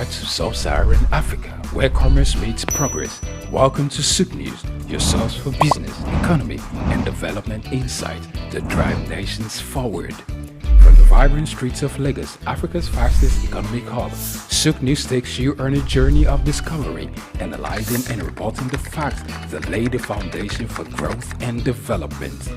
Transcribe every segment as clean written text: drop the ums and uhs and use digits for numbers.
to Sub-Saharan Africa, where commerce meets progress. Welcome to SOUQ News, your source for business, economy, and development insights that drive nations forward. From the vibrant streets of Lagos, Africa's fastest economic hub, SOUQ News takes you on a journey of discovery, analyzing and reporting the facts that lay the foundation for growth and development.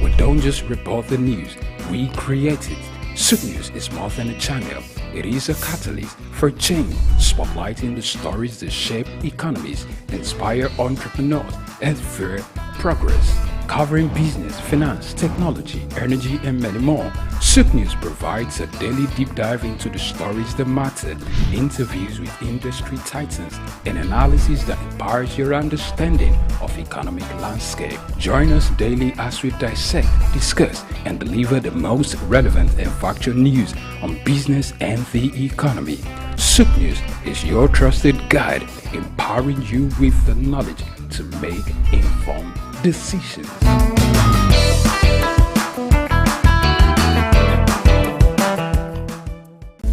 We don't just report the news, we create it. SOUQ News is more than a channel. It is a catalyst for change, spotlighting the stories that shape economies, inspire entrepreneurs, and fuel progress. Covering business, finance, technology, energy, and many more, SOUQ News provides a daily deep dive into the stories that matter, interviews with industry titans, and analysis that empowers your understanding of economic landscape. Join us daily as we dissect, discuss, and deliver the most relevant and factual news on business and the economy. SOUQ News is your trusted guide, empowering you with the knowledge to make informed decisions.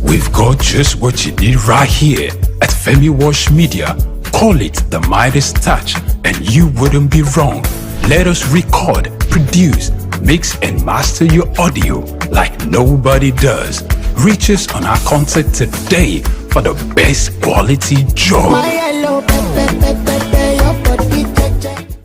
We've got just what you need right here at Femi Wash Media. Call it the Midas Touch and you wouldn't be wrong. Let us record, produce, mix and master your audio like nobody does. Reach us on our contact today for the best quality job.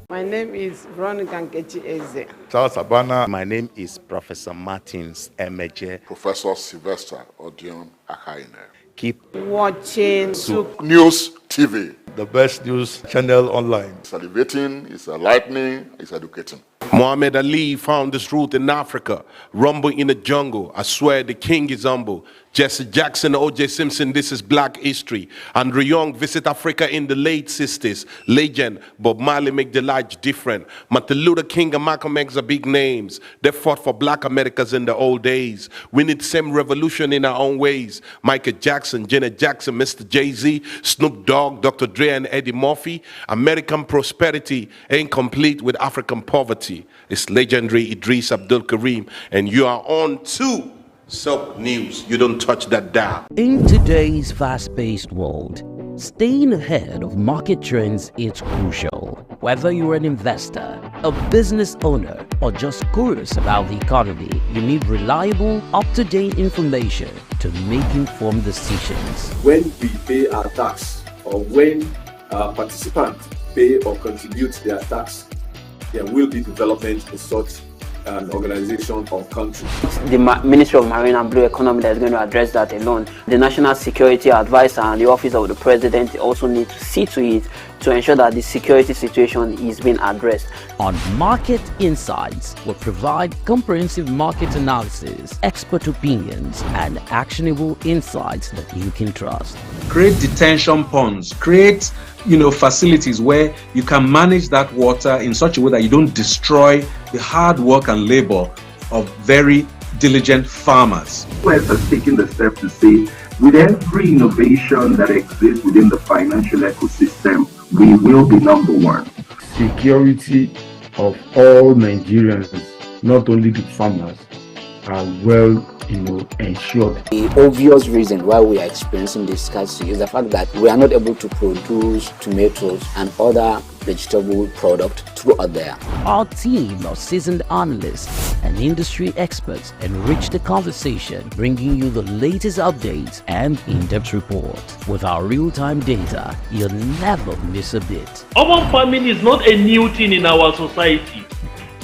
My name is Veronica Nkechi Eze. Charles Abana. My name is Professor Martins Emeje. Professor Sylvester Odion Akaine. Keep watching SOUQ News TV. The best news channel online. It's elevating, it's enlightening, it's educating. Muhammad Ali found his root in Africa. Rumble in the jungle. I swear the king is humble. Jesse Jackson, O.J. Simpson, this is black history. Andrew Young visit Africa in the late 60s. Legend, Bob Marley make the life different. Martin Luther King and Malcolm X are big names. They fought for black Americans in the old days. We need same revolution in our own ways. Michael Jackson, Janet Jackson, Mr. Jay-Z, Snoop Dogg, Dr. Dre and Eddie Murphy. American prosperity ain't complete with African poverty. It's legendary Idris Abdul Karim, and you are on to SOUQ News. You don't touch that dial. In today's fast-paced world, staying ahead of market trends is crucial. Whether you're an investor, a business owner, or just curious about the economy, you need reliable, up-to-date information to make informed decisions. When we pay our tax, or when participants pay or contribute their tax, there will be development in such an organization or country. The Ministry of Marine and Blue Economy that is going to address that alone. The National Security Advisor and the Office of the President also need to see to it to ensure that the security situation is being addressed. On Market Insights, we'll provide comprehensive market analysis, expert opinions, and actionable insights that you can trust. Create detention ponds, create facilities where you can manage that water in such a way that you don't destroy the hard work and labor of very diligent farmers. West has taken the step to say, with every innovation that exists within the financial ecosystem, we will be number one. Security of all Nigerians, not only the farmers, are well ensured. The obvious reason why we are experiencing this scarcity is the fact that we are not able to produce tomatoes and other vegetable products throughout there. Our team of seasoned analysts and industry experts enrich the conversation, bringing you the latest updates and in-depth reports. With our real-time data, you'll never miss a bit. Urban farming is not a new thing in our society.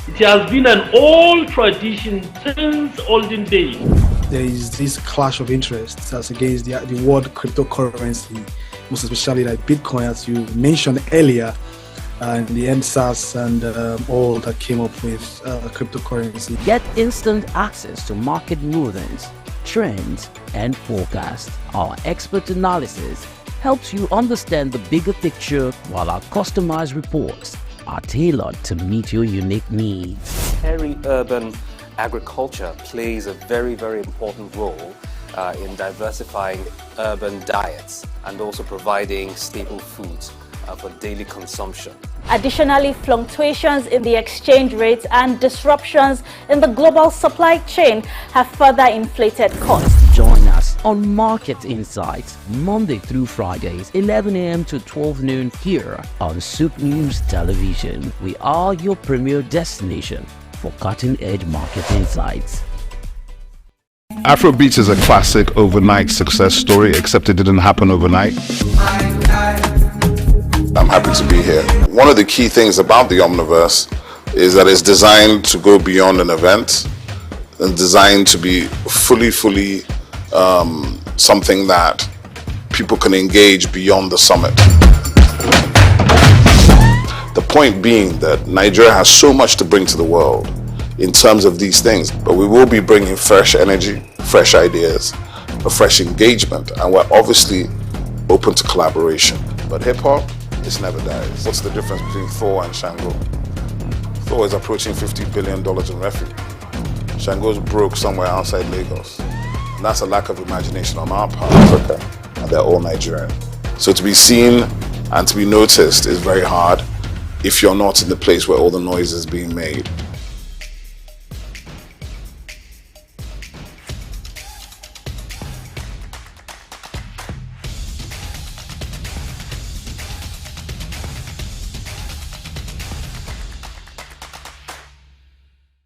It has been an old tradition since olden days. There is this clash of interests as against the word cryptocurrency, most especially like Bitcoin, as you mentioned earlier, and the NSAS and all that came up with cryptocurrency. Get instant access to market movements, trends, and forecasts. Our expert analysis helps you understand the bigger picture, while our customized reports are tailored to meet your unique needs. Peri-urban agriculture plays a very, very important role in diversifying urban diets and also providing staple foods for daily consumption. Additionally, fluctuations in the exchange rates and disruptions in the global supply chain have further inflated costs. Join us on Market Insights, Monday through Fridays, 11 a.m. to 12 noon here on SOUQ News Television. We are your premier destination for cutting-edge market insights. Afrobeats is a classic overnight success story, except it didn't happen overnight. I'm happy to be here. One of the key things about the Omniverse is that it's designed to go beyond an event and designed to be fully something that people can engage beyond the summit. The point being that Nigeria has so much to bring to the world in terms of these things, but we will be bringing fresh energy, fresh ideas, a fresh engagement, and we're obviously open to collaboration. But hip-hop, it never dies. What's the difference between Thor and Shango? Thor is approaching $50 billion in revenue. Shango's broke somewhere outside Lagos. And that's a lack of imagination on our part, Africa, and they're all Nigerian. So to be seen and to be noticed is very hard if you're not in the place where all the noise is being made.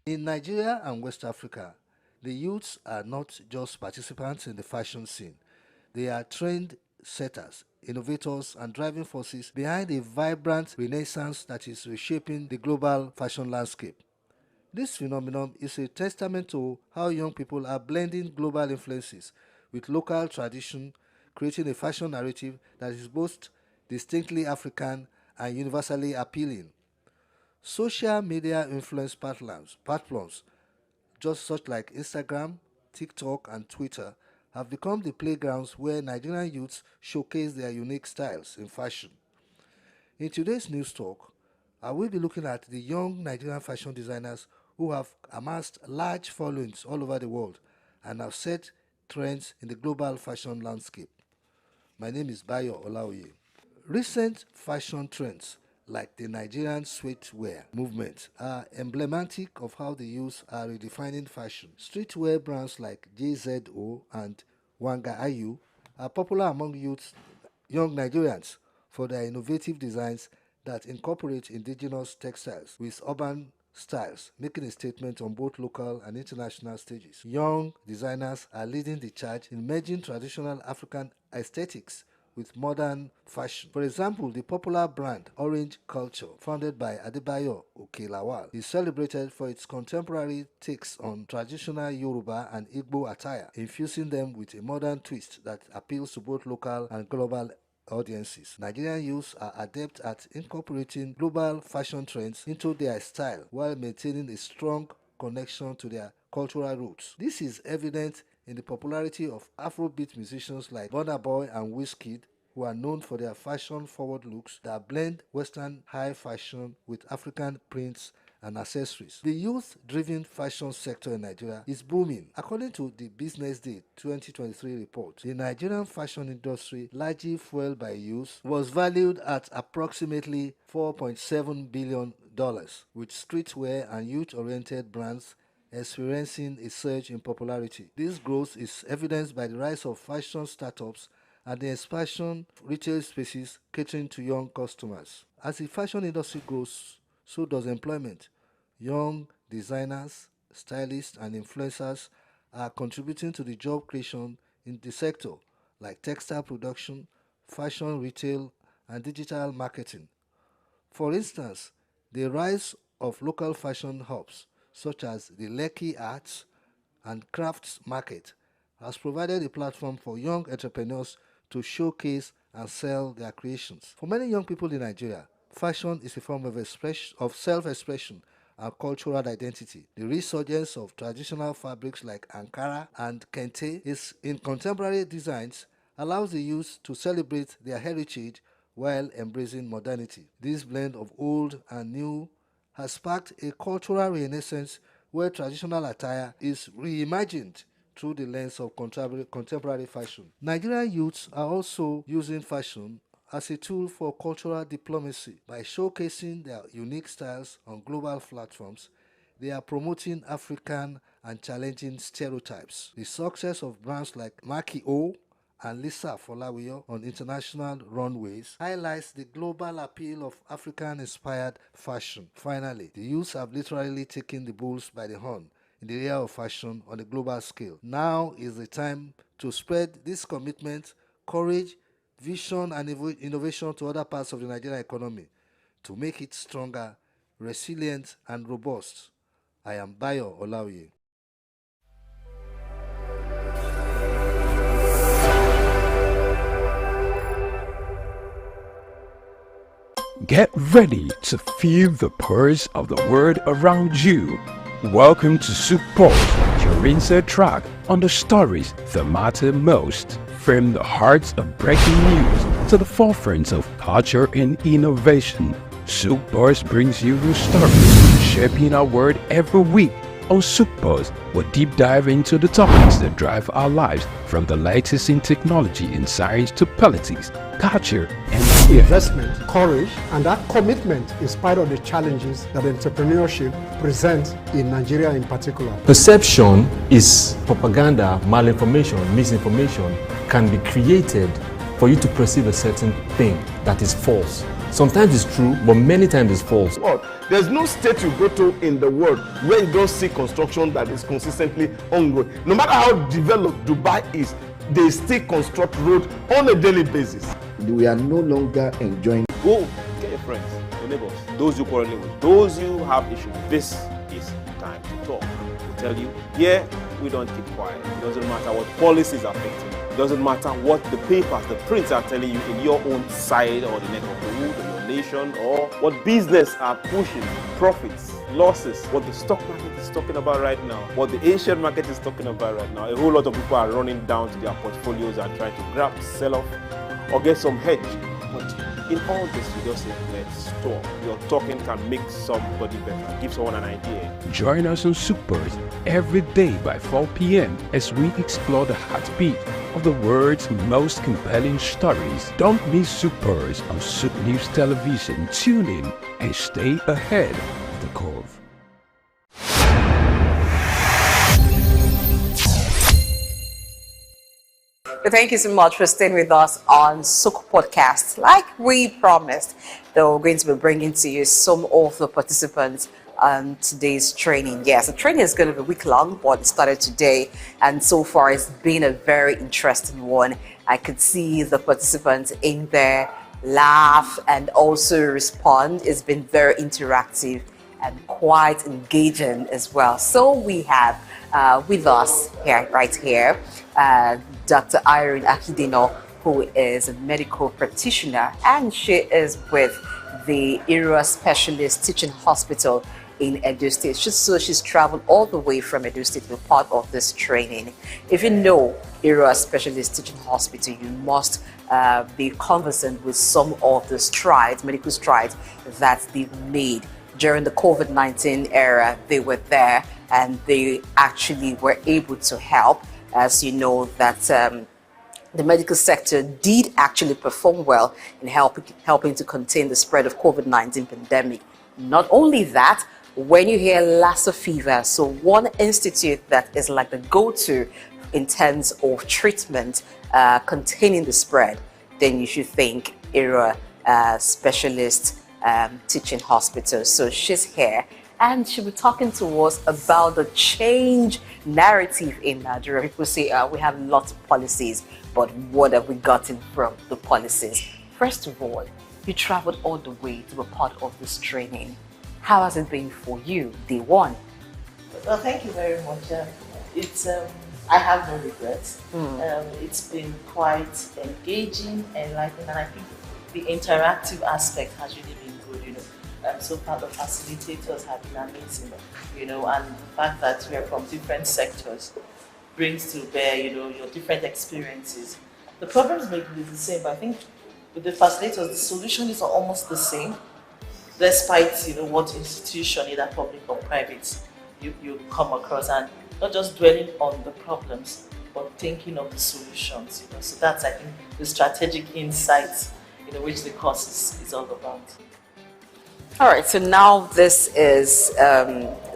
In Nigeria and West Africa, the youths are not just participants in the fashion scene. They are trend setters, innovators, and driving forces behind a vibrant renaissance that is reshaping the global fashion landscape. This phenomenon is a testament to how young people are blending global influences with local tradition, creating a fashion narrative that is both distinctly African and universally appealing. Social media influence platforms, just such like Instagram, TikTok, and Twitter, have become the playgrounds where Nigerian youths showcase their unique styles in fashion. In today's news talk, I will be looking at the young Nigerian fashion designers who have amassed large followings all over the world and have set trends in the global fashion landscape. My name is Bayo Olaoye. Recent fashion trends like the Nigerian streetwear movement are emblematic of how the youth are redefining fashion. Streetwear brands like JZO and Wanga Ayu are popular among young Nigerians for their innovative designs that incorporate indigenous textiles with urban styles, making a statement on both local and international stages. Young designers are leading the charge in merging traditional African aesthetics with modern fashion. For example, the popular brand Orange Culture, founded by Adebayo Okelawal, is celebrated for its contemporary takes on traditional Yoruba and Igbo attire, infusing them with a modern twist that appeals to both local and global audiences. Nigerian youths are adept at incorporating global fashion trends into their style while maintaining a strong connection to their cultural roots. This is evident in the popularity of Afrobeat musicians like Burna Boy and Wizkid, who are known for their fashion-forward looks that blend Western high fashion with African prints and accessories. The youth-driven fashion sector in Nigeria is booming. According to the Business Day 2023 report, the Nigerian fashion industry, largely fueled by youth, was valued at approximately $4.7 billion, with streetwear and youth-oriented brands experiencing a surge in popularity. This growth is evidenced by the rise of fashion startups and the expansion of retail spaces catering to young customers. As the fashion industry grows, so does employment. Young designers, stylists, and influencers are contributing to the job creation in the sector, like textile production, fashion retail, and digital marketing. For instance, the rise of local fashion hubs such as the Lekki Arts and Crafts Market has provided a platform for young entrepreneurs to showcase and sell their creations. For many young people in Nigeria, fashion is a form of self-expression and cultural identity. The resurgence of traditional fabrics like Ankara and Kente is in contemporary designs allows the youth to celebrate their heritage while embracing modernity. This blend of old and new has sparked a cultural renaissance where traditional attire is reimagined through the lens of contemporary fashion. Nigerian youths are also using fashion as a tool for cultural diplomacy. By showcasing their unique styles on global platforms, they are promoting African and challenging stereotypes. The success of brands like Maki O and Lisa Folawiyo on international runways highlights the global appeal of African-inspired fashion. Finally, the youths have literally taken the bulls by the horn in the area of fashion on a global scale. Now is the time to spread this commitment, courage, vision, and innovation to other parts of the Nigerian economy to make it stronger, resilient, and robust. I am Bayo Olaoye. Get ready to feel the pulse of the world around you. Welcome to SOUQ Pulse, your insert track on the stories that matter most. From the heart of breaking news to the forefront of culture and innovation, SOUQ Pulse brings you the stories shaping our world every week. On SOUQ Pulse, we'll deep dive into the topics that drive our lives, from the latest in technology and science to politics, culture, and investment, courage, and that commitment in spite of the challenges that entrepreneurship presents in Nigeria in particular. Perception is propaganda, malinformation, misinformation can be created for you to perceive a certain thing that is false. Sometimes it's true, but many times it's false. There's no state you go to in the world where you don't see construction that is consistently ongoing. No matter how developed Dubai is, they still construct roads on a daily basis. We are no longer enjoying. Go get your friends, your neighbors, those you quarrel with, those you have issues. This is time to talk. We tell you, here we don't keep quiet. It doesn't matter what policies are affecting. It doesn't matter what the papers, the prints are telling you in your own side or the neck of the wood, or your nation, or what business are pushing, profits, losses, what the stock market is talking about right now, what the Asian market is talking about right now. A whole lot of people are running down to their portfolios and trying to grab, sell off, or get some hedge. But in all this, you just say, let's talk. Your talking can make somebody better, give someone an idea. Join us on SOUQ Pulse every day by 4 p.m. as we explore the heartbeat of the world's most compelling stories. Don't miss SOUQ Pulse on SOUQ News Television. Tune in and stay ahead of the curve. Thank you so much for staying with us on SOUQ Podcast. Like we promised, that we're going to be bringing to you some of the participants on today's training. Yes, the training is going to be week-long, but it started today, and so far it's been a very interesting one. I could see the participants in there laugh and also respond. It's been very interactive and quite engaging as well. So we have with us here, right here, Dr. Irene Akindino, who is a medical practitioner, and she is with the Ira Specialist Teaching Hospital in Edo State. So she's traveled all the way from Edo State to be part of this training. If you know Ira Specialist Teaching Hospital, you must be conversant with some of the strides, medical strides that they've made. During the COVID-19 era, they were there and they actually were able to help. As you know, that the medical sector did actually perform well in helping to contain the spread of COVID-19 pandemic. Not only that, when you hear Lassa fever, so one institute that is like the go-to in terms of treatment containing the spread, then you should think Ira Specialist Teaching Hospital. So she's here and she'll be talking to us about the change narrative in Nigeria. People say we have lots of policies, but what have we gotten from the policies? First of all, you traveled all the way to be part of this training. How has it been for you, day one? Well, thank you very much. I have no regrets. It's been quite engaging, enlightening, and I think the interactive aspect has really been good. So far the facilitators have been amazing. And the fact that we are from different sectors brings to bear, your different experiences. The problems may be the same, but I think with the facilitators, the solution is almost the same, despite what institution, either public or private, you come across, and not just dwelling on the problems, but thinking of the solutions. So that's, I think, the strategic insights which the course is all about. All right, so now this is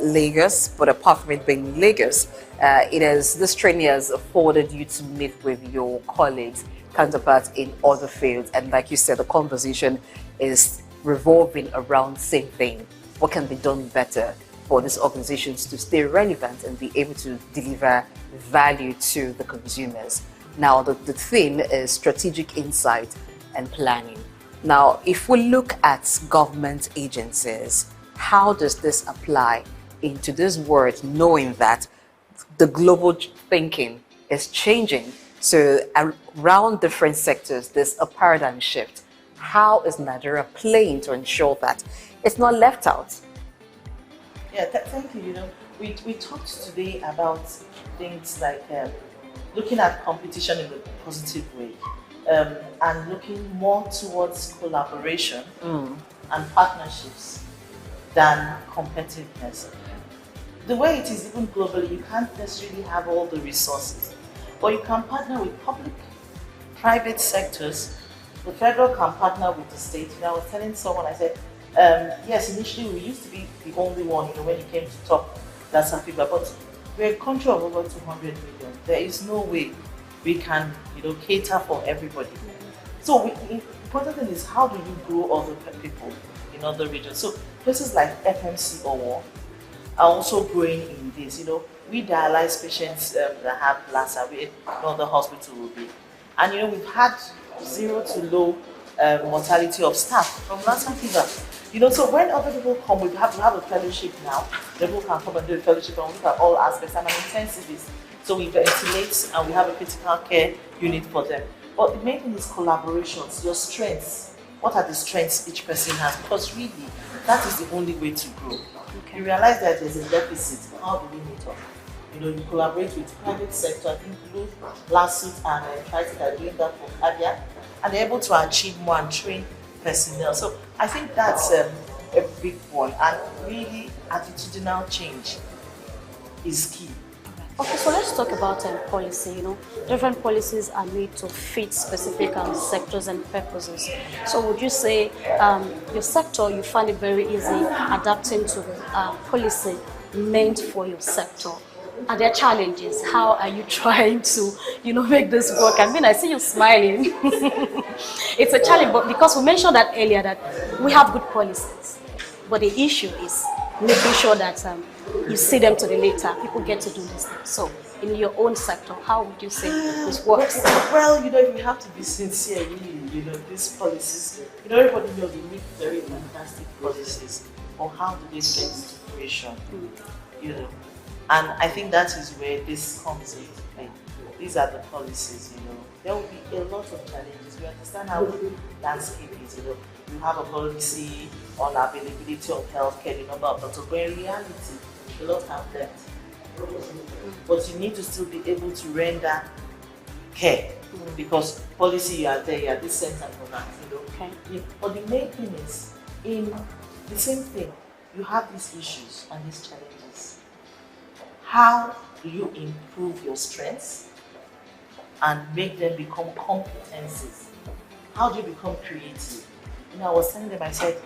Lagos, but apart from it being Lagos, this training has afforded you to meet with your colleagues, counterparts in other fields, and like you said, the conversation is revolving around the same thing. What can be done better for these organizations to stay relevant and be able to deliver value to the consumers? Now, the theme is strategic insight and planning. Now, if we look at government agencies, how does this apply into this world, knowing that the global thinking is changing? So around different sectors, there's a paradigm shift. How is Nigeria playing to ensure that it's not left out? Yeah, thank you. We talked today about things like looking at competition in a positive way. And looking more towards collaboration and partnerships than competitiveness. The way it is even globally, you can't necessarily have all the resources, but you can partner with public, private sectors. The federal can partner with the state. I was telling someone, I said, yes, initially we used to be the only one, when it came to top Lassa fever, but we're a country of over 200 million. There is no way we can, cater for everybody. So the important thing is, how do you grow other people in other regions? So places like FMC or are also growing in this. We dialyze patients that have Lassa, no other hospital will be. And we've had 0 to low mortality of staff from Lassa fever. So when other people come, we have a fellowship now. People can come and do a fellowship and look at all aspects. I'm an intensivist. So we ventilate and we have a critical care unit for them. But the main thing is collaborations, your strengths. What are the strengths each person has? Because really, that is the only way to grow. Okay. You realize that there's a deficit. How do we meet up? You collaborate with private sector. I think Blue, Lawsuit, and Triton are doing that for cardiac. And they're able to achieve more and train personnel. So I think that's a big one. And really, attitudinal change is key. Okay, so let's talk about policy. Different policies are made to fit specific sectors and purposes. So would you say your sector, you find it very easy adapting to the policy meant for your sector? Are there challenges? How are you trying to, make this work? I mean, I see you smiling. It's a challenge, but because we mentioned that earlier, that we have good policies, but the issue is making sure that you see them to the later. People get to do this thing. So, in your own sector, how would you say this works? Well, if we have to be sincere, really, these policies, everybody knows we need very fantastic policies. But how do they get into fruition? And I think that is where this comes in. These are the policies, There will be a lot of challenges. We understand how the landscape is, You have a policy on availability of healthcare, the number of doctors, but in reality, a lot have left. But you need to still be able to render care, because policy, you are there, you are this center for that, Okay. But the main thing is, in the same thing, you have these issues and these challenges. How do you improve your strengths and make them become competencies? How do you become creative? I was telling them, I said,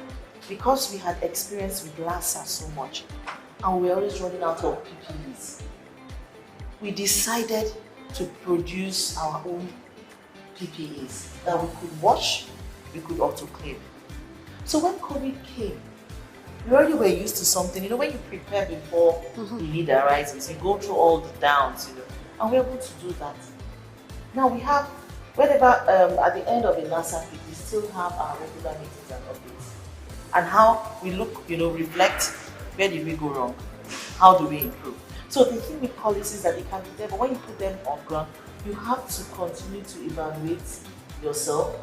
because we had experience with Lassa so much, and we're always running out of PPEs, we decided to produce our own PPEs that we could wash, we could autoclave. So when COVID came, we already were used to something. When you prepare before the need arises, you go through all the downs, and we're able to do that. Now we have, whenever at the end of a Lassa peak, we still have our regular meetings and updates. And how we look, reflect, where did we go wrong? How do we improve? So the thing with policies that they can be there, but when you put them on ground, you have to continue to evaluate yourself,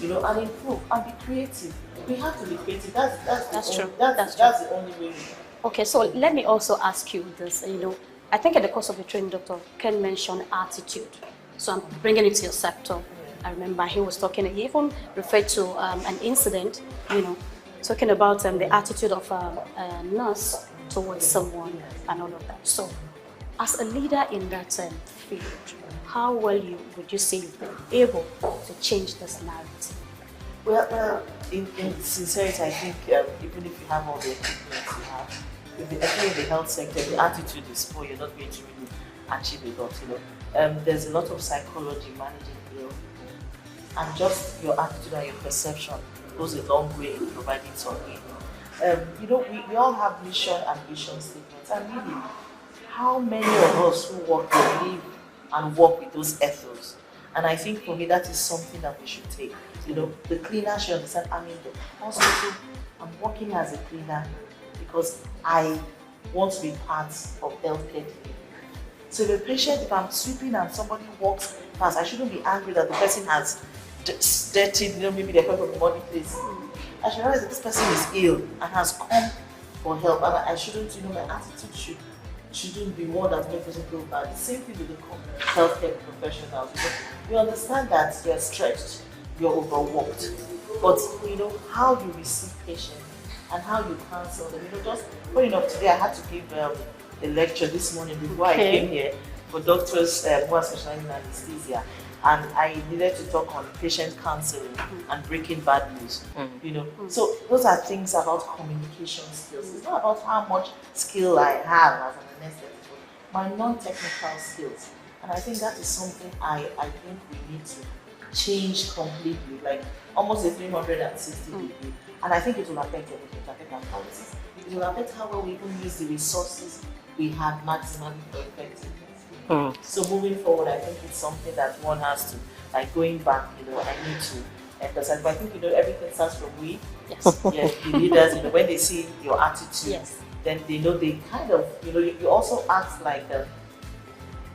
and improve and be creative. We have to be creative. That's true. That's the only way. Okay, so let me also ask you this. I think at the course of the training, Dr. Ken mentioned attitude. So I'm bringing it to your sector. I remember he was talking, he even referred to an incident, talking about the attitude of a nurse towards someone and all of that. So as a leader in that field, how well would you say you've been able to change this narrative? Well, in sincerity, I think even if you have all the equipment you have, especially in the health sector, the attitude is poor, you're not going to really achieve a lot. There's a lot of psychology managing ill people, and just your attitude and your perception goes a long way in providing some aid. We all have mission and vision statements, and really, how many of us who work will live and work with those ethos? And I think for me that is something that we should take. The cleaner should understand, I'm in the hospital, I'm working as a cleaner because I want to be part of healthcare delivery. So if a patient, if I'm sweeping and somebody walks past, I shouldn't be angry that the person has dirtied, maybe they're coming from the money place. I should realize that this person is ill and has come for help, and I shouldn't, my attitude shouldn't be one that makes person feel bad. The same thing with the healthcare professionals. You understand that you're stretched, you're overworked, but how you receive patients and how you counsel them. Just funny enough, today I had to give a lecture this morning before I came here for doctors who are specializing in anesthesia, and I needed to talk on patient counseling and breaking bad news. So those are things about communication skills. It's not about how much skill I have as an anesthetist, my non-technical skills. And I think that is something I think we need to change completely, like almost a 360 degree. And I think it will affect everything. It will affect our policies. It will affect how well we even use the resources we have maximally for effectiveness. So moving forward, I think it's something that one has to, like going back, I need to emphasize. But I think, everything starts from we. Yes. Yeah, the leaders, when they see your attitude, then they know they kind of, you also act like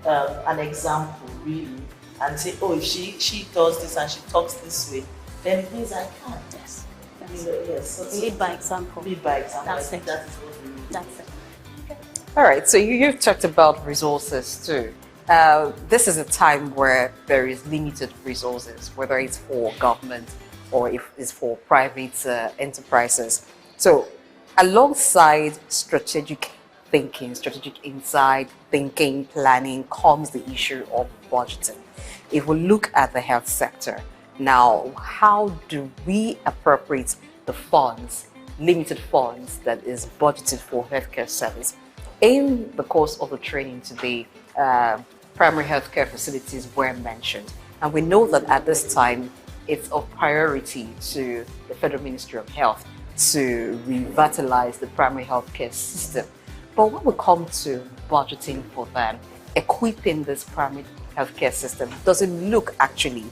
an example, really, and say, oh, if she does this and she talks this way, then it means I can. Yes. So lead by example. Lead by example. That's it. That is what we need. That's it. All right, so you've talked about resources too. This is a time where there is limited resources, whether it's for government or if it's for private enterprises. So alongside strategic thinking, strategic insight, thinking, planning, comes the issue of budgeting. If we look at the health sector, now, how do we appropriate the funds, limited funds that is budgeted for healthcare service? In the course of the training today, primary healthcare facilities were mentioned. And we know that at this time, it's of priority to the Federal Ministry of Health to revitalize the primary healthcare system. But when we come to budgeting for them, equipping this primary healthcare system, doesn't look actually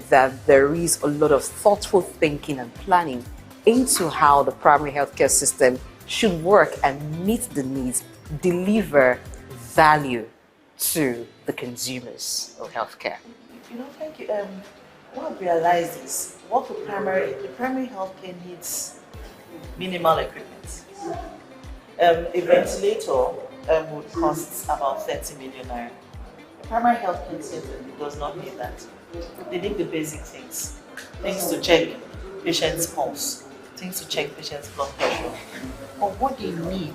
that there is a lot of thoughtful thinking and planning into how the primary healthcare system should work and meet the needs, deliver value to the consumers of healthcare. Thank you. What I realized is what the primary healthcare needs minimal equipment. A ventilator would cost about 30 million naira. A primary healthcare center does not need that. They need the basic things to check patient's pulse, things to check patient's blood pressure. But what they need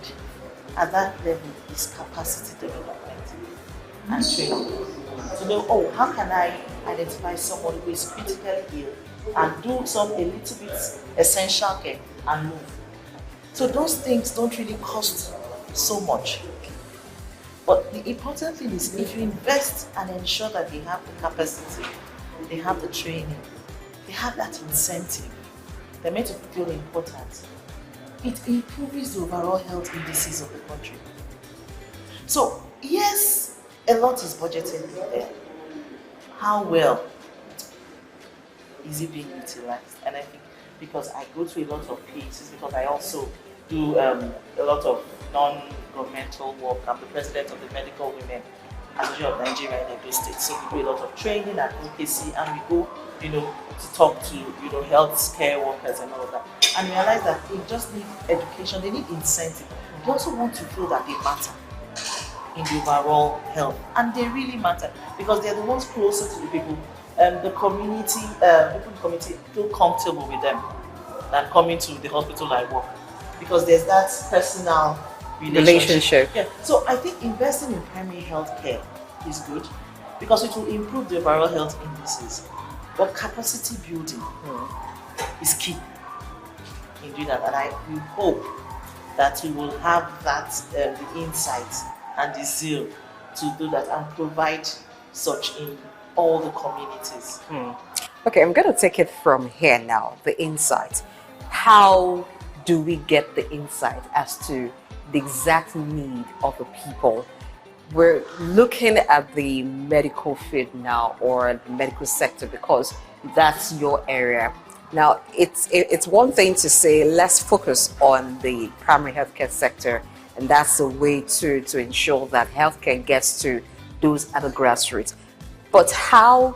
at that level is capacity development and training. To know, how can I identify someone who is critically ill and do a little bit essential care and move. So those things don't really cost so much. But the important thing is if you invest and ensure that they have the capacity, they have the training, they have that incentive, they're meant to feel important, it improves the overall health indices of the country. So yes, a lot is budgeted there. How well is it being utilized? And I think because I go to a lot of places, because I also do a lot of non-governmental work. I'm the president of the Medical Women Association of Nigeria in Edo State. So we do a lot of training and advocacy, and we go, to talk to, health care workers and all of that. And realize that they just need education, they need incentive. They also want to feel that they matter in the overall health. And they really matter because they're the ones closer to the people. The community, people in the community feel comfortable with them than coming to the hospital I work. Because there's that personal relationship. Yeah. So I think investing in primary health care is good because it will improve the overall health indices. But capacity building, is key in doing that. And we hope that we will have that the insight and the zeal to do that and provide such in all the communities. Okay, I'm going to take it from here now, the insight. How do we get the insight as to the exact need of the people? We're looking at the medical field now, or the medical sector, because that's your area. Now, it's one thing to say, let's focus on the primary healthcare sector, and that's a way to ensure that healthcare gets to those at the grassroots. But how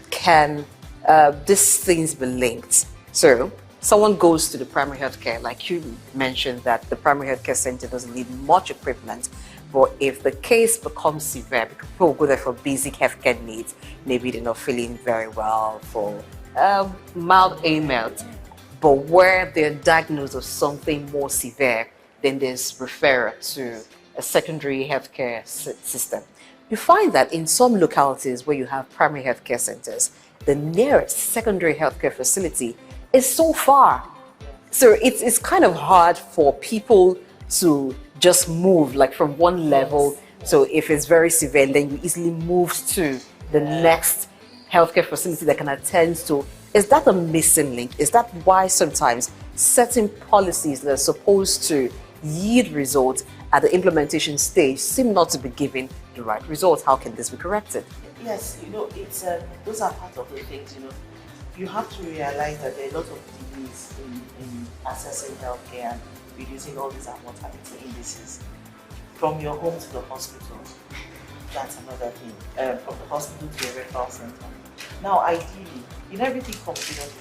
can these things be linked? So, someone goes to the primary healthcare, like you mentioned that the primary healthcare center doesn't need much equipment, but if the case becomes severe, because people go there for basic healthcare needs, maybe they're not feeling very well, for mild ailment, but where they're diagnosed with something more severe, then there's referral to a secondary healthcare system. You find that in some localities where you have primary healthcare centers, the nearest secondary healthcare facility is so far. So it's kind of hard for people to just move like from one level. So if it's very severe, then you easily move to the next healthcare facility that can attend to. Is that a missing link? Is that why sometimes certain policies that are supposed to yield results at the implementation stage seem not to be giving the right results? How can this be corrected? Yes, it's those are part of the things. You have to realize that there are a lot of delays in accessing healthcare and reducing all these mortality indices. From your home to the hospital, that's another thing. From the hospital to the referral center. Now, ideally, everything considered,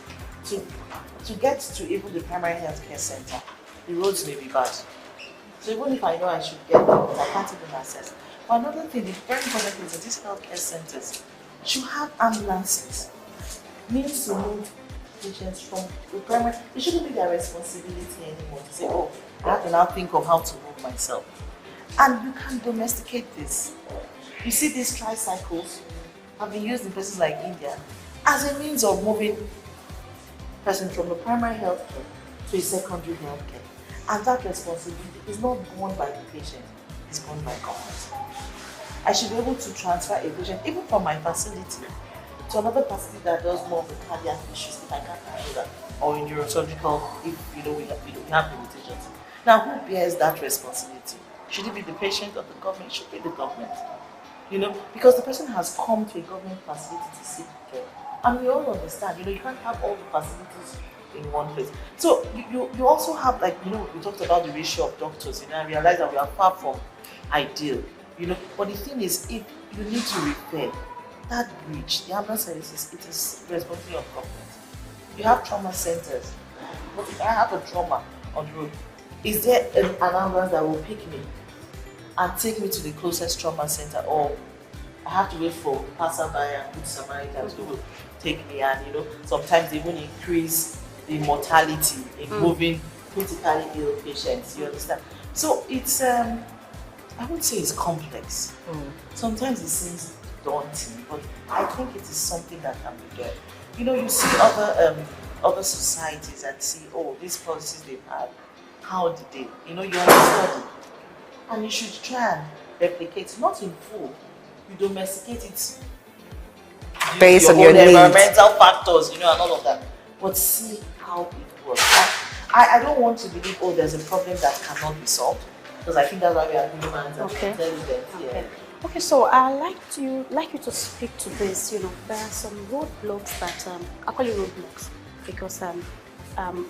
to get to even the primary healthcare center, the roads may be bad. So even if I know I should get there, I can't even access. But another thing, the very important thing is that these healthcare centers should have ambulances. Means to move patients from the primary. It shouldn't be their responsibility anymore to say, oh, I have to now think of how to move myself. And you can domesticate this. You see, these tricycles have been used in places like India as a means of moving persons from the primary healthcare to a secondary healthcare. And that responsibility is not borne by the patient, it's borne by government. I should be able to transfer a patient, even from my facility, to another facility that does more of the cardiac issues if I can't handle that, or in neurosurgical if we have limitations. Now, who bears that responsibility? Should it be the patient or the government? It should be the government. Because the person has come to a government facility to seek care. And we all understand, you can't have all the facilities in one place. So you also have, we talked about the ratio of doctors, and realize that we are far from ideal, But the thing is, if you need to repair that bridge, the ambulance services, it is responsibility of government. You have trauma centers. But if I have a trauma on the road, is there an ambulance that will pick me and take me to the closest trauma center, or I have to wait for passerby and good Samaritans who will take me? And sometimes they even increase the mortality in moving critically ill patients. You understand? So it's I would say it's complex. Sometimes it seems daunting, but I think it is something that can be done. You see other societies and see, oh, these policies they've had, how did they? You understand it. And you should try and replicate, not in full. You domesticate it based on your needs, environmental factors, and all of that. But see how it works. I don't want to believe, oh, there's a problem that cannot be solved, because I think that's why we are humans and intelligent. Yeah. Okay, so I'd like you to speak to this. There are some roadblocks that I call it roadblocks because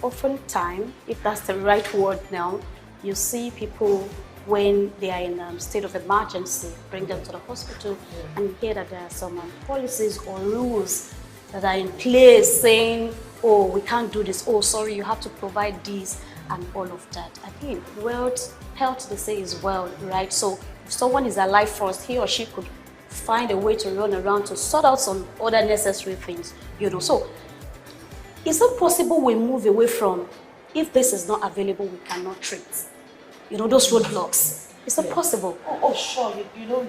oftentimes, if that's the right word now, you see people when they are in a state of emergency, bring them to the hospital, and you hear that there are some policies or rules that are in place saying, oh, we can't do this, oh, sorry, you have to provide this, and all of that. I think health, they say, is wealth, right? So if someone is alive first, he or she could find a way to run around to sort out some other necessary things, So is it possible we move away from, if this is not available, we cannot treat? Those roadblocks. Is it possible? Oh, sure.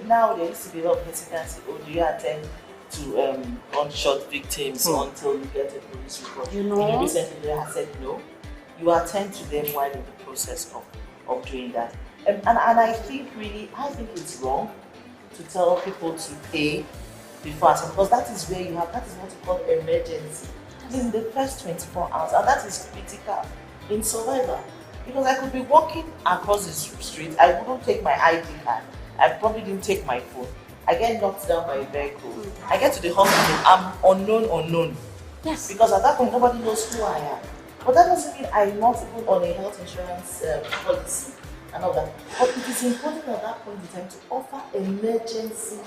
Now there used to be a lot of hesitancy. Oh, do you attend to gunshot victims until you get a police report. You know? Recently they have said no. You attend to them while in the process of doing that. And I think it's wrong to tell people to pay before, because that is where that is what you call emergency. In the first 24 hours, and that is critical in survival. Because I could be walking across the street, I wouldn't take my ID card, I probably didn't take my phone. I get knocked down by a vehicle. I get to the hospital, I'm unknown. Yes. Because at that point, nobody knows who I am. But that doesn't mean I'm not even on a health insurance policy and all that. But it is important at that point in time to offer emergency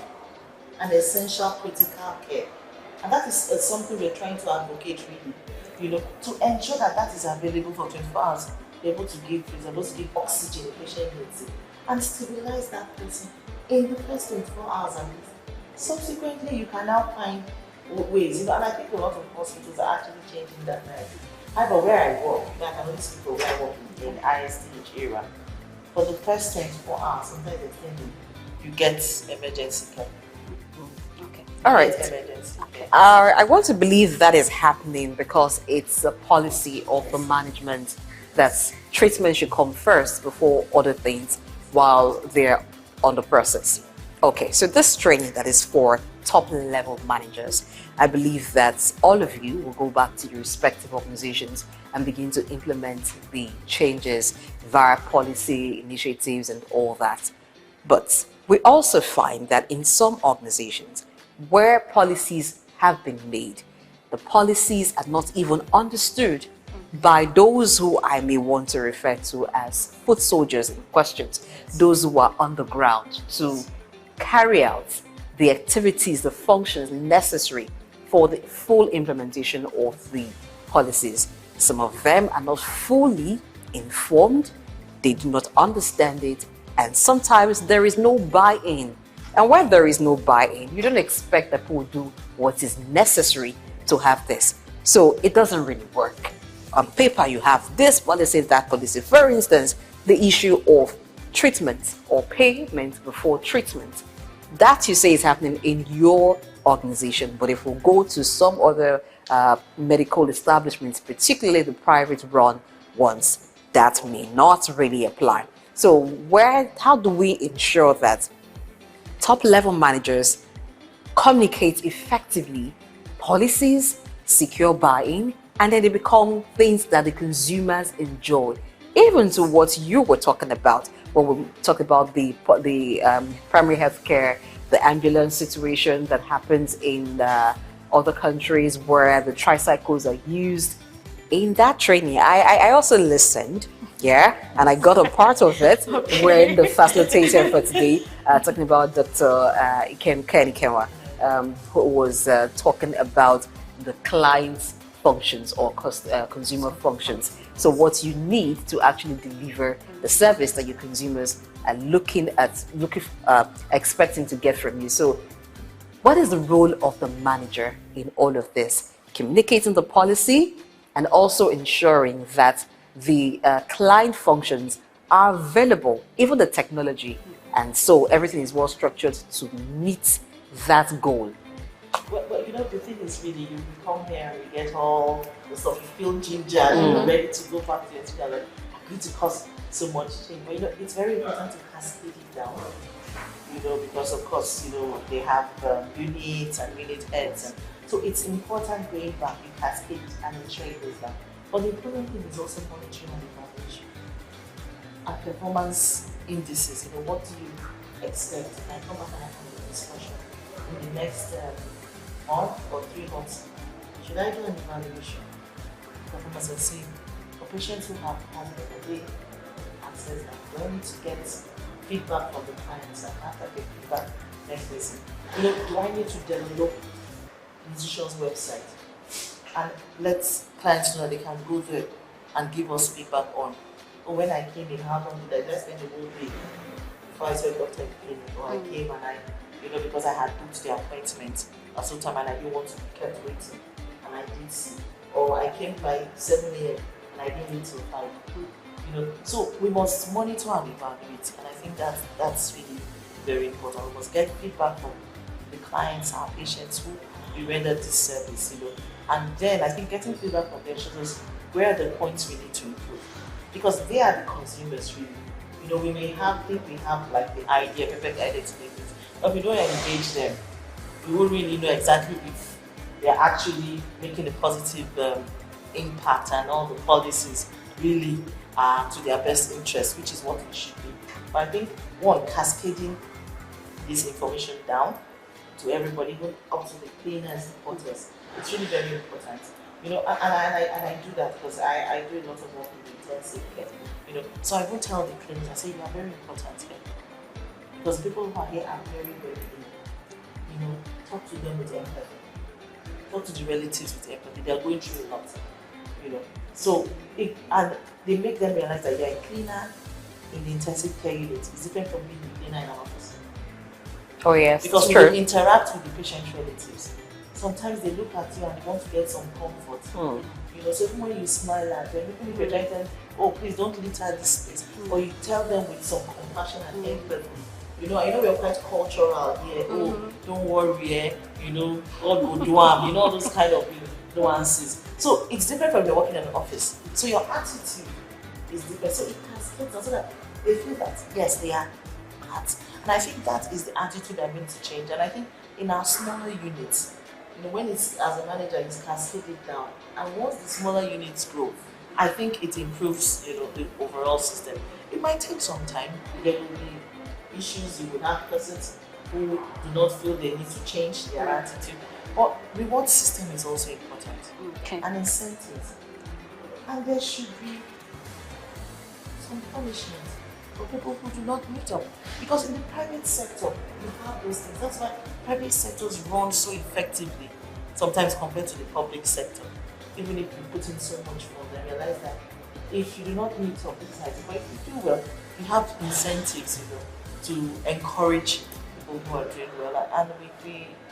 and essential critical care. And that is something we're trying to advocate really, to ensure that is available for 24 hours. Be able to give oxygen the patient needs it, and stabilize that person in the first 24 hours at least. Subsequently, you can now find ways, and I think a lot of hospitals are actually changing that narrative. However, where I work, I can only speak for where I work in the ISTH era. For the first 24 hours, sometimes you get emergency care. All right. I want to believe that is happening because it's a policy of the management that treatment should come first before other things while they're on the process. Okay, so this training that is for top level managers, I believe that all of you will go back to your respective organizations and begin to implement the changes via policy initiatives and all that. But we also find that in some organizations, where policies have been made, the policies are not even understood by those who I may want to refer to as foot soldiers in questions, those who are on the ground to carry out the activities, the functions necessary for the full implementation of the policies. Some of them are not fully informed, they do not understand it, and sometimes there is no buy-in. And when there is no buy-in, you don't expect that people will do what is necessary to have this. So it doesn't really work. On paper, you have this policy, that policy. For instance, the issue of treatment or payment before treatment. That you say is happening in your organization. But if we go to some other medical establishments, particularly the private-run ones, that may not really apply. So how do we ensure that top-level managers communicate effectively policies, secure buy-in, and then they become things that the consumers enjoy? Even to what you were talking about when we talk about the primary health care, the ambulance situation that happens in other countries where the tricycles are used. In that training, I also listened, and I got a part of it when the facilitator for today, talking about Dr. Kenwa, who was talking about the client's functions or consumer functions. So what you need to actually deliver the service that your consumers are expecting to get from you. So what is the role of the manager in all of this? Communicating the policy and also ensuring that the client functions are available, even the technology, and so everything is well structured to meet that goal. Well, the thing is really, you come here and you get all the stuff, you feel ginger and you're ready to go back to your school, like, I'm going to cause so much change. But it's very important to cascade it down, because of course, they have units and unit heads. And so it's important going back, you cascade it and ensure it goes down. But the important thing is also monitoring and evaluation. And performance indices, what do you expect? And I come back and have a discussion in the next month or 3 months. Should I do an evaluation? Performance and see for patients who have had a day access that do I need to get feedback from the clients and after the feedback next person? Do I need to develop the institution's website and let clients know they can go there and give us feedback on, when I came in, how long did I spend the whole day before I saw a doctor in clinic, or I came and I, because I had booked the appointment at some time and I didn't want to be kept waiting, and I did see, or I came by 7 a.m. and I didn't wait till 5. So we must monitor and evaluate, and I think that's really very important. We must get feedback from the clients, our patients who we render this service, And then I think getting feedback from them shows us where are the points we need to improve. Because they are the consumers really. We may think we have like the idea, perfect idea to make this, but if we don't engage them, we won't really know exactly if they're actually making a positive impact and all the policies really are to their best interest, which is what it should be. But I think one, cascading this information down to everybody, even up to the cleaners, the porters, it's really very important. And I do that because I do a lot of work in the intensive care. So I will tell the cleaners, I say you are very important here. Because people who are here are very, very ill. Talk to them with empathy. Talk to the relatives with empathy. They are going through a lot. So and they make them realize that you're a cleaner in the intensive care unit is different from being a cleaner in an office. Oh yes, because it's true. When you interact with the patient relatives, sometimes they look at you and they want to get some comfort. So even when you smile at them, even if you're trying to tell them, oh please don't litter this space, or you tell them with some compassion and empathy. I know we're quite cultural here. Oh, don't worry, God will do all those kind of nuances. So it's different from you're working in an office. So your attitude is different. So it cascades on so that they feel that yes, they are part. And I think that is the attitude that needs to change. And I think in our smaller units, when it's as a manager, it's cascaded down. And once the smaller units grow, I think it improves, the overall system. It might take some time. There will be issues. You will have persons who do not feel they need to change their attitude. But reward system is also important. And incentives. And there should be some punishment for people who do not meet up. Because in the private sector, you have those things. That's why private sectors run so effectively, sometimes compared to the public sector. Even if you put in so much for them, realize that if you do not meet up, this is but if you do well, you have incentives, to encourage people who are doing well. And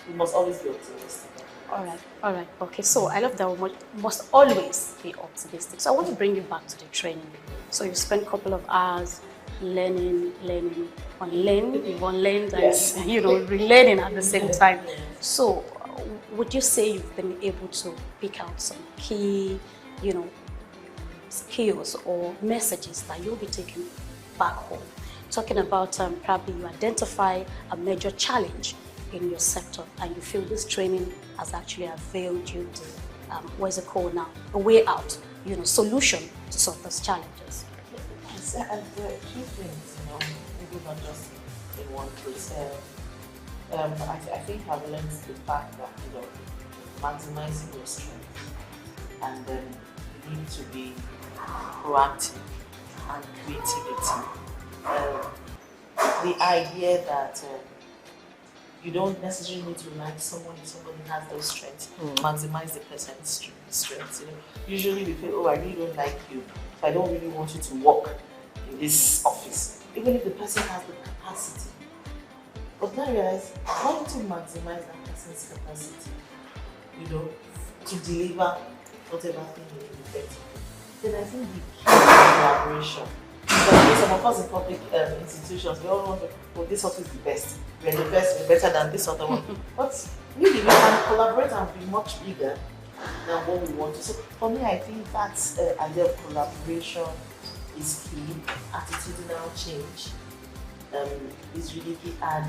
we must always be optimistic. All right. Okay, so I love that we must always be optimistic. So I want to bring you back to the training. So you spent a couple of hours learning, unlearning, you've unlearned, and relearning at the same time. So would you say you've been able to pick out some key, skills or messages that you'll be taking back home? Talking about probably you identify a major challenge in your sector and you feel this training has actually availed you the, what's it called now, a way out, solution to solve those challenges. Yes, and there are two things, maybe not just in one place. I think I've learned the fact that, maximizing your strength and then you need to be proactive and creativity. The idea that you don't necessarily need to like someone if somebody has those strengths. Maximize the person's strengths. Usually we feel, I really don't like you, so I don't really want you to work in this office, even if the person has the capacity. But then I realize, why don't you maximize that person's capacity, to deliver whatever thing you need effectively? Then I think the key is collaboration. Because some of us in public institutions, we all want to, this office is the best. We're the best, we're better than this other one. But really, we can collaborate and be much bigger than what we want to. So for me, I think that's idea of collaboration is key. Attitudinal change is really key, and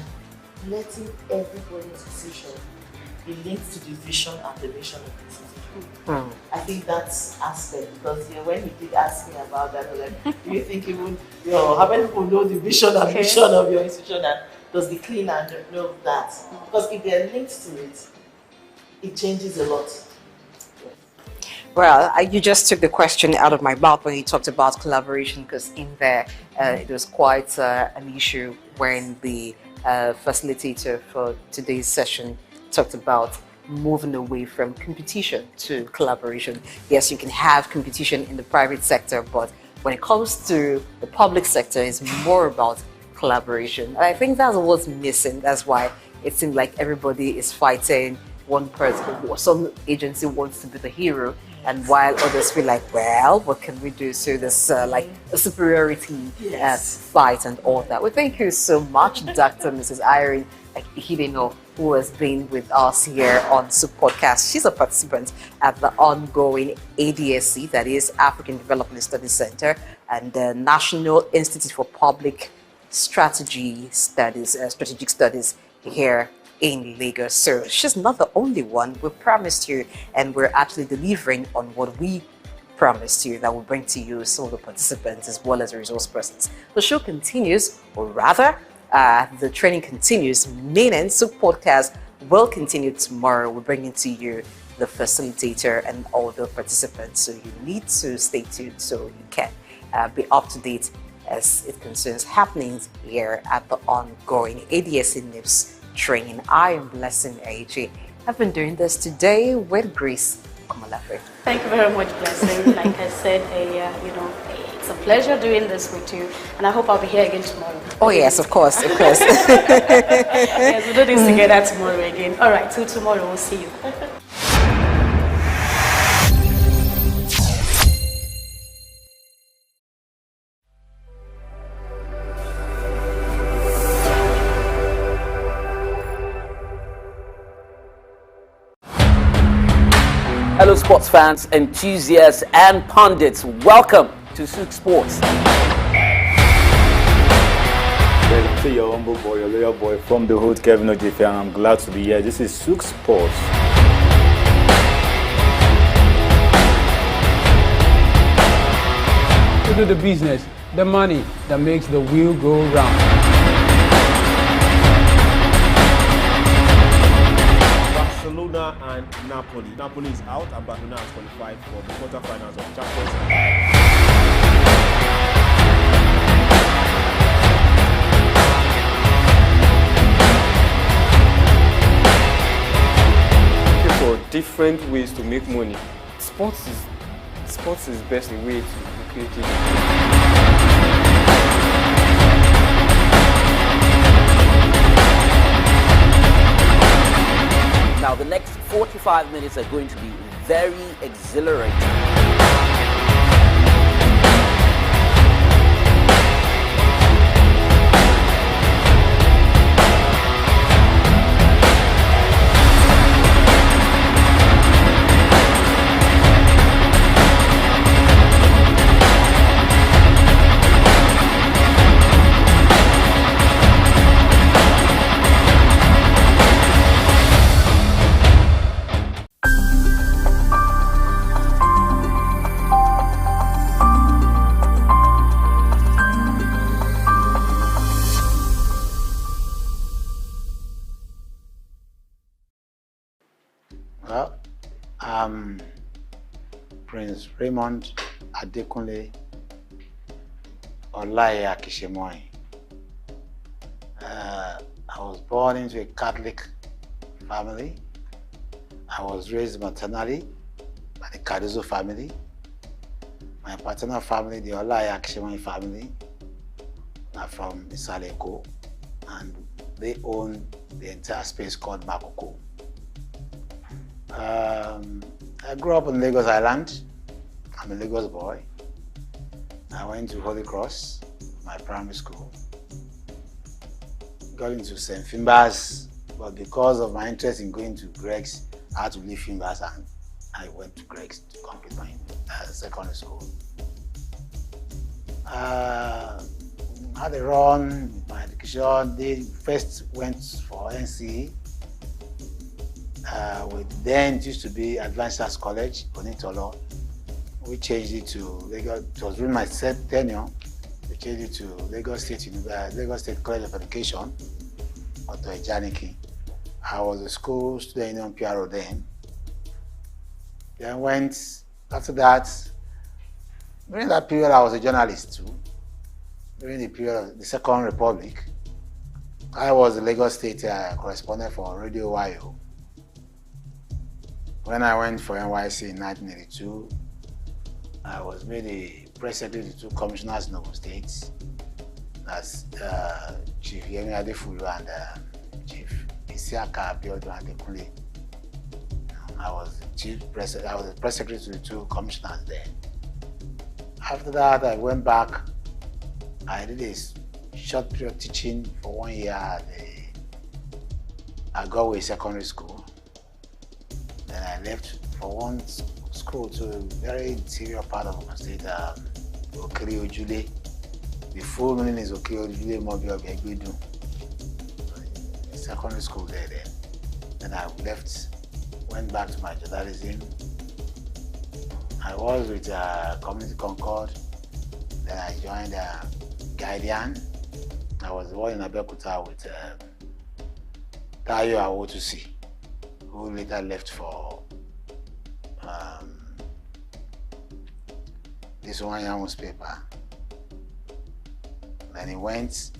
letting everybody's decision be linked to the vision and the mission of the institution. I think that's aspect, because when you did ask me about that, I was like, do you think even how many people know the vision and mission of your institution, and does the cleaner know that? Because if they're linked to it, it changes a lot. Well, you just took the question out of my mouth when you talked about collaboration, because in there it was quite an issue when the facilitator for today's session talked about moving away from competition to collaboration. Yes, you can have competition in the private sector, but when it comes to the public sector, it's more about collaboration. And I think that's what's missing. That's why it seems like everybody is fighting one person. Some agency wants to be the hero, and while others feel like, well, what can we do? So there's like a superiority fight and all that. Well, thank you so much, Dr. Mrs. Irene Hideno, who has been with us here on SOUQ Podcast. She's a participant at the ongoing ADSC, that is African Development Studies Center, and the National Institute for Public Strategic Studies here in Lagos. So she's not the only one. We promised you, and we're actually delivering on what we promised you, that will bring to you some of the participants as well as the resource persons. The show continues, or rather, the training continues, meaning SOUQ Podcast will continue tomorrow. We're bringing to you the facilitator and all the participants. So you need to stay tuned so you can be up to date as it concerns happenings here at the ongoing ADSC NIPS training. I am Blessing AJ. I've been doing this today with Grace Komalafe. Thank you very much, Blessing. Like I said earlier, it's a pleasure doing this with you, and I hope I'll be here again tomorrow. Oh yes, of course. Yes, we'll do this together tomorrow again. All right, till tomorrow, we'll see you. Hello sports fans, enthusiasts and pundits, welcome to SOUQ Sports. Well, your humble boy, your loyal boy from the hood, Kevin Ojefe, and I'm glad to be here. This is SOUQ Sports. To do the business, the money that makes the wheel go round. Barcelona and Napoli. Napoli is out and Barcelona has qualified for the quarterfinals of Champions League. For different ways to make money. Sports is best way to be creative. Now the next 45 minutes are going to be very exhilarating. Well, Prince Raymond Adekunle Olaye Akishemoy. I was born into a Catholic family. I was raised maternally by the Cardozo family. My paternal family, the Olaye Akishemoy family, are from Isaleko, and they own the entire space called Makoko. I grew up on Lagos Island. I'm a Lagos boy. I went to Holy Cross, my primary school. Got into St. Finbar's, but because of my interest in going to Greg's, I had to leave Finbar's and I went to Greg's to complete my secondary school. Had a run with my education. They first went for NCE. Then it used to be Advanced Arts College, Onitolo. We changed it to Lagos. It was during my tenure. We changed it to Lagos State College of Education, Otto Ejaniki. I was a school student union PRO then. Then went, after that, during that period I was a journalist too. During the period of the Second Republic, I was the Lagos State correspondent for Radio YO. When I went for NYC in 1982, I was made a press secretary to two commissioners in Ogun State. That's Chief Yemi Adefulu and Chief Isiaka Abiodun Adekunle. I was the press secretary to the two commissioners there. After that, I went back. I did a short period teaching for 1 year at the I got away secondary school. Then I left for one school to a very interior part of my state, Okiri Ojule. The full meaning is Okiri Ojule Mobile Begbedu. Secondary school there then. Then I left, went back to my journalism. I was with Community Concord. Then I joined Guardian. I was born in Abeokuta with Tayo Awotusi, who later left for this one newspaper. Then he went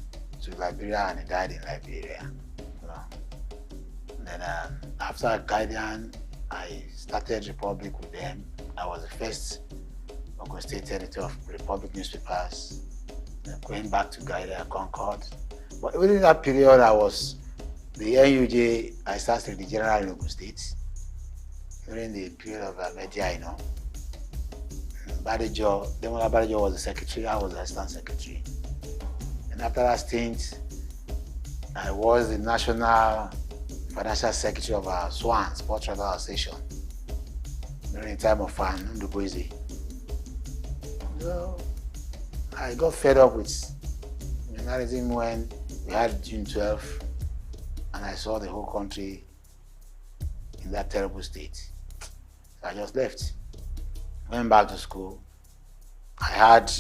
to Liberia and he died in Liberia. Then after Guardian, I started Republic with them. I was the first Ogun State editor of Republic newspapers. Then going back to Guardian, Concord. But within that period, I was the NUJ. I started the general in Ogun State during the period of media, Badejo, Demola Badejo was the secretary. I was the assistant secretary. And after that stint, I was the national financial secretary of our SWAN, Sports Travel Association, during the time of Ndubuisi. So I got fed up with journalism when we had June 12, and I saw the whole country in that terrible state. So I just left. Went back to school. I had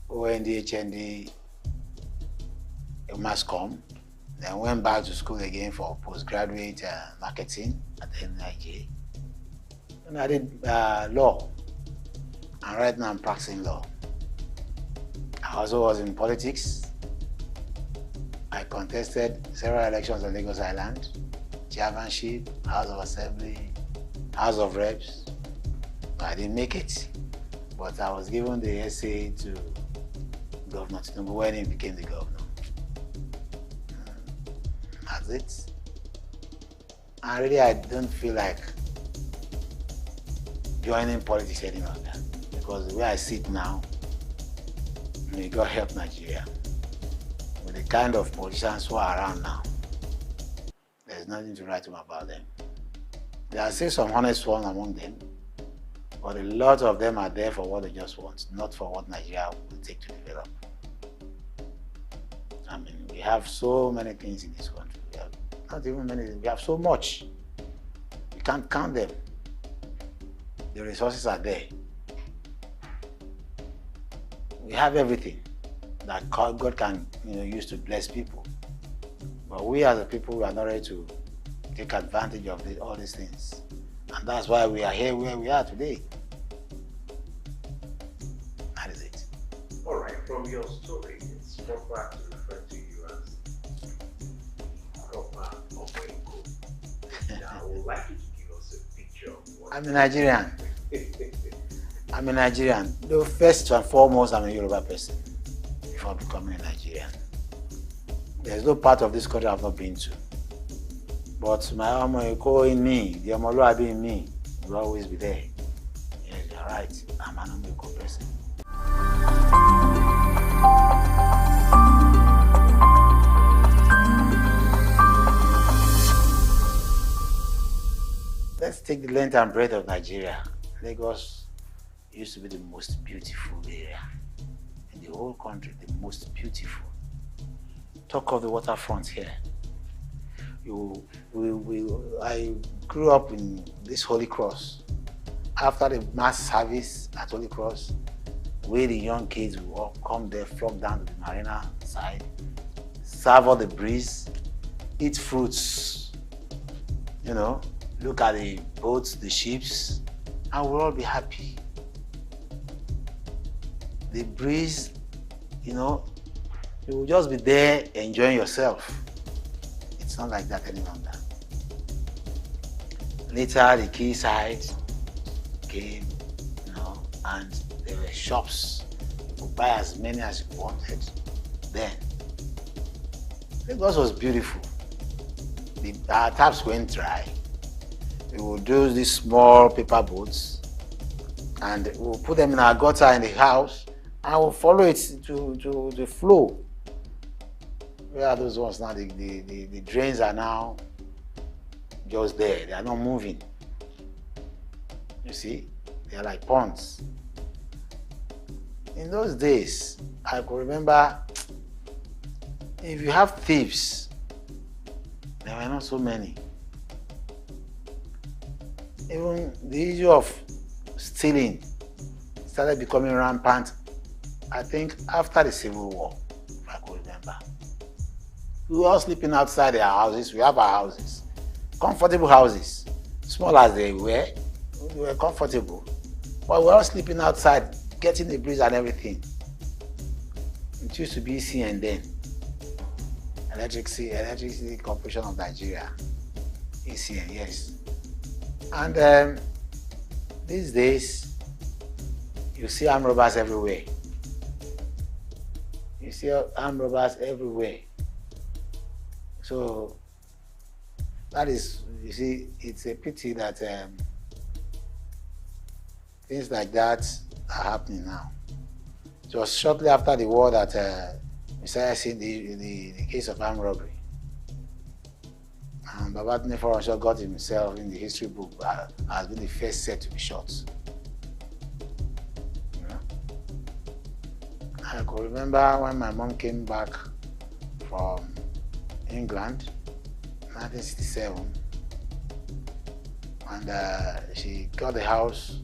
OND, HND, MassCom. Then went back to school again for postgraduate marketing at the NIJ. And I did law. And right now I'm practicing law. I also was in politics. I contested several elections on Lagos Island, chairmanship, House of Assembly, House of Reps. I didn't make it, but I was given the essay to Governor Tinubu when he became the governor. That's it. And really, I don't feel like joining politics any longer, because the way I sit now, may God help Nigeria. With the kind of politicians who are around now, there's nothing to write home about them. There are still some honest ones among them, but a lot of them are there for what they just want, not for what Nigeria will take to develop. I mean, we have so many things in this country. We have not even many, we have so much. We can't count them. The resources are there. We have everything that God can use to bless people. But we as a people, we are not ready to take advantage of all these things. And that's why we are here where we are today. That is it. All right, from your story, it's proper to refer to you as proper Oboingo. Now, I would like you to give us a picture of what I'm a Nigerian. I'm a Nigerian. Though first and foremost, I'm a Yoruba person before becoming a Nigerian. There's no part of this country I've not been to. But my Omoiko in me, the Omoluabi in me, will always be there. Yes, you're right. I'm an Omoiko person. Let's take the length and breadth of Nigeria. Lagos used to be the most beautiful area in the whole country, the most beautiful. Talk of the waterfront here. I grew up in this Holy Cross. After the mass service at Holy Cross, where the young kids will all come there, flock down to the marina side, serve all the breeze, eat fruits, look at the boats, the ships, and we'll all be happy. The breeze, you will just be there enjoying yourself. It's not like that any longer. Later, the quayside came, and there were shops. You could buy as many as you wanted. Then, Lagos was beautiful. Our taps went dry. We would do these small paper boats, and we'll put them in our gutter in the house, and we'll follow it to the flow. Where are those ones now? The drains are now just there. They are not moving. You see, they are like ponds. In those days, I could remember if you have thieves, there were not so many. Even the issue of stealing started becoming rampant, I think, after the Civil War, if I could remember. We were all sleeping outside their houses. We have our houses. Comfortable houses. Small as they were comfortable. But we were all sleeping outside, getting the breeze and everything. It used to be ECN then. Electricity Corporation of Nigeria. ECN, yes. And these days, you see armed robbers everywhere. You see armed robbers everywhere. So that is, you see, it's a pity that things like that are happening now. It was shortly after the war that we started seeing the case of armed robbery. And Babatunde Foronsho got himself in the history book as being the first set to be shot. You know? I could remember when my mom came back from England, 1967, and she got the house,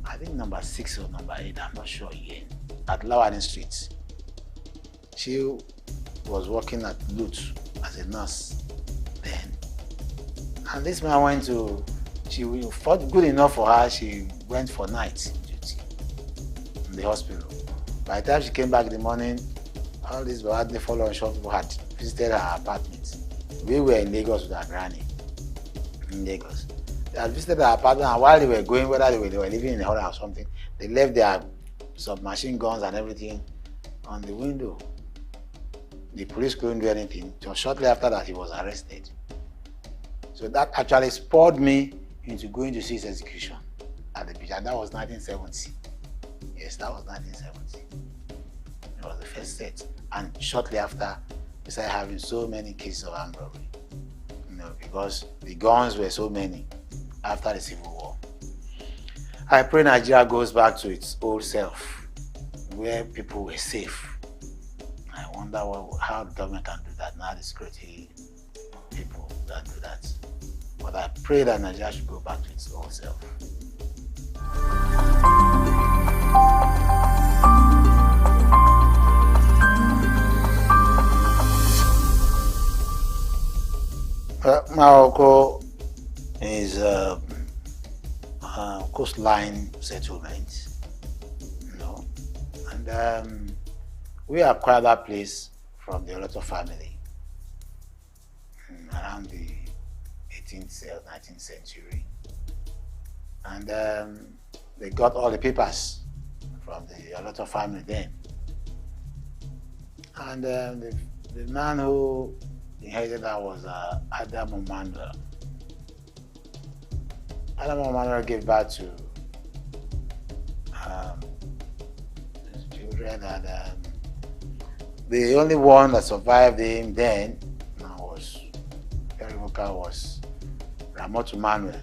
I think number 6 or number 8, I'm not sure again, at Lawani Street. She was working at Lutz as a nurse then. And this man went to, she thought good enough for her, she went for night duty in the hospital. By the time she came back in the morning, all these Babatunde Foronsho people had visited her apartment. We were in Lagos with our granny, in Lagos. They had visited her apartment, and while they were going, whether they were living in a hotel or something, they left their submachine guns and everything on the window. The police couldn't do anything. Just shortly after that, he was arrested. So that actually spurred me into going to see his execution at the beach, and that was 1970. Yes, that was 1970. It was the first set, and shortly after, we started having so many cases of armed robbery. You know, because the guns were so many after the Civil War. I pray Nigeria goes back to its old self, where people were safe. I wonder how the government can do that. Now the security people can do that. But I pray that Nigeria should go back to its old self. Morocco is a coastline settlement, you know, and we acquired that place from the Oloto family around the 18th, 19th century, and they got all the papers from the Oloto family then, and the man who inherited that was Adam Emmanuel. Adam Emmanuel gave birth to his children, and the only one that survived him then was very vocal, was Ramotu Manuel,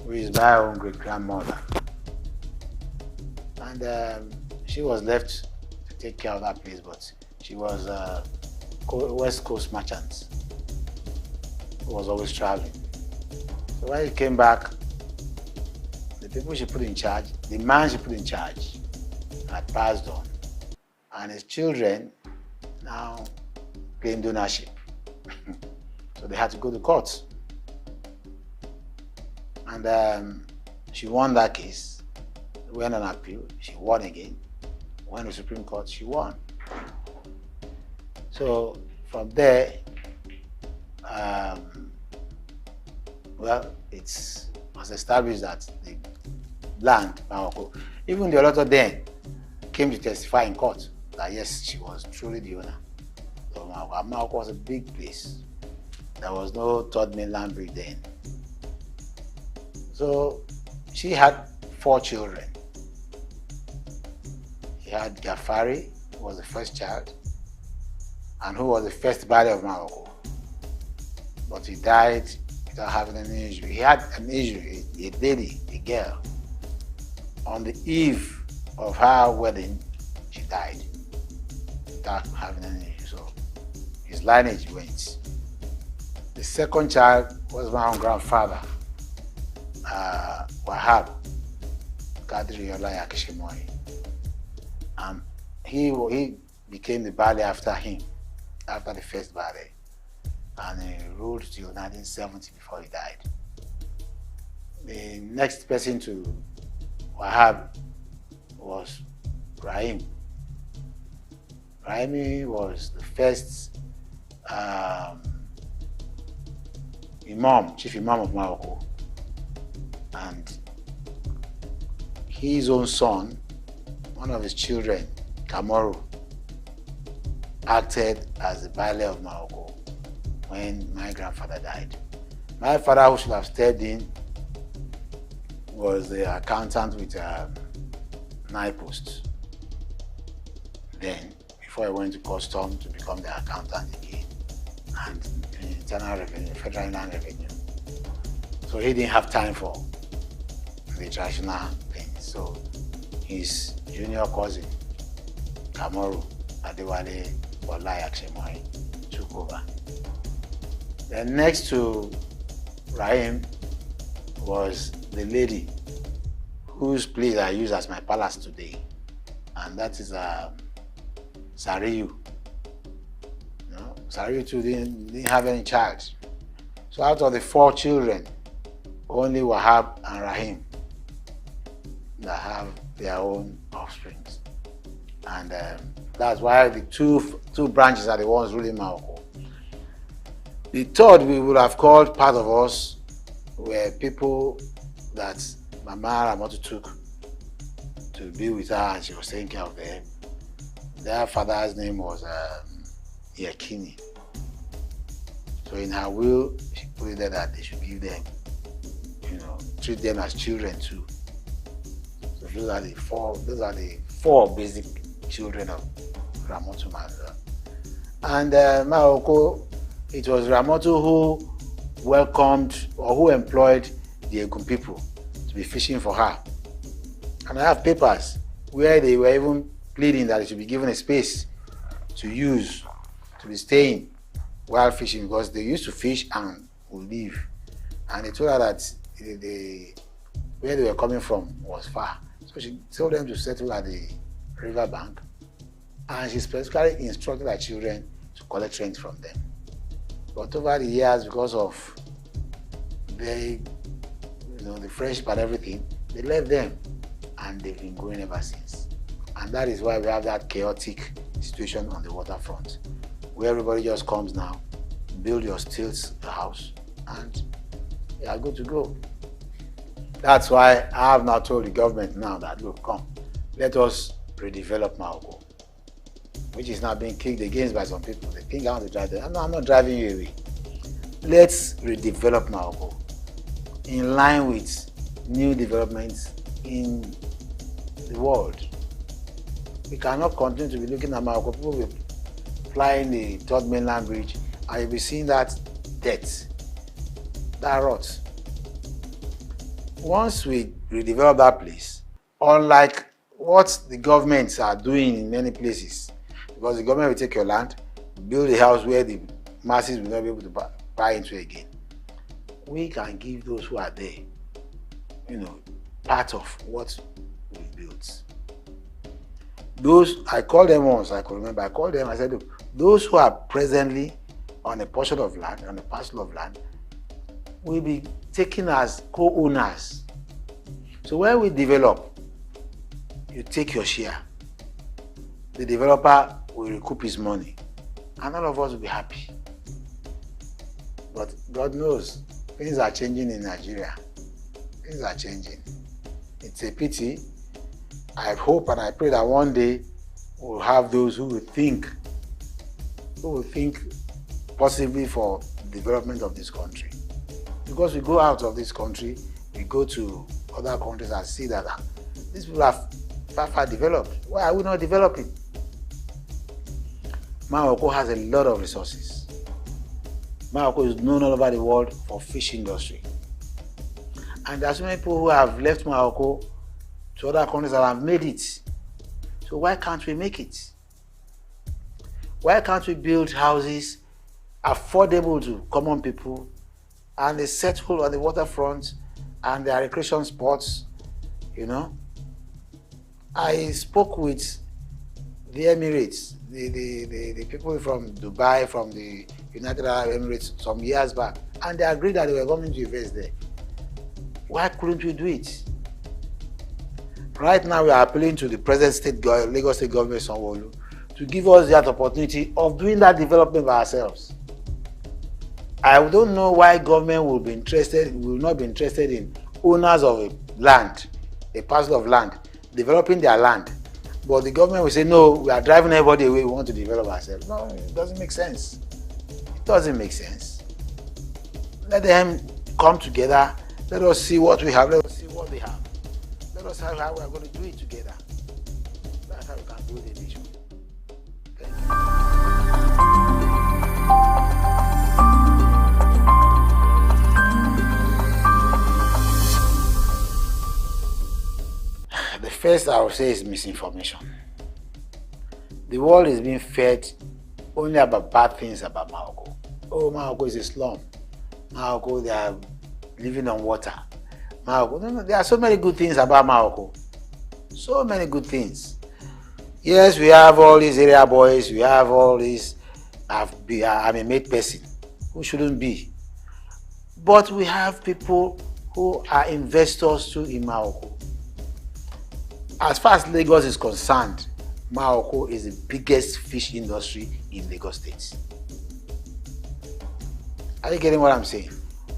who is my own great grandmother, and she was left to take care of that place, but she was West Coast merchant who was always traveling. So when he came back, the people she put in charge, the man she put in charge, had passed on, and his children now claimed ownership. So they had to go to court, and she won that case. Went on appeal, she won again. Went to the Supreme Court, she won. So from there, well, it was established that the land, Morocco, even the Oloto then came to testify in court that yes, she was truly the owner. So Morocco was a big place. There was no third mainland bridge then. So she had 4 children. She had Gafari, who was the first child, and who was the first Bali of Morocco. but he died without having any injury. He had an injury, a lady, a girl. On the eve of her wedding, she died without having any injury. So his lineage went. The second child was my own grandfather, Wahab Kadriola Yakishimoi. He became the Bali after him, after the first Bali. And he ruled till 1970 before he died. The next person to Wahab was Rahim. Rahim was the first chief imam of Morocco. And his own son, one of his children, Kamaru, acted as the Baile of Morocco when my grandfather died. My father, who should have stepped in, was the accountant with night post. Then, before he went to custom to become the accountant again, and internal revenue, federal inland revenue. So he didn't have time for the traditional things. So his junior cousin, Kamaru Adewale Olayakshemoy, took over. Then next to Rahim was the lady whose place I use as my palace today, and that is Sariyu. Sariyu too didn't have any child. So out of the 4 children, only Wahab and Rahim that have their own offspring. And that's why the two branches are the ones ruling Morocco. The third we would have called part of us were people that Mama Ramotu took to be with her, and she was taking care of them. Their father's name was Yakini. So in her will, she put it there that they should give them, treat them as children too. So those are the four basic children of Ramotu Manza. And Morocco, it was Ramotu who welcomed or who employed the Egun people to be fishing for her. And I have papers where they were even pleading that it should be given a space to use, to be staying while fishing, because they used to fish and would leave. And they told her that where they were coming from was far. So she told them to settle at the river bank, and she specifically instructed her children to collect rent from them. But over the years, because of the friendship and everything, they left them, and they've been going ever since. And that is why we have that chaotic situation on the waterfront, where everybody just comes now, build your stilts house, and you are good to go. That's why I have now told the government now that, look, come, let us redevelop Morocco, which is now being kicked against by some people. They think I want to drive them. No, I'm not driving you away. Let's redevelop Morocco in line with new developments in the world. We cannot continue to be looking at Morocco. People will be flying the third mainland bridge, and you'll be seeing that debt, that rot. Once we redevelop that place, unlike what the governments are doing in many places, because the government will take your land, build a house where the masses will not be able to buy into again, we can give those who are there, part of what we've built. Those, I called them once, I could remember, I called them, I said, look, those who are presently on a portion of land, on a parcel of land, will be taken as co-owners. So when we develop, you take your share. The developer will recoup his money, and all of us will be happy. But God knows, things are changing in Nigeria. Things are changing. It's a pity. I hope and I pray that one day we'll have those who will think possibly for the development of this country. Because we go out of this country, we go to other countries and see that these people are far developed. Why are we not developing? Morocco has a lot of resources. Morocco is known all over the world for fish industry. And there are so many people who have left Morocco to other countries that have made it. So why can't we make it? Why can't we build houses affordable to common people and they settle on the waterfront and their recreation spots, you know? I spoke with the Emirates, the people from Dubai, from the United Arab Emirates some years back, and they agreed that they were going to invest there. Why couldn't we do it? Right now, we are appealing to the present Lagos State Government Sanwo-Olu to give us that opportunity of doing that development by ourselves. I don't know why government will not be interested in owners of a land, a parcel of land, developing their land. But the government will say, no, we are driving everybody away, we want to develop ourselves. No, it doesn't make sense. It doesn't make sense. Let them come together. Let us see what we have. Let us see what they have. Let us see how we are going to do it together. That's how we can build a nation. Thank you. The first I would say is misinformation. The world is being fed only about bad things about Morocco. Oh, Morocco is a slum. Morocco, they are living on water. Morocco, no, there are so many good things about Morocco. So many good things. Yes, we have all these area boys, we have all these, I'm a made person who shouldn't be. But we have people who are investors too in Morocco. As far as Lagos is concerned, Morocco is the biggest fish industry in Lagos State. Are you getting what I'm saying?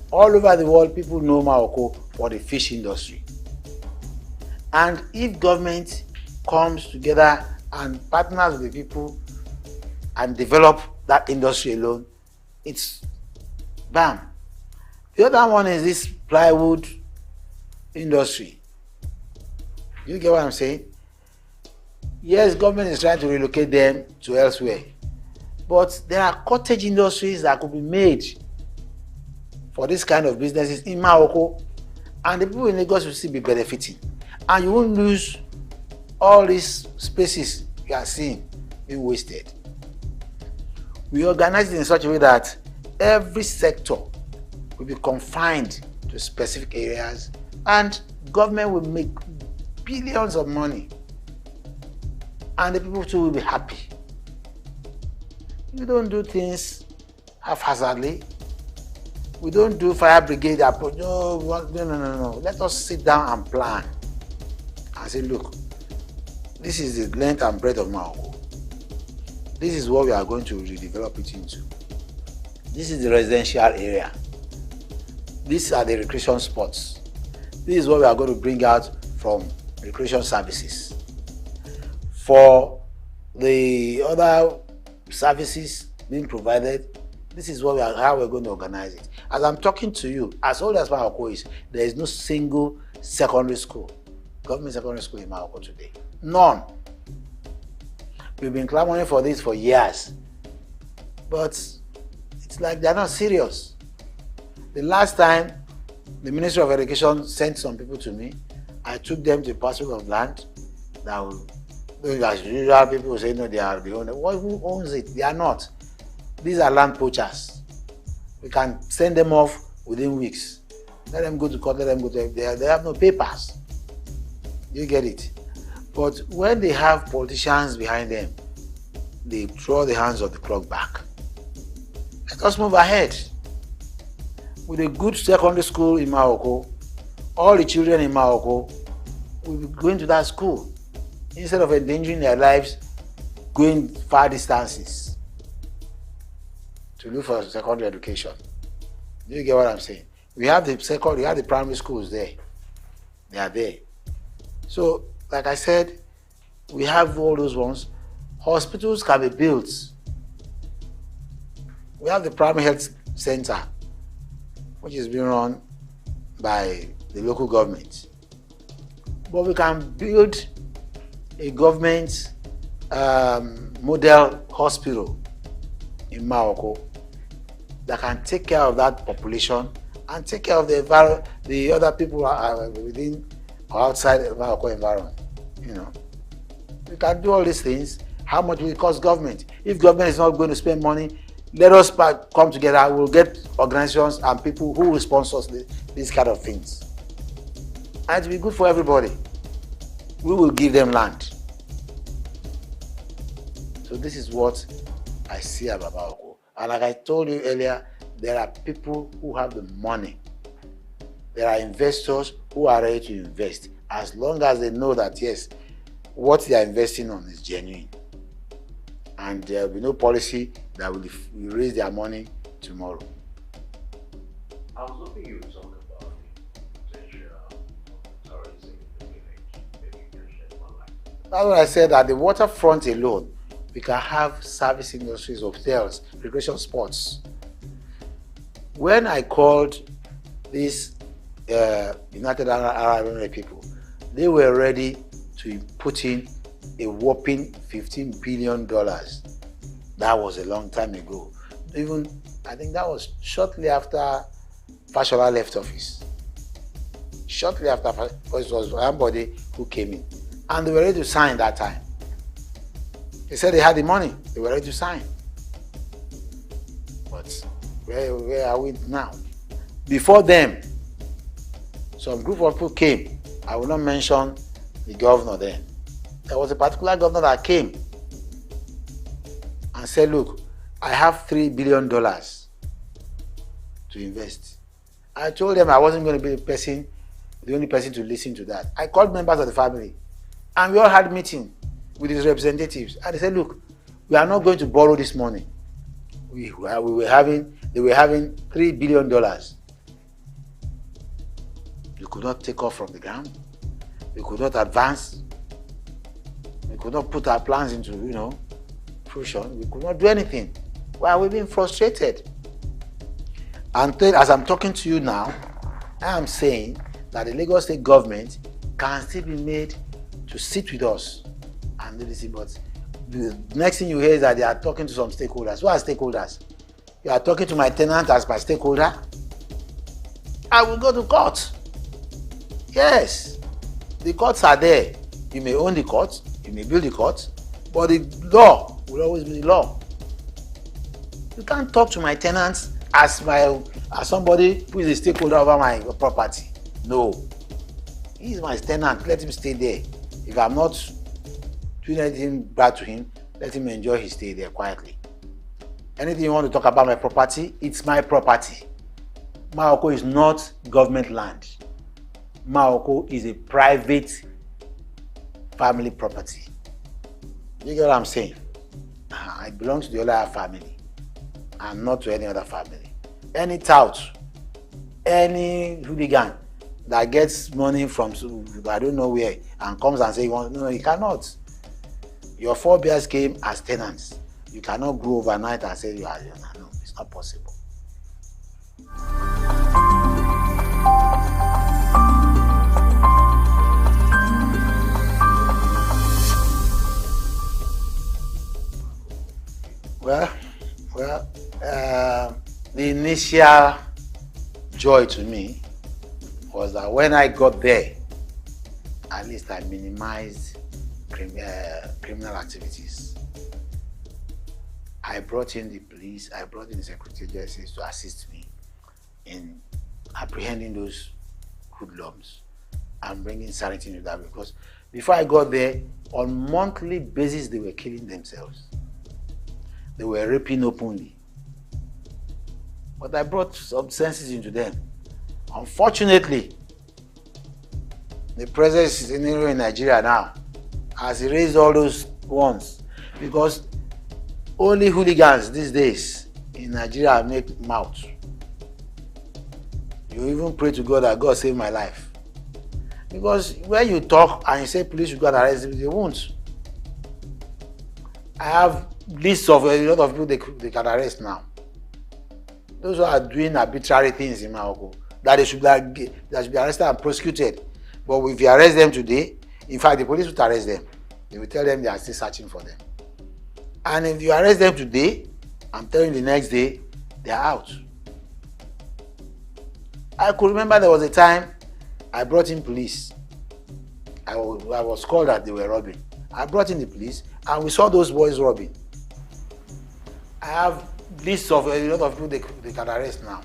All over the world, people know Morocco for the fish industry. And if government comes together and partners with the people and develop that industry alone, it's bam. The other one is this plywood industry. You get what I'm saying? Yes, government is trying to relocate them to elsewhere. But there are cottage industries that could be made for this kind of businesses in Morocco, and the people in Lagos will still be benefiting. And you won't lose all these spaces you are seeing being wasted. We organize it in such a way that every sector will be confined to specific areas, and government will make billions of money, and the people too will be happy. We don't do things haphazardly. We don't do fire brigade approach. No. Let us sit down and plan and say, look, this is the length and breadth of Morocco. This is what we are going to redevelop it into. This is the residential area. These are the recreation spots. This is what we are going to bring out from recreation services. For the other services being provided, this is what how we're going to organize it. As I'm talking to you, as old as Morocco is, there is no single secondary school, government secondary school in Morocco today. None. We've been clamoring for this for years, but it's like they're not serious. The last time the Ministry of Education sent some people to me, I took them to a parcel of land that will, as usual, people will say, no, they are the owner. Who owns it? They are not. These are land poachers. We can send them off within weeks. Let them go to court, let them go to... They have no papers. You get it? But when they have politicians behind them, they throw the hands of the clock back. Let us move ahead. With a good secondary school in Morocco, all the children in Morocco will be going to that school instead of endangering their lives going far distances to look for secondary education. Do you get what I'm saying? We have the primary schools there. They are there. So, like I said, we have all those ones. Hospitals can be built. We have the primary health center, which is being run by the local government. But we can build a government model hospital in Morocco that can take care of that population and take care of the other people who are within or outside the environment. You know, we can do all these things. How much will it cost government? If government is not going to spend money, let us come together. We'll get organizations and people who will sponsor these kind of things. And it will be good for everybody. We will give them land. So this is what I see about Oko. And like I told you earlier, there are people who have the money. There are investors who are ready to invest, as long as they know that, yes, what they are investing on is genuine. And there will be no policy that will raise their money tomorrow. I was hoping you would talk about the potential of tourism in the village. Maybe you can shed more light. That's what I said, that the waterfront alone, we can have service industries, hotels, recreation sports. When I called these United Arab Emirates people, they were ready to put in a whopping $15 billion. That was a long time ago. Even, I think that was shortly after Fashola left office. Shortly after, because it was somebody who came in. And they were ready to sign that time. They said they had the money, they were ready to sign. But where are we now? Before them, some group of people came. I will not mention the governor then. There was a particular governor that came and said, look, I have $3 billion to invest. I told them I wasn't going to be the only person to listen to that. I called members of the family and we all had a meeting with his representatives. And they said, look, we are not going to borrow this money. They were having $3 billion. You could not take off from the ground. We could not advance. We could not put our plans into, fruition. We could not do anything. Why are we being frustrated? And as I'm talking to you now, I am saying that the Lagos State government can still be made to sit with us and do this. But the next thing you hear is that they are talking to some stakeholders. Who are stakeholders? You are talking to my tenant as my stakeholder? I will go to court. Yes, the courts are there. You may own the court, you may build the court, but the law will always be the law. You can't talk to my tenants as somebody who is a stakeholder over my property. No. He is my tenant, let him stay there. If I'm not doing anything bad to him, let him enjoy his stay there quietly. Anything you want to talk about my property, it's my property. Maoko is not government land. Maoko is a private family property. You get what I'm saying? I belong to the other family and not to any other family. Any tout, any hooligan that gets money from I don't know where and comes and says, no, you cannot. Your forebears came as tenants. You cannot grow overnight and say you are. No, it's not possible. Well, the initial joy to me was that when I got there, at least I minimized criminal activities. I brought in the police, I brought in the security agencies to assist me in apprehending those hoodlums and bringing sanity into that, because before I got there, on monthly basis, they were killing themselves. They were raping openly. But I brought some senses into them. Unfortunately, the president is in Nigeria now has erased all those ones, because only hooligans these days in Nigeria make mouth. You even pray to God that God save my life. Because when you talk and you say police should go and arrest them, they won't. I have lists of a lot of people they can arrest now. Those who are doing arbitrary things in Maoko, that they should be arrested and prosecuted. But if you arrest them today, in fact, the police will arrest them. They will tell them they are still searching for them. And if you arrest them today, I'm telling you the next day, they are out. I could remember there was a time I brought in police. I was called that they were robbing. I brought in the police and we saw those boys robbing. I have lists of a lot of people they can arrest now.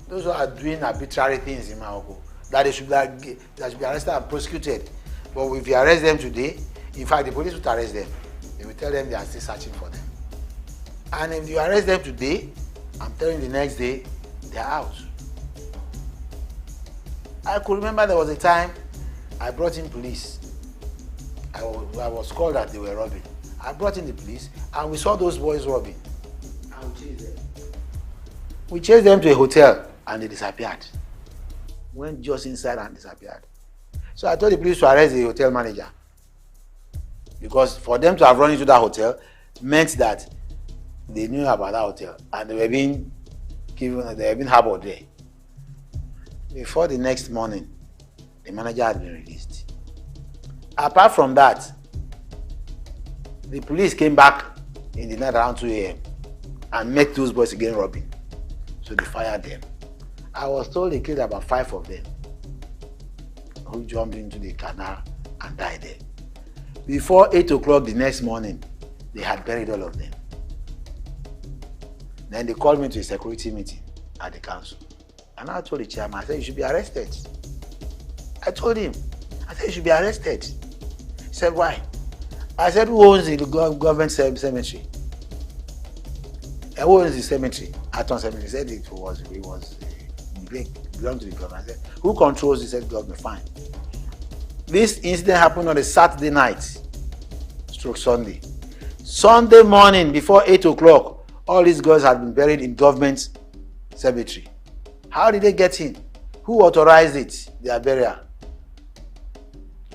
Those who are doing arbitrary things in Morocco, that they should be arrested and prosecuted. But if you arrest them today, in fact the police would arrest them. They will tell them they are still searching for them. And if you arrest them today, I'm telling you the next day, they are out. I could remember there was a time I brought in police. I was called that they were robbing. I brought in the police and we saw those boys robbing. And we chased them. We chased them to a hotel and they disappeared. Went just inside and disappeared. So I told the police to arrest the hotel manager. Because for them to have run into that hotel meant that they knew about that hotel and they were being harbored there. Before the next morning, the manager had been released. Apart from that, the police came back in the night around 2 a.m. and met those boys again robbing. So they fired them. I was told they killed about 5 of them who jumped into the canal and died there. Before 8 o'clock the next morning, they had buried all of them. Then they called me to a security meeting at the council. And I told the chairman, I said, you should be arrested. I told him, I said, you should be arrested. He said, why? I said, who owns the government cemetery? Who owns the cemetery? Aton Cemetery. He said it belonged to the government. I said, who controls? He said, government. Fine. This incident happened on a Saturday night, stroke Sunday. Sunday morning, before 8 o'clock, all these girls had been buried in government cemetery. How did they get in? Who authorized it, their burial?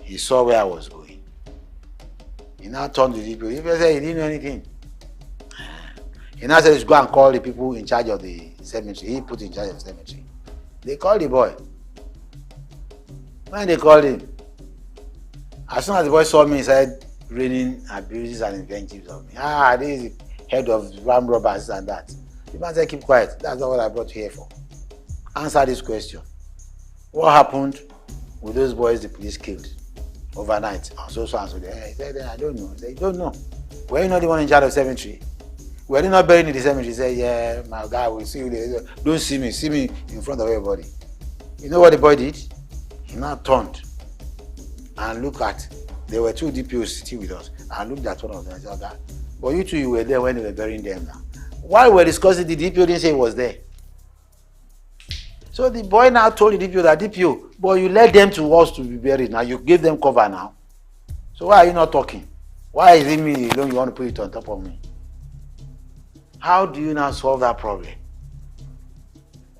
He saw where I was going. He now turned to the people. He said he didn't know anything. He now said, go and call the people in charge of the cemetery. He put in charge of the cemetery. They called the boy. When they called him, as soon as the boy saw me, he started raining abuses and invectives on me. This is the head of ram robbers and that. The man said, keep quiet. That's not what I brought you here for. Answer this question. What happened with those boys the police killed overnight? So and so. He said, I don't know. He said, you don't know. Were you not the one in charge of the cemetery? Were you not buried in the cemetery? He said, yeah, my guy will see you there. Don't see me in front of everybody. You know what the boy did? He now turned and looked at, there were 2 DPOs sitting with us, and looked at one of them and said, okay, but you 2, you were there when they were burying them now. While we were discussing, the DPO didn't say he was there. So the boy now told the DPO that, DPO, but you led them to us to be buried. Now you gave them cover now. So why are you not talking? Why is it me alone you want to put it on top of me? How do you now solve that problem?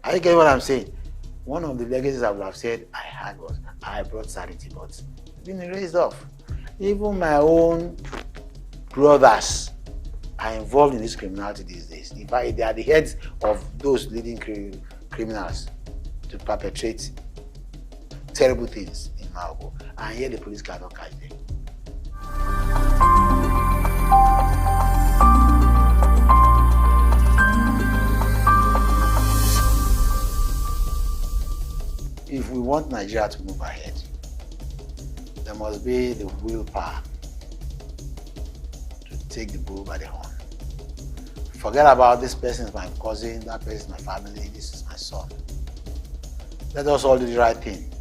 Are you getting what I'm saying? One of the legacies I would have said I had was I brought sanity, but it's been erased off. Even my own brothers are involved in this criminality these days. In fact, they are the heads of those leading criminals to perpetrate terrible things in Morocco, and yet the police cannot catch them. If we want Nigeria to move ahead, there must be the willpower to take the bull by the horn. Forget about this person is my cousin, that person is my family, this is my son. Let us all do the right thing.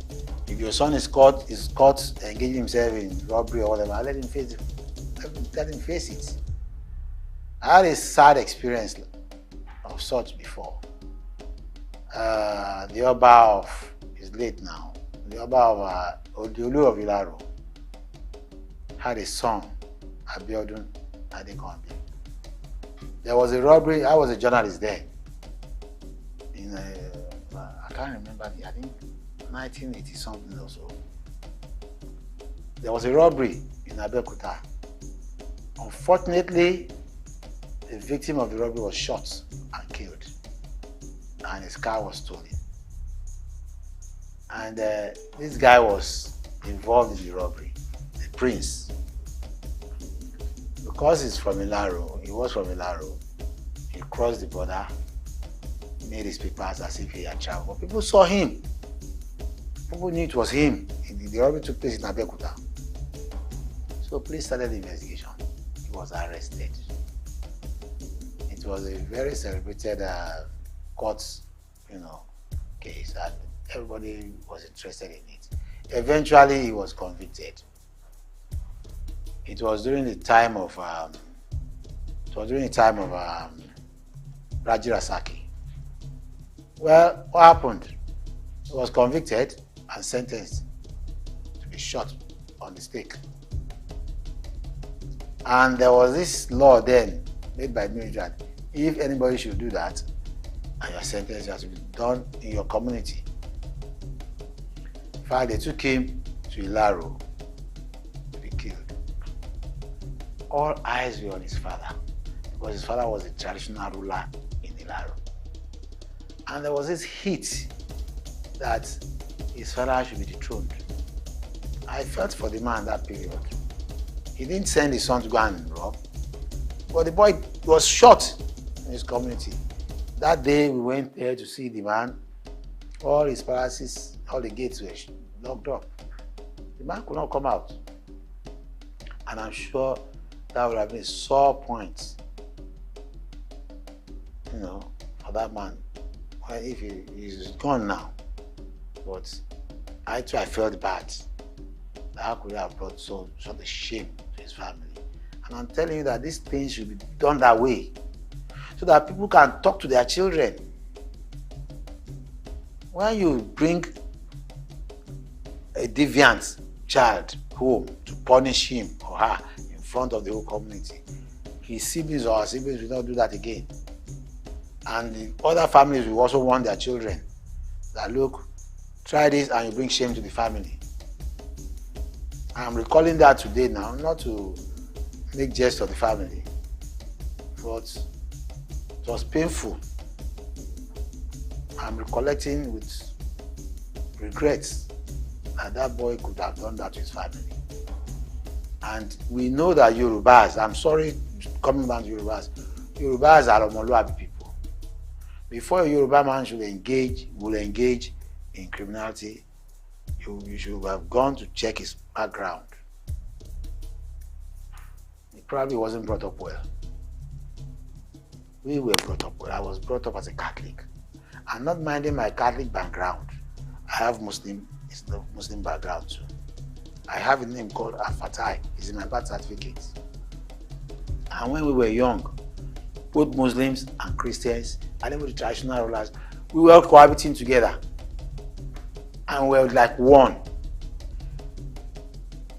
If your son is caught engaging himself in robbery or whatever, let him face it. I had a sad experience of such before. The Oba is late now. The Oba of Odiolu of Ilaro had a son, Abiodun Adekombi. There was a robbery. I was a journalist there. I can't remember. I think 1980 something or so. There was a robbery in Abeokuta. Unfortunately, the victim of the robbery was shot and killed, and his car was stolen. And this guy was involved in the robbery, the prince. Because he's from Ilaro, he was from Ilaro, he crossed the border, made his papers as if he had traveled. But people saw him. People knew it was him. The robbery took place in Abeokuta. So police started the investigation. He was arrested. It was a very celebrated court, case, and everybody was interested in it. Eventually, he was convicted. It was during the time of Raji Rasaki. Well, what happened? He was convicted and sentenced to be shot on the stake. And there was this law then made by the military. If anybody should do that, and your sentence has to be done in your community. In fact, they took him to Ilaro to be killed. All eyes were on his father, because his father was a traditional ruler in Ilaro. And there was this heat that his father should be dethroned. I felt for the man that period. He didn't send his son to go and rob, but the boy was shot in his community. That day we went there to see the man. All his palaces, all the gates were locked up. The man could not come out. And I'm sure that would have been a sore point, for that man. Well, if he's gone now. But I felt bad. How could I have brought such a shame to his family? And I'm telling you that these things should be done that way, so that people can talk to their children. When you bring a deviant child home to punish him or her in front of the whole community, his siblings or her siblings will not do that again. And the other families will also warn their children that, look, try this and you bring shame to the family. I'm recalling that today now, not to make jest of the family, but it was painful. I'm recollecting with regrets that boy could have done that to his family. And we know that Yorubas, I'm sorry coming back to Yorubas are Omoluabi people. Before a Yoruba man will engage in criminality, you should have gone to check his background. He probably wasn't brought up well. We were brought up well. I was brought up as a Catholic. I'm not minding my Catholic background. I have Muslim background too. I have a name called Afatai. It's in my birth certificate. And when we were young, both Muslims and Christians, and even the traditional rulers, we were all cohabiting together. And we were like one.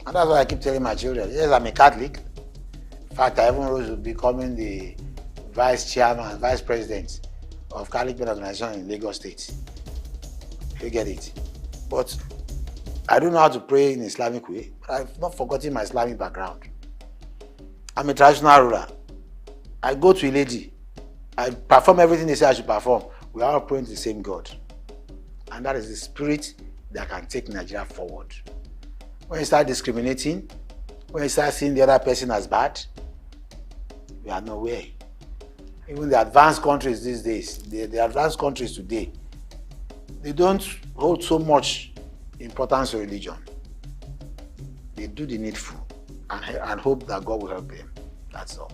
And that's why I keep telling my children, yes, I'm a Catholic. In fact, I even rose to becoming the vice president of Catholic Men Organization in Lagos State. You get it? But I don't know how to pray in Islamic way, but I've not forgotten my Islamic background. I'm a traditional ruler. I go to a lady. I perform everything they say I should perform. We are all praying to the same God. And that is the spirit that can take Nigeria forward. When you start discriminating, when you start seeing the other person as bad, we are nowhere. Even the advanced countries these days, the advanced countries today, they don't hold so much importance to religion. They do the needful and hope that God will help them. That's all.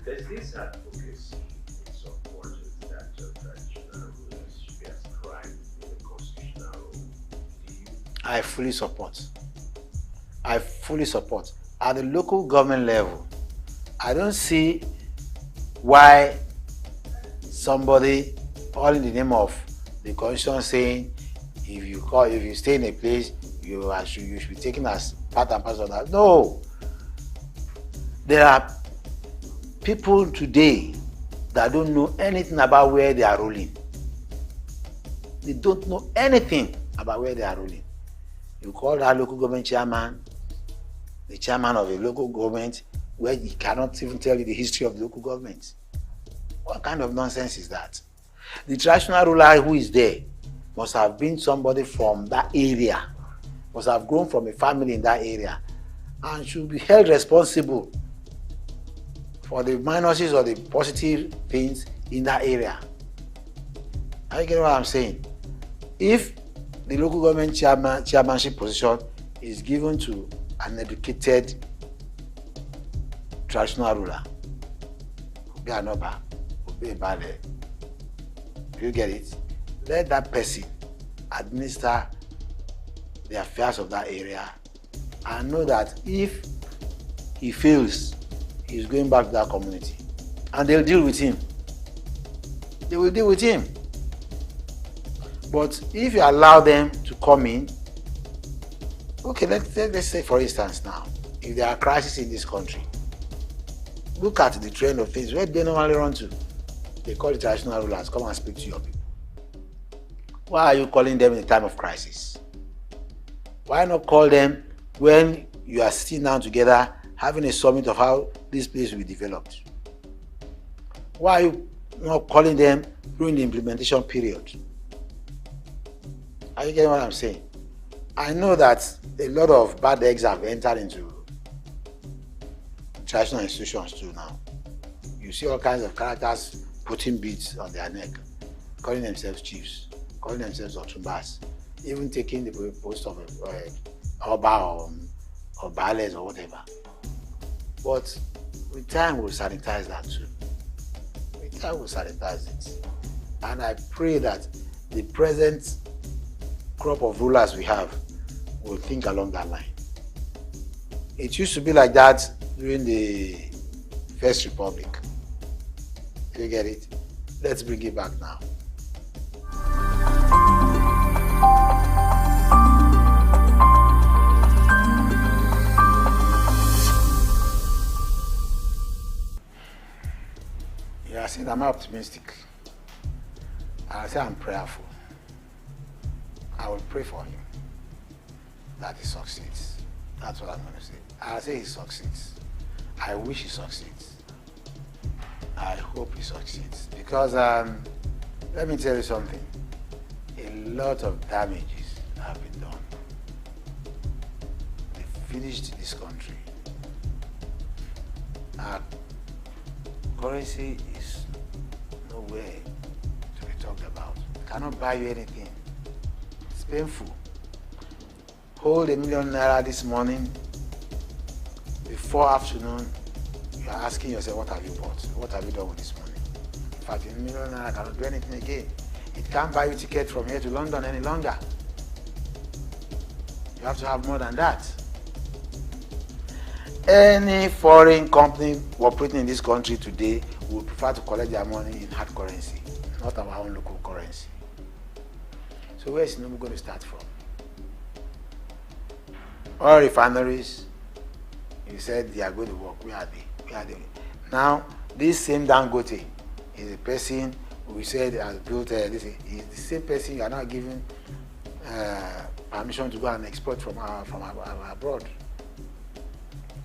There's this advocacy in some quarters that traditional rulers should be ascribed in the constitutional role. I fully support. At the local government level, I don't see why somebody, all in the name of the constitution, saying if you stay in a place, you should be taken as part and parcel of that. No. There are people today that don't know anything about where they are ruling. They don't know anything about where they are ruling. You call that local government chairman, the chairman of a local government, where he cannot even tell you the history of the local government. What kind of nonsense is that? The traditional ruler who is there must have been somebody from that area, must have grown from a family in that area, and should be held responsible for the minuses or the positive things in that area. Are you getting what I'm saying? If the local government chairmanship position is given to an educated traditional ruler, Obi Anoba, Obi Bale, you get it? Let that person administer the affairs of that area and know that if he fails, he's going back to that community. And they'll deal with him. They will deal with him. But if you allow them to come in, okay, let's say for instance now, if there are crises in this country, look at the trend of things. Where do they normally run to? They call the traditional rulers, come and speak to your people. Why are you calling them in a time of crisis? Why not call them when you are sitting down together, having a summit of how this place will be developed? Why are you not calling them during the implementation period? Are you getting what I'm saying? I know that a lot of bad eggs have entered into traditional institutions too now. You see all kinds of characters putting beads on their neck, calling themselves chiefs, calling themselves otumbas, even taking the post of Oba or Bales or whatever. But with time we'll sanitize that too. With time we'll sanitize it. And I pray that the present crop of rulers we have will think along that line. It used to be like that during the First Republic. Do you get it? Let's bring it back now. Yeah, I said I'm optimistic. I say I'm prayerful. I will pray for him that he succeeds. That's what I'm going to say. I'll say he succeeds. I wish he succeeds. I hope he succeeds. Because let me tell you something. A lot of damages have been done. They finished this country. Our currency is nowhere to be talked about. It cannot buy you anything. It's painful. Hold ₦1 million this morning. Before afternoon, you are asking yourself, what have you bought? What have you done with this money? In fact, ₦1 million cannot do anything again. It can't buy you a ticket from here to London any longer. You have to have more than that. Any foreign company operating in this country today would prefer to collect their money in hard currency, not our own local currency. So where is Tinubu going to start from? Oil refineries, he said they are going to work. Where are they? Where are they? Now, this same Dangote is a person who said has built this. Is the same person you are now giving permission to go and export from abroad.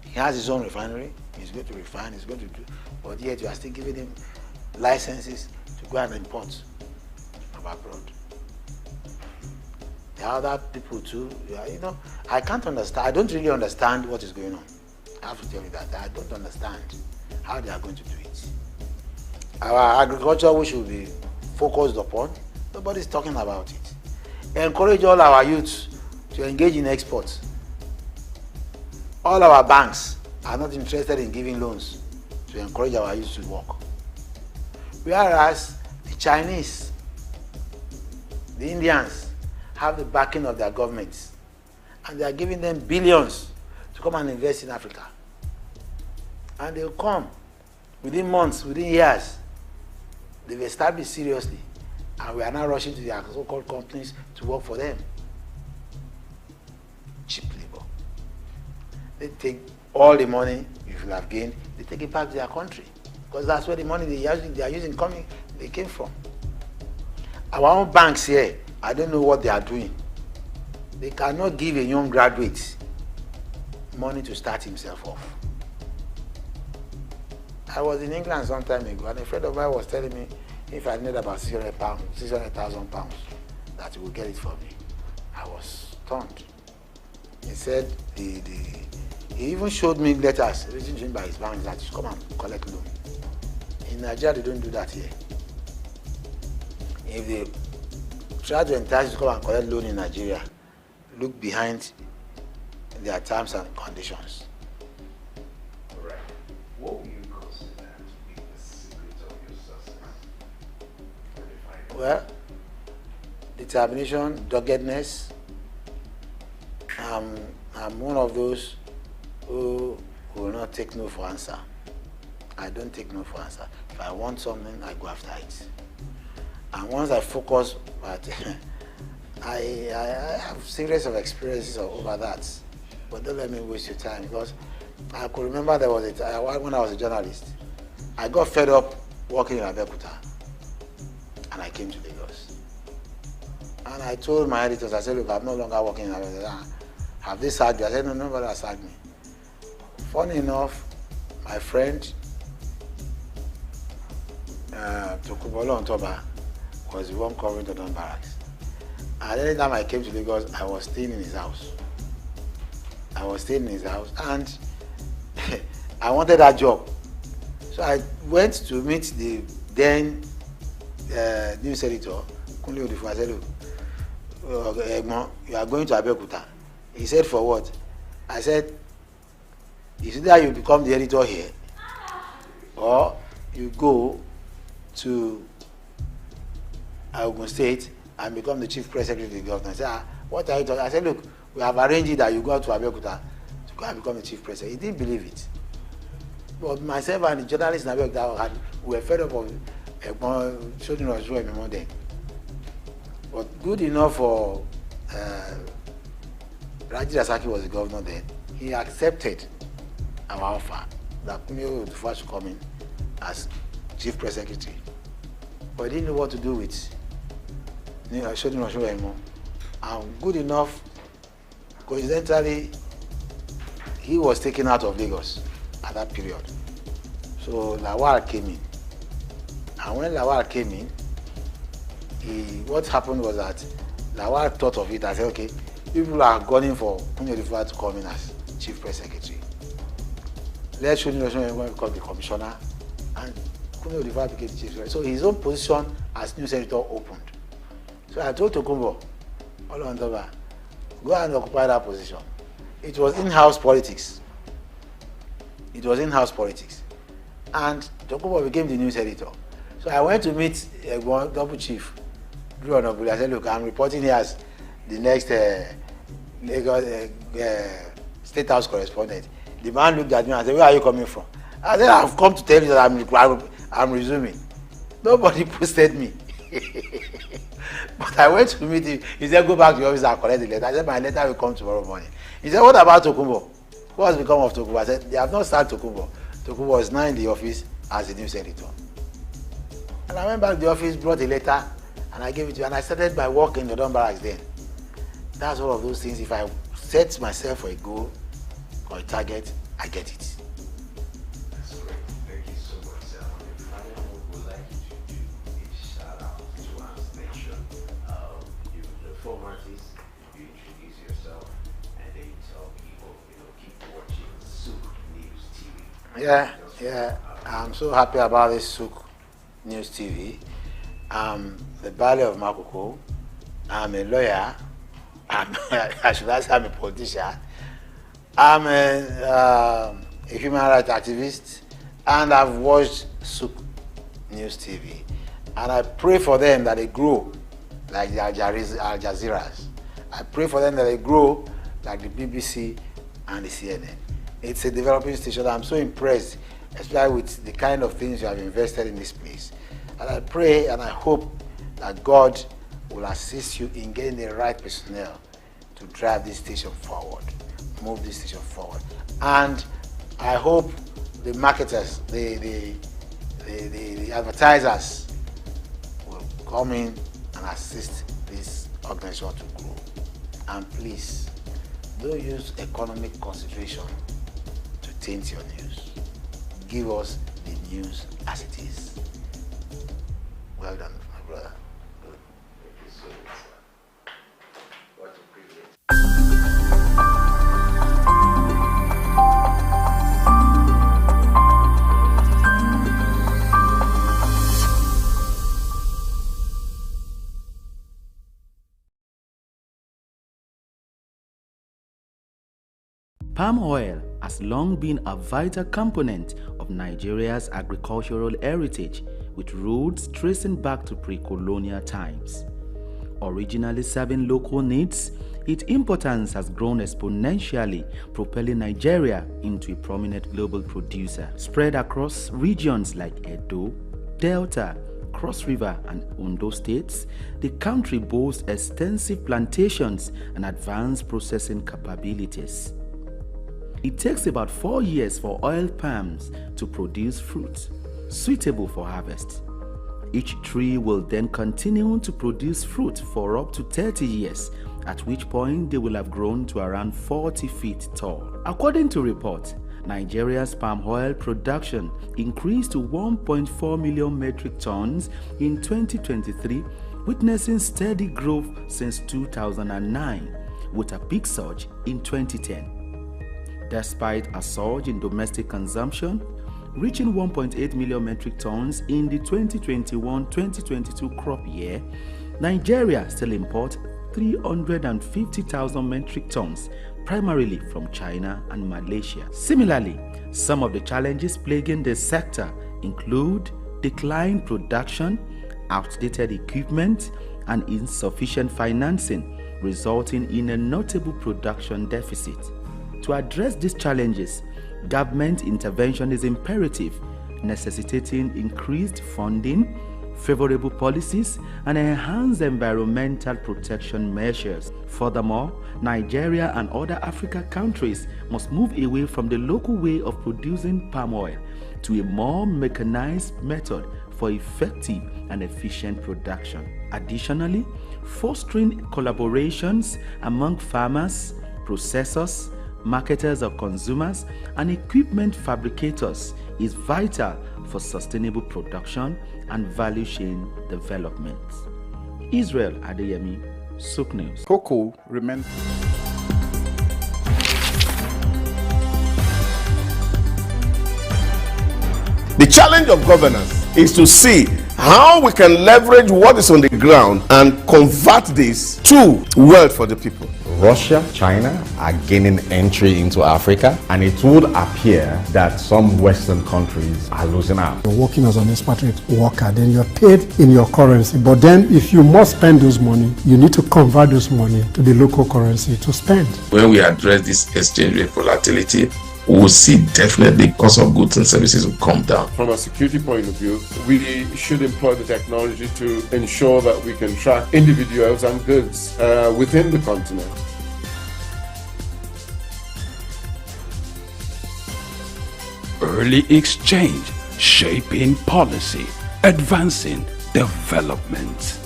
He has his own refinery. He's going to refine. He's going to do, but yet you are still giving him licenses to go and import from abroad. There are other people too. You know, I can't understand. I don't really understand what is going on. I have to tell you that I don't understand how they are going to do it. Our agriculture, which should be focused upon, nobody's talking about it. Encourage all our youths to engage in exports. All our banks are not interested in giving loans to encourage our youth to work. Whereas the Chinese, the Indians, have the backing of their governments, and they are giving them billions to come and invest in Africa. And they'll come within months, within years. They've established seriously, and we are now rushing to their so-called companies to work for them. Cheap labor. They take all the money you will have gained, they take it back to their country, because that's where the money they are using they came from. Our own banks here, I don't know what they are doing. They cannot give a young graduate money to start himself off. I was in England some time ago, and a friend of mine was telling me if I need about £600,000, that he would get it for me. I was stunned. He said he even showed me letters written to him by his bank that he should come and collect loan. In Nigeria, they don't do that here. If they try to entice you to come and collect loan in Nigeria, look behind their terms and conditions. All right. What would you consider to be the secret of your success? Well, determination, doggedness. I'm one of those who will not take no for answer. I don't take no for answer. If I want something, I go after it. And once I focus, but I have series of experiences over that. But don't let me waste your time, because I could remember there was a time when I was a journalist. I got fed up working in Abeokuta, and I came to Lagos. And I told my editors, I said, look, I'm no longer working in Abeokuta. Have they sacked you? I said, no, nobody has sacked me. Funny enough, my friend, Tokubolo Ontoba, was the one covering the Don Barracks. And any time I came to Lagos, I was staying in his house. And I wanted that job. So I went to meet the then news editor, Kunle Odifo. I said, look, Egmon, you are going to Abeokuta. He said, for what? I said, is either you become the editor here, or you go to Ogun State and become the chief press secretary of the government. I said, what are you talking? I said, look, we have arranged it that you go to Abeokuta to go and become the chief press secretary. He didn't believe it. But myself and the journalists in Abeokuta were fed up of showing us more then. But good enough for Raji Rasaki was the governor then. He accepted our offer that Kunle Odifo should come in as chief press secretary. But he didn't know what to do with Shodin Osho anymore. And good enough, coincidentally, he was taken out of Lagos at that period. So Lawal came in. And when Lawal came in, what happened was that Lawal thought of it and said, okay, people are gunning for Kunle Odifo to come in as chief press secretary. Let Shodin Osho become the commissioner, and Kunle Odifo became the chief secretary. So his own position as news editor opened. So I told Tokumbo, Olondoba, go and occupy that position. It was in-house politics. And Tokumbo became the news editor. So I went to meet double chief, Drew Onobuli. I said, look, I'm reporting here as the next Lagos State House correspondent. The man looked at me and said, where are you coming from? I said, I've come to tell you that I'm resuming. Nobody posted me. But I went to meet him. He said, go back to your office and collect the letter. I said, my letter will come tomorrow morning. He said, what about Tokumbo? What has become of Tokumbo? I said, they have not sacked Tokumbo. Tokumbo is now in the office as the news editor. And I went back to the office, brought a letter, and I gave it to you. And I started my work in the Don Barracks then. That's all of those things. If I set myself for a goal or a target, I get it. That's great. Thank you so much, sir. And finally, what we'd like you to do is shout out to our station. The format is you introduce yourself and then you tell people, keep watching SOUQ News TV. Yeah. I'm so happy about this SOUQ News TV. I'm the Valley of Makoko. I'm a lawyer. I should say I'm a politician. I'm a human rights activist, and I've watched SOUQ News TV. And I pray for them that they grow like the Al Jazeera's. I pray for them that they grow like the BBC and the CNN. It's a developing station. I'm so impressed, especially with the kind of things you have invested in this place. And I pray and I hope that God will assist you in getting the right personnel to drive this station forward, move this station forward. And I hope the marketers, the advertisers will come in and assist this organization to grow. And please, don't use economic consideration to taint your news. Give us the news as it is. Well done, my brother. Good. Thank you so much, sir. What a privilege. Palm oil has long been a vital component of Nigeria's agricultural heritage, with roots tracing back to pre-colonial times. Originally serving local needs, its importance has grown exponentially, propelling Nigeria into a prominent global producer. Spread across regions like Edo, Delta, Cross River and Ondo states, the country boasts extensive plantations and advanced processing capabilities. It takes about 4 years for oil palms to produce fruit, suitable for harvest. Each tree will then continue to produce fruit for up to 30 years, at which point they will have grown to around 40 feet tall. According to reports, Nigeria's palm oil production increased to 1.4 million metric tons in 2023, witnessing steady growth since 2009, with a peak surge in 2010. Despite a surge in domestic consumption, reaching 1.8 million metric tons in the 2021-2022 crop year, Nigeria still imports 350,000 metric tons, primarily from China and Malaysia. Similarly, some of the challenges plaguing the sector include declined production, outdated equipment, and insufficient financing, resulting in a notable production deficit. To address these challenges, government intervention is imperative, necessitating increased funding, favorable policies, and enhanced environmental protection measures. Furthermore, Nigeria and other African countries must move away from the local way of producing palm oil to a more mechanized method for effective and efficient production. Additionally, fostering collaborations among farmers, processors, marketers of consumers, and equipment fabricators is vital for sustainable production and value chain development. Israel Adeyemi, SOUQ News. Cocoa remains. The challenge of governance is to see how we can leverage what is on the ground and convert this to wealth for the people. Russia, China are gaining entry into Africa, and it would appear that some Western countries are losing out. You're working as an expatriate worker, then you're paid in your currency. But then if you must spend those money, you need to convert those money to the local currency to spend. When we address this exchange rate volatility, we will see definitely cost of goods and services will come down. From a security point of view, we should employ the technology to ensure that we can track individuals and goods within the continent. Early exchange, shaping policy, advancing development.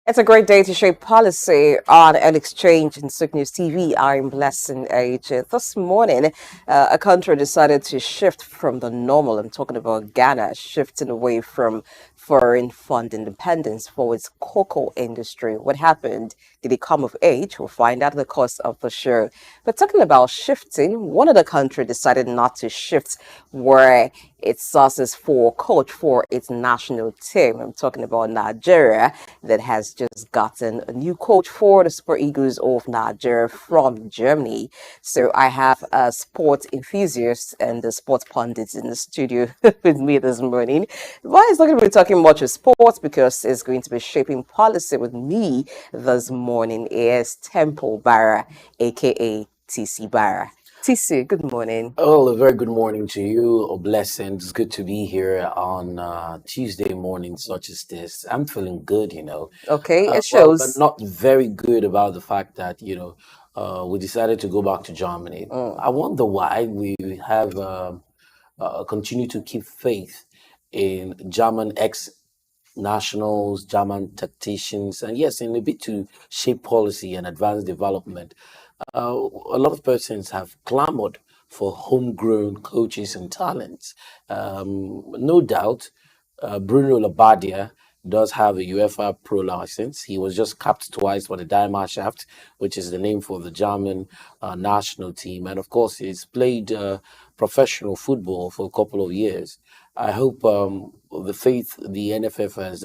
It's a great day to shape policy on an exchange in SOUQ News TV. I'm Blessing Age. This morning, a country decided to shift from the normal. I'm talking about Ghana, shifting away from foreign fund independence for its cocoa industry. What happened? Did it come of age? We'll find out the course of the show. But talking about shifting, one of the countries decided not to shift where it sources for coach for its national team. I'm talking about Nigeria, that has just gotten a new coach for the Super Eagles of Nigeria from Germany. So I have a sports enthusiast and the sports pundits in the studio with me this morning. But it's not going to be talking much of sports because it's going to be shaping policy with me this morning. Is Temple Barra, aka TC Barra. TC, good morning. Oh, a very good morning to you. A blessing. It's good to be here on Tuesday morning such as this. I'm feeling good, you know. Okay, it Well, shows. but not very good about the fact that, we decided to go back to Germany. I wonder why we have continued to keep faith in German nationals, German tacticians, and yes, in a bit to shape policy and advance development. A lot of persons have clamored for homegrown coaches and talents. No doubt, Bruno Labbadia does have a UEFA Pro license. He was just capped twice for the Diamond, which is the name for the German national team. And of course, he's played professional football for a couple of years. I hope the faith the NFF has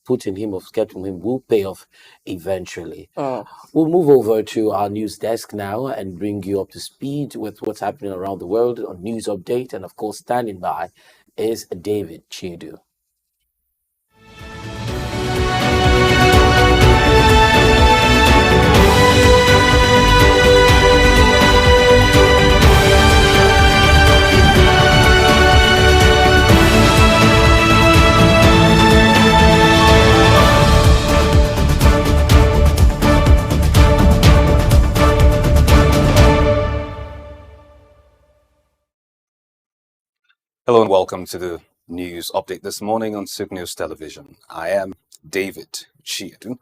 put in him or kept in him will pay off eventually. We'll move over to our news desk now and bring you up to speed with what's happening around the world on news update. And of course, standing by is David Chidu. Hello and welcome to the news update this morning on SOUQ News Television. I am David Chidu.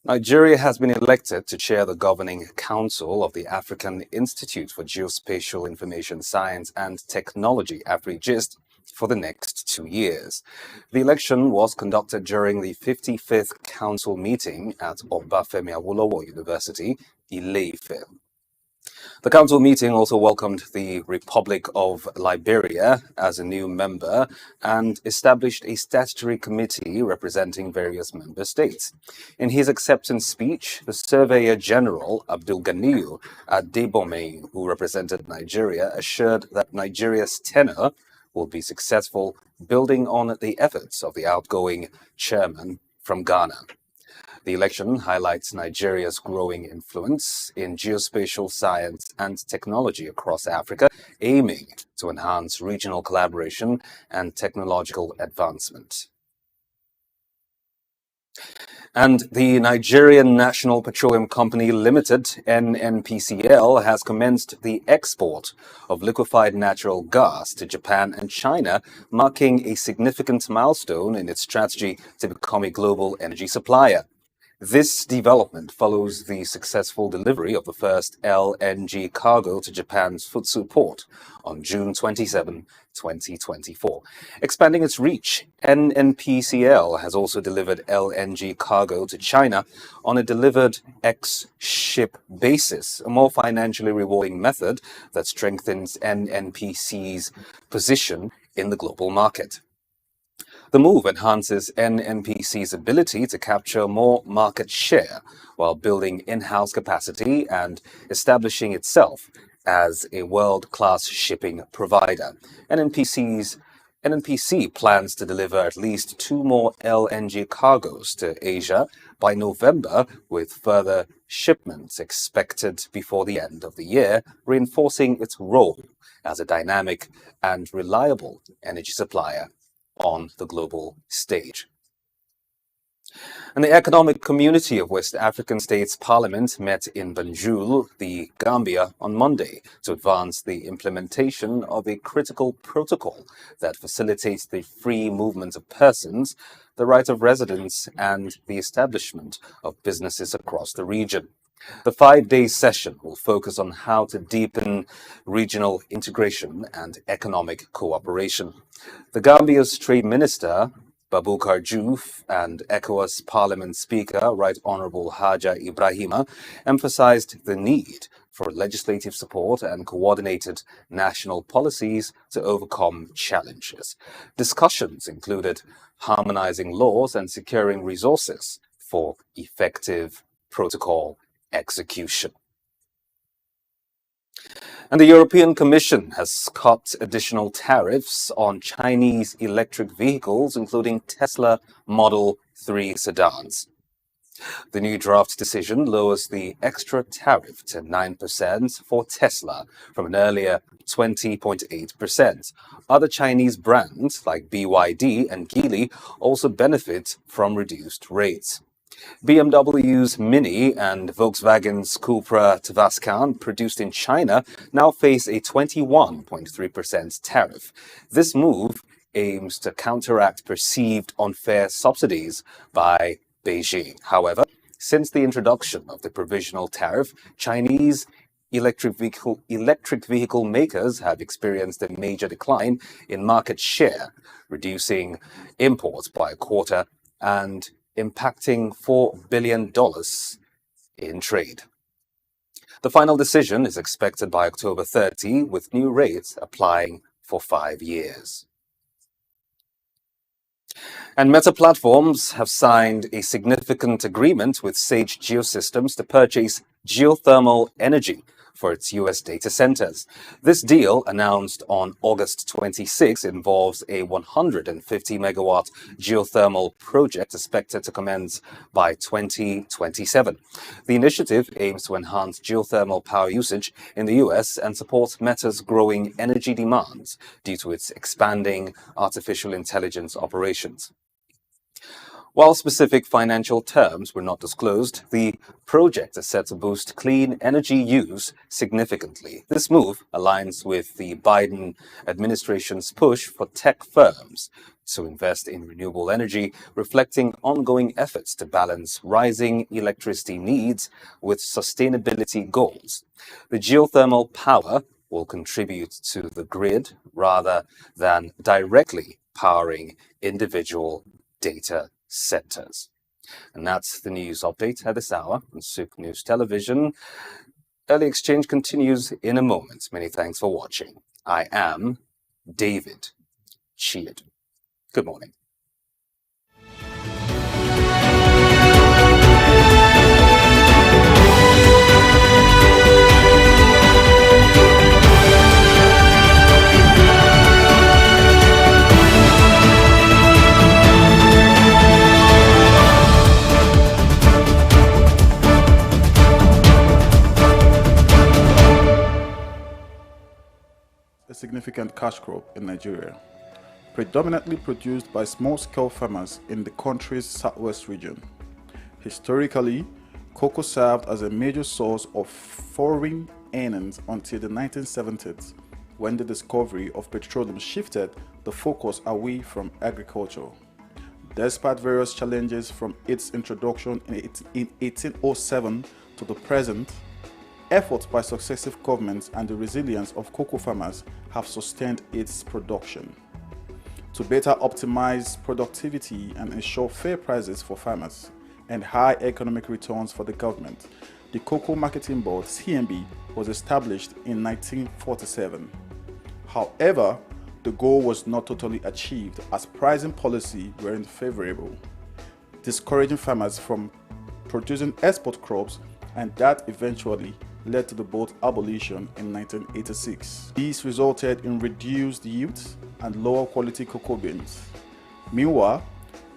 Nigeria has been elected to chair the governing council of the African Institute for Geospatial Information Science and Technology, AfriGIST, for the next 2 years. The election was conducted during the 55th council meeting at Obafemi Awolowo University, Ile-Ife. The council meeting also welcomed the Republic of Liberia as a new member and established a statutory committee representing various member states. In his acceptance speech, the Surveyor General Abdulganiyu Adebome, who represented Nigeria, assured that Nigeria's tenure will be successful, building on the efforts of the outgoing chairman from Ghana. The election highlights Nigeria's growing influence in geospatial science and technology across Africa, aiming to enhance regional collaboration and technological advancement. And the Nigerian National Petroleum Company Limited, NNPCL, has commenced the export of liquefied natural gas to Japan and China, marking a significant milestone in its strategy to become a global energy supplier. This development follows the successful delivery of the first LNG cargo to Japan's Futsu port on June 27, 2024. Expanding its reach, NNPCL has also delivered LNG cargo to China on a delivered ex-ship basis, a more financially rewarding method that strengthens NNPC's position in the global market. The move enhances NNPC's ability to capture more market share while building in-house capacity and establishing itself as a world-class shipping provider. NNPC plans to deliver at least 2 more LNG cargoes to Asia by November, with further shipments expected before the end of the year, reinforcing its role as a dynamic and reliable energy supplier on the global stage. And the Economic Community of West African States Parliament met in Banjul, the Gambia, on Monday to advance the implementation of a critical protocol that facilitates the free movement of persons, the right of residence, and the establishment of businesses across the region. The 5-day session will focus on how to deepen regional integration and economic cooperation. The Gambia's Trade Minister, Baboucarr Diouf, and ECOWAS Parliament Speaker, Right Honourable Haja Ibrahima, emphasized the need for legislative support and coordinated national policies to overcome challenges. Discussions included harmonizing laws and securing resources for effective protocol execution. And the European Commission has cut additional tariffs on Chinese electric vehicles, including Tesla Model 3 sedans. The new draft decision lowers the extra tariff to 9% for Tesla from an earlier 20.8%. Other Chinese brands like BYD and Geely also benefit from reduced rates. BMW's Mini and Volkswagen's Cupra Tavascan, produced in China, now face a 21.3% tariff. This move aims to counteract perceived unfair subsidies by Beijing. However, since the introduction of the provisional tariff, Chinese electric vehicle makers have experienced a major decline in market share, reducing imports by a quarter and impacting $4 billion in trade. The final decision is expected by October 30, with new rates applying for 5 years. And Meta Platforms have signed a significant agreement with Sage Geosystems to purchase geothermal energy for its US data centers. This deal, announced on August 26, involves a 150 megawatt geothermal project expected to commence by 2027. The initiative aims to enhance geothermal power usage in the US and support Meta's growing energy demands due to its expanding artificial intelligence operations. While specific financial terms were not disclosed, the project is set to boost clean energy use significantly. This move aligns with the Biden administration's push for tech firms to invest in renewable energy, reflecting ongoing efforts to balance rising electricity needs with sustainability goals. The geothermal power will contribute to the grid rather than directly powering individual data centers. And that's the news update at this hour on SOUQ News Television. Early exchange continues in a moment. Many thanks for watching. I am David Chiad. Good morning. A significant cash crop in Nigeria, predominantly produced by small-scale farmers in the country's southwest region. Historically, cocoa served as a major source of foreign earnings until the 1970s, when the discovery of petroleum shifted the focus away from agriculture. Despite various challenges from its introduction in 1807 to the present, efforts by successive governments and the resilience of cocoa farmers have sustained its production. To better optimize productivity and ensure fair prices for farmers and high economic returns for the government, the Cocoa Marketing Board, CMB, was established in 1947. However, the goal was not totally achieved as pricing policy weren't favorable, discouraging farmers from producing export crops, and that eventually led to the board's abolition in 1986. This resulted in reduced yields and lower quality cocoa beans. Meanwhile,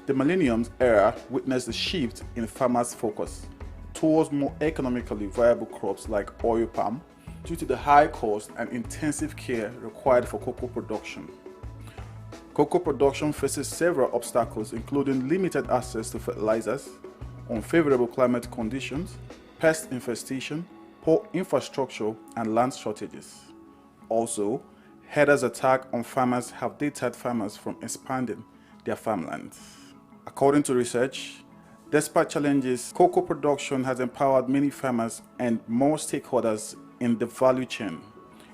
the millennium era witnessed a shift in farmers' focus towards more economically viable crops like oil palm due to the high cost and intensive care required for cocoa production. Cocoa production faces several obstacles, including limited access to fertilizers, unfavorable climate conditions, pest infestation, poor infrastructure, and land shortages. Also, herders' attacks on farmers have deterred farmers from expanding their farmlands. According to research, despite challenges, cocoa production has empowered many farmers and more stakeholders in the value chain,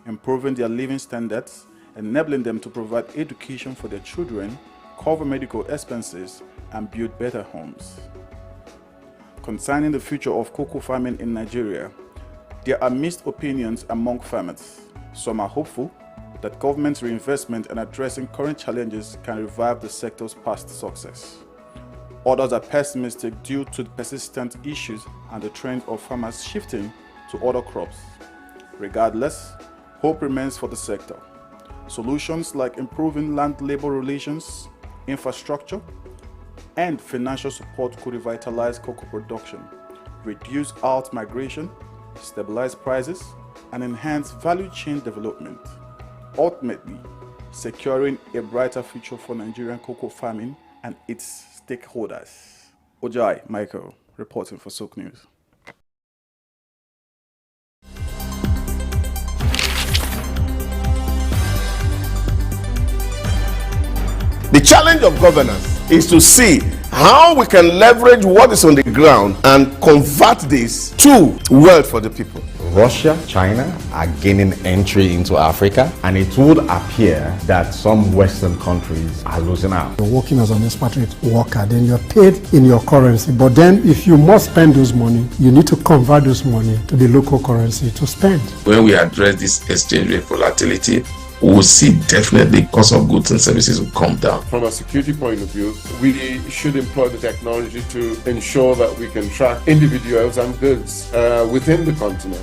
improving their living standards, enabling them to provide education for their children, cover medical expenses, and build better homes. Concerning the future of cocoa farming in Nigeria, there are mixed opinions among farmers. Some are hopeful that government reinvestment and addressing current challenges can revive the sector's past success. Others are pessimistic due to the persistent issues and the trend of farmers shifting to other crops. Regardless, hope remains for the sector. Solutions like improving land-labor relations, infrastructure, and financial support could revitalize cocoa production, reduce out migration, stabilize prices, and enhance value chain development, ultimately securing a brighter future for Nigerian cocoa farming and its stakeholders. Ojai Michael, reporting for SOUQ News. The challenge of governance is to see how we can leverage what is on the ground and convert this to wealth for the people. Russia, China are gaining entry into Africa, and it would appear that some Western countries are losing out. You're working as an expatriate worker, then you're paid in your currency. But then if you must spend those money, you need to convert those money to the local currency to spend. When we address this exchange rate volatility, we will see definitely cost of goods and services will come down. From a security point of view, we should employ the technology to ensure that we can track individuals and goods within the continent.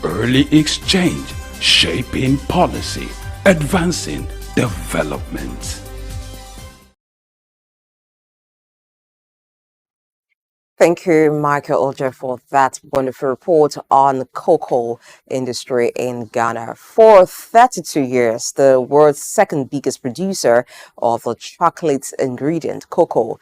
Early exchange, shaping policy, advancing development. Thank you, Michael Oja, for that wonderful report on the cocoa industry in Ghana. For 32 years, the world's second biggest producer of the chocolate ingredient, cocoa,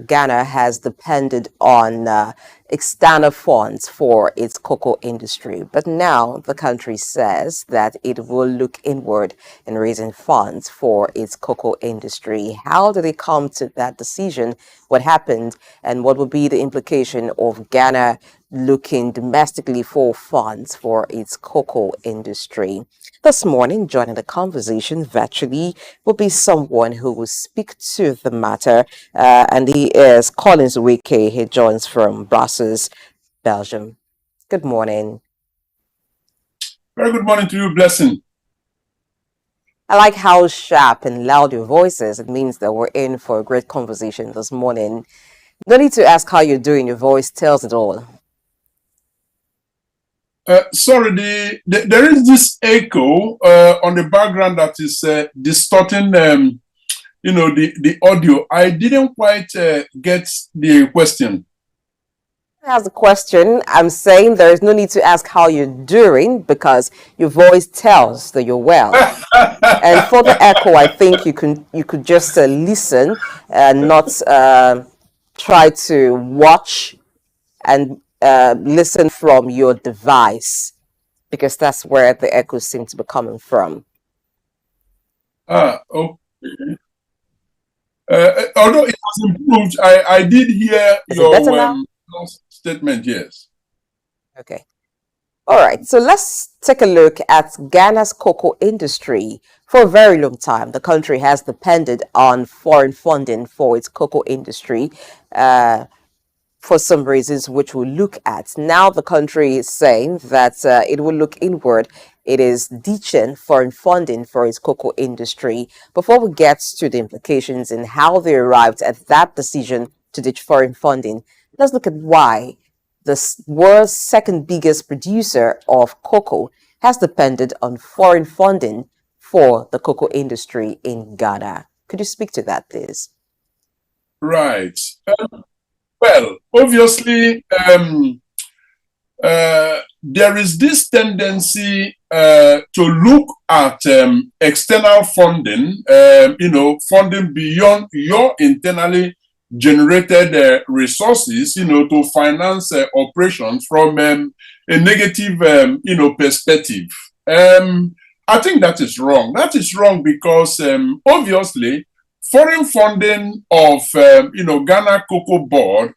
Ghana has depended on external funds for its cocoa industry. But now the country says that it will look inward in raising funds for its cocoa industry. How did they come to that decision? What happened? And what will be the implication of Ghana looking domestically for funds for its cocoa industry? This morning, joining the conversation virtually will be someone who will speak to the matter, and he is Collins Wike. He joins from Brussels, Belgium. Good morning. Very good morning to you, Blessing. I like how sharp and loud your voice is. It means that we're in for a great conversation this morning. No need to ask how you're doing. Your voice tells it all. Sorry, there is this echo on the background that is distorting, the audio. I didn't quite get the question. As a question, I'm saying there is no need to ask how you're doing because your voice tells that you're well. And for the echo, I think you could just listen and not try to watch and listen from your device, because that's where the echo seems to be coming from. Okay. Although it was improved, I did hear your statement, yes. Okay. All right. So let's take a look at Ghana's cocoa industry. For a very long time, the country has depended on foreign funding for its cocoa industry. For some reasons which we'll look at. Now the country is saying that it will look inward. It is ditching foreign funding for its cocoa industry. Before we get to the implications and how they arrived at that decision to ditch foreign funding, let's look at why the world's second biggest producer of cocoa has depended on foreign funding for the cocoa industry in Ghana. Could you speak to that, please? Right. Well, obviously, there is this tendency to look at external funding, funding beyond your internally generated resources, to finance operations from a negative, perspective. I think that is wrong. That is wrong because obviously, foreign funding of, Ghana Cocoa Board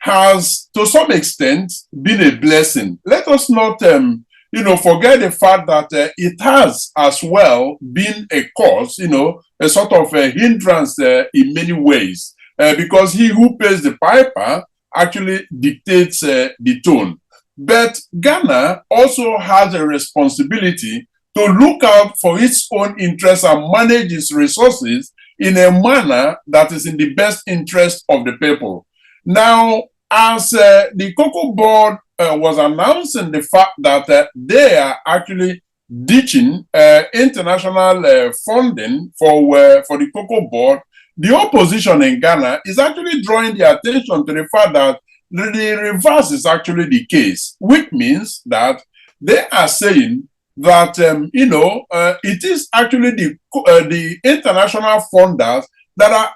has, to some extent, been a blessing. Let us not, forget the fact that it has as well been a cause, a sort of a hindrance in many ways, because he who pays the piper actually dictates the tone. But Ghana also has a responsibility to look out for its own interests and manage its resources in a manner that is in the best interest of the people. Now, as the Cocoa Board was announcing the fact that they are actually ditching international funding for the Cocoa Board, the opposition in Ghana is actually drawing the attention to the fact that the reverse is actually the case, which means that they are saying that it is actually the international funders that are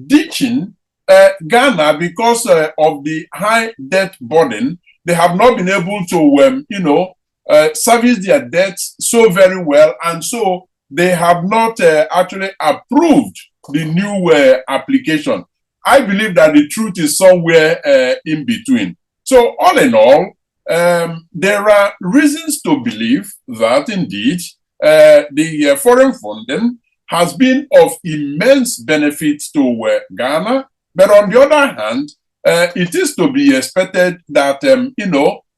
ditching Ghana because of the high debt burden. They have not been able to service their debts so very well, and so they have not actually approved the new application. I believe that the truth is somewhere in between. So all in all, there are reasons to believe that indeed the foreign funding has been of immense benefit to Ghana. But on the other hand, it is to be expected that,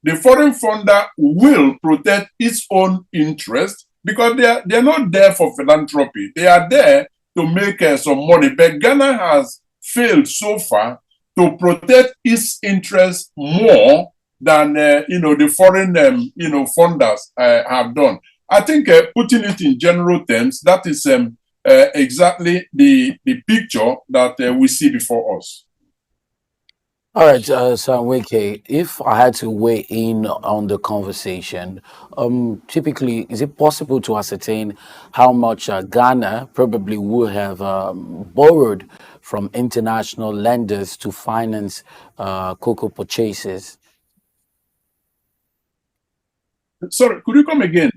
the foreign funder will protect its own interest because they're not there for philanthropy. They are there to make some money. But Ghana has failed so far to protect its interest more than the foreign funders have done. I think putting it in general terms, that is exactly the picture that we see before us. All right, SOUQ, if I had to weigh in on the conversation, typically, is it possible to ascertain how much Ghana probably would have borrowed from international lenders to finance cocoa purchases? Sorry, could you come again?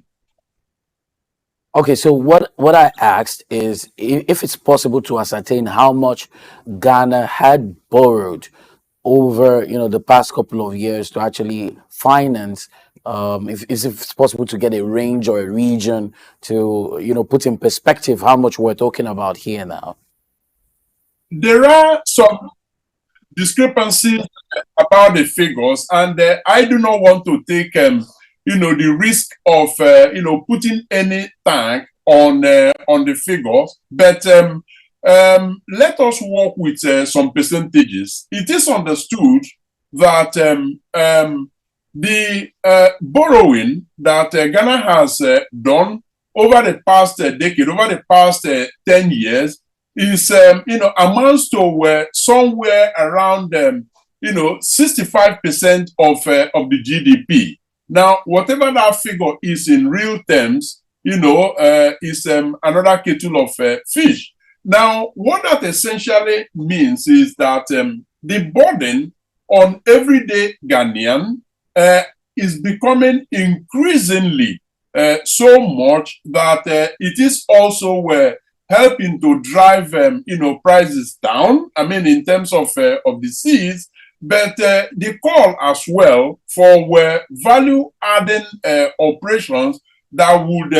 Okay, so what I asked is if it's possible to ascertain how much Ghana had borrowed over the past couple of years to actually finance, if it's possible to get a range or a region to put in perspective how much we're talking about here now. There are some discrepancies about the figures, and I do not want to take the risk of putting any tag on the figures, but let us work with some percentages. It is understood that the borrowing that Ghana has done over the past decade, over the past 10 years, is amounts to somewhere around 65% of the GDP. Now, whatever that figure is in real terms, is another kettle of fish. Now, what that essentially means is that the burden on everyday Ghanaian is becoming increasingly so much that it is also helping to drive prices down. I mean, in terms of the seeds, but the call as well for value-adding operations that would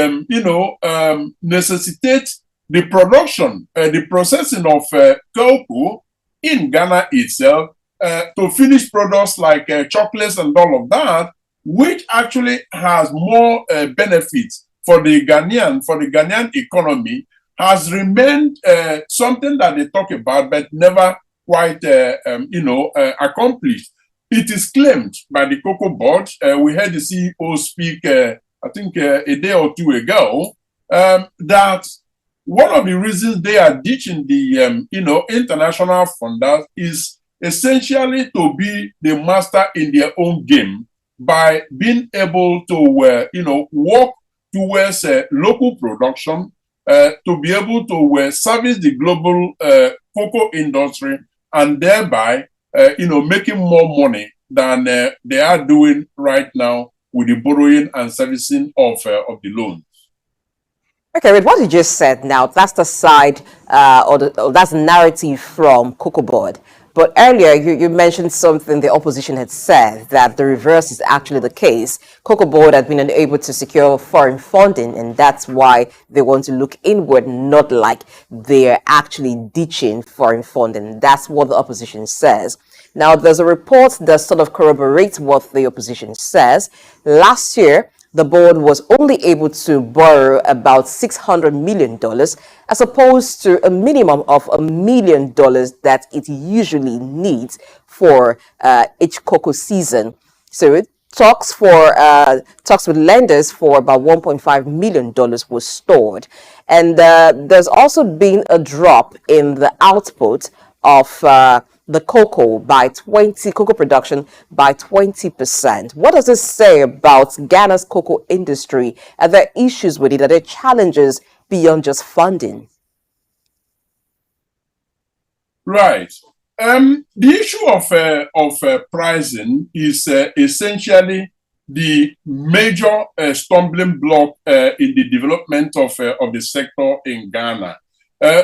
necessitate the production, the processing of cocoa in Ghana itself to finish products like chocolates and all of that, which actually has more benefits for the Ghanaian economy, has remained something that they talk about but never quite accomplished. It is claimed by the Cocoa Board. We heard the CEO speak, I think, a day or two ago, that one of the reasons they are ditching the international funders is essentially to be the master in their own game by being able to work towards local production, to be able to service the global cocoa industry, and thereby making more money than they are doing right now with the borrowing and servicing of the loan. Okay, with what you just said now, that's the side or that's the narrative from Cocoa Board. But earlier, you mentioned something the opposition had said, that the reverse is actually the case. Cocoa Board had been unable to secure foreign funding, and that's why they want to look inward, not like they're actually ditching foreign funding. That's what the opposition says. Now, there's a report that sort of corroborates what the opposition says. Last year, the board was only able to borrow about $600 million as opposed to a minimum of $1 million that it usually needs for each cocoa season. So talks with lenders for about $1.5 million was stored. And there's also been a drop in the output of the cocoa production by 20%. What does this say about Ghana's cocoa industry? Are there issues with it? Are there challenges beyond just funding? Right. The issue of pricing is essentially the major stumbling block in the development of the sector in Ghana.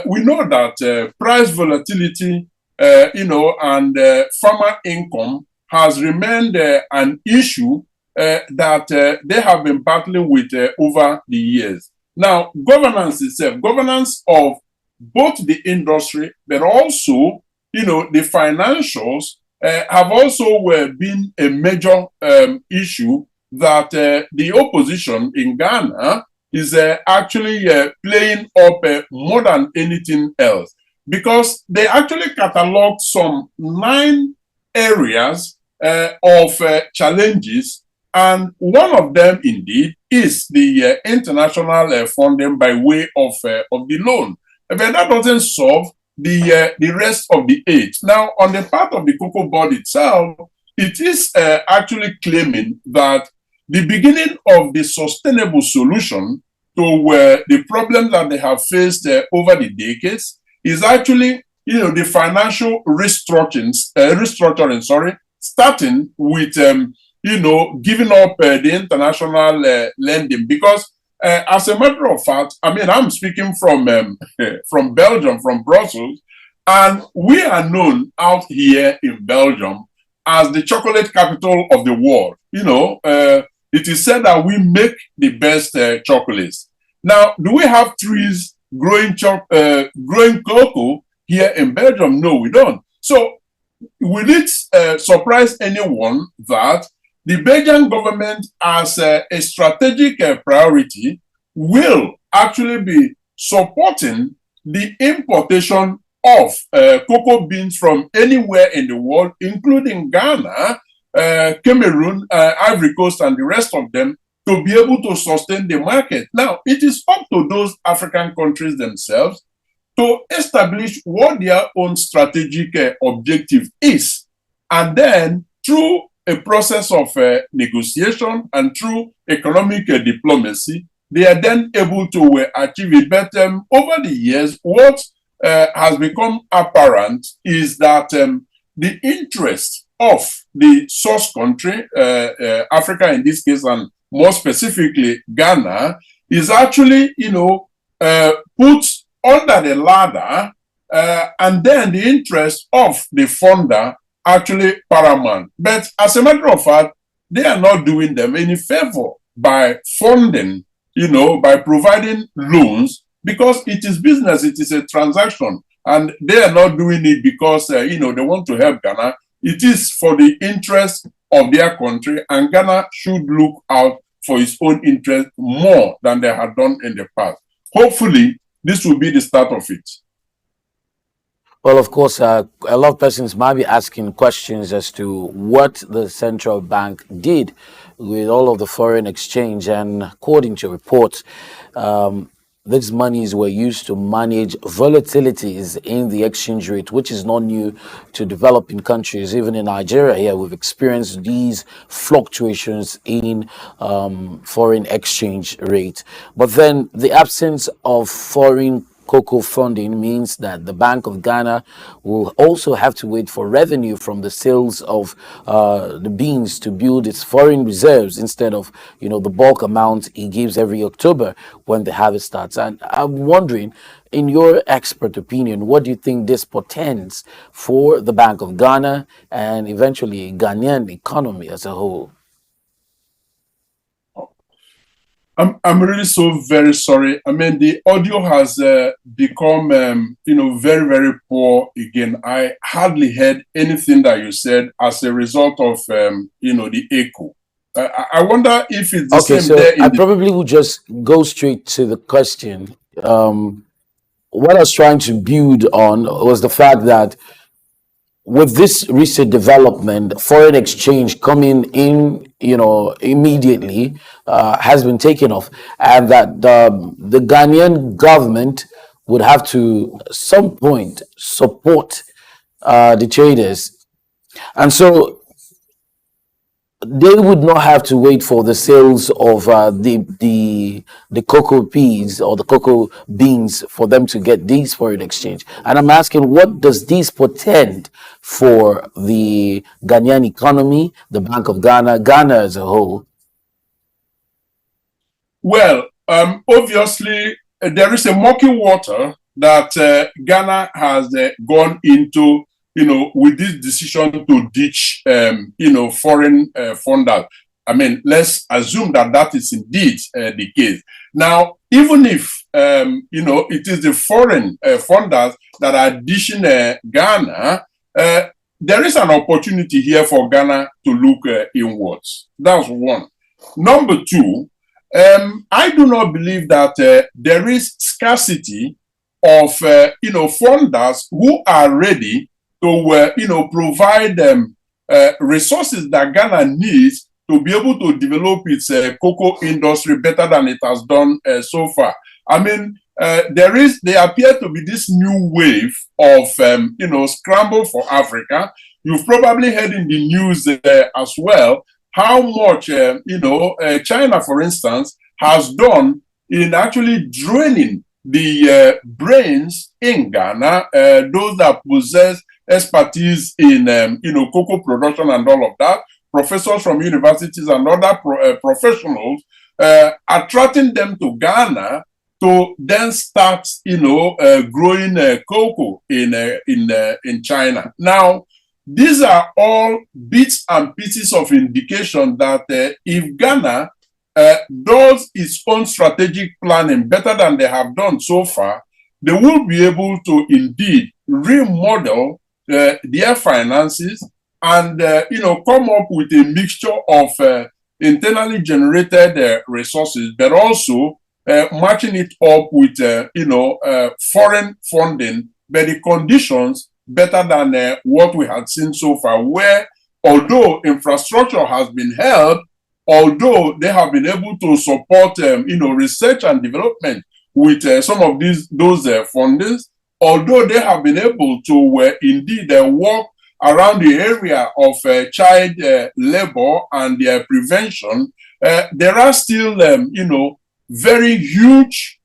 We know that price volatility and farmer income has remained an issue that they have been battling with over the years. Now, governance itself, governance of both the industry, but also, the financials have also been a major issue that the opposition in Ghana is actually playing up more than anything else, because they actually cataloged some 9 areas of challenges, and one of them indeed is the international funding by way of the loan. But that doesn't solve the rest of the 8. Now, on the part of the Cocoa Board itself, it is actually claiming that the beginning of the sustainable solution to the problems that they have faced over the decades is actually, the financial restructuring, starting with, giving up the international lending. Because as a matter of fact, I mean, I'm speaking from Belgium, from Brussels, and we are known out here in Belgium as the chocolate capital of the world. It is said that we make the best chocolates. Now, do we have trees growing cocoa here in Belgium? No, we don't. So, will it surprise anyone that the Belgian government, as a strategic priority, will actually be supporting the importation of cocoa beans from anywhere in the world, including Ghana, Cameroon, Ivory Coast, and the rest of them, to be able to sustain the market? Now, it is up to those African countries themselves to establish what their own strategic objective is. And then, through a process of negotiation and through economic diplomacy, they are then able to achieve it. But over the years, what has become apparent is that the interest of the source country, Africa in this case, and more specifically Ghana, is actually, put under the ladder, and then the interest of the funder actually paramount. But as a matter of fact, they are not doing them any favor by funding, by providing loans, because it is business, it is a transaction, and they are not doing it because, they want to help Ghana. It is for the interest of their country, and Ghana should look out for its own interest more than they had done in the past. Hopefully, this will be the start of it. Well, of course, a lot of persons might be asking questions as to what the central bank did with all of the foreign exchange. And according to reports, these monies were used to manage volatilities in the exchange rate, which is not new to developing countries. Even in Nigeria, here, we've experienced these fluctuations in foreign exchange rate. But then the absence of foreign cocoa funding means that the Bank of Ghana will also have to wait for revenue from the sales of the beans to build its foreign reserves instead of, the bulk amount it gives every October when the harvest starts. And I'm wondering, in your expert opinion, what do you think this portends for the Bank of Ghana and eventually Ghanaian economy as a whole? I'm really so very sorry. I mean, the audio has become, very, very poor again. I hardly heard anything that you said as a result of, the echo. I wonder if it's the same so there. I probably would just go straight to the question. What I was trying to build on was the fact that with this recent development, foreign exchange coming in, immediately has been taken off, and that the Ghanaian government would have to, at some point, support the traders. And so they would not have to wait for the sales of the cocoa peas or the cocoa beans for them to get these foreign exchange. And I'm asking, what does this portend for the Ghanaian economy, the Bank of Ghana, Ghana as a whole? Well, obviously, there is a murky water that Ghana has gone into, with this decision to ditch, foreign funders. I mean, let's assume that that is indeed the case. Now, even if, it is the foreign funders that are ditching Ghana, there is an opportunity here for Ghana to look inwards. That's one. Number two, I do not believe that there is scarcity of funders who are ready to provide resources that Ghana needs to be able to develop its cocoa industry better than it has done so far. I mean, there appear to be this new wave of scramble for Africa. You've probably heard in the news as well how much China, for instance, has done in actually draining the brains in Ghana, those that possess expertise in cocoa production and all of that, professors from universities and other professionals, attracting them to Ghana to then start growing cocoa in China. Now, these are all bits and pieces of indication that if Ghana does its own strategic planning better than they have done so far, they will be able to indeed remodel their finances and come up with a mixture of internally generated resources, but also matching it up with foreign funding, but the conditions better than what we had seen so far, where although infrastructure has been held, although they have been able to support research and development with some of those fundings, although they have been able to indeed work around the area of child labor and their prevention, there are still very huge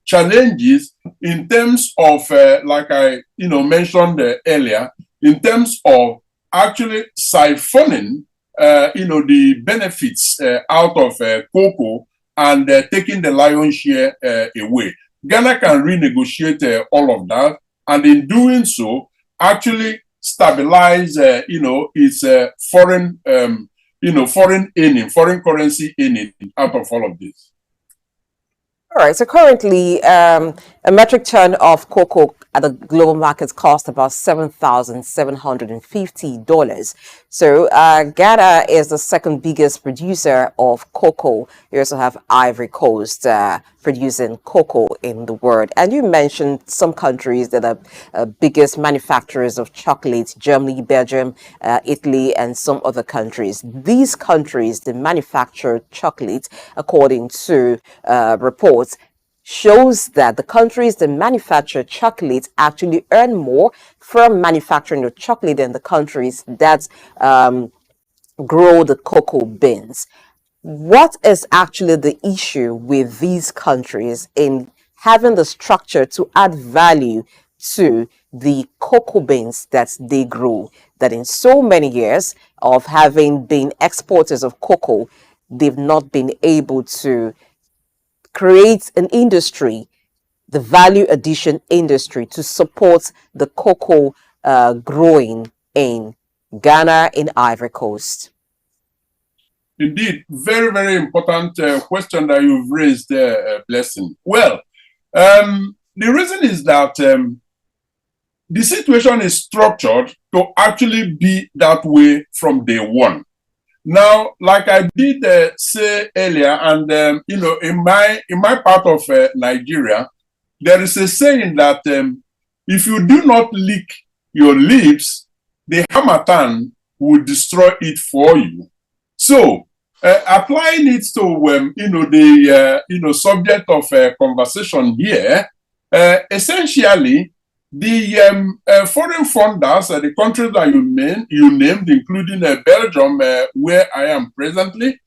challenges in terms of like I mentioned earlier, in terms of actually siphoning the benefits out of cocoa and taking the lion's share away. Ghana can renegotiate all of that, and in doing so, actually stabilize its foreign currency earning out of all of this. All right, so currently a metric ton of cocoa at the global markets cost about $7,750. So Ghana is the second biggest producer of cocoa. You also have Ivory Coast producing cocoa in the world. And you mentioned some countries that are biggest manufacturers of chocolate: Germany, Belgium, Italy, and some other countries. These countries, they manufacture chocolate, according to reports, shows that the countries that manufacture chocolate actually earn more from manufacturing the chocolate than the countries that grow the cocoa beans. What is actually the issue with these countries in having the structure to add value to the cocoa beans that they grow, that in so many years of having been exporters of cocoa, they've not been able to create an industry, the value addition industry, to support the cocoa growing in Ghana, in Ivory Coast? Indeed, very, very important question that you've raised there, Blessing. Well, the reason is that the situation is structured to actually be that way from day one. Now, like I did say earlier, and in my part of Nigeria, there is a saying that if you do not lick your lips, the harmattan will destroy it for you. So, applying it to the subject of conversation here, essentially, the foreign funders, the countries that you named, including Belgium, where I am presently,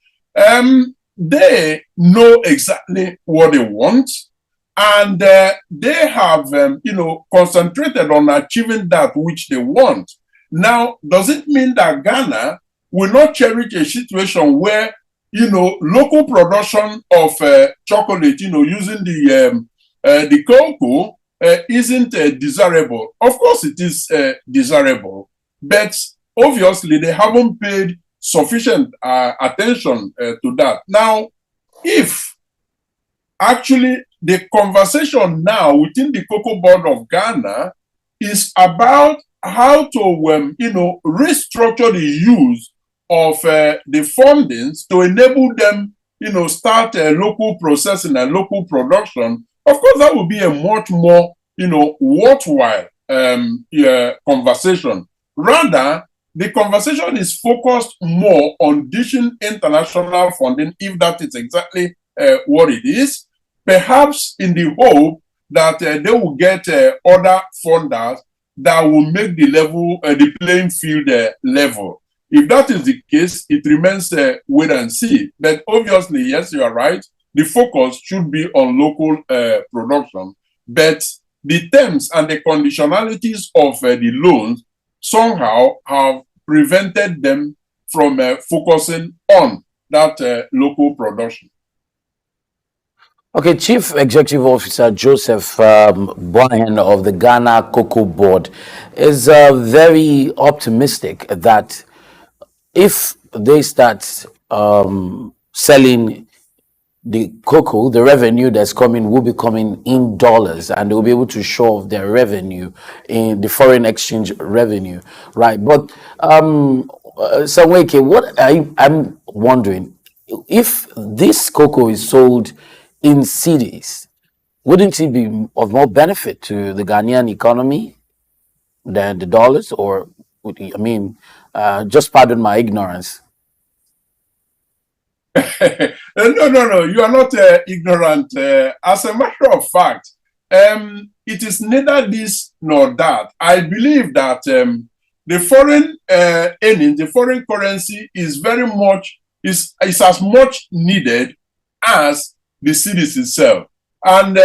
they know exactly what they want, and they have, concentrated on achieving that which they want. Now, does it mean that Ghana will not cherish a situation where, local production of chocolate, using the cocoa, isn't desirable? Of course it is desirable, but obviously they haven't paid sufficient attention to that. Now, if actually the conversation now within the Cocoa Board of Ghana is about how to, restructure the use of the fundings to enable them, start local processing and local production. Of course, that would be a much more, worthwhile conversation. Rather, the conversation is focused more on dishing international funding, if that is exactly what it is, perhaps in the hope that they will get other funders that will make the playing field level. If that is the case, it remains wait and see. But obviously, yes, you are right. The focus should be on local production. But the terms and the conditionalities of the loans somehow have prevented them from focusing on that local production. Okay, Chief Executive Officer Joseph Boyhen of the Ghana Cocoa Board is very optimistic that if they start selling the cocoa, the revenue that's coming will be coming in dollars, and they'll be able to show off their revenue in the foreign exchange revenue, right? But Saweke, I'm wondering, if this cocoa is sold in cities, wouldn't it be of more benefit to the Ghanaian economy than the dollars? Or, just pardon my ignorance. No. You are not ignorant. As a matter of fact, it is neither this nor that. I believe that the foreign earnings, the foreign currency is as much needed as the cities itself. And,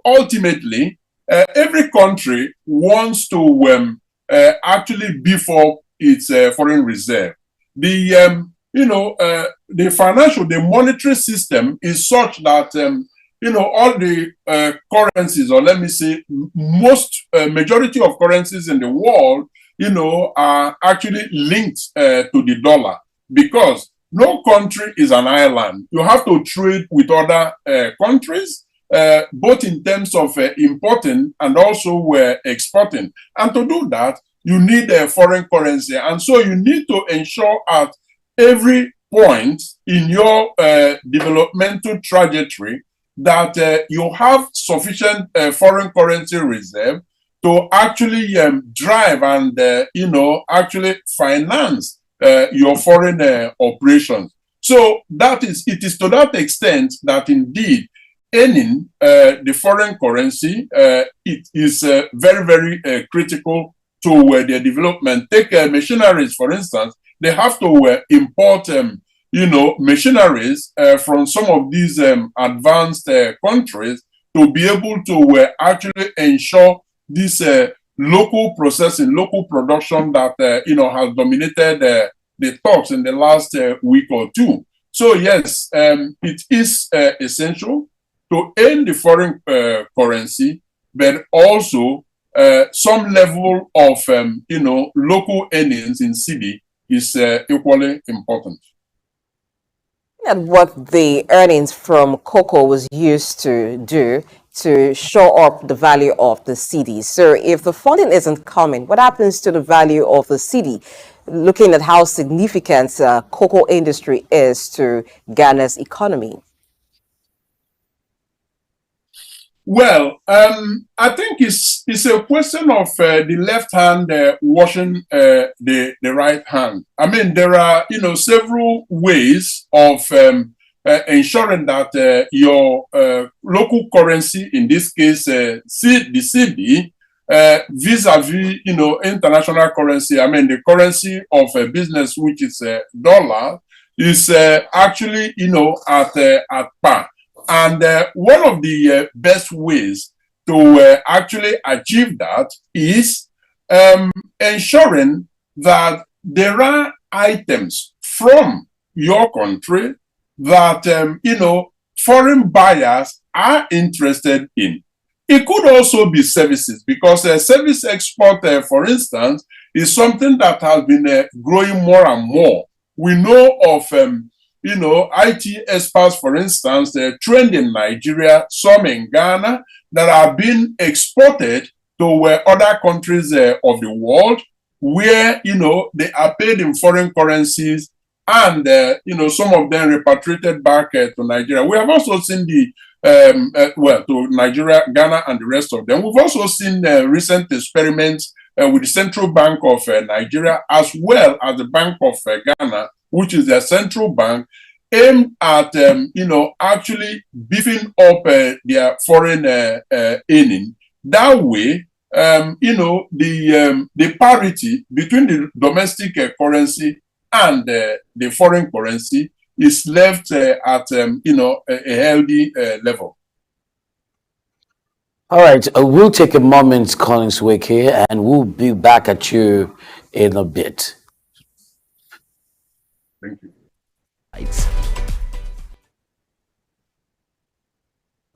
ultimately, every country wants to actually beef up its foreign reserve. The monetary system is such that, all the currencies, or let me say, majority of currencies in the world, are actually linked to the dollar, because no country is an island. You have to trade with other countries, both in terms of importing and also exporting. And to do that, you need a foreign currency. And so you need to ensure at every point in your developmental trajectory that you have sufficient foreign currency reserve to actually drive and, actually finance your foreign operations. So it is to that extent that indeed earning the foreign currency it is very, very critical to their development. Take machineries, for instance. They have to import, machineries from some of these advanced countries to be able to actually ensure this local processing, local production that, has dominated the talks in the last week or two. So yes, it is essential to earn the foreign currency, but also some level of, local earnings in city is equally important. And what the earnings from cocoa was used to do to show up the value of the city. So if the funding isn't coming, what happens to the value of the city? Looking at how significant cocoa industry is to Ghana's economy. Well, I think it's a question of the left hand washing the right hand. I mean, there are several ways of ensuring that your local currency, in this case, the cedi, vis-a-vis international currency. I mean, the currency of a business, which is dollar, is actually at par. And one of the best ways to actually achieve that is ensuring that there are items from your country that, foreign buyers are interested in. It could also be services, because service export, for instance, is something that has been growing more and more. We know of IT experts, for instance, trained in Nigeria, some in Ghana, that are being exported to other countries of the world where, they are paid in foreign currencies and, some of them repatriated back to Nigeria. We have also seen to Nigeria, Ghana, and the rest of them. We've also seen recent experiments with the Central Bank of Nigeria, as well as the Bank of Ghana, which is their central bank, aimed at, actually beefing up their foreign earning. That way, the parity between the domestic currency and the foreign currency is left at, a healthy level. All right, we'll take a moment, Collins Wake here, and we'll be back at you in a bit. Thank you. Right.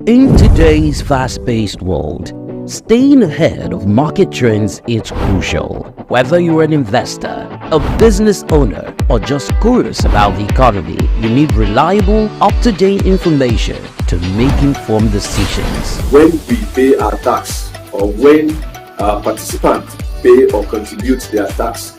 In today's fast-paced world, staying ahead of market trends is crucial. Whether you're an investor, a business owner, or just curious about the economy, you need reliable, up-to-date information to make informed decisions. When we pay our tax, or when participants pay or contribute their tax,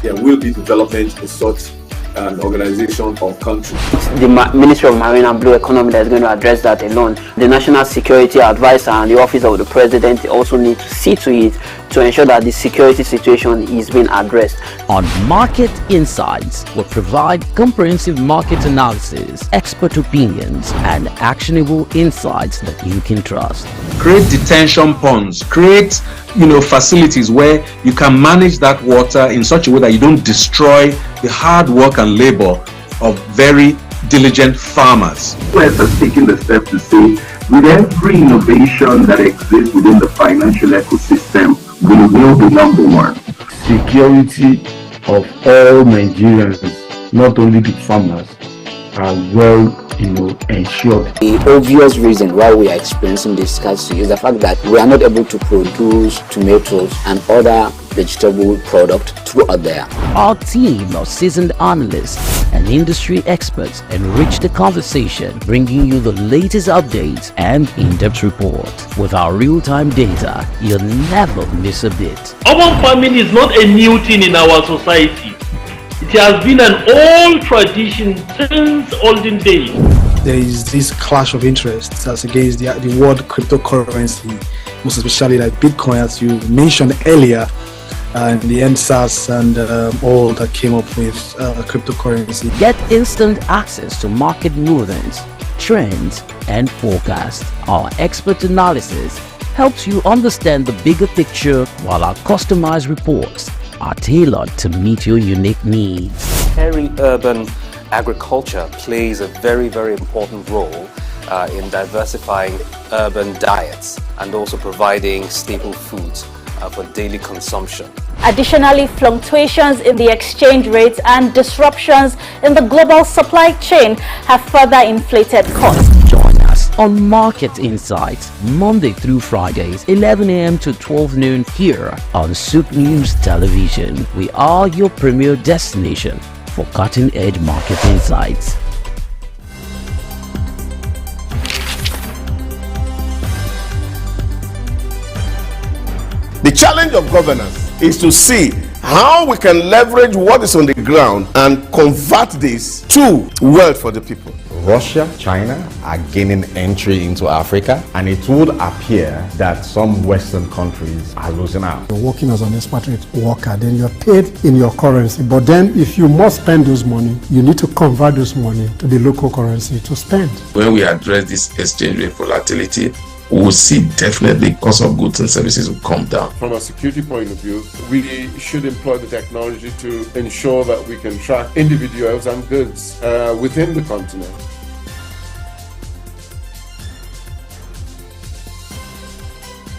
there will be development in such an organization or country. The Ministry of Marine and Blue Economy that is going to address that alone. The National Security Advisor and the Office of the President also need to see to it to ensure that the security situation is being addressed. On Market Insights, we provide comprehensive market analysis, expert opinions, and actionable insights that you can trust. Create detention ponds, create facilities where you can manage that water in such a way that you don't destroy the hard work and labor of very diligent farmers. We're just taking the step to say, with every innovation that exists within the financial ecosystem, we will be number one. Security of all Nigerians, not only the farmers, are well ensured. The obvious reason why we are experiencing this scarcity is the fact that we are not able to produce tomatoes and other vegetable products throughout there. Our team of seasoned analysts and industry experts enrich the conversation, bringing you the latest updates and in-depth reports. With our real-time data, you'll never miss a bit. Urban farming is not a new thing in our society. It has been an old tradition since olden days. There is this clash of interests as against the word cryptocurrency, most especially like Bitcoin, as you mentioned earlier, and the NSAS and all that came up with cryptocurrency. Get instant access to market movements, trends, and forecasts. Our expert analysis helps you understand the bigger picture, while our customized reports are tailored to meet your unique needs. Peri-urban agriculture plays a very, very important role in diversifying urban diets and also providing staple foods for daily consumption. Additionally, fluctuations in the exchange rates and disruptions in the global supply chain have further inflated costs. Join us on Market Insights, Monday through Fridays, 11 a.m. to 12 noon here on SOUQ News Television. We are your premier destination for cutting-edge market insights. The challenge of governance is to see how we can leverage what is on the ground and convert this to wealth for the people. Russia, China are gaining entry into Africa, and it would appear that some Western countries are losing out. You're working as an expatriate worker, then you're paid in your currency. But then if you must spend those money, you need to convert those money to the local currency to spend. When we address this exchange rate volatility, we will see definitely cost of goods and services will come down. From a security point of view, we should employ the technology to ensure that we can track individuals and goods within the continent.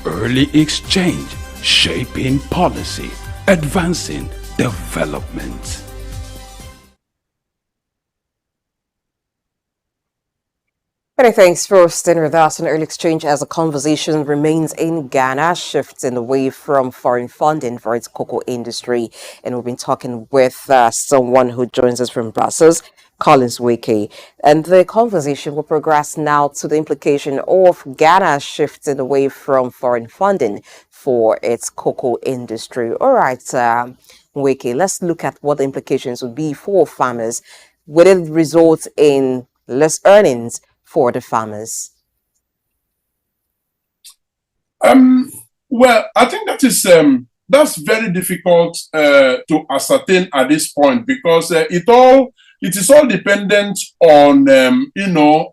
Early exchange, shaping policy, advancing development. Many thanks for staying with us on Early Exchange as the conversation remains in Ghana, shifting away from foreign funding for its cocoa industry. And we've been talking with someone who joins us from Brussels, Collins Wiki. And the conversation will progress now to the implication of Ghana shifting away from foreign funding for its cocoa industry. All right, Wiki, let's look at what the implications would be for farmers. Will it result in less earnings for the farmers? Well, I think that's very difficult to ascertain at this point, because it is all dependent on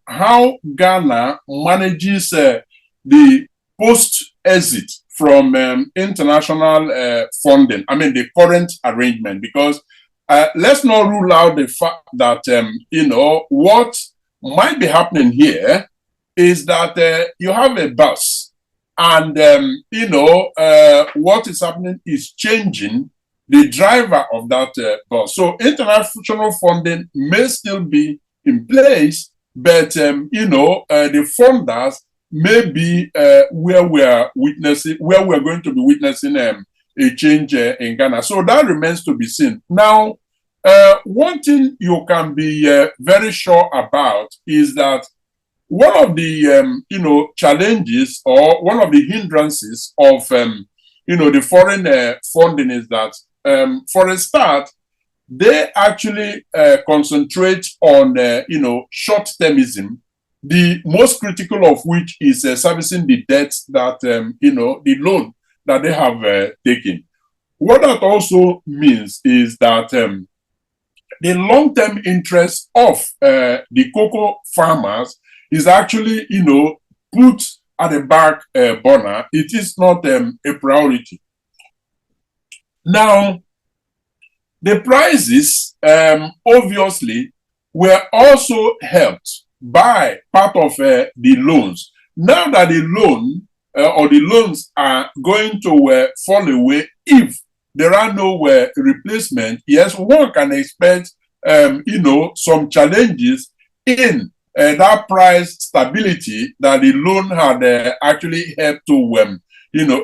how Ghana manages the post-exit from international funding. I mean, the current arrangement, because let's not rule out the fact that what might be happening here is that you have a bus. And, what is happening is changing the driver of that bus. So international funding may still be in place, but, the funders may be where we're going to be witnessing a change in Ghana. So that remains to be seen. Now, one thing you can be very sure about is that one of the challenges, or one of the hindrances of the foreign funding is that for a start, they actually concentrate on short-termism, the most critical of which is servicing the debts that the loan that they have taken. What that also means is that the long-term interest of the cocoa farmers is actually, put at the back burner. It is not a priority. Now, the prices, obviously, were also helped by part of the loans. Now that the loan or the loans are going to fall away if there are no replacement, yes, one can expect, some challenges in that price stability that the loan had actually helped to,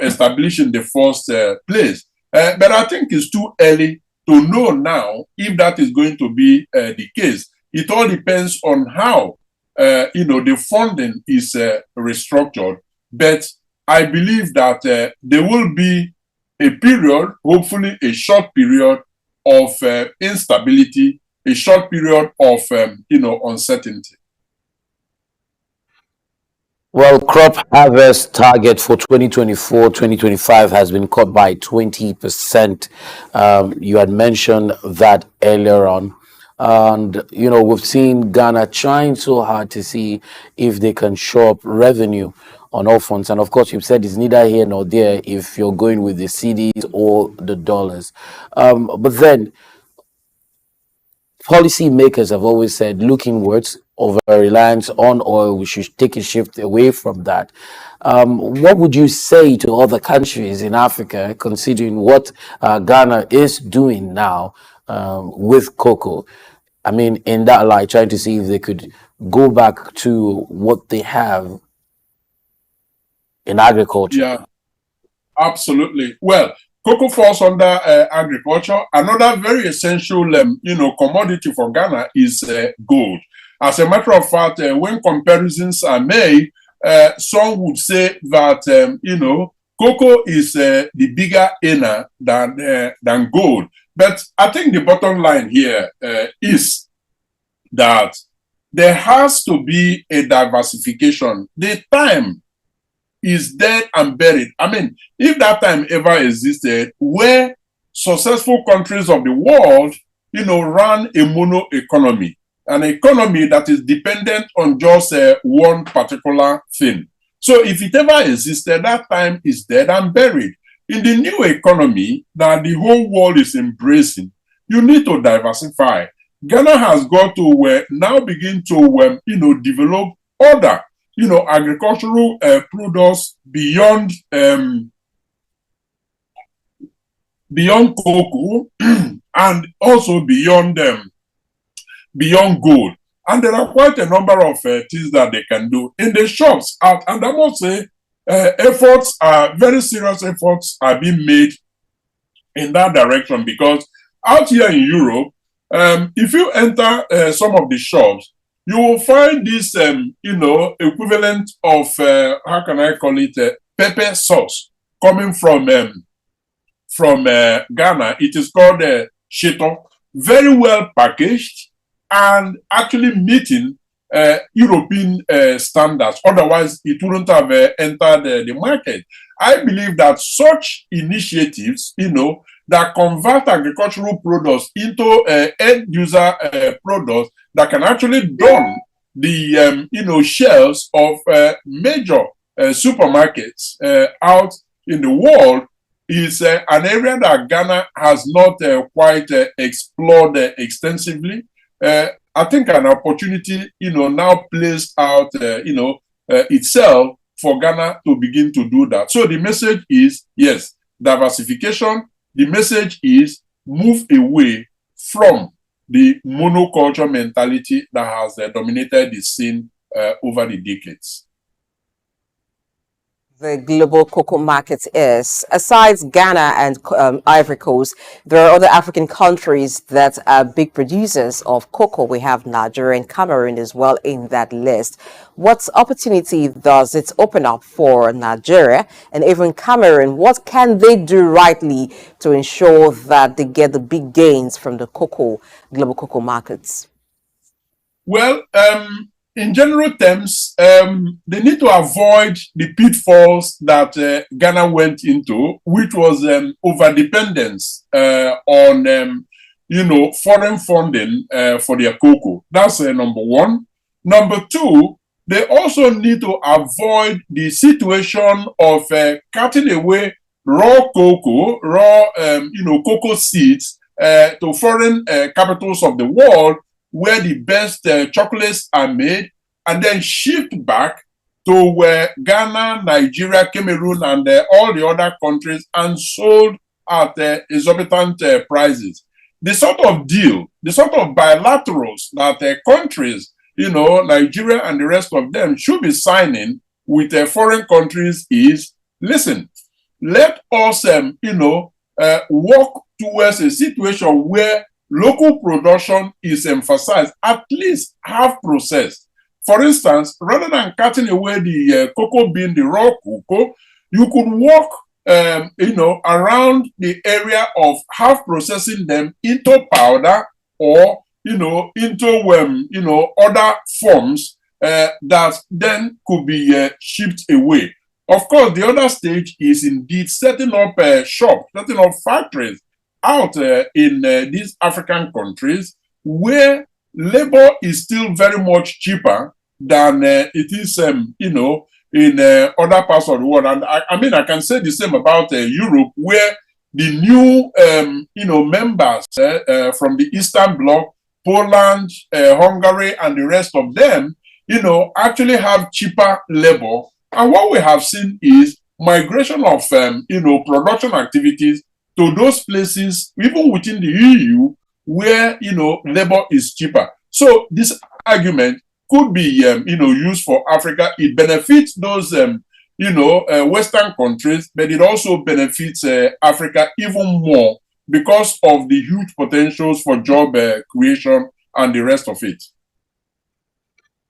establish in the first place. But I think it's too early to know now if that is going to be the case. It all depends on how, the funding is restructured. But I believe that there will be a period, hopefully a short period of instability, a short period of, uncertainty. Well, crop harvest target for 2024-2025 has been cut by 20%. You had mentioned that earlier on. And, we've seen Ghana trying so hard to see if they can show up revenue on all fronts. And of course, you've said it's neither here nor there if you're going with the CDs or the dollars. But then, policy makers have always said, look inwards, over reliance on oil, we should take a shift away from that. What would you say to other countries in Africa, considering what Ghana is doing now with cocoa? I mean, in that light, trying to see if they could go back to what they have in agriculture. Yeah, absolutely. Well, cocoa falls under agriculture. Another very essential, commodity for Ghana is gold. As a matter of fact, when comparisons are made, some would say that, cocoa is the bigger earner than gold. But I think the bottom line here is that there has to be a diversification. The time is dead and buried. I mean, if that time ever existed, where successful countries of the world, run a mono economy, an economy that is dependent on just one particular thing. So if it ever existed, that time is dead and buried. In the new economy that the whole world is embracing, you need to diversify. Ghana has got to now begin to, develop other, agricultural products beyond cocoa and also beyond gold. And there are quite a number of things that they can do in the shops. And I must say, very serious efforts are being made in that direction, because out here in Europe, If you enter some of the shops, you will find this, equivalent of, how can I call it, pepper sauce coming from Ghana. It is called shito, very well packaged and actually meeting European standards. Otherwise, it wouldn't have entered the market. I believe that such initiatives, that convert agricultural products into end user products that can actually don the shelves of major supermarkets out in the world is an area that Ghana has not quite explored extensively. I think an opportunity, now plays out, itself for Ghana to begin to do that. So the message is, yes, diversification. The message is move away from the monoculture mentality that has dominated the scene over the decades. The global cocoa market is, aside Ghana and Ivory Coast, there are other African countries that are big producers of cocoa. We have Nigeria and Cameroon as well in that list. What opportunity does it open up for Nigeria and even Cameroon? What can they do rightly to ensure that they get the big gains from the global cocoa markets? Well, in general terms, they need to avoid the pitfalls that Ghana went into, which was overdependence on, foreign funding for their cocoa. That's number one. Number two, they also need to avoid the situation of cutting away raw cocoa, cocoa seeds to foreign capitals of the world, where the best chocolates are made, and then shipped back to Ghana, Nigeria, Cameroon, and all the other countries and sold at exorbitant prices. The sort of deal, the sort of bilaterals that countries, Nigeria and the rest of them should be signing with foreign countries is, listen, let us, work towards a situation where local production is emphasized, at least half processed. For instance, rather than cutting away the cocoa bean, the raw cocoa, you could walk, around the area of half processing them into powder or, into, other forms that then could be shipped away. Of course, the other stage is indeed setting up shops, setting up factories out in these African countries where labor is still very much cheaper than it is, in other parts of the world. And I can say the same about Europe, where the new, members from the Eastern Bloc, Poland, Hungary, and the rest of them, actually have cheaper labor. And what we have seen is migration of, production activities to those places, even within the EU, where, labor is cheaper. So this argument could be, used for Africa. It benefits those, Western countries, but it also benefits Africa even more because of the huge potentials for job creation and the rest of it.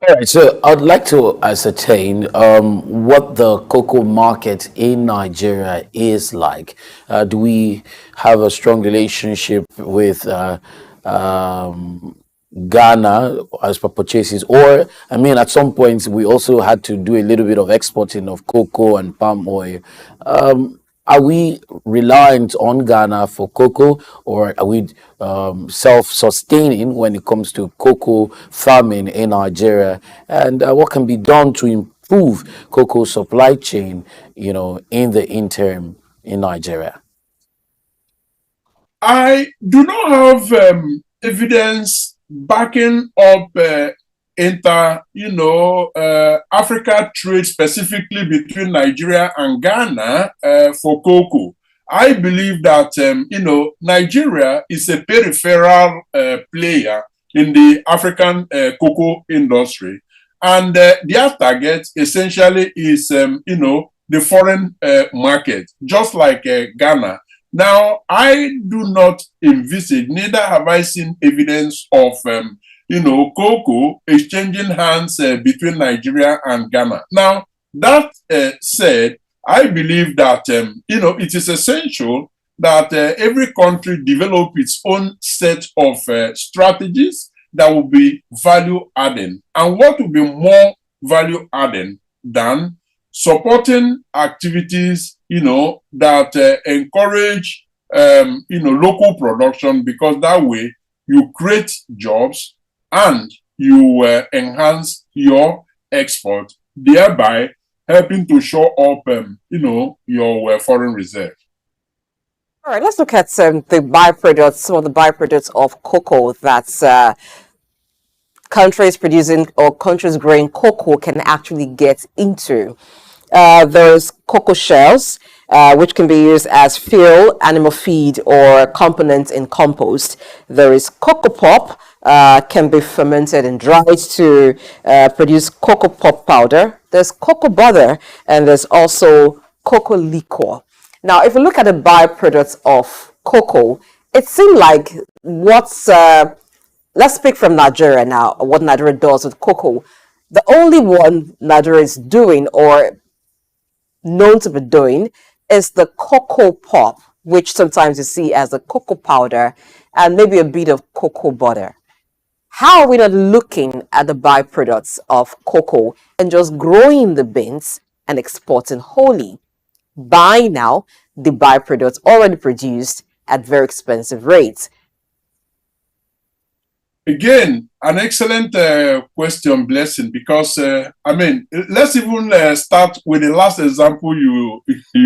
All right, so I'd like to ascertain what the cocoa market in Nigeria is like. Do we have a strong relationship with Ghana as per purchases? Or, at some point, we also had to do a little bit of exporting of cocoa and palm oil. Are we reliant on Ghana for cocoa, or are we self-sustaining when it comes to cocoa farming in Nigeria? And what can be done to improve cocoa supply chain, in the interim in Nigeria? I do not have evidence backing up Africa trade specifically between Nigeria and Ghana for cocoa. I believe that, Nigeria is a peripheral player in the African cocoa industry. And their target essentially is, the foreign market, just like Ghana. Now, I do not envisage, neither have I seen evidence of, cocoa exchanging hands between Nigeria and Ghana. Now, that said, I believe that, it is essential that every country develop its own set of strategies that will be value adding. And what will be more value adding than supporting activities, that encourage, local production, because that way you create jobs and you enhance your export, thereby helping to show up, your foreign reserve. All right, let's look at the byproducts, some of the byproducts of cocoa that countries producing or countries growing cocoa can actually get into. There's cocoa shells, which can be used as fuel, animal feed, or components in compost. There is cocoa pop, can be fermented and dried to produce cocoa pop powder. There's cocoa butter, and there's also cocoa liquor. Now, if you look at the byproducts of cocoa, it seems like what's, let's speak from Nigeria now, what Nigeria does with cocoa. The only one Nigeria is doing or known to be doing is the cocoa pop, which sometimes you see as a cocoa powder and maybe a bit of cocoa butter. How are we not looking at the byproducts of cocoa and just growing the beans and exporting wholly? Buy now the byproducts already produced at very expensive rates. Again, an excellent question, Blessing, because, let's even start with the last example you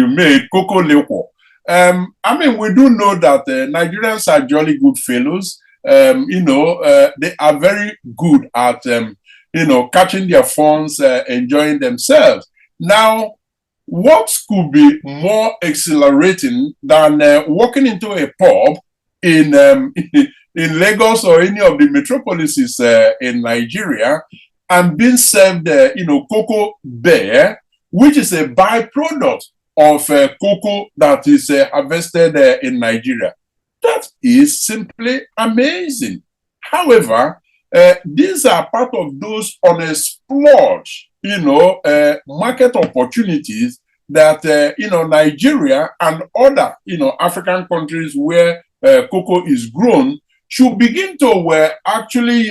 made, cocoa liquor. We do know that Nigerians are jolly good fellows. They are very good at, catching their funds, enjoying themselves. Now, what could be more exhilarating than walking into a pub in Lagos or any of the metropolises in Nigeria and being served, cocoa bear, which is a byproduct of cocoa that is harvested in Nigeria? That is simply amazing. However, these are part of those unexplored, market opportunities that, Nigeria and other, African countries where cocoa is grown should begin to actually,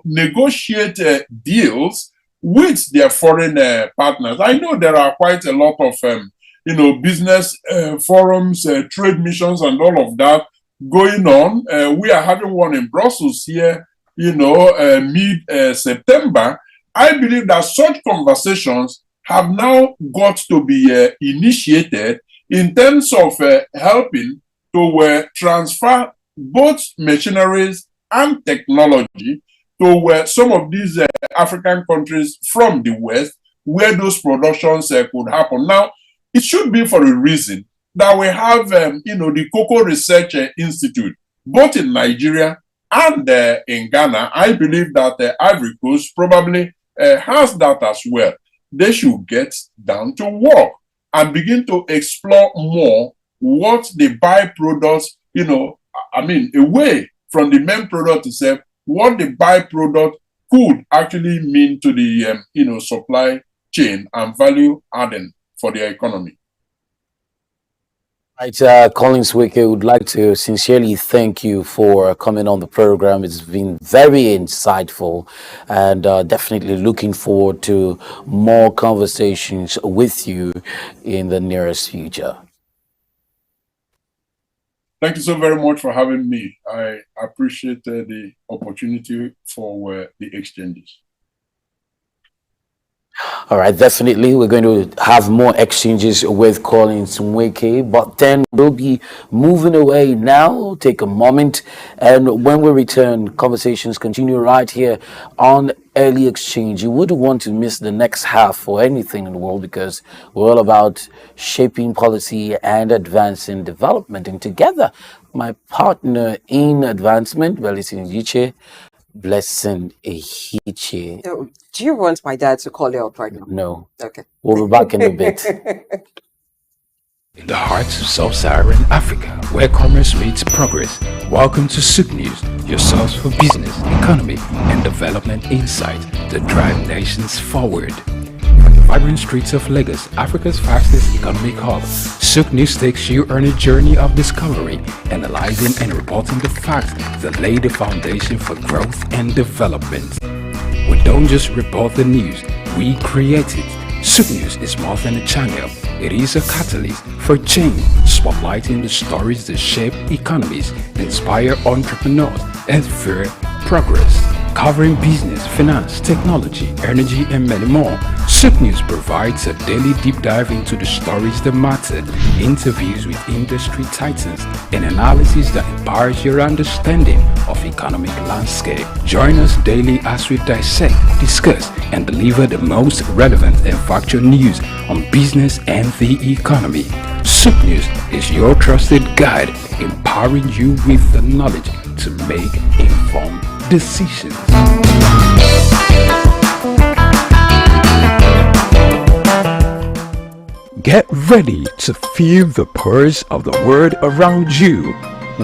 negotiate deals with their foreign partners. I know there are quite a lot of, business forums, trade missions, and all of that going on. We are having one in Brussels here, mid-September. I believe that such conversations have now got to be initiated in terms of helping to transfer both machineries and technology to some of these African countries from the West where those productions could happen. Now, it should be for a reason that we have, the Cocoa Research Institute, both in Nigeria and in Ghana. I believe that Ivory Coast probably has that as well. They should get down to work and begin to explore more what the byproducts, away from the main product itself, what the byproduct could actually mean to the, supply chain and value adding for the economy. Right, Collins Wike, would like to sincerely thank you for coming on the program. It's been very insightful, and definitely looking forward to more conversations with you in the nearest future. Thank you so very much for having me. I appreciate the opportunity for the exchanges. All right, definitely. We're going to have more exchanges with Collins Nweke, but then we'll be moving away now. Take a moment, and when we return, conversations continue right here on Early Exchange. You wouldn't want to miss the next half for anything in the world, because we're all about shaping policy and advancing development. And together, my partner in advancement, Blessing Ehiche. Blessing Ehiche. Do you want my dad to call you up right now? No. Okay. We'll be back in a bit. In the heart of sub-Saharan Africa, where commerce meets progress, welcome to SOUQ News, your source for business, economy, and development insight that drive nations forward. From the vibrant streets of Lagos, Africa's fastest economic hub, SOUQ News takes you on a journey of discovery, analyzing and reporting the facts that lay the foundation for growth and development. We don't just report the news, we create it. SOUQ News is more than a channel. It is a catalyst for change, spotlighting the stories that shape economies, inspire entrepreneurs, and fuel progress. Covering business, finance, technology, energy, and many more, SOUQ News provides a daily deep dive into the stories that matter, interviews with industry titans, and analysis that empowers your understanding of economic landscape. Join us daily as we dissect, discuss, and deliver the most relevant and factual news on business and the economy. SOUQ News is your trusted guide, empowering you with the knowledge to make informed decisions. Get ready to feel the pulse of the world around you.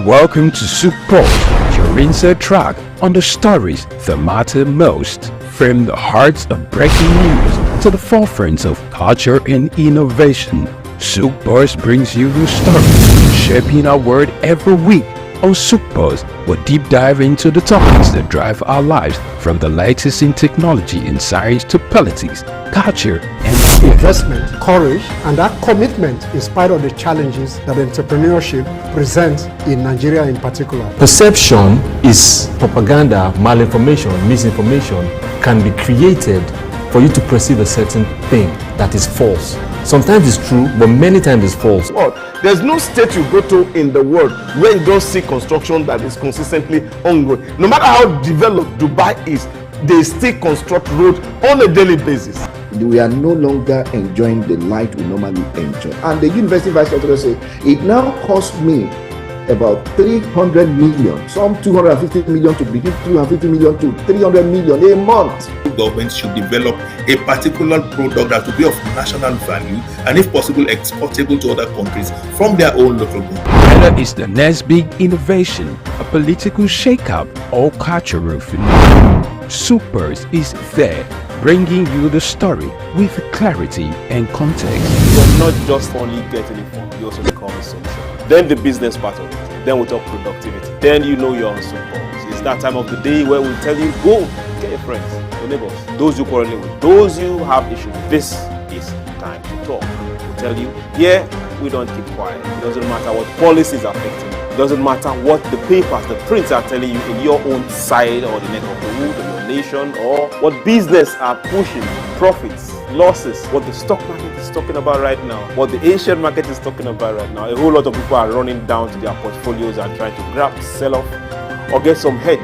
Welcome to SOUQ Pulse, your inside track on the stories that matter most. From the heart of breaking news to the forefront of culture and innovation, SOUQ Pulse brings you the stories shaping our world every week. On SOUQ Pulse, we'll deep dive into the topics that drive our lives, from the latest in technology and science to politics, culture, and investment, courage, and that commitment in spite of the challenges that entrepreneurship presents in Nigeria in particular. Perception is propaganda, malinformation, misinformation can be created for you to perceive a certain thing that is false. Sometimes it's true, but many times it's false. There's no state you go to in the world where you don't see construction that is consistently ongoing. No matter how developed Dubai is, they still construct roads on a daily basis. We are no longer enjoying the light we normally enjoy. And the university vice chancellor said, it now costs me about 300 million, some 250 million to begin, 250 million to 300 million a month. Governments should develop a particular product that will be of national value and, if possible, exportable to other countries from their own local government. Whether it's the next big innovation, a political shakeup, or cultural phenomenon, SOUQ Pulse is there, bringing you the story with clarity and context. You're not just only getting informed, you also become social. Then the business part of it, then we talk productivity. Then you know you're on SOUQ Pulse. It's that time of the day where we tell you, go, get your friends, your neighbors, those you quarreling with, those you have issues. This is time to talk. We tell you, yeah, we don't keep quiet. It doesn't matter what policies are affecting you. It doesn't matter what the papers, the prints are telling you in your own side or the neck of the wood or your nation, or what business are pushing, profits, losses, what the stock market is talking about right now, what the Asian market is talking about right now. A whole lot of people are running down to their portfolios and trying to grab, sell off, or get some hedge.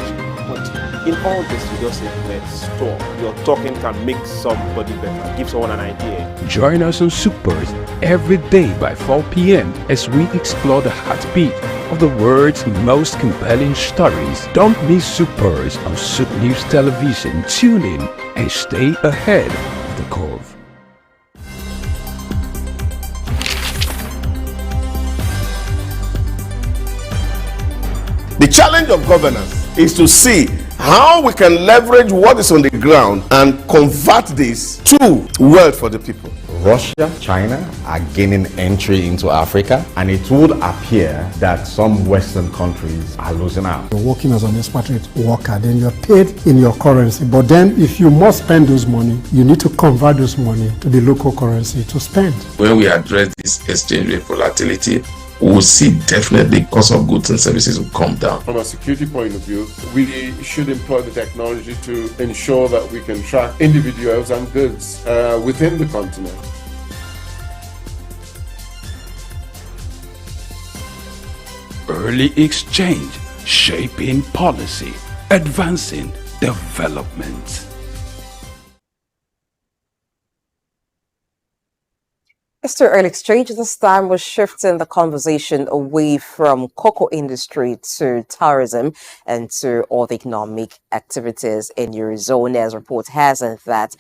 But in all this, you just say, let's talk. Your talking can make somebody better, give someone an idea. Join us on SOUQ Pulse every day by 4 p.m. as we explore the heartbeat of the world's most compelling stories. Don't miss SOUQ Pulse on SOUQ News Television. Tune in and stay ahead of the curve. The challenge of governance is to see how we can leverage what is on the ground and convert this to wealth for the people. Russia, China are gaining entry into Africa, and it would appear that some Western countries are losing out. You're working as an expatriate worker, then you're paid in your currency. But then if you must spend those money, you need to convert those money to the local currency to spend. When we address this exchange rate volatility, we will see definitely cost of goods and services will come down. From a security point of view, we should employ the technology to ensure that we can track individuals and goods within the continent. Early exchange, shaping policy, advancing development. Mr. Early Exchange, this time we're shifting the conversation away from cocoa industry to tourism and to other economic activities in Eurozone. As report has it that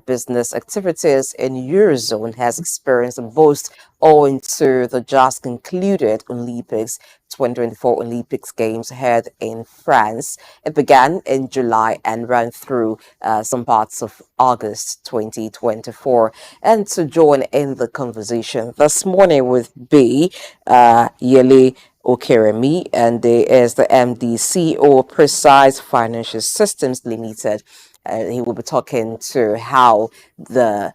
business activities in Eurozone has experienced a boost owing to the just concluded Olympics 2024 Olympics Games held in France. It began in July and ran through some parts of August 2024. And to join in the conversation this morning with B, Yele Okeremi, and he is the MD CEO of Precise Financial Systems Limited. He will be talking to how the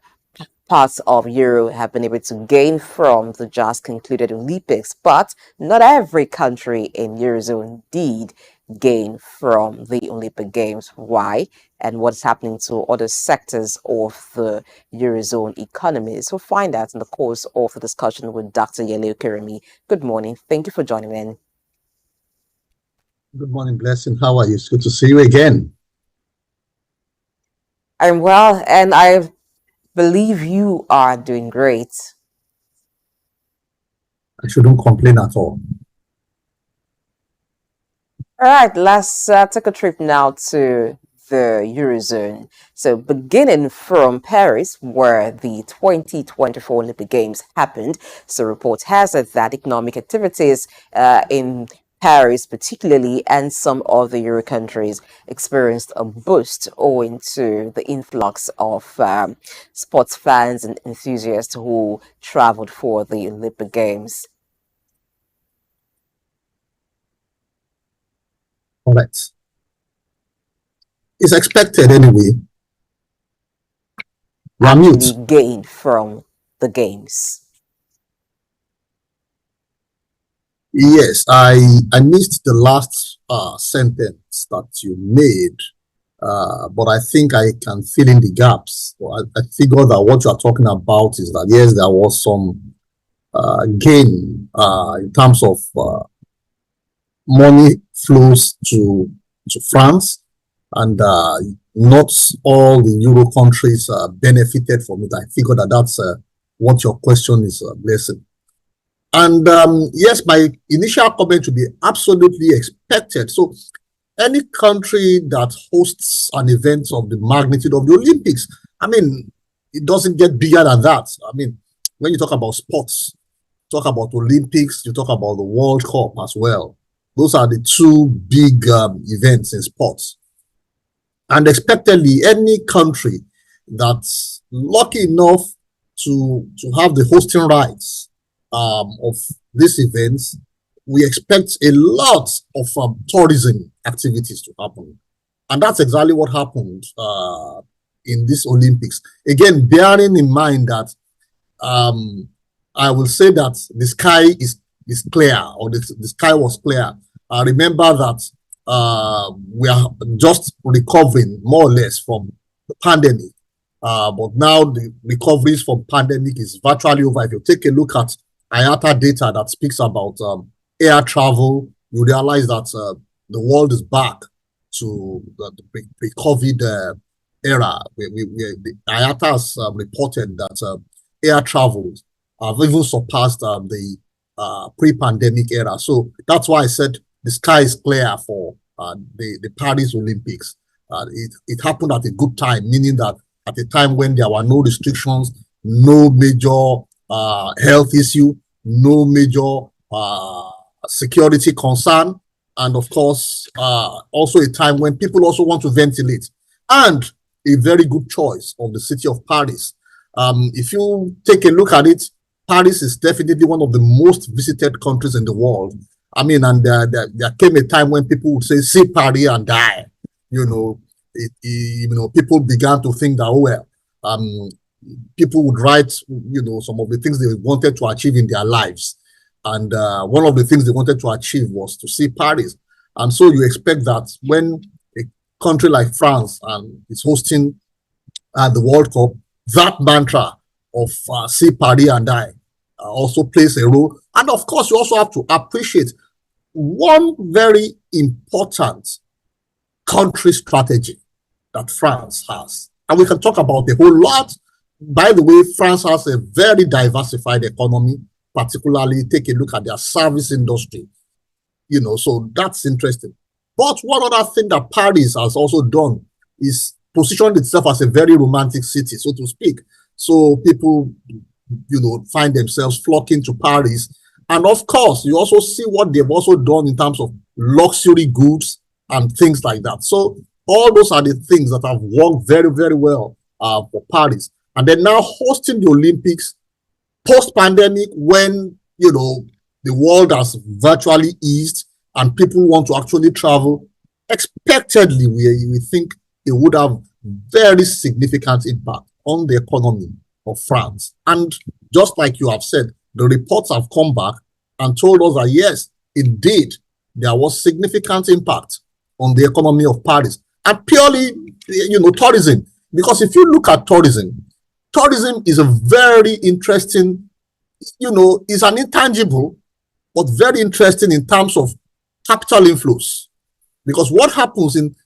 parts of Euro have been able to gain from the just concluded Olympics, but not every country in Eurozone did gain from the Olympic Games. Why? And what's happening to other sectors of the Eurozone economy? So find out in the course of the discussion with Dr. Yele Okeremi. Good morning. Thank you for joining in. Good morning, Blessing. How are you? It's good to see you again. I'm well, and I believe you are doing great. I shouldn't complain at all. All right, let's take a trip now to the Eurozone. So beginning from Paris, where the 2024 Olympic Games happened, so report has it that economic activities in Paris particularly and some other Euro countries experienced a boost owing to the influx of sports fans and enthusiasts who traveled for the Olympic Games. Correct. It's expected anyway. Actually gained from the games. Yes, I missed the last sentence that you made, but I think I can fill in the gaps. So I figure that what you are talking about is that yes, there was some gain in terms of money flows to France, and not all the Euro countries benefited from it. I figure that that's what your question is, Blessing. And yes, my initial comment would be absolutely expected. So any country that hosts an event of the magnitude of the Olympics, I mean, it doesn't get bigger than that. I mean, when you talk about sports, talk about Olympics, you talk about the World Cup as well. Those are the two big events in sports. And expectedly, any country that's lucky enough to have the hosting rights of these events, we expect a lot of tourism activities to happen. And that's exactly what happened in this Olympics. Again, bearing in mind that I will say that the sky is clear, or the sky was clear. I remember that we are just recovering more or less from the pandemic. But now the recoveries from pandemic is virtually over. If you take a look at IATA data that speaks about air travel, you realize that the world is back to the pre-COVID era. The IATA has reported that air travel have even surpassed the pre-pandemic era. So that's why I said the sky is clear for the Paris Olympics. It happened at a good time, meaning that at a time when there were no restrictions, no major health issue, no major security concern, and of course, also a time when people also want to ventilate, and a very good choice of the city of Paris. If you take a look at it, Paris is definitely one of the most visited countries in the world. I mean, and there came a time when people would say, "See Paris and die." You know, people began to think that, oh well, people would write, some of the things they wanted to achieve in their lives. And one of the things they wanted to achieve was to see Paris. And so you expect that when a country like France is hosting the World Cup, that mantra of see Paris and die also plays a role. And of course, you also have to appreciate one very important country strategy that France has. And we can talk about a whole lot, By the way, France has a very diversified economy, particularly take a look at their service industry, so that's interesting. But one other thing that Paris has also done is positioned itself as a very romantic city, so to speak. So people, find themselves flocking to Paris. And of course, you also see what they've also done in terms of luxury goods and things like that. So all those are the things that have worked very, very well for Paris. And then now hosting the Olympics post-pandemic, when, the world has virtually eased and people want to actually travel, expectedly, we think it would have very significant impact on the economy of France. And just like you have said, the reports have come back and told us that, yes, indeed, there was significant impact on the economy of Paris. And purely, tourism. Because if you look at tourism is a very interesting, is an intangible, but very interesting in terms of capital inflows. Because what happens in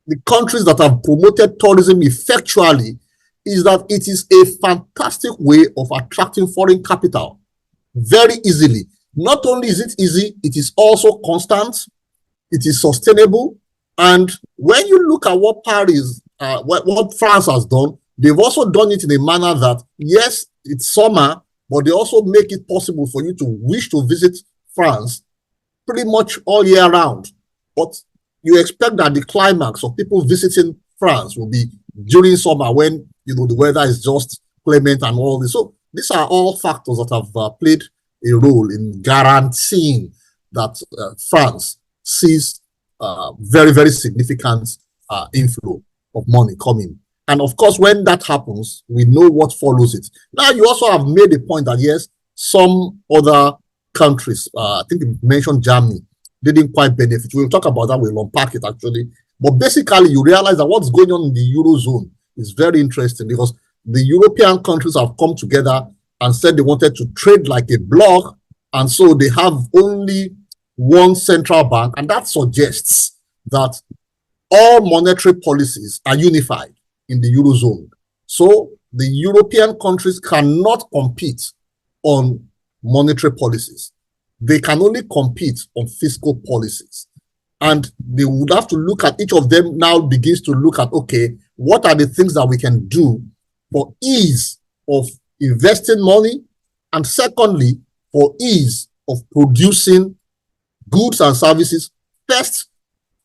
the countries that have promoted tourism effectually is that it is a fantastic way of attracting foreign capital very easily. Not only is it easy, it is also constant, it is sustainable. And when you look at what Paris, what France has done, they've also done it in a manner that, yes, it's summer, but they also make it possible for you to wish to visit France pretty much all year round. But you expect that the climax of people visiting France will be during summer when, the weather is just clement and all this. So these are all factors that have played a role in guaranteeing that France sees very, very significant inflow of money coming. And of course, when that happens, we know what follows it. Now, you also have made the point that, yes, some other countries, I think you mentioned Germany, didn't quite benefit. We'll talk about that, we'll unpack it actually. But basically, you realize that what's going on in the Eurozone is very interesting, because the European countries have come together and said they wanted to trade like a bloc, and so they have only one central bank, and that suggests that all monetary policies are unified in the Eurozone. So the European countries cannot compete on monetary policies. They can only compete on fiscal policies. And they would have to look at, each of them now begins to look at, okay, what are the things that we can do for ease of investing money, and secondly, for ease of producing goods and services, first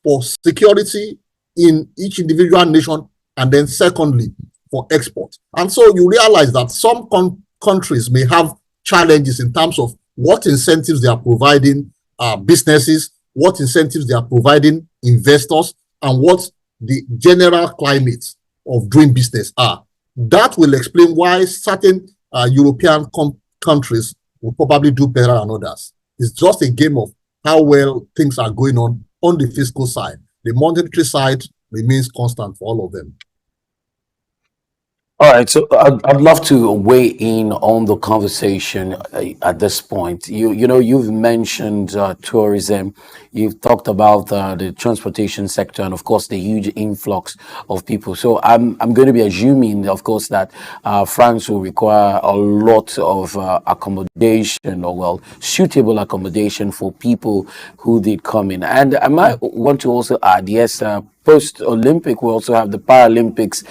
for security in each individual nation, and then secondly, for export. And so you realize that some countries may have challenges in terms of what incentives they are providing businesses, what incentives they are providing investors, and what the general climate of doing business are. That will explain why certain European countries will probably do better than others. It's just a game of how well things are going on the fiscal side. The monetary side remains constant for all of them. All right, so I'd love to weigh in on the conversation at this point. You've mentioned tourism, you've talked about the transportation sector, and of course the huge influx of people. So I'm going to be assuming, of course, that France will require a lot of accommodation, or suitable accommodation for people who did come in. And I might want to also add, yes, post-Olympic, we also have the Paralympics,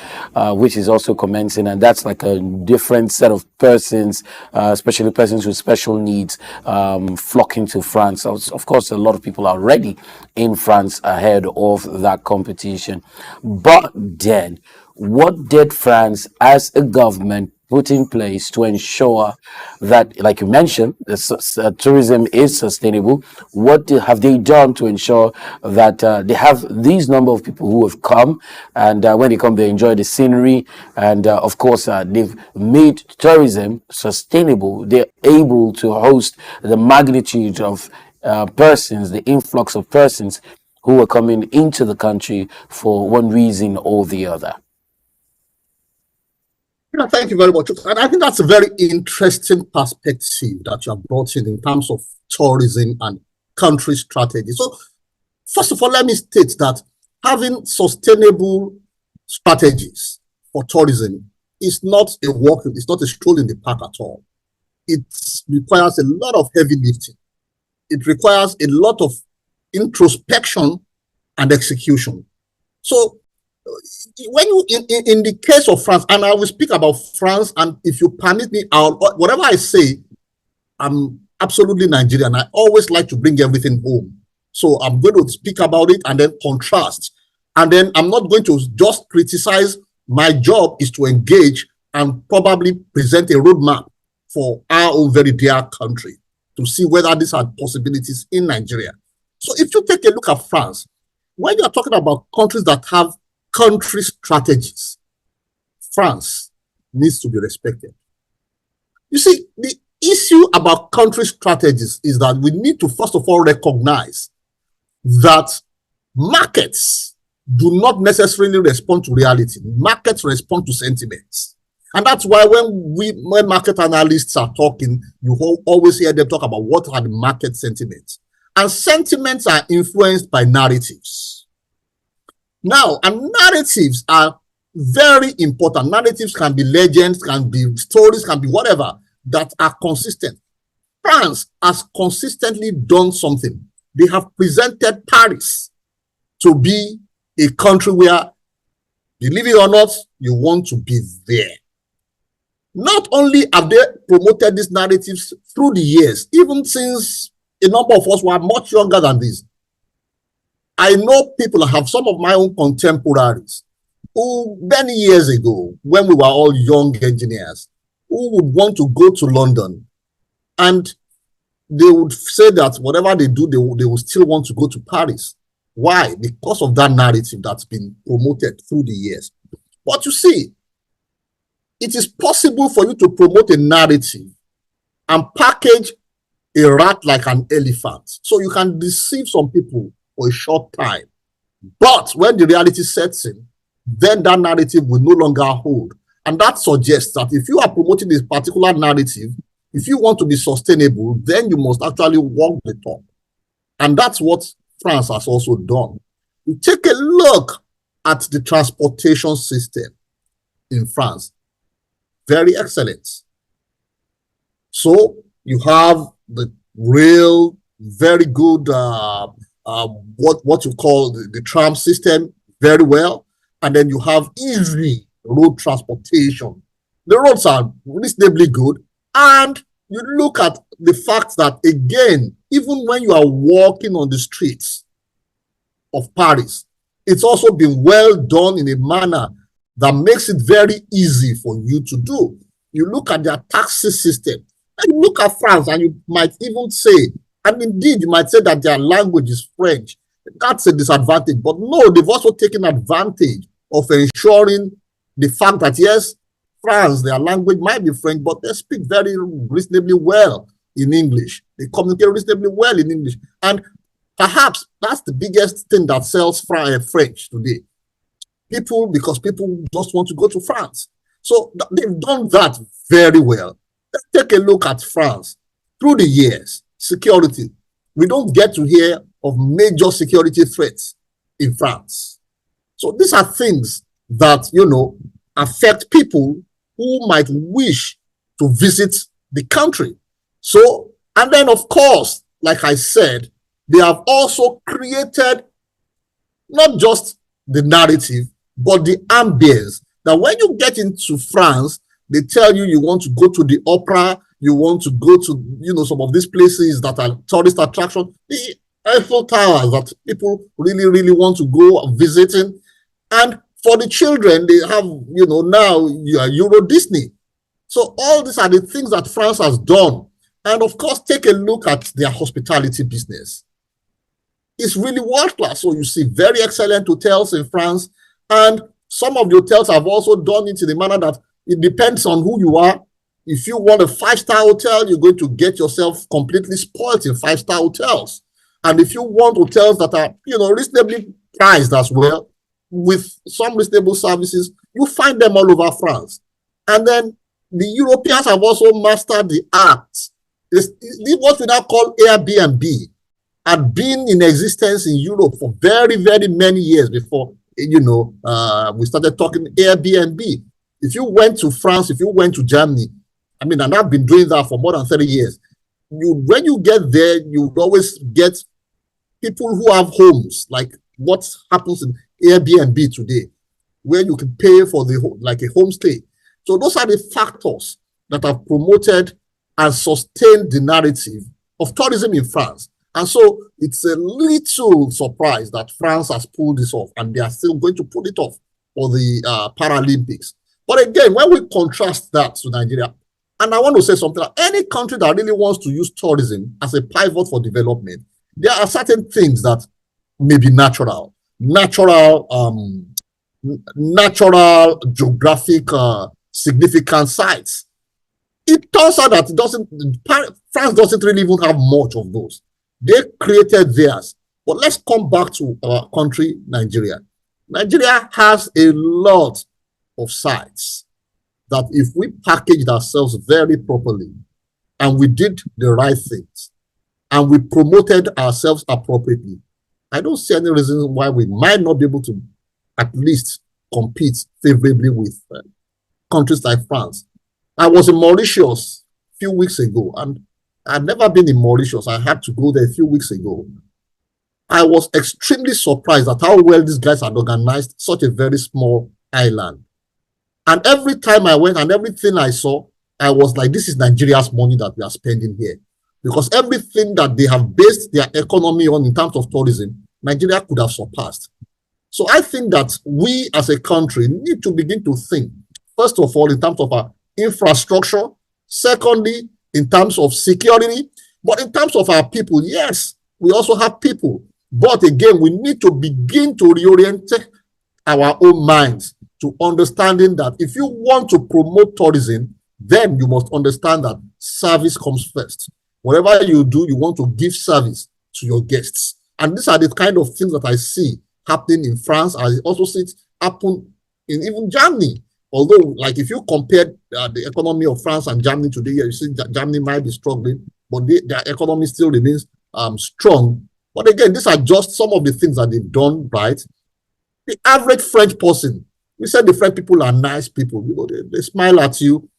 which is also commencing, and that's like a different set of persons, especially persons with special needs, flocking to France. So, of course, a lot of people are already in France ahead of that competition. But then, what did France as a government put in place to ensure that, like you mentioned, tourism is sustainable? What have they done to ensure that they have these number of people who have come, and when they come, they enjoy the scenery, and of course, they've made tourism sustainable. They're able to host the magnitude of persons, the influx of persons who are coming into the country for one reason or the other. Thank you very much. And I think that's a very interesting perspective that you have brought in terms of tourism and country strategy. So, first of all, let me state that having sustainable strategies for tourism is not a walk, it's not a stroll in the park at all. It requires a lot of heavy lifting. It requires a lot of introspection and execution. So when you, in the case of France, and I will speak about France, and if you permit me, whatever I say, I'm absolutely Nigerian. I always like to bring everything home. So I'm going to speak about it and then contrast. And then I'm not going to just criticize. My job is to engage and probably present a roadmap for our own very dear country to see whether these are possibilities in Nigeria. So if you take a look at France, when you are talking about countries that have country strategies, France needs to be respected. You see, the issue about country strategies is that we need to first of all recognize that markets do not necessarily respond to reality. Markets respond to sentiments. And that's why when market analysts are talking, you always hear them talk about what are the market sentiments. And sentiments are influenced by narratives. Now, and narratives are very important. Narratives can be legends, can be stories, can be whatever, that are consistent. France has consistently done something. They have presented Paris to be a country where, believe it or not, you want to be there. Not only have they promoted these narratives through the years, even since a number of us were much younger than this. I know people, I have some of my own contemporaries who many years ago, when we were all young engineers, who would want to go to London, and they would say that whatever they do, they will still want to go to Paris. Why? Because of that narrative that's been promoted through the years. But you see, it is possible for you to promote a narrative and package a rat like an elephant. So you can deceive some people for a short time. But when the reality sets in, then that narrative will no longer hold. And that suggests that if you are promoting this particular narrative, if you want to be sustainable, then you must actually walk the talk. And that's what France has also done. You take a look at the transportation system in France. Very excellent. So you have the rail, very good, what you call the tram system, very well. And then you have easy road transportation. The roads are reasonably good. And you look at the fact that, again, even when you are walking on the streets of Paris, it's also been well done in a manner that makes it very easy for you to do. You look at their taxi system, and you look at France, and you might even say, and indeed you might say that their language is French. That's a disadvantage. But no, they've also taken advantage of ensuring the fact that, yes, France, their language might be French, but they speak very reasonably well in English. They communicate reasonably well in English. And perhaps that's the biggest thing that sells French today. Because people just want to go to France. So they've done that very well. Let's take a look at France. Through the years, security. We don't get to hear of major security threats in France. So these are things that, affect people who might wish to visit the country. So, and then of course, like I said, they have also created not just the narrative, but the ambience. That when you get into France, they tell you want to go to the opera, you want to go to, some of these places that are tourist attractions, the Eiffel Towers that people really, really want to go visiting. And for the children, they have, now Euro Disney. So all these are the things that France has done. And of course, take a look at their hospitality business. It's really world-class. So you see very excellent hotels in France. And some of the hotels have also done it in a manner that it depends on who you are. If you want a 5-star hotel, you're going to get yourself completely spoiled in 5-star hotels. And if you want hotels that are, reasonably priced as well, with some reasonable services, you find them all over France. And then the Europeans have also mastered the art. What we now call Airbnb had been in existence in Europe for very, very many years before, we started talking Airbnb. If you went to France, if you went to Germany, I mean, and I've been doing that for more than 30 years, when you get there, you always get people who have homes, like what happens in Airbnb today, where you can pay for like a homestay. So those are the factors that have promoted and sustained the narrative of tourism in France. And so it's a little surprise that France has pulled this off, and they are still going to pull it off for the Paralympics. But again, when we contrast that to Nigeria, and I want to say something, like any country that really wants to use tourism as a pivot for development, there are certain things that may be natural geographic significant sites. It turns out that France doesn't really even have much of those. They created theirs. But let's come back to our country, Nigeria. Nigeria has a lot of sites that if we packaged ourselves very properly and we did the right things and we promoted ourselves appropriately, I don't see any reason why we might not be able to at least compete favorably with countries like France. I was in Mauritius a few weeks ago, and I've never been in Mauritius. I had to go there a few weeks ago. I was extremely surprised at how well these guys had organized such a very small island. And every time I went and everything I saw, I was like, this is Nigeria's money that we are spending here. Because everything that they have based their economy on in terms of tourism, Nigeria could have surpassed. So I think that we as a country need to begin to think, first of all, in terms of our infrastructure, secondly, in terms of security, but in terms of our people, yes, we also have people. But again, we need to begin to reorient our own minds to understanding that if you want to promote tourism, then you must understand that service comes first. Whatever you do, you want to give service to your guests. And these are the kind of things that I see happening in France. I also see it happen in even Germany. Although, like if you compare the economy of France and Germany today, you see that Germany might be struggling, but their economy still remains strong. But again, these are just some of the things that they've done right. The average French person, we said the French people are nice people. You know, they smile at you.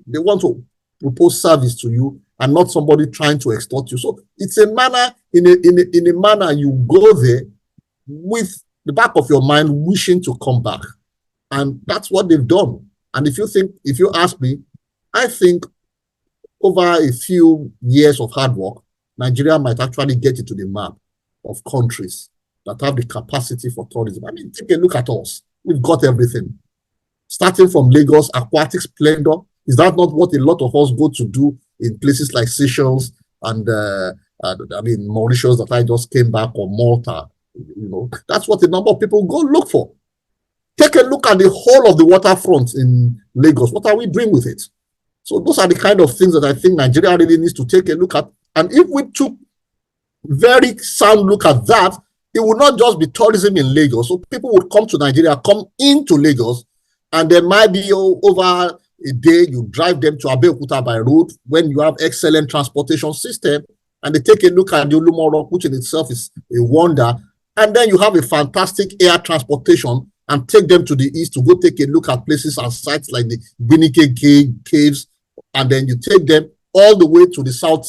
They want to propose service to you and not somebody trying to extort you. So it's a manner, in a manner you go there with the back of your mind wishing to come back. And that's what they've done. And if you ask me, I think over a few years of hard work, Nigeria might actually get into the map of countries that have the capacity for tourism. I mean, take a look at us. We've got everything. Starting from Lagos, aquatic splendor. Is that not what a lot of us go to do in places like Seychelles and Mauritius that I just came back, or Malta? You know, that's what a number of people go look for. Take a look at the whole of the waterfront in Lagos. What are we doing with it? So those are the kind of things that I think Nigeria really needs to take a look at. And if we took very sound look at that, it would not just be tourism in Lagos. So people would come to Nigeria, come into Lagos, and there might be over a day you drive them to Abeokuta by road when you have excellent transportation system, and they take a look at the Olumo Rock, which in itself is a wonder. And then you have a fantastic air transportation and take them to the east to go take a look at places and sites like the Binike caves. And then you take them all the way to the south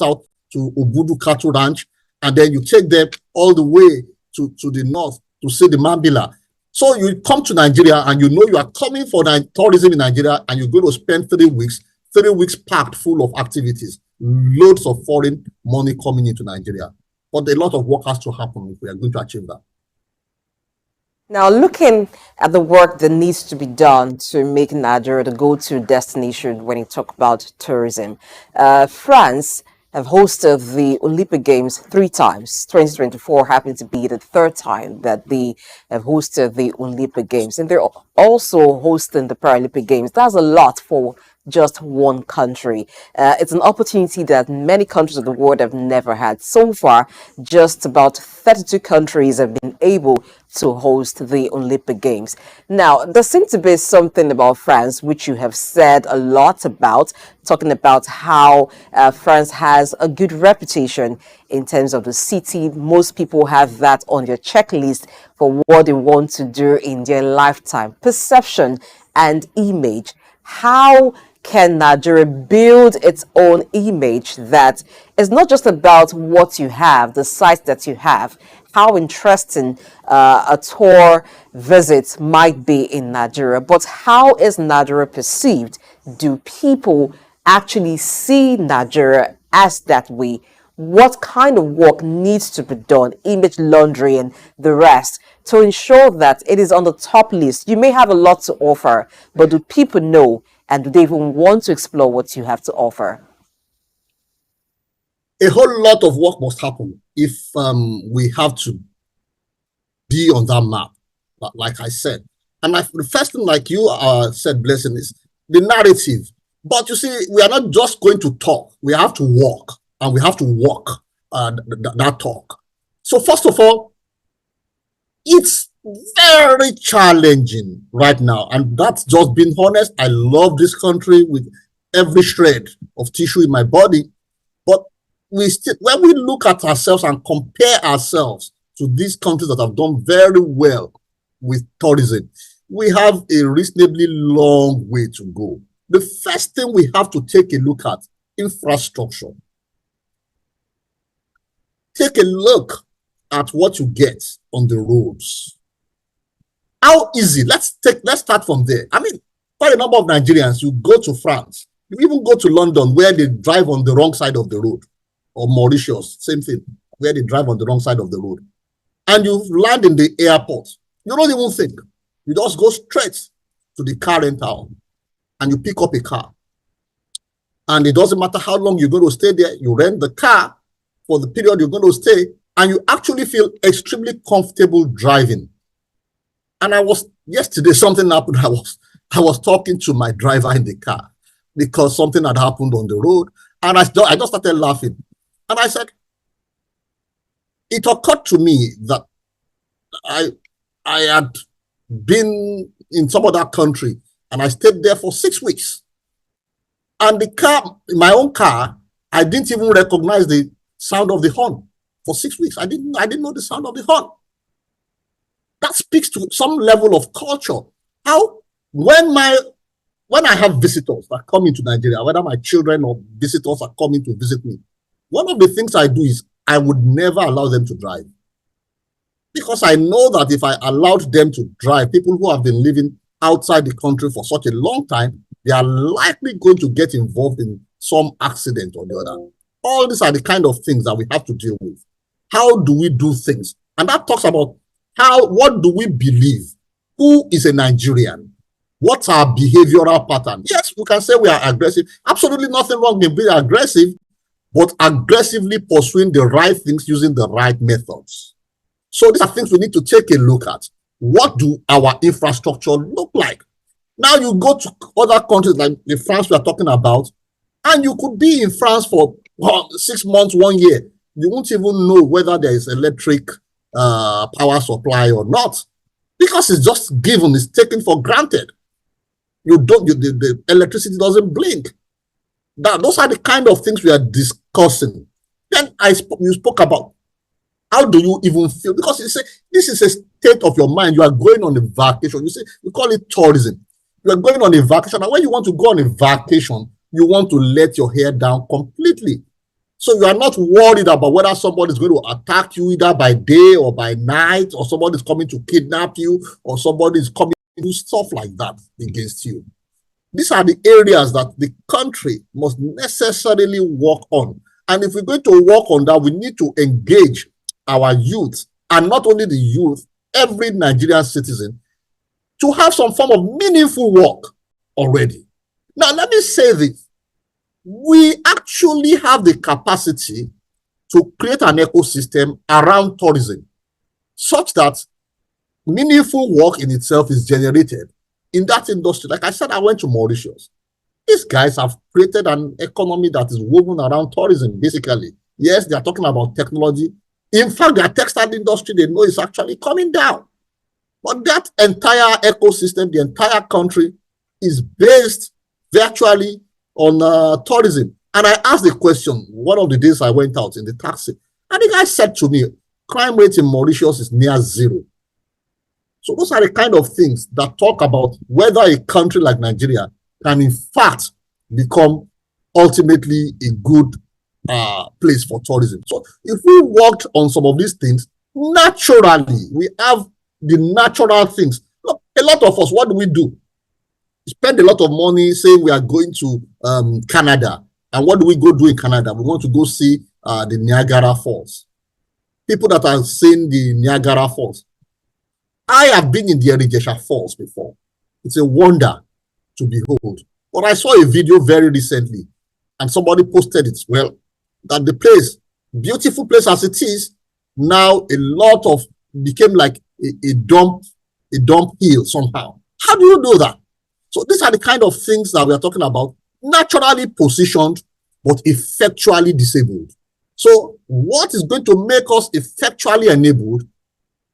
to Obudu Cattle Ranch. And then you take them all the way to the north to see the Mambila. So you come to Nigeria and you know you are coming for tourism in Nigeria, and you're going to spend 3 weeks packed full of activities, loads of foreign money coming into Nigeria. But a lot of work has to happen if we are going to achieve that. Now, looking at the work that needs to be done to make Nigeria the go-to destination when you talk about tourism, France have hosted the Olympic Games 3 times. 2024 happened to be the 3rd time that they have hosted the Olympic Games. And they're also hosting the Paralympic Games. That's a lot for just one country. It's an opportunity that many countries of the world have never had. So far, just about 32 countries have been able to host the Olympic Games. Now, there seems to be something about France, which you have said a lot about, talking about how France has a good reputation in terms of the city. Most people have that on their checklist for what they want to do in their lifetime. Perception and image. how can Nigeria build its own image that is not just about what you have, the sites that you have, how interesting a tour visit might be in Nigeria, but how is Nigeria perceived? Do people actually see Nigeria as that way? What kind of work needs to be done, image laundry and the rest, to ensure that it is on the top list? You may have a lot to offer, but do people know, and do they even want to explore what you have to offer? A whole lot of work must happen if we have to be on that map, like I said. And the first thing, like you said, Blessing, is the narrative. But you see, we are not just going to talk. We have to walk, and we have to walk that talk. So first of all, it's very challenging right now. And that's just being honest. I love this country with every shred of tissue in my body. But we still, when we look at ourselves and compare ourselves to these countries that have done very well with tourism, we have a reasonably long way to go. The first thing we have to take a look at, infrastructure. Take a look at what you get on the roads. How easy? Let's start from there. I mean, quite a number of Nigerians, you go to France, you even go to London where they drive on the wrong side of the road, or Mauritius, same thing, where they drive on the wrong side of the road. And you land in the airport. You don't even think. You just go straight to the car rental and you pick up a car. And it doesn't matter how long you're going to stay there. You rent the car for the period you're going to stay, and you actually feel extremely comfortable driving. And yesterday, something happened. I was talking to my driver in the car because something had happened on the road. And I just started laughing. And I said, it occurred to me that I had been in some other country and I stayed there for 6 weeks. And the car, my own car, I didn't even recognize the sound of the horn for 6 weeks. I didn't know the sound of the horn. That speaks to some level of culture. How when I have visitors that come into Nigeria, whether my children or visitors are coming to visit me, one of the things I do is I would never allow them to drive. Because I know that if I allowed them to drive, people who have been living outside the country for such a long time, they are likely going to get involved in some accident or the other. All these are the kind of things that we have to deal with. How do we do things? And that talks about what do we believe? Who is a Nigerian? What's our behavioral pattern? Yes, we can say we are aggressive. Absolutely nothing wrong with being aggressive, but aggressively pursuing the right things using the right methods. So these are things we need to take a look at. What do our infrastructure look like? Now you go to other countries like the France we are talking about, and you could be in France for 6 months, 1 year. You won't even know whether there is electric power supply or not, because it's just given, it's taken for granted. The electricity doesn't blink. Those are the kind of things we are discussing. Then you spoke about how do you even feel, because you say this is a state of your mind. You are going on a vacation. You say we call it tourism. You are going on a vacation, and when you want to go on a vacation, you want to let your hair down completely. So you are not worried about whether somebody is going to attack you either by day or by night, or somebody is coming to kidnap you, or somebody is coming to do stuff like that against you. These are the areas that the country must necessarily work on. And if we're going to work on that, we need to engage our youth, and not only the youth, every Nigerian citizen, to have some form of meaningful work already. Now, let me say this. We actually have the capacity to create an ecosystem around tourism such that meaningful work in itself is generated in that industry. Like I said, I went to Mauritius. These guys have created an economy that is woven around tourism, basically. Yes, they are talking about technology. In fact, their textile industry, they know, is actually coming down. But that entire ecosystem, the entire country, is based virtually on tourism. And I asked the question, one of the days I went out in the taxi, and the guy said to me, crime rate in Mauritius is near zero. So those are the kind of things that talk about whether a country like Nigeria can in fact become ultimately a good place for tourism. So if we worked on some of these things, naturally, we have the natural things. Look, a lot of us, what do? We spend a lot of money saying we are going to Canada. And what do we go do in Canada? We want to go see the Niagara Falls. People that are seeing the Niagara Falls. I have been in the Irigesha Falls before. It's a wonder to behold. But I saw a video very recently, and somebody posted it. Well, that the place, beautiful place as it is, now a lot of became like a dump hill somehow. How do you do that? So these are the kind of things that we are talking about, naturally positioned, but effectually disabled. So what is going to make us effectually enabled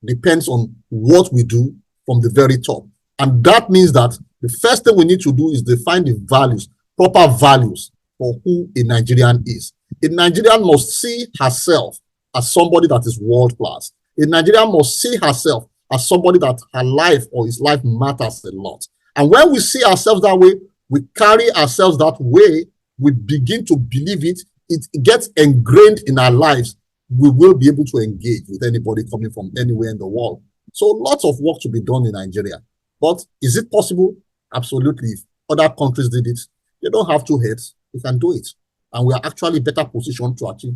depends on what we do from the very top. And that means that the first thing we need to do is define the values, proper values for who a Nigerian is. A Nigerian must see herself as somebody that is world class. A Nigerian must see herself as somebody that her life or his life matters a lot. And when we see ourselves that way, we carry ourselves that way, we begin to believe it, it gets ingrained in our lives, we will be able to engage with anybody coming from anywhere in the world. So lots of work to be done in Nigeria. But is it possible? Absolutely. If other countries did it, they don't have two heads, we can do it. And we are actually better positioned to achieve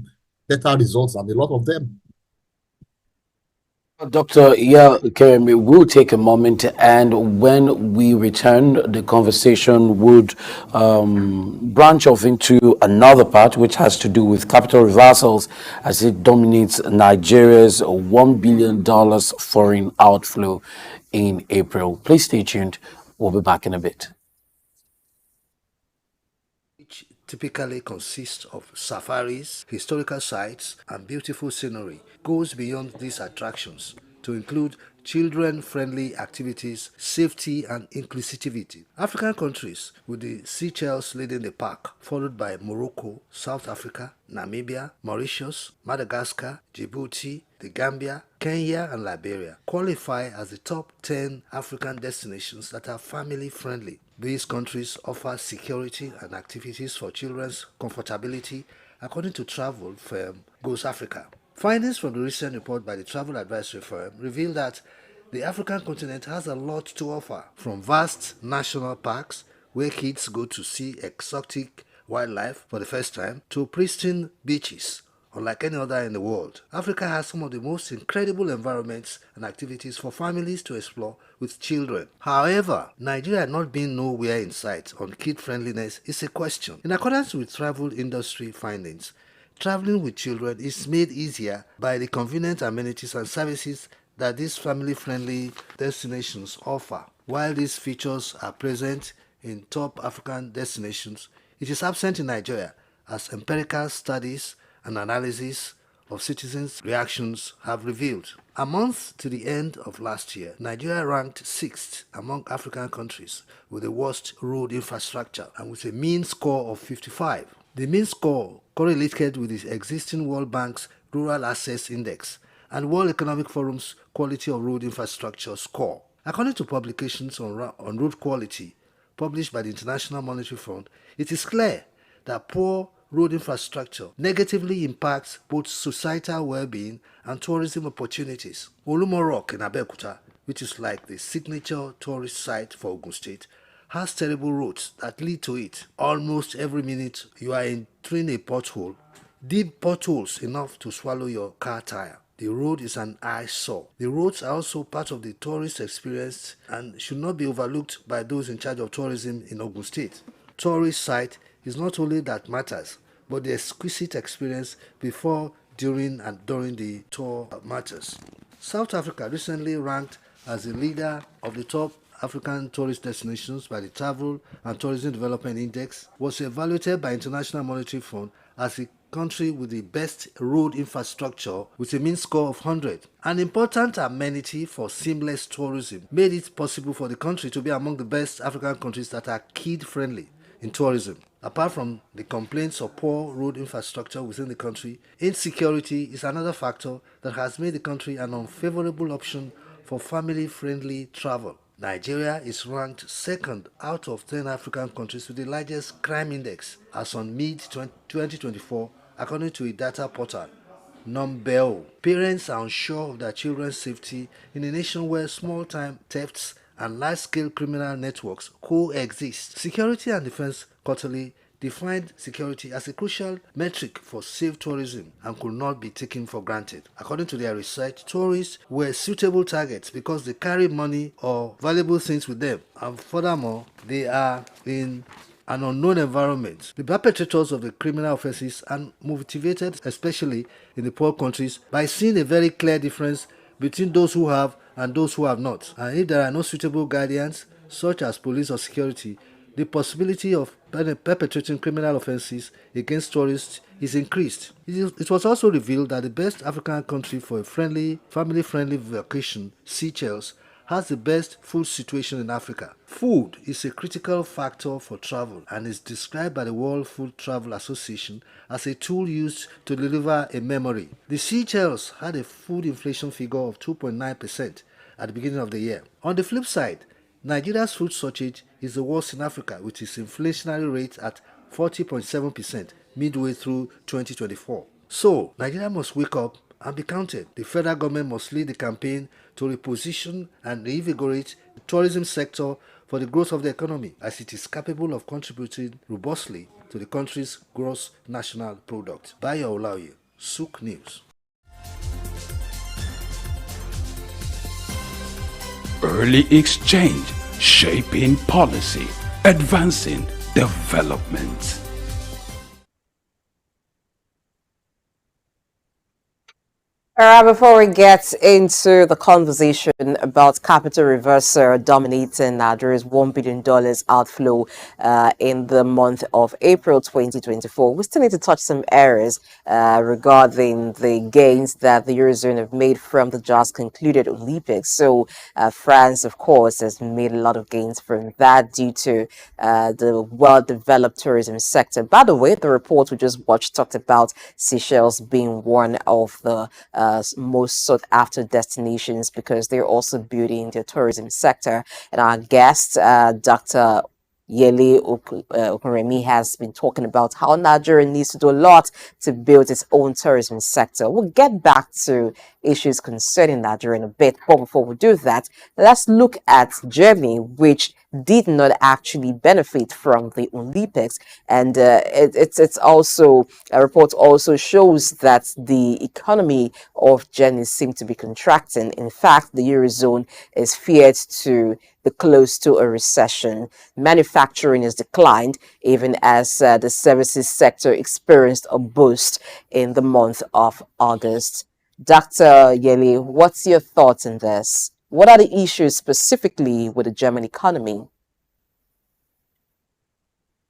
better results than a lot of them. Dr. Keremi, we'll take a moment, and when we return, the conversation would branch off into another part, which has to do with capital reversals as it dominates Nigeria's $1 billion foreign outflow in April. Please stay tuned. We'll be back in a bit. Typically consists of safaris, historical sites, and beautiful scenery, goes beyond these attractions to include children-friendly activities, safety, and inclusivity. African countries, with the Seychelles leading the pack, followed by Morocco, South Africa, Namibia, Mauritius, Madagascar, Djibouti, the Gambia, Kenya, and Liberia, qualify as the top 10 African destinations that are family-friendly. These countries offer security and activities for children's comfortability, according to travel firm Goes Africa. Findings from the recent report by the travel advisory firm reveal that the African continent has a lot to offer, from vast national parks where kids go to see exotic wildlife for the first time, to pristine beaches unlike any other in the world. Africa has some of the most incredible environments and activities for families to explore with children. However, Nigeria not being nowhere in sight on kid friendliness is a question. In accordance with travel industry findings, traveling with children is made easier by the convenient amenities and services that these family-friendly destinations offer. While these features are present in top African destinations, it is absent in Nigeria, as empirical studies and analysis of citizens' reactions have revealed. A month to the end of last year, Nigeria ranked 6th among African countries with the worst road infrastructure and with a mean score of 55. The mean score correlated with the existing World Bank's Rural Access Index and World Economic Forum's Quality of Road Infrastructure score. According to publications on road quality published by the International Monetary Fund, it is clear that poor road infrastructure negatively impacts both societal well-being and tourism opportunities. Olumorok in Abeokuta, which is like the signature tourist site for Ogun State, has terrible roads that lead to it. Almost every minute you are entering a pothole, deep potholes enough to swallow your car tire. The road is an eyesore. The roads are also part of the tourist experience and should not be overlooked by those in charge of tourism in Ogun State. Tourist site is not only that matters, but the exquisite experience before, during, and during the tour matters. South Africa recently ranked as the leader of the top African tourist destinations by the Travel and Tourism Development Index, was evaluated by International Monetary Fund as the country with the best road infrastructure with a mean score of 100. An important amenity for seamless tourism made it possible for the country to be among the best African countries that are kid-friendly in tourism. Apart from the complaints of poor road infrastructure within the country, insecurity is another factor that has made the country an unfavorable option for family-friendly travel. Nigeria is ranked second out of 10 African countries with the largest crime index as on mid-2024, according to a data portal, Numbeo. Parents are unsure of their children's safety in a nation where small-time thefts and large-scale criminal networks coexist. Security and Defense Quarterly defined security as a crucial metric for safe tourism and could not be taken for granted. According to their research, tourists were suitable targets because they carry money or valuable things with them, and furthermore, they are in an unknown environment. The perpetrators of the criminal offenses are motivated, especially in the poor countries, by seeing a very clear difference between those who have and those who have not. And if there are no suitable guardians, such as police or security, the possibility of perpetrating criminal offenses against tourists is increased. It was also revealed that the best African country for a family-friendly vacation, Seychelles, has the best food situation in Africa. Food is a critical factor for travel and is described by the World Food Travel Association as a tool used to deliver a memory. The Seychelles had a food inflation figure of 2.9% at the beginning of the year. On the flip side, Nigeria's food shortage is the worst in Africa, with its inflationary rate at 40.7% midway through 2024. So, Nigeria must wake up and be counted. The federal government must lead the campaign to reposition and reinvigorate the tourism sector for the growth of the economy, as it is capable of contributing robustly to the country's gross national product. Bayo Olaoye, SOUQ News. Early exchange, shaping policy, advancing development. All right, before we get into the conversation about capital reversal dominating Nigeria's $1 billion outflow in the month of April 2024, we still need to touch some areas regarding the gains that the Eurozone have made from the just concluded Olympics. So France, of course, has made a lot of gains from that due to the well-developed tourism sector. By the way, the report we just watched talked about Seychelles being one of the most sought after destinations because they're also building their tourism sector. And our guest, Dr. Yele Okunremi, has been talking about how Nigeria needs to do a lot to build its own tourism sector. We'll get back to issues concerning Nigeria in a bit, but before we do that, let's look at Germany, which did not actually benefit from the Olympics, and it's also a report also shows that the economy of Germany seems to be contracting. In fact, the Eurozone is feared to be close to a recession. Manufacturing has declined, even as the services sector experienced a boost in the month of August. Dr. Yele, what's your thoughts on this? What are the issues specifically with the German economy?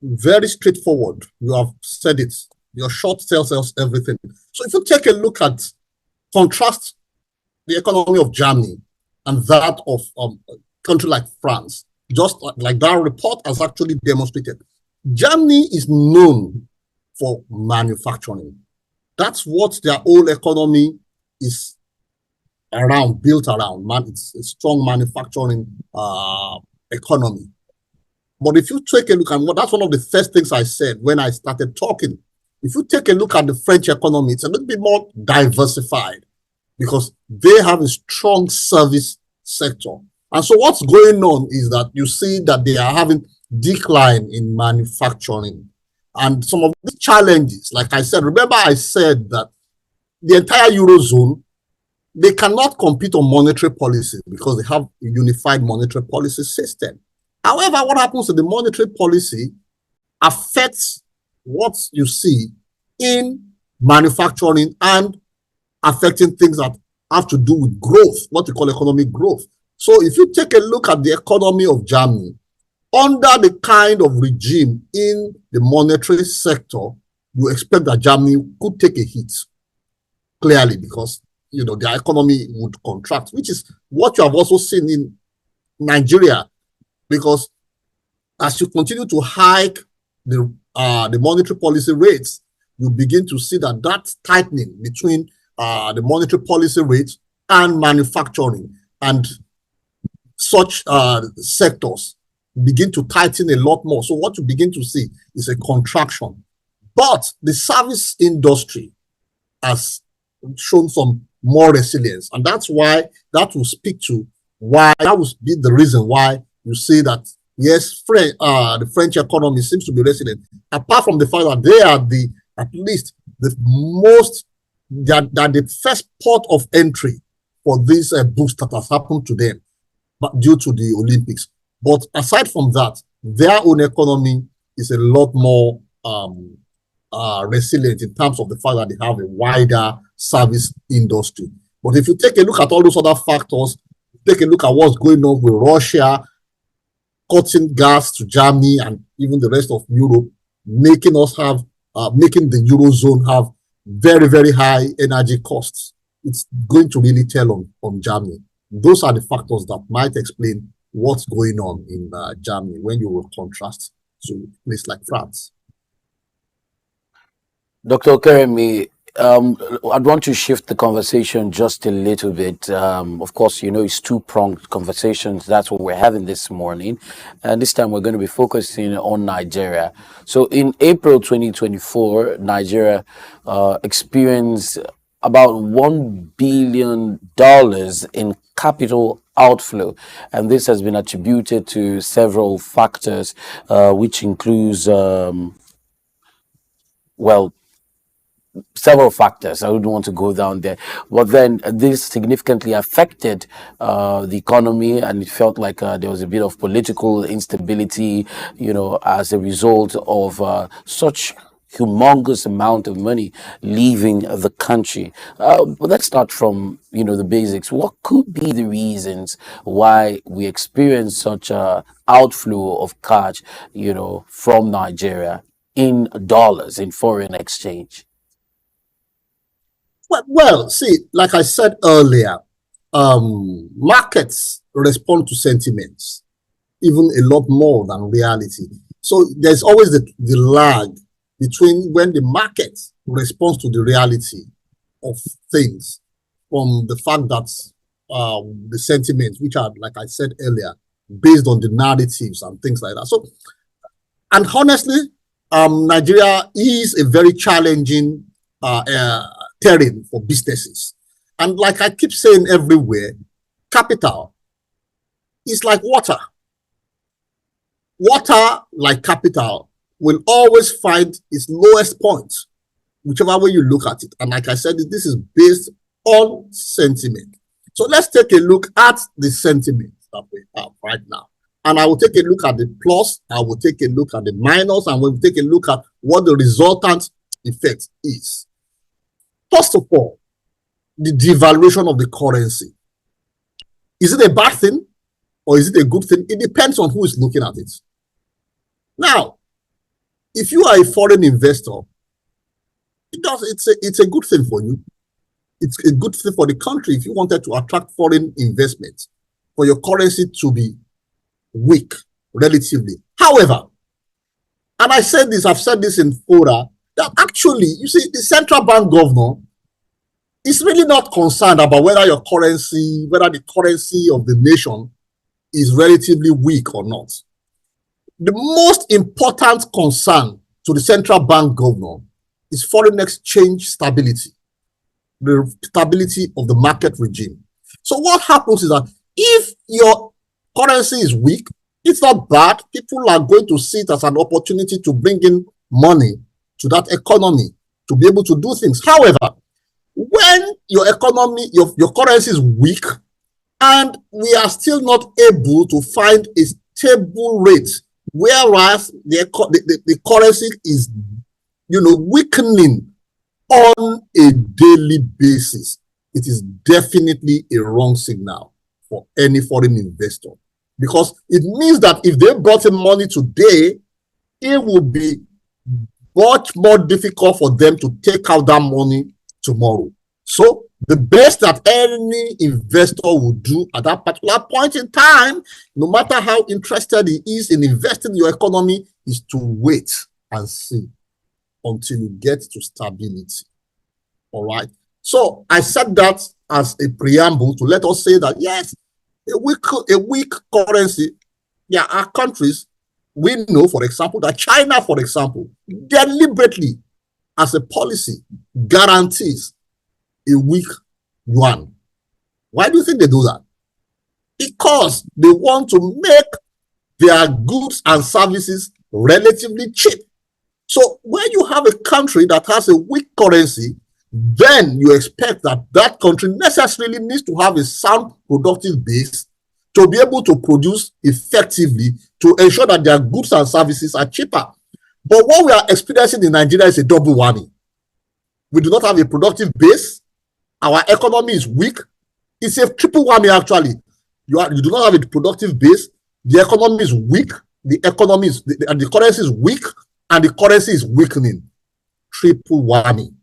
Very straightforward. You have said it. Your short tells us everything. So if you take a look at, contrast the economy of Germany and that of a country like France, just like that report has actually demonstrated, Germany is known for manufacturing. That's what their whole economy is built around. It's a strong manufacturing economy. But if you take a look, and that's one of the first things I said when I started talking. If you take a look at the French economy, it's a little bit more diversified because they have a strong service sector. And so what's going on is that you see that they are having decline in manufacturing. And some of the challenges, like I said, remember I said that the entire Eurozone, they cannot compete on monetary policy because they have a unified monetary policy system. However, what happens to the monetary policy affects what you see in manufacturing and affecting things that have to do with growth, what we call economic growth. So if you take a look at the economy of Germany, under the kind of regime in the monetary sector, you expect that Germany could take a hit, clearly, because their economy would contract, which is what you have also seen in Nigeria. Because as you continue to hike the monetary policy rates, you begin to see that tightening between the monetary policy rates and manufacturing. And such sectors begin to tighten a lot more. So what you begin to see is a contraction. But the service industry has shown some more resilience. And that's why that will speak to why, that will be the reason why you see that, yes, the French economy seems to be resilient. Apart from the fact that they are at least the most, that the first port of entry for this boost that has happened to them, but due to the Olympics. But aside from that, their own economy is a lot more resilient in terms of the fact that they have a wider service industry. But if you take a look at all those other factors, take a look at what's going on with Russia, cutting gas to Germany and even the rest of Europe, making us have, making the Eurozone have very, very high energy costs. It's going to really tell on Germany. Those are the factors that might explain what's going on in Germany when you will contrast to a place like France. Dr. Okeremi, I'd want to shift the conversation just a little bit. Of course, you know, it's two-pronged conversations. That's what we're having this morning. And this time we're going to be focusing on Nigeria. So in April 2024, Nigeria experienced about $1 billion in capital outflow. And this has been attributed to several factors, which includes, several factors. I wouldn't want to go down there, but then this significantly affected the economy, and it felt like there was a bit of political instability, you know, as a result of such humongous amount of money leaving the country. But let's start from, you know, the basics. What could be the reasons why we experience such a outflow of cash, you know, from Nigeria in dollars, in foreign exchange? Well, see, like I said earlier, markets respond to sentiments even a lot more than reality. So there's always the lag between when the market responds to the reality of things from the fact that the sentiments, which are, like I said earlier, based on the narratives and things like that. So, and honestly, Nigeria is a very challenging terrain for businesses. And like I keep saying everywhere, capital is like water. Water, like capital, will always find its lowest point, whichever way you look at it. And like I said, this is based on sentiment. So let's take a look at the sentiment that we have right now. And I will take a look at the plus, I will take a look at the minus, and we'll take a look at what the resultant effect is. First of all, the devaluation of the currency. Is it a bad thing or is it a good thing? It depends on who is looking at it. Now, if you are a foreign investor, it's a good thing for you. It's a good thing for the country if you wanted to attract foreign investment, for your currency to be weak relatively. However, and I said this, I've said this in fora, that actually, you see, the central bank governor is really not concerned about whether your currency, whether the currency of the nation is relatively weak or not. The most important concern to the central bank governor is foreign exchange stability, the stability of the market regime. So what happens is that if your currency is weak, it's not bad. People are going to see it as an opportunity to bring in money to that economy to be able to do things. However, when your economy, your currency is weak, and we are still not able to find a stable rate, whereas the currency is, you know, weakening on a daily basis, it is definitely a wrong signal for any foreign investor, because it means that if they brought in money today, it would be much more difficult for them to take out that money tomorrow. So the best that any investor would do at that particular point in time, no matter how interested he is in investing in your economy, is to wait and see until you get to stability. All right. So I said that as a preamble to let us say that, yes, A weak currency. There are countries we know, for example, that China, for example, deliberately, as a policy, guarantees a weak yuan. Why do you think they do that? Because they want to make their goods and services relatively cheap. So when you have a country that has a weak currency, then you expect that that country necessarily needs to have a sound productive base to be able to produce effectively to ensure that their goods and services are cheaper. But what we are experiencing in Nigeria is a double whammy. We do not have a productive base. Our economy is weak. It's a triple whammy, actually. You do not have a productive base. The economy is weak. The currency is weak, and the currency is weakening. Triple whammy.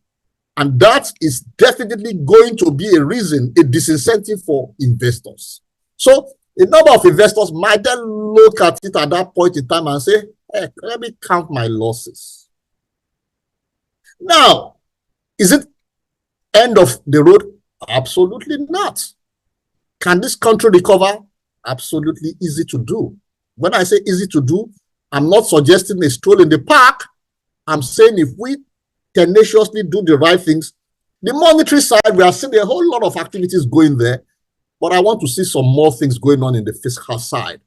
And that is definitely going to be a reason, a disincentive for investors. So a number of investors might then look at it at that point in time and say, hey, let me count my losses. Now, is it end of the road? Absolutely not. Can this country recover? Absolutely easy to do. When I say easy to do, I'm not suggesting a stroll in the park. I'm saying if we tenaciously do the right things, the monetary side, we are seeing a whole lot of activities going there, but I want to see some more things going on in the fiscal side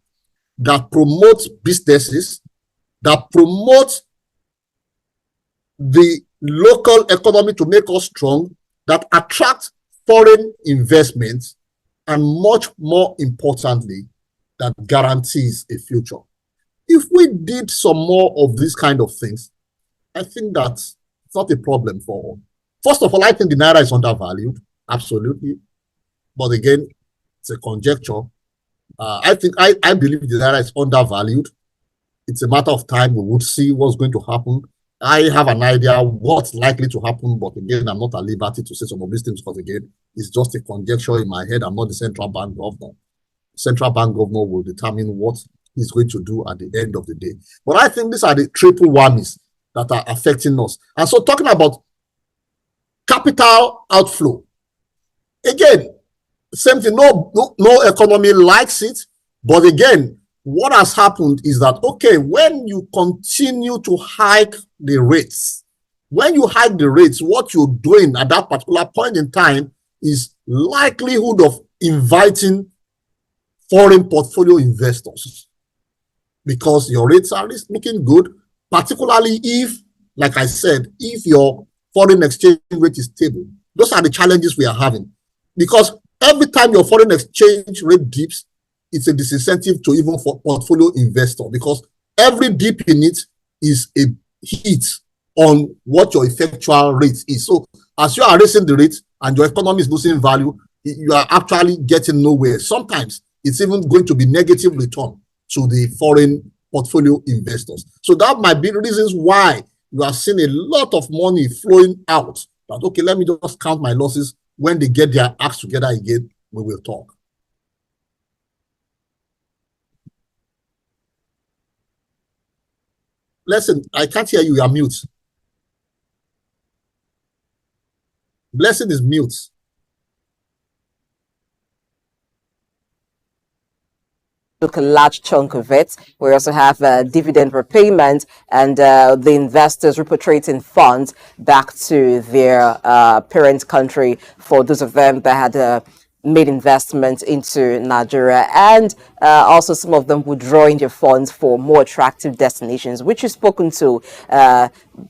that promotes businesses, that promotes the local economy to make us strong, that attract foreign investments, and much more importantly, that guarantees a future. If we did some more of these kind of things, I think that's not a problem for all. First of all, I think the Naira is undervalued, absolutely. But again, it's a conjecture. I believe the Naira is undervalued. It's a matter of time. We would see what's going to happen. I have an idea what's likely to happen, but again, I'm not at liberty to say some of these things because again, it's just a conjecture in my head. I'm not the central bank governor. Central bank governor will determine what he's going to do at the end of the day. But I think these are the triple whammies that are affecting us. And so talking about capital outflow, again, same thing, no economy likes it, but again, what has happened is that, okay, when you continue to hike the rates, what you're doing at that particular point in time is likelihood of inviting foreign portfolio investors because your rates are looking good, particularly if, like I said, if your foreign exchange rate is stable. Those are the challenges we are having. Because every time your foreign exchange rate dips, it's a disincentive to even for portfolio investor because every dip in it is a hit on what your effectual rate is. So as you are raising the rate and your economy is losing value, you are actually getting nowhere. Sometimes it's even going to be negative return to the foreign portfolio investors. So that might be reasons why you are seeing a lot of money flowing out. That, okay, let me just count my losses. When they get their acts together again, we will talk. Listen, I can't hear you. You are mute. Blessing is mute. Took a large chunk of it. We also have dividend repayment and the investors repatriating funds back to their parent country for those of them that had made investments into Nigeria, and also some of them withdrawing their funds for more attractive destinations, which is spoken to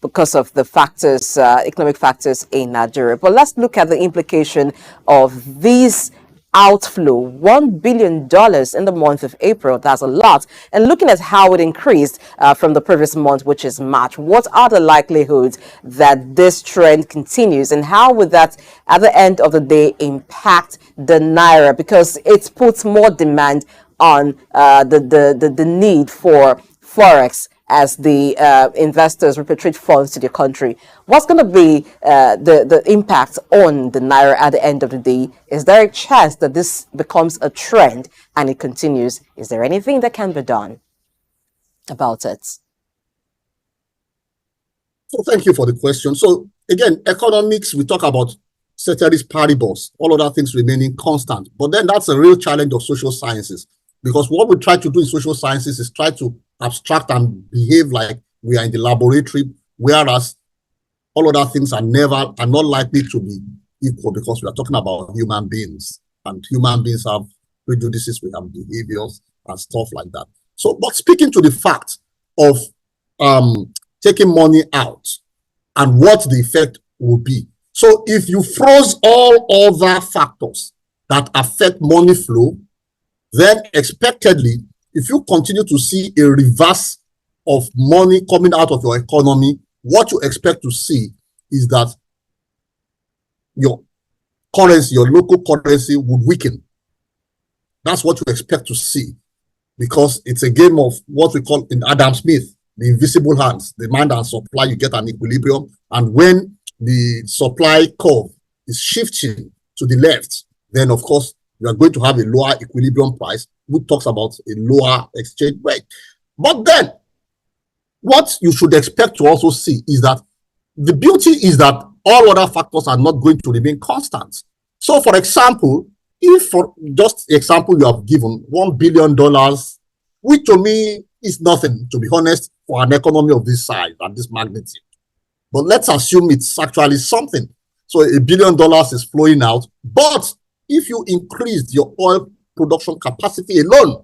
because of the factors, economic factors in Nigeria. But let's look at the implication of these outflow. $1 billion in the month of April. That's a lot. And looking at how it increased from the previous month, which is March, what are the likelihoods that this trend continues, and how would that at the end of the day impact the Naira? Because it puts more demand on the need for Forex as the investors repatriate funds to their country. What's going to be the impact on the Naira at the end of the day? Is there a chance that this becomes a trend and it continues? Is there anything that can be done about it? So thank you for the question. So again, economics, we talk about ceteris paribus, all other things remaining constant. But then that's a real challenge of social sciences, because what we try to do in social sciences is try to abstract and behave like we are in the laboratory, whereas all other things are not likely to be equal, because we are talking about human beings, and human beings have prejudices, we have behaviors and stuff like that. So, but speaking to the fact of taking money out and what the effect will be. So if you froze all other factors that affect money flow, then expectedly, if you continue to see a reverse of money coming out of your economy, what you expect to see is that your currency, your local currency, would weaken. That's what you expect to see, because it's a game of what we call in Adam Smith, the invisible hands, demand and supply. You get an equilibrium, and when the supply curve is shifting to the left, then of course you are going to have a lower equilibrium price, which talks about a lower exchange rate. But then what you should expect to also see is that the beauty is that all other factors are not going to remain constant. So for example, if for just the example you have given, $1 billion, which to me is nothing, to be honest, for an economy of this size and this magnitude. But let's assume it's actually something. So $1 billion is flowing out. But if you increase your oil production capacity alone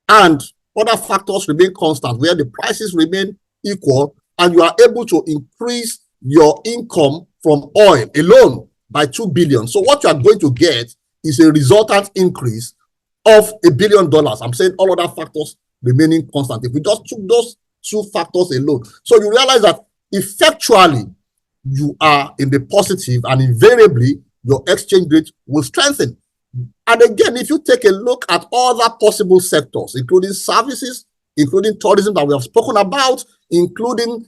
and other factors remain constant, where the prices remain equal, and you are able to increase your income from oil alone by 2 billion. So what you are going to get is a resultant increase of $1 billion. I'm saying all other factors remaining constant. If we just took those two factors alone, so you realize that effectually you are in the positive, and invariably your exchange rate will strengthen. And again, if you take a look at other possible sectors, including services, including tourism that we have spoken about, including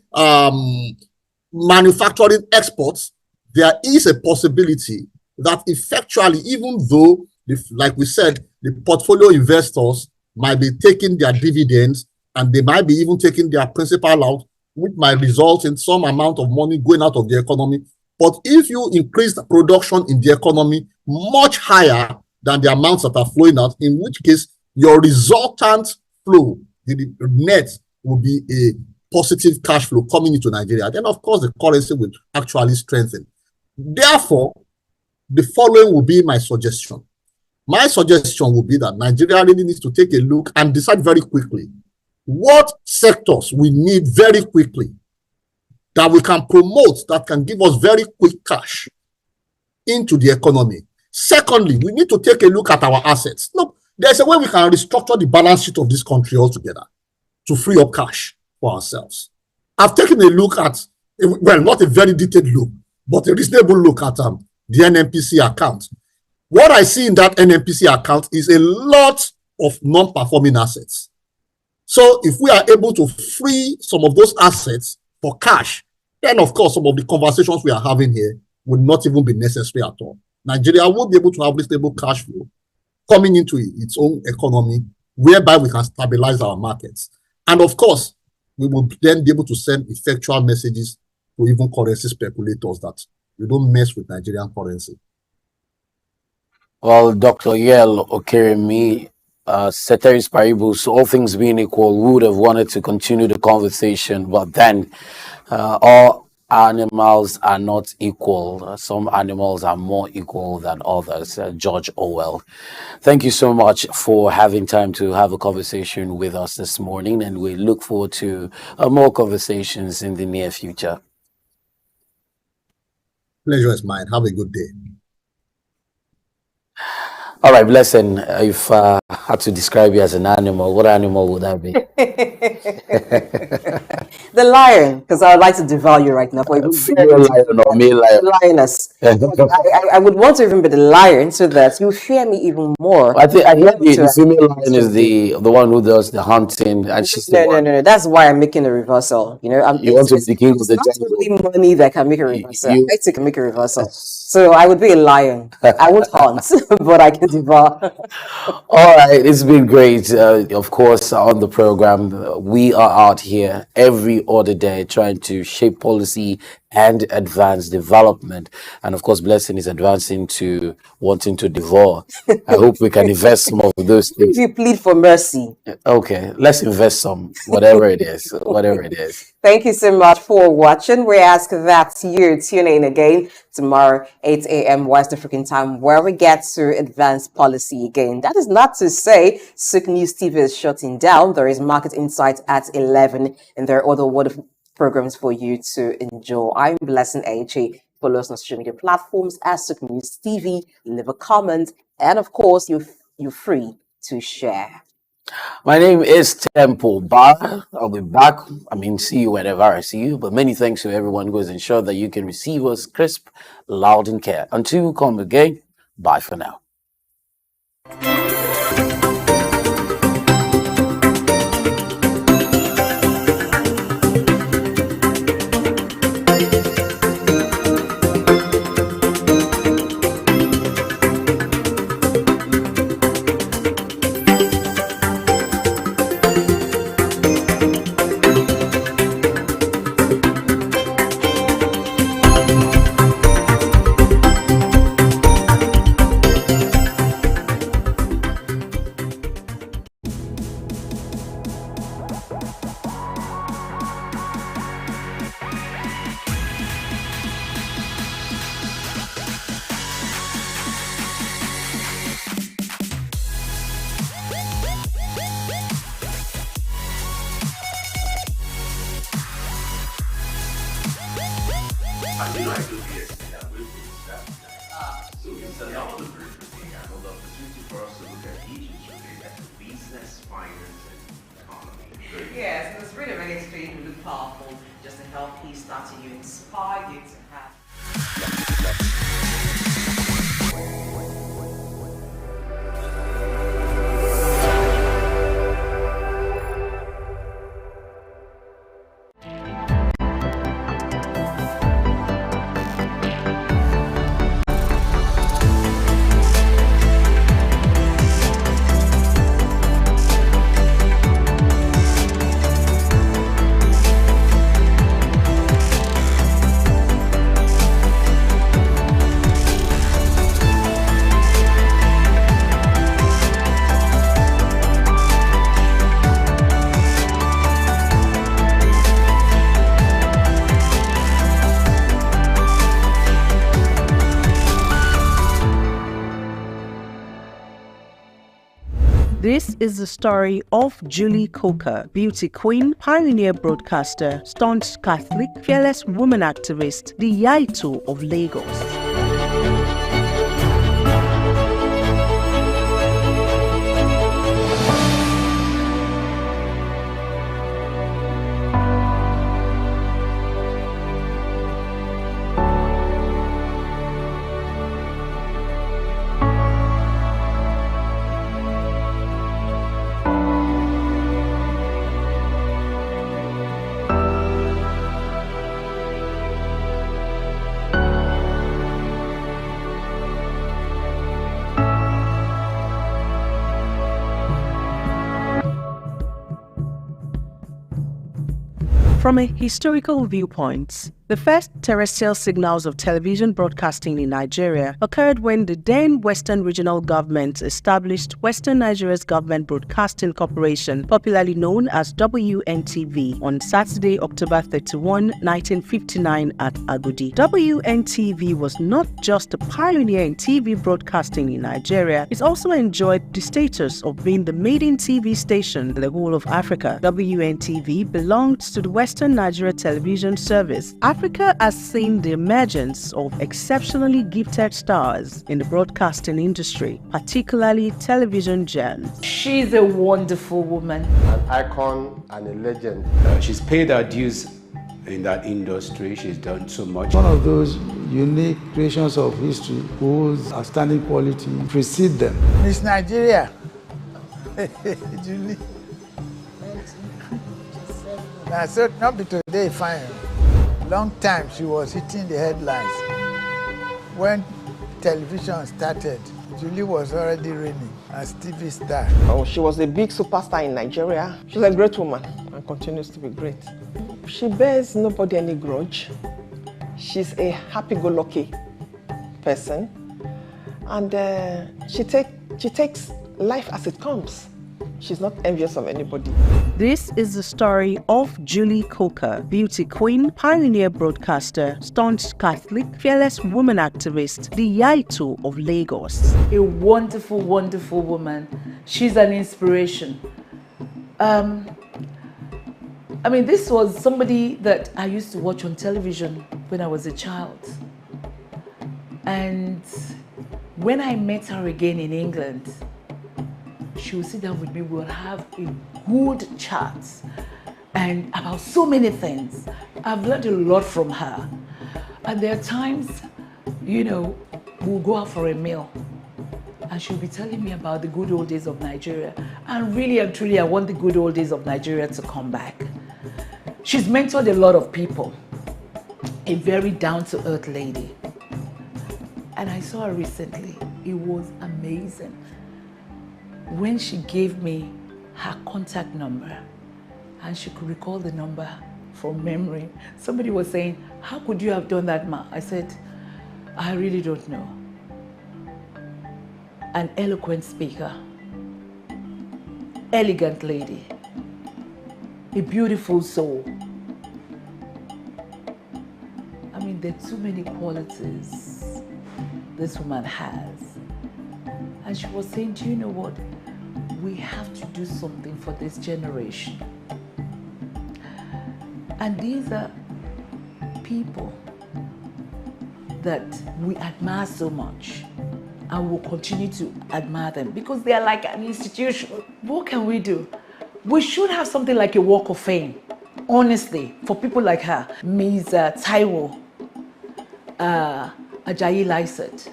manufacturing exports, there is a possibility that effectually, even though, like we said, the portfolio investors might be taking their dividends and they might be even taking their principal out, which might result in some amount of money going out of the economy. But if you increase the production in the economy much higher than the amounts that are flowing out, in which case your resultant flow, the net, will be a positive cash flow coming into Nigeria. Then, of course, the currency will actually strengthen. Therefore, the following will be my suggestion. My suggestion will be that Nigeria really needs to take a look and decide very quickly what sectors we need very quickly that we can promote, that can give us very quick cash into the economy. Secondly, we need to take a look at our assets. Look, there's a way we can restructure the balance sheet of this country altogether to free up cash for ourselves. I've taken a look at, well, not a very detailed look, but a reasonable look at the NNPC account. What I see in that NNPC account is a lot of non-performing assets. So if we are able to free some of those assets for cash, then of course some of the conversations we are having here would not even be necessary at all. Nigeria will be able to have reasonable cash flow coming into its own economy, whereby we can stabilize our markets. And of course, we will then be able to send effectual messages to even currency speculators that you don't mess with Nigerian currency. Well, Dr. Yel Okeremi, ceteris paribus, all things being equal, we would have wanted to continue the conversation, but then all animals are not equal. Some animals are more equal than others. George Orwell. Thank you so much for having time to have a conversation with us this morning, and we look forward to more conversations in the near future. Pleasure is mine. Have a good day. All right, Blessing, if I had to describe you as an animal, what animal would that be? The lion, because I would like to devour you right now. Female lion or male lion? Lioness. I would want to even be the lion so that you fear me even more. I hear the female lion is the one who does the hunting, and she's the one. No. That's why I'm making a reversal. You know, you want to be the king of the jungle. It's not only money that can make a reversal. I can make a reversal. So I would be a lion. I won't hunt, but I can devour. All right, it's been great. Of course, on the program, we are out here every other day trying to shape policy, and advanced development. And of course, Blessing is advancing to wanting to devour. I hope we can invest some of those things. You plead for mercy. Okay, let's invest some, whatever it is, whatever it is. Thank you so much for watching. We ask that you tune in again tomorrow, 8 a.m. West African time, where we get to advanced policy again. That is not to say SOUQ News TV is shutting down. There is Market Insights at 11, and there are other wonderful programs for you to enjoy. I'm Blessing H. Follow us on social media platforms at SOUQ News TV. Leave a comment, and of course, you're free to share. My name is Temple Bar. I'll be back. See you whenever I see you. But many thanks to everyone who has ensured that you can receive us crisp, loud, and clear. Until we come again, bye for now. Yes, it was really, really extremely powerful just to help you start to inspire you to have. This is the story of Julie Coker, beauty queen, pioneer broadcaster, staunch Catholic, fearless woman activist, the Yaito of Lagos. From a historical viewpoint, the first terrestrial signals of television broadcasting in Nigeria occurred when the then Western Regional Government established Western Nigeria's Government Broadcasting Corporation, popularly known as WNTV, on Saturday, October 31, 1959 at Agodi. WNTV was not just a pioneer in TV broadcasting in Nigeria, it also enjoyed the status of being the maiden TV station in the whole of Africa. WNTV belonged to the Western Nigeria Television Service. Africa has seen the emergence of exceptionally gifted stars in the broadcasting industry, particularly television gems. She's a wonderful woman. An icon and a legend. She's paid her dues in that industry. She's done so much. One of those unique creations of history whose outstanding quality precede them. Miss Nigeria. Julie. Now, so not be today fine. Long time she was hitting the headlines. When television started, Julie was already reigning as TV star. Oh, she was a big superstar in Nigeria. She's a great woman and continues to be great. She bears nobody any grudge. She's a happy-go-lucky person, and she takes life as it comes. She's not envious of anybody. This is the story of Julie Coker, beauty queen, pioneer broadcaster, staunch Catholic, fearless woman activist, the Yaito of Lagos. A wonderful, wonderful woman. She's an inspiration. I mean, this was somebody that I used to watch on television when I was a child. And when I met her again in England, she would sit down with me, we'll have a good chat and about so many things. I've learned a lot from her. And there are times, you know, we'll go out for a meal and she'll be telling me about the good old days of Nigeria. And really and truly, I want the good old days of Nigeria to come back. She's mentored a lot of people, a very down-to-earth lady. And I saw her recently. It was amazing. When she gave me her contact number and she could recall the number from memory, somebody was saying, how could you have done that, ma? I said, I really don't know. An eloquent speaker, elegant lady, a beautiful soul. I mean, there are too many qualities this woman has. And she was saying, do you know what? We have to do something for this generation. And these are people that we admire so much and will continue to admire them because they are like an institution. What can we do? We should have something like a walk of fame, honestly, for people like her. Ms. Taiwo Ajayi Lycett.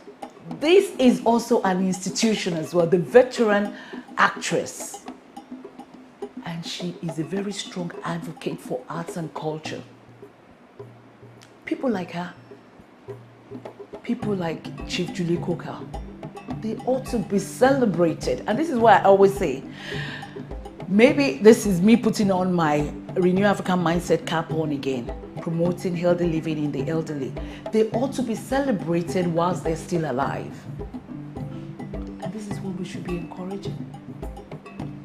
This is also an institution as well, the veteran actress. And she is a very strong advocate for arts and culture. People like her, people like Chief Julie Coker, they ought to be celebrated. And this is why I always say, maybe this is me putting on my Renew African Mindset cap on again, promoting healthy living in the elderly. They ought to be celebrated whilst they're still alive. And this is what we should be encouraging.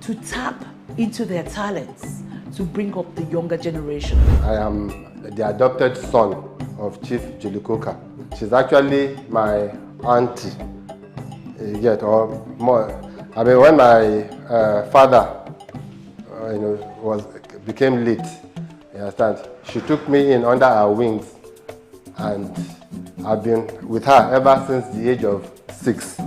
To tap into their talents, to bring up the younger generation. I am the adopted son of Chief Julie Coker. She's actually my auntie, yet or more. I mean, when my father became late, you understand, she took me in under her wings, and I've been with her ever since the age of 6.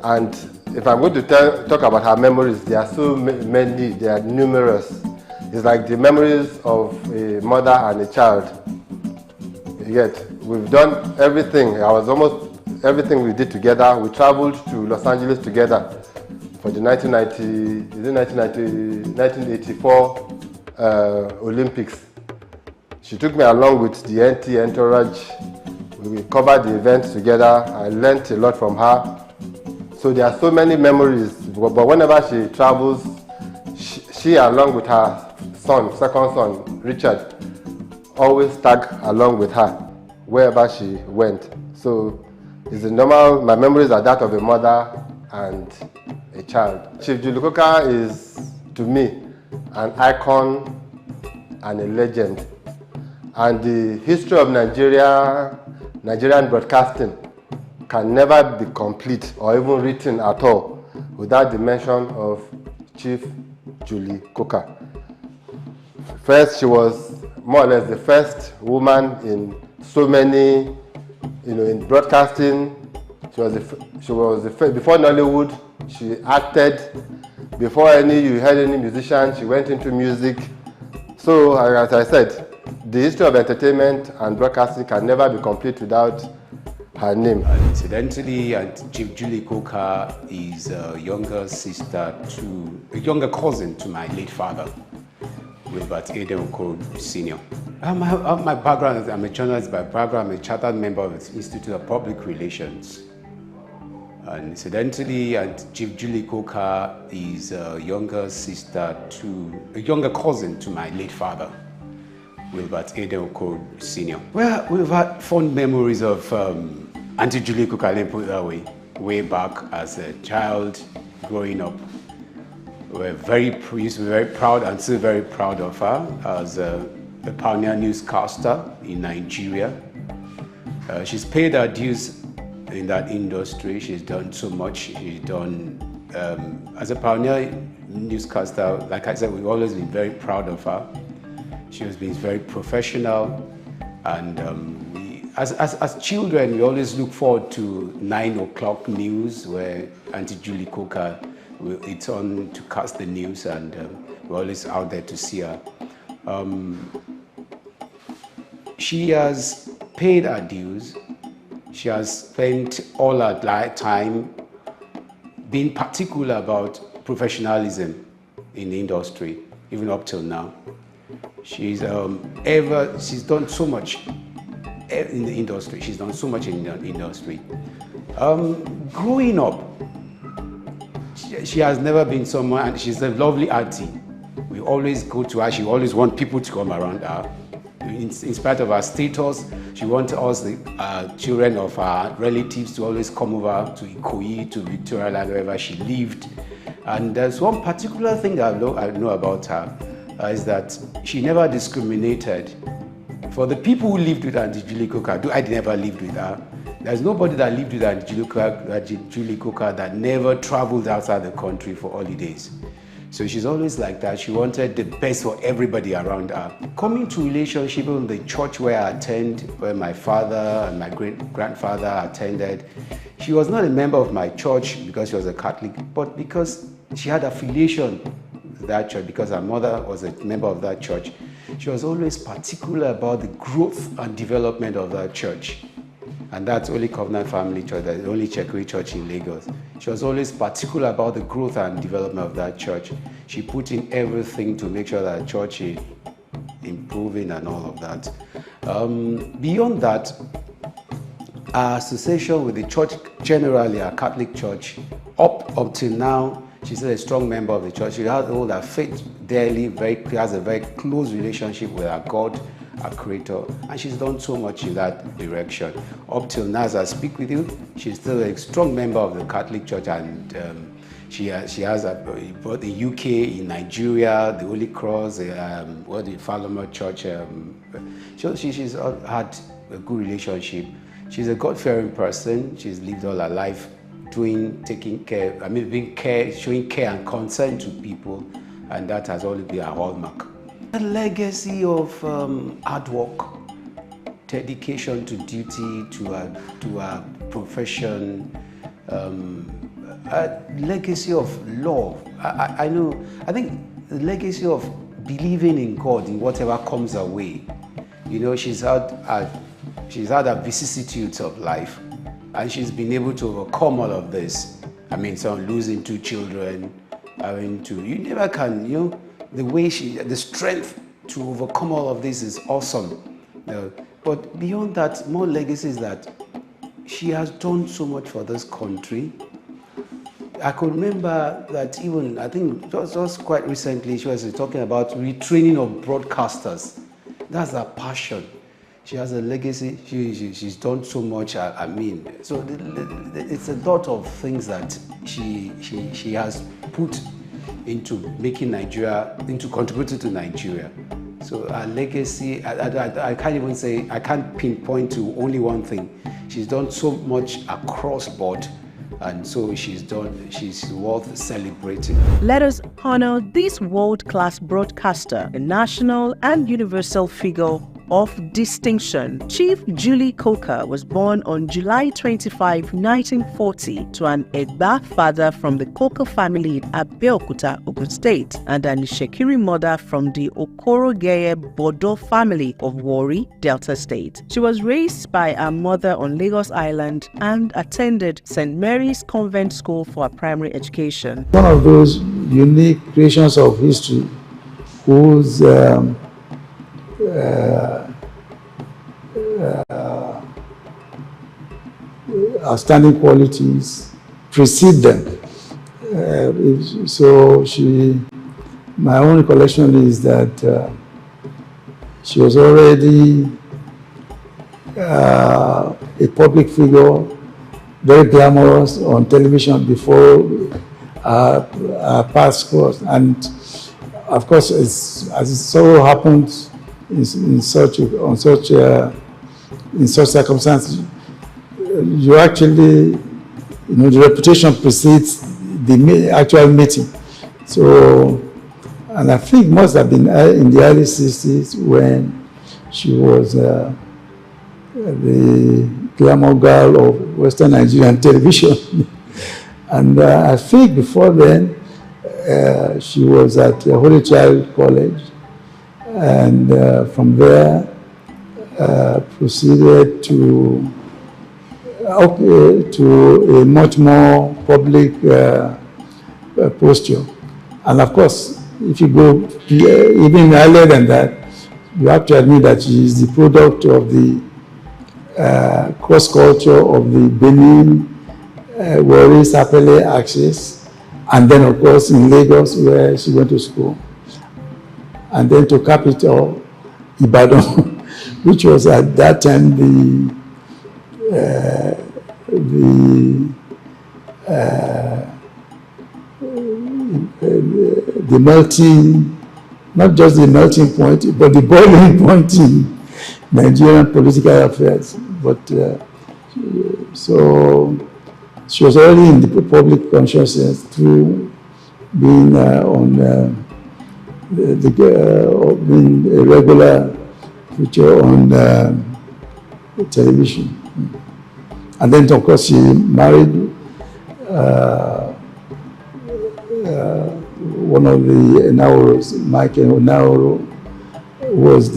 And if I'm going to talk about her memories, there are so many, they are numerous. It's like the memories of a mother and a child. Yet we've done everything. I was almost everything we did together. We traveled to Los Angeles together for the 1984 Olympics. She took me along with the NT entourage. We covered the event together. I learned a lot from her. So there are so many memories, but whenever she travels, she along with her son, second son, Richard, always tag along with her wherever she went. So it's normal, my memories are that of a mother and a child. Chief Julie Coker is, to me, an icon and a legend. And the history of Nigerian broadcasting can never be complete or even written at all without the mention of Chief Julie Coker. First, she was more or less the first woman in so many, in broadcasting. She was the first, before Nollywood, she acted. Before you heard any musician, she went into music. So, as I said, the history of entertainment and broadcasting can never be complete without her name. Incidentally, Chief Julie Coker is a younger cousin to my late father, Wilbert Edenko Sr. My background, I'm a journalist by background. I'm a chartered member of the Institute of Public Relations. And incidentally, Chief Julie Coker is a younger cousin to my late father, Wilbert Eden Okoro Sr. Well, we've had fond memories of Auntie Julie Coker, let me put it that way back as a child growing up. We used to be very proud and still very proud of her as a pioneer newscaster in Nigeria. She's paid her dues in that industry. She's done so much. She's done, as a pioneer newscaster, like I said, we've always been very proud of her. She has been very professional, and as children, we always look forward to 9 o'clock news where Auntie Julie Coker it's on to cast the news, and we're always out there to see her. She has paid her dues. She has spent all her time being particular about professionalism in the industry, even up till now. She's done so much in the industry. She's done so much in the industry. Growing up, she has never been someone, and she's a lovely auntie. We always go to her. She always wants people to come around her. In spite of her status, she wants us, the children of her relatives, to always come over to Ikoyi, to Victoria Land, wherever she lived. And there's one particular thing I know about her, is that she never discriminated. For the people who lived with Auntie Julie Coker, I never lived with her. There's nobody that lived with Auntie Julie Coker that never traveled outside the country for holidays. So she's always like that. She wanted the best for everybody around her. Coming to relationship in the church where I attend, where my father and my great-grandfather attended, she was not a member of my church because she was a Catholic, but because she had affiliation with that church, because her mother was a member of that church. She was always particular about the growth and development of that church. And that's Holy Covenant Family Church, the only Chekwe church in Lagos. She was always particular about the growth and development of that church. She put in everything to make sure that church is improving and all of that. Beyond that, our association with the church, generally our Catholic church, up till now, she's a strong member of the church. She has all her faith daily, has a very close relationship with our God, our Creator, and she's done so much in that direction. Up till now, as I speak with you, she's still a strong member of the Catholic Church, and she has both the UK, in Nigeria, the Holy Cross, the Falmouth Church. She's had a good relationship. She's a God-fearing person. She's lived all her life showing care and concern to people, and that has always been her hallmark. A legacy of hard work, dedication to duty, to our profession, a legacy of love. I think the legacy of believing in God in whatever comes her way. You know, she's had her vicissitudes of life, and she's been able to overcome all of this. I mean, losing 2 children, you never can, the way the strength to overcome all of this is awesome. But beyond that, more legacy is that she has done so much for this country. I could remember that I think just quite recently, she was talking about retraining of broadcasters. That's her passion. She has a legacy. She's done so much. So it's a lot of things that she has put into making Nigeria, into contributing to Nigeria. So her legacy, I can't even say, I can't pinpoint to only one thing. She's done so much across board, and so she's worth celebrating. Let us honor this world-class broadcaster, a national and universal figure of distinction. Chief Julie Coker was born on July 25, 1940 to an Egba father from the Coker family in Abeokuta, Ogun State, and an Ishekiri mother from the Okorogeye Bodo family of Warri, Delta State. She was raised by her mother on Lagos Island and attended St. Mary's Convent School for her primary education. One of those unique creations of history whose outstanding qualities precede them. My own recollection is that She was already a public figure, very glamorous on television before past cross. And of course, as it so happened in such circumstances, you actually, the reputation precedes the actual meeting. So, and I think it must have been in the early 60s when she was the glamour girl of Western Nigerian television. And I think before then, she was at Holy Child College, and from there proceeded to a much more public posture. And of course, if you go even earlier than that, you have to admit that she is the product of the cross-culture of the Benin, Warri, Sapele axis, and then of course in Lagos where she went to school. And then to capital, Ibadan, which was at that time the melting, not just the melting point, but the boiling point in Nigerian political affairs. But so she was already in the public consciousness through being being a regular feature on television. And then, of course, she married one of the Enauros, Michael Enauro, was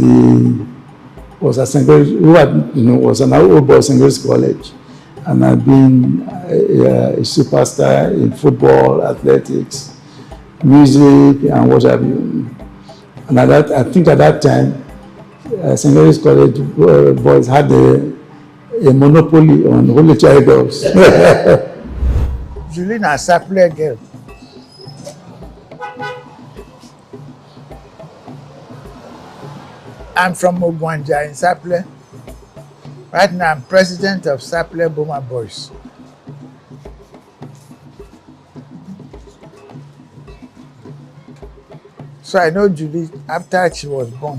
at St. Grace, was an old boy at St. Grace College, and had been a superstar in football, athletics, music, and what have you. And I think at that time, St. Grace College boys had a monopoly on Holy Child girls. Julina Saple girl. I'm from Ogwanja in Saple. Right now, I'm president of Saple Boma Boys. So I know Julie after she was born.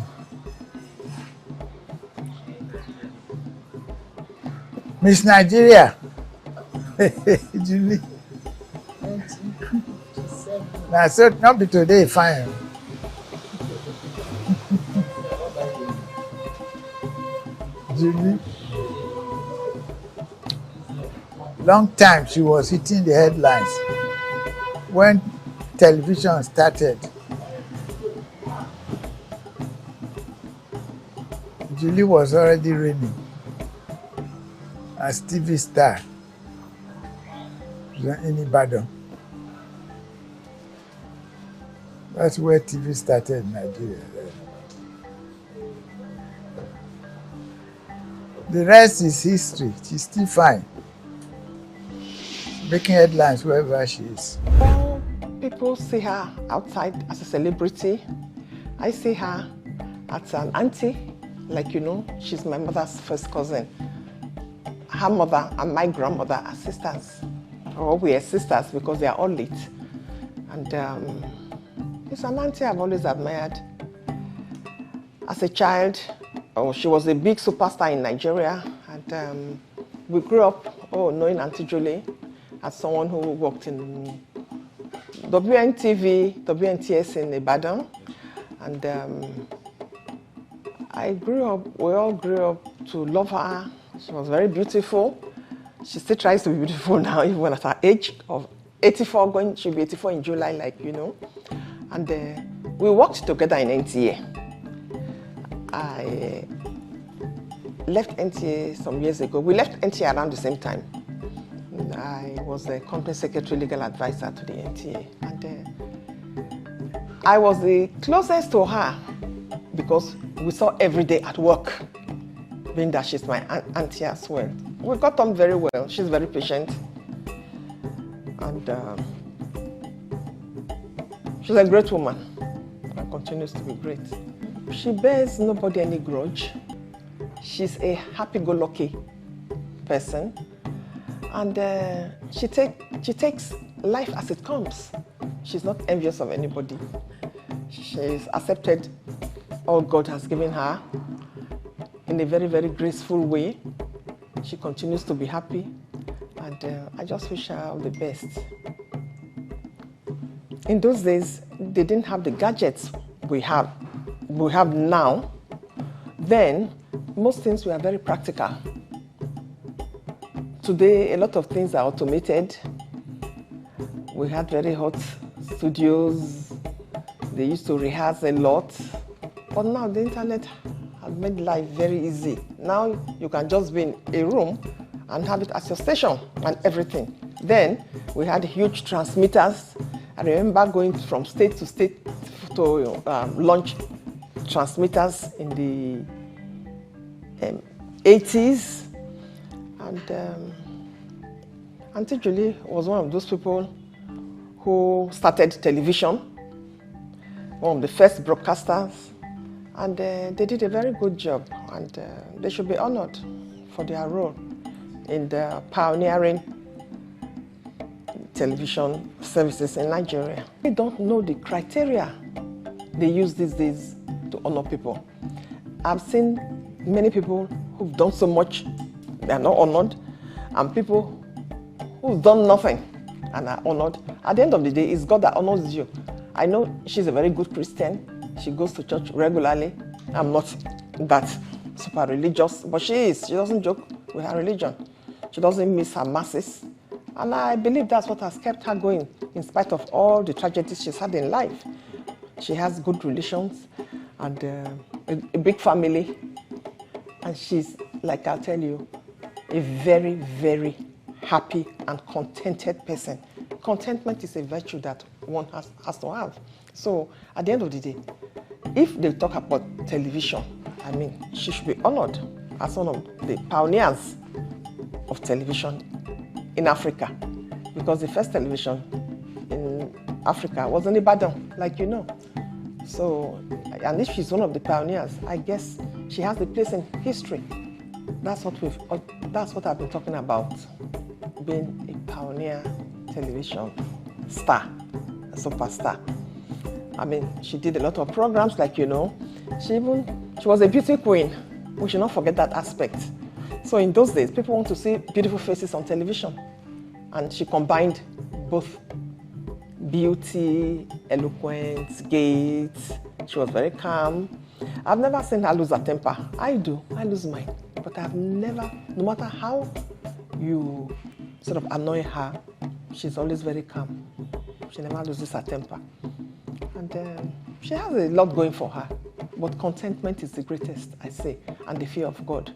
Miss Nigeria. Julie. Now, so not be today fine. Julie. Long time she was hitting the headlines. When television started, Julie was already reigning as TV star in Ibadan. That's where TV started in Nigeria. The rest is history. She's still fine, making headlines wherever she is. Well, people see her outside as a celebrity. I see her as an auntie. Like, she's my mother's first cousin. Her mother and my grandmother are sisters. Or we are sisters because they are all late. And it's an auntie I've always admired. As a child, she was a big superstar in Nigeria. And we grew up knowing Auntie Julie as someone who worked in WNTS in Ibadan. And we all grew up to love her. She was very beautiful. She still tries to be beautiful now, even at her age of 84, she'll be 84 in July, And we worked together in NTA. I left NTA some years ago. We left NTA around the same time. I was the company secretary, legal advisor to the NTA. And I was the closest to her because we saw every day at work, being that she's my auntie as well. We got on very well. She's very patient. And she's a great woman and continues to be great. She bears nobody any grudge. She's a happy-go-lucky person, and she takes life as it comes. She's not envious of anybody. She's accepted all God has given her in a very, very graceful way. She continues to be happy, and I just wish her all the best. In those days, they didn't have the gadgets we have now. Then, most things were very practical. Today, a lot of things are automated. We had very hot studios. They used to rehearse a lot. But now the internet has made life very easy. Now you can just be in a room and have it as your station and everything. Then we had huge transmitters. I remember going from state to state to launch transmitters in the 80s. And Auntie Julie was one of those people who started television, one of the first broadcasters, and they did a very good job, and they should be honored for their role in the pioneering television services in Nigeria. We don't know the criteria they use these days to honor people. I've seen many people who've done so much, they are not honored, and people who've done nothing and are honored. At the end of the day, it's God that honors you. I know she's a very good Christian. She goes to church regularly. I'm not that super religious, but she is. She doesn't joke with her religion. She doesn't miss her masses. And I believe that's what has kept her going in spite of all the tragedies she's had in life. She has good relations and a big family. And she's, like I'll tell you, a very, very happy and contented person. Contentment is a virtue that one has to have. So at the end of the day, if they talk about television, I mean, she should be honored as one of the pioneers of television in Africa, because the first television in Africa was in Ibadan, like you know. So, and if she's one of the pioneers, I guess she has a place in history. That's what I've been talking about, being a pioneer television star, a superstar. I mean, she did a lot of programs, like you know. She was a beauty queen. We should not forget that aspect. So in those days, people want to see beautiful faces on television. And she combined both beauty, eloquence, gait. She was very calm. I've never seen her lose her temper. I do. I lose mine. But I've never, no matter how you sort of annoy her, she's always very calm. She never loses her temper. And she has a lot going for her. But contentment is the greatest, I say, and the fear of God.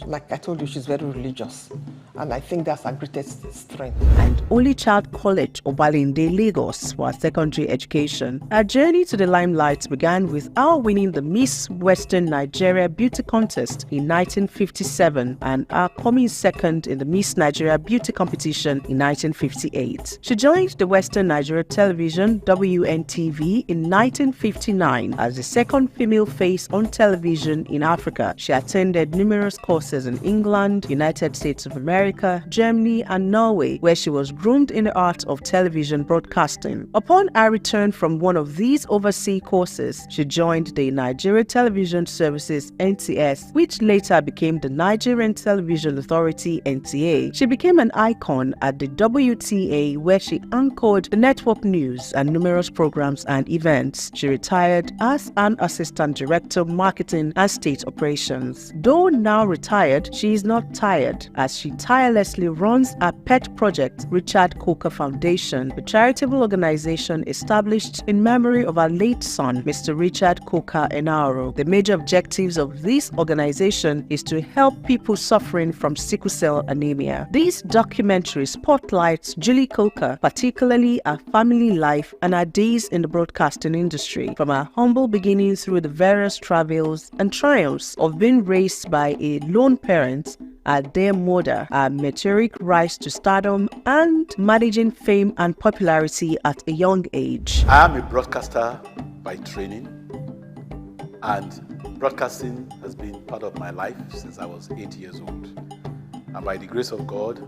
Like I told you, she's very religious. And I think that's her greatest strength. And Only Child College, Obalinde, Lagos, for her secondary education. Her journey to the limelight began with our winning the Miss Western Nigeria Beauty Contest in 1957 and our coming second in the Miss Nigeria Beauty Competition in 1958. She joined the Western Nigeria Television, WNTV, in 1959 as the second female face on television in Africa. She attended numerous courses in England, United States of America, Germany, and Norway, where she was groomed in the art of television broadcasting. Upon her return from one of these overseas courses, she joined the Nigeria Television Services (NTS), which later became the Nigerian Television Authority (NTA). She became an icon at the WTA, where she anchored the network news and numerous programs and events. She retired as an Assistant Director of Marketing and State Operations. Though now retired, she is not tired, as she tirelessly runs a pet project, Richard Coker Foundation, a charitable organization established in memory of her late son, Mr. Richard Coker Enaro. The major objectives of this organization is to help people suffering from sickle cell anemia. This documentary spotlights Julie Coker, particularly her family life and her days in the broadcasting industry, from her humble beginnings through the various travels and triumphs of being raised by a lone parent, her dear mother, her meteoric rise to stardom, and managing fame and popularity at a young age. I am a broadcaster by training. And broadcasting has been part of my life since I was 8 years old. And by the grace of God,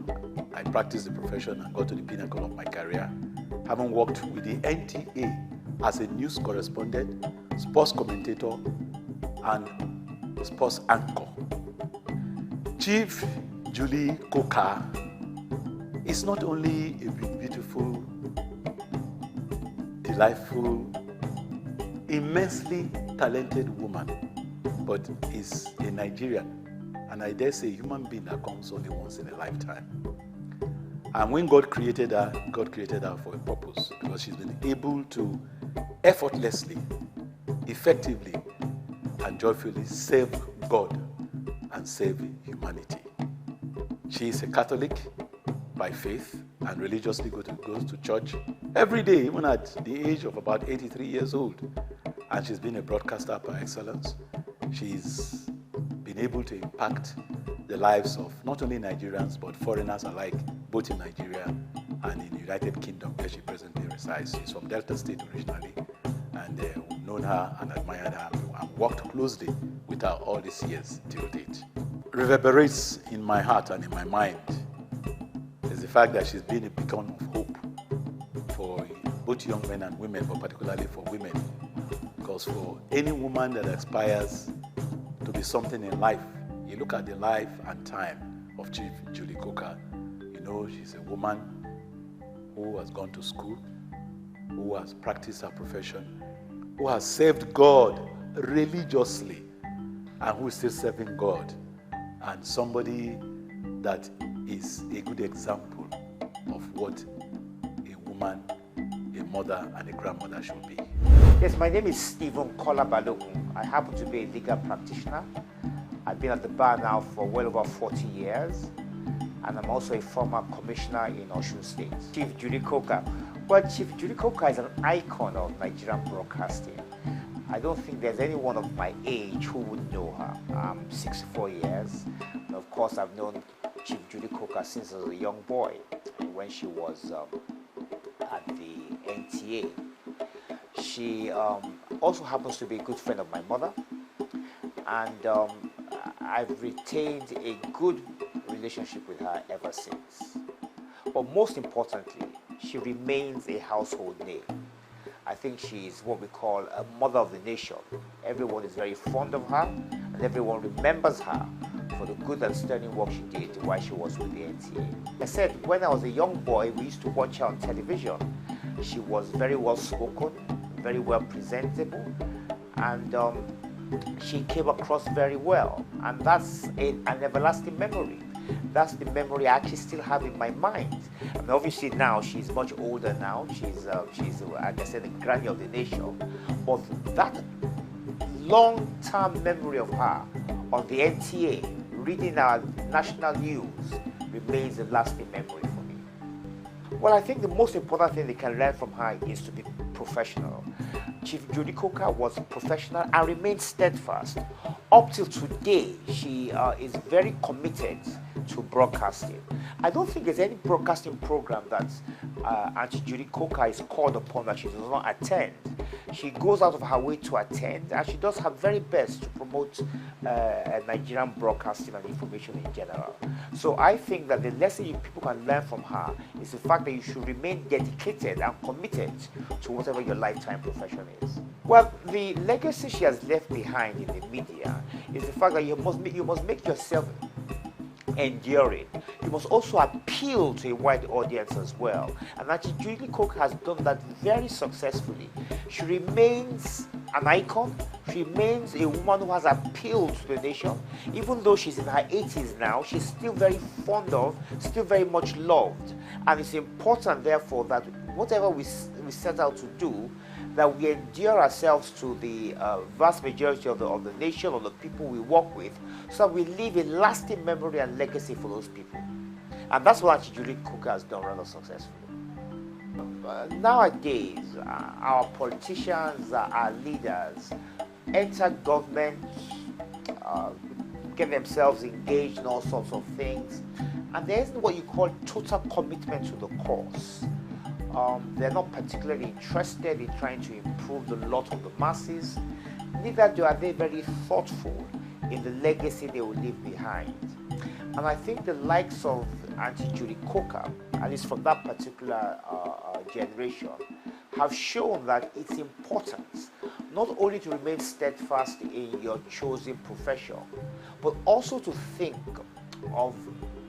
I practiced the profession and got to the pinnacle of my career, having worked with the NTA as a news correspondent, sports commentator, and sports anchor. Chief Julie Coker is not only a beautiful, delightful, immensely talented woman, but is a Nigerian, and I dare say a human being that comes only once in a lifetime. And when God created her for a purpose, because she's been able to effortlessly, effectively, and joyfully serve God and save humanity. She is a Catholic by faith and religiously goes to church every day, even at the age of about 83 years old. And she's been a broadcaster by excellence. She's been able to impact the lives of not only Nigerians but foreigners alike, both in Nigeria and in the United Kingdom, where she presently resides. She's from Delta State originally, and we've known her and admired her and worked closely with her all these years till date. Reverberates in my heart and in my mind is the fact that she's been a beacon of hope for both young men and women, but particularly for women. Because for any woman that aspires to be something in life, you look at the life and time of Chief Julie Coker, you know she's a woman who has gone to school, who has practiced her profession, who has served God religiously, and who is still serving God, and somebody that is a good example of what a woman, a mother, and a grandmother should be. Yes, my name is Stephen Kola Balogun. I happen to be a legal practitioner. I've been at the bar now for well over 40 years, and I'm also a former commissioner in Osun State. Chief Julie Coker. Well, Chief Julie Coker is an icon of Nigerian broadcasting. I don't think there's anyone of my age who would know her. I'm 64 years, and of course I've known Chief Julie Coker since I was a young boy, when she was at the NTA. She also happens to be a good friend of my mother, and I've retained a good relationship with her ever since. But most importantly, she remains a household name. I think she is what we call a mother of the nation. Everyone is very fond of her, and everyone remembers her for the good and sterling work she did while she was with the NTA. I said, when I was a young boy, we used to watch her on television. She was very well spoken, very well presentable, and she came across very well. And that's an everlasting memory. That's the memory I actually still have in my mind. I mean, obviously now she's much older now. She's like I said, the granny of the nation. But that long-term memory of her on the NTA, reading our national news, remains a lasting memory for me. Well, I think the most important thing they can learn from her is to be professional. Chief Julie Coker was professional and remained steadfast. Up till today, she is very committed to broadcasting. I don't think there's any broadcasting program that Auntie Julie Coker is called upon that she does not attend. She goes out of her way to attend, and she does her very best to promote Nigerian broadcasting and information in general. So I think that the lesson people can learn from her is the fact that you should remain dedicated and committed to whatever your lifetime profession is. Well, the legacy she has left behind in the media is the fact that you must make yourself enduring. You must also appeal to a wide audience as well. And actually, Julie Coker has done that very successfully. She remains an icon. She remains a woman who has appealed to the nation. Even though she's in her 80s now, she's still very fond of, still very much loved. And it's important, therefore, that whatever we set out to do, that we endear ourselves to the vast majority of the nation, or the people we work with, so that we leave a lasting memory and legacy for those people. And that's what Auntie Julie Coker has done rather successfully. Nowadays, our politicians, our leaders, enter government, get themselves engaged in all sorts of things, and there isn't what you call total commitment to the cause. They're not particularly interested in trying to improve the lot of the masses. neither are they very thoughtful in the legacy they will leave behind. And I think the likes of Auntie Judy Coker, at least from that particular generation, have shown that it's important not only to remain steadfast in your chosen profession, but also to think of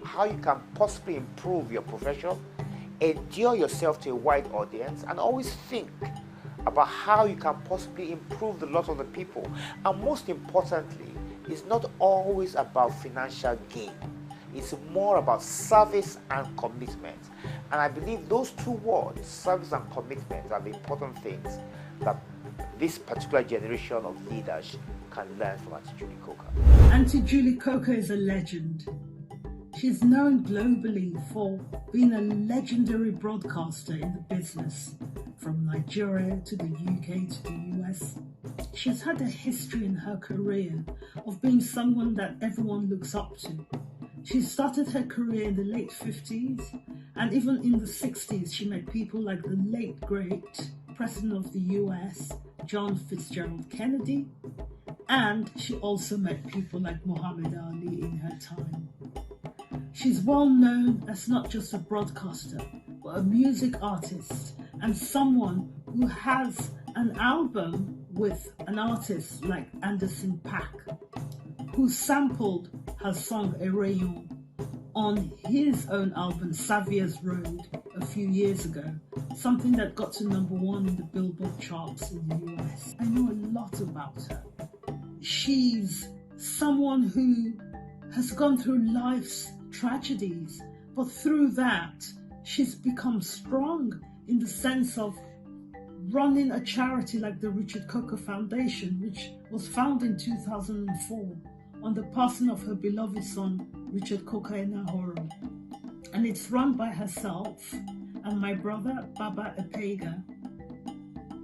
how you can possibly improve your profession, endure yourself to a wide audience, and always think about how you can possibly improve the lot of the people. And most importantly, it's not always about financial gain. It's more about service and commitment. And I believe those two words, service and commitment, are the important things that this particular generation of leaders can learn from Auntie Julie Coker. Auntie Julie Coker is a legend. She's known globally for being a legendary broadcaster in the business, from Nigeria to the UK to the US. She's had a history in her career of being someone that everyone looks up to. She started her career in the late 50s, and even in the 60s she met people like the late great President of the US, John Fitzgerald Kennedy, and she also met people like Muhammad Ali in her time. She's well known as not just a broadcaster, but a music artist and someone who has an album with an artist like Anderson .Paak, who sampled her song A Rayon on his own album Saviour's Road a few years ago, something that got to #1 in the Billboard charts in the US. I know a lot about her. She's someone who has gone through life's tragedies, but through that she's become strong in the sense of running a charity like the Richard Coker Foundation, which was founded in 2004 on the passing of her beloved son, Richard Coker Enahoro. And it's run by herself and my brother, Baba Epega.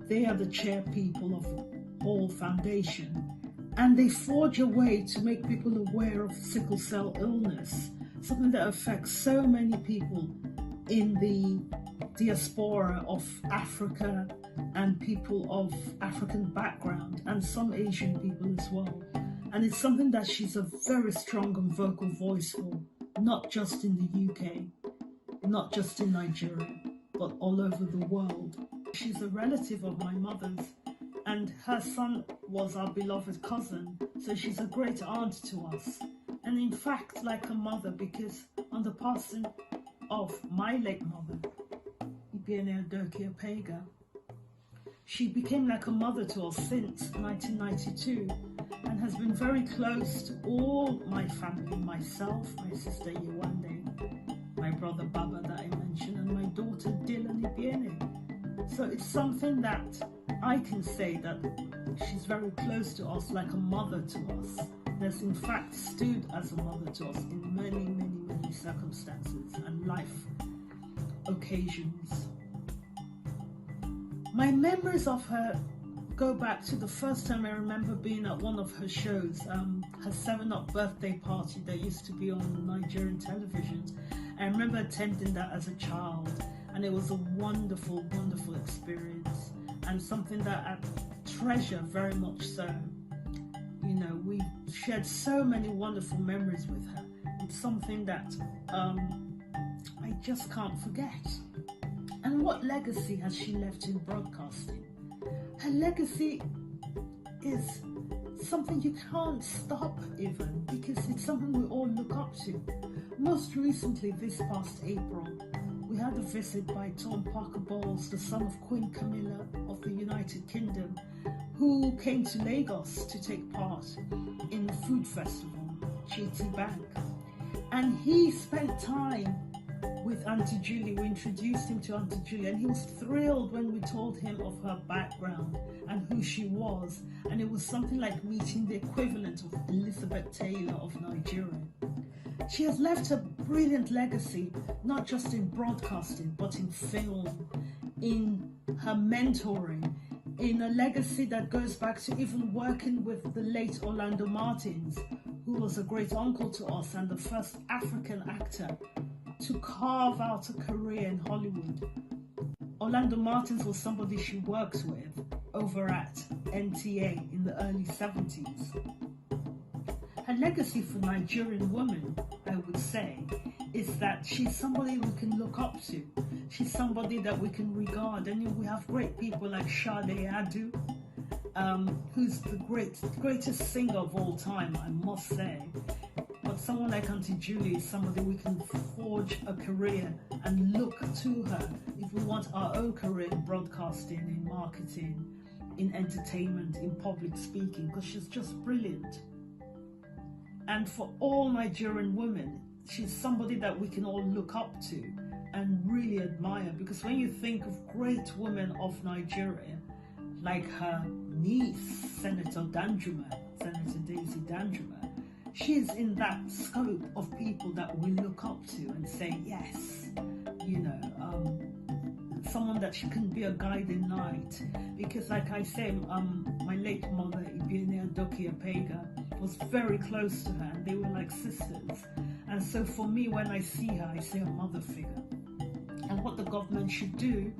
They are the chair people of the whole foundation. And they forge a way to make people aware of sickle cell illness, something that affects so many people in the diaspora of Africa and people of African background, and some Asian people as well. And it's something that she's a very strong and vocal voice for, not just in the UK, not just in Nigeria, but all over the world. She's a relative of my mother's, and her son was our beloved cousin, so she's a great aunt to us. And in fact, like a mother, because on the passing of my late mother, Ibiene Adoke Epega, she became like a mother to us since 1992 and has been very close to all my family, myself, my sister Yewande, my brother Baba that I mentioned, and my daughter Dylan Ibiene. So it's something that I can say that she's very close to us, like a mother to us. Has in fact stood as a mother to us in many, many, many circumstances and life occasions. My memories of her go back to the first time I remember being at one of her shows, her 7-Up birthday party that used to be on Nigerian television. I remember attending that as a child, and it was a wonderful, wonderful experience, and something that I treasure very much so. You know, we shared so many wonderful memories with her. It's something that I just can't forget. And what legacy has she left in broadcasting? Her legacy is something you can't stop even, because it's something we all look up to. Most recently, this past April, we had a visit by Tom Parker Bowles, the son of Queen Camilla of the United Kingdom, who came to Lagos to take part in the food festival, Chiti Bank. And he spent time with Auntie Julie. We introduced him to Auntie Julie, and he was thrilled when we told him of her background and who she was. And it was something like meeting the equivalent of Elizabeth Taylor of Nigeria. She has left a brilliant legacy, not just in broadcasting, but in film, in her mentoring, in a legacy that goes back to even working with the late Orlando Martins, who was a great uncle to us and the first African actor to carve out a career in Hollywood. Orlando Martins was somebody she worked with over at NTA in the early 70s. Her legacy for Nigerian women, I would say, is that she's somebody we can look up to. She's somebody that we can regard. And we have great people like Sade Adu, who's the greatest singer of all time, I must say. But someone like Auntie Julie is somebody we can forge a career and look to her if we want our own career in broadcasting, in marketing, in entertainment, in public speaking, because she's just brilliant. And for all Nigerian women, she's somebody that we can all look up to and really admire, because when you think of great women of Nigeria, like her niece, Senator Daisy Danjuma, she's in that scope of people that we look up to and say, yes, someone that she can be a guiding light. Because like I say, my late mother, Ibiene Adokia Pega, was very close to her, and they were like sisters. And so for me, when I see her, I see a mother figure. And what the government should do,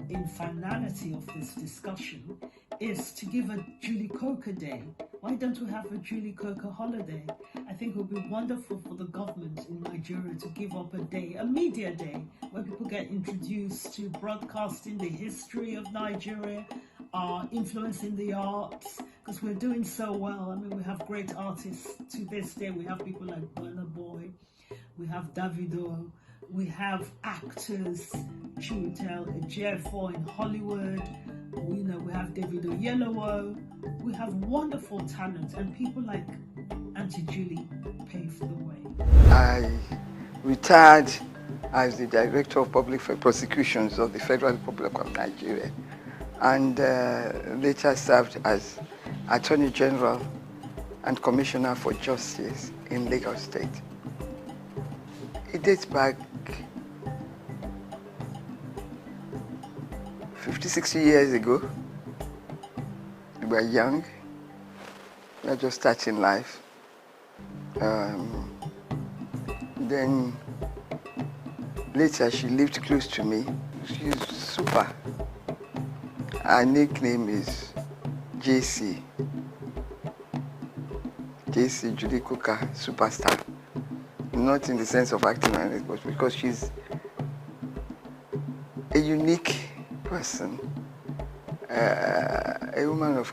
in finality of this discussion, is to give a Julie Coker Day. Why don't we have a Julie Coker holiday? I think it would be wonderful for the government in Nigeria to give up a day, a media day, where people get introduced to broadcasting the history of Nigeria, influence in the arts, because we're doing so well. I mean, we have great artists to this day. We have people like Burna Boy, we have Davido, we have actors, Chiwetel Ejiofor in Hollywood, we have Davido Yellowo, we have wonderful talent, and people like Auntie Julie paved the way. I retired as the Director of Public Prosecutions of the Federal Republic of Nigeria, and later served as Attorney General and Commissioner for Justice in Lagos State. It dates back 50, 60 years ago. We were young, we were just starting life. Then later she lived close to me. She's super. Her nickname is JC. JC, Julie Coker, superstar. Not in the sense of acting, but because she's a unique person, a woman of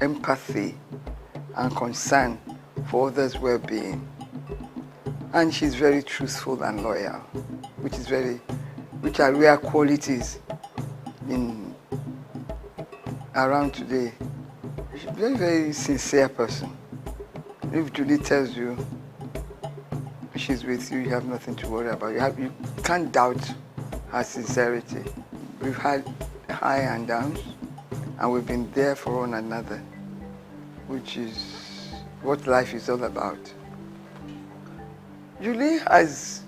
empathy and concern for others' well-being. And she's very truthful and loyal, which are rare qualities around today. She's a very, very sincere person. If Julie tells you she's with you, you have nothing to worry about. You can't doubt her sincerity. We've had high and downs, and we've been there for one another, which is what life is all about. Julie has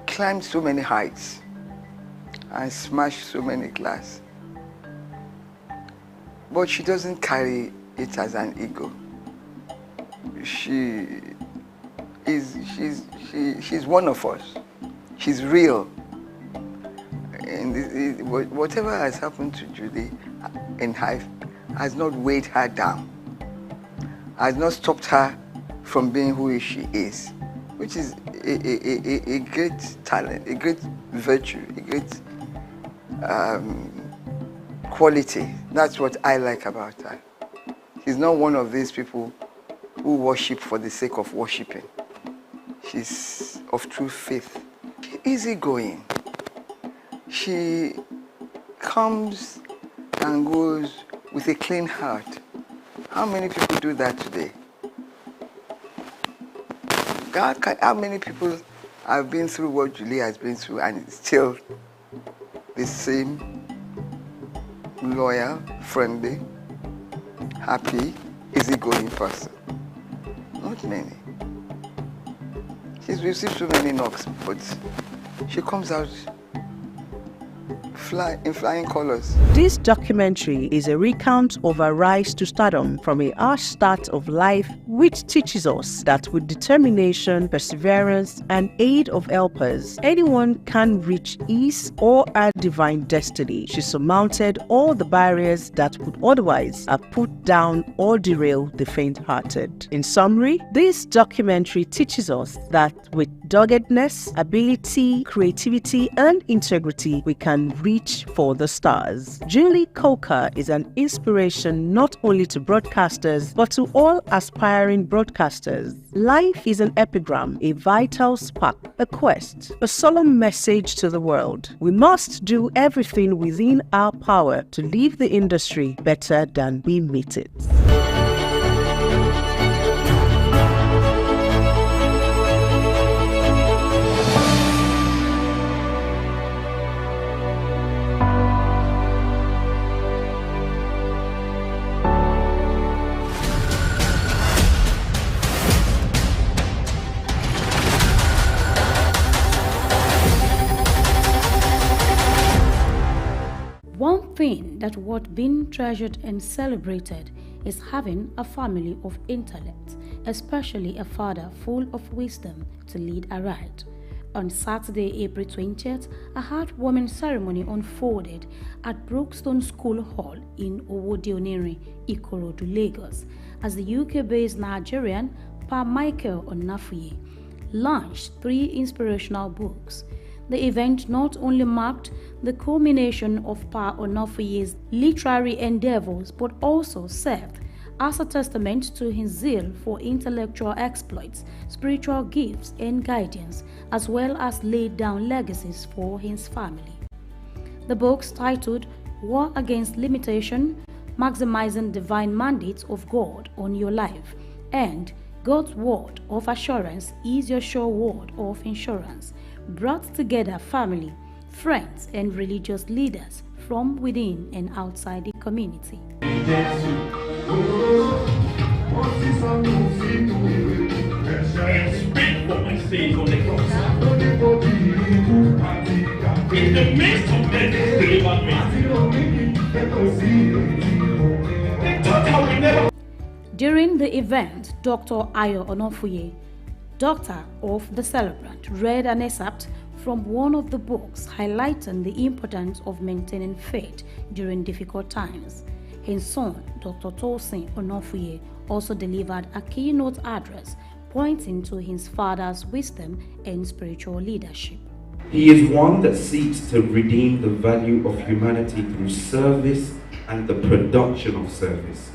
climbed so many heights and smashed so many glass, but she doesn't carry it as an ego. She's one of us. She's real. And whatever has happened to Julie in life has not weighed her down, has not stopped her from being who she is, which is a great talent, a great virtue, a great quality. That's what I like about her. She's not one of these people who worship for the sake of worshiping. She's of true faith. Easygoing. She comes and goes with a clean heart. How many people do that today? How many people have been through what Julie has been through and still the same loyal, friendly, happy, easygoing person? Not many. She's received so many knocks, but she comes out in flying colors. This documentary is a recount of her rise to stardom from a harsh start of life which teaches us that with determination, perseverance, and aid of helpers, anyone can reach his or her divine destiny. She surmounted all the barriers that would otherwise have put down or derail the faint-hearted. In summary, this documentary teaches us that with doggedness, ability, creativity, and integrity, we can reach for the stars. Julie Coker is an inspiration not only to broadcasters, but to all aspiring broadcasters. Life is an epigram, a vital spark, a quest, a solemn message to the world. We must do everything within our power to leave the industry better than we meet it. One thing that worth being treasured and celebrated is having a family of intellect, especially a father full of wisdom to lead aright. On Saturday, April 20th, a heartwarming ceremony unfolded at Brookstone School Hall in Owode-Oniri, Ikorodu, Lagos, as the UK-based Nigerian Pa Michael Onafuye launched 3 inspirational books. The event not only marked the culmination of Pa Onafuye's literary endeavors, but also served as a testament to his zeal for intellectual exploits, spiritual gifts, and guidance, as well as laid down legacies for his family. The books, titled War Against Limitation, Maximizing Divine Mandates of God on Your Life, and God's Word of Assurance is Your Sure Word of Insurance, brought together family, friends, and religious leaders from within and outside the community. Speak for my sins on the cross. In the midst of death, deliver me. During the event, Dr. Ayo Onafuye, doctor of the celebrant, read an excerpt from one of the books highlighting the importance of maintaining faith during difficult times. His son, Dr. Tosin Onafuye, also delivered a keynote address pointing to his father's wisdom and spiritual leadership. He is one that seeks to redeem the value of humanity through service and the production of service.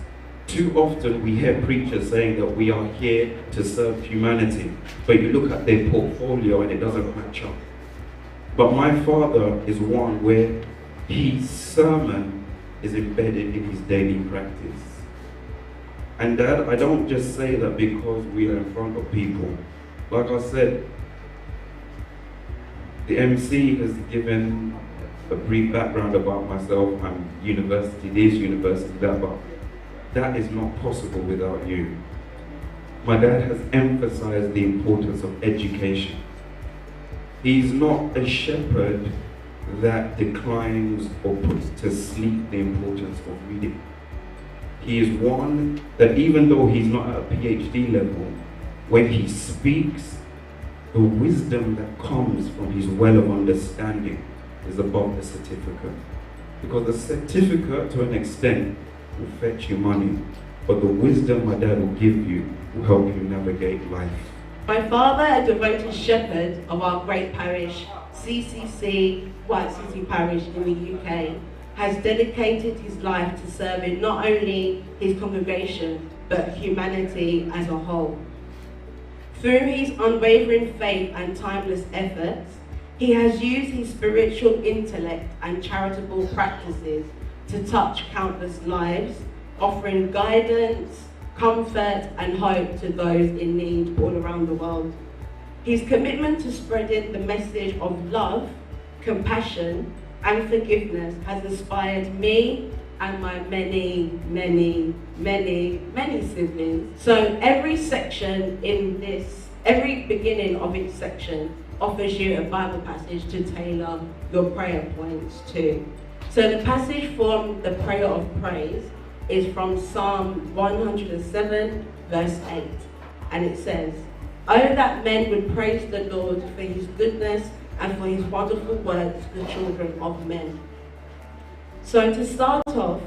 Too often we hear preachers saying that we are here to serve humanity, but you look at their portfolio and it doesn't match up. But my father is one where his sermon is embedded in his daily practice. And Dad, I don't just say that because we are in front of people. Like I said, the MC has given a brief background about myself. I'm university, this university, that, but that is not possible without you. My dad has emphasized the importance of education. He's not a shepherd that declines or puts to sleep the importance of reading. He is one that even though he's not at a PhD level, when he speaks, the wisdom that comes from his well of understanding is above the certificate. Because the certificate, to an extent, will fetch you money, but the wisdom my dad will give you will help you navigate life. My father, a devoted shepherd of our great parish, CCC, White City Parish in the UK, has dedicated his life to serving not only his congregation, but humanity as a whole. Through his unwavering faith and timeless efforts, he has used his spiritual intellect and charitable practices to touch countless lives, offering guidance, comfort, and hope to those in need all around the world. His commitment to spreading the message of love, compassion, and forgiveness has inspired me and my many siblings. So every section in this, every beginning of each section offers you a Bible passage to tailor your prayer points to. So the passage from the prayer of praise is from Psalm 107, verse 8. And it says, "Oh, that men would praise the Lord for his goodness and for his wonderful works to the children of men." So to start off,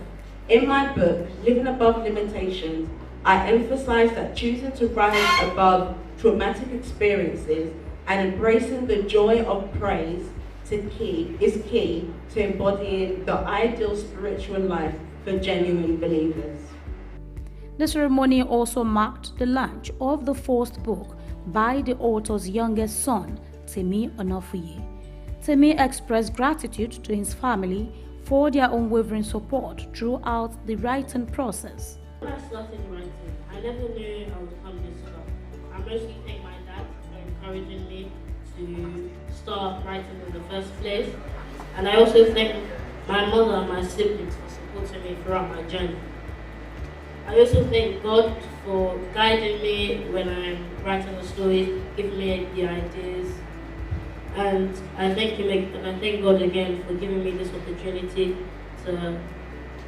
in my book, Living Above Limitations, I emphasize that choosing to rise above traumatic experiences and embracing the joy of praise is key to embodying the ideal spiritual life for genuine believers. The ceremony also marked the launch of the first book by the author's youngest son, Temi Onofuye. Temi expressed gratitude to his family for their unwavering support throughout the writing process. When I started writing, I never knew I would come this far. I mostly thank my dad for encouraging me to start writing in the first place. And I also thank my mother and my siblings for supporting me throughout my journey. I also thank God for guiding me when I'm writing the stories, giving me the ideas. And I thank God again for giving me this opportunity to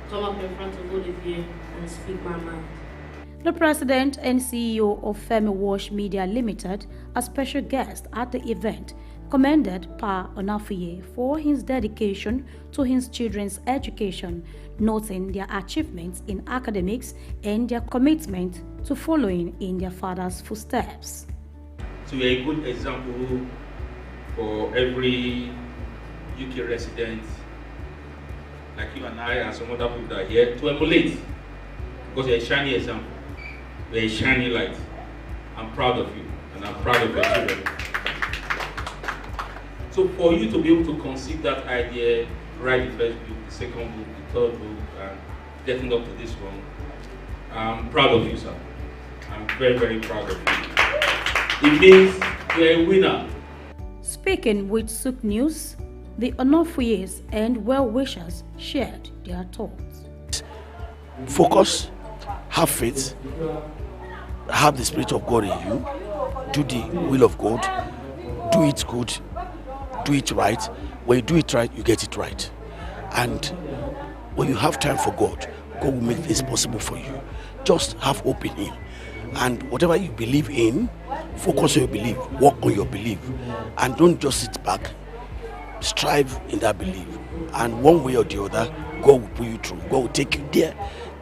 come up in front of all of you and speak my mind. The president and CEO of Femi Wash Media Limited, a special guest at the event, commended Pa Onofuye for his dedication to his children's education, noting their achievements in academics and their commitment to following in their father's footsteps. So you're a good example for every UK resident like you and I and some other people that are here to emulate, because you're a shiny example, you're a shiny light. I'm proud of you and I'm proud of your children. So for you to be able to conceive that idea, write the first book, the second book, the third book, and getting up to this one, I'm proud of you, sir. I'm very, very proud of you. It means you're a winner. Speaking with SOUQ News, the Onofuyes and well-wishers shared their thoughts. Focus, have faith, have the Spirit of God in you, do the will of God, do it good, do it right. When you do it right, you get it right. And when you have time for God, God will make this possible for you. Just have hope in Him. And whatever you believe in, focus on your belief, work on your belief, and don't just sit back. Strive in that belief. And one way or the other, God will pull you through. God will take you there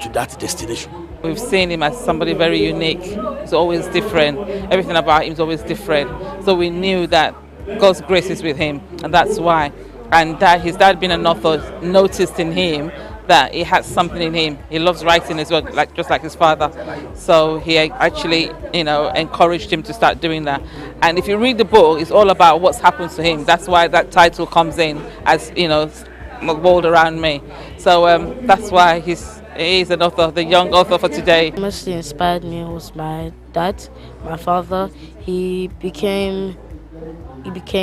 to that destination. We've seen him as somebody very unique. He's always different. Everything about him is always different. So we knew that God's grace is with him, and that's why. And that his dad being an author noticed in him that he had something in him. He loves writing as well, just like his father. So he actually, encouraged him to start doing that. And if you read the book, it's all about what's happened to him. That's why that title comes in as, the world around me. So that's why he's an author, the young author for today. What mostly inspired me was my dad, my father. He became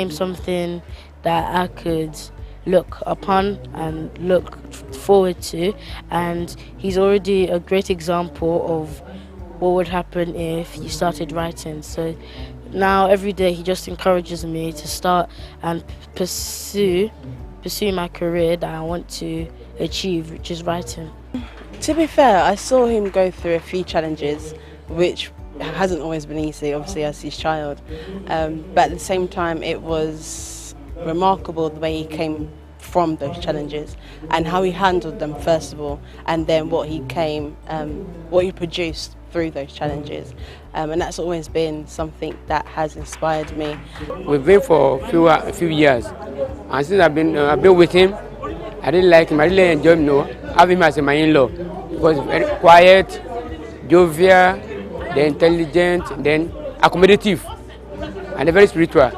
something that I could look upon and look forward to, and he's already a great example of what would happen if you started writing. So now every day he just encourages me to start and pursue my career that I want to achieve, which is writing. To be fair, I saw him go through a few challenges, which hasn't always been easy, obviously, as his child. But at the same time, it was remarkable the way he came from those challenges and how he handled them first of all, and then what he produced through those challenges. And that's always been something that has inspired me. We've been for a few years, and since I've been with him, I really like him. I really enjoy him. Having him as my in-law, because he's very quiet, jovial, then intelligent, then accommodative, and very spiritual.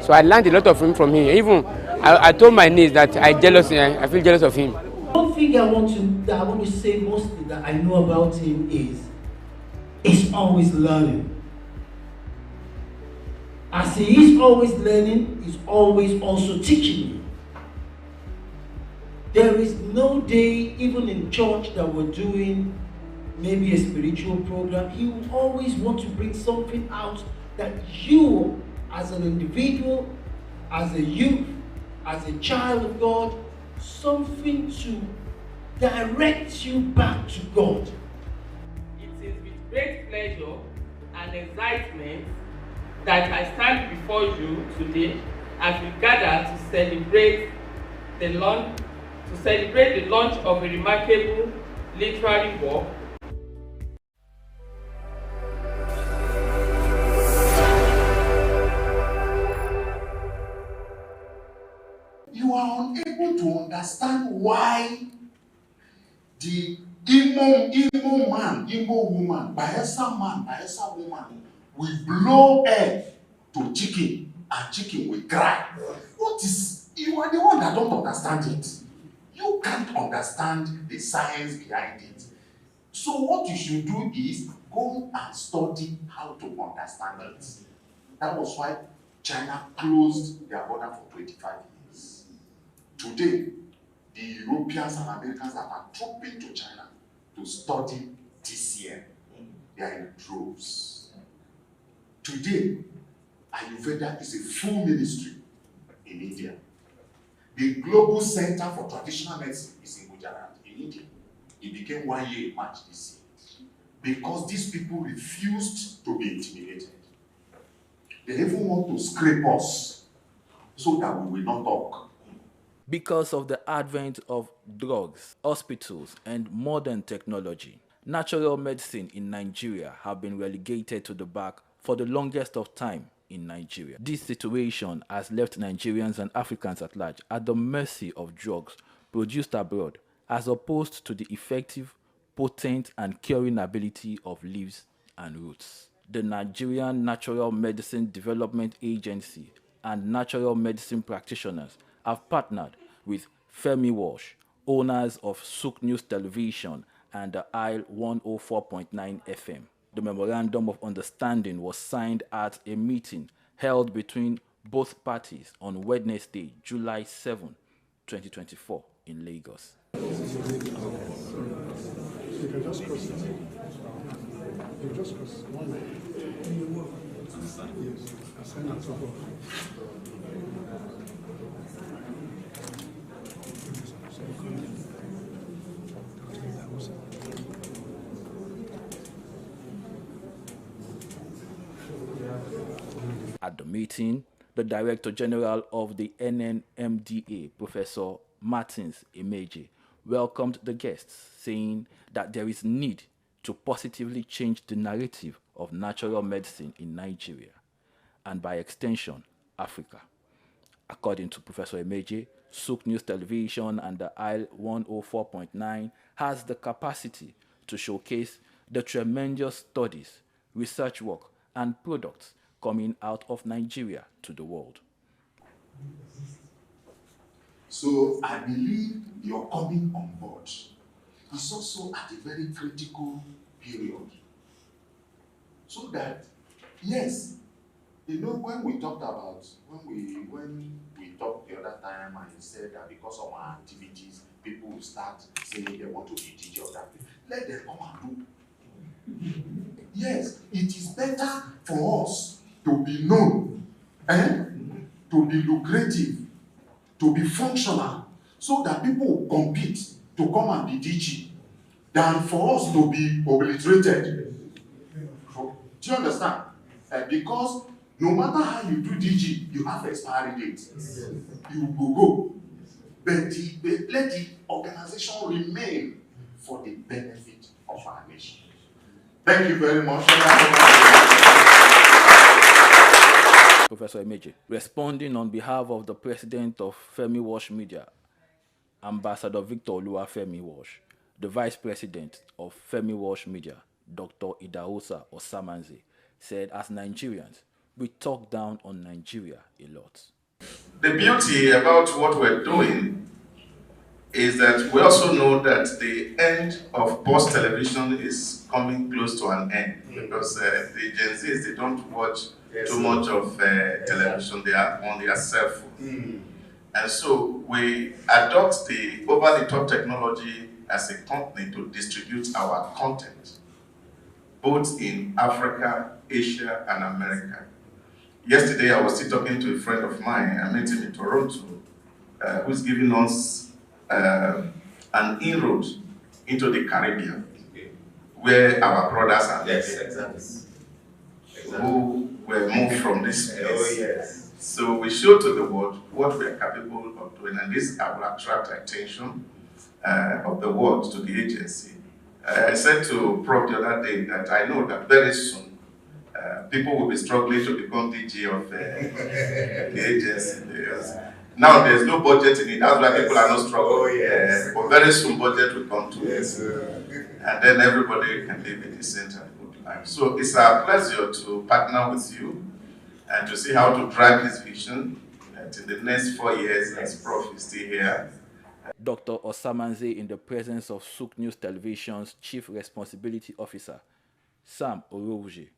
So I learned a lot of him from him. Even I told my niece that I feel jealous of him. One thing I want to say mostly that I know about him is he's always learning. As he is always learning, he's always also teaching you. There is no day, even in church, that we're doing maybe a spiritual program, he will always want to bring something out that you, as an individual, as a youth, as a child of God, something to direct you back to God. It is with great pleasure and excitement that I stand before you today as we gather to celebrate the launch of a remarkable literary work. You are unable to understand why the Imo man, Imo woman, Bayelsa man, Bayelsa woman will blow egg to chicken and chicken will cry. What is, you are the one that don't understand it. You can't understand the science behind it. So what you should do is go and study how to understand it. That was why China closed their border for 25 years. Today, the Europeans and Americans that are trooping to China to study TCM, they are in droves. Today, Ayurveda is a full ministry in India. The Global Center for Traditional Medicine is in Gujarat, in India. It became 1 year in March this year. Because these people refused to be intimidated. They even want to scrape us so that we will not talk. Because of the advent of drugs, hospitals, and modern technology, natural medicine in Nigeria have been relegated to the back for the longest of time in Nigeria. This situation has left Nigerians and Africans at large at the mercy of drugs produced abroad, as opposed to the effective, potent, and curing ability of leaves and roots. The Nigerian Natural Medicine Development Agency and natural medicine practitioners have partnered with Femi Walsh, owners of SOUQ News Television and the Isle 104.9 FM. The Memorandum of Understanding was signed at a meeting held between both parties on Wednesday, July 7, 2024 in Lagos. At the meeting, the Director General of the NNMDA, Professor Martins Emeje, welcomed the guests, saying that there is need to positively change the narrative of natural medicine in Nigeria, and by extension, Africa. According to Professor Emeje, SOUQ News Television and the Isle 104.9 has the capacity to showcase the tremendous studies, research work, and products coming out of Nigeria to the world. So I believe your coming on board is also at a very critical period. So that, yes, you know, when we talked the other time and he said that because of our activities, people will start saying they want to be DJ or that, let them come and do. Yes, it is better for us to be known, to be lucrative, to be functional, so that people will compete to come and be DG, than for us to be obliterated. Do you understand? Because no matter how you do DG, you have expiry date. You will go. But let the organization remain for the benefit of our nation. Thank you very much. Professor Emeje, responding on behalf of the president of Femi Walsh Media, Ambassador Victor Oluwafemi Walsh, the vice president of Femi Walsh Media, Dr. Idahosa Osamanze, said, as Nigerians, we talk down on Nigeria a lot. The beauty about what we're doing is that we also know that the end of Pulse television is coming close to an end, because the Gen Zs, they don't watch too much of television, they are on their cell phone. And so we adopt the over-the-top technology as a company to distribute our content, both in Africa, Asia, and America. Yesterday, I was still talking to a friend of mine. I met him in Toronto, who's giving us an inroad into the Caribbean, where our brothers are who were moved from this place. Oh, yes. So we show to the world what we are capable of doing, and this will attract attention of the world to the agency. I said to Prof the other day that I know that very soon people will be struggling to become DG of the agency. Now there's no budget in it, that's why people are not struggling. Oh, yes. But very soon budget will come to Yes, and then everybody can live a decent and good life. So it's a pleasure to partner with you and to see how to drive this vision in the next 4 years as Prof is still here. Dr. Osamanze, in the presence of SOUQ News Television's Chief Responsibility Officer, Sam Orouje,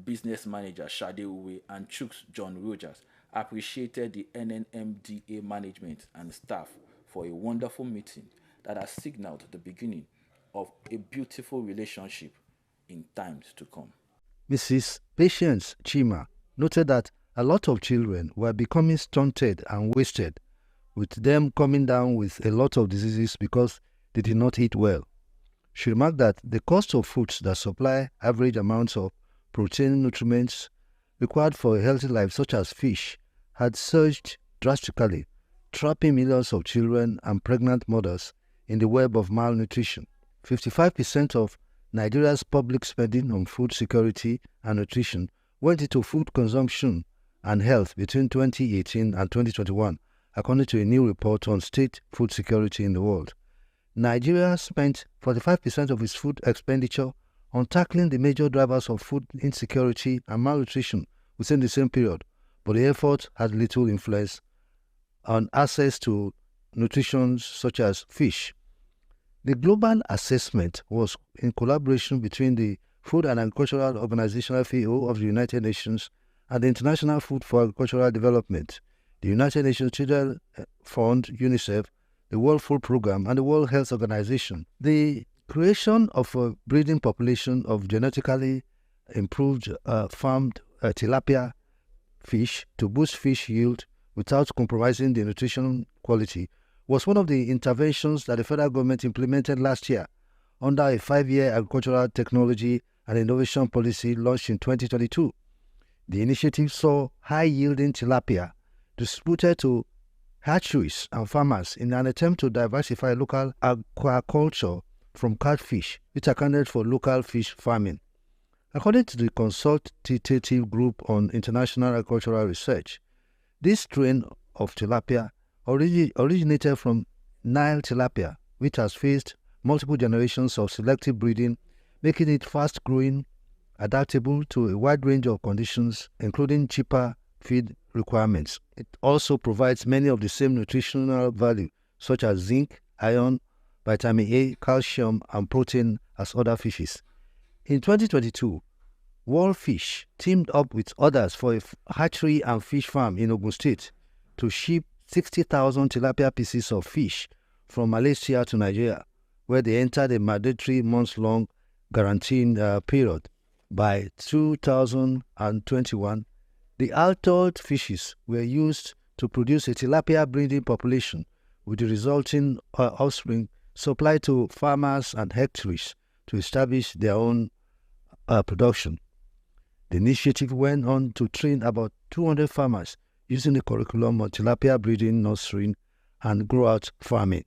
Business Manager Shade Uwe, and Chooks John Rogers, appreciated the NNMDA management and staff for a wonderful meeting that has signaled the beginning of a beautiful relationship in times to come. Mrs. Patience Chima noted that a lot of children were becoming stunted and wasted, with them coming down with a lot of diseases because they did not eat well. She remarked that the cost of foods that supply average amounts of protein nutrients required for a healthy life, such as fish, had surged drastically, trapping millions of children and pregnant mothers in the web of malnutrition. 55% of Nigeria's public spending on food security and nutrition went into food consumption and health between 2018 and 2021, according to a new report on state food security in the world. Nigeria spent 45% of its food expenditure on tackling the major drivers of food insecurity and malnutrition within the same period, but the effort had little influence on access to nutrition such as fish. The global assessment was in collaboration between the Food and Agricultural Organization FAO of the United Nations and the International Food for Agricultural Development, the United Nations Children Fund, UNICEF, the World Food Programme, and the World Health Organization. The creation of a breeding population of genetically improved farmed tilapia fish to boost fish yield without compromising the nutrition quality was one of the interventions that the federal government implemented last year under a 5-year agricultural technology and innovation policy launched in 2022. The initiative saw high-yielding tilapia distributed to hatcheries and farmers in an attempt to diversify local aquaculture from catfish, which accounted for local fish farming. According to the Consultative Group on International Agricultural Research, this strain of tilapia originated from Nile tilapia, which has faced multiple generations of selective breeding, making it fast-growing, adaptable to a wide range of conditions, including cheaper feed requirements. It also provides many of the same nutritional value, such as zinc, iron, vitamin A, calcium, and protein as other fishes. In 2022, World Fish teamed up with others for a hatchery and fish farm in Ogun State to ship 60,000 tilapia pieces of fish from Malaysia to Nigeria, where they entered a mandatory months-long guaranteed period. By 2021, the altered fishes were used to produce a tilapia breeding population, with the resulting offspring supplied to farmers and hatcheries to establish their own production. The initiative went on to train about 200 farmers using the curriculum of tilapia breeding, nurturing, and grow-out farming.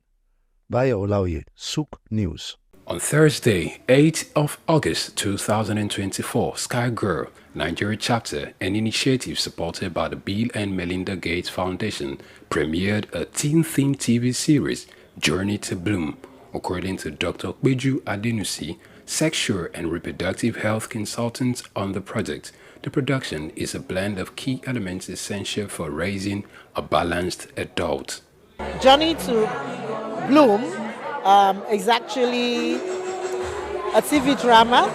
Bayo Olaoye, SOUQ News. On Thursday, 8th of August 2024, Sky Girl, Nigeria chapter, an initiative supported by the Bill and Melinda Gates Foundation, premiered a teen-themed TV series, Journey to Bloom. According to Dr. Kweju Adenusi, sexual and reproductive health consultant on the project, the production is a blend of key elements essential for raising a balanced adult. Journey to Bloom is actually a TV drama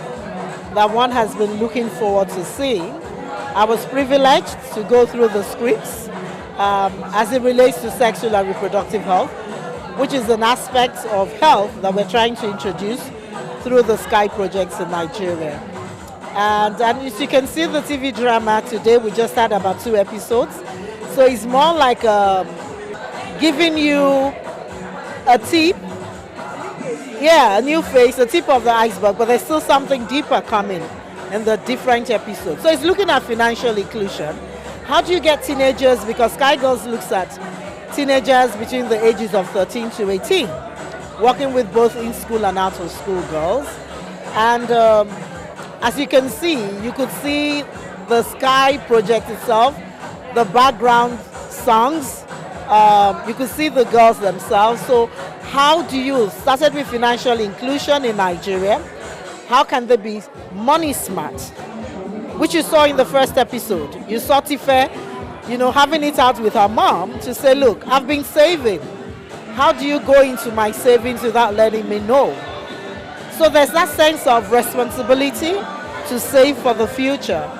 that one has been looking forward to seeing. I was privileged to go through the scripts as it relates to sexual and reproductive health, which is an aspect of health that we're trying to introduce through the Sky projects in Nigeria. And as you can see, the TV drama today, we just had about 2 episodes. So it's more like giving you a tip Yeah, a new face, the tip of the iceberg, but there's still something deeper coming in the different episodes. So it's looking at financial inclusion. How do you get teenagers, because Sky Girls looks at teenagers between the ages of 13 to 18, working with both in-school and out-of-school girls. And as you can see, you could see the Sky project itself, the background songs, you could see the girls themselves. So how do you, started with financial inclusion in Nigeria, how can they be money smart? Which you saw in the first episode. You saw Tife, having it out with her mom to say, look, I've been saving. How do you go into my savings without letting me know? So there's that sense of responsibility to save for the future.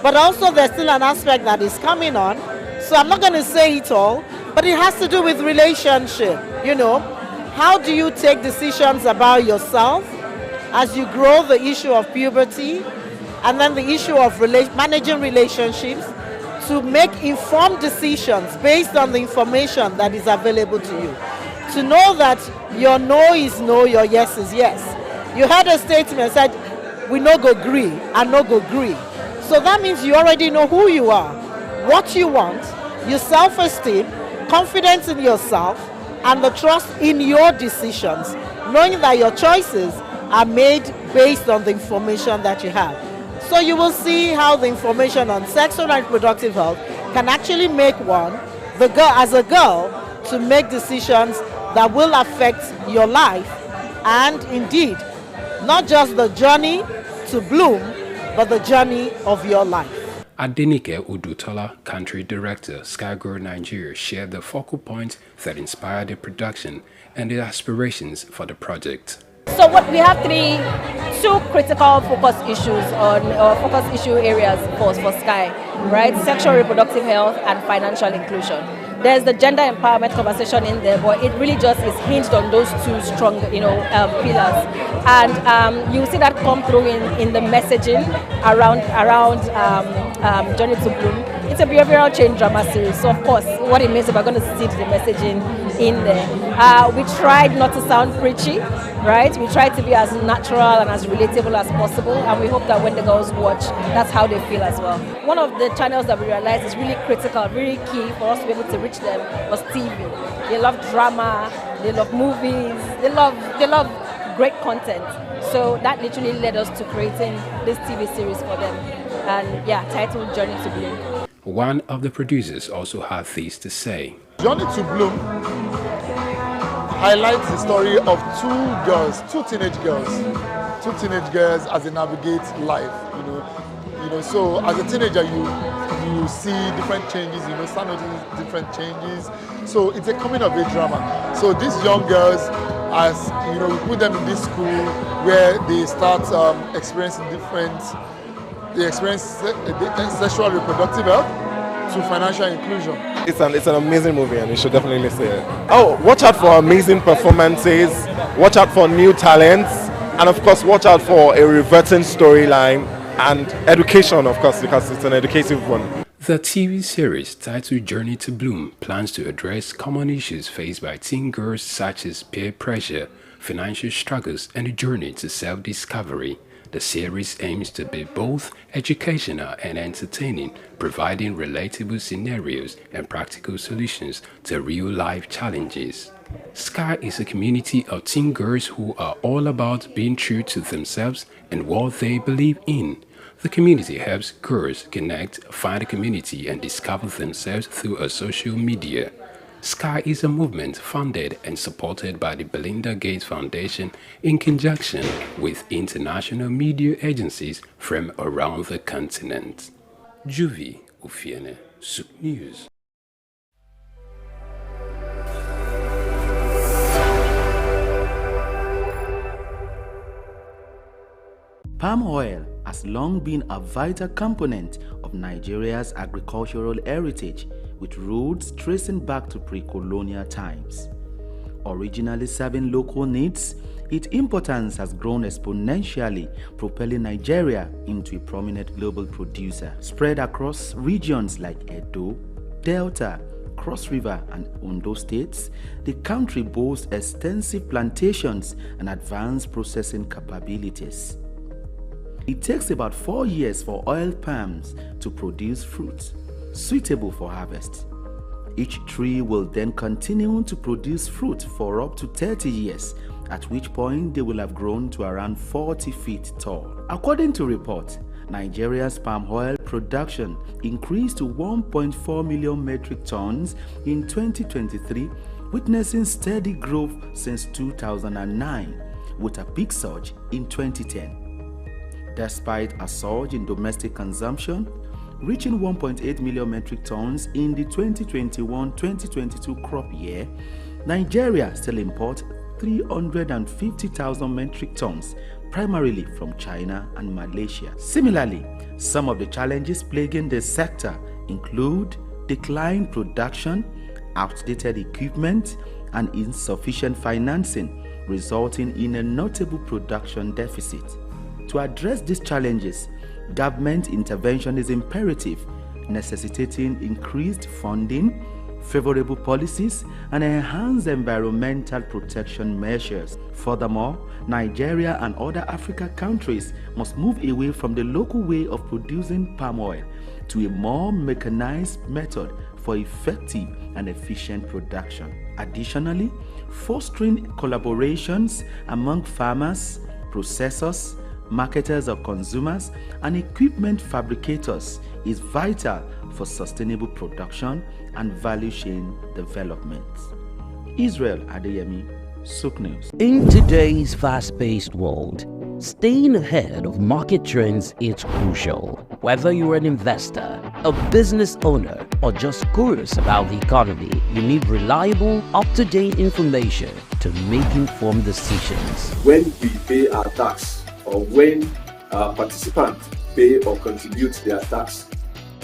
But also there's still an aspect that is coming on. So I'm not going to say it all, but it has to do with relationship. How do you take decisions about yourself as you grow, the issue of puberty, and then the issue of managing relationships, to make informed decisions based on the information that is available to you. To know that your no is no, your yes is yes. You heard a statement said, we no go gree and no go gree. So that means you already know who you are, what you want, your self-esteem, confidence in yourself, and the trust in your decisions, knowing that your choices are made based on the information that you have. So you will see how the information on sexual and reproductive health can actually make the girl as a girl, to make decisions that will affect your life, and indeed, not just the journey to bloom, but the journey of your life. Adenike Udutola, Country Director, Sky Girl Nigeria, shared the focal points that inspired the production and the aspirations for the project. So what we have two critical focus issues focus issue areas for Sky, right? Sexual reproductive health and financial inclusion. There's the gender empowerment conversation in there, but it really just is hinged on those two strong, pillars. And you see that come through in the messaging around Journey to Bloom. It's a behavioral change drama series, so of course, what it means if we're going to see the messaging in there. We tried not to sound preachy, right? We tried to be as natural and as relatable as possible, and we hope that when the girls watch, that's how they feel as well. One of the channels that we realized is really critical, really key for us to be able to reach them was TV. They love drama, they love movies, they love great content. So that literally led us to creating this TV series for them, and titled Journey to Bloom. One of the producers also had this to say. Journey to Bloom highlights the story of two teenage girls as they navigate life. So as a teenager, you see different changes, start noticing different changes. So it's a coming of age drama. So these young girls, as we put them in this school where they start experiencing sexual reproductive health to financial inclusion. It's an amazing movie, and you should definitely see it. Oh, watch out for amazing performances, watch out for new talents, and of course watch out for a reverting storyline and education, of course, because it's an educative one. The TV series titled Journey to Bloom plans to address common issues faced by teen girls such as peer pressure, financial struggles, and the journey to self-discovery. The series aims to be both educational and entertaining, providing relatable scenarios and practical solutions to real-life challenges. Sky is a community of teen girls who are all about being true to themselves and what they believe in. The community helps girls connect, find a community, and discover themselves through social media. Sky is a movement funded and supported by the Belinda Gates Foundation in conjunction with international media agencies from around the continent. Juvi Ufiene, SOUQ News. Palm oil has long been a vital component of Nigeria's agricultural heritage, with roots tracing back to pre-colonial times. Originally serving local needs, its importance has grown exponentially, propelling Nigeria into a prominent global producer, spread across regions like Edo, Delta, Cross River and Ondo states, the country boasts extensive plantations and advanced processing capabilities. It takes about 4 years for oil palms to produce fruit suitable for harvest. Each tree will then continue to produce fruit for up to 30 years, at which point they will have grown to around 40 feet tall. According to reports, Nigeria's palm oil production increased to 1.4 million metric tons in 2023, witnessing steady growth since 2009, with a peak surge in 2010. Despite a surge in domestic consumption, reaching 1.8 million metric tons in the 2021-2022 crop year, Nigeria still imports 350,000 metric tons, primarily from China and Malaysia. Similarly, some of the challenges plaguing the sector include declined production, outdated equipment, and insufficient financing, resulting in a notable production deficit. To address these challenges, government intervention is imperative, necessitating increased funding, favorable policies, and enhanced environmental protection measures. Furthermore, Nigeria and other African countries must move away from the local way of producing palm oil to a more mechanized method for effective and efficient production. Additionally, fostering collaborations among farmers, processors, marketers or consumers, and equipment fabricators is vital for sustainable production and value chain development. Israel Adeyemi, SOUQ News. In today's fast-paced world, staying ahead of market trends is crucial. Whether you're an investor, a business owner, or just curious about the economy, you need reliable, up-to-date information to make informed decisions. When we pay our tax, or when participants pay or contribute their tax,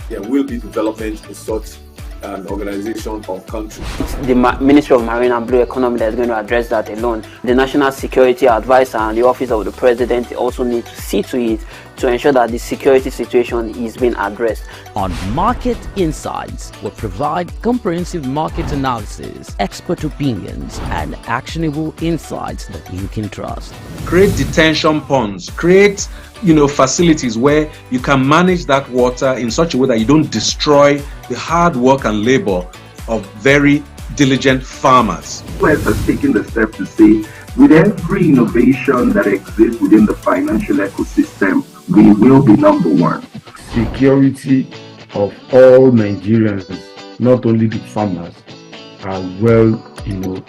there will be development in such an organization or country. It's the Ministry of Marine and Blue Economy that is going to address that alone. The National Security Advisor and the Office of the President also need to see to it to ensure that the security situation is being addressed. On Market Insights, we provide comprehensive market analysis, expert opinions, and actionable insights that you can trust. Create detention ponds, create facilities where you can manage that water in such a way that you don't destroy the hard work and labor of very diligent farmers. West has taken the step to say, with every innovation that exists within the financial ecosystem, we will be number one. Security of all Nigerians, not only the farmers, are well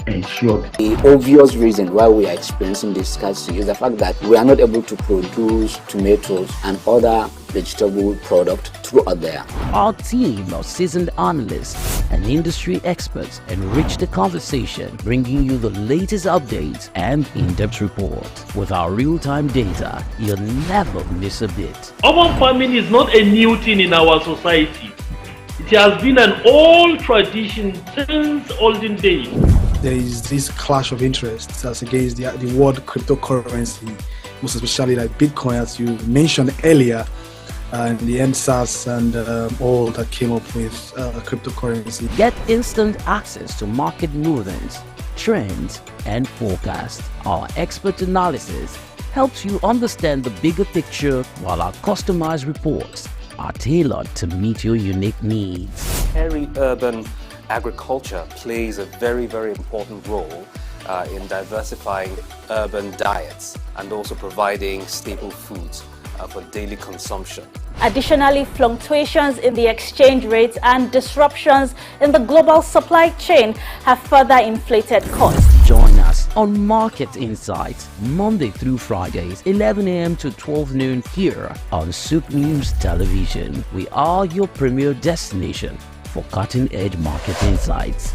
ensured. The obvious reason why we are experiencing this scarcity is the fact that we are not able to produce tomatoes and other vegetable products throughout there. Our team of seasoned analysts and industry experts enrich the conversation, bringing you the latest updates and in-depth report. With our real-time data, you'll never miss a bit. Urban farming is not a new thing in our society. It has been an old tradition since olden days. There is this clash of interests as against the word cryptocurrency, most especially like Bitcoin, as you mentioned earlier, and the NSAS and all that came up with cryptocurrency. Get instant access to market movements, trends, and forecasts. Our expert analysis helps you understand the bigger picture, while our customized reports are tailored to meet your unique needs. Peri-urban agriculture plays a very, very important role in diversifying urban diets and also providing staple foods for daily consumption. Additionally, fluctuations in the exchange rates and disruptions in the global supply chain have further inflated costs. Join us on Market Insights, Monday through Fridays, 11 a.m. to 12 noon here on SOUQ News Television. We are your premier destination for cutting-edge market insights.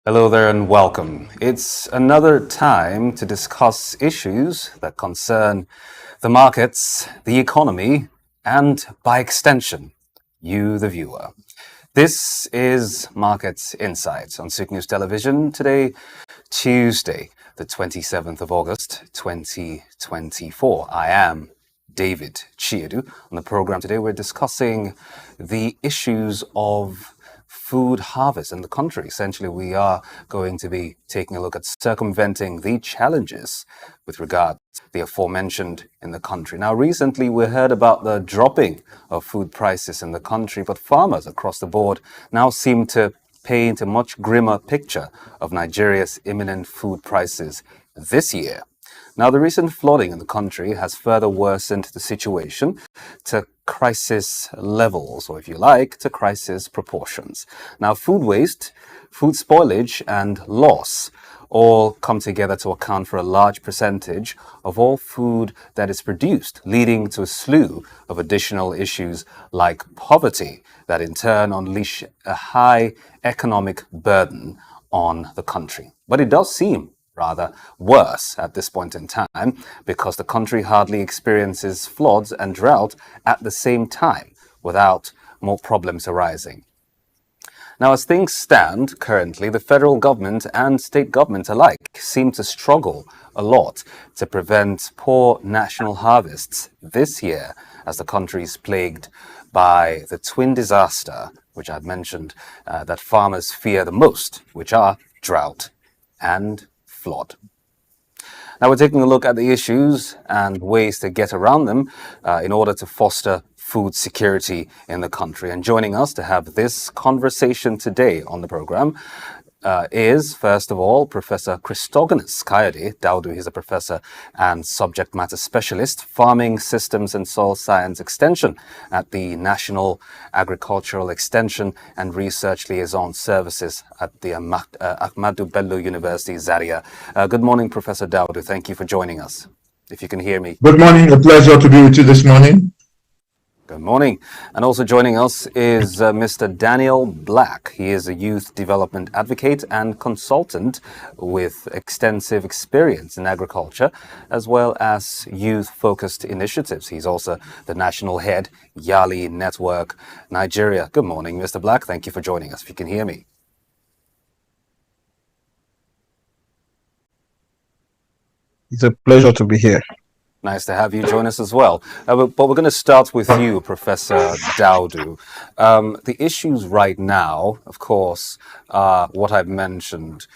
Hello there and welcome. It's another time to discuss issues that concern the markets, the economy, and by extension, you, the viewer. This is Market Insights on SOUQ News Television today, Tuesday, the 27th of August, 2024. I am David Chiedu. On the program today, we're discussing the issues of food harvest in the country. Essentially, we are going to be taking a look at circumventing the challenges with regard to the aforementioned in the country. Now, recently we heard about the dropping of food prices in the country, but farmers across the board now seem to paint a much grimmer picture of Nigeria's imminent food prices this year. Now, the recent flooding in the country has further worsened the situation to crisis levels, or if you like, to crisis proportions. Now, food waste, food spoilage, and loss all come together to account for a large percentage of all food that is produced, leading to a slew of additional issues like poverty that in turn unleash a high economic burden on the country. But it does seem rather worse at this point in time because the country hardly experiences floods and drought at the same time without more problems arising. Now, as things stand currently, the federal government and state government alike seem to struggle a lot to prevent poor national harvests this year as the country is plagued by the twin disaster, which I've mentioned, that farmers fear the most, which are drought and flood. Now we're taking a look at the issues and ways to get around them in order to foster food security in the country. And joining us to have this conversation today on the program is, first of all, Professor Christogonus Kayode Daudu. He's a professor and subject matter specialist, Farming Systems and Soil Science Extension at the National Agricultural Extension and Research Liaison Services at the Ahmadu Bello University, Zaria. Good morning, Professor Daudu. Thank you for joining us. If you can hear me. Good morning. A pleasure to be with you this morning. Good morning. And also joining us is Mr. Daniel Black. He is a youth development advocate and consultant with extensive experience in agriculture, as well as youth-focused initiatives. He's also the national head, Yali Network, Nigeria. Good morning, Mr. Black. Thank you for joining us, if you can hear me. It's a pleasure to be here. Nice to have you join us as well. But we're going to start with you, Professor Daudu. The issues right now, of course, are what I've mentioned,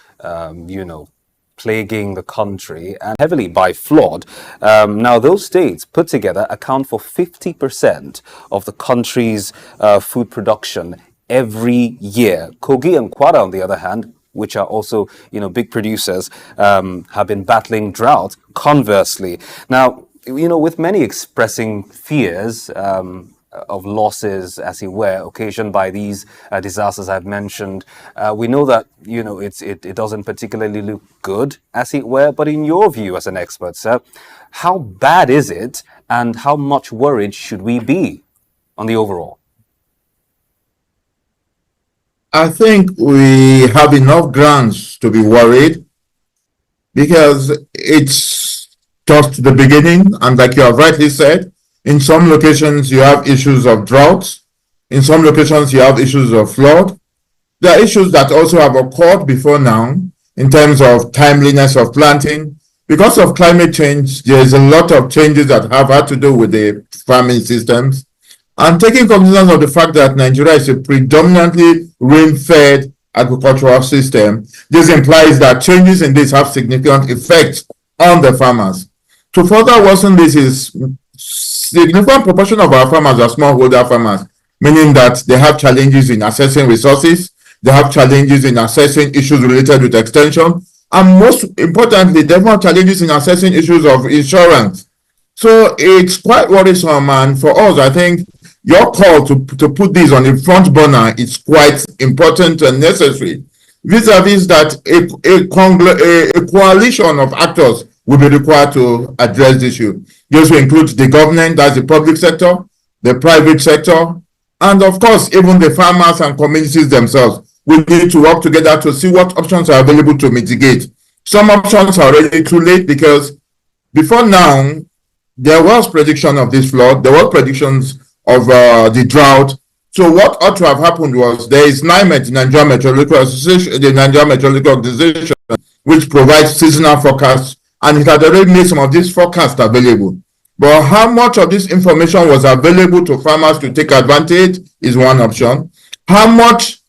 plaguing the country and heavily by flood. Now, those states put together account for 50% of the country's food production every year. Kogi and Kwara, on the other hand, which are also, big producers, have been battling drought. Conversely, now, with many expressing fears of losses, as it were, occasioned by these disasters I've mentioned, we know that, it doesn't particularly look good, as it were. But in your view as an expert, sir, how bad is it and how much worried should we be on the overall? I think we have enough grounds to be worried because it's just the beginning. And like you have rightly said, in some locations you have issues of drought. In some locations you have issues of flood. There are issues that also have occurred before now in terms of timeliness of planting. Because of climate change, there's a lot of changes that have had to do with the farming systems. And taking cognizance of the fact that Nigeria is a predominantly rain-fed agricultural system, this implies that changes in this have significant effects on the farmers. To further worsen this is significant proportion of our farmers are smallholder farmers, meaning that they have challenges in accessing resources, they have challenges in accessing issues related with extension, and most importantly, they have challenges in accessing issues of insurance. So it's quite worrisome, and for us, I think your call to put this on the front burner is quite important and necessary, vis-a-vis that a coalition of actors will be required to address the issue. This will include the government, that's the public sector, the private sector, and of course, even the farmers and communities themselves. We need to work together to see what options are available to mitigate. Some options are already too late because before now, there was prediction of this flood, there were predictions of the drought. So what ought to have happened was there is NIMET, the Nigerian Meteorological Association, the Nigerian Meteorological Organization, which provides seasonal forecasts, and it had already made some of these forecasts available. But how much of this information was available to farmers to take advantage is one option. How much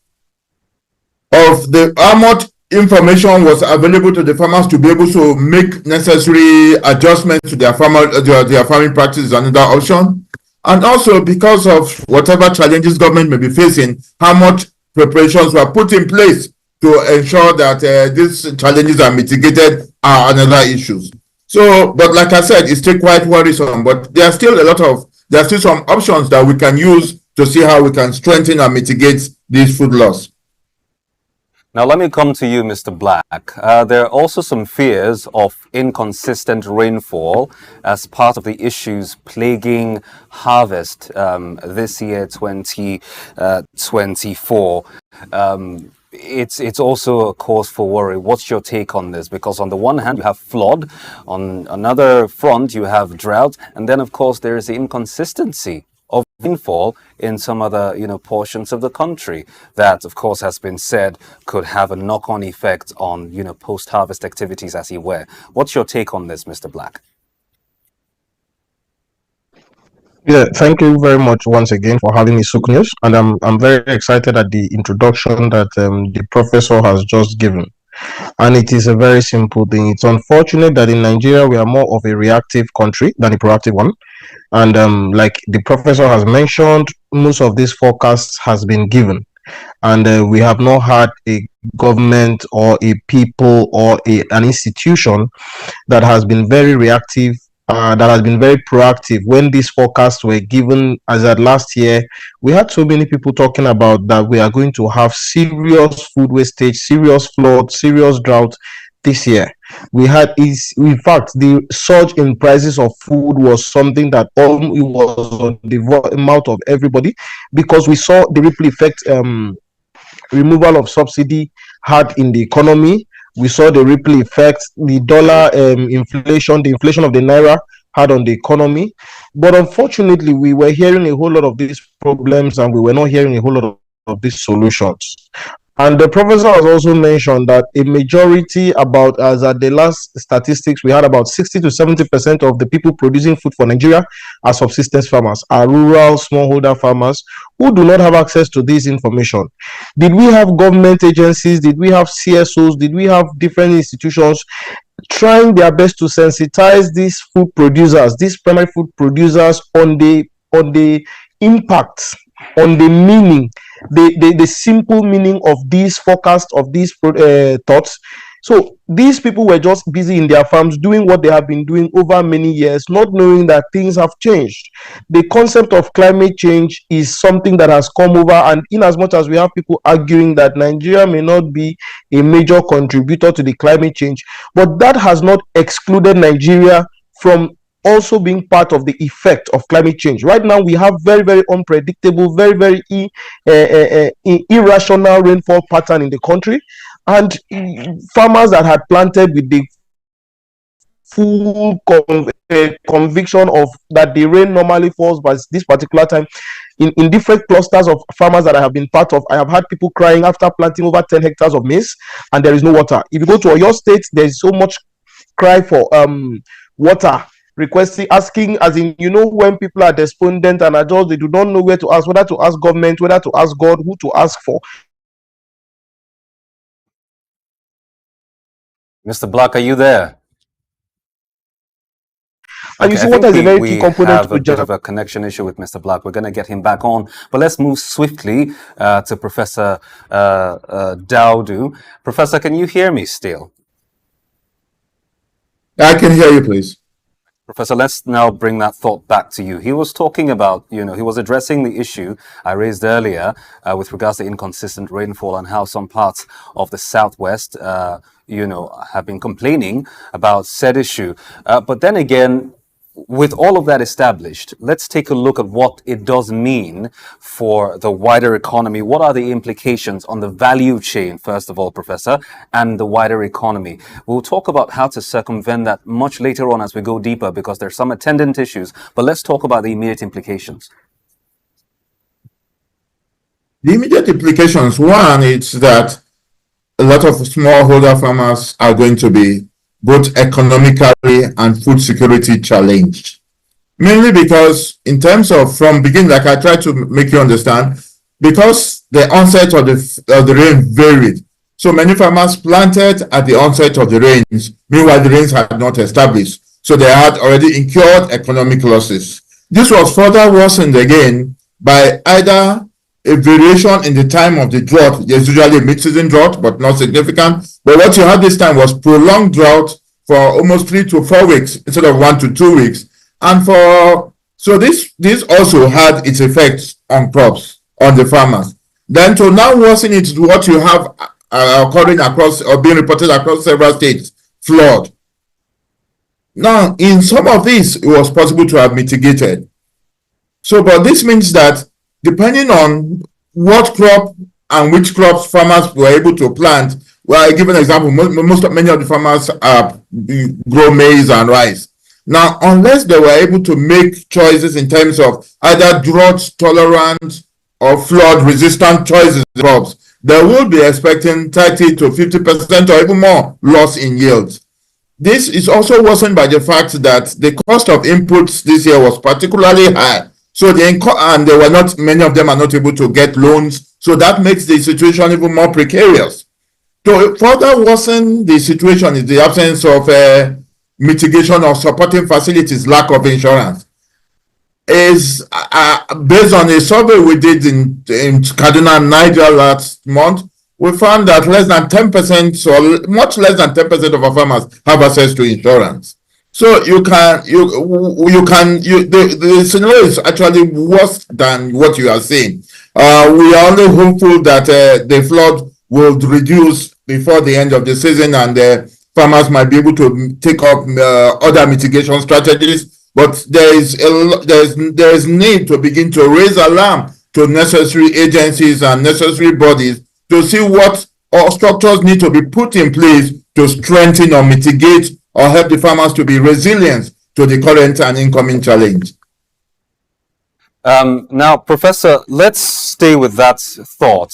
information was available to the farmers to be able to make necessary adjustments to their farming practices is another option. And also, because of whatever challenges government may be facing, how much preparations were put in place to ensure that these challenges are mitigated are another issues. So, but like I said, it's still quite worrisome, but there are still some options that we can use to see how we can strengthen and mitigate these food loss. Now, let me come to you, Mr. Black. There are also some fears of inconsistent rainfall as part of the issues plaguing harvest this year, 2024. It's also a cause for worry. What's your take on this? Because on the one hand, you have flood, on another front, you have drought, and then, of course, there is the inconsistency of rainfall in some other, portions of the country that, of course, has been said could have a knock-on effect on, post-harvest activities, as you were. What's your take on this, Mr. Black? Yeah, thank you very much once again for having me, SOUQ News, and I'm very excited at the introduction that the professor has just given. And it is a very simple thing. It's unfortunate that in Nigeria we are more of a reactive country than a proactive one. And like the professor has mentioned, most of these forecasts has been given, and we have not had a government or a people or an institution that has been very reactive, that has been very proactive. When these forecasts were given as at last year, we had so many people talking about that we are going to have serious food wastage, serious flood, serious drought this year. We had in fact, the surge in prices of food was something that it was on the mouth of everybody, because we saw the ripple effect removal of subsidy had in the economy. We saw the ripple effect the dollar inflation, the inflation of the naira had on the economy. But unfortunately, we were hearing a whole lot of these problems and we were not hearing a whole lot of these solutions. And the professor has also mentioned that a majority, about as at the last statistics, we had about 60 to 70% of the people producing food for Nigeria are subsistence farmers, are rural smallholder farmers who do not have access to this information. Did we have government agencies? Did we have CSOs? Did we have different institutions trying their best to sensitize these food producers, these primary food producers, on the impact, on the meaning, the simple meaning of these forecasts, of these thoughts? So these people were just busy in their farms doing what they have been doing over many years, not knowing that things have changed. The concept of climate change is something that has come over, and in as much as we have people arguing that Nigeria may not be a major contributor to the climate change, but that has not excluded Nigeria from also being part of the effect of climate change. Right now, we have very, very unpredictable, very, very irrational rainfall pattern in the country. And farmers that had planted with the full conviction of that the rain normally falls by this particular time, in different clusters of farmers that I have been part of, I have had people crying after planting over 10 hectares of maize and there is no water. If you go to your state, there is so much cry for water, asking, as in, when people are despondent and adults, they do not know where to ask, whether to ask government, whether to ask God, who to ask for. Mr. Black, are you there? And you see what is a very key component. We have a bit of a connection issue with Mr. Black. We're going to get him back on. But let's move swiftly to Professor Daudu. Professor, can you hear me still? I can hear you, please. Professor, let's now bring that thought back to you. He was talking about, he was addressing the issue I raised earlier with regards to inconsistent rainfall and how some parts of the Southwest, have been complaining about said issue. But then again, with all of that established, let's take a look at what it does mean for the wider economy. What are the implications on the value chain, first of all, Professor, and the wider economy? We'll talk about how to circumvent that much later on as we go deeper, because there's some attendant issues. But let's talk about the immediate implications. The immediate implications, one, it's that a lot of smallholder farmers are going to be both economically and food security challenged. Mainly because in terms of from beginning, like I tried to make you understand, because the onset of the rain varied. So many farmers planted at the onset of the rains, meanwhile the rains had not established. So they had already incurred economic losses. This was further worsened again by either a variation in the time of the drought. There's usually a mid-season drought, but not significant. But what you had this time was prolonged drought for almost 3 to 4 weeks instead of 1 to 2 weeks. And so this also had its effects on crops, on the farmers. Then to now worsen it to what you have occurring across or being reported across several states, flood. Now, in some of these, it was possible to have mitigated. So, but this means that depending on what crop and which crops farmers were able to plant, well, I give an example, many of the farmers grow maize and rice. Now, unless they were able to make choices in terms of either drought tolerant or flood resistant choices in crops, they will be expecting 30 to 50% or even more loss in yields. This is also worsened by the fact that the cost of inputs this year was particularly high. So and they were not, many of them are not able to get loans. So that makes the situation even more precarious. To further worsen the situation is the absence of mitigation of supporting facilities, lack of insurance. Is based on a survey we did in Kaduna and Niger last month, we found that less than 10%, so much less than 10% of our farmers have access to insurance. So the scenario is actually worse than what you are saying. We are only hopeful that the flood will reduce before the end of the season, and farmers might be able to take up other mitigation strategies. But there is need to begin to raise alarm to necessary agencies and necessary bodies to see what structures need to be put in place to strengthen or mitigate or help the farmers to be resilient to the current and incoming challenge. Now, Professor, let's stay with that thought.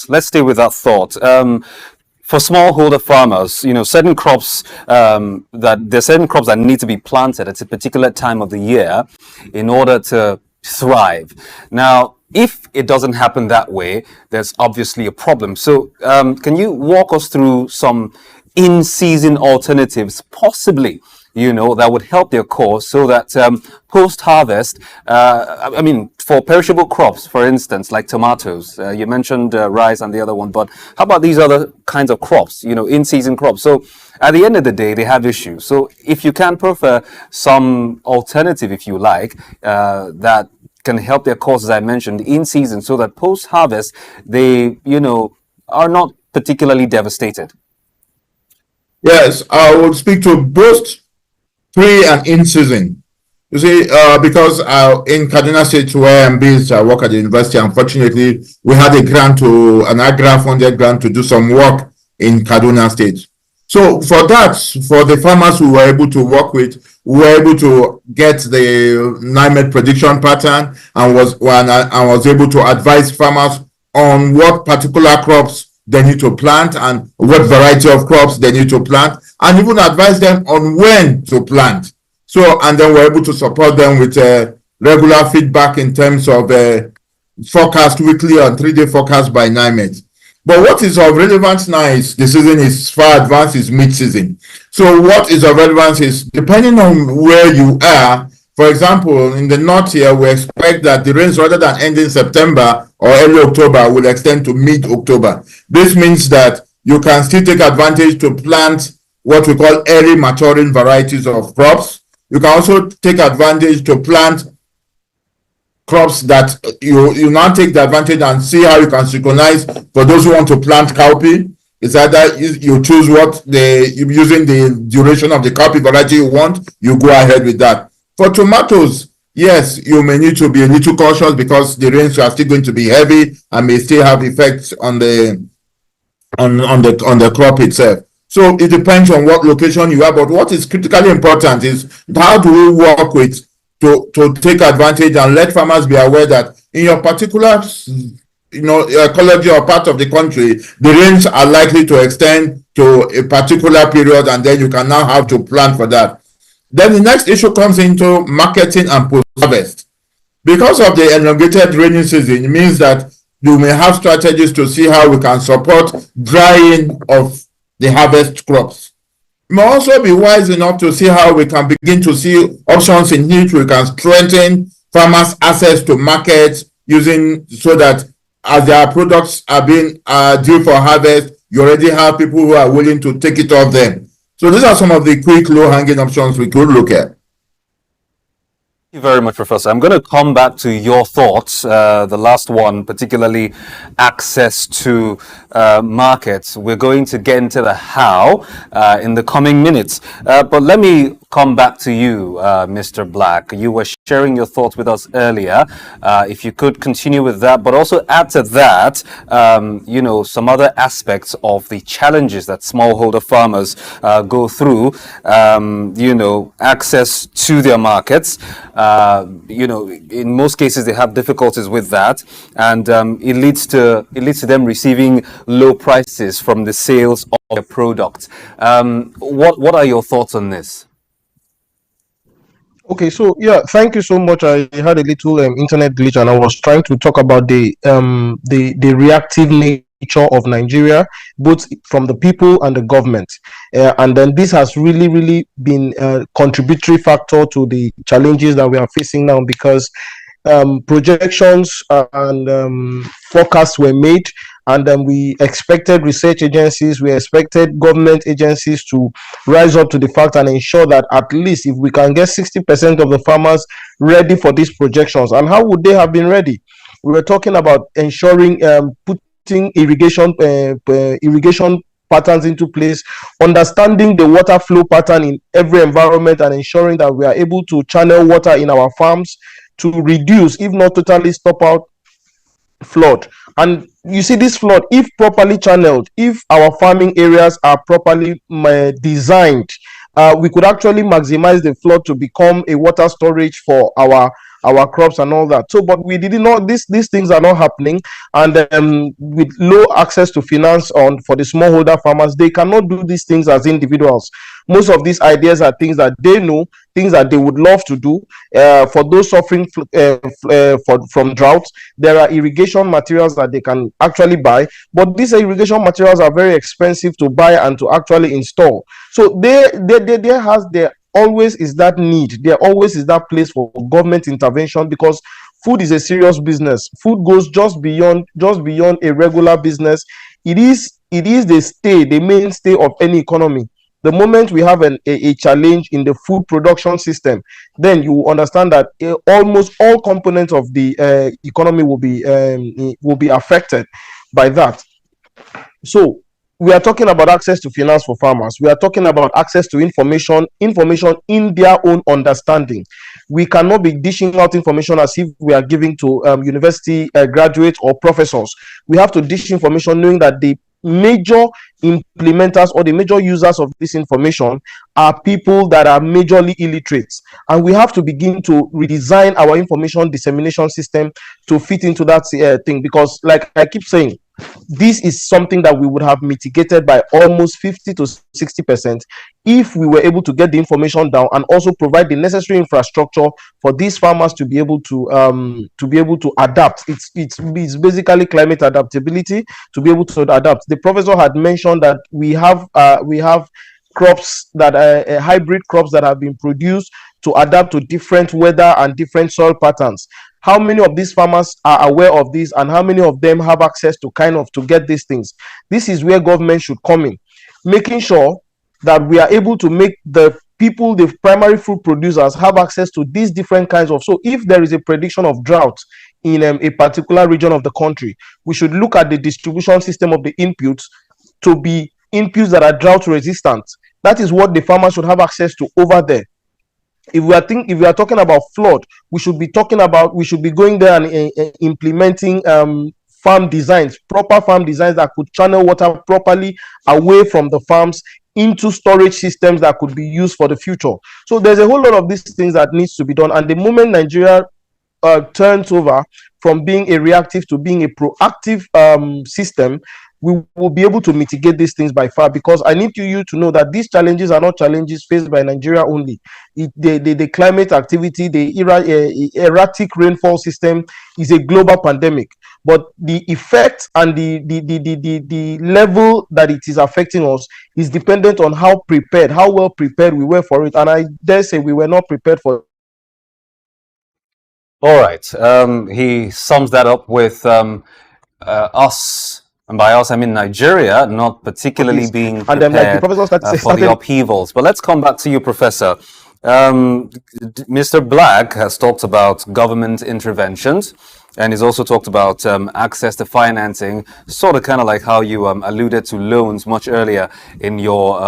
For smallholder farmers, certain crops there's certain crops that need to be planted at a particular time of the year in order to thrive. Now, if it doesn't happen that way, there's obviously a problem. So, can you walk us through some in-season alternatives, possibly, that would help their cause, so that post-harvest, for perishable crops, for instance, like tomatoes, you mentioned rice and the other one, but how about these other kinds of crops, in-season crops? So at the end of the day, they have issues. So if you can prefer some alternative, if you like, that can help their cause, as I mentioned, in season, so that post-harvest, they, are not particularly devastated. Yes, I would speak to both pre and in season. You see, because in Kaduna State, where I'm based, I work at the university. Unfortunately, we had an AGRA-funded grant to do some work in Kaduna State. So for that, for the farmers who were able to work with, we were able to get the NIMED prediction pattern and was able to advise farmers on what particular crops they need to plant and what variety of crops they need to plant, and even advise them on when to plant. So, and then we're able to support them with regular feedback in terms of forecast, weekly and 3-day forecast by NIMED. But what is of relevance now is the season is far advanced, is mid-season. So what is of relevance is, depending on where you are, for example, in the north here, we expect that the rains, rather than ending September or early October, will extend to mid-October. This means that you can still take advantage to plant what we call early maturing varieties of crops. You can also take advantage to plant crops that you now take the advantage and see how you can synchronize. For those who want to plant cowpea, it's either you choose using the duration of the cowpea variety you want, you go ahead with that. For tomatoes, yes, you may need to be a little cautious because the rains are still going to be heavy and may still have effects on the crop itself. So it depends on what location you are, but what is critically important is how do we work with to take advantage and let farmers be aware that in your particular ecology or part of the country, the rains are likely to extend to a particular period, and then you can now have to plan for that. Then the next issue comes into marketing and post-harvest. Because of the elongated rainy season, it means that you may have strategies to see how we can support drying of the harvest crops. We may also be wise enough to see how we can begin to see options in which we can strengthen farmers' access to markets using so that as their products are being due for harvest, you already have people who are willing to take it off them. So these are some of the quick, low-hanging options we could look at. Thank you very much, Professor. I'm going to come back to your thoughts, the last one, particularly access to markets. We're going to get into the how in the coming minutes. But let me come back to you, Mr. Black. You were sharing your thoughts with us earlier. If you could continue with that, but also add to that, some other aspects of the challenges that smallholder farmers go through, access to their markets. In most cases they have difficulties with that, and it leads to them receiving low prices from the sales of their product. What are your thoughts on this? Okay, so yeah, thank you so much. I had a little internet glitch, and I was trying to talk about the reactive nature of Nigeria, both from the people and the government, and then this has really been a contributory factor to the challenges that we are facing now, because projections and forecasts were made, and then we expected research agencies, we expected government agencies to rise up to the fact and ensure that at least if we can get 60% of the farmers ready for these projections. And how would they have been ready? We were talking about ensuring putting irrigation patterns into place, understanding the water flow pattern in every environment, and ensuring that we are able to channel water in our farms to reduce, if not totally stop out, flood. And you see, this flood, if properly channeled, if our farming areas are properly designed, we could actually maximize the flood to become a water storage for our crops and all that. So, but we did not, these things are not happening, and with low access to finance for the smallholder farmers, they cannot do these things as individuals. Most of these ideas are things that they know, things that they would love to do. For those suffering from drought, there are irrigation materials that they can actually buy, but these irrigation materials are very expensive to buy and to actually install. So there always is that need, there always is that place for government intervention, because food is a serious business. Food goes just beyond a regular business. It is the mainstay of any economy. The moment we have a challenge in the food production system, then you understand that almost all components of the economy will be affected by that. So we are talking about access to finance for farmers. We are talking about access to information in their own understanding. We cannot be dishing out information as if we are giving to university graduates or professors. We have to dish information knowing that the major implementers or the major users of this information are people that are majorly illiterate, and we have to begin to redesign our information dissemination system to fit into that thing, because like I keep saying, this is something that we would have mitigated by almost 50 to 60% if we were able to get the information down and also provide the necessary infrastructure for these farmers to be able to adapt. It's basically climate adaptability, to be able to adapt. The professor had mentioned that we have crops that are hybrid crops that have been produced to adapt to different weather and different soil patterns. How many of these farmers are aware of this, and how many of them have access to get these things? This is where government should come in, making sure that we are able to make the people, the primary food producers, have access to these different kinds of. So if there is a prediction of drought in a particular region of the country, we should look at the distribution system of the inputs to be inputs that are drought resistant. That is what the farmer should have access to over there. If we are talking about flood, we should be going there and implementing farm designs, proper farm designs that could channel water properly away from the farms into storage systems that could be used for the future. So there's a whole lot of these things that needs to be done. And the moment Nigeria turns over from being a reactive to being a proactive system, we will be able to mitigate these things by far, because I need you to know that these challenges are not challenges faced by Nigeria only. The climate activity, the erratic rainfall system is a global pandemic, but the effect and the level that it is affecting us is dependent on how well prepared we were for it. And I dare say we were not prepared for it. All right. He sums that up with us, and by us I mean Nigeria, not particularly being prepared like the for the upheavals. But let's come back to you, Professor. Mr. Black has talked about government interventions, and he's also talked about access to financing, sort of kind of like how you alluded to loans much earlier in your,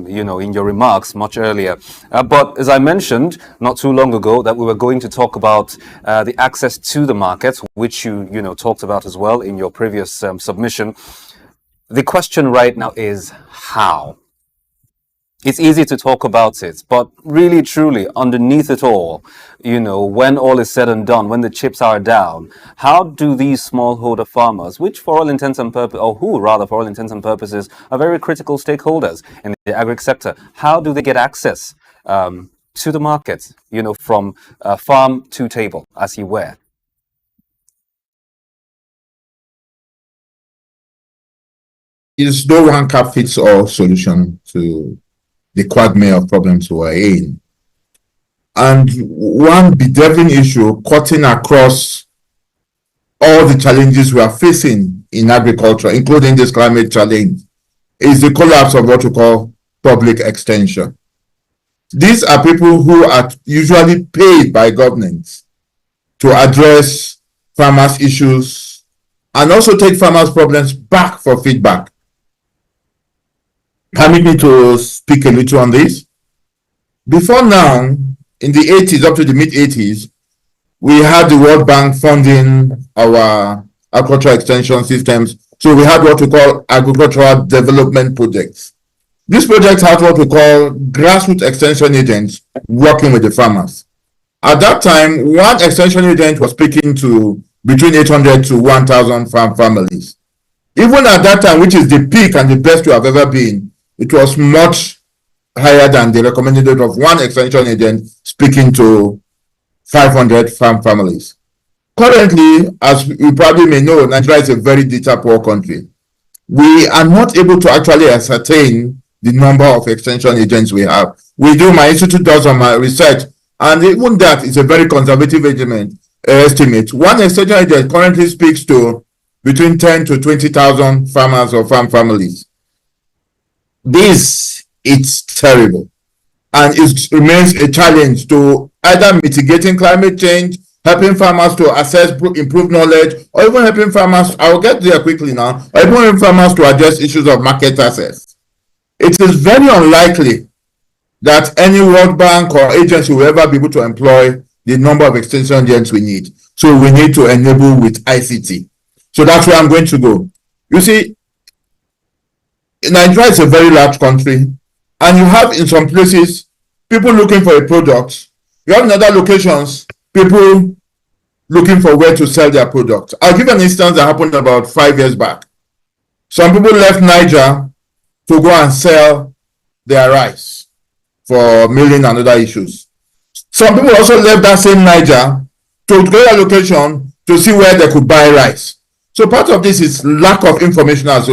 in your remarks much earlier. But as I mentioned not too long ago, that we were going to talk about the access to the markets, which you talked about as well in your previous submission. The question right now is how? It's easy to talk about it, but really, truly, underneath it all, when all is said and done, when the chips are down, how do these smallholder farmers, which for all intents and purposes, or who rather for all intents and purposes, are very critical stakeholders in the agri sector, how do they get access to the market, from farm to table, as you were? Is no one cap fits all solution to the quagmire of problems we're in. And one bedeviling issue cutting across all the challenges we are facing in agriculture, including this climate challenge, is the collapse of what we call public extension. These are people who are usually paid by governments to address farmers' issues and also take farmers' problems back for feedback. Permit me to speak a little on this. Before now, in the 80s up to the mid-80s, we had the World Bank funding our agricultural extension systems. So we had what we call agricultural development projects. These projects had what we call grassroots extension agents working with the farmers. At that time, one extension agent was speaking to between 800 to 1,000 farm families. Even at that time, which is the peak and the best we have ever been, it was much higher than the recommended rate of one extension agent speaking to 500 farm families. Currently, as you probably may know, Nigeria is a very data poor country. We are not able to actually ascertain the number of extension agents we have. My institute does on my research, and even that is a very conservative estimate. One extension agent currently speaks to between 10 to 20,000 farmers or farm families. It's terrible, and it remains a challenge to either mitigating climate change, helping farmers to assess improved knowledge, or even helping farmers, I'll get there quickly now, or even helping farmers to address issues of market access. It is very unlikely that any World Bank or agency will ever be able to employ the number of extension agents we need. So we need to enable with ICT. So that's where I'm going to go. You see, Nigeria is a very large country, and you have in some places people looking for a product. You have in other locations people looking for where to sell their product. I'll give an instance that happened about 5 years back. Some people left Niger to go and sell their rice for milling and other issues. Some people also left that same Niger to go to a location to see where they could buy rice. So part of this is lack of information as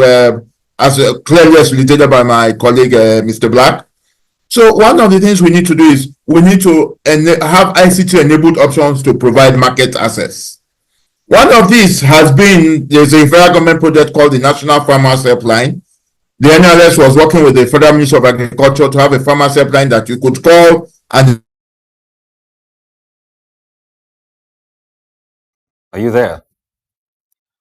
clearly facilitated by my colleague, Mr. Black. So one of the things we need to do is we need to have ICT-enabled options to provide market access. One of these has been, there's a federal government project called the National Farmers Helpline. The NLS was working with the Federal Ministry of Agriculture to have a farmers helpline that you could call and... Are you there?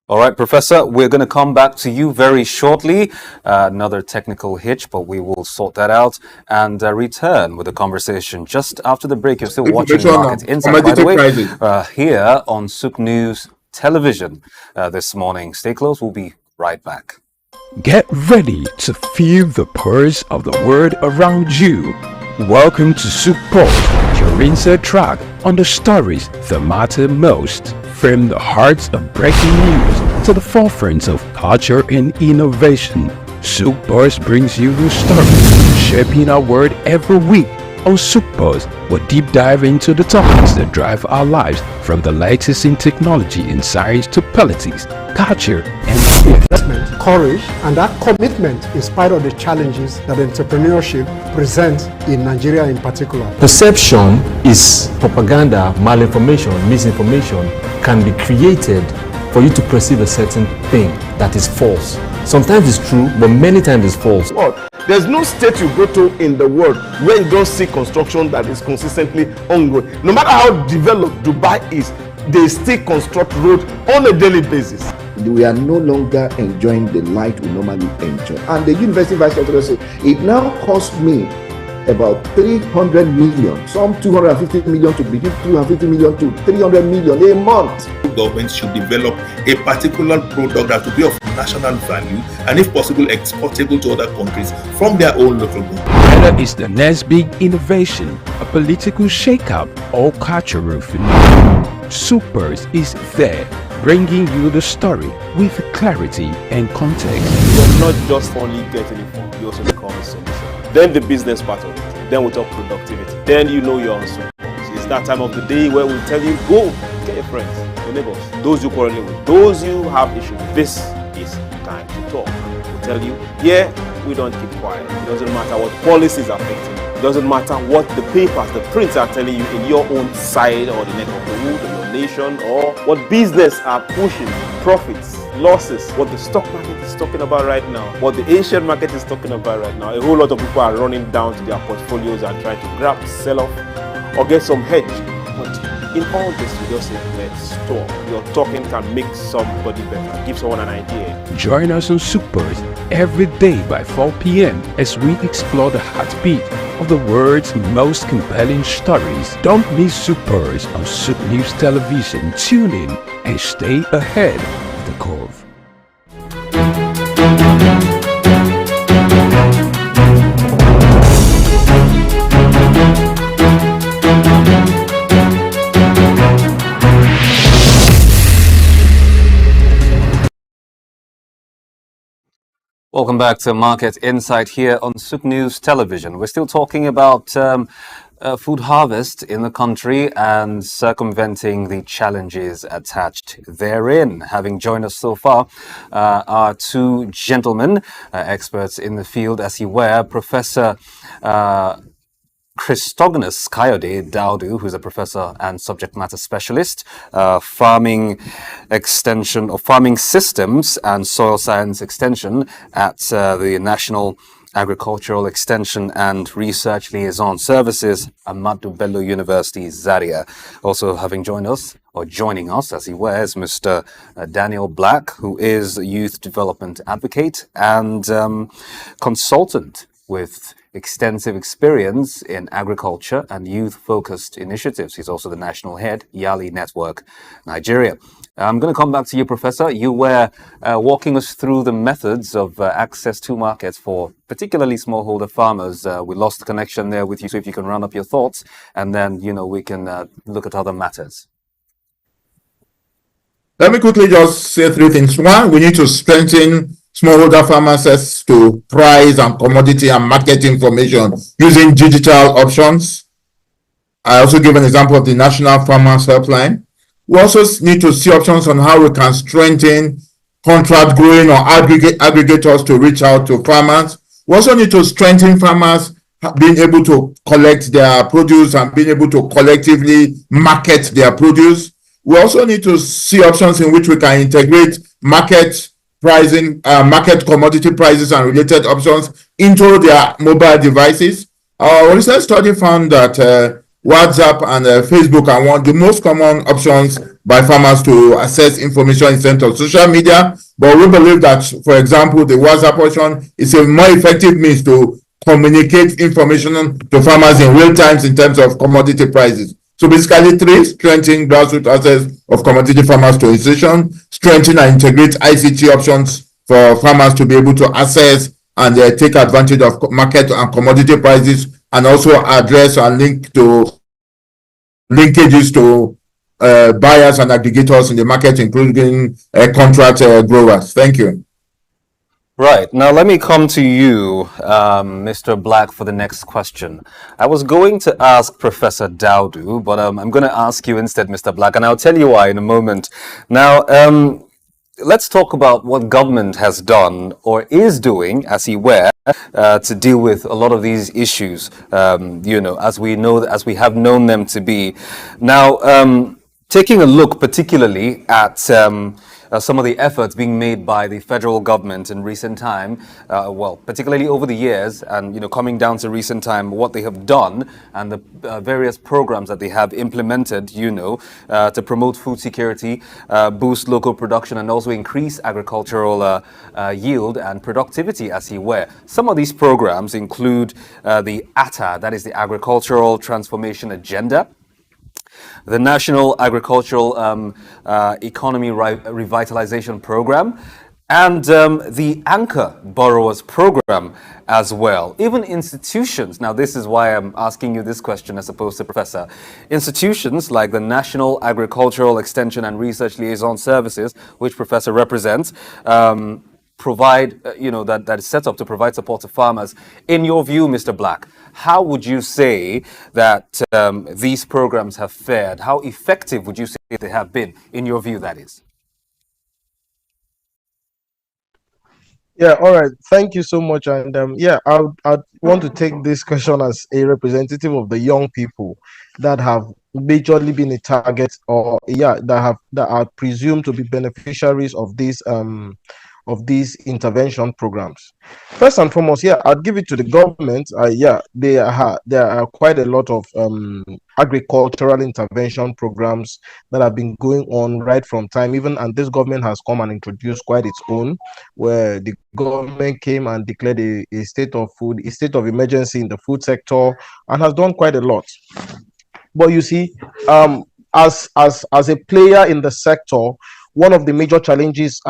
All right, Professor, we're going to come back to you very shortly. Another technical hitch, but we will sort that out and return with the conversation just after the break. You're still watching Market Insight, by the way, here on SOUQ News Television this morning. Stay close. We'll be right back. Get ready to feel the pulse of the world around you. Welcome to SOUQ Pulse, your insert track on the stories that matter most. From the hearts of breaking news to the forefront of culture and innovation, SOUQ Pulse brings you the stories shaping our world every week. On SOUQ Pulse, we'll deep dive into the topics that drive our lives, from the latest in technology and science to politics, culture, and investment, courage, and that commitment in spite of the challenges that entrepreneurship presents in Nigeria in particular. Perception is propaganda, malinformation, misinformation can be created for you to perceive a certain thing that is false. Sometimes it's true, but many times it's false. There's no state you go to in the world where you don't see construction that is consistently ongoing. No matter how developed Dubai is, they still construct roads on a daily basis. We are no longer enjoying the light we normally enjoy. And the university vice chancellor said, it now costs me about 300 million, some 250 million to begin, 250 million to 300 million a month. Governments should develop a particular product that will be of national value and, if possible, exportable to other countries from their own local government. Whether it's the next big innovation, a political shakeup, or cultural phenomenon, SOUQ Pulse is there, bringing you the story with clarity and context. You're not just only getting informed, you also become a solution. Then the business part of it, then we talk productivity, then you know you're on SOUQ Pulse. It's that time of the day where we tell you, go, get your friends, your neighbors, those you quarrel with, those you have issues with. This is time to talk. We tell you, yeah, we don't keep quiet. It doesn't matter what policies are affecting you. It doesn't matter what the papers, the prints are telling you in your own side or the neck of the wood or your nation, or what business are pushing, profits, losses, what the stock market is talking about right now, what the Asian market is talking about right now. A whole lot of people are running down to their portfolios and trying to grab, sell off, or get some hedge. But in all this, we just say, let's talk. Your talking can make somebody better, give someone an idea. Join us on SOUQ Pulse every day by 4 p.m. as we explore the heartbeat of the world's most compelling stories. Don't miss SOUQ Pulse on SOUQ News Television. Tune in and stay ahead of the curve. Welcome back to Market Insight here on SOUQ News Television. We're still talking about food harvest in the country and circumventing the challenges attached therein. Having joined us so far are two gentlemen, experts in the field, as you were, Professor Christogonus Kayode Daudu, who's a professor and subject matter specialist, farming extension or farming systems and soil science extension at the National Agricultural Extension and Research Liaison Services, Ahmadu Bello University, Zaria. Also having joined us, or joining us as he wears, Mr. Daniel Black, who is a youth development advocate and consultant with extensive experience in agriculture and youth-focused initiatives. He's also the national head, Yali Network, Nigeria. I'm going to come back to you, Professor. You were walking us through the methods of access to markets for particularly smallholder farmers. We lost the connection there with you, so if you can round up your thoughts, and then, we can look at other matters. Let me quickly just say three things. One, we need to strengthen smallholder farmer access to price and commodity and market information using digital options. I also give an example of the National Farmers Helpline. We also need to see options on how we can strengthen contract growing or aggregators to reach out to farmers. We also need to strengthen farmers being able to collect their produce and being able to collectively market their produce. We also need to see options in which we can integrate market pricing, market commodity prices and related options into their mobile devices. Our recent study found that WhatsApp and Facebook are one of the most common options by farmers to access information in terms of social media. But we believe that, for example, the WhatsApp option is a more effective means to communicate information to farmers in real time in terms of commodity prices. So basically, three: strengthening grassroots access of commodity farmers to institution, strengthen and integrate ICT options for farmers to be able to access and take advantage of market and commodity prices, and also address and link to linkages to buyers and aggregators in the market, including contract growers. Thank you. Right. Now, let me come to you, Mr. Black, for the next question. I was going to ask Professor Daudu, but I'm going to ask you instead, Mr. Black, and I'll tell you why in a moment. Now, let's talk about what government has done or is doing, as he were, to deal with a lot of these issues, as we have known them to be. Now, taking a look particularly at some of the efforts being made by the federal government in recent time, particularly over the years, and coming down to recent time, what they have done and the various programs that they have implemented, to promote food security, boost local production, and also increase agricultural yield and productivity, as he were. Some of these programs include the ATA, that is the Agricultural Transformation Agenda, the National Agricultural Economy Revitalization Program, and the Anchor Borrowers Program as well. Even institutions, now this is why I'm asking you this question as opposed to Professor, institutions like the National Agricultural Extension and Research Liaison Services, which Professor represents, provide, that is set up to provide support to farmers. In your view, Mr. Black, how would you say that these programs have fared? How effective would you say they have been, in your view, that is? Yeah, all right. Thank you so much. And I'd want to take this question as a representative of the young people that have majorly been a target, or that are presumed to be beneficiaries of these intervention programs. First and foremost, I'd give it to the government. There are quite a lot of agricultural intervention programs that have been going on right from time, and this government has come and introduced quite its own, where the government came and declared a state of emergency in the food sector, and has done quite a lot. But you see, as a player in the sector, one of the major challenges,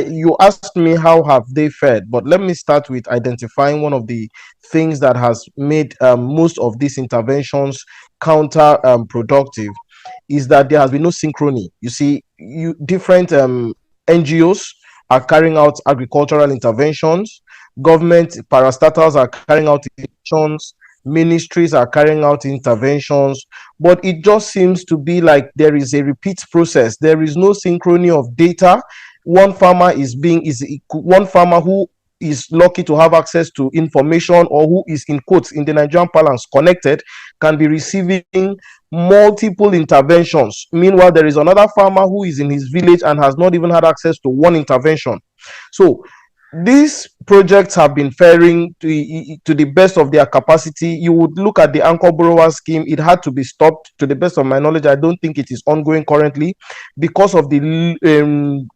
you asked me how have they fared, but let me start with identifying one of the things that has made most of these interventions counterproductive, is that there has been no synchrony. You see, different NGOs are carrying out agricultural interventions, government parastatals are carrying out interventions, ministries are carrying out interventions, but it just seems to be like there is a repeat process. There is no synchrony of data. One farmer who is lucky to have access to information, or who is, in quotes, in the Nigerian parlance, connected, can be receiving multiple interventions. Meanwhile, there is another farmer who is in his village and has not even had access to one intervention. So these projects have been faring to the best of their capacity. You would look at the Anchor Borrower Scheme, it had to be stopped. To the best of my knowledge, I don't think it is ongoing currently because of the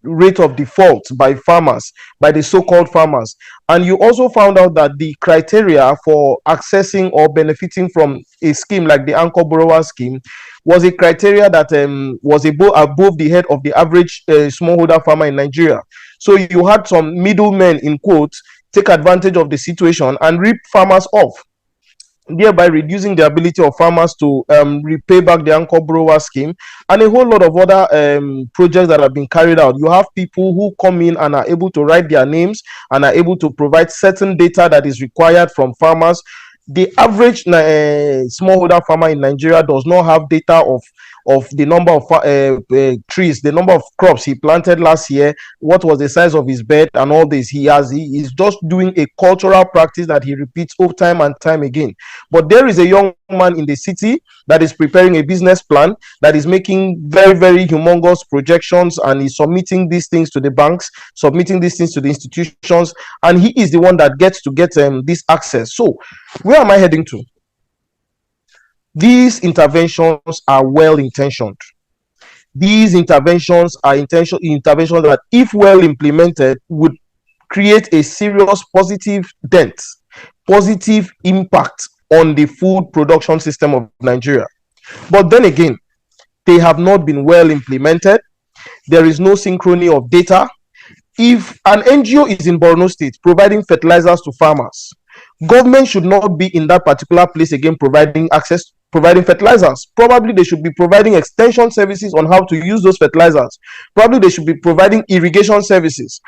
rate of default by farmers, by the so-called farmers. And you also found out that the criteria for accessing or benefiting from a scheme like the Anchor Borrower Scheme was a criteria that was above the head of the average smallholder farmer in Nigeria. So you had some middlemen, in quotes, take advantage of the situation and rip farmers off, thereby reducing the ability of farmers to repay back the Anchor Borrower Scheme, and a whole lot of other projects that have been carried out. You have people who come in and are able to write their names and are able to provide certain data that is required from farmers. The average smallholder farmer in Nigeria does not have data of the number of trees, the number of crops he planted last year, what was the size of his bed, and all this. He is just doing a cultural practice that he repeats over time and time again. But there is a young man in the city that is preparing a business plan, that is making very, very humongous projections, and is submitting these things to the banks, submitting these things to the institutions, and he is the one that gets to get this access. So where am I heading to? These interventions are well-intentioned. These interventions are interventions that, if well implemented, would create a serious positive dent, positive impact on the food production system of Nigeria. But then again, they have not been well implemented. There is no synchrony of data. If an NGO is in Borno State providing fertilizers to farmers, Government should not be in that particular place again providing access, providing fertilizers. Probably they should be providing extension services on how to use those fertilizers. Probably they should be providing irrigation services.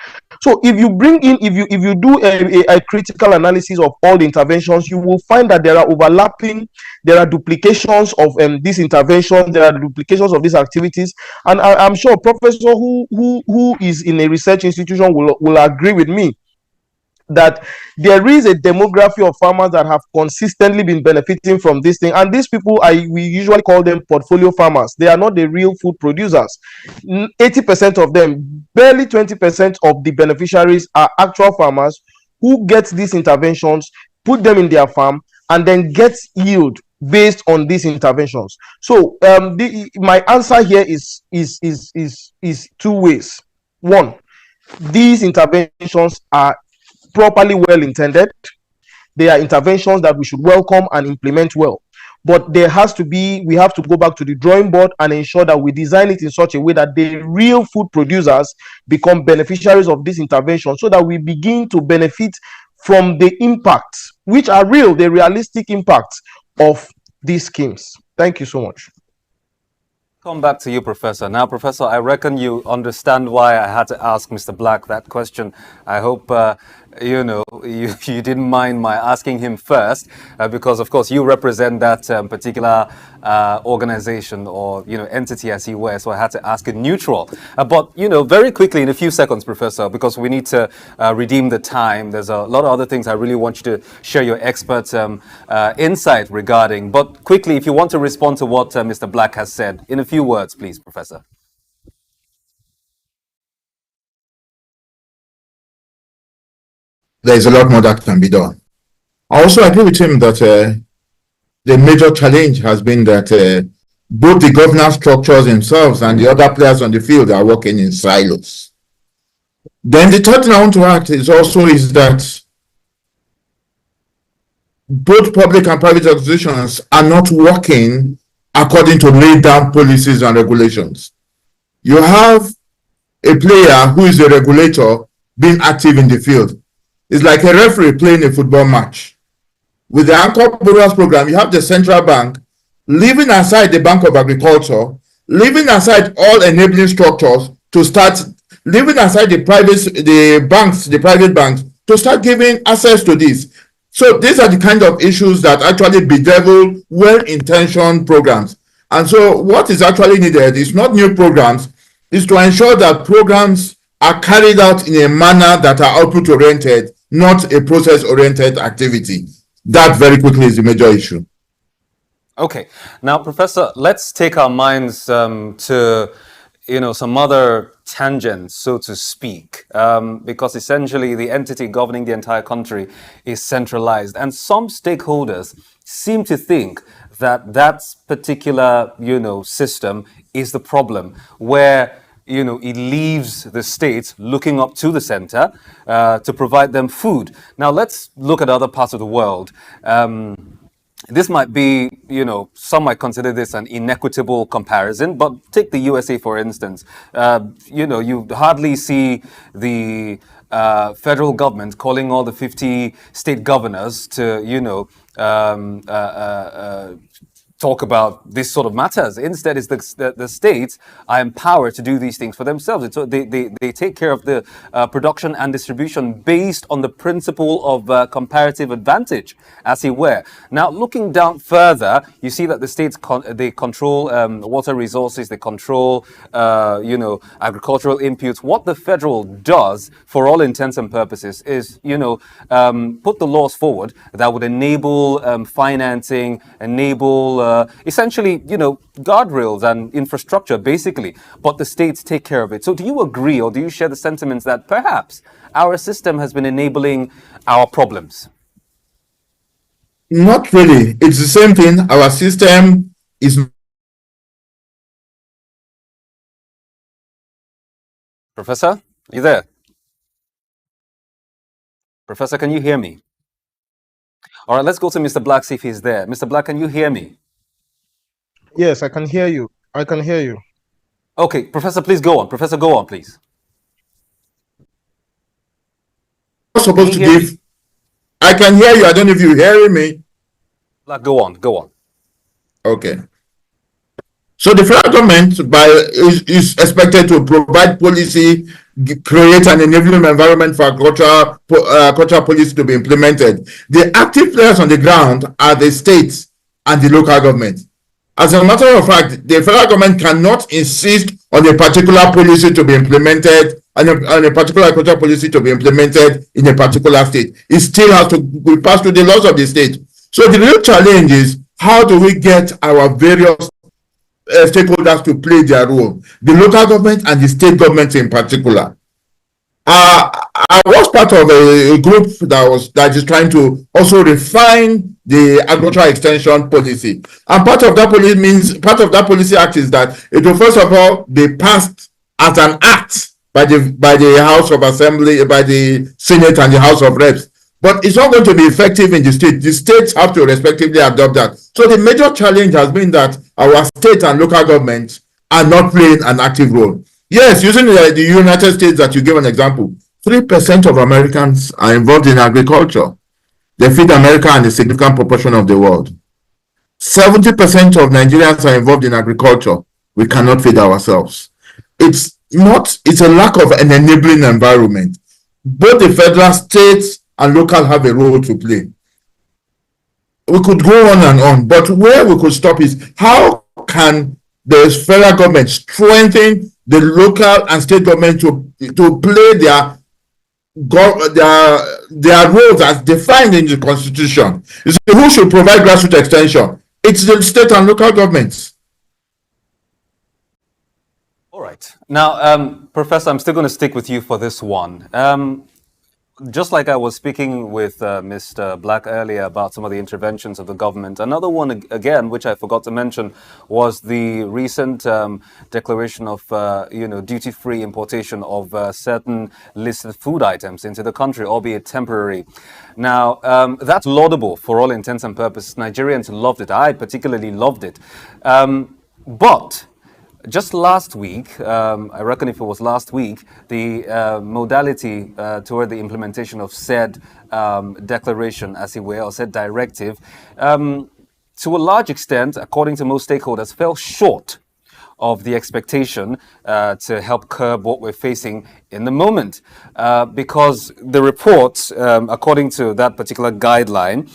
So if you bring in, if you do a critical analysis of all the interventions, you will find that there are overlapping, there are duplications of these interventions, there are duplications of these activities, and I'm sure professor who is in a research institution will agree with me that there is a demography of farmers that have consistently been benefiting from this thing, and these people, we usually call them portfolio farmers. They are not the real food producers. 80% of them, barely 20% of the beneficiaries are actual farmers who get these interventions, put them in their farm, and then get yield based on these interventions. So my answer here is two ways. One, these interventions are properly well intended. They are interventions that we should welcome and implement well. But we have to go back to the drawing board and ensure that we design it in such a way that the real food producers become beneficiaries of this intervention, so that we begin to benefit from the impacts, which are real, the realistic impacts of these schemes. Thank you so much. Come back to you, Professor. Now, Professor, I reckon you understand why I had to ask Mr. Black that question. I hope you didn't mind my asking him first, because, of course, you represent that particular organization or entity, as you were. So I had to ask it neutral. But very quickly, in a few seconds, Professor, because we need to redeem the time. There's a lot of other things I really want you to share your expert insight regarding. But quickly, if you want to respond to what Mr. Black has said, in a few words, please, Professor. There is a lot more that can be done. I also agree with him that the major challenge has been that both the governance structures themselves and the other players on the field are working in silos. Then the third thing I want to add is that both public and private organizations are not working according to laid down policies and regulations. You have a player who is a regulator being active in the field. It's like a referee playing a football match. With the anchor borrowers program, you have the central bank leaving aside the Bank of Agriculture, leaving aside all enabling structures to start, leaving aside the private banks to start giving access to this. So these are the kind of issues that actually bedevil well-intentioned programs. And so what is actually needed is not new programs, is to ensure that programs are carried out in a manner that are output-oriented, not a process-oriented activity. That very quickly is the major issue. Okay. Now, Professor, let's take our minds to some other tangents, so to speak, because essentially the entity governing the entire country is centralized. And some stakeholders seem to think that that particular, system is the problem, where it leaves the state looking up to the center to provide them food. Now, let's look at other parts of the world. This might be, some might consider this an inequitable comparison, but take the USA, for instance. You hardly see the federal government calling all the 50 state governors to, talk about this sort of matters. Instead, it's the states are empowered to do these things for themselves. So they take care of the production and distribution based on the principle of comparative advantage, as it were. Now, looking down further, you see that the states they control water resources, they control agricultural inputs. What the federal does, for all intents and purposes, is put the laws forward that would enable financing, enable essentially, guardrails and infrastructure, basically, but the states take care of it. So do you agree, or do you share the sentiments that perhaps our system has been enabling our problems? Not really. It's the same thing. Our system is... Professor, are you there? Professor, can you hear me? All right, let's go to Mr. Black, see if he's there. Mr. Black, can you hear me? Yes, I can hear you. I can hear you. Okay, Professor, please go on. Professor, go on, please. Supposed to give I can hear you. I don't know if you're hearing me. Go on. Okay. So the federal government is expected to provide policy, create an enabling environment for agricultural policy to be implemented. The active players on the ground are the states and the local government. As a matter of fact, the federal government cannot insist on a particular policy to be implemented, on a particular agricultural policy to be implemented in a particular state. It still has to be passed through the laws of the state. So the real challenge is, how do we get our various stakeholders to play their role, the local government and the state government in particular? I was part of a group that is trying to also refine the agricultural extension policy, and part of that policy act is that it will first of all be passed as an act by the House of Assembly, by the Senate and the House of Reps. But it's not going to be effective in the state. The states have to respectively adopt that. So the major challenge has been that our state and local governments are not playing an active role. Yes, using the United States that you gave an example, 3% of Americans are involved in agriculture. They feed America and a significant proportion of the world. 70% of Nigerians are involved in agriculture. We cannot feed ourselves. It's a lack of an enabling environment. Both the federal, states, and local have a role to play. We could go on and on, but where we could stop is, how can the federal government strengthen the local and state government to play their roles as defined in the Constitution? You see, who should provide grassroots extension? It's the state and local governments. All right. Now, Professor, I'm still going to stick with you for this one. Just like I was speaking with Mr. Black earlier about some of the interventions of the government, another one, again, which I forgot to mention, was the recent declaration of, duty-free importation of certain listed food items into the country, albeit temporary. Now, that's laudable for all intents and purposes. Nigerians loved it. I particularly loved it. But just last week, I reckon if it was last week, the modality toward the implementation of said declaration, as it were, or said directive, to a large extent, according to most stakeholders, fell short of the expectation to help curb what we're facing in the moment. Because the report, according to that particular guideline,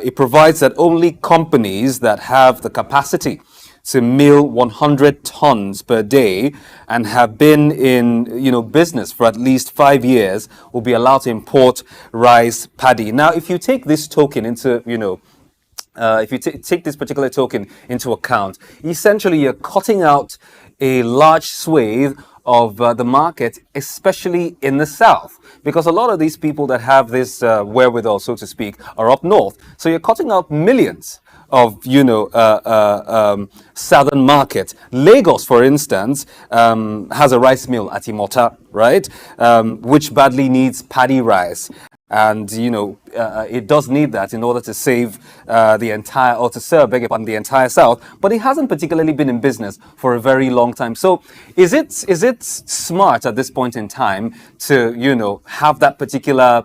it provides that only companies that have the capacity to mill 100 tons per day and have been in business for at least 5 years will be allowed to import rice paddy. Now, if you take this token into, if you take this particular token into account, essentially you're cutting out a large swathe of the market, especially in the south, because a lot of these people that have this wherewithal, so to speak, are up north. So you're cutting out millions of southern market. Lagos, for instance, has a rice mill at Imota, right, which badly needs paddy rice. And it does need that in order to save the entire, or to serve, the entire South. But it hasn't particularly been in business for a very long time. So, is it smart at this point in time to have that particular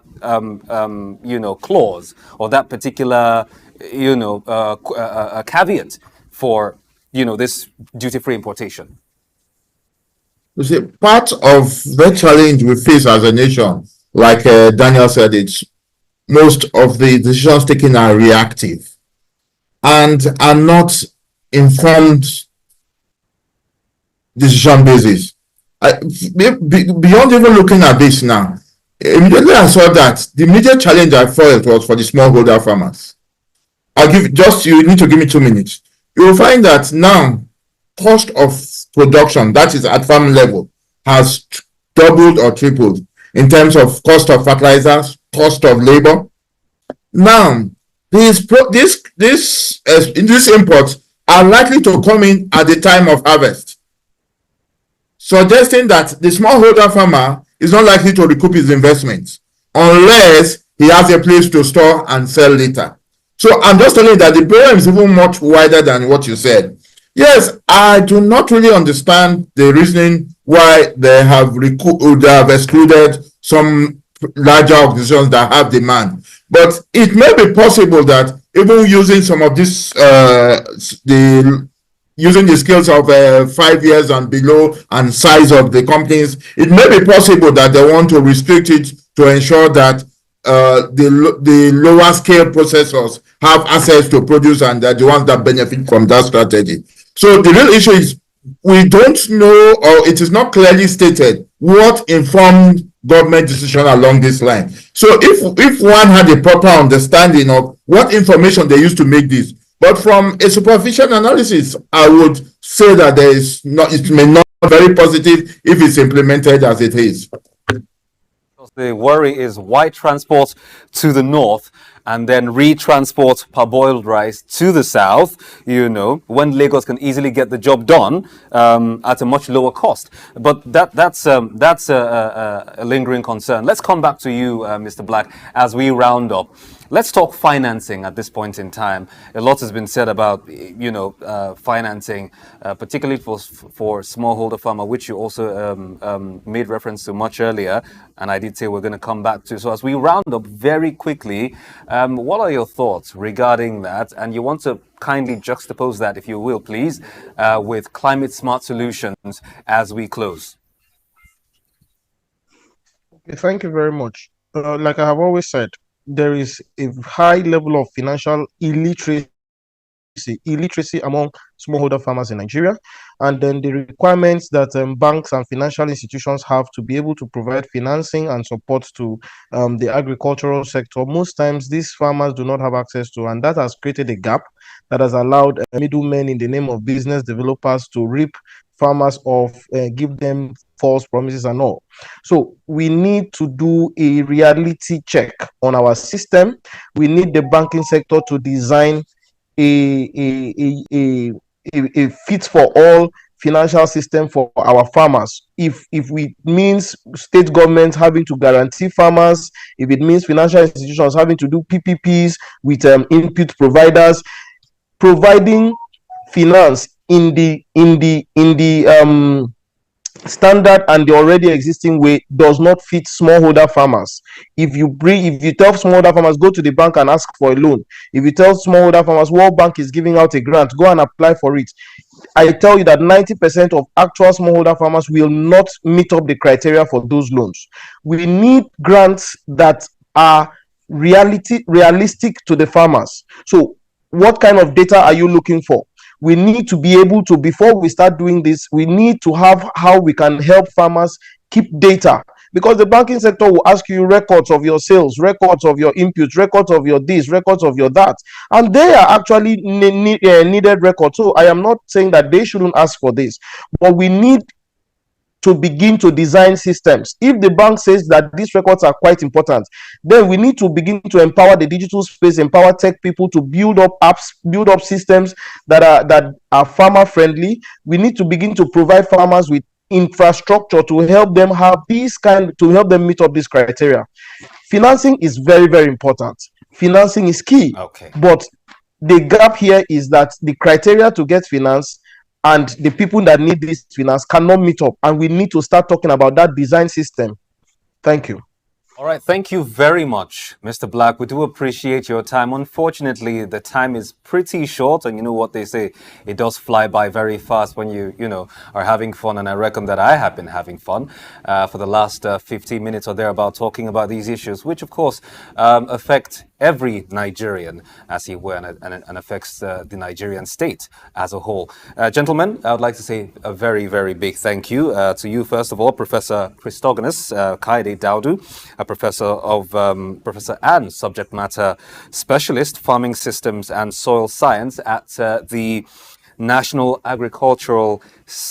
clause, or that particular caveat for this duty-free importation? You see, part of the challenge we face as a nation, like Daniel said, it's most of the decisions taken are reactive and are not informed decision basis. Beyond even looking at this now, immediately I saw that the major challenge I felt was for the smallholder farmers. You need to give me 2 minutes. You will find that now cost of production, that is at farm level, has doubled or tripled in terms of cost of fertilizers, cost of labor. Now, these imports are likely to come in at the time of harvest, suggesting that the smallholder farmer is not likely to recoup his investments unless he has a place to store and sell later. So I'm just telling you that the problem is even much wider than what you said. Yes, I do not really understand the reasoning why they have excluded some larger organizations that have demand. But it may be possible that even using some of this, using the skills of 5 years and below and size of the companies, it may be possible that they want to restrict it to ensure that the lower scale processors have access to produce, and they're the ones that benefit from that strategy. So the real issue is we don't know, or it is not clearly stated what informed government decision along this line. So if one had a proper understanding of what information they used to make this, but from a superficial analysis, I would say that there is not, it may not be very positive if it's implemented as it is. The worry is why transport to the north and then re-transport parboiled rice to the south, when Lagos can easily get the job done at a much lower cost. But that's a lingering concern. Let's come back to you, Mr. Black, as we round up. Let's talk financing at this point in time. A lot has been said about, financing, particularly for smallholder farmer, which you also made reference to much earlier, and I did say we're going to come back to. So as we round up very quickly, what are your thoughts regarding that? And you want to kindly juxtapose that, if you will, please, with climate smart solutions as we close. Okay, thank you very much. Like I have always said, there is a high level of financial illiteracy among smallholder farmers in Nigeria, and then the requirements that banks and financial institutions have to be able to provide financing and support to the agricultural sector. Most times these farmers do not have access to, and that has created a gap that has allowed middlemen in the name of business developers to rip farmers off, give them false promises and all. So we need to do a reality check on our system. We need the banking sector to design a fit for all financial system for our farmers. If it means state governments having to guarantee farmers, if it means financial institutions having to do PPPs with input providers, providing finance in the standard and the already existing way does not fit smallholder farmers. If you tell smallholder farmers go to the bank and ask for a loan, if you tell smallholder farmers World Bank is giving out a grant, go and apply for it, I tell you that 90% of actual smallholder farmers will not meet up the criteria for those loans. We need grants that are realistic to the farmers. So what kind of data are you looking for? We need to be able to, before we start doing this, we need to have how we can help farmers keep data, because the banking sector will ask you records of your sales, records of your inputs, records of your this, records of your that, and they are actually needed records. So I am not saying that they shouldn't ask for this, but we need to begin to design systems. If the bank says that these records are quite important, then we need to begin to empower the digital space, empower tech people to build up apps, build up systems that are farmer friendly. We need to begin to provide farmers with infrastructure to help them help them meet up this criteria. Financing is very, very important. Financing is key. Okay. But the gap here is that the criteria to get finance and the people that need this finance cannot meet up, and we need to start talking about that design system. Thank you. All right, thank you very much, Mr. Black. We do appreciate your time. Unfortunately, the time is pretty short, and you know what they say, it does fly by very fast when you are having fun, and I reckon that I have been having fun for the last 15 minutes or thereabout talking about these issues, which of course affect every Nigerian, as he were, and affects the Nigerian state as a whole. Gentlemen, I would like to say a very, very big thank you to you, first of all, Professor Christogonus Kaide Daudu, a professor and subject matter specialist, farming systems and soil science at the National Agricultural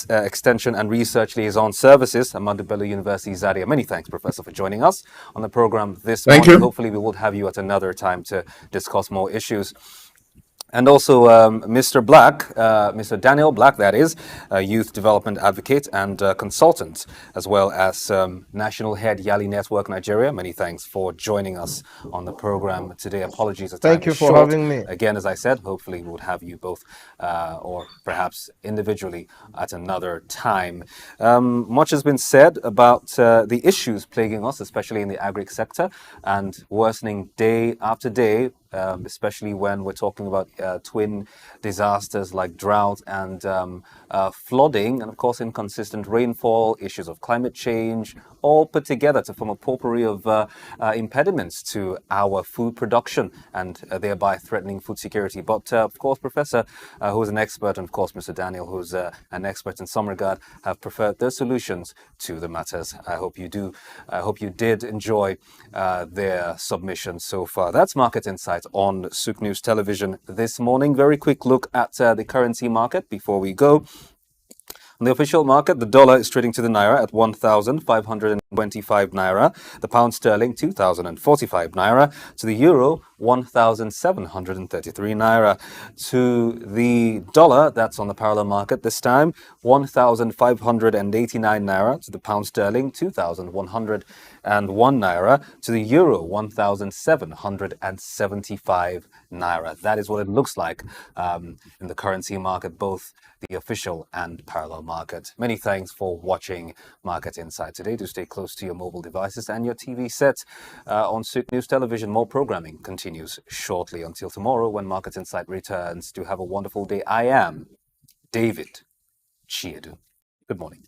Extension and Research Liaison Services, Ahmadu Bello University, Zaria. Many thanks, Professor, for joining us on the program this morning. Hopefully we will have you at another time to discuss more issues. And also Mr. Black, Mr. Daniel Black, that is, Youth Development Advocate and Consultant, as well as National Head Yali Network Nigeria. Many thanks for joining us on the program today. Apologies, the time Thank you is for short. having me. Again, as I said, hopefully we would have you both or perhaps individually at another time. Much has been said about the issues plaguing us, especially in the agri sector, and worsening day after day, especially when we're talking about twin disasters like drought and flooding, and of course inconsistent rainfall, issues of climate change, all put together to form a potpourri of impediments to our food production and thereby threatening food security. But of course, Professor, who is an expert, and of course Mr. Daniel, who's an expert in some regard, have preferred their solutions to the matters. I hope you do. I hope you did enjoy their submissions so far. That's Market Insights on SOUQ News Television this morning. Very quick look at the currency market before we go. On the official market, the dollar is trading to the naira at 1,525 naira, the pound sterling 2,045 naira, to the euro 1,733 naira, to the dollar, that's on the parallel market this time, 1,589 naira, to the pound sterling 2,101 naira, to the euro 1,775 naira. That is what it looks like in the currency market, both the official and parallel market. Many thanks for watching Market Insight today. Do stay close to your mobile devices and your TV sets on SOUQ News Television. More programming continues shortly. Until tomorrow when Market Insight returns. Do have a wonderful day. I am David Chiedu. Good morning.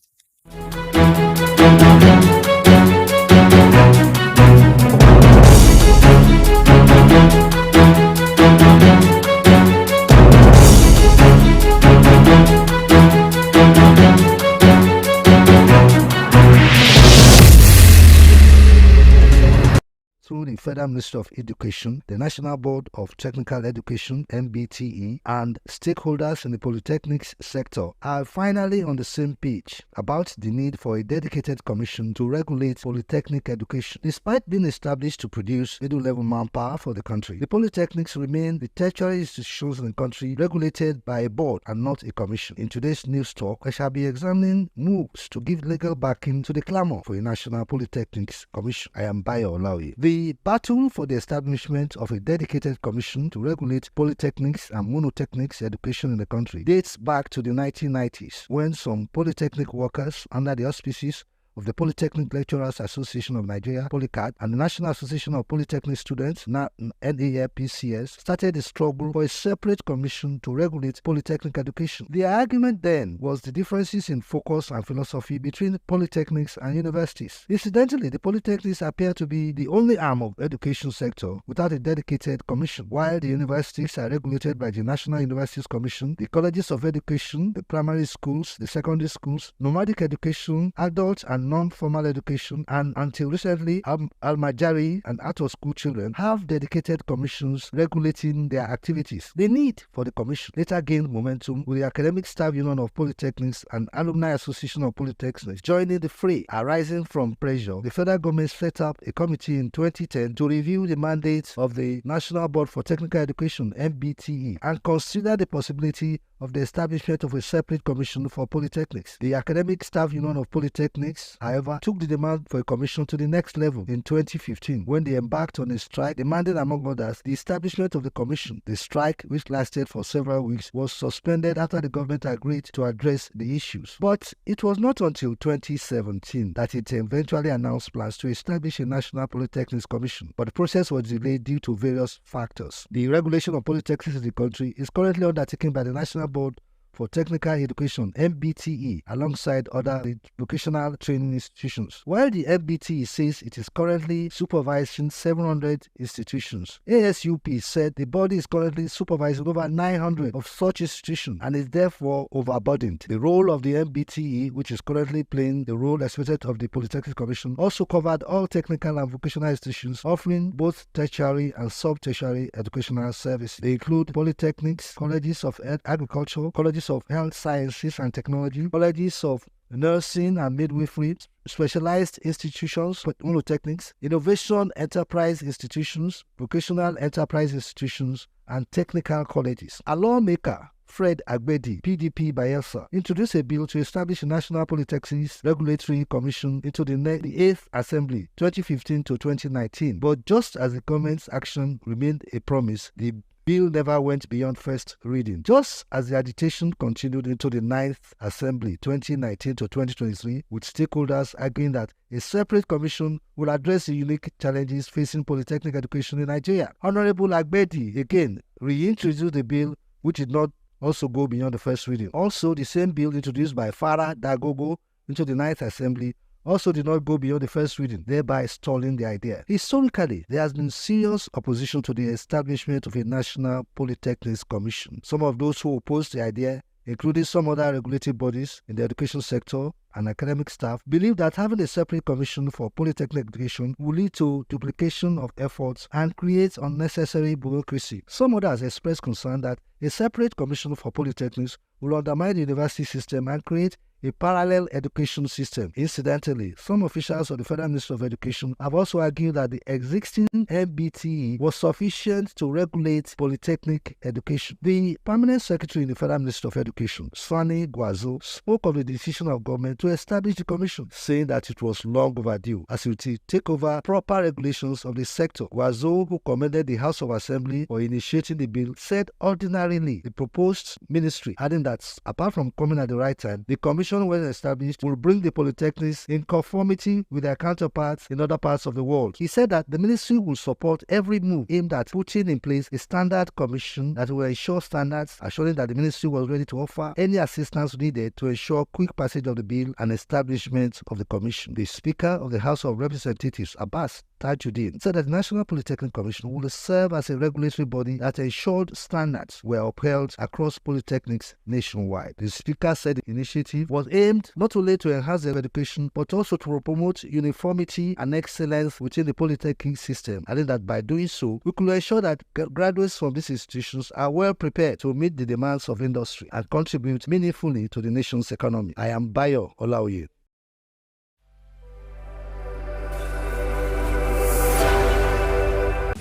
Through the Federal Ministry of Education, the National Board of Technical Education (NBTE), and stakeholders in the polytechnics sector are finally on the same page about the need for a dedicated commission to regulate polytechnic education. Despite being established to produce middle-level manpower for the country, the polytechnics remain the tertiary institutions in the country regulated by a board and not a commission. In today's news talk, I shall be examining moves to give legal backing to the clamor for a National Polytechnics Commission. I am Bayo Olawi. The battle for the establishment of a dedicated commission to regulate polytechnics and monotechnics education in the country dates back to the 1990s, when some polytechnic workers, under the auspices of the Polytechnic Lecturers Association of Nigeria, Polycat, and the National Association of Polytechnic Students, NAFPCS, started a struggle for a separate commission to regulate polytechnic education. The argument then was the differences in focus and philosophy between polytechnics and universities. Incidentally, the polytechnics appear to be the only arm of the education sector without a dedicated commission. While the universities are regulated by the National Universities Commission, the colleges of education, the primary schools, the secondary schools, nomadic education, adult and non-formal education, and until recently, Al-Majari and out-of-school children have dedicated commissions regulating their activities. The need for the commission later gained momentum with the Academic Staff Union of Polytechnics and Alumni Association of Polytechnics joining the fray. Arising from pressure, the federal government set up a committee in 2010 to review the mandates of the National Board for Technical Education (NBTE) and consider the possibility of the establishment of a separate commission for polytechnics. The Academic Staff Union of Polytechnics, however, took the demand for a commission to the next level in 2015 when they embarked on a strike demanding, among others, the establishment of the commission. The strike, which lasted for several weeks, was suspended after the government agreed to address the issues. But it was not until 2017 that it eventually announced plans to establish a National Polytechnics Commission, but the process was delayed due to various factors. The regulation of polytechnics in the country is currently undertaken by the National Board for Technical Education (NBTE) alongside other vocational training institutions. While the NBTE says it is currently supervising 700 institutions, ASUP said the body is currently supervising over 900 of such institutions and is therefore overburdened. The role of the NBTE, which is currently playing the role expected of the Polytechnic Commission, also covered all technical and vocational institutions offering both tertiary and sub-tertiary educational services. They include polytechnics, colleges of agriculture, colleges of health sciences and technology, colleges of nursing and midwifery, specialized institutions, monotechnics, innovation enterprise institutions, vocational enterprise institutions, and technical colleges. A lawmaker, Fred Agbedi, PDP Bayelsa, introduced a bill to establish a National Polytechnics Regulatory Commission into the 8th Assembly 2015 to 2019. But just as the government's action remained a promise, the bill never went beyond first reading. Just as the agitation continued into the 9th Assembly 2019 to 2023, with stakeholders arguing that a separate commission will address the unique challenges facing polytechnic education in Nigeria. Honorable Agbedi again reintroduced the bill, which did not also go beyond the first reading. Also, the same bill introduced by Farah Dagogo into the 9th Assembly also did not go beyond the first reading, thereby stalling the idea. Historically, there has been serious opposition to the establishment of a National Polytechnics Commission. Some of those who opposed the idea, including some other regulatory bodies in the education sector and academic staff, believe that having a separate commission for polytechnic education will lead to duplication of efforts and create unnecessary bureaucracy. Some others expressed concern that a separate commission for polytechnics will undermine the university system and create a parallel education system. Incidentally, some officials of the Federal Ministry of Education have also argued that the existing MBTE was sufficient to regulate polytechnic education. The Permanent Secretary in the Federal Ministry of Education, Sani Gwazo, spoke of the decision of government to establish the commission, saying that it was long overdue as it would take over proper regulations of the sector. Gwazo, who commended the House of Assembly for initiating the bill, said ordinarily the proposed ministry, adding that apart from coming at the right time, the commission, when established, will bring the polytechnics in conformity with their counterparts in other parts of the world. He said that the ministry will support every move aimed at putting in place a standard commission that will ensure standards, assuring that the ministry was ready to offer any assistance needed to ensure quick passage of the bill and establishment of the commission. The Speaker of the House of Representatives, Abbas Tajuddin, said that the National Polytechnic Commission will serve as a regulatory body that ensured standards were upheld across polytechnics nationwide. The Speaker said the initiative was aimed not only to enhance their education but also to promote uniformity and excellence within the polytechnic system, adding that by doing so, we could ensure that graduates from these institutions are well prepared to meet the demands of industry and contribute meaningfully to the nation's economy. I am Bayo Olaoye.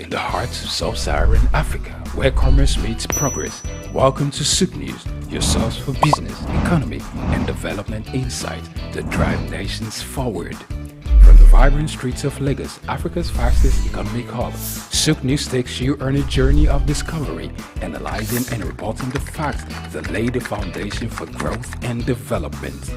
In the heart of sub-Saharan Africa, where commerce meets progress. Welcome to SOUQ News, your source for business, economy, and development insight that drive nations forward. From the vibrant streets of Lagos, Africa's fastest economic hub, SOUQ News takes you on a journey of discovery, analyzing and reporting the facts that lay the foundation for growth and development.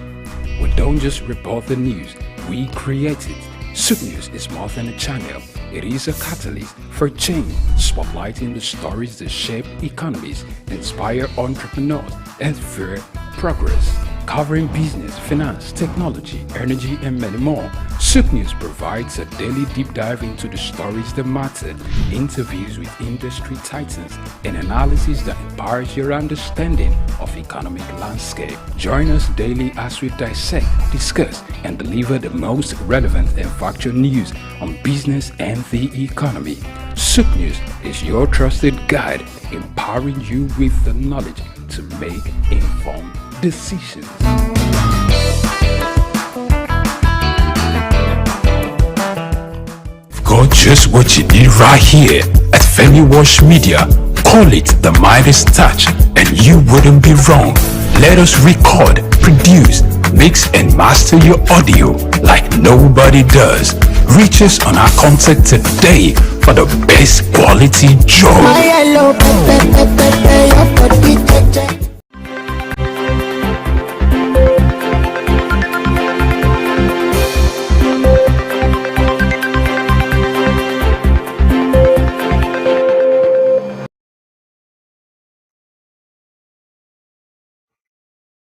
We don't just report the news, we create it. SOUQ News is more than a channel. It is a catalyst for change, spotlighting the stories that shape economies, inspire entrepreneurs, and fuel progress. Covering business, finance, technology, energy, and many more, SOUQ News provides a daily deep dive into the stories that matter, interviews with industry titans, and analysis that empowers your understanding of economic landscape. Join us daily as we dissect, discuss, and deliver the most relevant and factual news on business and the economy. SOUQ News is your trusted guide, empowering you with the knowledge to make informed decisions. Got just what you need right here at Femi Wash Media. Call it the Midas Touch and you wouldn't be wrong. Let us record, produce, mix and master your audio like nobody does. Reach us on our contact today for the best quality job.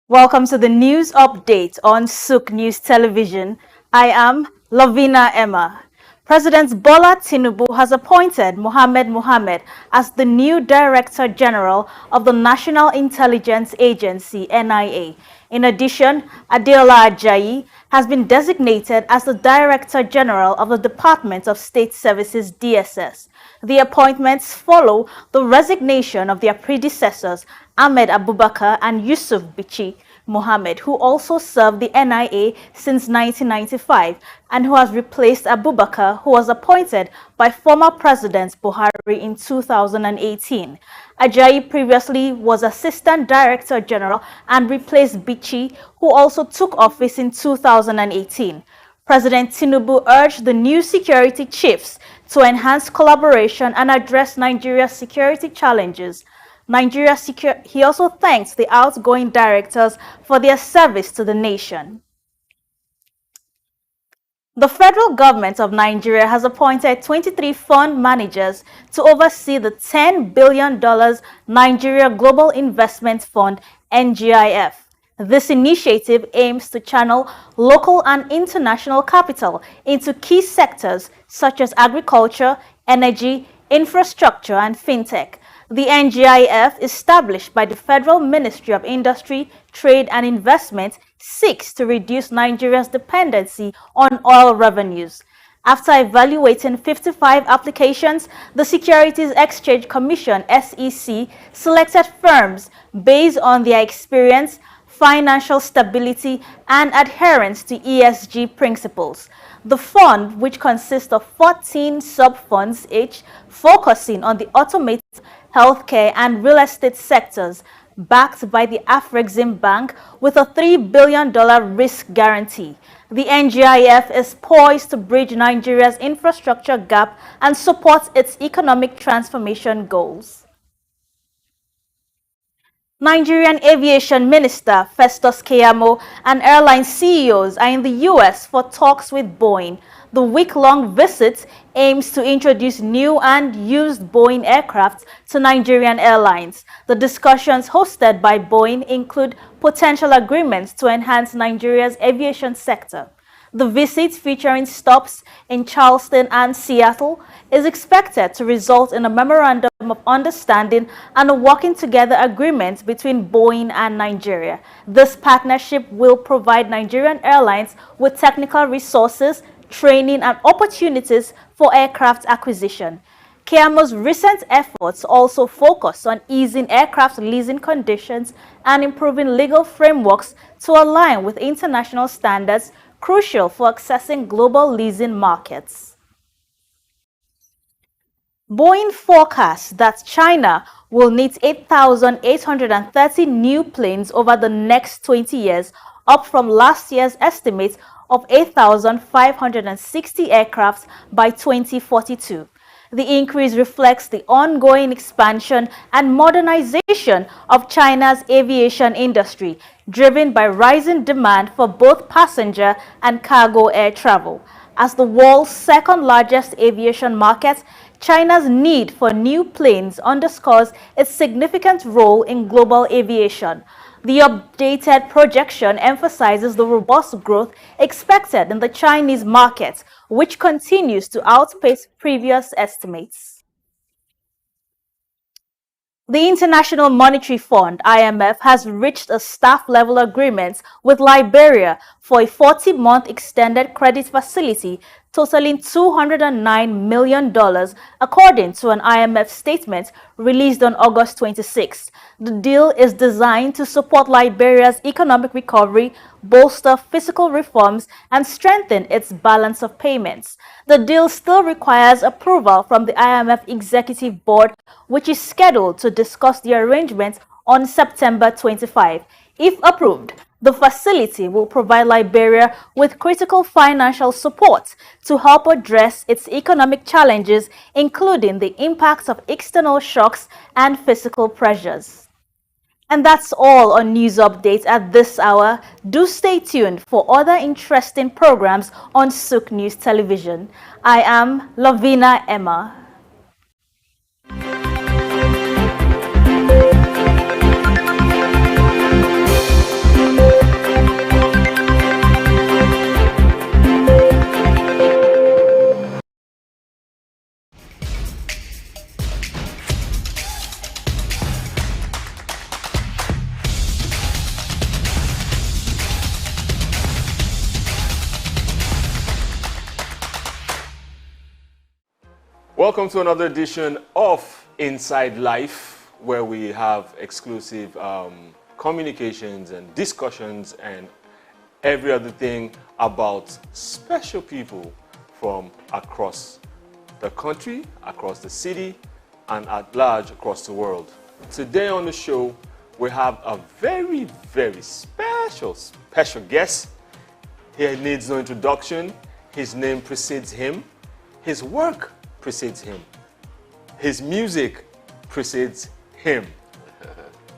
Welcome to the news update on SOUQ News Television. I am Lavina Emma. President Bola Tinubu has appointed Mohammed as the new Director General of the National Intelligence Agency, NIA. In addition, Adeola Ajayi has been designated as the Director General of the Department of State Services, DSS. The appointments follow the resignation of their predecessors, Ahmed Abubakar and Yusuf Bichi, Mohammed, who also served the NIA since 1995 and who has replaced Abubakar, who was appointed by former President Buhari in 2018. Ajayi previously was Assistant Director General and replaced Bichi, who also took office in 2018. President Tinubu urged the new security chiefs to enhance collaboration and address Nigeria's security challenges. He also thanked the outgoing directors for their service to the nation. The federal government of Nigeria has appointed 23 fund managers to oversee the $10 billion Nigeria Global Investment Fund, NGIF. This initiative aims to channel local and international capital into key sectors such as agriculture, energy, infrastructure, and fintech. The NGIF, established by the Federal Ministry of Industry, Trade and Investment, seeks to reduce Nigeria's dependency on oil revenues. After evaluating 55 applications, the Securities Exchange Commission, SEC, selected firms based on their experience, financial stability, and adherence to ESG principles. The fund, which consists of 14 sub-funds each, focusing on the automotive, healthcare, and real estate sectors, backed by the Afrexim Bank with a $3 billion risk guarantee. The NGIF is poised to bridge Nigeria's infrastructure gap and support its economic transformation goals. Nigerian Aviation Minister Festus Keyamo and airline CEOs are in the U.S. for talks with Boeing. The week-long visit aims to introduce new and used Boeing aircraft to Nigerian airlines. The discussions hosted by Boeing include potential agreements to enhance Nigeria's aviation sector. The visit, featuring stops in Charleston and Seattle, is expected to result in a memorandum of understanding and a working together agreement between Boeing and Nigeria. This partnership will provide Nigerian airlines with technical resources, training, and opportunities for aircraft acquisition. Keyamo's recent efforts also focus on easing aircraft leasing conditions and improving legal frameworks to align with international standards, crucial for accessing global leasing markets. Boeing forecasts that China will need 8,830 new planes over the next 20 years, up from last year's estimate of 8,560 aircraft by 2042. The increase reflects the ongoing expansion and modernization of China's aviation industry, driven by rising demand for both passenger and cargo air travel. As the world's second-largest aviation market, China's need for new planes underscores its significant role in global aviation. The updated projection emphasizes the robust growth expected in the Chinese market, which continues to outpace previous estimates. The International Monetary Fund, IMF, has reached a staff-level agreement with Liberia for a 40-month extended credit facility totaling $209 million, according to an IMF statement released on August 26. The deal is designed to support Liberia's economic recovery, bolster fiscal reforms, and strengthen its balance of payments. The deal still requires approval from the IMF Executive Board, which is scheduled to discuss the arrangement on September 25. If approved, the facility will provide Liberia with critical financial support to help address its economic challenges, including the impacts of external shocks and fiscal pressures. And that's all on news updates at this hour. Do stay tuned for other interesting programs on SOUQ News Television. I am Lavina Emma. Welcome to another edition of Inside Life, where we have exclusive communications and discussions and every other thing about special people from across the country, across the city, and at large across the world. Today on the show, we have a very, very special guest. He needs no introduction. His name precedes him. His work precedes him. His music precedes him.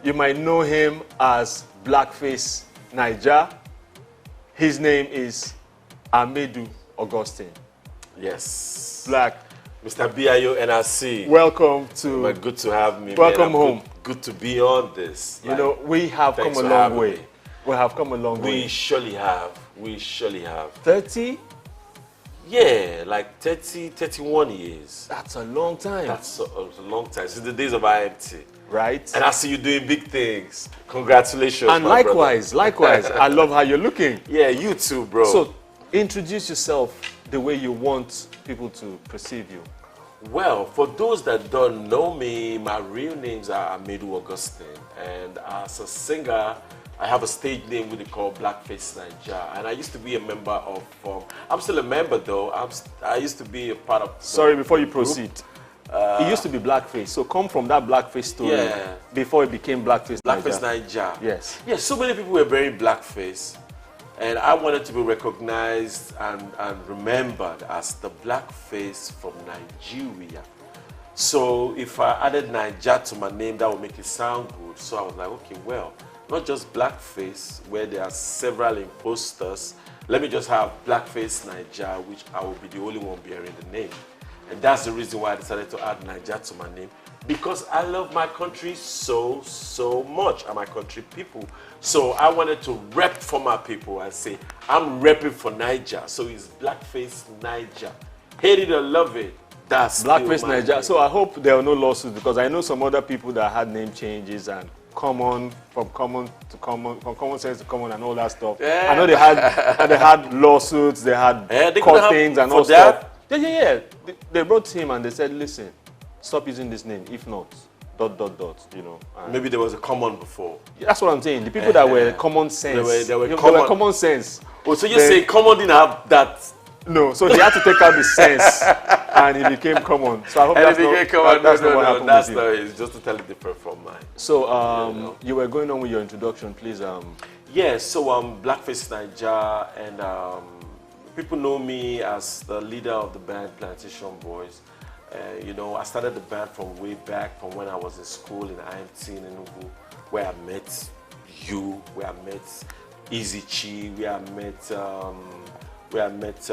You might know him as Blackface Naija. His name is Amedu Augustine. Yes. Black. Mr. BIO NRC. Welcome to. Well, good to have me. Welcome man. home. Good to be on this. You know, we have come a long way. We have come a long way. We surely have. We surely have. 30? Yeah, like 30, 31 years. That's a long time. That's a long time. Since the days of IMT. Right. And I see you doing big things. Congratulations. And likewise, I love how you're looking. Yeah, you too, bro. So, introduce yourself the way you want people to perceive you. Well, for those that don't know me, my real names are Amedu Augustine. And as a singer, I have a stage name we call Blackface Naija. And I used to be a member of, I'm still a member though. I used to be a part of. Sorry, before you proceed. It used to be Blackface. So come from that Blackface story before it became Blackface Naija. Blackface Naija. Yes. Yeah, so many people were wearing blackface. And I wanted to be recognized and remembered as the blackface from Nigeria. So if I added Naija to my name, that would make it sound good. So I was like, okay, well, not just blackface, where there are several imposters. Let me just have Blackface Naija, which I will be the only one bearing the name. And that's the reason why I decided to add Naija to my name. Because I love my country so, so much, and my country people. So I wanted to rep for my people and say, I'm repping for Naija. So it's Blackface Naija. Hate it or love it, that's Blackface Naija. So I hope there are no lawsuits, because I know some other people that had name changes and from common sense to common and all that stuff. Yeah. I know they had lawsuits, they had court things and all stuff. Yeah. They brought him and they said, listen, stop using this name. If not, ... you know. Maybe there was a common before. Yeah, that's what I'm saying. The people that were common sense. They were common sense. Oh, so you say common didn't have that? No, so he had to take out the sense and he became common. So I hope that's not what happened with you. It's just totally different from mine. So you were going on with your introduction, please. Yeah, so Blackface Naija, and people know me as the leader of the band Plantation Boys. You know, I started the band from way back, from when I was in school in IMT in Enugu, where I met you, where I met Easy Chi, where I met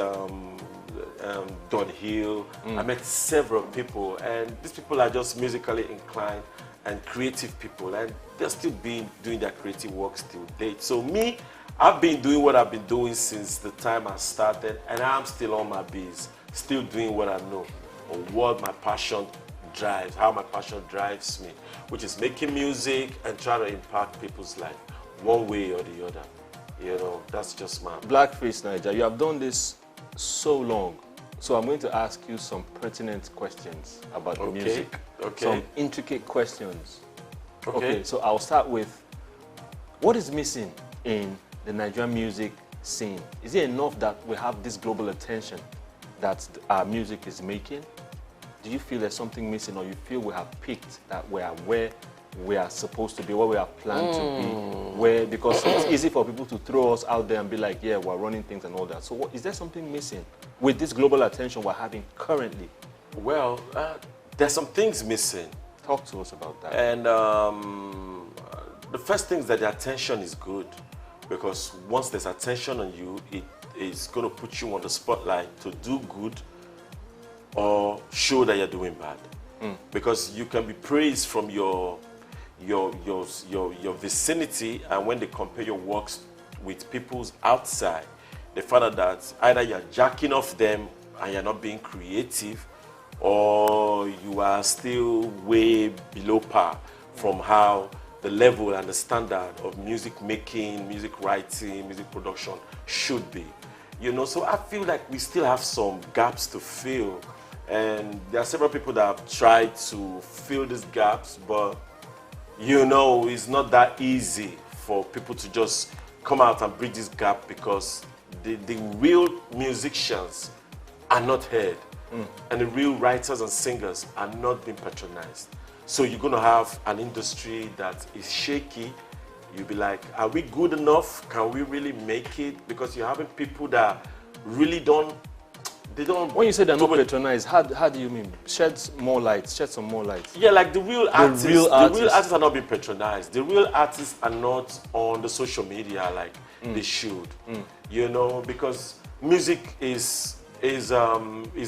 Don Hill. I met several people, and these people are just musically inclined and creative people, and they're still doing their creative work till date. So me, I've been doing what I've been doing since the time I started, and I'm still on my biz, still doing what I know, or what my passion drives, how my passion drives me, which is making music and trying to impact people's life one way or the other. You know, that's just my... Blackface Naija, you have done this so long, so I'm going to ask you some pertinent questions about the music. Okay. Some intricate questions. Okay. So I'll start with, what is missing in the Nigerian music scene? Is it enough that we have this global attention that our music is making? Do you feel there's something missing, or you feel we have picked that we are where we are supposed to be, where we are planned to be, because it's easy for people to throw us out there and be like, yeah, we're running things and all that. So is there something missing with this global attention we're having currently? Well, there's some things missing. Talk to us about that. And the first thing is that the attention is good, because once there's attention on you, it is going to put you on the spotlight to do good or show that you're doing bad. Because you can be praised from your vicinity, and when they compare your works with people's outside, they find out that either you're jacking off them and you're not being creative, or you are still way below par from how the level and the standard of music making, music writing, music production should be. You know, so I feel like we still have some gaps to fill, and there are several people that have tried to fill these gaps, but you know, it's not that easy for people to just come out and bridge this gap, because the real musicians are not heard, and the real writers and singers are not being patronized. So you're going to have an industry that is shaky. You'll be like, are we good enough? Can we really make it? Because you're having people that really don't. When you say they're not patronized, how do you mean? Shed some more light. Yeah, like the real artists are not being patronized. The real artists are not on the social media like they should. You know, because music is a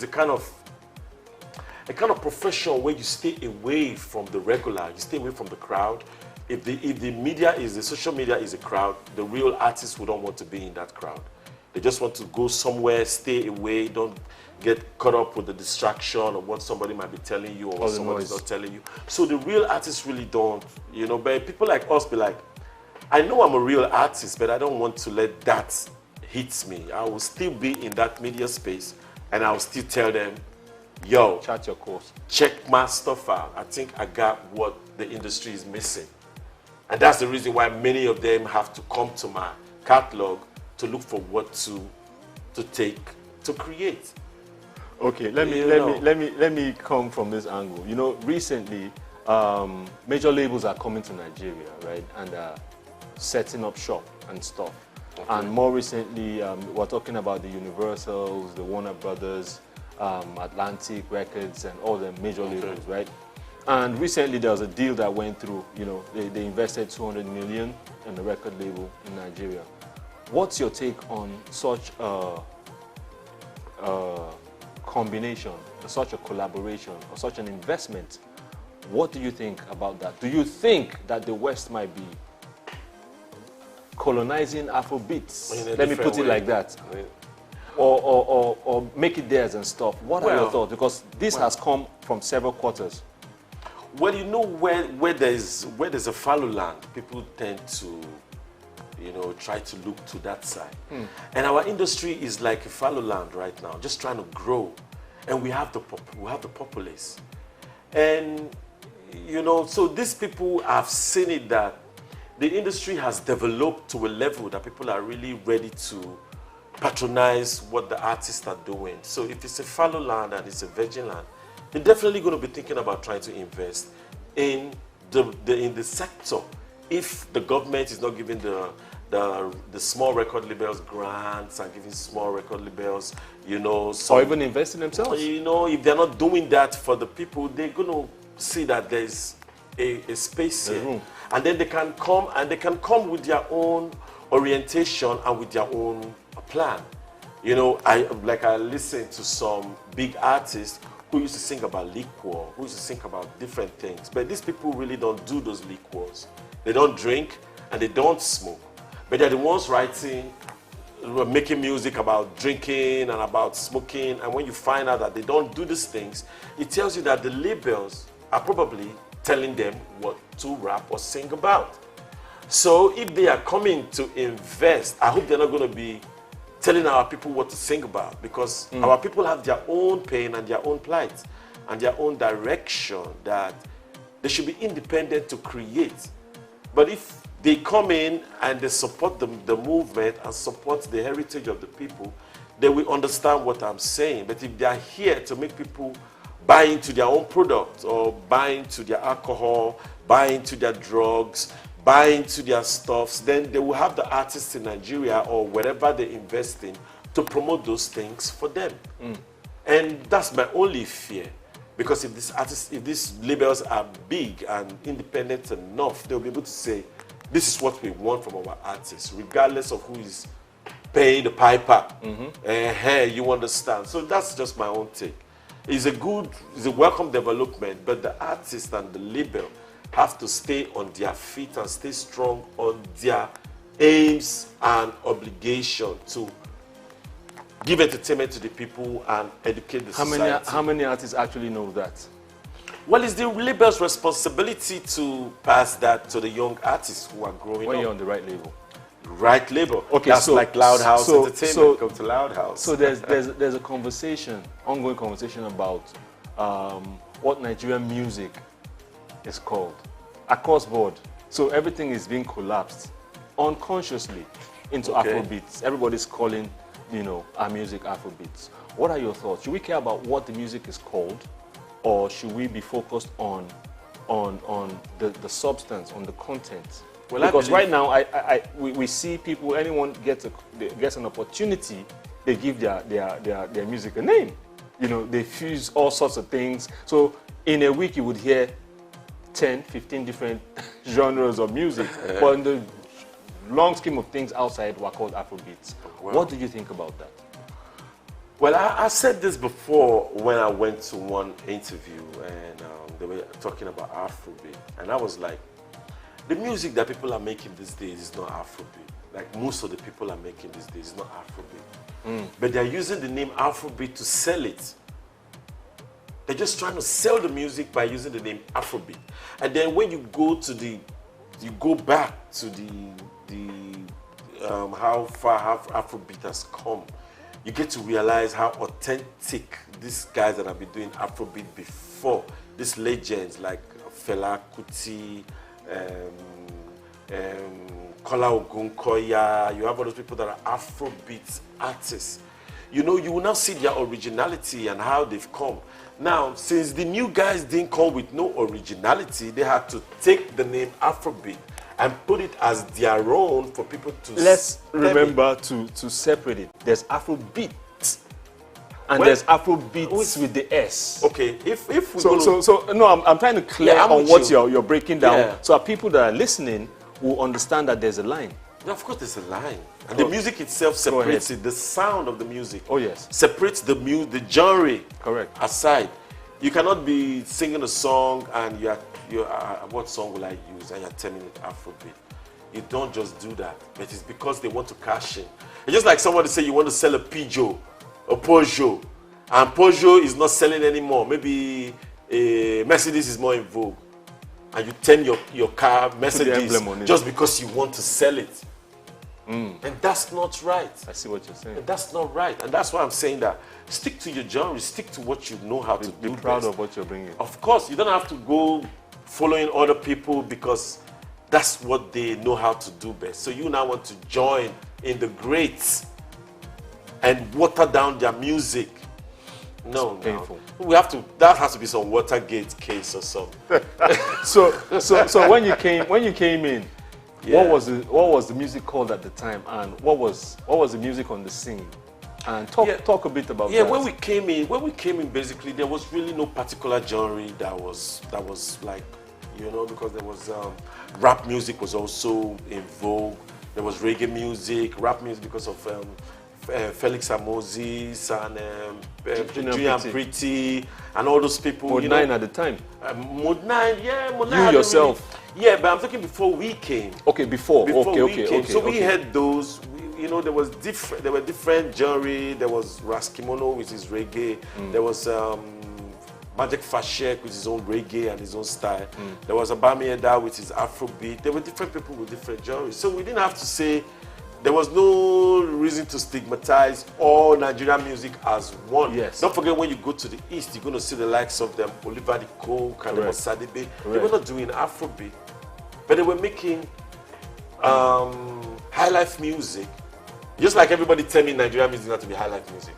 kind of profession where you stay away from the regular, you stay away from the crowd. If the social media is a crowd, the real artists wouldn't want to be in that crowd. They just want to go somewhere, stay away, don't get caught up with the distraction of what somebody might be telling you or what somebody's not telling you. So the real artists really don't, you know, but people like us be like, I know I'm a real artist, but I don't want to let that hit me. I will still be in that media space, and I will still tell them, yo, chart your course. Check my stuff out. I think I got what the industry is missing. And that's the reason why many of them have to come to my catalog to look for what to take to create. Okay, let me come from this angle. You know, recently major labels are coming to Nigeria, right, and setting up shop and stuff. Okay. And more recently, we're talking about the Universals, the Warner Brothers, Atlantic Records, and all the major labels, right? And recently there was a deal that went through. You know, they invested 200 million in the record label in Nigeria. What's your take on such a combination, such a collaboration, or such an investment? What do you think about that? Do you think that the West might be colonizing Afrobeats? Let me put it like that. Or make it theirs and stuff. What are your thoughts? Because this has come from several quarters. Well, you know, where there's a fallow land, people tend to, you know, try to look to that side. And our industry is like a fallow land right now, just trying to grow. And we have the populace. And, you know, so these people have seen it that the industry has developed to a level that people are really ready to patronize what the artists are doing. So if it's a fallow land and it's a virgin land, they're definitely going to be thinking about trying to invest in the sector. If the government is not giving the small record labels grants and giving small record labels, you know, or even investing themselves. You know, if they're not doing that for the people, they're going to see that there's a space here. Room. And then they can come with their own orientation and with their own plan. You know, I listen to some big artists who used to sing about liquor, who used to sing about different things. But these people really don't do those liquors. They don't drink and they don't smoke. But they're the ones making music about drinking and about smoking. And when you find out that they don't do these things, it tells you that the labels are probably telling them what to rap or sing about. So if they are coming to invest, I hope they're not going to be telling our people what to sing about, because our people have their own pain and their own plight and their own direction that they should be independent to create. But if they come in and they support the movement and support the heritage of the people, they will understand what I'm saying. But if they are here to make people buy into their own product or buy into their alcohol, buy into their drugs, buy into their stuffs, then they will have the artists in Nigeria or wherever they invest in to promote those things for them. And that's my only fear. Because if these labels are big and independent enough, they'll be able to say, this is what we want from our artists, regardless of who is paying the piper. You understand? So that's just my own take. It's a welcome development, but the artist and the label have to stay on their feet and stay strong on their aims and obligation to give entertainment to the people and educate the society. How many artists actually know that? Well, it's the label's responsibility to pass that to the young artists who are growing up. When you're on the right label. Right label. Okay, that's like Loud House Entertainment. Come to Loud House. So there's a conversation, ongoing conversation about what Nigerian music is called across board. So everything is being collapsed unconsciously into Afrobeats. Everybody's calling, our music Afrobeats. What are your thoughts? Should we care about what the music is called, or should we be focused on the substance, on the content? Well, because right now, we see people. Anyone gets an opportunity, they give their music a name. They fuse all sorts of things. So in a week, you would hear 10, 15 different genres of music. But in the long scheme of things outside, were called Afrobeats. Well, what do you think about that? Well, I said this before when I went to one interview, and they were talking about Afrobeat, and I was like, the music that people are making these days is not Afrobeat. Like most of the people are making these days is not Afrobeat. But they're using the name Afrobeat to sell it. They're just trying to sell the music by using the name Afrobeat. And then when you go back to how far Afrobeat has come, you get to realize how authentic these guys that have been doing Afrobeat before, these legends like Fela Kuti, Kola Ogunkoya, you have all those people that are Afrobeat artists. You will now see their originality and how they've come. Now, since the new guys didn't come with no originality, they had to take the name Afrobeat and put it as their own for people to... Let's remember to separate it. There's Afrobeat and there's Afrobeats with the S. Okay, if we I'm trying to clear on what you're breaking down, so people that are listening will understand that there's a line. Yeah, of course there's a line. And the music itself separates it. The sound of the music separates the genre aside. You cannot be singing a song and you're what song will I use? And you're telling it Afrobeat. You don't just do that. But it's because they want to cash in. It's just like somebody say you want to sell a Peugeot, and Peugeot is not selling anymore. Maybe a Mercedes is more in vogue. And you turn your car Mercedes just because you want to sell it. And that's not right. I see what you're saying. And that's not right. And that's why I'm saying that stick to your genre, stick to what you know how to do. Be proud of what you're bringing. Of course, you don't have to go following other people because that's what they know how to do best. So you now want to join in the greats and water down their music. No, painful. We have to. That has to be some Watergate case or something. so when you came in, what was the music called at the time, and what was the music on the scene? And talk a bit about that. Yeah, when we came in, basically there was really no particular genre that was like, because there was rap music was also in vogue. There was reggae music, rap music because of Felix Amozis and Junior Pretty and all those people. Mode 9 at the time. Mode 9, Mode 9. You yourself. Really, but I'm talking before we came. Okay, before we came. So we had those. There were different genre. There was Raskimono, which is reggae. There was Magic Fashek with his own reggae and his own style. There was Abami Eda, which is Afrobeat. There were different people with different genres. So we didn't have to say. There was no reason to stigmatize all Nigerian music as one. Yes. Don't forget, when you go to the East, you're going to see the likes of them, Oliver the Coke, and Sadibe. They were not doing Afrobeat, but they were making high life music. Just like everybody tell me Nigerian music not to be high life music.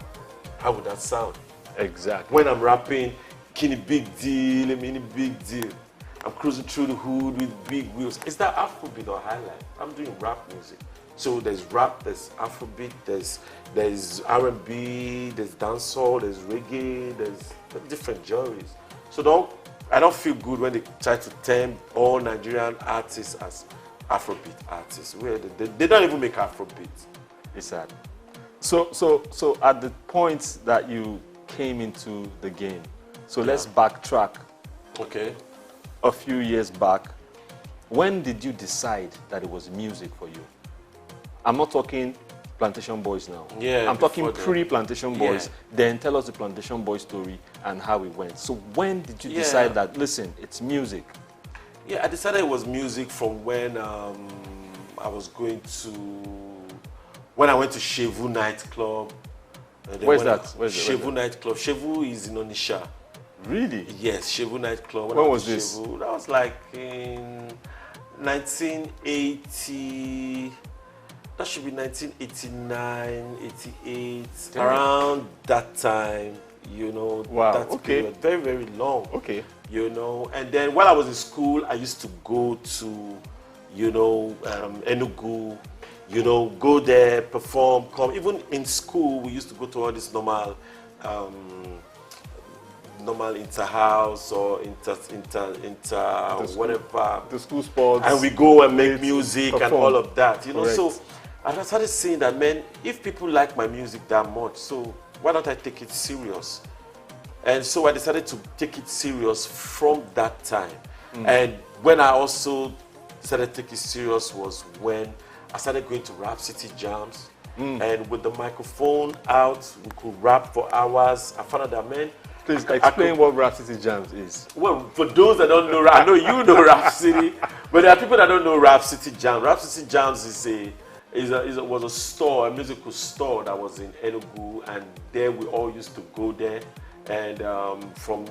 How would that sound? Exactly. When I'm rapping, Kenny Big Deal, I mean big deal. I'm cruising through the hood with big wheels. Is that Afrobeat or high life? I'm doing rap music. So there's rap, there's Afrobeat, there's R&B, there's dancehall, there's reggae, there's different genres. So I don't feel good when they try to term all Nigerian artists as Afrobeat artists. They don't even make Afrobeat. It's sad. So at the point that you came into the game, let's backtrack. Okay. A few years back, when did you decide that it was music for you? I'm not talking Plantation Boys now. Yeah, I'm talking pre-Plantation Boys. Yeah. Then tell us the Plantation Boys story and how it went. So when did you decide that, listen, it's music? Yeah, I decided it was music from when when I went to Shevu nightclub. Where's that? Shevu nightclub. Shevu is in Onisha. Really? Yes, Shevu nightclub. When was this? Shevu, that was like in 1980. That should be 1989, 88, around that time, you know. Wow, That okay. period, very, very long. Okay. You know, and then while I was in school, I used to go to, you know, Enugu, you know, go there, perform, come. Even in school, we used to go to all this normal inter-house or inter whatever. The school sports. And we go and make music perform. and all of that, you know. Correct. So I started seeing that, man, if people like my music that much, so why don't I take it serious? And so I decided to take it serious from that time. And when I also decided to take it serious was when I started going to Rap City jams. And with the microphone out, we could rap for hours. I found out that, man, please explain what Rap City Jams is. Well, for those that don't know, I know you know Rap City, but there are people that don't know Rap City Jams. Rap City Jams was a store, a musical store that was in Enugu, and there we all used to go there. And from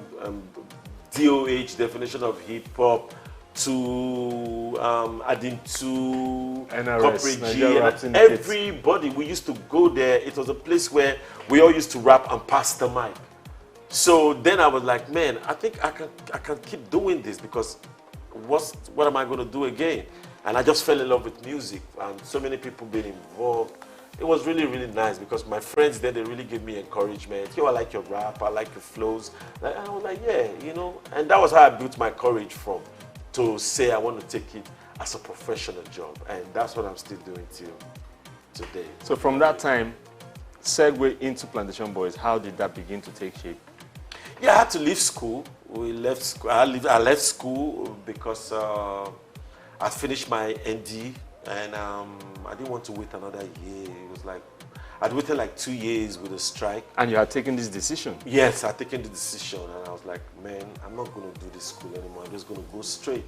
DOH, definition of hip hop, to adding to NRS, Corporate G, Nigeria Rap and Syndicate. everybody, we used to go there. It was a place where we all used to rap and pass the mic. So then I was like, man, I think I can keep doing this, because what am I going to do again? And I just fell in love with music, and so many people being involved. It was really, really nice, because my friends then, they really gave me encouragement. Yo, I like your rap, I like your flows. And I was like, yeah, you know. And that was how I built my courage from, to say I want to take it as a professional job. And that's what I'm still doing till today. So from that time, segue into Plantation Boys, how did that begin to take shape? Yeah, I had to leave school. We left school. I left school because I finished my ND, and I didn't want to wait another year. It was like I'd waited like 2 years with a strike. And you had taken this decision? Yes, I'd taken the decision, and I was like, man, I'm not going to do this school anymore. I'm just going to go straight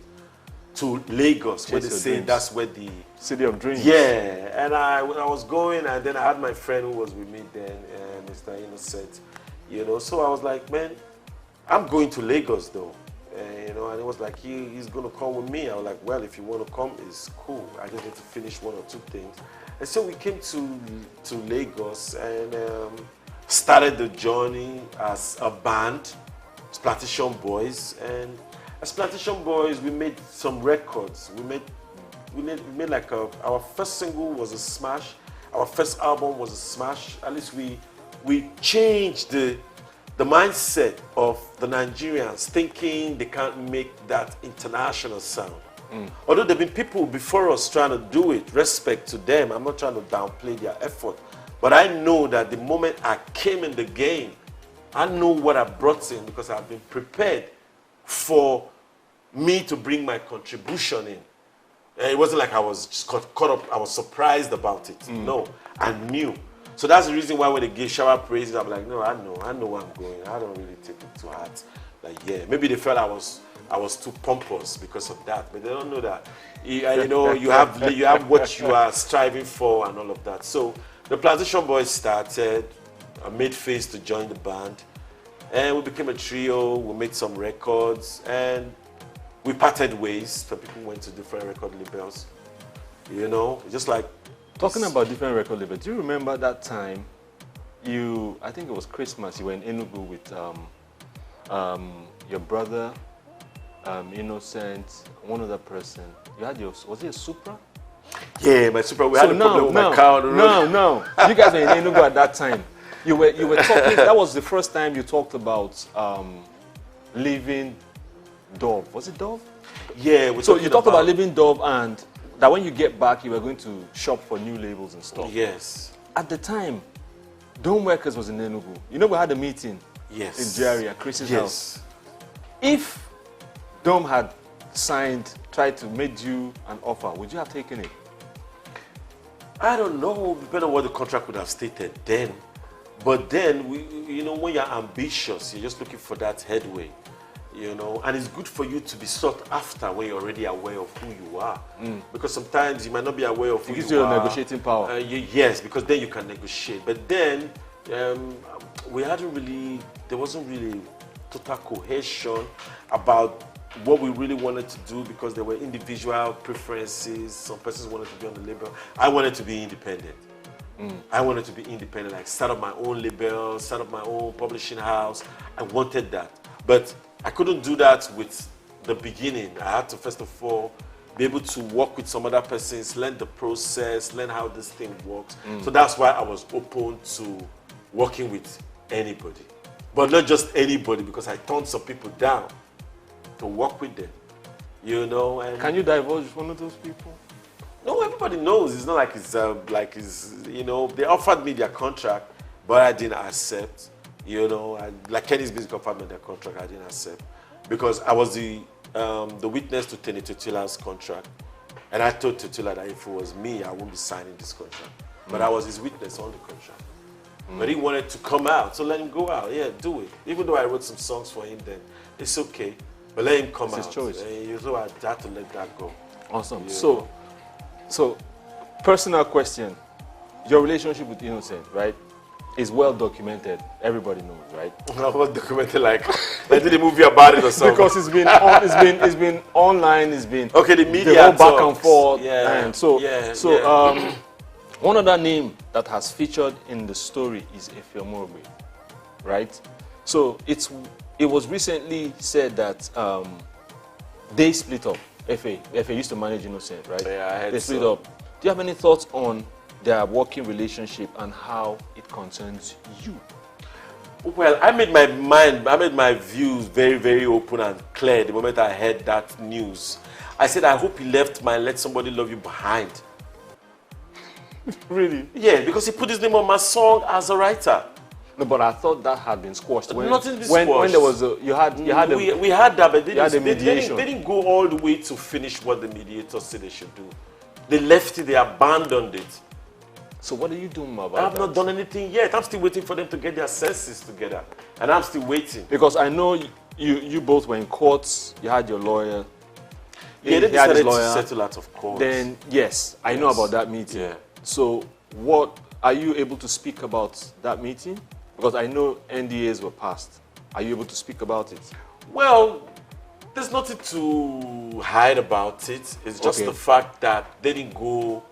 to Lagos, where they say that's where the city of dreams. Yeah, and I was going, and then I had my friend who was with me then, Mr. Innocent. You know, so I was like, man, I'm going to Lagos though. You know, and it was like, he's going to come with me. I was like, well, if you want to come, it's cool. I just need to finish one or two things. And so we came to Lagos and started the journey as a band, Plantation Boys. And as Plantation Boys, we made some records. We made like our first single was a smash. Our first album was a smash. At least we changed the mindset of the Nigerians, thinking they can't make that international sound. Although there have been people before us trying to do it, respect to them. I'm not trying to downplay their effort. But I know that the moment I came in the game, I know what I brought in, because I've been prepared for me to bring my contribution in. And it wasn't like I was just caught up, I was surprised about it. No, I knew. So that's the reason why when they give shower praises, I'm like, no, I know where I'm going. I don't really take it to heart. Like, yeah, maybe they felt I was too pompous because of that, but they don't know that. You know, you have what you are striving for and all of that. So the Plantation Boys started. I made Face to join the band, and we became a trio. We made some records, and we parted ways. So people went to different record labels. You know, just like. Talking about different record labels, do you remember that time I think it was Christmas, you were in Enugu with your brother, Innocent, one other person. You had was it a Supra? Yeah, my Supra, we had a problem with my car on the road. No. You guys were in Enugu at that time. You were talking, that was the first time you talked about leaving Dove. Was it Dove? Yeah. So you talked about leaving Dove, and that when you get back, you were going to shop for new labels and stuff. Yes. At the time, Dome Workers was in Enugu. You know, we had a meeting in Jerry at Chris's house. If Dome had tried to make you an offer, would you have taken it? I don't know, depending on what the contract would have stated then. But then, you know, when you're ambitious, you're just looking for that headway. You know, and it's good for you to be sought after when you're already aware of who you are. Because sometimes you might not be aware of who you are. It gives you a negotiating power. Yes, because then you can negotiate. But then, there wasn't really total cohesion about what we really wanted to do, because there were individual preferences. Some persons wanted to be on the label. I wanted to be independent. I wanted to be independent, like start up my own label, start up my own publishing house. I wanted that. But I couldn't do that with the beginning. I had to, first of all, be able to work with some other persons, learn the process, learn how this thing works. So that's why I was open to working with anybody. But not just anybody, because I turned some people down to work with them. You know, and can you divulge one of those people? No, everybody knows. It's not like it's you know, they offered me their contract, but I didn't accept. You know, like Kenny's Music offered me their contract, I didn't accept, because I was the witness to Tenny Tutila's contract, and I told Tutila that if it was me, I wouldn't be signing this contract. But I was his witness on the contract. But he wanted to come out, so let him go out. Yeah, do it. Even though I wrote some songs for him, then it's okay. But let him come out. It's his choice. So I had to let that go. Awesome. Yeah. So, personal question. Your relationship with Innocent, right, is well documented. Everybody knows, right? Well documented, like did a movie about it or something. Because it's been online. It's been okay. The media the whole back and forth. Yeah. And so one other name that has featured in the story is Efeomorbe, right? So it was recently said that they split up. Efe used to manage Innocent, right? Yeah, I heard they split so. up. Do you have any thoughts on their working relationship and how it concerns you? Well, I made my views very, very open and clear the moment I heard that news. I said, I hope he left my Let Somebody Love You behind. Really? Yeah, because he put his name on my song as a writer. No, but I thought that had been squashed. Nothing been when squashed. When there was we had that, but they mediation. They didn't go all the way to finish what the mediators said they should do. They left it. They abandoned it. So what are you doing about I have that? not done anything yet. I'm still waiting for them to get their senses together, and I'm still waiting. Because I know you both were in courts. You had your lawyer. Yeah, they decided to settle out of court. Then yes, I know about that meeting. Yeah. So what are you able to speak about that meeting? Because I know NDAs were passed. Are you able to speak about it? Well, there's nothing to hide about it. It's just the fact that they didn't go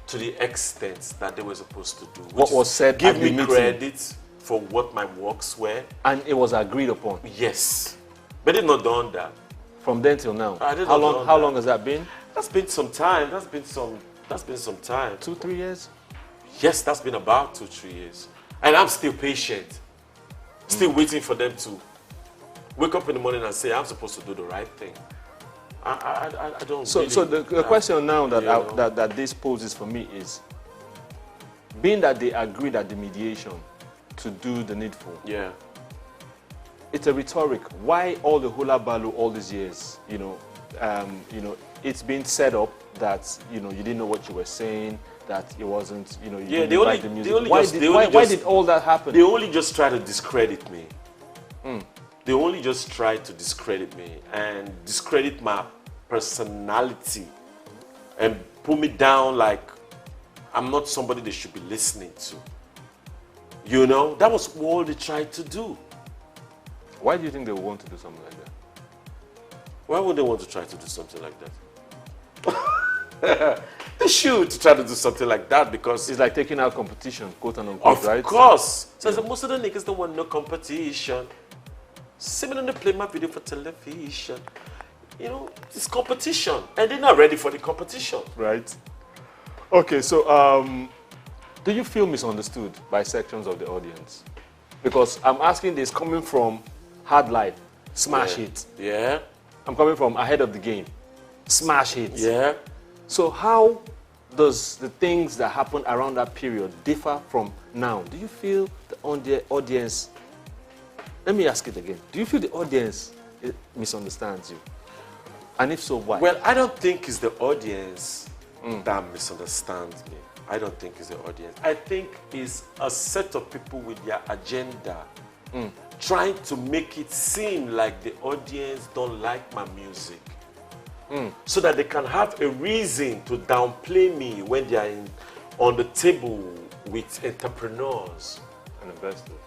to the extent that they were supposed to do. What was said give at the me meeting? credit for what my works were. And it was agreed upon? Yes. But they've not done that. From then till now? How long has that been? That's been some time. That's been some time. 2-3 years? Yes, that's been about 2-3 years. And I'm still patient. Still waiting for them to wake up in the morning and say, I'm supposed to do the right thing. I don't So, really, so the question now that this poses for me is, being that they agreed at the mediation to do the needful. Yeah. It's a rhetoric. Why all the hula balu all these years? It's been set up that you didn't know what you were saying, that it wasn't, you didn't like the music. Why did all that happen? They only just try to discredit me. They only just try to discredit me and discredit my personality and put me down like I'm not somebody they should be listening to. You know, that was all they tried to do. Why do you think they would want to do something like that? Why would they want to try to do something like that? They should try to do something like that because it's like taking out competition, quote unquote, right? Of course. So most of the niggas don't want no competition. Similar to play my video for television. You know, it's competition. And they're not ready for the competition. Right. Okay, so do you feel misunderstood by sections of the audience? Because I'm asking this coming from Hard Life, smash hit. Yeah. I'm coming from Ahead of the Game, smash hit. Yeah. So how does the things that happened around that period differ from now? Do you feel the audience, let me ask it again, do you feel the audience misunderstands you? And if so, why? Well, I don't think it's the audience that misunderstands me. I don't think it's the audience. I think it's a set of people with their agenda trying to make it seem like the audience don't like my music. So that they can have a reason to downplay me when they are on the table with entrepreneurs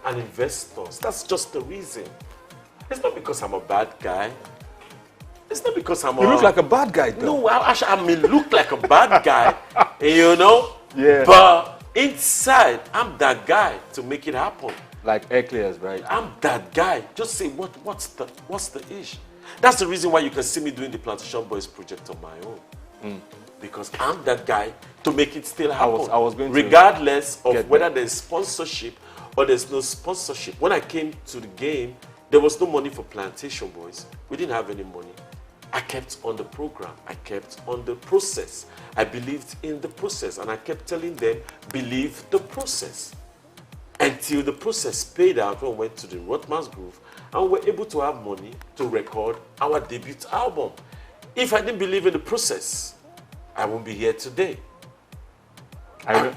and investors. That's just the reason. It's not because I'm a bad guy. It's not because I'm You look like a bad guy, though. No, I may look like a bad guy, you know? Yeah. But inside, I'm that guy to make it happen. Like Eclairs, right? I'm that guy. Just say, what's the issue? That's the reason why you can see me doing the Plantation Boys project on my own. Because I'm that guy to make it still happen. I was going to regardless of whether there's sponsorship or there's no sponsorship. When I came to the game, there was no money for Plantation Boys. We didn't have any money. I kept on the program. I kept on the process. I believed in the process. And I kept telling them, believe the process. Until the process paid out when we went to the Rothman's Groove and we were able to have money to record our debut album. If I didn't believe in the process, I won't be here today. I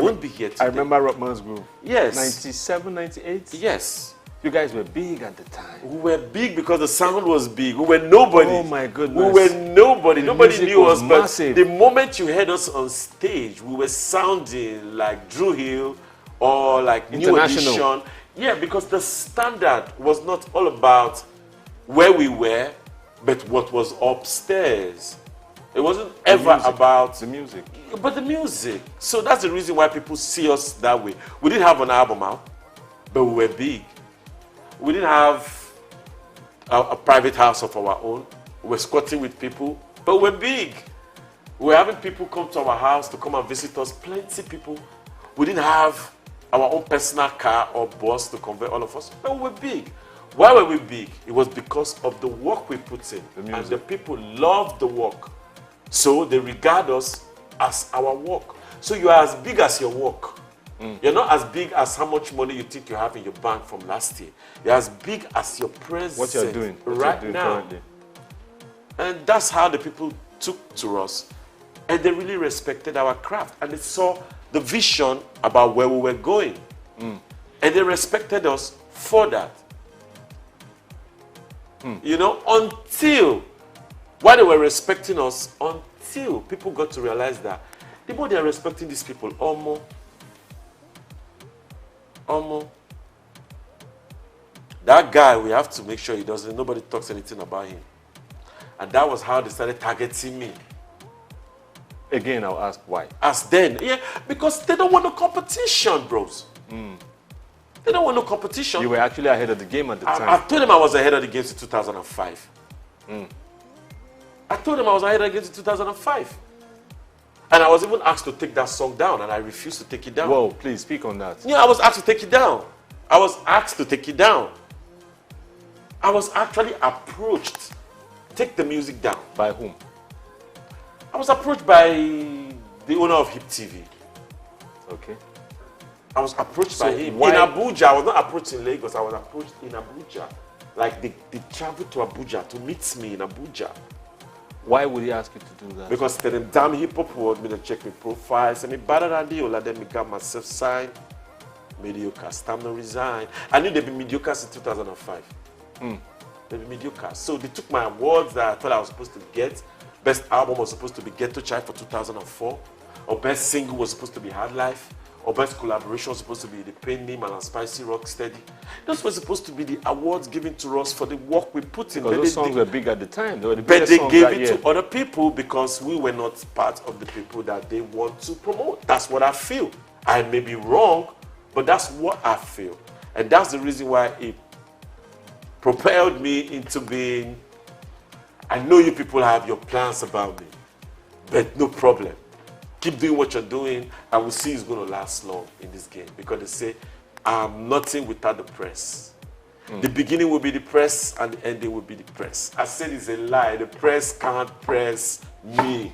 won't be here today. I remember Rothman's Groove. Yes. 97, 98? Yes. You guys were big at the time. We were big because the sound was big. We were nobody. Oh my goodness. We were nobody. The Nobody music knew was us. But massive. the moment you heard us on stage, we were sounding like Drew Hill or like New International. Edition. Yeah, because the standard was not all about where we were, but what was upstairs. It wasn't ever about the music. But the music. So that's the reason why people see us that way. We didn't have an album out, but we were big. We didn't have a private house of our own. We were squatting with people, but we're big. We were having people come to our house to come and visit us, plenty people. We didn't have our own personal car or bus to convey all of us, but we were big. Why were we big? It was because of the work we put in. And the people loved the work. So they regard us as our work. So you are as big as your work. You're not as big as how much money you think you have in your bank from last year. You're as big as your presence What you're doing now. currently. And that's how the people took to us. And they really respected our craft. And they saw the vision about where we were going. And they respected us for that. You know, while they were respecting us, until people got to realize that the more they are respecting these people, almost, that guy, we have to make sure nobody talks anything about him. And that was how they started targeting me. Again, I'll ask why. As then, yeah, because they don't want no competition, bros. They don't want no competition. You were actually ahead of the game at the time. I told them I was ahead of the game in 2005. I told them I was ahead of the game in 2005. And I was even asked to take that song down, and I refused to take it down. Whoa, please speak on that. Yeah, I was asked to take it down. I was asked to take it down. I was actually approached. Take the music down. By whom? I was approached by the owner of Hip TV. Okay. I was approached by him why- in Abuja. I was not approached in Lagos. I was approached in Abuja. Like they traveled to Abuja to meet me in Abuja. Why would he ask you to do that? Because the damn hip hop world me to check my profiles and me better than the let them got myself signed. Mediocre. Time to resign. I knew they'd be mediocre in 2005. They'd be mediocre. So they took my awards that I thought I was supposed to get. Best album was supposed to be Ghetto Child for 2004. Or best single was supposed to be Hard Life. Or best collaboration was supposed to be The Pain Name and Spicy Rock Steady. Those were supposed to be the awards given to us for the work we put in. Because those songs were big at the time. They were the But biggest they songs gave that it year. to other people because we were not part of the people that they want to promote. That's what I feel. I may be wrong, but that's what I feel. And that's the reason why it propelled me into being, I know you people have your plans about me, but no problem. Keep doing what you're doing. I will see it's going to last long in this game because they say, I'm nothing without the press. The beginning will be the press and the ending will be the press. I said it's a lie. The press can't press me.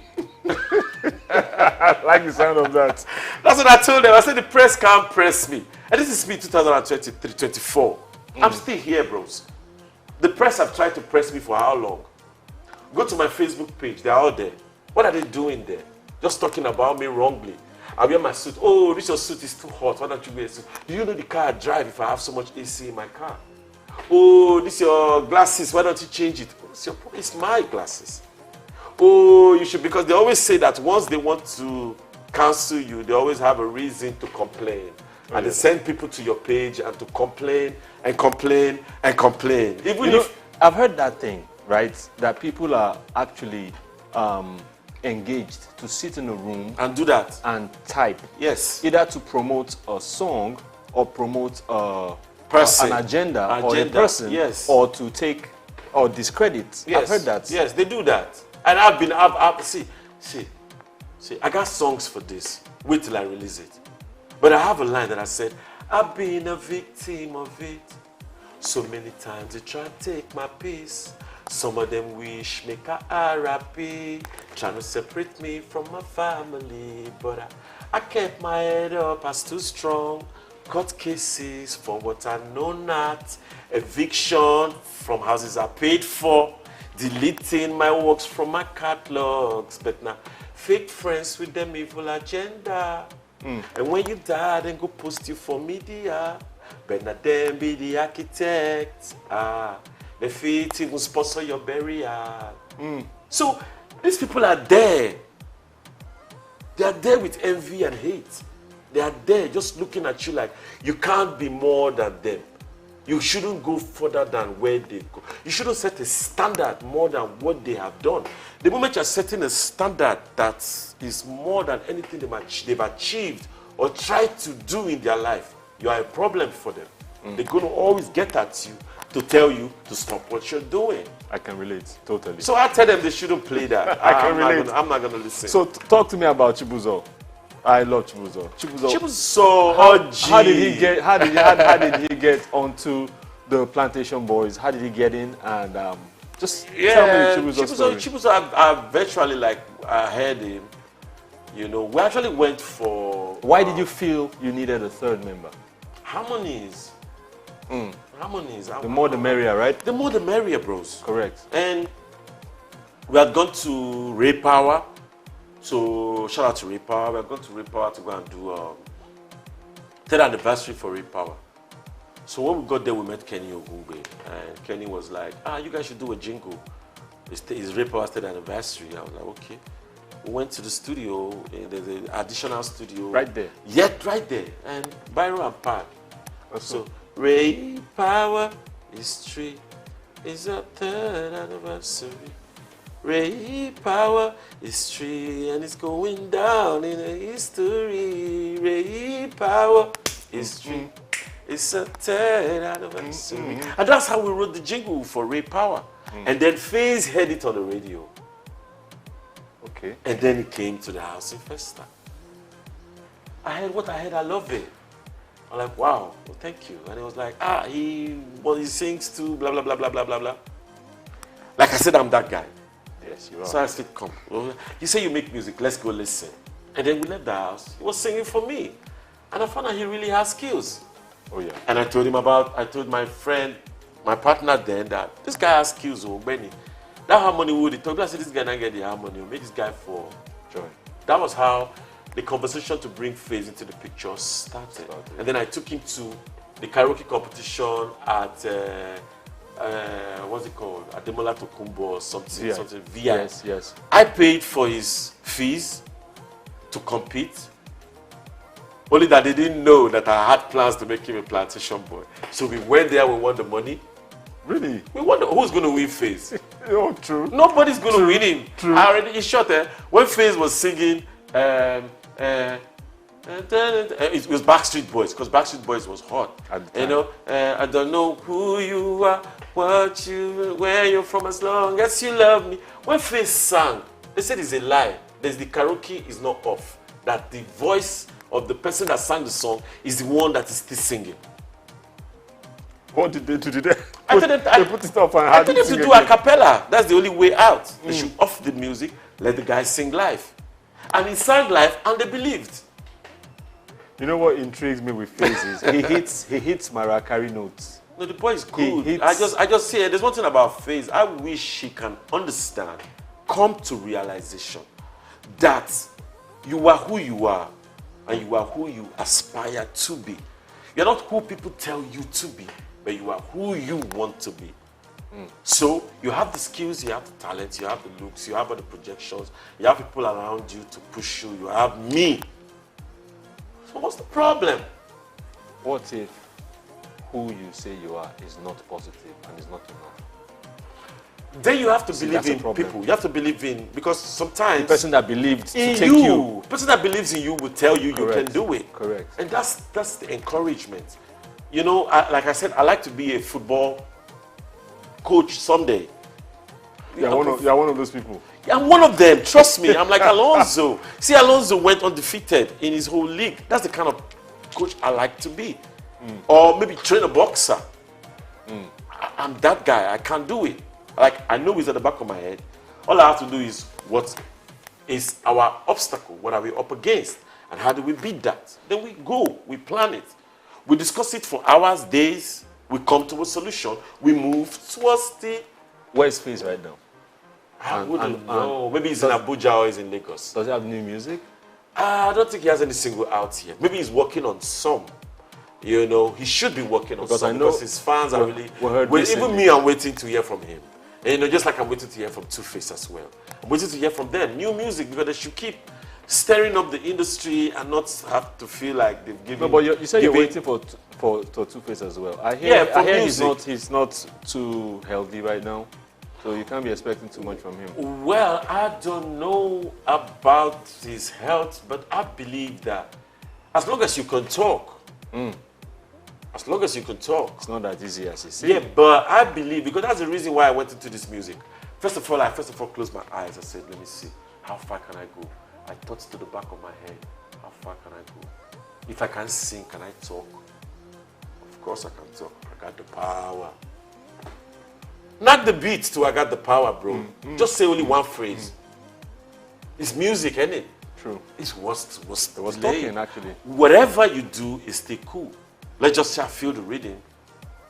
I like the sound of that. That's what I told them. I said the press can't press me. And this is me 2023, 24. I'm still here, bros. The press have tried to press me for how long? Go to my Facebook page. They're all there. What are they doing there? Just talking about me wrongly. I wear my suit. Oh, this your suit is too hot. Why don't you wear a suit? Do you know the car I drive if I have so much AC in my car? Oh, this your glasses. Why don't you change it? It's my glasses. Oh, you should, because they always say that once they want to cancel you, they always have a reason to complain. And they send people to your page and to complain and complain and complain. Even You know, if I've heard that thing right? That people are actually engaged to sit in a room and do that and type. Yes. Either to promote a song or promote person, an agenda or a agenda. person, Yes. or to take or discredit. Yes. I've heard that. Yes, they do that. And I've see, I got songs for this. Wait till I release it. But I have a line that I said, I've been a victim of it. So many times they try to take my peace. Some of them wish make a RIP, trying to separate me from my family. But I kept my head up, I stood strong. Court cases for what I know not. Eviction from houses I paid for. Deleting my works from my catalogs. But now, fake friends with them evil agenda. And when you die, then go post you for media. But now them be the architect. The fit even sponsor your burial. So these people are there. They are there with envy and hate. They are there just looking at you like you can't be more than them. You shouldn't go further than where they go. You shouldn't set a standard more than what they have done. The moment you're setting a standard that is more than anything they've achieved or tried to do in their life, you are a problem for them. They're going to always get at you to tell you to stop what you're doing. I can relate, totally. So I tell them they shouldn't play that. I can relate. I'm not going to listen. So talk to me about Chibuzo. I love Chibuzo. Chibuzo, how did he get? How did he get onto the Plantation Boys? How did he get in? And just tell me Chibuzo's story. Chibuzo, I virtually I heard him. You know, we actually went for. Why did you feel you needed a third member? Harmonies. Harmonies. The more the merrier, right? The more the merrier, bros. Correct. And we had gone to Ray Power. So shout out to Ray Power. We had gone to Ray Power to go and do 10th anniversary for Ray Power. So when we got there, we met Kenny Ogungbe. And Kenny was like, you guys should do a jingle. It's Ray Power's 10th anniversary. I was like, okay. We went to the studio. There's an additional studio. Right there? Yet, right there. And Byron and Park. So Ray Power history is a 3rd anniversary. Ray Power history, and it's going down in the history. Ray Power history, it's a 3rd anniversary. And that's how we wrote the jingle for Ray Power. And then FaZe heard it on the radio. Okay. And then it came to the house in Festa. I heard what I heard, I love it. I'm like, wow, well, thank you. And it was like, he sings too, blah, blah, blah, blah, blah, blah, blah. Like I said, I'm that guy. Yes, you are. So I said, come. You say you make music, let's go listen. And then we left the house. He was singing for me. And I found out he really has skills. Oh, yeah. And I told my friend, my partner then, that this guy has skills, Benny. That harmony would he talk. I said, this guy not get the harmony. We made this guy for joy. That was how the conversation to bring FaZe into the picture started. And then I took him to the karaoke competition at what's it called? Ademola Tokumbo or something. Something VI. Yes. I paid for his fees to compete. Only that they didn't know that I had plans to make him a plantation boy. So we went there, we won the money. Really? We wonder who's going to win FaZe. Oh, true. Nobody's going to win him. True. I already, in short, when FaZe was singing, it was Backstreet Boys, because Backstreet Boys was hot. You know, I don't know who you are, where you're from, as long as you love me. When FaZe sang, they said it's a lie. The karaoke is not off. That the voice of the person that sang the song is the one that is still singing. What did they do? They put it off and I told them to do a cappella. That's the only way out. They should off the music, let the guy sing live. And he sang live and they believed. You know what intrigues me with FaZe is he hits Mariah Carey notes. No, the boy is good. I just say there's one thing about FaZe. I wish he can understand, come to realization that you are who you are and you are who you aspire to be. You're not who people tell you to be, but you are who you want to be. So you have the skills, you have the talents, you have the looks, you have all the projections, you have people around you to push you, you have me. So what's the problem? What if who you say you are is not positive and is not enough? Then you have to See, believe that's a in problem. people. You have to believe in, because sometimes The person that believed to in take you. the person that believes in you will tell you Correct. you can do it. Correct. And that's the encouragement. You know, like I said, I like to be a football coach someday. You're one of those people. I'm one of them. Trust me. I'm like Alonso. See, Alonso went undefeated in his whole league. That's the kind of coach I like to be. Or maybe train a boxer. I'm that guy. I can't do it. Like, I know it's at the back of my head. All I have to do is, what is our obstacle? What are we up against? And how do we beat that? Then we go. We plan it. We discuss it for hours, days. We come to a solution. We move towards the... Where is Face right now? I wouldn't know. Maybe he's in Abuja or he's in Lagos. Does he have new music? I don't think he has any single out yet. Maybe he's working on some. You know, he should be working on Because some I know because his fans are really... heard Well, recently. even me, I'm waiting to hear from him. And, you know, just like I'm waiting to hear from Two-Face as well. I'm waiting to hear from them. New music, because they should keep stirring up the industry and not have to feel like they've given... No, but you said you're waiting for Two-Face as well. I hear he's not too healthy right now. So you can't be expecting too much from him. Well, I don't know about his health, but I believe that as long as you can talk, as long as you can talk. It's not that easy as you say. Yeah, but I believe, because that's the reason why I went into this music. First of all, I closed my eyes. I said, let me see, how far can I go? I thought to the back of my head, how far can I go? If I can sing, can I talk? Of course I can talk. I got the power. Not the beat too, I got the power, bro. Just say only one phrase. It's music, isn't it? True. It's what's talking, actually. Whatever you do is stay cool. Let's just say I feel the rhythm.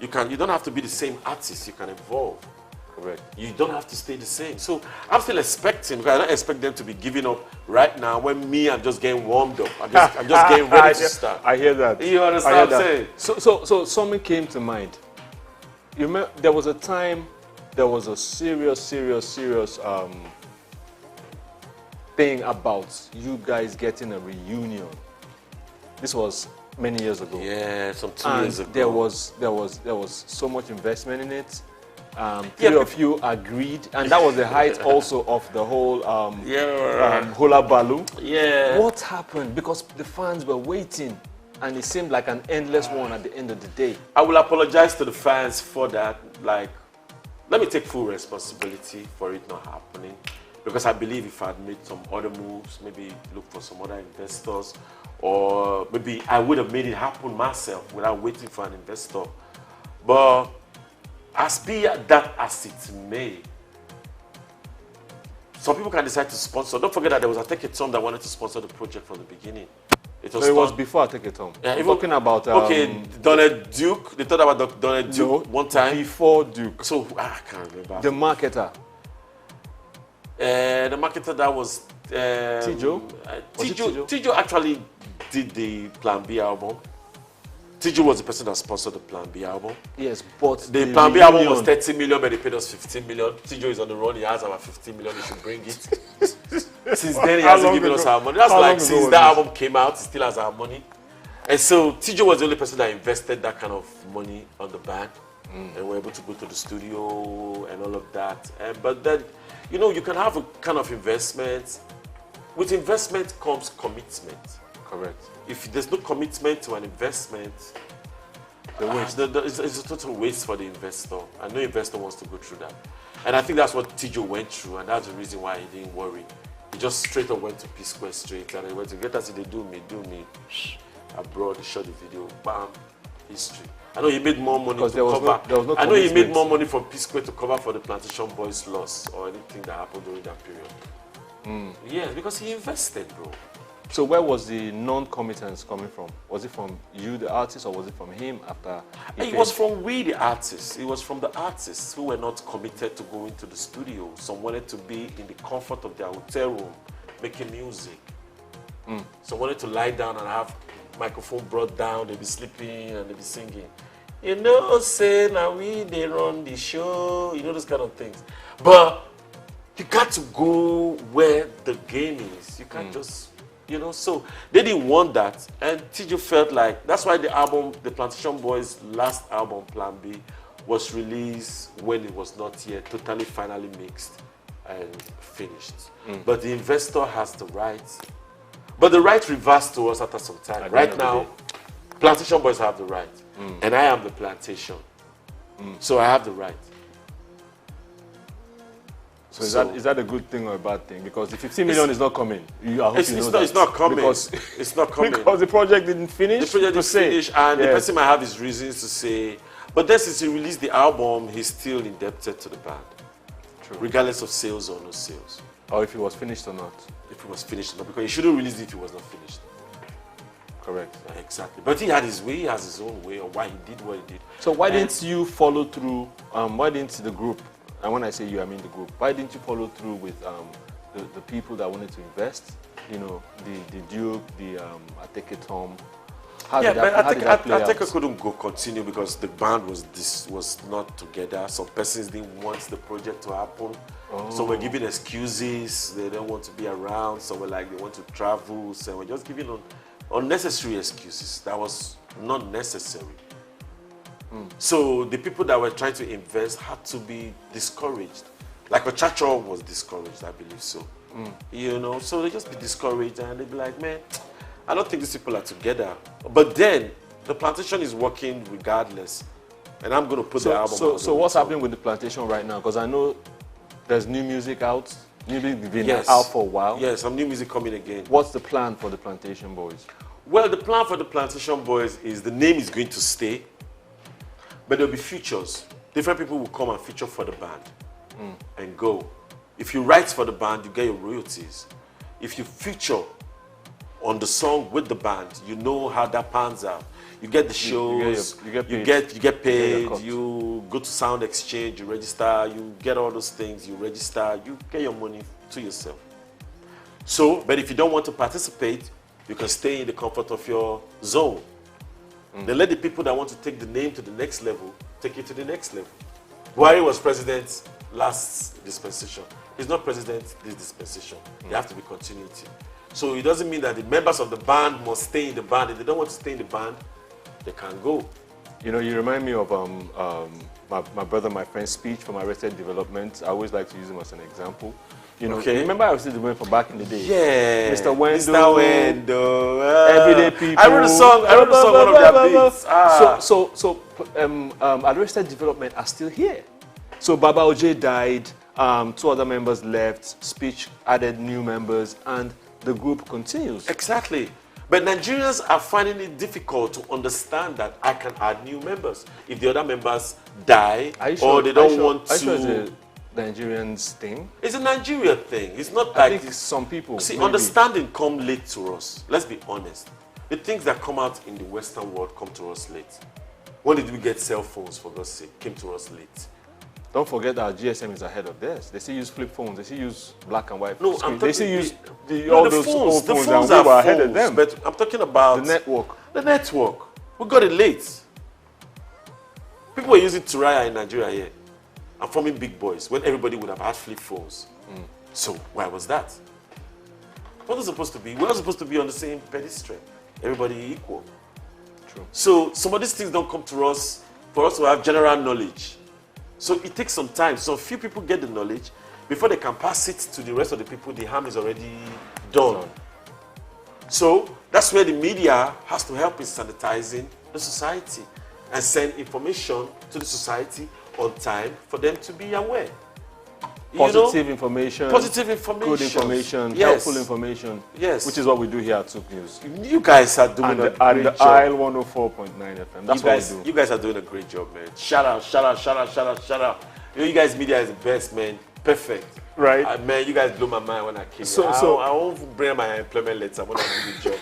You don't have to be the same artist, you can evolve. Correct. You don't have to stay the same. So I'm still expecting, because I don't expect them to be giving up right now when I'm just getting warmed up. I'm just getting ready to start. I hear that. You understand what I'm saying? So something came to mind. You remember, there was a time, there was a serious thing about you guys getting a reunion. This was many years ago. Yeah, some 2 years ago. There was so much investment in it. Three of you agreed, and that was the height also of the whole hula baloo. Yeah. What happened? Because the fans were waiting, and it seemed like an endless one at the end of the day. I will apologize to the fans for that. Like, let me take full responsibility for it not happening, because I believe if I'd made some other moves, maybe look for some other investors, or maybe I would have made it happen myself without waiting for an investor. But as be that as it may, some people can decide to sponsor. Don't forget that there was a Take It Tom that wanted to sponsor the project from the beginning. It was before I Take It Tom. Yeah, I'm talking about Donald Duke. They thought about Donald Duke one time before Duke. So I can't remember. The marketer. The marketer that was Tijo. Tijo actually did the Plan B album. Tijo was the person that sponsored the Plan B album. Yes, but the Plan B album was 30 million, but they paid us 15 million. Tijo is on the run. He has our 15 million. He should bring it. Since then, he hasn't given us our money. That's like since that album came out, he still has our money. And so Tijo was the only person that invested that kind of money on the band. And we were able to go to the studio and all of that. But then, you know, you can have a kind of investment. With investment comes commitment. Correct. If there's no commitment to an investment, it's a total waste for the investor. And no investor wants to go through that. And I think that's what Tijo went through, and that's the reason why he didn't worry. He just straight up went to P Square straight, and he went to get us. They do me. Abroad, he shot the video, bam, history. I know he made more money to cover. There was no I know he made more money from P Square to cover for the Plantation Boys' loss or anything that happened during that period. Yes, because he invested, bro. So where was the non-committance coming from? Was it from you, the artist, or was it from him after? It was from we, the artists. It was from the artists who were not committed to going to the studio. Some wanted to be in the comfort of their hotel room, making music. Some wanted to lie down and have microphone brought down. They'd be sleeping and they'd be singing. You know, say now they run the show. You know, those kind of things. But you got to go where the game is. You can't just. You know, so they didn't want that, and Tijo felt like that's why the album, the Plantation Boys' last album, Plan B, was released when it was not yet totally finally mixed and finished. But the investor has the right. But the right reversed to us after some time. Right now, Plantation Boys have the right. And I am the plantation. So I have the right. So is that a good thing or a bad thing? Because the 15 million is not coming. It's not coming. Because it's not coming. Because the project didn't finish. The project didn't finish, and the person might have his reasons to say. But then since he released the album, he's still indebted to the band. True. Regardless of sales or no sales. Or if it was finished or not. If it was finished or not. Because he shouldn't release it if it was not finished. Correct. Exactly. But he had his way, he has his own way of why he did what he did. So why didn't you follow through, why didn't the group, and when I say you, I mean the group, why didn't you follow through with the people that wanted to invest? You know, the Duke, the Ateke Tom. Ateke couldn't go continue because the band was not together. Some persons didn't want the project to happen. So we're giving excuses. They don't want to be around. So we're like, they want to travel. So we're just giving unnecessary excuses. That was not necessary. So the people that were trying to invest had to be discouraged. Like Ochacho was discouraged, I believe so. You know, so they just be discouraged and they'd be like, man, I don't think these people are together. But then the plantation is working regardless. And I'm going to put the album out. So what's happening with the plantation right now? Because I know there's new music out. New music been out for a while. Yes, some new music coming again. What's the plan for the Plantation Boys? Well, the plan for the Plantation Boys is the name is going to stay, but there'll be features. Different people will come and feature for the band and go. If you write for the band, you get your royalties. If you feature on the song with the band, you know how that pans out. You get the shows, you get paid, you go to Sound Exchange, you register, you get all those things, you register, you get your money to yourself. So, but if you don't want to participate, you can stay in the comfort of your zone. Then let the people that want to take the name to the next level, take it to the next level. Buhari was president last dispensation. He's not president this dispensation. There have to be continuity. So it doesn't mean that the members of the band must stay in the band. If they don't want to stay in the band, they can't go. You know, you remind me of my brother, my friend's speech from Arrested Development. I always like to use him as an example. You know, remember Arrested Development from back in the day? Yeah. Mr. Wendo. Everyday People. I wrote a song one of their beats. Arrested Development are still here. So Baba Oje died, 2 other members left, Speech added new members, and the group continues. Exactly. But Nigerians are finding it difficult to understand that I can add new members. If the other members die or they don't want to... It's a Nigerians thing? It's a Nigeria thing. It's not I like... think some people... See, understanding come late to us. Let's be honest. The things that come out in the Western world come to us late. When did we get cell phones, for God's sake? Came to us late. Don't forget that GSM is ahead of theirs. They still use flip phones. They still use black and white screens. They still use all those old phones, and we were ahead of them. But I'm talking about the network. The network. We got it late. People were using Turaya in Nigeria here and forming big boys when everybody would have had flip phones. So why was that? What was supposed to be? We were supposed to be on the same pedestal. Everybody equal. True. So some of these things don't come to us for us to have general knowledge. So it takes some time. So few people get the knowledge. Before they can pass it to the rest of the people, the harm is already done. So that's where the media has to help in sanitizing the society and send information to the society on time for them to be aware. Positive information, good information, yes. helpful information, yes, which is what we do here at SOUQ News. You guys are doing a great job. Isle 104.9 FM. That's what we do. You guys are doing a great job, man. Shout out, shout out, shout out, shout out, shout out. You guys media is the best, man. Perfect. Right. Man, you guys blew my mind when I came here. I won't bring my employment letter when I do the job.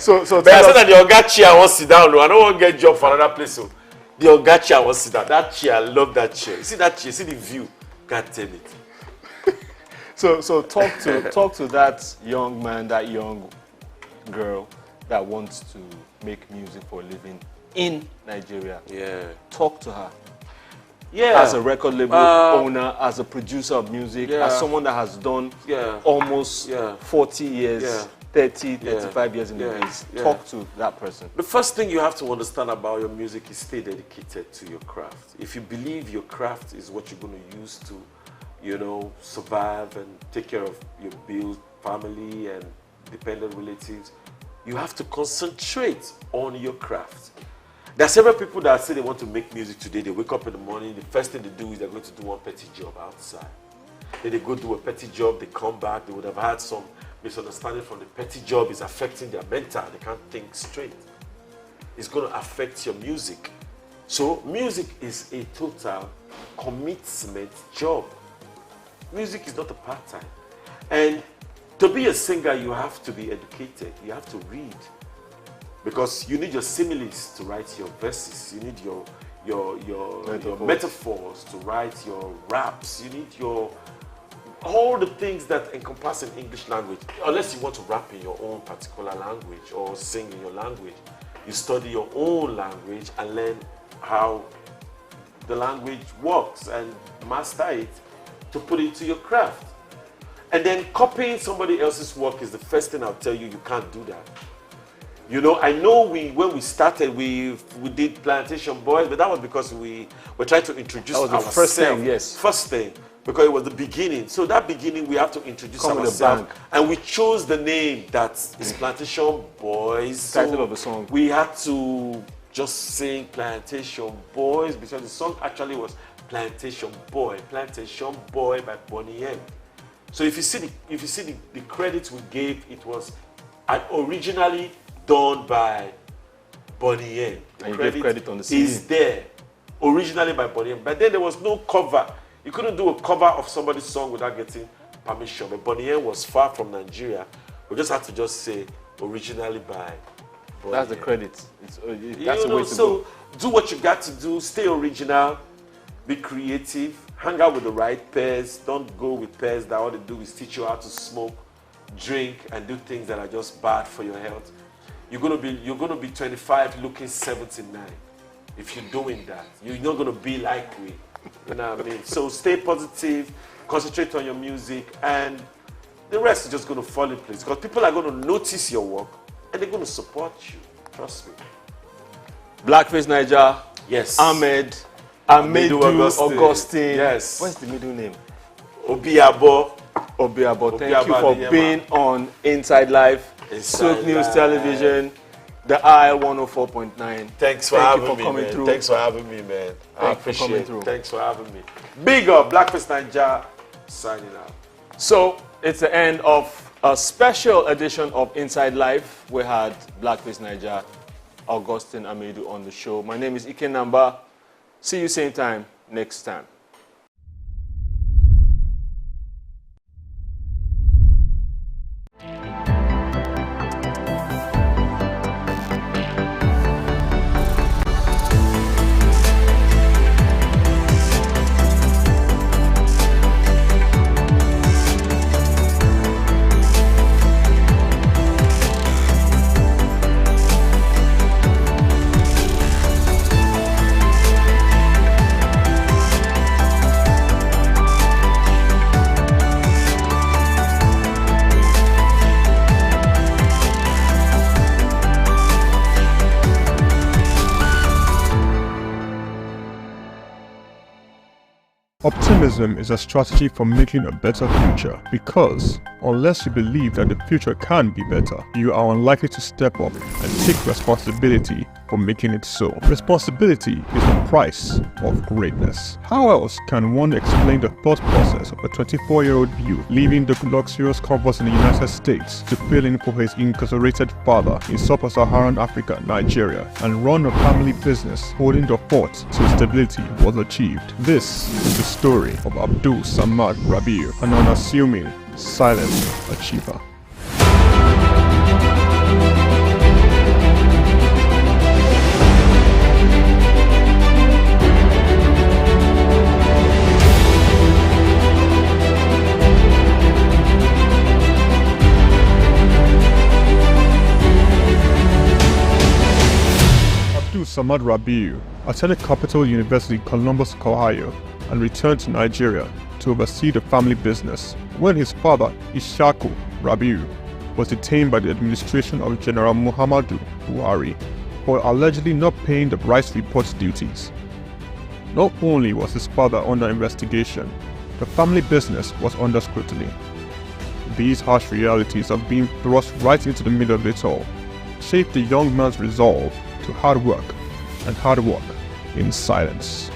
so but I said that the Oga chair won't sit down. I don't want to get a job for another place. So the Oga chair won't sit down. That chair, I love that chair. You see that chair, see the view. Can't tell it. So talk to that young man, that young girl that wants to make music for a living in Nigeria. Yeah. Talk to her. Yeah. As a record label owner, as a producer of music, as someone that has done almost 40 years 30, 35 years in the biz. Talk to that person. The first thing you have to understand about your music is stay dedicated to your craft. If you believe your craft is what you're going to use to, you know, survive and take care of your bills, family and dependent relatives, you have to concentrate on your craft. There are several people that say they want to make music today. They wake up in the morning, the first thing they do is they're going to do one petty job outside. Then they go do a petty job, they come back, they would have had some misunderstanding from the petty job is affecting their mental. They can't think straight. It's going to affect your music. So music is a total commitment job. Music is not a part-time. And to be a singer, you have to be educated. You have to read. Because you need your similes to write your verses. You need your metaphors to write your raps. You need all the things that encompass an English language. Unless you want to rap in your own particular language or sing in your language, you study your own language and learn how the language works and master it to put it to your craft. And then copying somebody else's work is the first thing I'll tell you. You can't do that. You know, I know when we started, we did Plantation Boys, but that was because we were trying to introduce ourselves. The first thing, yes. First thing, because it was the beginning. So that beginning, we have to introduce ourselves. And we chose the name that is Plantation Boys. Title of the song. We had to just sing Plantation Boys because the song actually was Plantation Boy by Bonnie M. So if you see the credits we gave, it was originally done by Bonnie M. The and you gave credit on the CD. Is there originally by Bonnie M. But then there was no cover. You couldn't do a cover of somebody's song without getting permission. But Bonnie M was far from Nigeria. We just had to just say originally by Bonnie That's the M. credit. That's the way to so go. do what you got to do. Stay original. Be creative. Hang out with the right pairs. Don't go with pairs that all they do is teach you how to smoke, drink, and do things that are just bad for your health. You're gonna be 25 looking 79 if you're doing that. You're not gonna be like we. You know what I mean? So stay positive, concentrate on your music, and the rest is just gonna fall in place. Because people are gonna notice your work and they're gonna support you. Trust me. Blackface Niger. Yes. Ahmed. Amedu Augustine. Yes. What's the middle name? Obiabo. Thank you for being on Inside Life. SOUQ News Television, the IL 104.9. Thanks for having me, man. Thanks for having me, man. I appreciate it. Thanks for having me. Big up, Blackface Niger, signing out. So, it's the end of a special edition of Inside Life. We had Blackface Niger, Augustine Amedu on the show. My name is Ike Namba. See you same time next time. Optimism is a strategy for making a better future, because unless you believe that the future can be better, you are unlikely to step up and take responsibility for making it so. Responsibility is the price of greatness. How else can one explain the thought process of a 24-year-old youth leaving the luxurious comforts in the United States to fill in for his incarcerated father in sub-Saharan Africa, Nigeria, and run a family business holding the fort till stability was achieved? This is the story of Abdul Samad Rabiu, an unassuming, silent achiever. Abdul Samad Rabiu attended Capital University, Columbus, Ohio, and returned to Nigeria to oversee the family business when his father, SOUQ Rabiu, was detained by the administration of General Muhammadu Buhari for allegedly not paying the rice report duties. Not only was his father under investigation, the family business was under scrutiny. These harsh realities of being thrust right into the middle of it all shaped the young man's resolve to hard work in silence.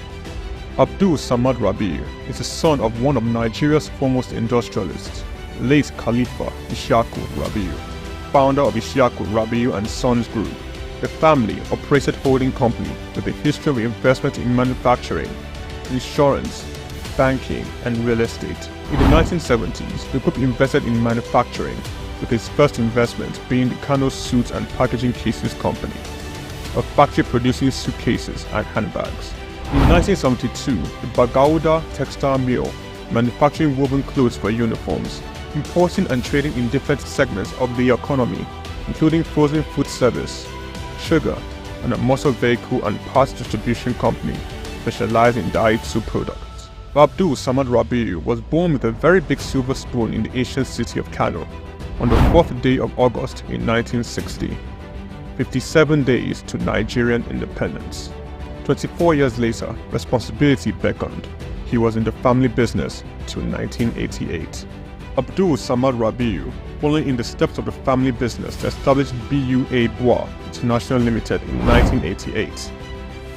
Abdul Samad Rabiu is the son of one of Nigeria's foremost industrialists, late Khalifa Ishaku Rabiu, founder of Ishaku Rabiu and Sons Group. The family-operated holding company with a history of investment in manufacturing, insurance, banking, and real estate. In the 1970s, the group invested in manufacturing, with its first investment being the Kano Suits and Packaging Cases Company, a factory producing suitcases and handbags. In 1972, the Bagauda Textile Mill, manufacturing woven clothes for uniforms, importing and trading in different segments of the economy, including frozen food service, sugar, and a motor vehicle and parts distribution company specialized in Daihatsu products. Abdul Samad Rabiu was born with a very big silver spoon in the ancient city of Kano on the 4th day of August in 1960, 57 days to Nigerian independence. 24 years later, responsibility beckoned. He was in the family business till 1988. Abdul Samad Rabiu, following in the steps of the family business, established BUA Bois International Limited in 1988.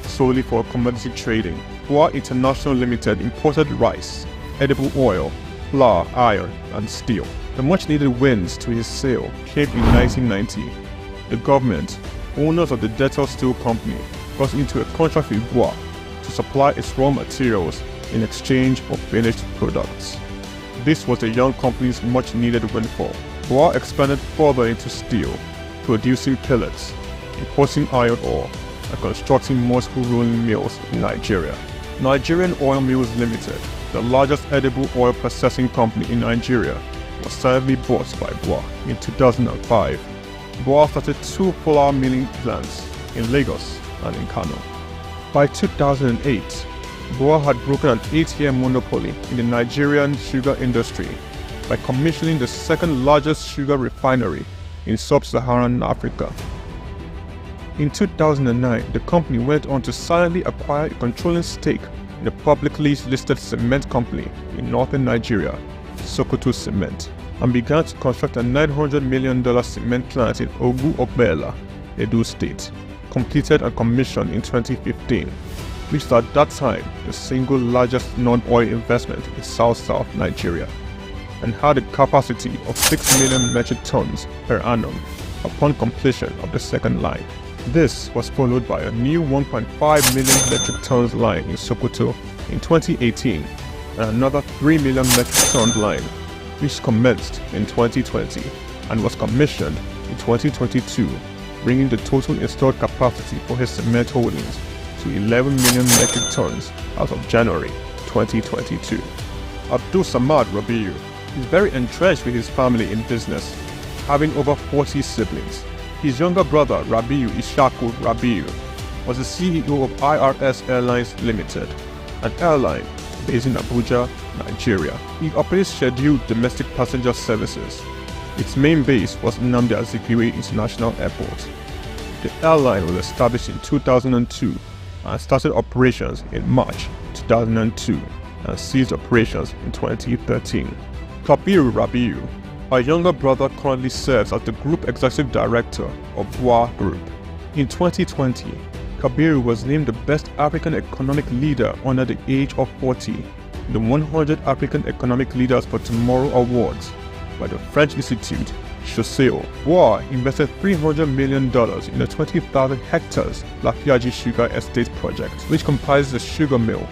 Solely for commodity trading, Bois International Limited imported rice, edible oil, flour, iron, and steel. The much-needed wins to his sale came in 1990. The government, owners of the Dettol Steel Company, got into a contract with Bois to supply its raw materials in exchange for finished products. This was the young company's much-needed windfall. Bois expanded further into steel, producing pellets, importing iron ore, and constructing multiple rolling mills in Nigeria. Nigerian Oil Mills Limited, the largest edible oil processing company in Nigeria, was sadly bought by Bois in 2005. Bois started 2 flour milling plants in Lagos and in Kano. By 2008, Bois had broken an 8-year monopoly in the Nigerian sugar industry by commissioning the second largest sugar refinery in sub-Saharan Africa. In 2009, the company went on to silently acquire a controlling stake in a publicly listed cement company in northern Nigeria, Sokoto Cement, and began to construct a $900 million cement plant in Ogu-Obela, Edo State, completed and commissioned in 2015, which was at that time the single largest non-oil investment in South Nigeria, and had a capacity of 6 million metric tons per annum upon completion of the second line. This was followed by a new 1.5 million metric tons line in Sokoto in 2018 and another 3 million metric ton line, which commenced in 2020 and was commissioned in 2022, bringing the total installed capacity for his cement holdings to 11 million metric tons as of January 2022. Abdul Samad Rabiu is very entrenched with his family in business, having over 40 siblings. His younger brother, Rabiu Ishaku Rabiu, was the CEO of IRS Airlines Limited, an airline based in Abuja, Nigeria. He operates scheduled domestic passenger services. Its main base was Nnamdi Azikiwe International Airport. The airline was established in 2002 and started operations in March 2002 and ceased operations in 2013. Kabiru Rabiu, our younger brother, currently serves as the Group Executive Director of Bois Group. In 2020, Kabiru was named the Best African Economic Leader under the age of 40 in the 100 African Economic Leaders for Tomorrow Awards by the French Institute Chausseo. Bois invested $300 million in the 20,000 hectares Lafiaji Sugar Estate project, which comprises a sugar mill,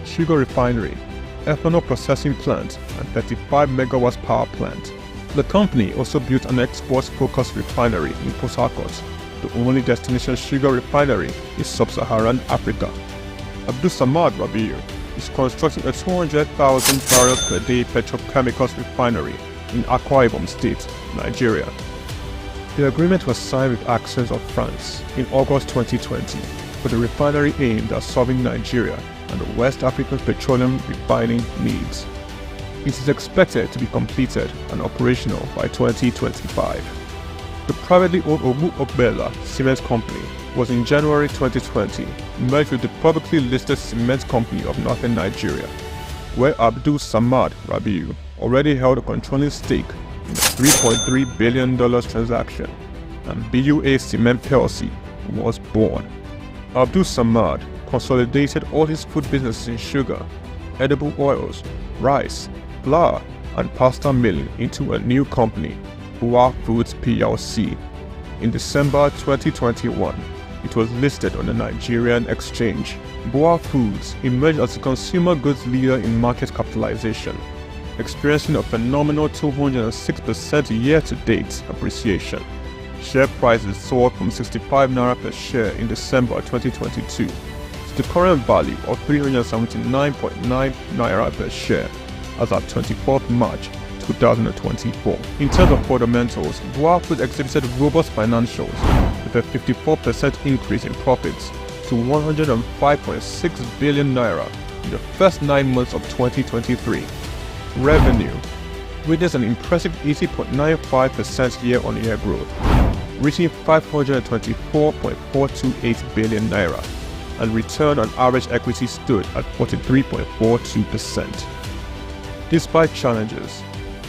sugar refinery, ethanol processing plant, and 35 megawatts power plant. The company also built an export-focused refinery in Port Harcourt, the only destination sugar refinery in sub-Saharan Africa. Abdul Samad Rabiu is constructing a 200,000 barrels per day petrochemicals refinery in Akwa Ibom State, Nigeria. The agreement was signed with Access of France in August 2020 for the refinery aimed at solving Nigeria and the West African petroleum refining needs. It is expected to be completed and operational by 2025. The privately owned Omu-Ogbela Cement Company was in January 2020 merged with the publicly listed Cement Company of Northern Nigeria, where Abdul Samad Rabiu already held a controlling stake in the $3.3 billion transaction, and BUA Cement PLC was born. Abdul Samad consolidated all his food businesses in sugar, edible oils, rice, flour, and pasta milling into a new company, SOUQ Foods PLC. In December 2021, it was listed on the Nigerian exchange. SOUQ Foods emerged as a consumer goods leader in market capitalization, experiencing a phenomenal 206% year-to-date appreciation. Share prices soared from 65 naira per share in December 2022 to the current value of 379.9 naira per share as at 24th March 2024. In terms of fundamentals, SOUQ Foods exhibited robust financials with a 54% increase in profits to 105.6 billion naira in the first 9 months of 2023. Revenue witnessed an impressive 80.95% year-on-year growth, reaching 524.428 billion naira, and return on average equity stood at 43.42%. Despite challenges,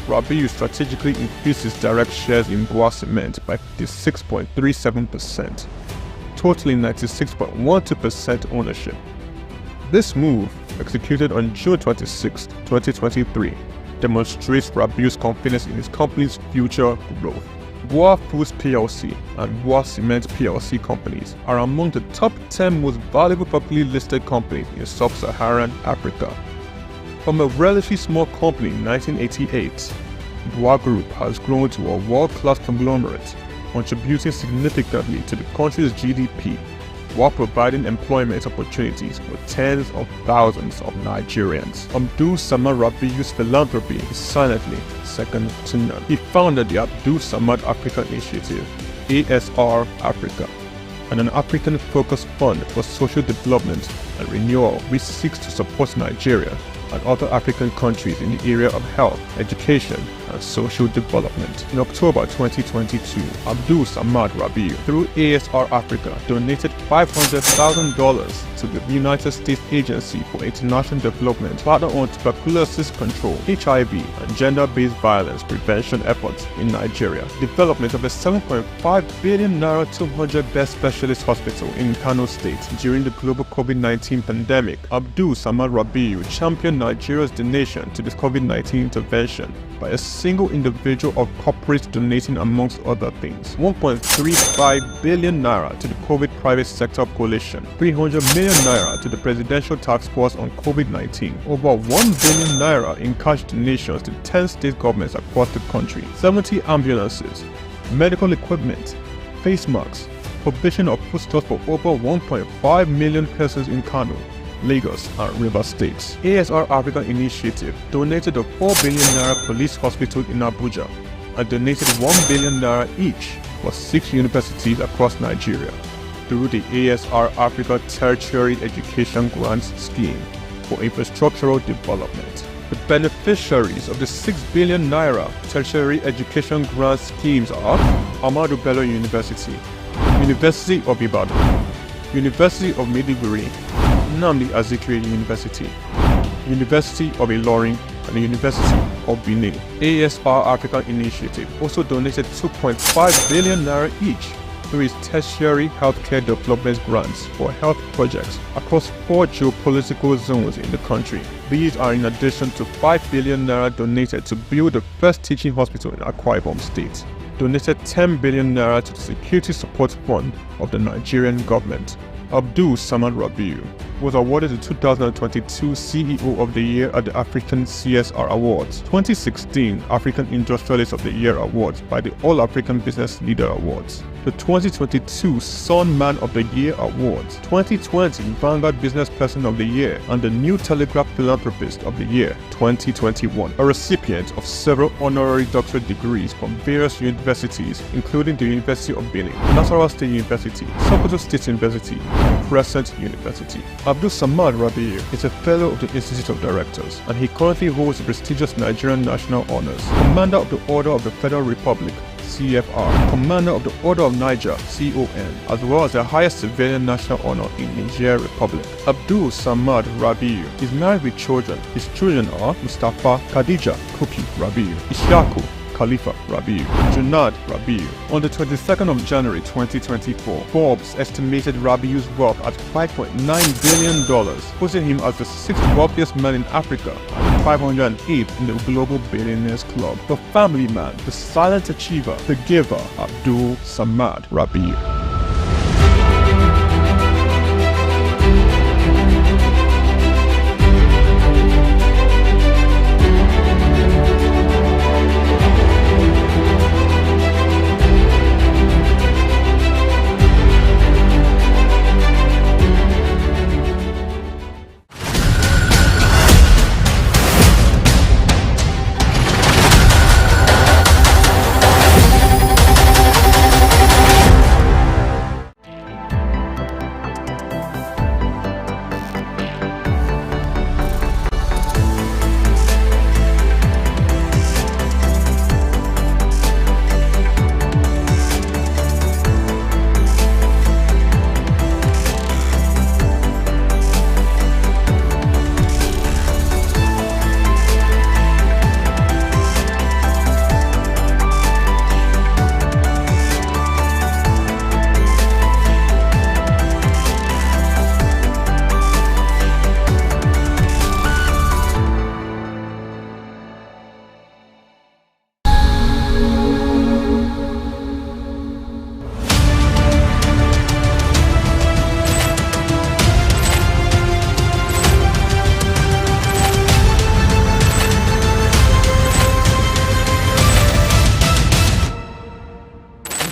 Rabiu strategically increased his direct shares in BUA Cement by 56.37%, totaling 96.12% ownership. This move, executed on June 26, 2023, demonstrates Rabiu's confidence in his company's future growth. SOUQ Foods PLC and BUA Cement PLC companies are among the top 10 most valuable publicly listed companies in sub-Saharan Africa. From a relatively small company in 1988, BUA Group has grown to a world-class conglomerate, contributing significantly to the country's GDP while providing employment opportunities for tens of thousands of Nigerians. Abdul Samad Rabiu's philanthropy is silently second to none. He founded the Abdul Samad Africa Initiative, ASR Africa, and an African-focused fund for social development and renewal which seeks to support Nigeria and other African countries in the area of health, education, and social development. In October 2022, Abdul Samad Rabiu, through ASR Africa, donated $500,000 to the United States Agency for International Development, partner on tuberculosis control, HIV, and gender-based violence prevention efforts in Nigeria. Development of a 7.5 billion naira 200-bed specialist hospital in Kano State during the global COVID-19 pandemic. Abdul Samad Rabiu championed Nigeria's donation to this COVID-19 intervention by a single individual or corporate donating, amongst other things, 1.35 billion naira to the COVID private sector coalition, 300 million naira to the Presidential Task Force on COVID-19, over 1 billion naira in cash donations to 10 state governments across the country, 70 ambulances, medical equipment, face masks, provision of foodstuffs for over 1.5 million persons in Kano, Lagos, and River States. ASR Africa Initiative donated a 4 billion naira police hospital in Abuja and donated 1 billion naira each for 6 universities across Nigeria through the ASR Africa Tertiary Education Grants Scheme for infrastructural development. The beneficiaries of the 6 billion naira tertiary education grant schemes are Ahmadu Bello University, University of Ibadan, University of Maiduguri, Nnamdi Azikiwe University, University of Ilorin, and the University of Benin. ASR Africa Initiative also donated 2.5 billion naira each through its tertiary healthcare development grants for health projects across 4 geopolitical zones in the country. These are in addition to 5 billion naira donated to build the first teaching hospital in Akwa Ibom State, donated 10 billion naira to the Security Support Fund of the Nigerian government. Abdul Samad Rabiu was awarded the 2022 CEO of the Year at the African CSR Awards, 2016 African Industrialist of the Year Awards by the All African Business Leader Awards, the 2022 Sun Man of the Year Awards, 2020 Vanguard Business Person of the Year, and the New Telegraph Philanthropist of the Year 2021, a recipient of several honorary doctorate degrees from various universities including the University of Benin, Nasarawa State University, Sokoto State University, Crescent University. Abdul Samad Rabiu is a fellow of the Institute of Directors, and he currently holds the prestigious Nigerian National Honors, Commander of the Order of the Federal Republic, CFR, Commander of the Order of Niger, CON, as well as the highest civilian national honor in Niger Republic. Abdul Samad Rabiu is married with children. His children are Mustafa Khadija Kuki Rabiu, Ishaku Khalifa Rabiu, Junad Rabiu. On the 22nd of January 2024, Forbes estimated Rabiu's wealth at $5.9 billion, putting him as the 6th wealthiest man in Africa and 508th in the Global Billionaires Club. The family man, the silent achiever, the giver, Abdul Samad Rabiu.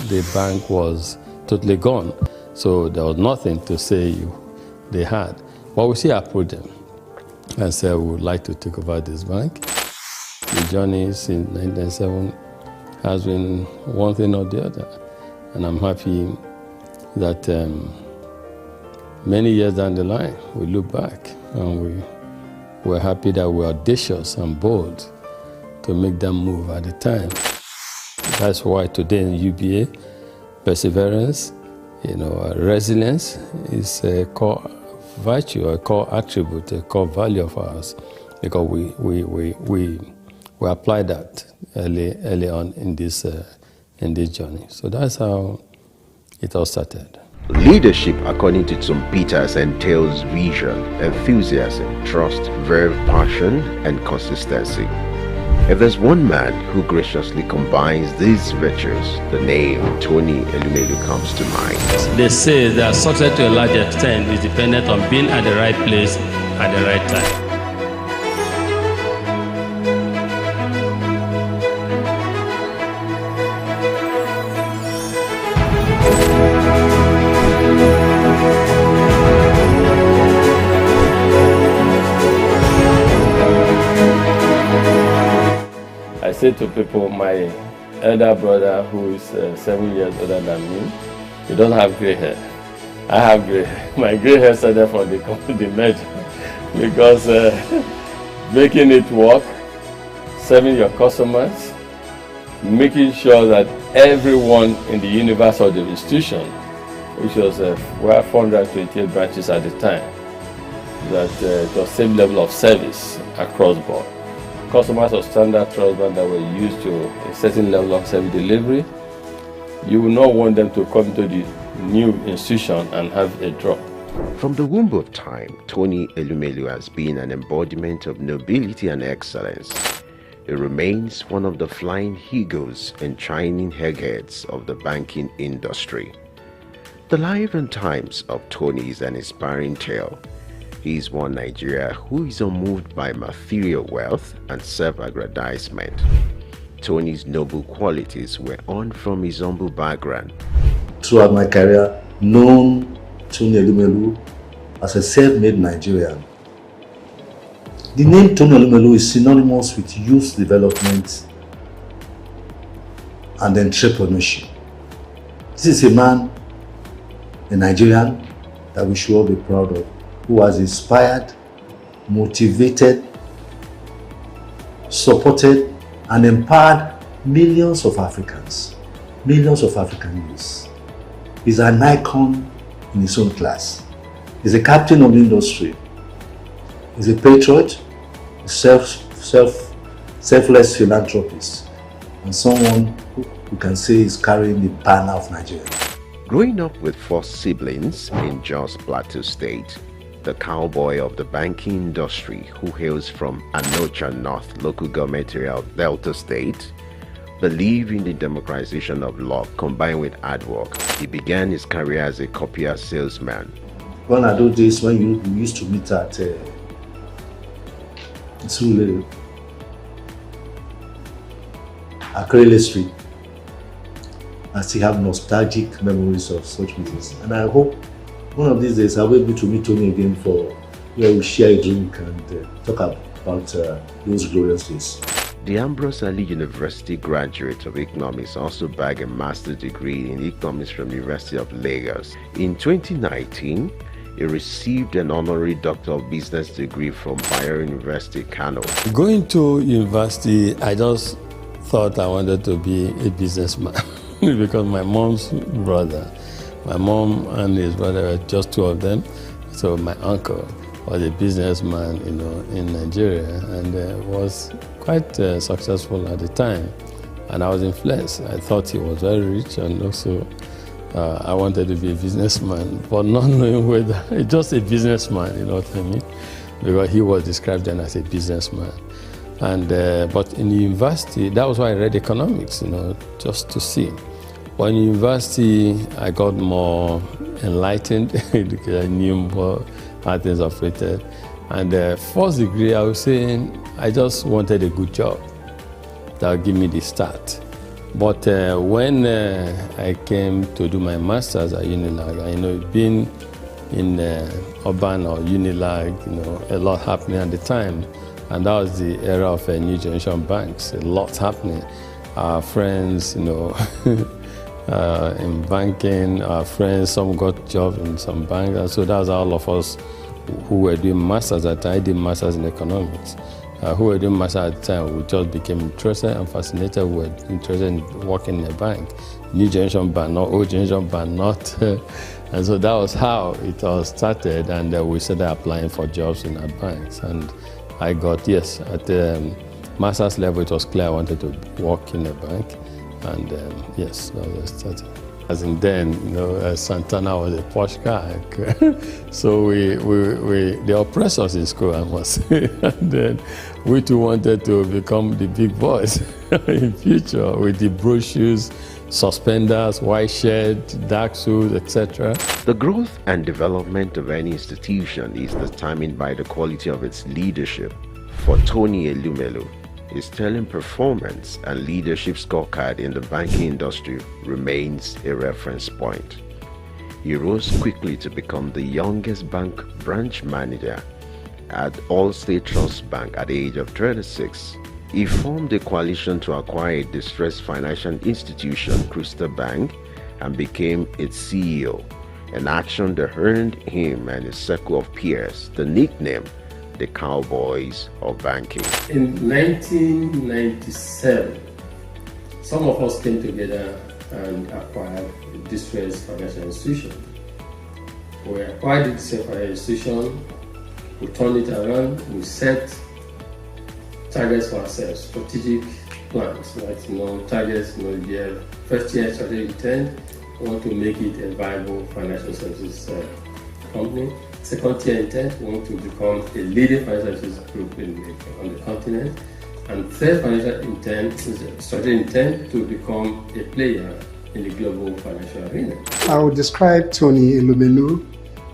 The bank was totally gone, so there was nothing to say they had. But we still approached them and said we would like to take over this bank. The journey since 1997 has been one thing or the other, and I'm happy that many years down the line we look back and we're happy that we're audacious and bold to make that move at the time. That's why today in UBA, perseverance, resilience is a core virtue, a core attribute, a core value of ours, because we apply that early on in this journey. So that's how it all started. Leadership, according to some Peters, entails vision, enthusiasm, trust, verve, passion, and consistency. If there's one man who graciously combines these virtues, the name Tony Elumelu comes to mind. They say that success to a large extent is dependent on being at the right place at the right time. I say to people, my elder brother, who is 7 years older than me, he doesn't have gray hair. I have gray hair. My gray hair started from the merger, because making it work, serving your customers, making sure that everyone in the universe of the institution, which was we have 428 branches at the time, that it was same level of service across board. Customers of standard trust bank that were used to a certain level of service delivery, you will not want them to come to the new institution and have a drop. From the womb of time, Tony Elumelu has been an embodiment of nobility and excellence. He remains one of the flying eagles and shining eggheads of the banking industry. The life and times of Tony is an inspiring tale. He is one Nigeria who is unmoved by material wealth and self-aggrandizement. Tony's noble qualities were on from his humble background. Throughout my career, known Tony Elumelu as a self-made Nigerian. The name Tony Elumelu is synonymous with youth development and entrepreneurship. This is a man, a Nigerian, that we should all be proud of, who has inspired, motivated, supported, and empowered millions of Africans, millions of African youths. He's an icon in his own class. He's a captain of the industry. He's a patriot, a selfless philanthropist, and someone who can say is carrying the banner of Nigeria. Growing up with 4 siblings in Jos Plateau State, the cowboy of the banking industry who hails from Anocha North local government area of Delta State, believed in the democratization of law combined with hard work. He began his career as a copier salesman. One of those days when we used to meet at Akrele Street, I still have nostalgic memories of such meetings. And I hope one of these days I'll be able to meet Tony again for where we share a drink and talk about those glorious days. The Ambrose Ali University graduate of economics also bagged a master's degree in economics from the University of Lagos. In 2019, he received an honorary Doctor of Business degree from Bayero University, Kano. Going to university, I just thought I wanted to be a businessman because my mom's brother, my mom and his brother were just 2 of them. So my uncle was a businessman, in Nigeria, and was quite successful at the time. And I was influenced. I thought he was very rich, and also I wanted to be a businessman, but not knowing whether just a businessman, you know what I mean? Because he was described then as a businessman. And but in the university, that was why I read economics, just to see. But in university, I got more enlightened because I knew more how things operated. And first degree, I was saying I just wanted a good job that would give me the start. But when I came to do my master's at Unilag, being in urban or Unilag, a lot happening at the time. And that was the era of new generation banks, a lot happening. Our friends, in banking, our friends, some got jobs in some banks. And so that was all of us who were doing masters at the time. I did masters in economics. Who were doing masters at the time, we just became interested and fascinated. We were interested in working in a bank. New generation bank, not old generation bank, not. And so that was how it all started. And we started applying for jobs in our banks. And I got, yes, at the master's level, it was clear I wanted to work in a bank. And yes, that was started. As in then, Santana was a posh guy. So they oppressed us in school, I must say. And then we too wanted to become the big boys in future with the brochures, suspenders, white shirt, dark suits, etc. The growth and development of any institution is determined by the quality of its leadership. For Tony Elumelu, his sterling performance and leadership scorecard in the banking industry remains a reference point. He rose quickly to become the youngest bank branch manager at Allstate Trust Bank at the age of 36. He formed a coalition to acquire a distressed financial institution, Crystal Bank, and became its CEO, an action that earned him and his circle of peers the nickname the Cowboys of Banking. In 1997, some of us came together and acquired a distressed financial institution. We acquired the distressed financial institution, we turned it around, we set targets for ourselves, strategic plans, right? Targets, you have first year strategic intent, we want to make it a viable financial services company. Second tier intent, we want to become a leading financial services group on the continent. And third financial intent is a strategic intent to become a player in the global financial arena. I would describe Tony Elumelu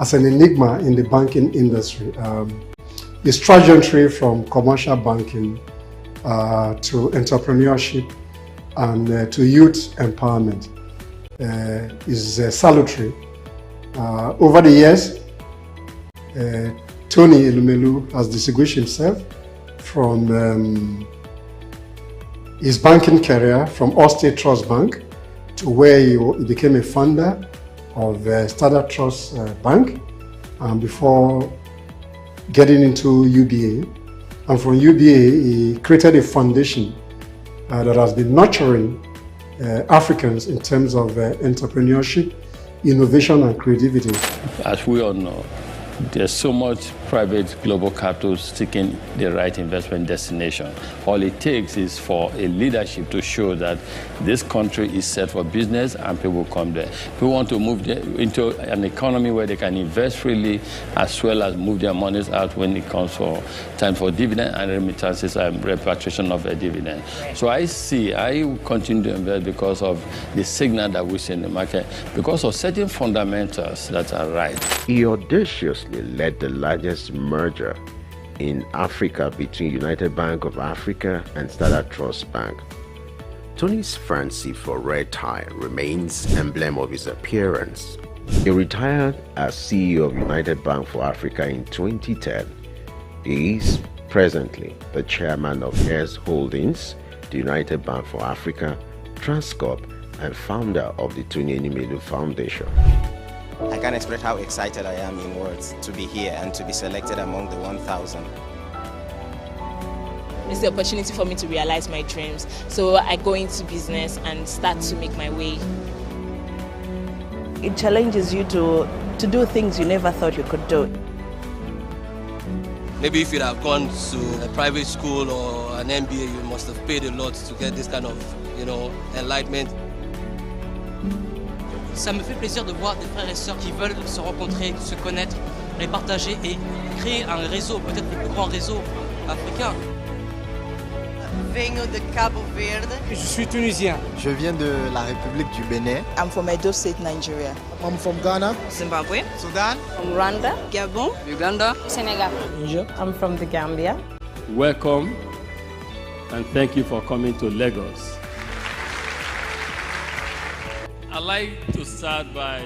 as an enigma in the banking industry. His trajectory from commercial banking to entrepreneurship and to youth empowerment is salutary. Over the years, Tony Elumelu has distinguished himself from his banking career from Allstate Trust Bank to where he became a founder of Standard Trust Bank, before getting into UBA. And from UBA, he created a foundation that has been nurturing Africans in terms of entrepreneurship, innovation, and creativity. As we all know, there's so much private global capital seeking the right investment destination. All it takes is for a leadership to show that this country is set for business and people come there. People want to move into an economy where they can invest freely as well as move their monies out when it comes for time for dividend and remittances and repatriation of a dividend. So I will continue to invest because of the signal that we see in the market, because of certain fundamentals that are right. He audaciously led the largest merger in Africa between United Bank of Africa and Standard Trust Bank. Tony's fancy for red tie remains emblem of his appearance. He retired as CEO of United Bank for Africa in 2010. He is presently the chairman of Heirs Holdings, the United Bank for Africa, Transcorp, and founder of the Tony Elumelu Foundation. I can't express how excited I am in words to be here and to be selected among the 1,000. It's the opportunity for me to realize my dreams. So I go into business and start to make my way. It challenges you to do things you never thought you could do. Maybe if you'd have gone to a private school or an MBA, you must have paid a lot to get this kind of, enlightenment. Ça me fait plaisir de voir des frères et sœurs qui veulent se rencontrer, se connaître, et partager et créer un réseau, peut-être le plus grand réseau africain. Venho de Cabo Verde. Je suis tunisien. Je viens de la République du Bénin. I'm from Edo State, Nigeria. I'm from Ghana. Zimbabwe. Sudan. From Rwanda. Gabon. Uganda. Senegal. Egypt. I'm from the Gambia. Welcome and thank you for coming to Lagos. I'd like to start by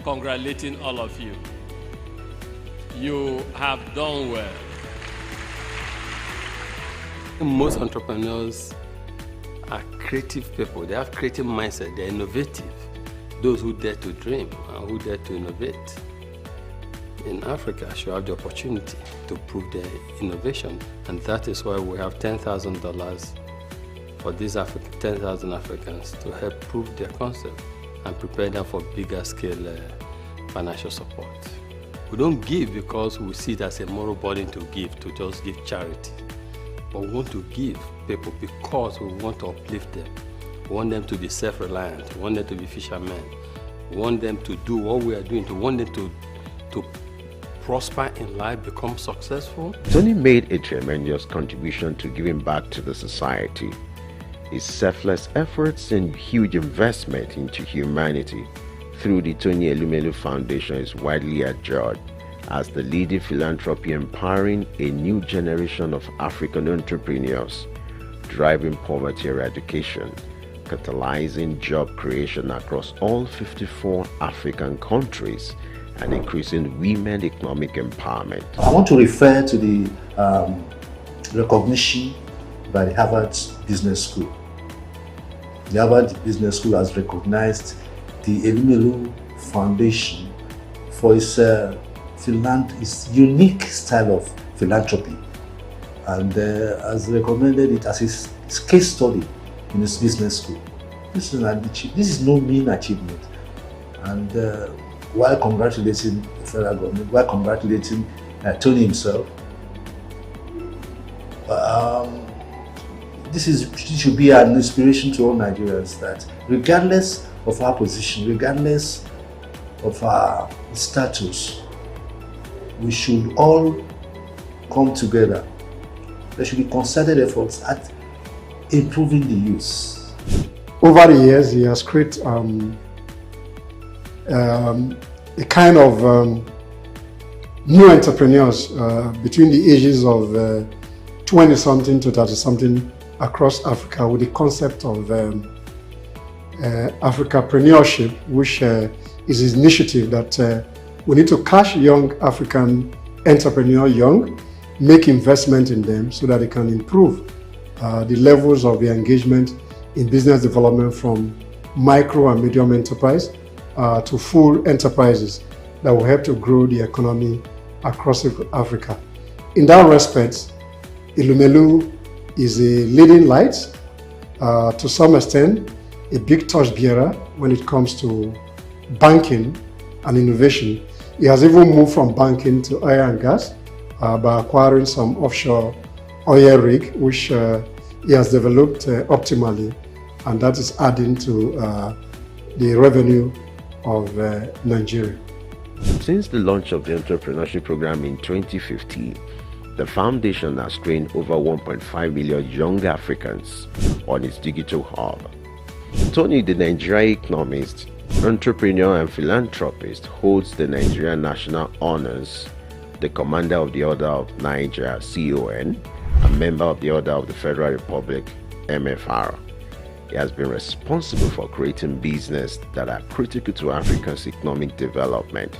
congratulating all of you. You have done well. Most entrepreneurs are creative people. They have creative mindset. They're innovative. Those who dare to dream and who dare to innovate. In Africa should have the opportunity to prove their innovation. And that is why we have $10,000 for these 10,000 Africans to help prove their concept and prepare them for bigger scale financial support. We don't give because we see it as a moral burden to just give charity. But we want to give people because we want to uplift them. We want them to be self-reliant. We want them to be fishermen. We want them to do what we are doing. We want them to prosper in life, become successful. Tony made a tremendous contribution to giving back to the society. His selfless efforts and huge investment into humanity through the Tony Elumelu Foundation is widely adjured as the leading philanthropy empowering a new generation of African entrepreneurs, driving poverty eradication, catalyzing job creation across all 54 African countries, and increasing women economic empowerment. I want to refer to the recognition by the Harvard Business School. The Harvard Business School has recognized the Elumelu Foundation for its unique style of philanthropy, and has recommended it as its case study in its business school. This is no mean achievement, and while congratulating the federal government, while congratulating Tony himself, this should be an inspiration to all Nigerians that regardless of our position, regardless of our status, we should all come together. There should be concerted efforts at improving the use. Over the years, he has created a kind of new entrepreneurs between the ages of 20-something to 30-something across Africa with the concept of Africapreneurship, which is his initiative that we need to catch young African entrepreneurs young, make investment in them so that they can improve the levels of their engagement in business development from micro and medium enterprise to full enterprises. that will help to grow the economy across Africa. In that respect, Elumelu is a leading light, to some extent, a big torchbearer when it comes to banking and innovation. He has even moved from banking to oil and gas by acquiring some offshore oil rig, which he has developed optimally, and that is adding to the revenue of Nigeria. Since the launch of the entrepreneurship program in 2015, the foundation has trained over 1.5 million young Africans on its digital hub. Tony, the Nigerian economist, entrepreneur and philanthropist, holds the Nigerian National Honors, the Commander of the Order of Nigeria (CON), a member of the Order of the Federal Republic (MFR). He has been responsible for creating business that are critical to Africa's economic development.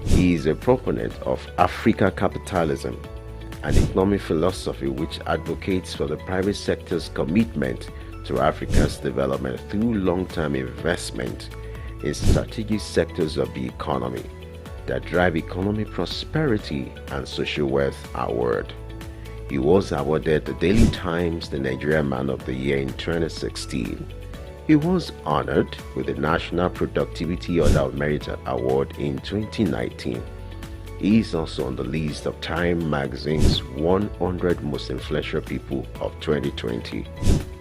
He is a proponent of Africa capitalism, an economic philosophy which advocates for the private sector's commitment to Africa's development through long-term investment in strategic sectors of the economy that drive economic prosperity and social wealth award. He was awarded the Daily Times the Nigerian Man of the Year in 2016. He was honored with the National Productivity Order of Merit Award in 2019. He is also on the list of Time magazine's 100 most influential people of 2020.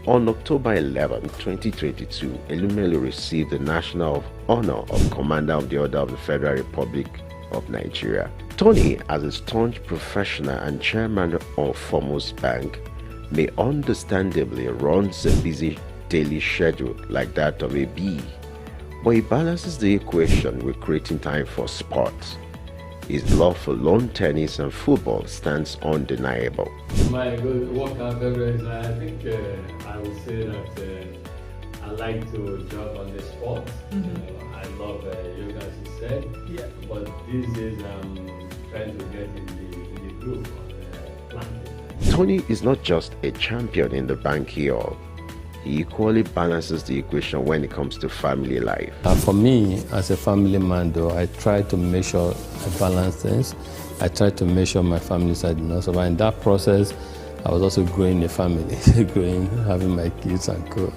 On October 11, 2022, Elumelu received the National Honor of Commander of the Order of the Federal Republic of Nigeria. Tony, as a staunch professional and chairman of Foremost Bank, may understandably runs a busy daily schedule like that of a bee, but he balances the equation with creating time for sports. His love for lawn tennis and football stands undeniable. My good workout favorite, I think I would say that I like to jog on the sport. I love yoga, as you said. Yeah. But these days I'm trying to get in the groove of planting. Tony is not just a champion in the banking hall. He equally balances the equation when it comes to family life. For me, as a family man though, I try to make sure I balance things. I try to make sure my family side is not so. In that process, I was also growing a family, having my kids and co.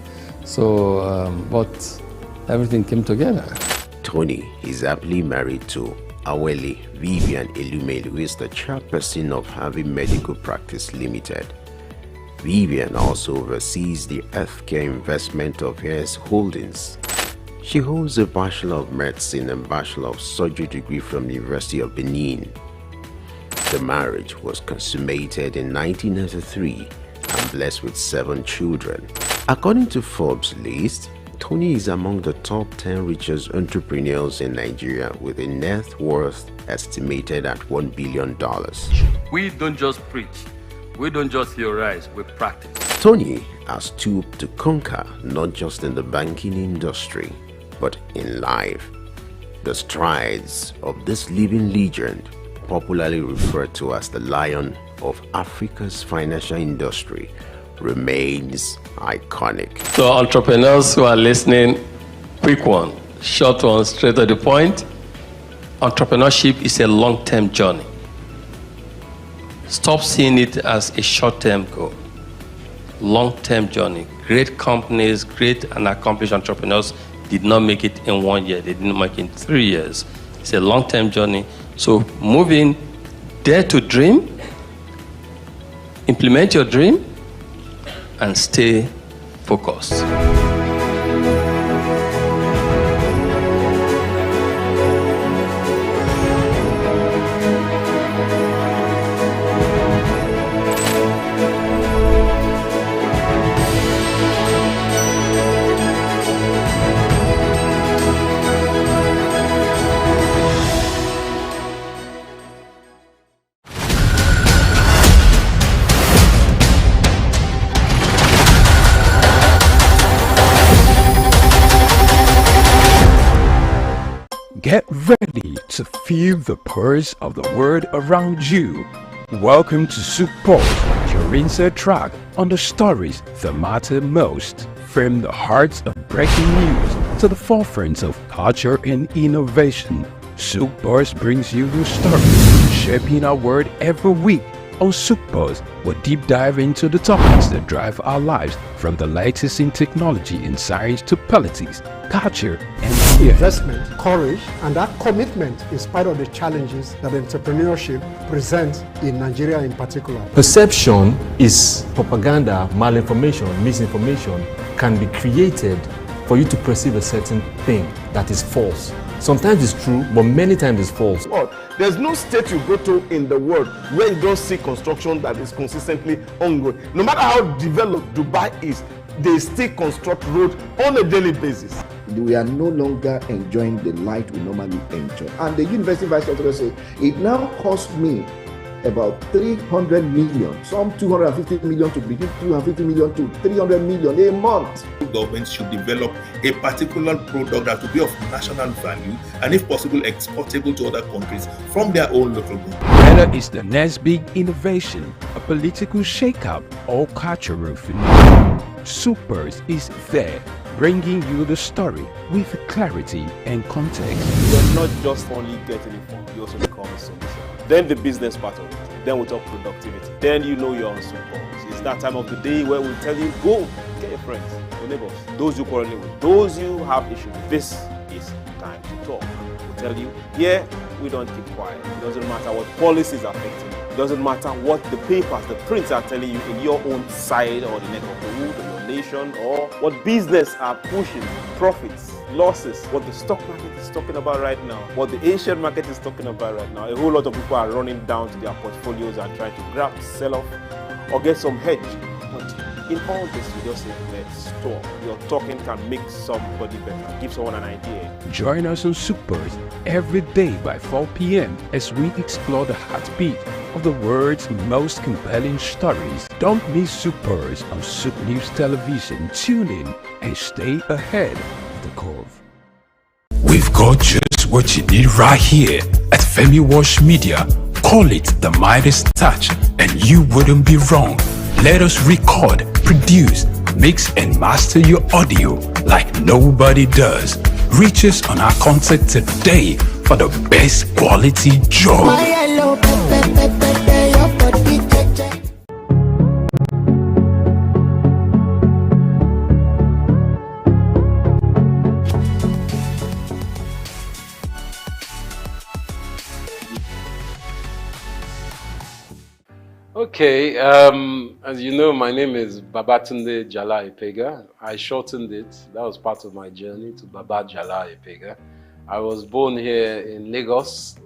So, but everything came together. Tony is happily married to Awele Vivian Elumelu, who is the chairperson of Harvey Medical Practice Limited. Vivian also oversees the healthcare investment of his holdings. She holds a Bachelor of Medicine and Bachelor of Surgery degree from the University of Benin. The marriage was consummated in 1993 and blessed with 7 children. According to Forbes' list, Tony is among the top 10 richest entrepreneurs in Nigeria with a net worth estimated at $1 billion. We don't just preach. We don't just theorize, we practice. Tony has stooped to conquer not just in the banking industry, but in life. The strides of this living legend, popularly referred to as the Lion of Africa's financial industry, remains iconic. So entrepreneurs who are listening, quick one, short one, straight to the point. Entrepreneurship is a long-term journey. Stop seeing it as a short-term goal. Long-term journey. Great companies, great and accomplished entrepreneurs did not make it in 1 year. They didn't make it in 3 years. It's a long-term journey. So moving, dare to dream, implement your dream, and stay focused. Get ready to feel the pulse of the world around you. Welcome to SOUQ Pulse, your insert track on the stories that matter most. From the heart of breaking news to the forefront of culture and innovation, SOUQ Pulse brings you the story, shaping our world every week. On SOUQ Pulse, we'll deep dive into the topics that drive our lives, from the latest in technology and science to politics, culture, and fear. Investment, courage, and that commitment in spite of the challenges that entrepreneurship presents in Nigeria in particular. Perception is propaganda, malinformation, misinformation can be created for you to perceive a certain thing that is false. Sometimes it's true, but many times it's false. There's no state you go to in the world where you don't see construction that is consistently ongoing. No matter how developed Dubai is, they still construct roads on a daily basis. We are no longer enjoying the light we normally enjoy. And the university vice chancellor said, it now costs me about 300 million, some 250 million to begin, 250 million to 300 million a month. Governments should develop a particular product that will be of national value and, if possible, exportable to other countries from their own local government. Whether it's the next big innovation, a political shakeup, or cultural phenomenon, SOUQ Pulse is there, bringing you the story with clarity and context. You're not just only getting informed, you also become a solution. Then the business part of it. Then we talk productivity. Then you know you're on SOUQ Pulse. It's that time of the day where we tell you, go, get your friends, your neighbors, those you quarreling with, those you have issues. This is time to talk. We tell you, yeah, we don't keep quiet. It doesn't matter what policies are affecting you. It doesn't matter what the papers, the prints are telling you in your own side or the neck of the wood or your nation, or what business are pushing, profits, losses, what the stock market is talking about right now, what the Asian market is talking about right now. A whole lot of people are running down to their portfolios and trying to grab, sell off, or get some hedge. But in all this, we just say, let's talk. Your talking can make somebody better, give someone an idea. Join us on SOUQ Pulse every day by 4 p.m. as we explore the heartbeat of the world's most compelling stories. Don't miss SOUQ Pulse on SOUQ News Television. Tune in and stay ahead of the curve. We've got just what you need right here at Femi Wash Media. Call it the Midas Touch and you wouldn't be wrong. Let us record, produce, mix and master your audio like nobody does. Reach us on our contact today for the best quality job. Okay, as you know, my name is Babatunde Jala Ipega. I shortened it. That was part of my journey to Baba Jala Ipega. I was born here in Lagos,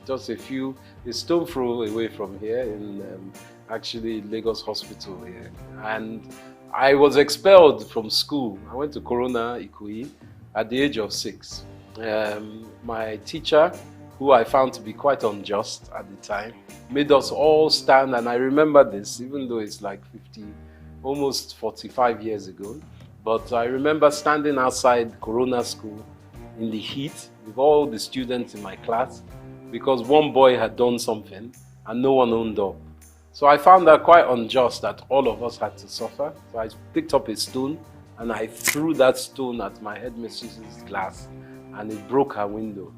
just a stone throw away from here, in actually Lagos Hospital here. And I was expelled from school. I went to Corona Ikoyi at the age of 6. My teacher, who I found to be quite unjust at the time, made us all stand, and I remember this, even though it's like almost 45 years ago. But I remember standing outside Corona School in the heat with all the students in my class because one boy had done something and no one owned up. So I found that quite unjust that all of us had to suffer. So I picked up a stone and I threw that stone at my headmistress's glass and it broke her window.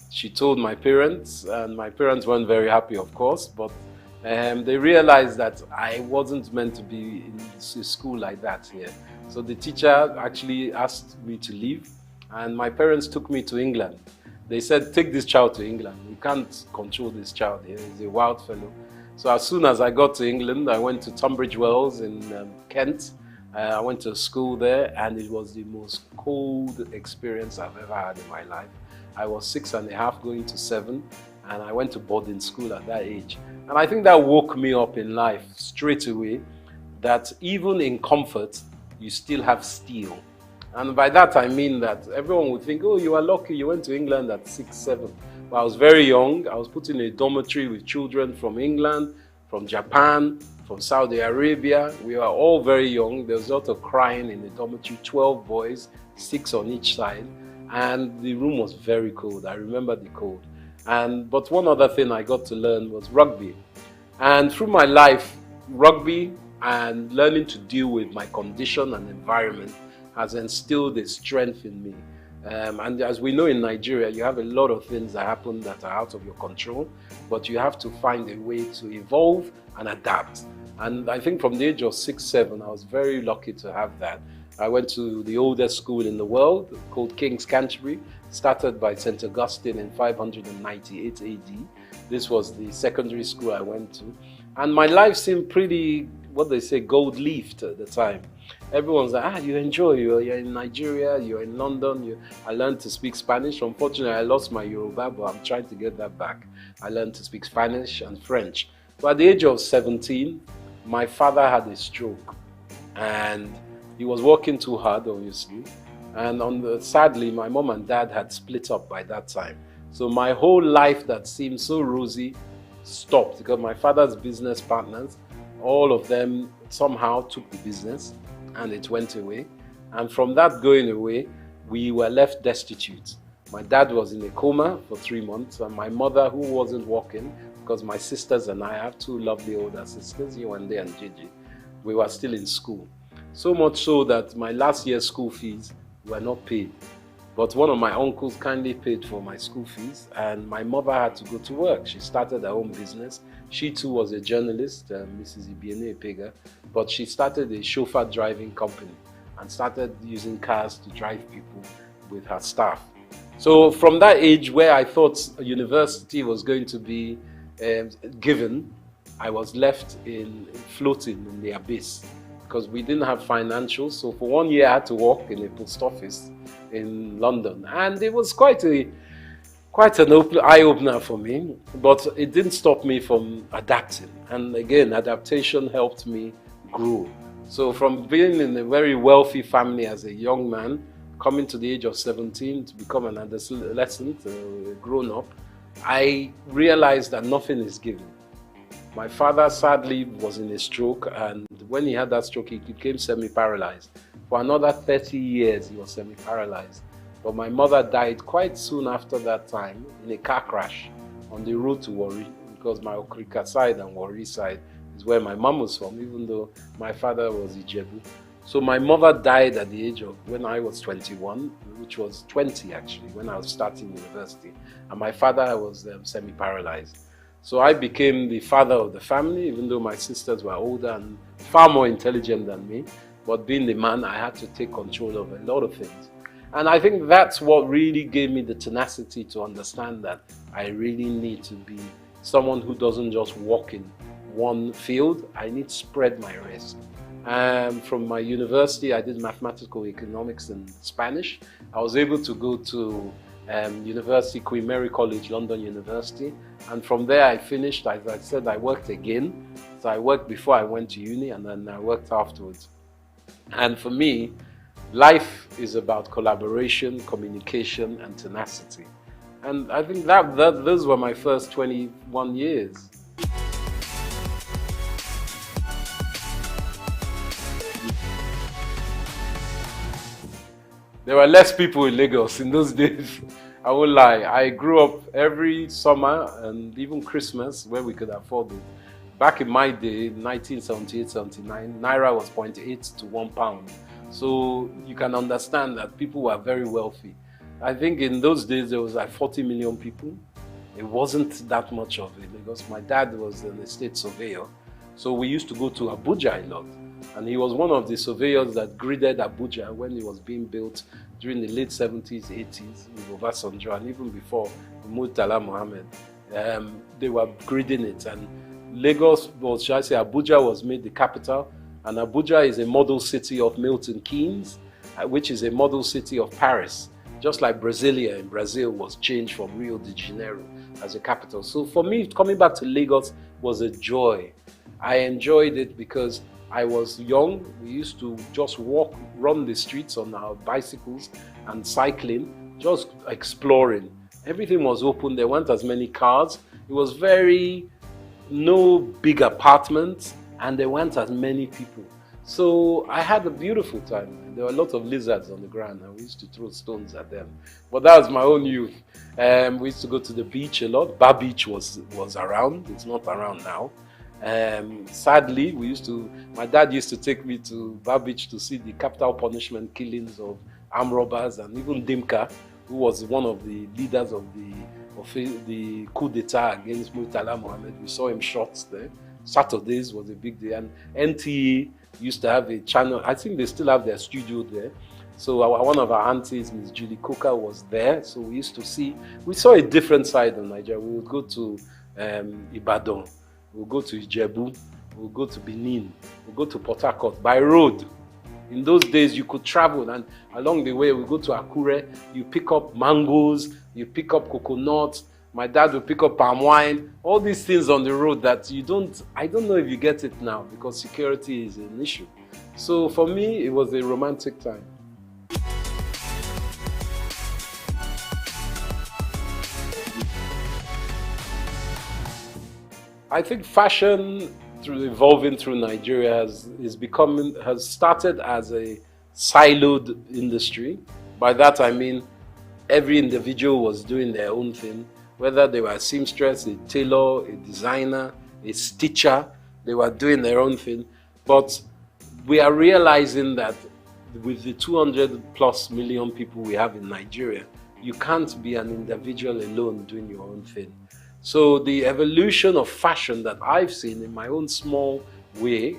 She told my parents, and my parents weren't very happy, of course, but they realized that I wasn't meant to be in school like that here. So the teacher actually asked me to leave, and my parents took me to England. They said, take this child to England. You can't control this child here. He's a wild fellow. So as soon as I got to England, I went to Tunbridge Wells in Kent. I went to school there, and it was the most cold experience I've ever had in my life. I was 6.5 going to 7, and I went to boarding school at that age. And I think that woke me up in life straight away, that even in comfort, you still have steel. And by that I mean that everyone would think, oh, you are lucky, you went to England at 6, 7. But I was very young. I was put in a dormitory with children from England, from Japan, from Saudi Arabia. We were all very young. There was a lot of crying in the dormitory, 12 boys, 6 on each side. And the room was very cold. I remember the cold. But one other thing I got to learn was rugby. And through my life, rugby and learning to deal with my condition and environment has instilled a strength in me. And as we know in Nigeria, you have a lot of things that happen that are out of your control, but you have to find a way to evolve and adapt. And I think from the age of 6, 7, I was very lucky to have that. I went to the oldest school in the world called King's Canterbury, started by St. Augustine in 598 AD. This was the secondary school I went to. And my life seemed pretty, what they say, gold-leafed at the time. Everyone's like, you enjoy, you're in Nigeria, you're in London. I learned to speak Spanish. Unfortunately, I lost my Yoruba, but I'm trying to get that back. I learned to speak Spanish and French. But at the age of 17, my father had a stroke. And he was working too hard, obviously. And sadly, my mom and dad had split up by that time. So my whole life that seemed so rosy stopped because my father's business partners, all of them somehow took the business and it went away. And from that going away, we were left destitute. My dad was in a coma for 3 months, and my mother, who wasn't working, because my sisters and I have 2 lovely older sisters, Yewande and Gigi, we were still in school. So much so that my last year's school fees were not paid. But one of my uncles kindly paid for my school fees, and my mother had to go to work. She started her own business. She too was a journalist, Mrs. Ibiene Epega, but she started a chauffeur driving company and started using cars to drive people with her staff. So from that age where I thought a university was going to be given, I was left floating in the abyss because we didn't have financials. So for 1 year I had to work in a post office in London, and it was quite an eye-opener for me, but it didn't stop me from adapting. And again, adaptation helped me grow. So from being in a very wealthy family as a young man, coming to the age of 17 to become an adolescent, a grown-up, I realized that nothing is given. My father sadly was in a stroke, and when he had that stroke, he became semi-paralyzed. For another 30 years, he was semi-paralyzed. But my mother died quite soon after that time in a car crash on the road to Warri, because my Okrika side and Warri side is where my mom was from, even though my father was Ijebu. So my mother died at the age of, when I was 21, which was 20 actually, when I was starting university. And my father was semi-paralyzed. So I became the father of the family, even though my sisters were older and far more intelligent than me. But being the man, I had to take control of a lot of things. And I think that's what really gave me the tenacity to understand that I really need to be someone who doesn't just walk in one field. I need to spread my risk. From my university, I did mathematical economics and Spanish. I was able to go to University, Queen Mary College, London University. And from there I finished, as I said, I worked again. So I worked before I went to uni, and then I worked afterwards. And for me, life is about collaboration, communication, and tenacity. And I think those were my first 21 years. There were less people in Lagos in those days. I won't lie. I grew up every summer and even Christmas where we could afford it. Back in my day, 1978-79, Naira was 0.8 to £1. So you can understand that people were very wealthy. I think in those days there was like 40 million people. It wasn't that much of it because my dad was an estate surveyor. So we used to go to Abuja a lot. And he was one of the surveyors that gridded Abuja when it was being built during the late 70s, 80s with Obasanjo, and even before Murtala Mohammed. They were gridding it. And Lagos, or should I say Abuja, was made the capital. And Abuja is a model city of Milton Keynes, which is a model city of Paris. Just like Brasilia in Brazil was changed from Rio de Janeiro as a capital. So for me, coming back to Lagos was a joy. I enjoyed it because I was young. We used to just walk, run the streets on our bicycles and cycling, just exploring. Everything was open. There weren't as many cars. It was no big apartments, and there weren't as many people. So I had a beautiful time. There were a lot of lizards on the ground, and we used to throw stones at them. But that was my own youth. We used to go to the beach a lot. Bar Beach was around. It's not around now. Sadly, my dad used to take me to Bar Beach to see the capital punishment killings of armed robbers, and even Dimka, who was one of the leaders of the coup d'etat against Murtala Mohammed. We saw him shot there. Saturdays was a big day, and NTE used to have a channel. I think they still have their studio there. So one of our aunties, Ms. Julie Coker, was there. So we used to see, we saw a different side of Nigeria. We would go to Ibadan, we would go to Ijebu, we would go to Benin, we would go to Port Harcourt by road. In those days, you could travel, and along the way, we go to Akure, you pick up mangoes, you pick up coconuts. My dad would pick up palm wine, all these things on the road that I don't know if you get it now because security is an issue. So for me, it was a romantic time. I think fashion, through evolving through Nigeria, has started as a siloed industry. By that I mean every individual was doing their own thing, whether they were a seamstress, a tailor, a designer, a stitcher, they were doing their own thing. But we are realizing that with the 200+ million people we have in Nigeria, you can't be an individual alone doing your own thing. So the evolution of fashion that I've seen in my own small way,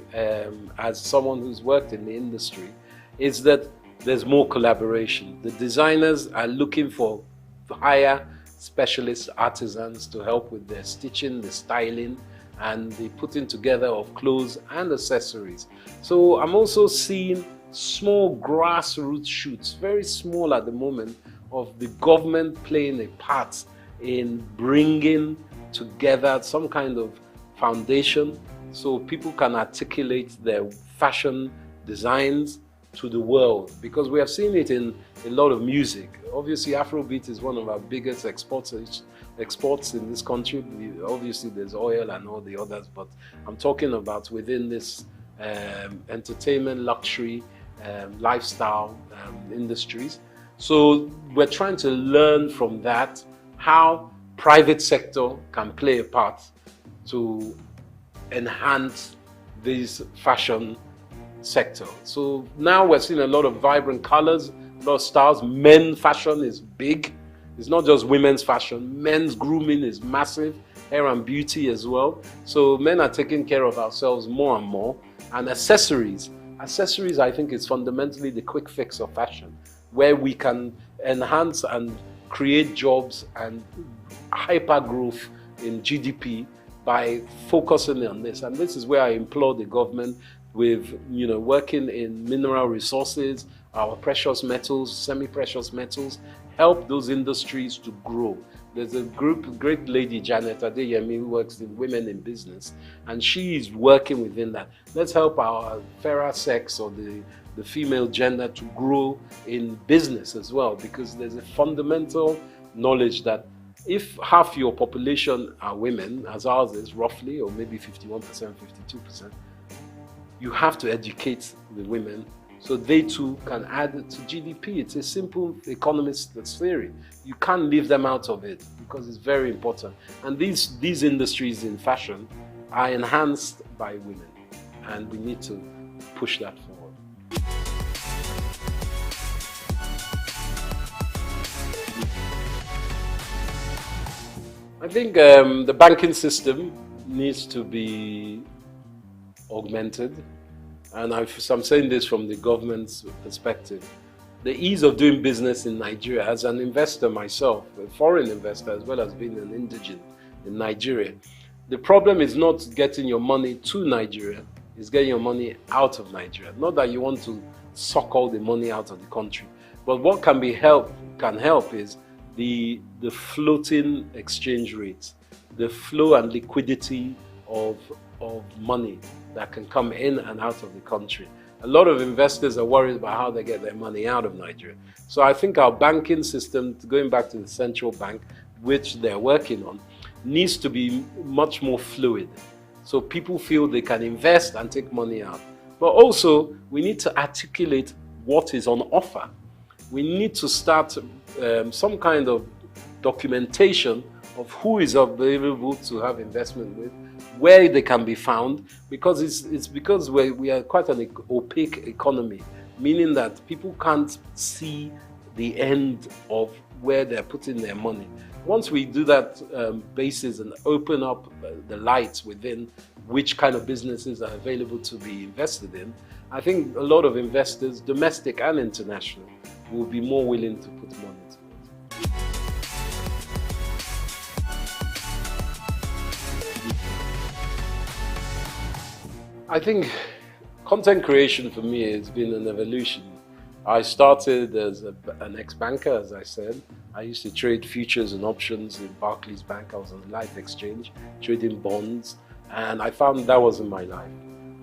as someone who's worked in the industry, is that there's more collaboration. The designers are looking for higher specialist artisans to help with their stitching, the styling, and the putting together of clothes and accessories. So I'm also seeing small grassroots shoots, very small at the moment, of the government playing a part in bringing together some kind of foundation so people can articulate their fashion designs to the world, because we have seen it in a lot of music. Obviously, Afrobeat is one of our biggest exports in this country. Obviously, there's oil and all the others, but I'm talking about within this entertainment, luxury, lifestyle industries. So we're trying to learn from that how private sector can play a part to enhance this fashion sector. So now we're seeing a lot of vibrant colors, a lot of styles. Men fashion is big. It's not just women's fashion. Men's grooming is massive. Hair and beauty as well. So men are taking care of ourselves more and more. And accessories. Accessories, I think, is fundamentally the quick fix of fashion, where we can enhance and create jobs and hyper growth in GDP by focusing on this. And this is where I implore the government with, working in mineral resources, our precious metals, semi-precious metals, help those industries to grow. There's a great lady, Janet Adeyemi, who works in Women in Business, and she is working within that. Let's help our fairer sex or the female gender to grow in business as well, because there's a fundamental knowledge that if half your population are women, as ours is roughly, or maybe 51%, 52%, you have to educate the women so they too can add to GDP. It's a simple economist theory. You can't leave them out of it because it's very important. And these industries in fashion are enhanced by women, and we need to push that forward. I think the banking system needs to be augmented, and I'm saying this from the government's perspective. The ease of doing business in Nigeria, as an investor myself, a foreign investor as well as being an indigent in Nigeria, the problem is not getting your money to Nigeria, it's getting your money out of Nigeria. Not that you want to suck all the money out of the country, but what can help is the floating exchange rates, the flow and liquidity of money that can come in and out of the country. A lot of investors are worried about how they get their money out of Nigeria. So I think our banking system, going back to the central bank, which they're working on, needs to be much more fluid. So people feel they can invest and take money out. But also, we need to articulate what is on offer. We need to start some kind of documentation of who is available to have investment with, where they can be found, because it's because we are quite an opaque economy meaning that people can't see the end of where they're putting their money. Once we do that basis and open up the lights within which kind of businesses are available to be invested in, I think a lot of investors, domestic and international, will be more willing to put money towards it. I think content creation for me has been an evolution. I started as an ex-banker, as I said. I used to trade futures and options in Barclays Bank. I was on the Life Exchange, trading bonds, and I found that wasn't my life.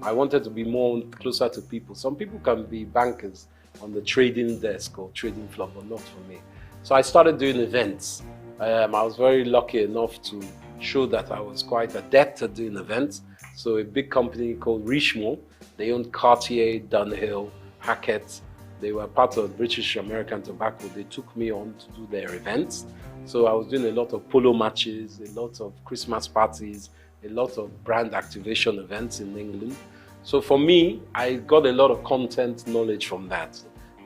I wanted to be more closer to people. Some people can be bankers on the trading desk or trading floor, but not for me. So I started doing events. I was very lucky enough to show that I was quite adept at doing events. So a big company called Richemont, they owned Cartier, Dunhill, Hackett. They were part of British American Tobacco. They took me on to do their events. So I was doing a lot of polo matches, a lot of Christmas parties, a lot of brand activation events in England. So for me, I got a lot of content knowledge from that.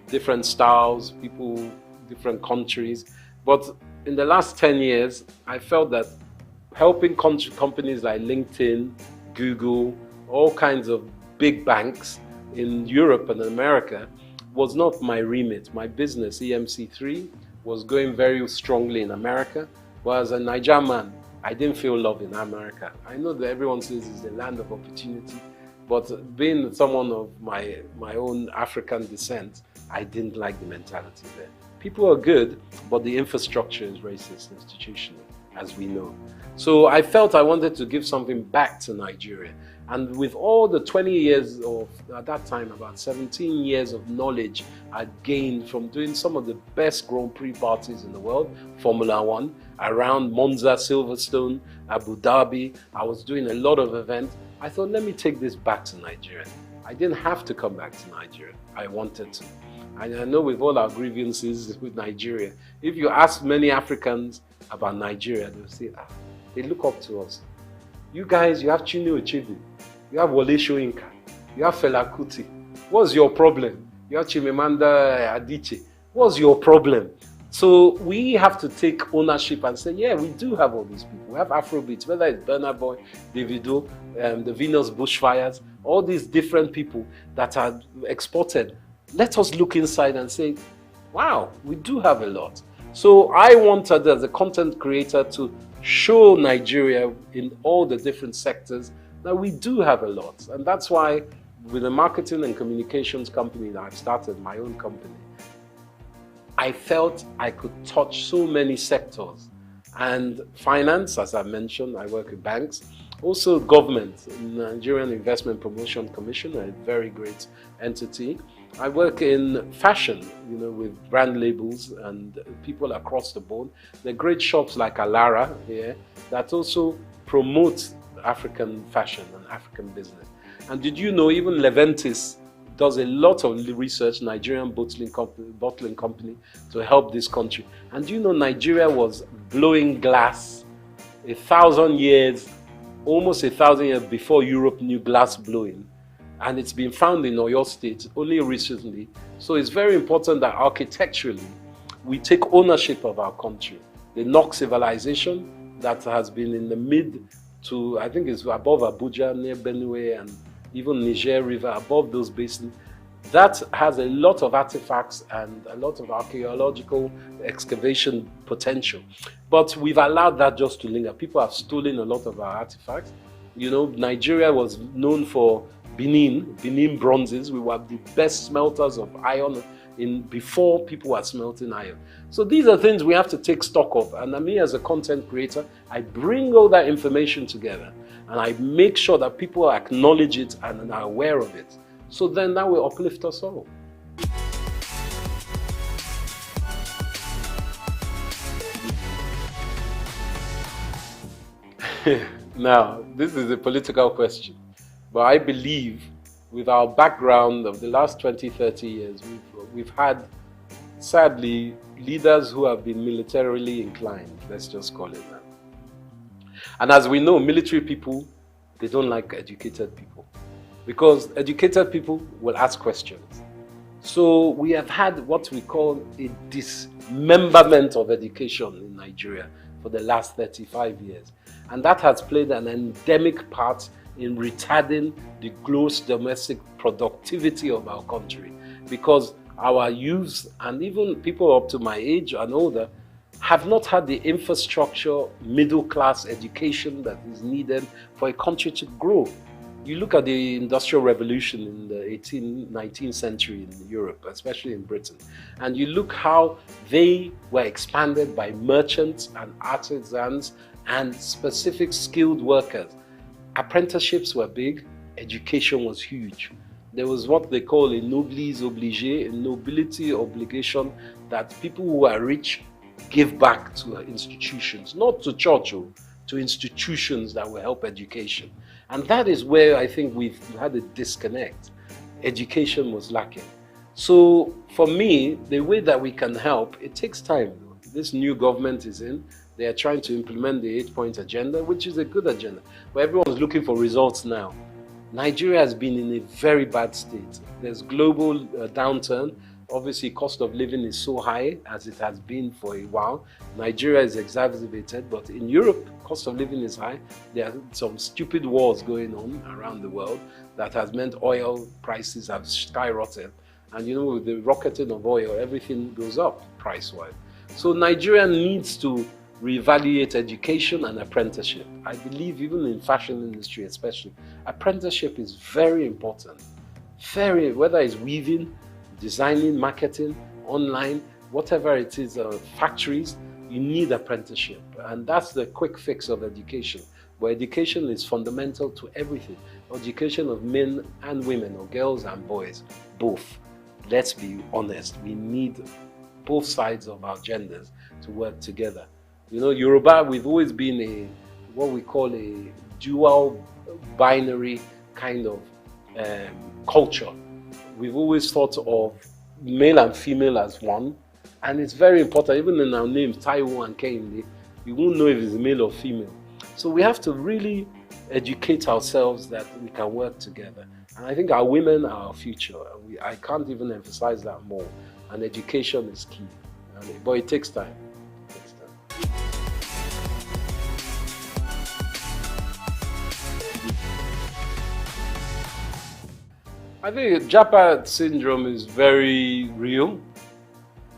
Different styles, people, different countries. But in the last 10 years, I felt that helping companies like LinkedIn, Google, all kinds of big banks in Europe and America was not my remit. My business, EMC3, was going very strongly in America. But as a Niger man, I didn't feel love in America. I know that everyone says it's the land of opportunity, but being someone of my own African descent, I didn't like the mentality there. People are good, but the infrastructure is racist institutionally, as we know. So I felt I wanted to give something back to Nigeria. And with all the 20 years of, at that time, about 17 years of knowledge I gained from doing some of the best Grand Prix parties in the world, Formula One, around Monza, Silverstone, Abu Dhabi, I was doing a lot of events. I thought, let me take this back to Nigeria. I didn't have to come back to Nigeria. I wanted to. And I know with all our grievances with Nigeria, if you ask many Africans about Nigeria, they'll say, they look up to us. You guys, you have Chinua Achebe, you have Wole Soyinka, you have Fela Kuti. What's your problem? You have Chimamanda Adichie. What's your problem? So we have to take ownership and say, yeah, we do have all these people. We have Afrobeats, whether it's Burna Boy, Davido, the Venus Bushfires, all these different people that are exported. Let us look inside and say, wow, we do have a lot. So I wanted, as a content creator, to show Nigeria in all the different sectors that we do have a lot. And that's why with the marketing and communications company that I've started, my own company, I felt I could touch so many sectors. And finance, as I mentioned, I work with banks. Also government, Nigerian Investment Promotion Commission, a very great entity. I work in fashion, with brand labels and people across the board. There are great shops like Alara here that also promote African fashion and African business. And did you know even Leventis does a lot of research, Nigerian bottling company, to help this country. And do you know Nigeria was blowing glass 1,000 years, almost 1,000 years before Europe knew glass blowing? And it's been found in Oyo State only recently. So it's very important that architecturally we take ownership of our country. The Nok civilization that has been in the mid to, I think it's above Abuja, near Benue, and even Niger River, above those basins, that has a lot of artifacts and a lot of archaeological excavation potential. But we've allowed that just to linger. People have stolen a lot of our artifacts. Nigeria was known for Benin bronzes. We were the best smelters of iron before people were smelting iron. So these are things we have to take stock of. And me as a content creator, I bring all that information together and I make sure that people acknowledge it and are aware of it. So then that will uplift us all. Now, this is a political question, but I believe with our background of the last 20, 30 years, we've had, sadly, leaders who have been militarily inclined, let's just call it that. And as we know, military people, they don't like educated people, because educated people will ask questions. So we have had what we call a dismemberment of education in Nigeria for the last 35 years. And that has played an endemic part in retarding the gross domestic productivity of our country, because our youths and even people up to my age and older have not had the infrastructure, middle-class education that is needed for a country to grow. You look at the Industrial Revolution in the 19th century in Europe, especially in Britain, and you look how they were expanded by merchants and artisans and specific skilled workers. Apprenticeships were big, education was huge. There was what they call a noblesse obligée, a nobility obligation that people who are rich give back to institutions, not to church, to institutions that will help education. And that is where I think we've had a disconnect. Education was lacking. So for me, the way that we can help, it takes time. This new government is in. They are trying to implement the 8-point agenda, which is a good agenda. But everyone's looking for results now. Nigeria has been in a very bad state. There's global downturn. Obviously, cost of living is so high as it has been for a while. Nigeria is exacerbated, but in Europe, cost of living is high. There are some stupid wars going on around the world that has meant oil prices have skyrocketed. And you know, with the rocketing of oil, everything goes up price-wise. So Nigeria needs to reevaluate education and apprenticeship. I believe even in fashion industry especially, apprenticeship is very important. Whether it's weaving, designing, marketing, online, whatever it is, factories, you need apprenticeship. And that's the quick fix of education. But education is fundamental to everything. Education of men and women, or girls and boys, both. Let's be honest, we need both sides of our genders to work together. You know, Yoruba, we've always been what we call a dual binary kind of culture. We've always thought of male and female as one, and it's very important. Even in our names, Taiwo and Kehinde, we won't know if it's male or female. So we have to really educate ourselves that we can work together. And I think our women are our future. I can't even emphasize that more. And education is key. But it takes time. I think Japa syndrome is very real.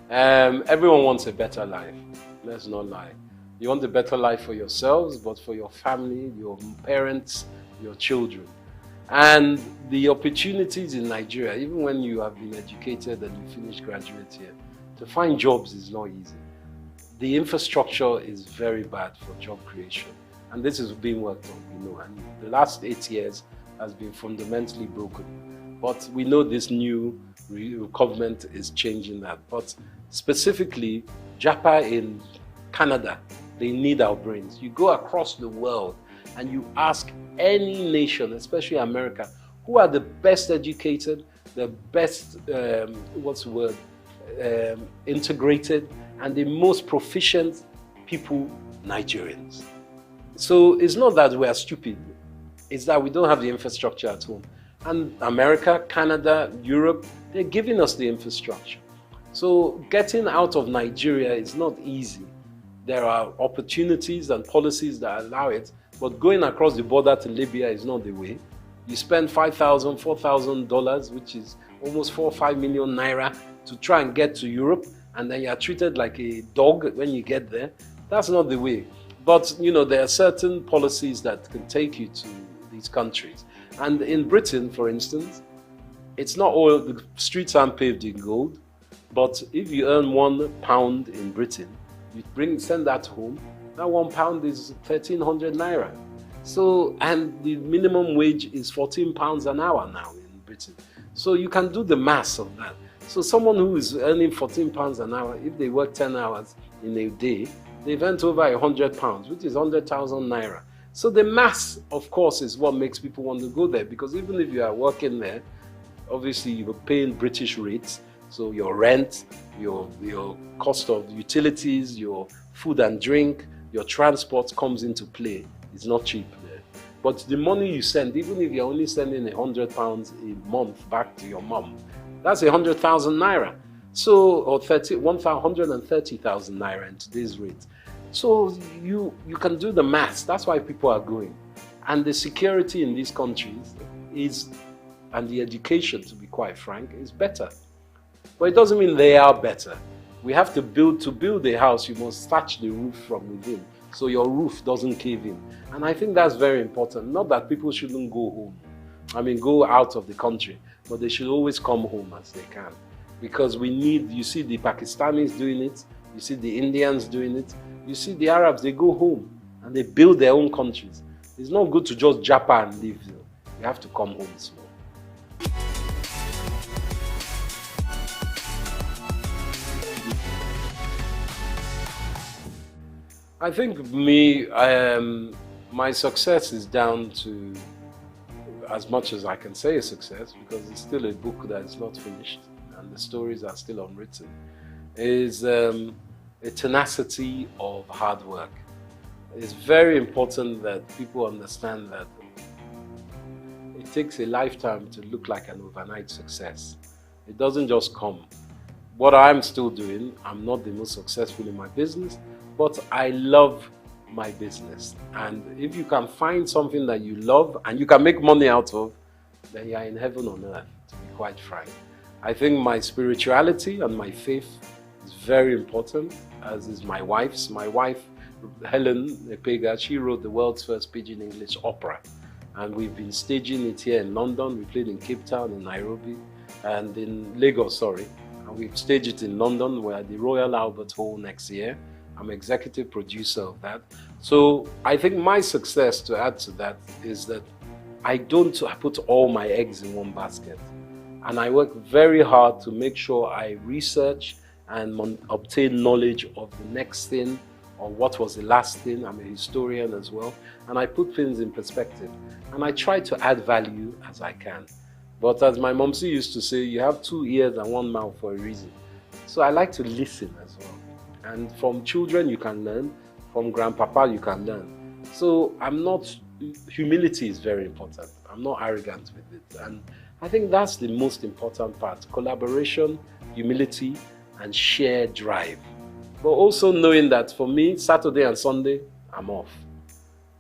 Everyone wants a better life. Let's not lie. You want a better life for yourselves, but for your family, your parents, your children. And the opportunities in Nigeria, even when you have been educated and you finish graduate here, to find jobs is not easy. The infrastructure is very bad for job creation. And this is being worked on, you know, and the last 8 years has been fundamentally broken. But we know this new government is changing that. But specifically, Japa in Canada, they need our brains. You go across the world and you ask any nation, especially America, who are the best educated, the best, integrated, and the most proficient people, Nigerians. So it's not that we are stupid, it's that we don't have the infrastructure at home. And America, Canada, Europe, they're giving us the infrastructure. So getting out of Nigeria is not easy. There are opportunities and policies that allow it, but going across the border to Libya is not the way. You spend $5,000, $4,000, which is almost 4 or 5 million naira to try and get to Europe, and then you are treated like a dog when you get there. That's not the way. But, you know, there are certain policies that can take you to these countries. And in Britain, for instance, it's not all, the streets aren't paved in gold, but if you earn £1 in Britain, you send that home, that £1 is 1,300 naira. So, and the minimum wage is £14 an hour now in Britain. So you can do the maths of that. So someone who is earning £14 an hour, if they work 10 hours in a day, they've earned over £100, which is 100,000 naira. So the mass, of course, is what makes people want to go there, because even if you are working there, obviously you're paying British rates, so your rent, your cost of utilities, your food and drink, your transport comes into play. It's not cheap there. But the money you send, even if you're only sending £100 a month back to your mom, That's 100,000 naira. So, or 130,000 naira in today's rate. So you can do the maths. That's why people are going. And the security in these countries is, and the education, to be quite frank, is better. But it doesn't mean they are better. We have to build a house, you must thatch the roof from within, so your roof doesn't cave in. And I think that's very important. Not that people shouldn't go home. I mean, go out of the country, but they should always come home as they can. Because we need, you see the Pakistanis doing it, you see the Indians doing it, you see the Arabs, they go home and they build their own countries. It's not good to just japa and leave. You have to come home small. I think my success is down to, as much as I can say a success, because it's still a book that is not finished and the stories are still unwritten, is a tenacity of hard work. It's very important that people understand that it takes a lifetime to look like an overnight success. It doesn't just come. What I'm still doing, I'm not the most successful in my business, but I love my business. And if you can find something that you love and you can make money out of, then you're in heaven on earth, to be quite frank. I think my spirituality and my faith is very important, as is my wife's. My wife, Helen Epega, she wrote the world's first Pidgin English opera. And we've been staging it here in London. We played in Cape Town, in Nairobi, and in Lagos, sorry. And we've staged it in London. We're at the Royal Albert Hall next year. I'm executive producer of that. So I think my success, to add to that, is that I don't put all my eggs in one basket. And I work very hard to make sure I research and obtain knowledge of the next thing, or what was the last thing. I'm a historian as well. And I put things in perspective. And I try to add value as I can. But as my momsy used to say, you have 2 ears and 1 mouth for a reason. So I like to listen as well. And from children you can learn, from grandpapa you can learn. So humility is very important. I'm not arrogant with it. And I think that's the most important part. Collaboration, humility, and shared drive. But also knowing that for me, Saturday and Sunday, I'm off.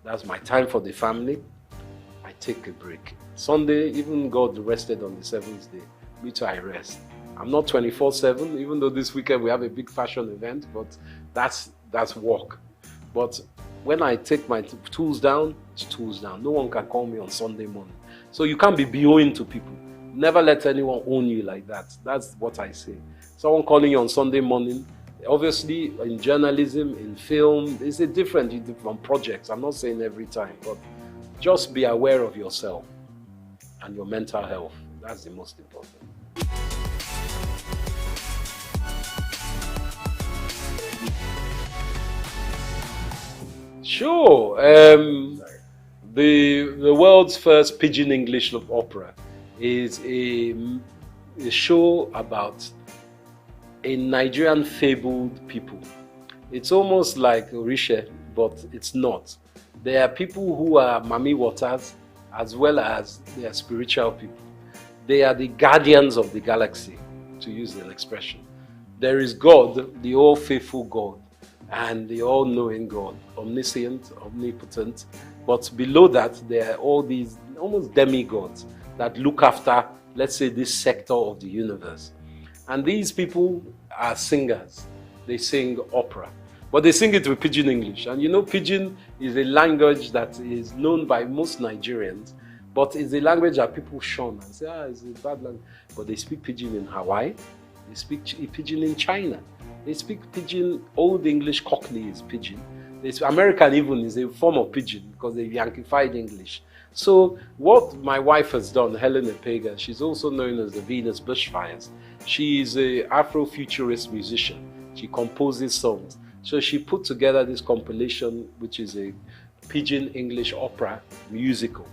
That's my time for the family. I take a break. Sunday, even God rested on the 7th day. Me too, I rest. I'm not 24/7, even though this weekend we have a big fashion event, but that's work. But when I take my tools down, it's tools down. No one can call me on Sunday morning. So you can't be BOing to people. Never let anyone own you like that. That's what I say. Someone calling you on Sunday morning, obviously in journalism, in film, it's a different from projects. I'm not saying every time, but just be aware of yourself and your mental health. That's the most important. Sure. The world's first Pidgin English opera is a show about a Nigerian fabled people. It's almost like Orisha, but it's not. There are people who are Mami Waters as well as they are spiritual people. They are the guardians of the galaxy, to use an expression. There is God, the all-faithful God, and the all-knowing God, omniscient, omnipotent. But below that, there are all these almost demigods that look after, let's say, this sector of the universe. And these people are singers. They sing opera. But they sing it with Pidgin English. And you know, Pidgin is a language that is known by most Nigerians, but it's a language that people shun and say, it's a bad language. But they speak Pidgin in Hawaii. They speak Pidgin in China. They speak Pidgin, Old English Cockney is Pidgin. American even is a form of Pidgin because they Yankified English. So what my wife has done, Helen Epega, she's also known as the Venus Bushfires. She is an Afrofuturist musician. She composes songs. So she put together this compilation, which is a Pidgin English opera musical.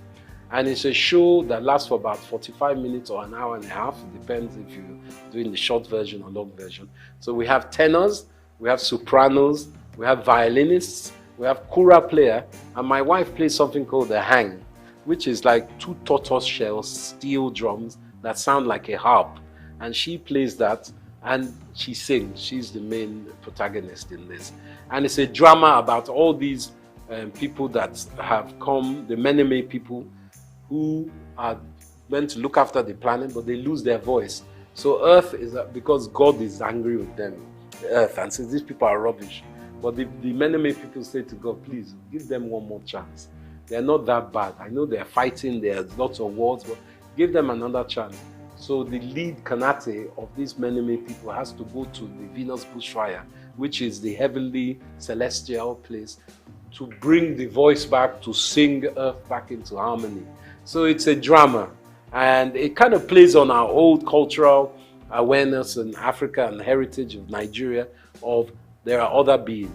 And it's a show that lasts for about 45 minutes or an hour and a half. It depends if you're doing the short version or long version. So we have tenors, we have sopranos, we have violinists, we have kura player, and my wife plays something called the hang, which is like 2 tortoise shell steel drums that sound like a harp. and she plays that, and she sings. She's the main protagonist in this. And it's a drama about all these people that have come, the Meneme people, who are meant to look after the planet, but they lose their voice. So Earth is, because God is angry with them, the Earth, and says these people are rubbish. But the Meneme people say to God, please, give them one more chance. They're not that bad. I know they're fighting, there's lots of wars, but give them another chance. So the lead Kanate of these Meneme people has to go to the Venus bushfire, which is the heavenly celestial place, to bring the voice back, to sing Earth back into harmony. So it's a drama, and it kind of plays on our old cultural awareness in Africa and heritage of Nigeria of there are other beings.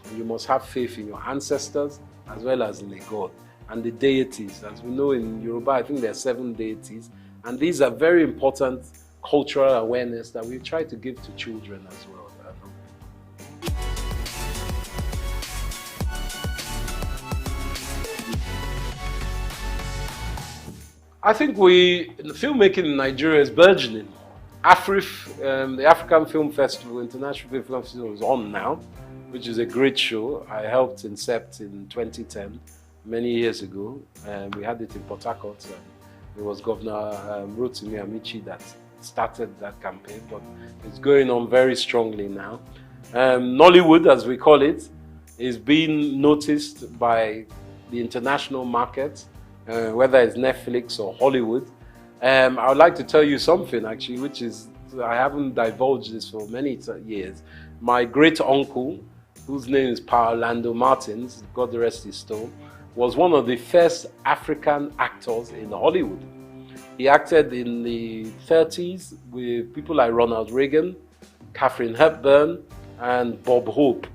And you must have faith in your ancestors as well as in a God. And the deities, as we know in Yoruba, I think there are 7 deities. And these are very important cultural awareness that we try to give to children as well. I think the filmmaking in Nigeria is burgeoning. AFRIF, the African Film Festival, International Film Festival, is on now, which is a great show. I helped incept in 2010, many years ago. We had it in Port Harcourt. It was Governor Rotimi Amici that started that campaign, but it's going on very strongly now. Nollywood, as we call it, is being noticed by the international market, whether it's Netflix or Hollywood. I would like to tell you something actually, which is, I haven't divulged this for many years. My great uncle, whose name is Pa Orlando Martins, God rest his soul, was one of the first African actors in Hollywood. He acted in the 30s with people like Ronald Reagan, Katharine Hepburn, and Bob Hope.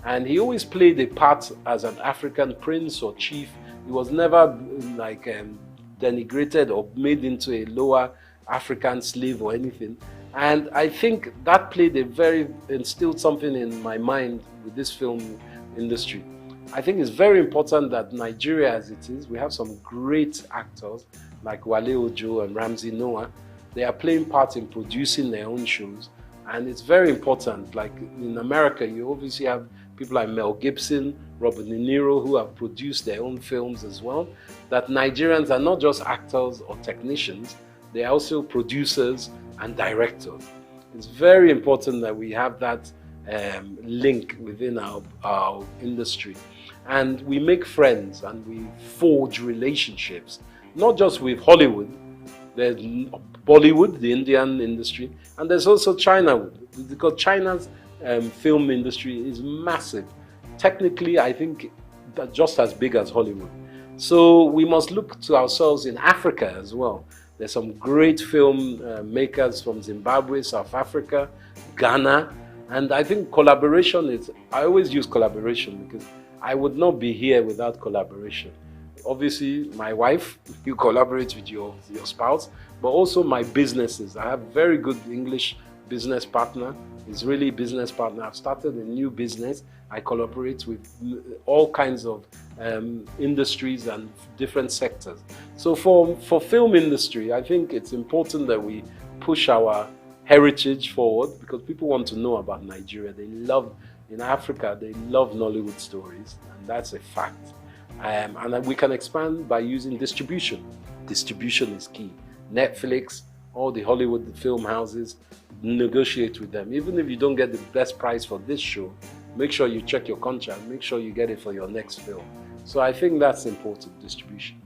And he always played a part as an African prince or chief. He was never like denigrated or made into a lower African slave or anything. And I think that instilled something in my mind with this film industry. I think it's very important that Nigeria, as it is, we have some great actors like Wale Ojo and Ramsey Noah. They are playing part in producing their own shows. And it's very important. Like in America, you obviously have people like Mel Gibson, Robert De Niro, who have produced their own films as well. That Nigerians are not just actors or technicians, they are also producers and directors. It's very important that we have that link within our industry. And we make friends and we forge relationships, not just with Hollywood. There's Bollywood, the Indian industry, and there's also China, because China's film industry is massive. Technically, I think just as big as Hollywood. So we must look to ourselves in Africa as well. There's some great film makers from Zimbabwe, South Africa, Ghana, and I think collaboration is, I always use collaboration because I would not be here without collaboration. Obviously, my wife, you collaborate with your spouse, but also my businesses. I have a very good English business partner, Israeli business partner. I've started a new business. I collaborate with all kinds of industries and different sectors. So for film industry, I think it's important that we push our heritage forward because people want to know about Nigeria. They love, in Africa, they love Nollywood stories, and that's a fact. And we can expand by using distribution. Distribution is key. Netflix, all the Hollywood film houses, negotiate with them. Even if you don't get the best price for this show, make sure you check your contract, make sure you get it for your next film. So I think that's important, distribution.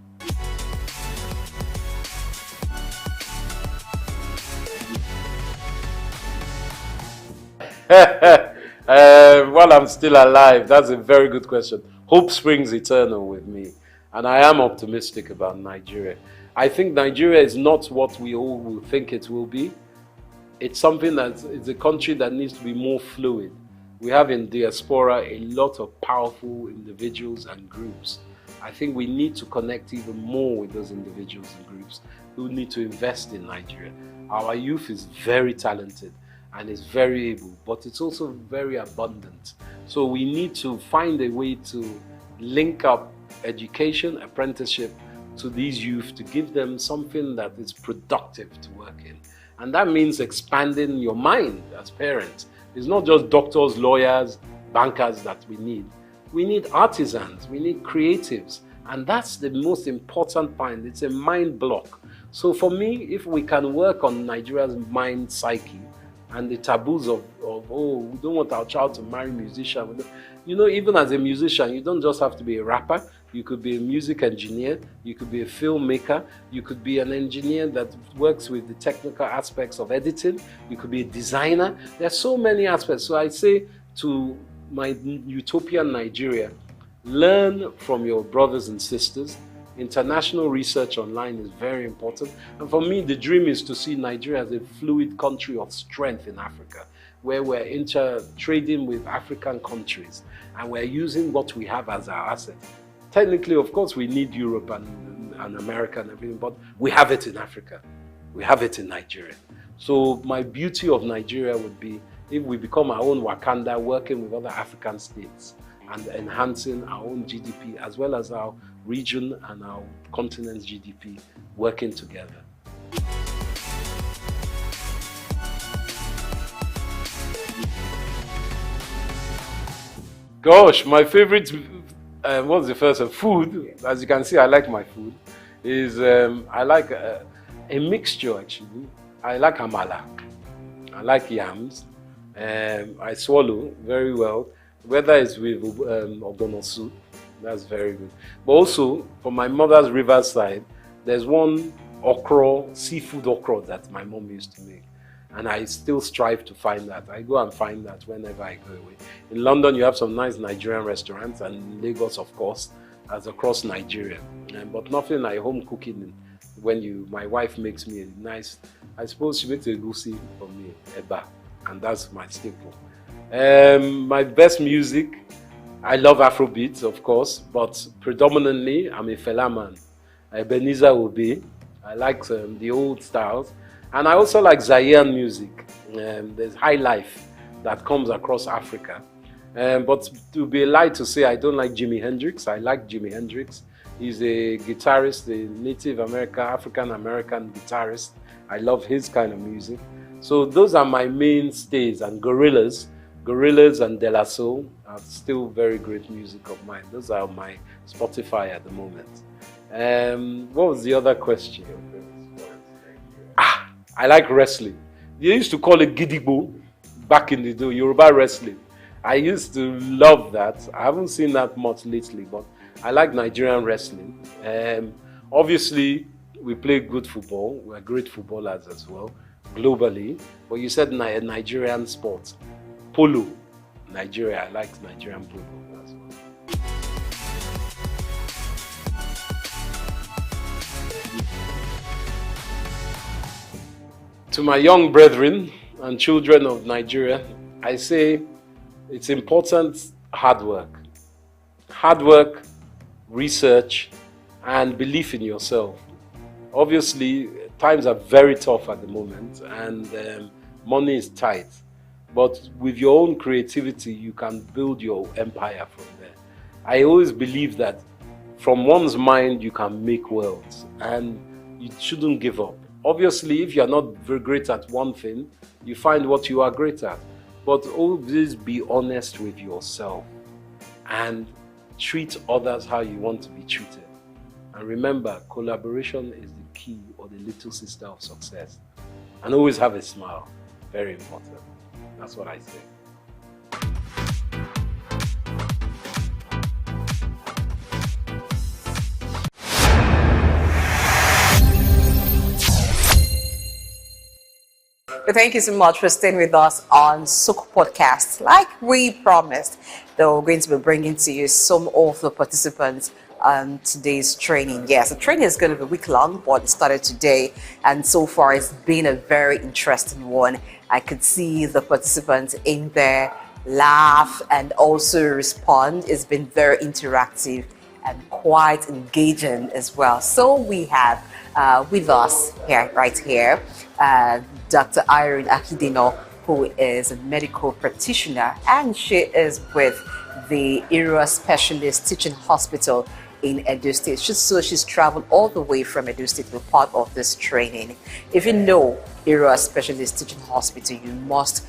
While I'm still alive, that's a very good question. Hope springs eternal with me, and I am optimistic about Nigeria. I think Nigeria is not what we all will think it will be. It's something it's a country that needs to be more fluid. We have in diaspora a lot of powerful individuals and groups. I think we need to connect even more with those individuals and groups who need to invest in Nigeria. Our youth is very talented and is very able, but it's also very abundant. So we need to find a way to link up education, apprenticeship, to these youth to give them something that is productive to work in. And that means expanding your mind as parents. It's not just doctors, lawyers, bankers that we need. We need artisans, we need creatives. And that's the most important point. It's a mind block. So for me, if we can work on Nigeria's mind psyche and the taboos of oh, we don't want our child to marry a musician. You know, even as a musician, you don't just have to be a rapper. You could be a music engineer. You could be a filmmaker. You could be an engineer that works with the technical aspects of editing. You could be a designer. There's so many aspects. So I say to my utopian Nigeria, learn from your brothers and sisters. International research online is very important. And for me, the dream is to see Nigeria as a fluid country of strength in Africa, where we're trading with African countries and we're using what we have as our asset. Technically, of course, we need Europe and America and everything, but we have it in Africa. We have it in Nigeria. So my beauty of Nigeria would be if we become our own Wakanda, working with other African states and enhancing our own GDP as well as our region and our continent's GDP working together. Gosh, my favorite, what's the first one? Food. As you can see, I like my food. I like a mixture actually. I like amala. I like yams. I swallow very well. Whether it's with ogbono soup, that's very good. But also, for my mother's riverside, there's one okra, seafood okra that my mom used to make. And I still strive to find that. I go and find that whenever I go away. In London, you have some nice Nigerian restaurants, and in Lagos, of course, as across Nigeria. But nothing like home cooking. When my wife makes me a nice, I suppose she makes a goosey for me, eba, and that's my staple. My best music, I love Afrobeats, of course, but predominantly I'm a Fela man. Ebenezer Obey. I like the old styles. And I also like Zaire music. There's high life that comes across Africa. But to be a lie to say I don't like Jimi Hendrix. I like Jimi Hendrix. He's a guitarist, a Native American, African-American guitarist. I love his kind of music. So those are my mainstays. And Gorillaz and De La Soul are still very great music of mine. Those are my Spotify at the moment. What was the other question? I like wrestling. They used to call it Gidigbo back in the day, Yoruba wrestling. I used to love that. I haven't seen that much lately, but I like Nigerian wrestling. Obviously, we play good football. We're great footballers as well, globally. But you said Nigerian sports. Polo, Nigeria. I like Nigerian polo as well. To my young brethren and children of Nigeria, I say it's important hard work. Hard work, research, and belief in yourself. Obviously, times are very tough at the moment and money is tight. But with your own creativity, you can build your empire from there. I always believe that from one's mind, you can make worlds and you shouldn't give up. Obviously, if you're not very great at one thing, you find what you are great at. But always be honest with yourself and treat others how you want to be treated. And remember, collaboration is the key or the little sister of success. And always have a smile. Very important. That's what I say. Well, thank you so much for staying with us on SOUQ Podcast. Like we promised, that we're going to be bringing to you some of the participants on today's training. Yes, the training is going to be week-long, but it started today, and so far it's been a very interesting one. I could see the participants in there laugh and also respond. It's been very interactive and quite engaging as well. So we have with us here, right here, Dr. Irene Akidino, who is a medical practitioner, and she is with the Area Specialist Teaching Hospital in Edo State. So she's traveled all the way from Edo State to be part of this training. If you know Area Specialist Teaching Hospital, you must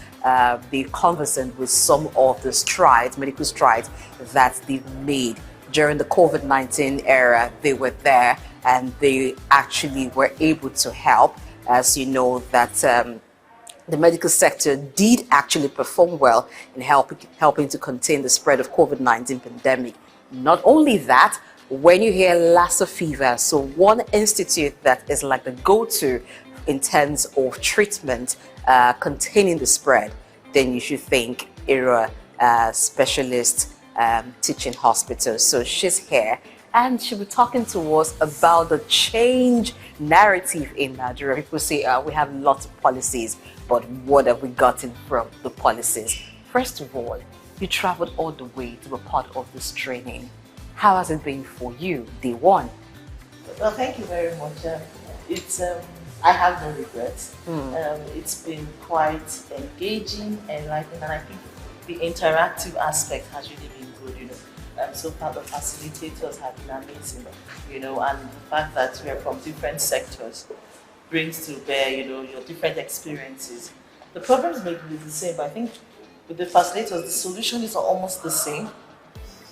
be conversant with some of the strides, medical strides that they've made during the COVID-19 era. They were there and they actually were able to help. As you know, that the medical sector did actually perform well in helping to contain the spread of COVID-19 pandemic. Not only that, when you hear Lassa fever, so one institute that is like the go-to in terms of treatment containing the spread, then you should think Area Specialist Teaching Hospital. So she's here and she'll be talking to us about the change narrative in Nigeria. People say we have lots of policies, but what have we gotten from the policies? First of all, you traveled all the way to be part of this training. How has it been for you, day one? Well, thank you very much. I have no regrets. It's been quite engaging, enlightening, and I think the interactive aspect has really been good. So far the facilitators have been amazing. And the fact that we are from different sectors brings to bear, your different experiences. The problems may be the same, but I think with the facilitators, the solution is almost the same,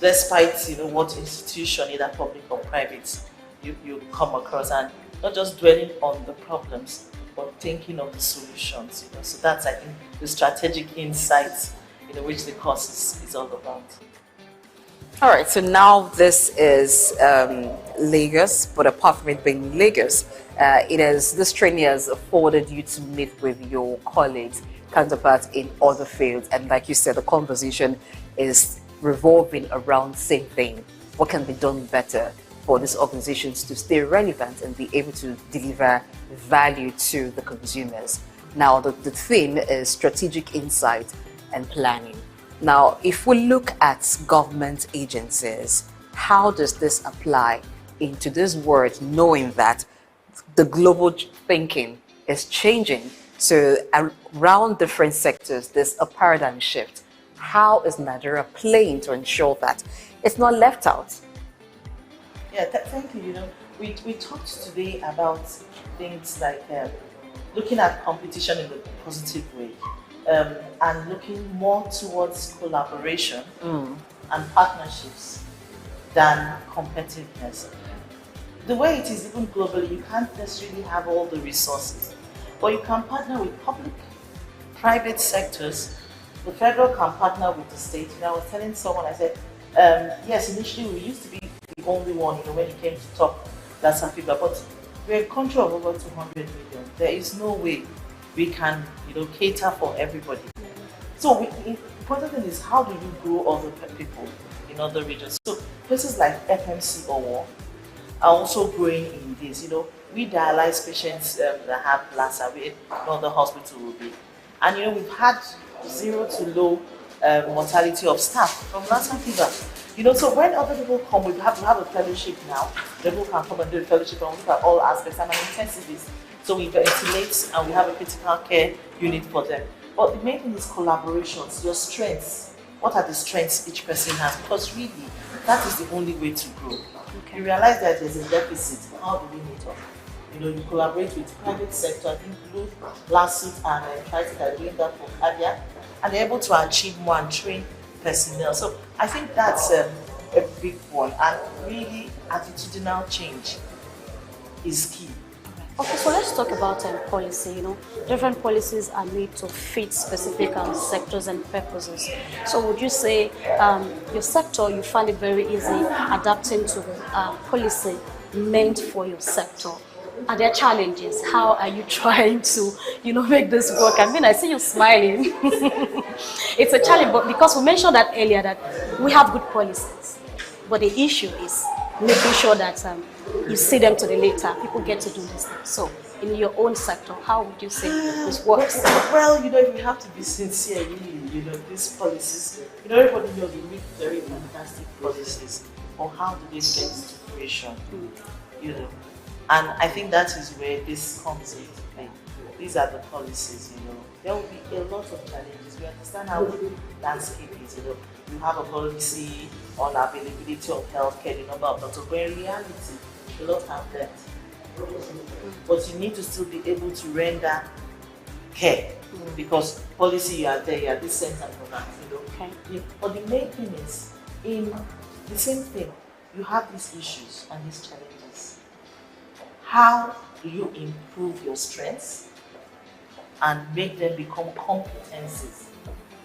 despite what institution, either public or private, you come across, and not just dwelling on the problems, but thinking of the solutions. So that's, I think, the strategic insights which the course is all about. All right, so now this is Lagos, but apart from it being Lagos, this training has afforded you to meet with your colleagues, counterparts in other fields, and like you said, the conversation is revolving around the same thing. What can be done better for these organizations to stay relevant and be able to deliver value to the consumers? Now, the theme is strategic insight and planning. Now, if we look at government agencies, how does this apply into this world, knowing that the global thinking is changing? So around different sectors, there's a paradigm shift. How is Nigeria playing to ensure that it's not left out? Yeah, thank you. We talked today about things like looking at competition in a positive way. And looking more towards collaboration and partnerships than competitiveness. The way it is even globally, you can't necessarily have all the resources, but you can partner with public, private sectors. The federal can partner with the state. I was telling someone, I said, yes, initially we used to be the only one, when it came to top Lassa fever, but we're a country of over 200 million. There is no way we can, cater for everybody. So the important thing is, how do you grow other people in other regions? So places like FMC or are also growing in this. We dialyze patients that have Lassa, no other hospital will be. And we've had 0 to low mortality of staff from Lassa fever. So when other people come, we have a fellowship now. People can come and do a fellowship and look at all aspects. I'm an intensivist. So we ventilate and we have a critical care unit for them. But the main thing is collaborations, your strengths. What are the strengths each person has? Because really, that is the only way to grow. You realize that there's a deficit. How do we meet up? You collaborate with private sector. I think Blue, Lawsuit, and Triton are doing that for cardiac, and they're able to achieve more and train personnel. So I think that's a big one, and really attitudinal change is key. Okay, so let's talk about policy. Different policies are made to fit specific sectors and purposes. So would you say your sector, you find it very easy adapting to the policy meant for your sector? Are there challenges? How are you trying to, make this work? I mean, I see you smiling. It's a challenge, but because we mentioned that earlier, that we have good policies, but the issue is making sure that you see them to the later. People get to do this thing. So, in your own sector, how would you say this works? Well, we have to be sincere, really. These policies, everybody knows we make very fantastic policies. Or how do they get into fruition? And I think that is where this comes into play. these are the policies, there will be a lot of challenges. We understand how the landscape is, you have a policy on availability of healthcare, the number of doctors, but in reality, a lot have that. But you need to still be able to render care, because policy, you are there, you are this center for that, Okay. But the main thing is, in the same thing, you have these issues and these challenges. How do you improve your strengths and make them become competencies?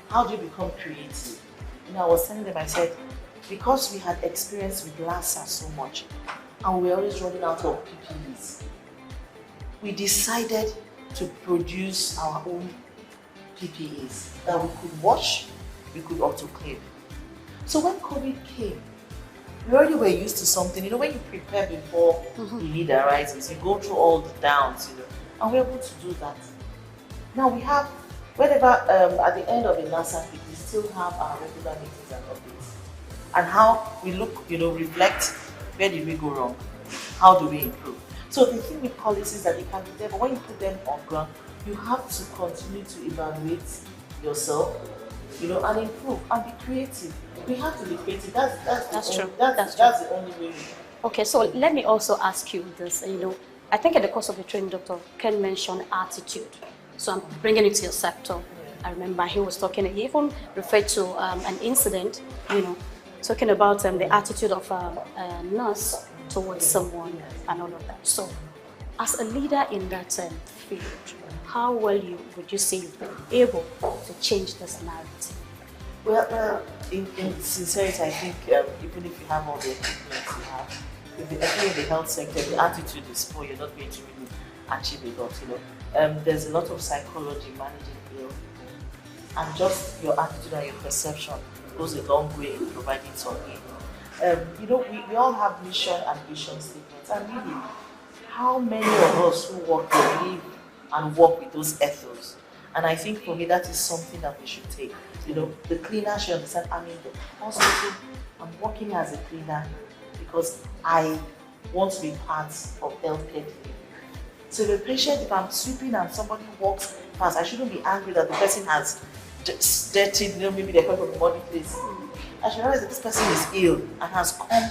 How do you become creative? I was telling them, I said, because we had experience with LASA so much, and we were always running out of PPEs, we decided to produce our own PPEs that we could wash, we could autoclave. So when COVID came, we already were used to something. When you prepare before the need arises, you go through all the downs, and we're able to do that. Now we have, whenever at the end of the NASA week, we still have our regular meetings and updates. And how we look, reflect, where did we go wrong? How do we improve? So the thing with policies that they can be there, but when you put them on ground, you have to continue to evaluate yourself, and improve and be creative. We have to be creative. That's true. That's the only way. Okay, so let me also ask you this. I think in the course of the training, Dr. Ken mentioned attitude. So I'm bringing it to your sector. I remember he was talking, he even referred to an incident, talking about the attitude of a nurse towards someone and all of that. So as a leader in that field, how well would you say you've been able to change this narrative? Well, in sincerity, I think even if you have all the equipment you have, especially in the health sector, the attitude is poor, you're not going to really achieve a lot, there's a lot of psychology managing ill, and just your attitude and your perception goes a long way in providing some aid. We all have mission and vision statements, and really, how many of us who live and work with those ethos? And I think for me, that is something that we should take. The cleaner should understand, I'm in the hospital, I'm working as a cleaner because I want to be part of healthcare. So the patient, if I'm sweeping and somebody walks past, I shouldn't be angry that the person has dirtied, maybe they're coming from a muddy place. I should realize that this person is ill and has come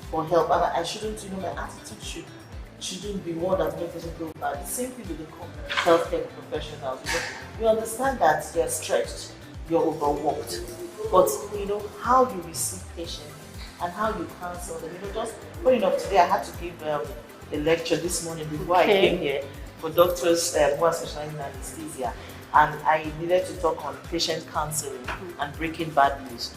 for help, and I shouldn't, my attitude shouldn't be one that makes it go bad. The same thing with the healthcare professionals. You understand that you're stretched, you're overworked, but how you receive patients and how you counsel them. Just funny enough, today I had to give a lecture this morning before I came here for doctors who are specializing in anesthesia, and I needed to talk on patient counseling and breaking bad news.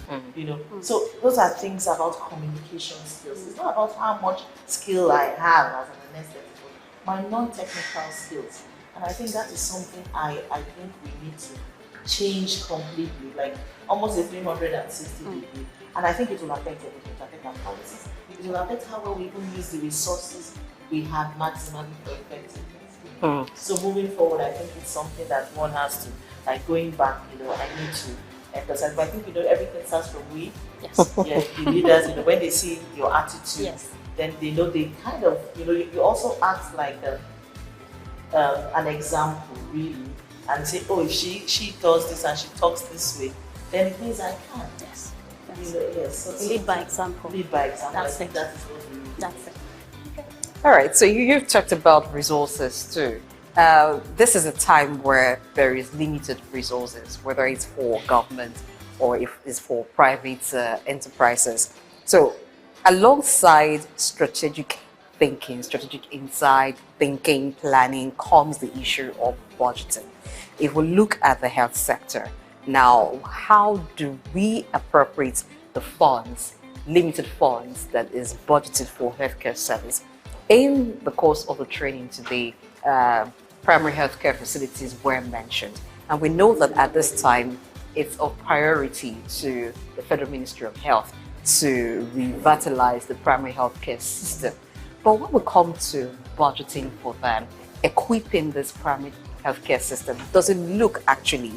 So those are things about communication skills. It's not about how much skill I have as an anesthetist, my non-technical skills. And I think that is something I think we need to change completely, like almost a 360 degree. And I think it will affect everything. It will affect our policies. It will affect how well we even use the resources we have maximally for effectiveness. So moving forward, I think it's something that one has to, like going back, I need to emphasize. But I think, everything starts from we. Yes. Yeah, the leaders, when they see your attitude, then they know they kind of, you also act like an example, really, and say, oh, if she does this and she talks this way, then it means I can. Yes. So lead by example. Lead by example. That's it. That is what we need. That's it. All right, so you've talked about resources too. This is a time where there is limited resources, whether it's for government or if it's for private enterprises. So alongside strategic thinking, strategic insight, thinking, planning, comes the issue of budgeting. If we look at the health sector, now how do we appropriate the funds, limited funds that is budgeted for healthcare service? In the course of the training today, primary healthcare facilities were mentioned. And we know that at this time, it's of priority to the Federal Ministry of Health to revitalize the primary healthcare system. But when we come to budgeting for them, equipping this primary healthcare system, does it look actually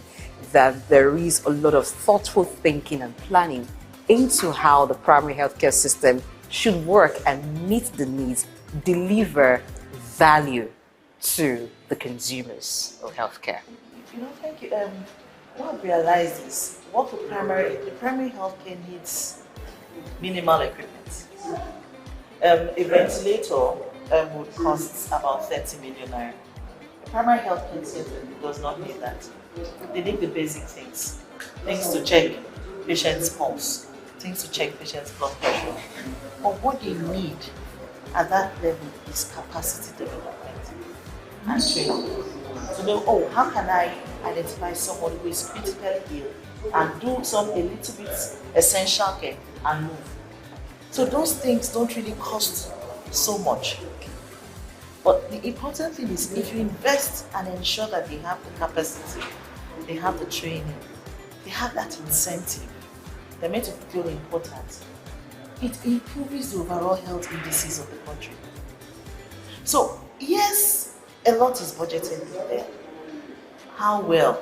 that there is a lot of thoughtful thinking and planning into how the primary healthcare system should work and meet the needs, deliver value to the consumers of healthcare? Thank you. What I've realized is the primary healthcare needs minimal equipment. A ventilator would cost about 30 million naira. A primary healthcare center does not need that. They need the basic things. Things to check patient's pulse, things to check patient's blood pressure. But what they need at that level is capacity development and training. To know, how can I identify someone who is critically ill and do a little bit essential care and move. So those things don't really cost so much. But the important thing is if you invest and ensure that they have the capacity, they have the training, they have that incentive, they're made to feel important, it improves the overall health indices of the country. So yes, a lot is budgeted there. How well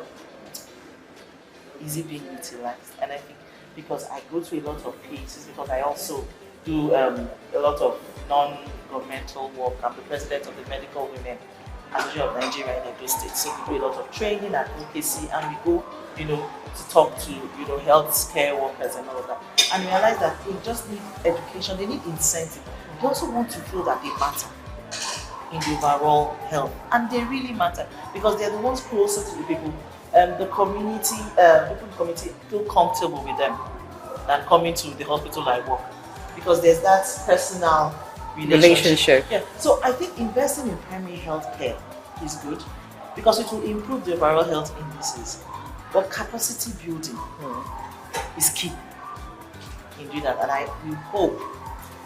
is it being utilized? And I think because I go to a lot of places, because I also do a lot of non-governmental work. I'm the president of the Medical Women Association of Nigeria in Edo State. So we do a lot of training, advocacy, and we go, to talk to, health care workers and all of that. And realize that they just need education, they need incentive. They also want to feel that they matter in the overall health. And they really matter because they're the ones closer to the people. The community, people in the community feel comfortable with them than coming to the hospital I work. Because there's that personal relationship. Yeah. So I think investing in primary health care is good because it will improve the overall health indices. But capacity building is key in doing that. And we hope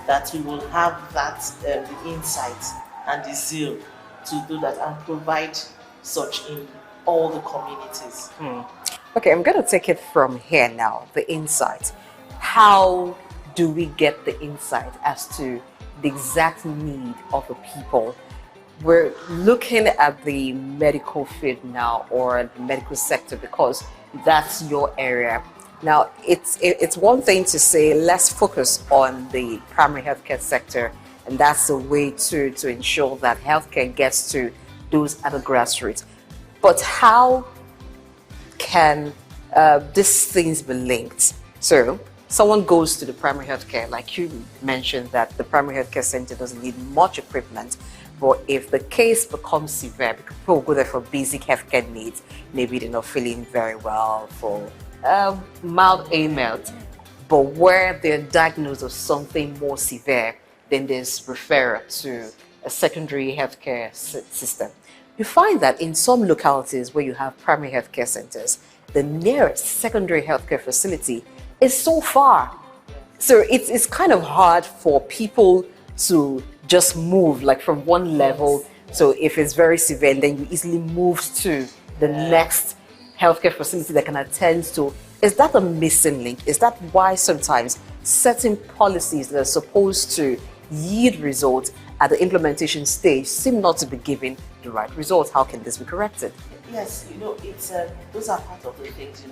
that we will have that the insight and the zeal to do that and provide such in all the communities. Okay, I'm going to take it from here now, the insight. How do we get the insight as to the exact need of the people? We're looking at the medical field now, or the medical sector, because that's your area. Now, it's one thing to say, let's focus on the primary healthcare sector, and that's the way to ensure that healthcare gets to those at the grassroots. But how can these things be linked? So, someone goes to the primary healthcare, like you mentioned, that the primary healthcare center doesn't need much equipment, but if the case becomes severe, because people go there for basic healthcare needs, maybe they're not feeling very well, for mild ailment, but where they're diagnosed with something more severe, then there's referral to a secondary healthcare system. You find that in some localities where you have primary healthcare centers, the nearest secondary healthcare facility is so far. So it's kind of hard for people to just move like from one level. So if it's very severe, then you easily move to the next healthcare facility that can attend to. Is that a missing link? Is that why sometimes certain policies that are supposed to yield results at the implementation stage seem not to be giving the right results? How can this be corrected? Yes, it's those are part of the things.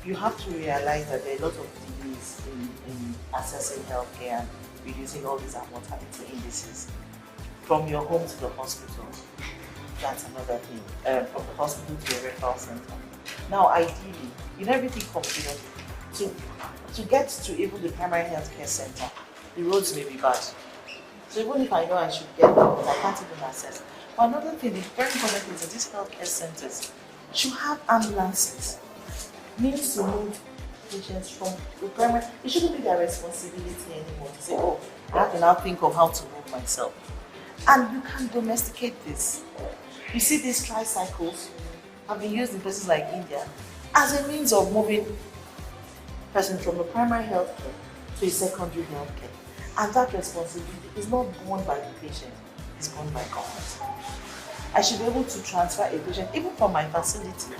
You have to realize that there are a lot of delays in accessing healthcare and reducing all these mortality indices. From your home to the hospital, that's another thing. From the hospital to a referral center. Now, ideally, everything comes to get to even the primary healthcare center, the roads may be bad. So even if I know I should get there, I can't even access. But another thing, the very important thing is that these healthcare centers should have ambulances. Means to move patients from the primary. It shouldn't be their responsibility anymore to say, I have to now think of how to move myself. And you can domesticate this. You see, these tricycles have been used in places like India as a means of moving persons from the primary health care to a secondary health care. And that responsibility is not borne by the patient, it's borne by government. I should be able to transfer a patient, even from my facility,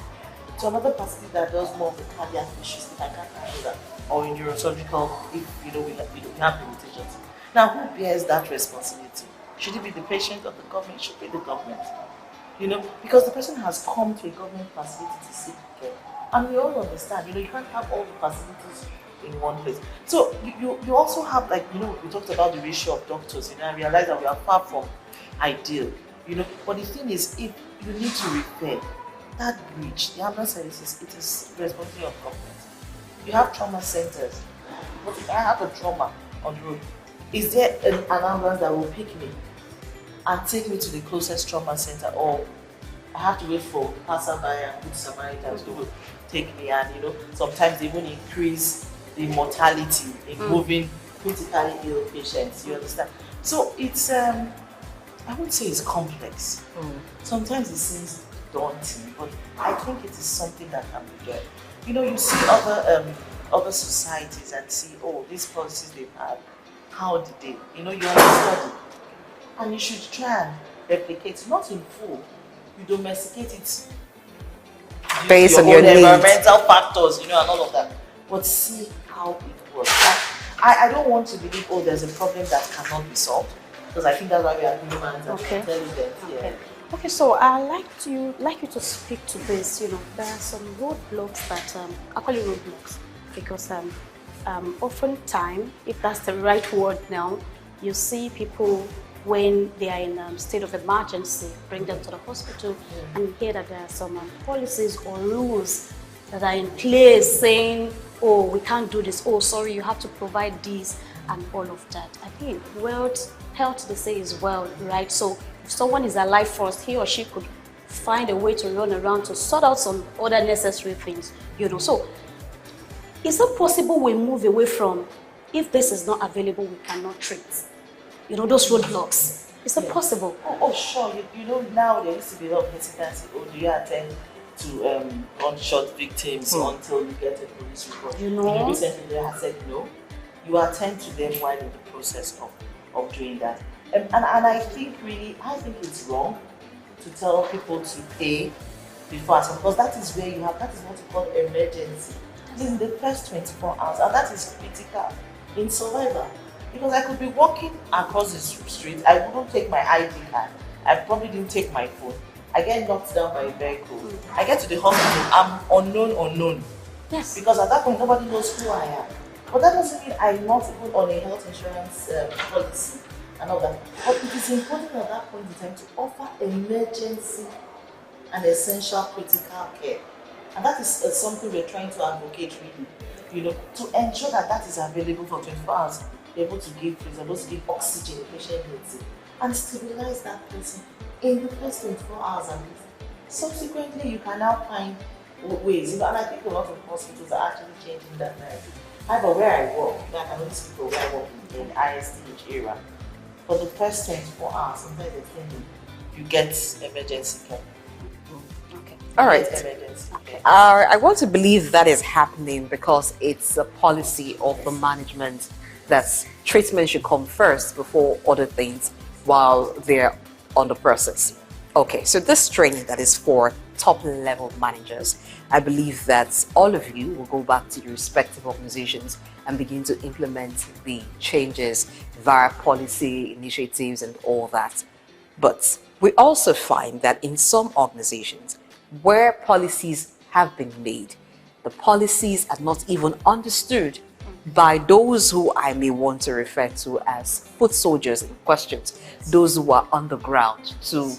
to another facility that does more of the cardiac issues if I can't handle that, or in neurosurgical if we have limitations. Now, who bears that responsibility? Should it be the patient or the government? It should be the government. Because the person has come to a government facility to seek care. And we all understand, you can't have all the facilities in one place. So you also have, we talked about the ratio of doctors, I realize that we are far from ideal. But the thing is, if you need to repair that bridge, the ambulance services, it is responsibility of government. You have trauma centers. But if I have a trauma on the road, is there an ambulance that will pick me and take me to the closest trauma center, or I have to wait for passerby and good Samaritans who will take me, and sometimes they even increase the mortality in moving critically ill patients, you understand? So it's, I wouldn't say it's complex. Sometimes it seems daunting, but I think it is something that can be done. You see other societies and see, oh, these policies they've had, how did they, you understand it. And you should try and replicate, not in full, you domesticate it based on your environmental factors, and all of that. But see how it works. I don't want to believe, oh, there's a problem that cannot be solved, because I think that's why we are humans and intelligent. Yeah. Okay, so I'd like you to speak to this. There are some roadblocks that I call it roadblocks because oftentimes, if that's the right word now, you see people when they are in a state of emergency, bring them to the hospital, and you hear that there are some policies or rules that are in place saying, oh, we can't do this, oh, sorry, you have to provide this, and all of that. I think health, they say, is wealth, right? So if someone is alive first, he or she could find a way to run around to sort out some other necessary things, So is it possible we move away from, if this is not available, we cannot treat? Those roadblocks. Is it possible? Oh, sure. Now there used to be a lot of hesitancy. Oh, do you attend to gunshot victims until you get a police report? Recently they have said no. You attend to them while in the process of doing that. And I think it's wrong to tell people to pay before, because that is where that is what you call emergency. It is in the first 24 hours, and that is critical in survival. Because I could be walking across the street, I wouldn't take my ID card, I probably didn't take my phone. I get knocked down by a vehicle. I get to the hospital, I'm unknown. Yes. Because at that point, nobody knows who I am. But that doesn't mean I'm not even on a health insurance policy and all that. But it is important at that point in time to offer emergency and essential critical care. And that is something we're trying to advocate really, to ensure that is available for 24 hours. Be able to give oxygen the patient needs it, and stabilize that person in the first 24 hours at least. Subsequently, you can now find ways, and I think a lot of hospitals are actually changing that narrative. However, where I work, I can only speak for where I work in the ISTH era. For the first 24 hours, sometimes extended, you get emergency care. All right. I want to believe that is happening because it's a policy of the management that treatment should come first before other things while they're on the process. Okay, so this training that is for top level managers, I believe that all of you will go back to your respective organizations and begin to implement the changes via policy, initiatives, and all that. But we also find that in some organizations where policies have been made, the policies are not even understood by those who I may want to refer to as foot soldiers in questions, those who are on the ground to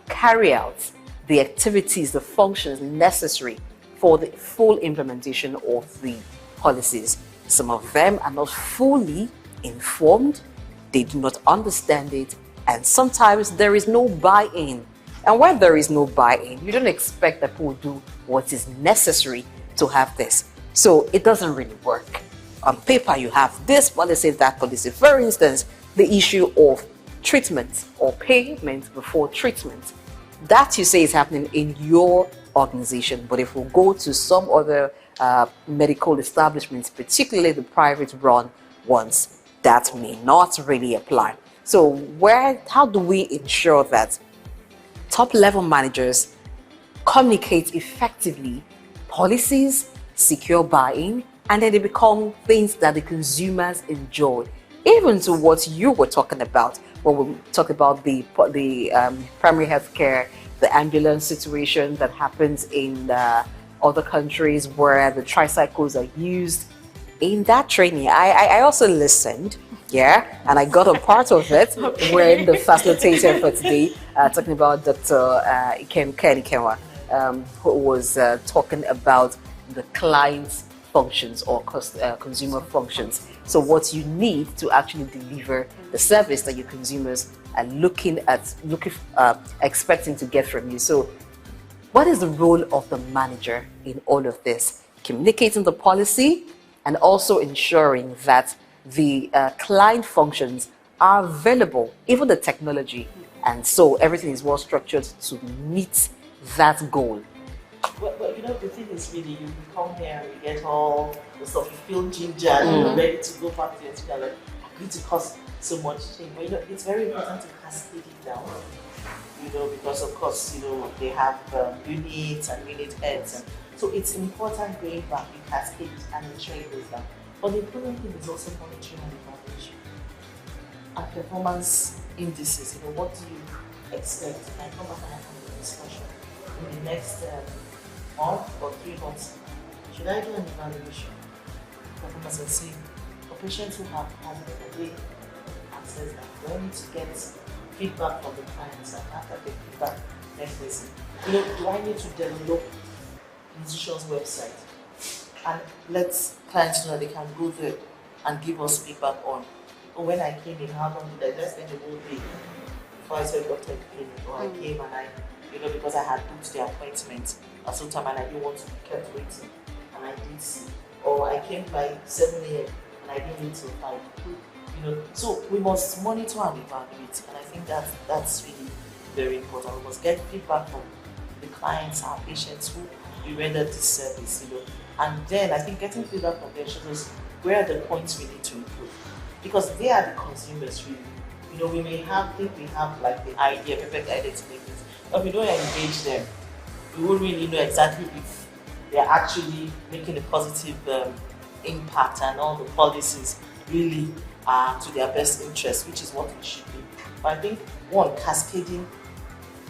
carry out the activities, the functions necessary for the full implementation of the policies. Some of them are not fully informed, they do not understand it, and sometimes there is no buy-in. And when there is no buy-in, you don't expect that people will do what is necessary to have this. So it doesn't really work. On paper, you have this policy, that policy. For instance, the issue of treatment or payment before treatment. That you say is happening in your organization. But if we go to some other medical establishments, particularly the private run ones, that may not really apply. So how do we ensure that top level managers communicate effectively policies, secure buy-in, and then they become things that the consumers enjoy? Even to what you were talking about when we talk about the primary health care, the ambulance situation that happens in other countries where the tricycles are used. In that training, I also listened Yeah, and I got a part of it. Okay. We're the facilitator for today, talking about Dr. Ken Kenwa, who was talking about the client's functions or consumer functions. So what you need to actually deliver the service that your consumers are expecting to get from you. So what is the role of the manager in all of this? Communicating the policy and also ensuring that the client functions are available, even the technology, and so everything is well structured to meet that goal. Well, you know, the thing is really, you come here and you get all the stuff, you feel ginger and you're ready to go back to your school, like, I'm going to cost so much change. But you know, it's very important to cascade it down, you know, because of course, you know, they have units and unit heads. And so it's important going back, you cascade it and ensure it goes down. But the important thing is also monitoring and evaluation. And performance indices, you know, what do you expect? And I come back and have a discussion in the next month or 3 months. Should I do an evaluation? Performance and see for patients who have they access that. Do I need to get feedback from the clients and after the feedback next person? You know, do I need to develop the institution's website and let clients know that they can go there and give us feedback on, oh, when I came in, how long did I just spend the whole day before I saw a doctor in the clinic, or I came and I, you know, because I had booked the appointment at some time and I didn't want to be kept waiting, and I did see, or I came by 7 a.m. and I didn't wait till 5. You know, so we must monitor and evaluate, and I think that's really very important. We must get feedback from the clients, our patients who we render this service, you know, and then I think getting feedback from them shows us where are the points we need to improve, because they are the consumers really. You know, we may think we have like the idea, perfect idea to make this, but if we don't engage them, we won't really know exactly if they're actually making a positive impact and all the policies really are to their best interest, which is what it should be. But I think, one, cascading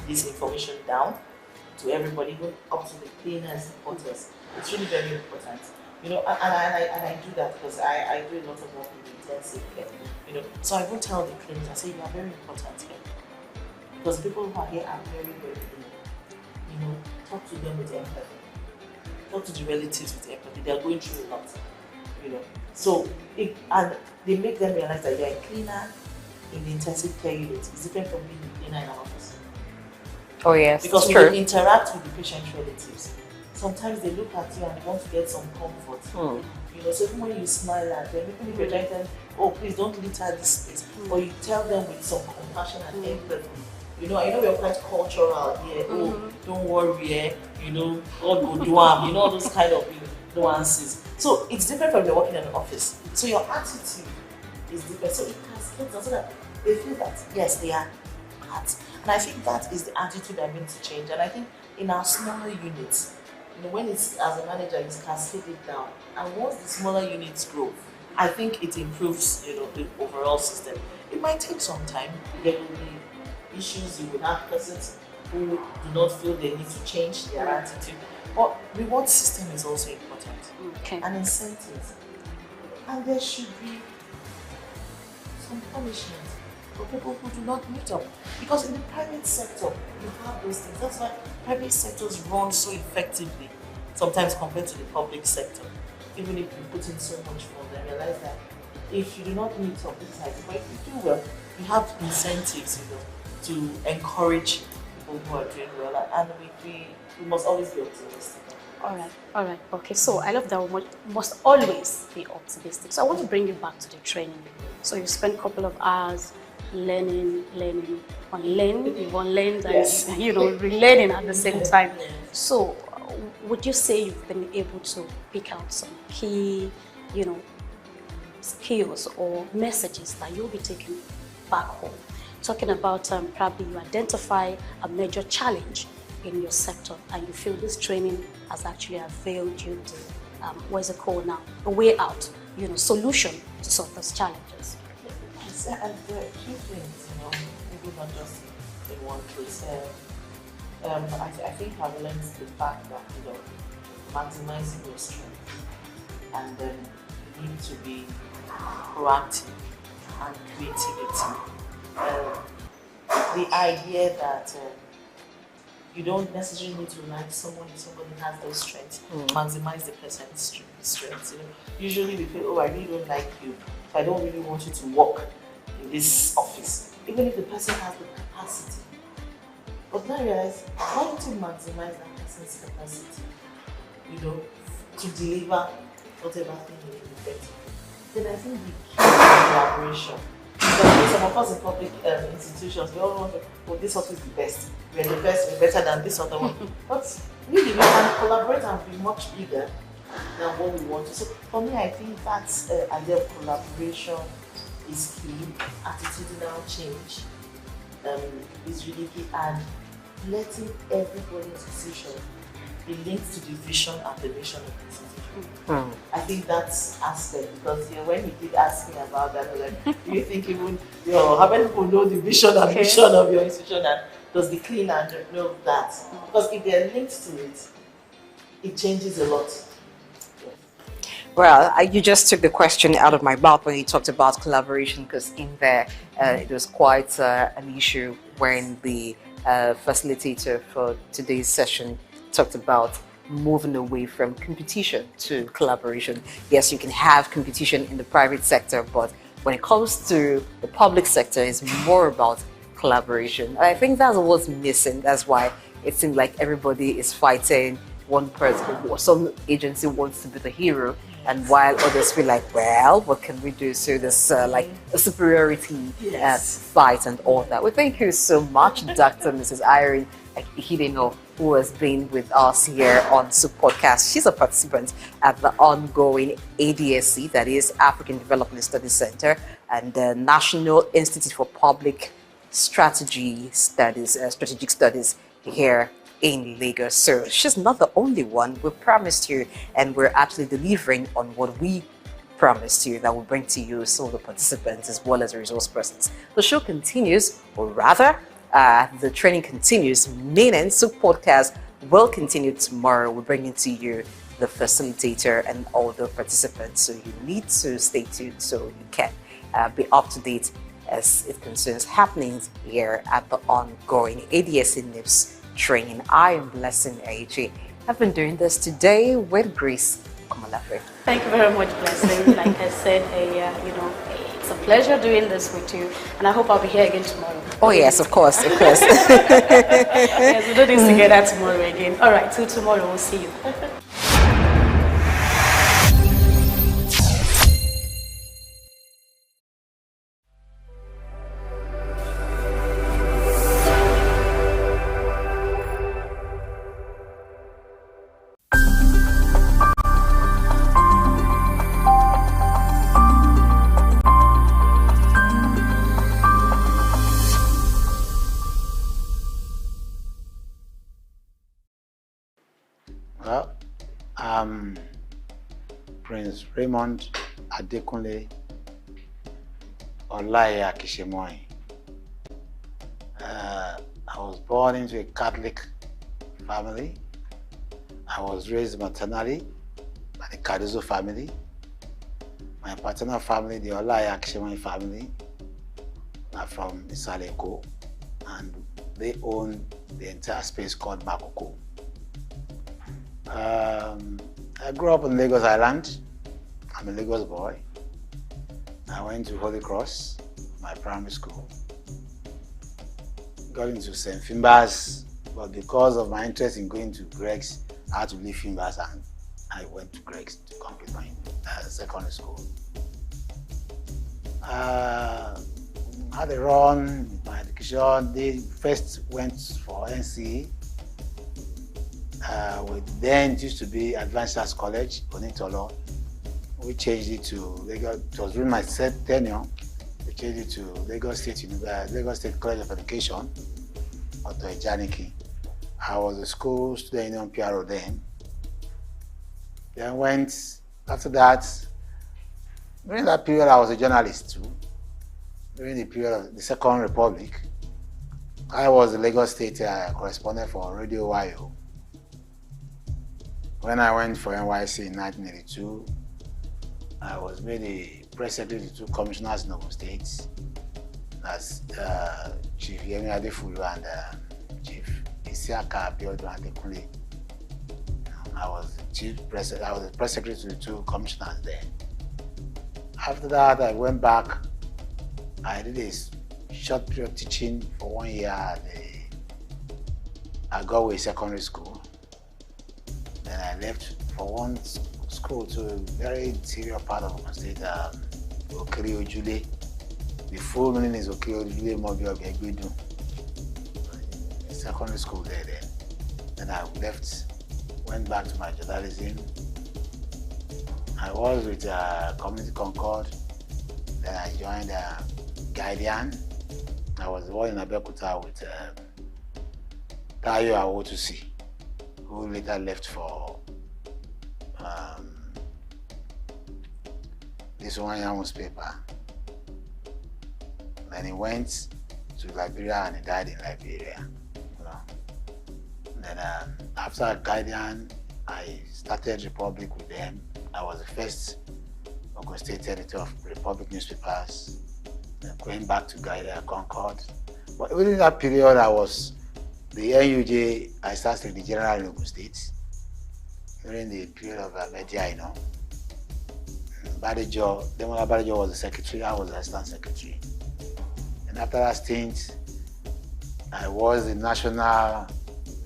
this information down to everybody, even up to the cleaners, porters, it's really very important. You know, and I do that because I do a lot of work in intensive care. You know, so I will tell the cleaners, I say, you are very important here. Because the people who are here are very, very clean. You know, talk to them with empathy. Talk to the relatives with empathy. They are going through a lot. You know, so and they make them realize that you're a cleaner in the intensive care unit. It's different from being a cleaner in an office. Oh yes, because when you interact with the patient's relatives, sometimes they look at you and they want to get some comfort. You know, so even when you smile at them, even if you're trying to tell them, oh, please don't litter this space, or you tell them with some compassion and empathy. You know, I know we're quite cultural here. Oh, don't worry, you know, God will do you know, all those kind of nuances. So it's different from you're working in an office. So your attitude is different. So it cascades on so that they feel that yes, they are part. And I think that is the attitude that needs to change. And I think in our smaller units, you know, when it's as a manager, it's cascaded down. And once the smaller units grow, I think it improves, you know, the overall system. It might take some time. There will be issues. You will have persons who do not feel they need to change their attitude. But reward system is also important. Okay. And incentives. And there should be some punishment for people who do not meet up. Because in the private sector, you have those things. That's why private sectors run so effectively, sometimes compared to the public sector. Even if you put in so much for them, realize that if you do not meet up, this is like, but if you do well, you have incentives, you know, to encourage people who are doing well, and we must always be optimistic. All right, okay. So I love that we must always be optimistic. So I want to bring you back to the training. So you spent a couple of hours learning, unlearning, you've unlearned, yes. And you know, relearning at the same time. So would you say you've been able to pick out some key, you know, skills or messages that you'll be taking back home? Talking about probably you identify a major challenge in your sector and you feel this training has actually availed you to, what's it called now, a way out, you know, solution to solve those challenges. Yes, and there are a few things, you know, maybe not just in one place. I think I've learned the fact that, you know, maximizing your strength, and then you need to be proactive and creativity. The idea that you don't necessarily need to like someone if somebody has those strengths. Maximize the person's strengths. You know, usually we feel, oh, I really don't like you, so I don't really want you to work in this office, even if the person has the capacity. But now I realize, why don't you maximize that person's capacity? You know, to deliver whatever thing you need. Then I think the key is collaboration. Because some of us in public institutions, we all want to, oh, this office is the best. We're the best, we're better than this other one. But really, we can collaborate and be much bigger than what we want to. So for me, I think that's idea of collaboration is key. Attitudinal change is really key, and letting everybody's decision be linked to the vision and the mission of the institution. I think that's aspect, because when you did ask me about that, I was like, do you think even how many people know the vision and mission of your institution, and does the cleaner know that? Because if they're linked to it, it changes a lot. Well, you just took the question out of my mouth when you talked about collaboration, because in there it was quite an issue when the facilitator for today's session talked about moving away from competition to collaboration. Yes, you can have competition in the private sector, but when it comes to the public sector, it's more about collaboration. I think that's what's missing. That's why it seems like everybody is fighting one person. Some agency wants to be the hero, and while others feel like, well, what can we do? So there's like a superiority fight and all that. Well, thank you so much, Dr. Mrs. Irene Hideno, who has been with us here on SOUQ Podcast. She's a participant at the ongoing ADSC, that is African Development Studies Center, and the National Institute for Public Strategic Studies here in Lagos. So she's not the only one. We promised you, and we're actually delivering on what we promised you, that we'll bring to you some of the participants as well as the resource persons. The show continues, or rather, the training continues, meaning SOUQ Podcast will continue tomorrow. We're bringing to you the facilitator and all the participants. So you need to stay tuned so you can be up to date as it concerns happenings here at the ongoing ADSC NIPS training. I am Blessing AJ. I've been doing this today with Grace Komalafe. Thank you very much, Blessing. Like I said, it's a pleasure doing this with you, and I hope I'll be here again tomorrow. Oh yes, of course, of course. Yes, we'll do this together tomorrow again. All right, till tomorrow, we'll see you. Prince Raymond Adekunle Olaye Akishemoy. I was born into a Catholic family. I was raised maternally by the Cardozo family. My paternal family, the Olaye Akishemoy family, are from Isaleko, and they own the entire space called Makoko. I grew up in Lagos Island. I'm a Lagos boy. I went to Holy Cross, my primary school. Got into St. Finbar's, but because of my interest in going to Greg's, I had to leave Finbar's and I went to Greg's to complete my secondary school. Had a run with my education. They first went for NCE. Then it used to be Advanced Arts College, Onitolo. We changed it to Lagos. It was during my tenure. We changed it to Lagos State College of Education, Otto Ejaniki. I was a school student union PRO then. Then went, after that, during that period I was a journalist too. During the period of the Second Republic, I was the Lagos State correspondent for Radio YO. When I went for NYC in 1982, I was made a press secretary to 2 commissioners in Ogun State. That's Chief Yemi Adefulu and Chief Isiaka Abiodun Adekunle. I was the press secretary to the 2 commissioners there. After that, I went back. I did a short period of teaching for 1 year at Galway Secondary School. Then I left for one school to a very interior part of Ogun State, Okiri Ojule. The full meaning is Okiri Ojule Mobi Ogegbedu. Secondary school there then. Then I left, went back to my journalism. I was with Community Concord. Then I joined Guardian. I was born in Abeokuta with Tayo Awotusi, who later left for this one newspaper. Then he went to Liberia and he died in Liberia. You know. Then after Guardian, I started Republic with them. I was the first Ogun State editor of Republic newspapers. Then going back to Guardian, Concord. But within that period, I was the NUJ. I started the general in Ogun State during the period of media, you know. Demola Badejo was the secretary. I was the assistant secretary. And after that stint, I was the national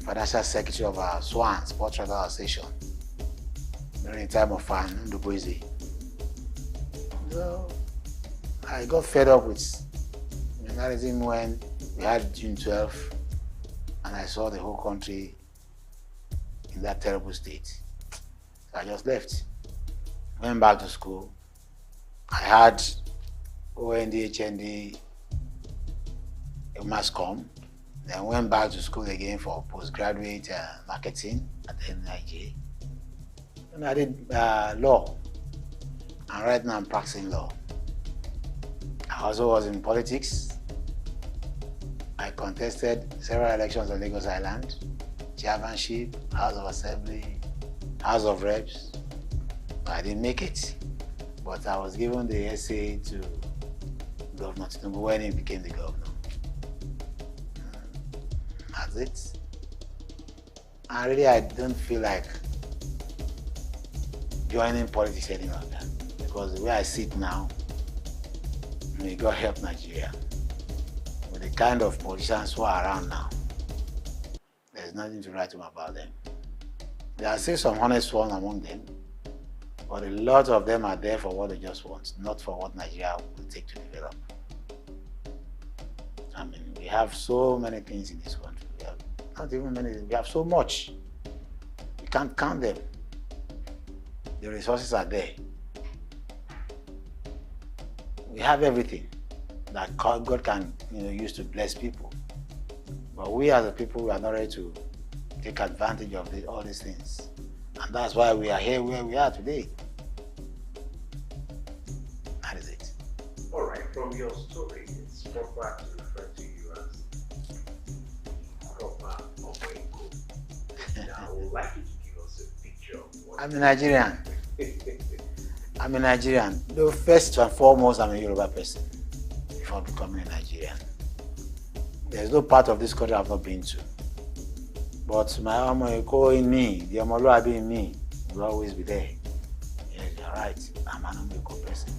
financial secretary of SWAN, Sports Travel Association, during the time of Ndubuisi. So I got fed up with journalism when we had June 12th, and I saw the whole country in that terrible state. So I just left. Went back to school. I had OND, HND, MassCom. Then went back to school again for postgraduate marketing at the NIJ. And I did law. And right now I'm practicing law. I also was in politics. I contested several elections on Lagos Island, chairmanship, House of Assembly, House of Reps. I didn't make it, but I was given the essay to Governor Tinubu when he became the governor. That's it. And really, I don't feel like joining politics any longer, because the way I sit now, may God help Nigeria. With the kind of politicians who are around now, there's nothing to write home about them. There are still some honest ones among them, but a lot of them are there for what they just want, not for what Nigeria will take to develop. I mean, we have so many things in this country. We have not even many, we have so much. We can't count them. The resources are there. We have everything that God can use to bless people. But we as a people, we are not ready to take advantage of all these things. And that's why we are here where we are today. That is it. All right, from your story, it's proper to refer to you as proper Omoiko. Now, I would like you to give us a picture of what I'm a Nigerian. I'm a Nigerian. Though first and foremost, I'm a Yoruba person before becoming a Nigerian. There's no part of this country I've not been to. But my Omoiko in me, the Omoluabi in me, will always be there. Yeah, you're right. I'm an Omoiko person.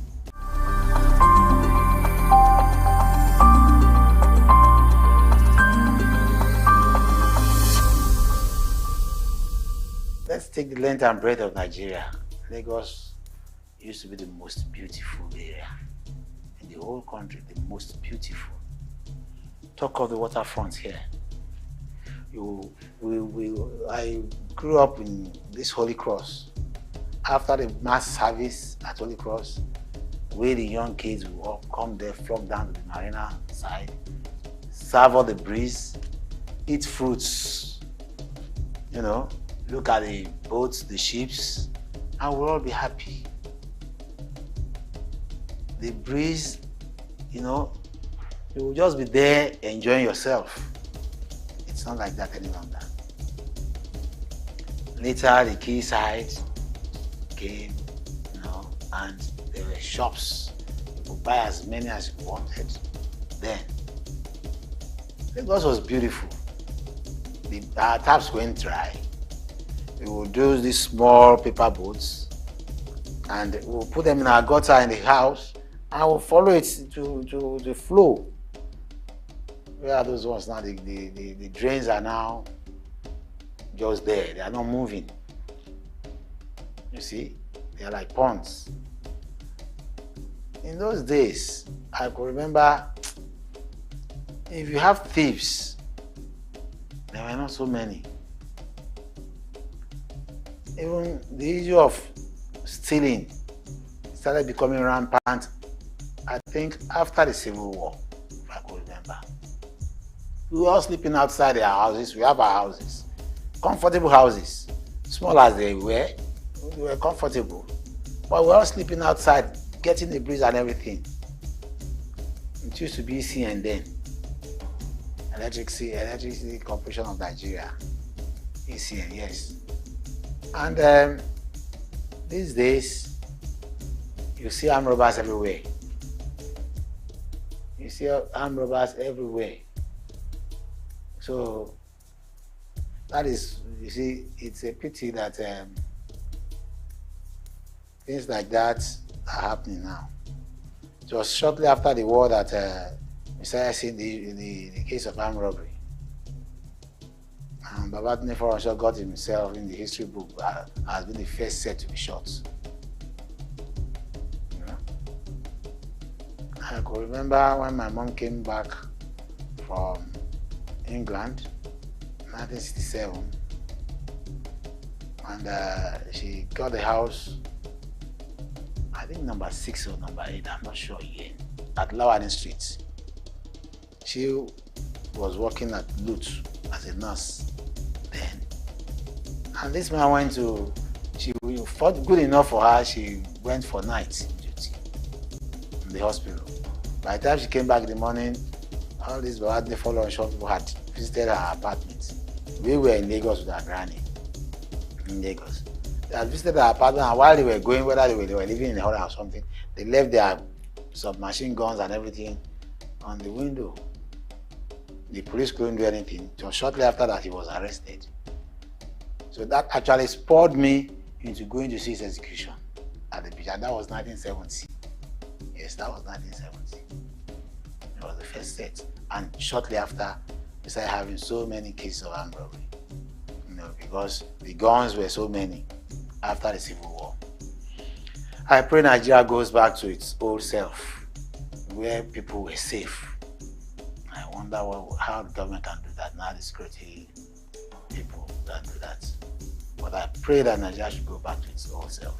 Let's take the length and breadth of Nigeria. Lagos used to be the most beautiful area in the whole country, the most beautiful. Talk of the waterfront here. I grew up in this Holy Cross. After the mass service at Holy Cross, where the young kids will all come there, flock down to the marina side, savor the breeze, eat fruits, look at the boats, the ships, and we'll all be happy. The breeze, you will just be there enjoying yourself. It's not like that any longer. Later, the quayside came, and There were shops. You could buy as many as you wanted. Then, Lagos was beautiful. Our taps went dry. We would do these small paper boats and we'll put them in our gutter in the house and we'll follow it to the flow. Where are those ones now? The drains are now just there. They are not moving. You see? They are like ponds. In those days, I could remember if you have thieves, there were not so many. Even the issue of stealing started becoming rampant, I think, after the Civil War, if I could remember. We were all sleeping outside our houses. We have our houses. Comfortable houses. Small as they were comfortable. But we were all sleeping outside, getting the breeze and everything. It used to be ECN then. Electricity Corporation of Nigeria. ECN, yes. And these days, you see armed robbers everywhere. You see armed robbers everywhere. So, that is, you see, it's a pity that things like that are happening now. It was shortly after the war that we started seeing the case of armed robbery. And Babatunde Foronsho got himself in the history book as being the first set to be shot. You know? I could remember when my mom came back from England, 1967, and she got the house, I think number 6 or number 8, I'm not sure again, at Lawani Street. She was working at Lute as a nurse then. And this man went to, she thought good enough for her, she went for night duty in the hospital. By the time she came back in the morning, all these Babatunde Foronsho people had visited her apartment. We were in Lagos with our granny, in Lagos. They had visited her apartment, and while they were going, whether they were living in a hotel or something, they left their submachine guns and everything on the window. The police couldn't do anything. It was shortly after that he was arrested. So that actually spurred me into going to see his execution at the beach, and that was 1970. Yes, that was 1970. It was the first set. And shortly after, we started having so many cases of armed robbery. You know, because the guns were so many after the Civil War. I pray Nigeria goes back to its old self, where people were safe. I wonder how the government can do that. Now the security people can do that. But I pray that Nigeria should go back to its old self.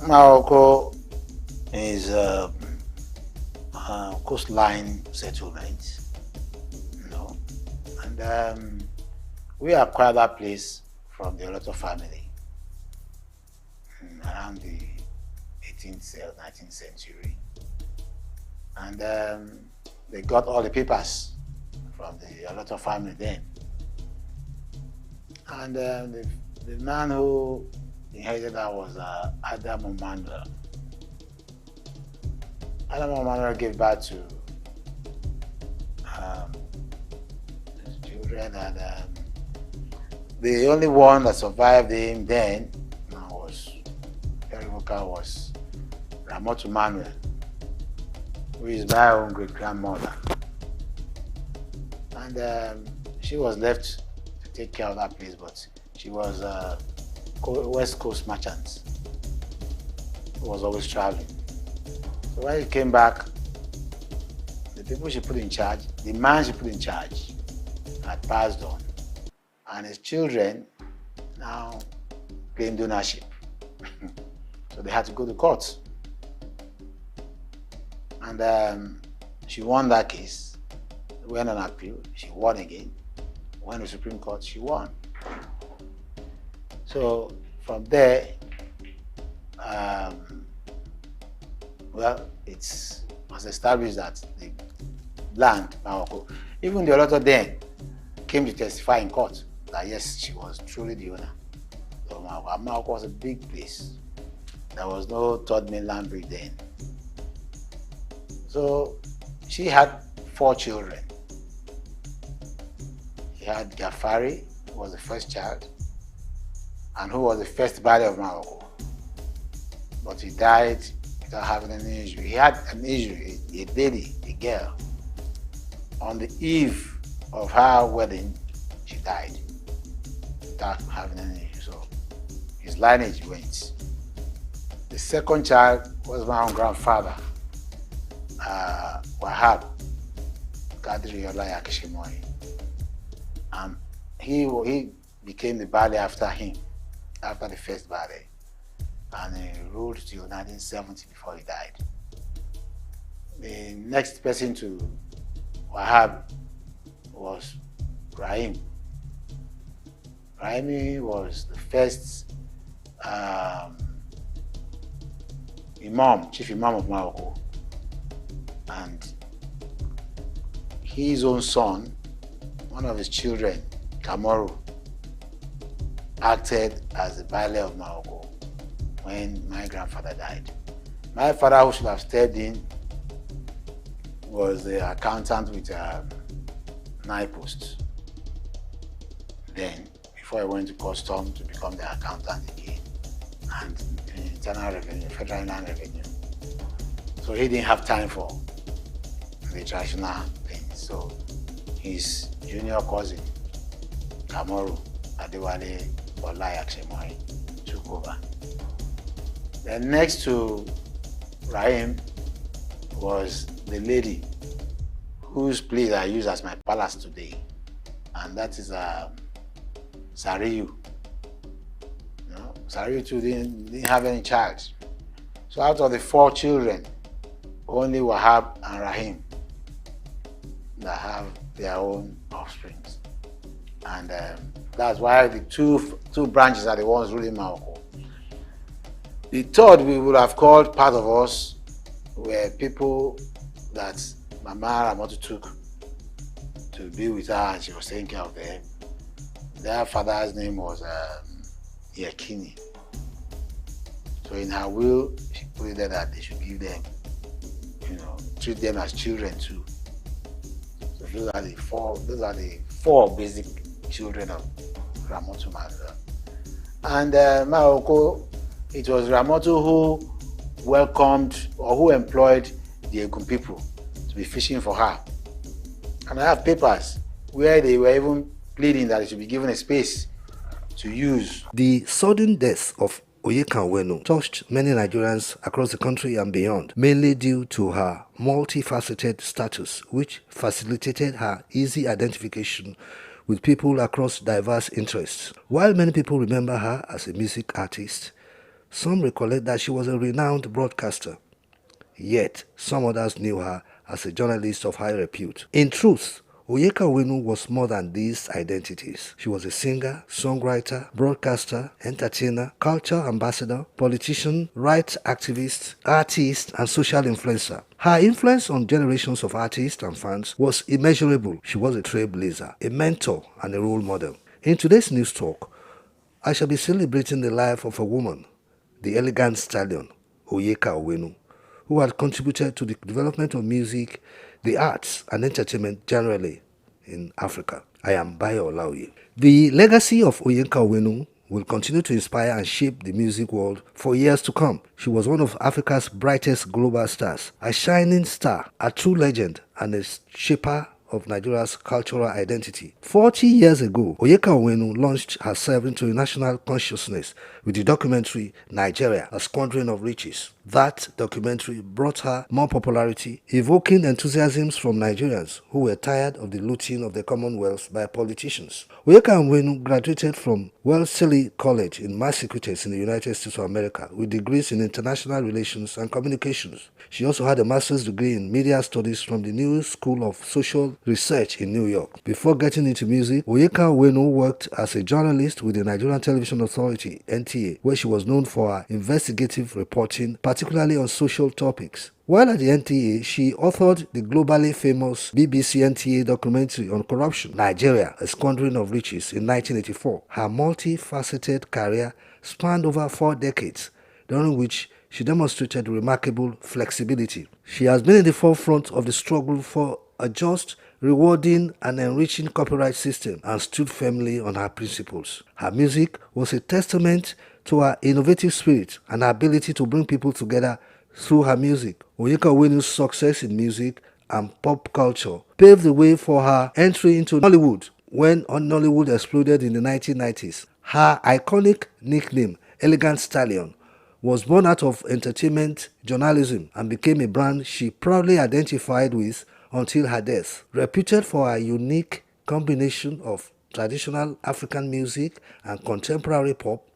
Morocco is a coastline settlement, you know, and we acquired that place from the Oloto family around the 18th or 19th century, and they got all the papers from the Oloto family then, and the man who inherited that was Adam Emmanuel. Adam Emmanuel gave birth to his children, and the only one that survived him then was very vocal, was Ramotu Emmanuel, who is my own great-grandmother. And she was left to take care of that place, but she was a West Coast merchant who was always traveling. So when he came back, the people she put in charge, the man she put in charge, had passed on. And his children now claimed ownership. So they had to go to court. And she won that case. Went on appeal, she won again. Went to the Supreme Court, she won. So from there, well, it was established that the land, Maroko. Even the Oloto then came to testify in court that yes, she was truly the owner of Maroko. And Maroko was a big place. There was no third mainland bridge then. So she had 4 children. She had Gafari, who was the first child, and who was the first body of Maroko. But he died without having any injury. He had an injury, a lady, a girl. On the eve of her wedding, she died without having any injury. So his lineage went. The second child was my own grandfather, Wahab Kadri Olaya Kishimoy. He became the Bali after him, after the first Bali. And he ruled till 1970 before he died. The next person to Wahab was Rahim. Rahim was the first Imam, Chief Imam of Morocco. And his own son, one of his children, Kamaru, acted as the Baile of Morocco when my grandfather died. My father, who should have stepped in, was the accountant with NIPOST. Then, before he went to custom to become the accountant again, and internal revenue, federal inland revenue. So he didn't have time for the traditional things. So his junior cousin, Kamaru Adewale Olayakshemoy, took over. Then next to Rahim was the lady whose place I use as my palace today, and that is Sariyu. Sariyu too didn't have any child. So out of the 4 children, only Wahab and Rahim that have their own offspring. And that's why the two branches are the ones ruling Morocco. The third we would have called part of us were people that Mama Ramotu took to be with her and she was taking care of them. Their father's name was Yakini. So in her will, she put it there that they should give them, treat them as children too. So those are the four basic children of Ramotu Mazda. And Morocco, it was Ramotu who welcomed or who employed the Egun people to be fishing for her. And I have papers where they were even pleading that it should be given a space to use. The sudden death of Onyeka Onwenu touched many Nigerians across the country and beyond, mainly due to her multifaceted status, which facilitated her easy identification with people across diverse interests. While many people remember her as a music artist, some recollect that she was a renowned broadcaster. Yet, some others knew her as a journalist of high repute. In truth, Onyeka Onwenu was more than these identities. She was a singer, songwriter, broadcaster, entertainer, culture ambassador, politician, rights activist, artist, and social influencer. Her influence on generations of artists and fans was immeasurable. She was a trailblazer, a mentor, and a role model. In today's news talk, I shall be celebrating the life of a woman, the elegant stallion, Onyeka Onwenu, who had contributed to the development of music, the arts, and entertainment generally in Africa. I am Bayo Olaoye. The legacy of Onyeka Onwenu will continue to inspire and shape the music world for years to come. She was one of Africa's brightest global stars, a shining star, a true legend, and a shaper of Nigeria's cultural identity. 40 years ago, Onyeka Onwenu launched herself into national consciousness with the documentary Nigeria, A Squandering of Riches. That documentary brought her more popularity, evoking enthusiasms from Nigerians who were tired of the looting of the Commonwealth by politicians. Onyeka Onwenu graduated from Wellesley College in Massachusetts in the United States of America with degrees in international relations and communications. She also had a master's degree in media studies from the New School of Social research in New York. Before getting into music, Onyeka Onwenu worked as a journalist with the Nigerian Television Authority, NTA, where she was known for her investigative reporting, particularly on social topics. While at the NTA, she authored the globally famous BBC NTA documentary on corruption, Nigeria, A Squandering of Riches, in 1984. Her multifaceted career spanned over 4 decades, during which she demonstrated remarkable flexibility. She has been in the forefront of the struggle for a just, rewarding, and enriching copyright system and stood firmly on her principles. Her music was a testament to her innovative spirit and her ability to bring people together through her music. Onyeka Onwenu's success in music and pop culture paved the way for her entry into Nollywood when Nollywood exploded in the 1990s. Her iconic nickname, Elegant Stallion, was born out of entertainment journalism and became a brand she proudly identified with until her death. Reputed for her unique combination of traditional African music and contemporary pop,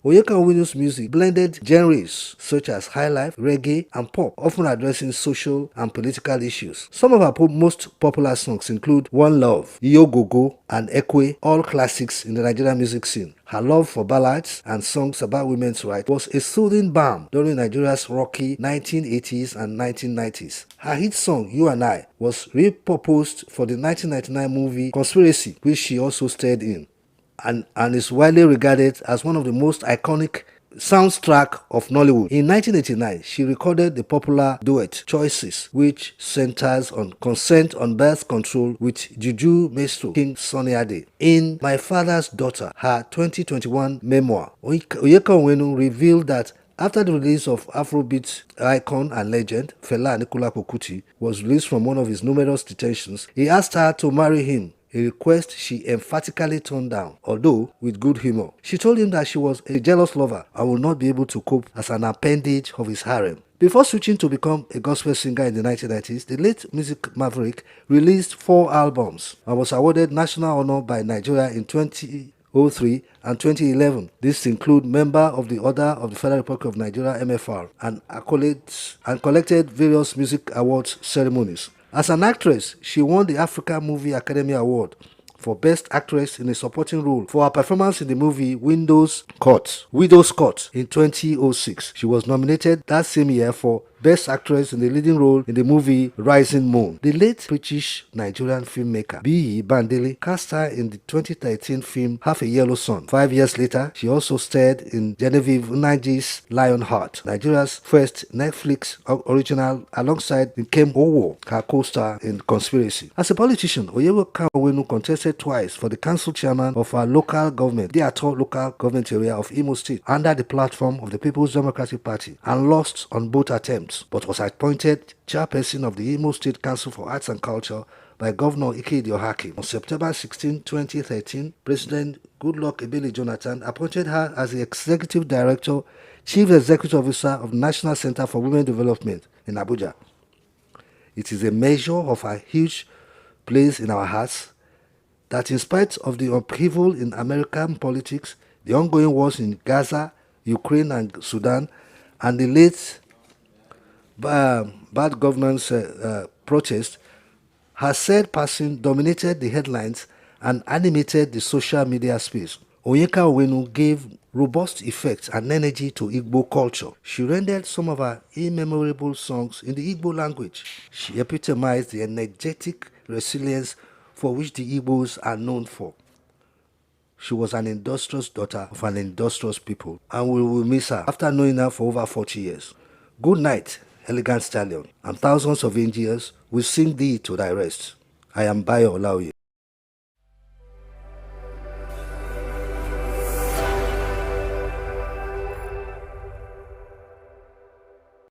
Onyeka Onwenu's music blended genres such as highlife, reggae, and pop, often addressing social and political issues. Some of her most popular songs include One Love, Iyogogo, and Ekwe, all classics in the Nigerian music scene. Her love for ballads and songs about women's rights was a soothing balm during Nigeria's rocky 1980s and 1990s. Her hit song, You and I, was repurposed for the 1999 movie Conspiracy, which she also starred in, and is widely regarded as one of the most iconic soundtrack of Nollywood. In 1989, she recorded the popular duet Choices, which centers on consent on birth control with Juju Maestro King Sunny Ade. In My Father's Daughter, her 2021 memoir, Onyeka Onwenu revealed that after the release of Afrobeat icon and legend Fela Anikulapo Kuti was released from one of his numerous detentions, he asked her to marry him, a request she emphatically turned down, although with good humor. She told him that she was a jealous lover and would not be able to cope as an appendage of his harem. Before switching to become a gospel singer in the 1990s, the late music maverick released 4 albums and was awarded national honor by Nigeria in 2003 and 2011. This include member of the Order of the Federal Republic of Nigeria (MFR) and accolades and collected various music awards ceremonies. As an actress, she won the Africa Movie Academy Award for Best Actress in a Supporting Role for her performance in the movie Widow's Court in 2006. She was nominated that same year for Best Actress in the Leading Role in the movie Rising Moon. The late British-Nigerian filmmaker B.E. Bandele cast her in the 2013 film Half a Yellow Sun. 5 years later, she also starred in Genevieve Unaji's Lionheart, Nigeria's first Netflix original, alongside Nkem Owo, her co-star in Conspiracy. As a politician, Onyeka Onwenu contested twice for the council chairman of our local government, the Ato local government area of Imo State, under the platform of the People's Democratic Party, and lost on both attempts, but was appointed chairperson of the Imo State Council for Arts and Culture by Governor Ike Idiohake. On September 16, 2013, President Goodluck Ebele Jonathan appointed her as the Executive Director, Chief Executive Officer of the National Center for Women Development in Abuja. It is a measure of her huge place in our hearts that in spite of the upheaval in American politics, the ongoing wars in Gaza, Ukraine and Sudan, and the late bad governance protest, her said passing dominated the headlines and animated the social media space. Onyeka Onwenu gave robust effect and energy to Igbo culture. She rendered some of her immemorable songs in the Igbo language. She epitomized the energetic resilience for which the Igbos are known for. She was an industrious daughter of an industrious people, and we will miss her after knowing her for over 40 years. Good night, Elegant Stallion, and thousands of angels will sing thee to thy rest. I am Bayo Olaoye.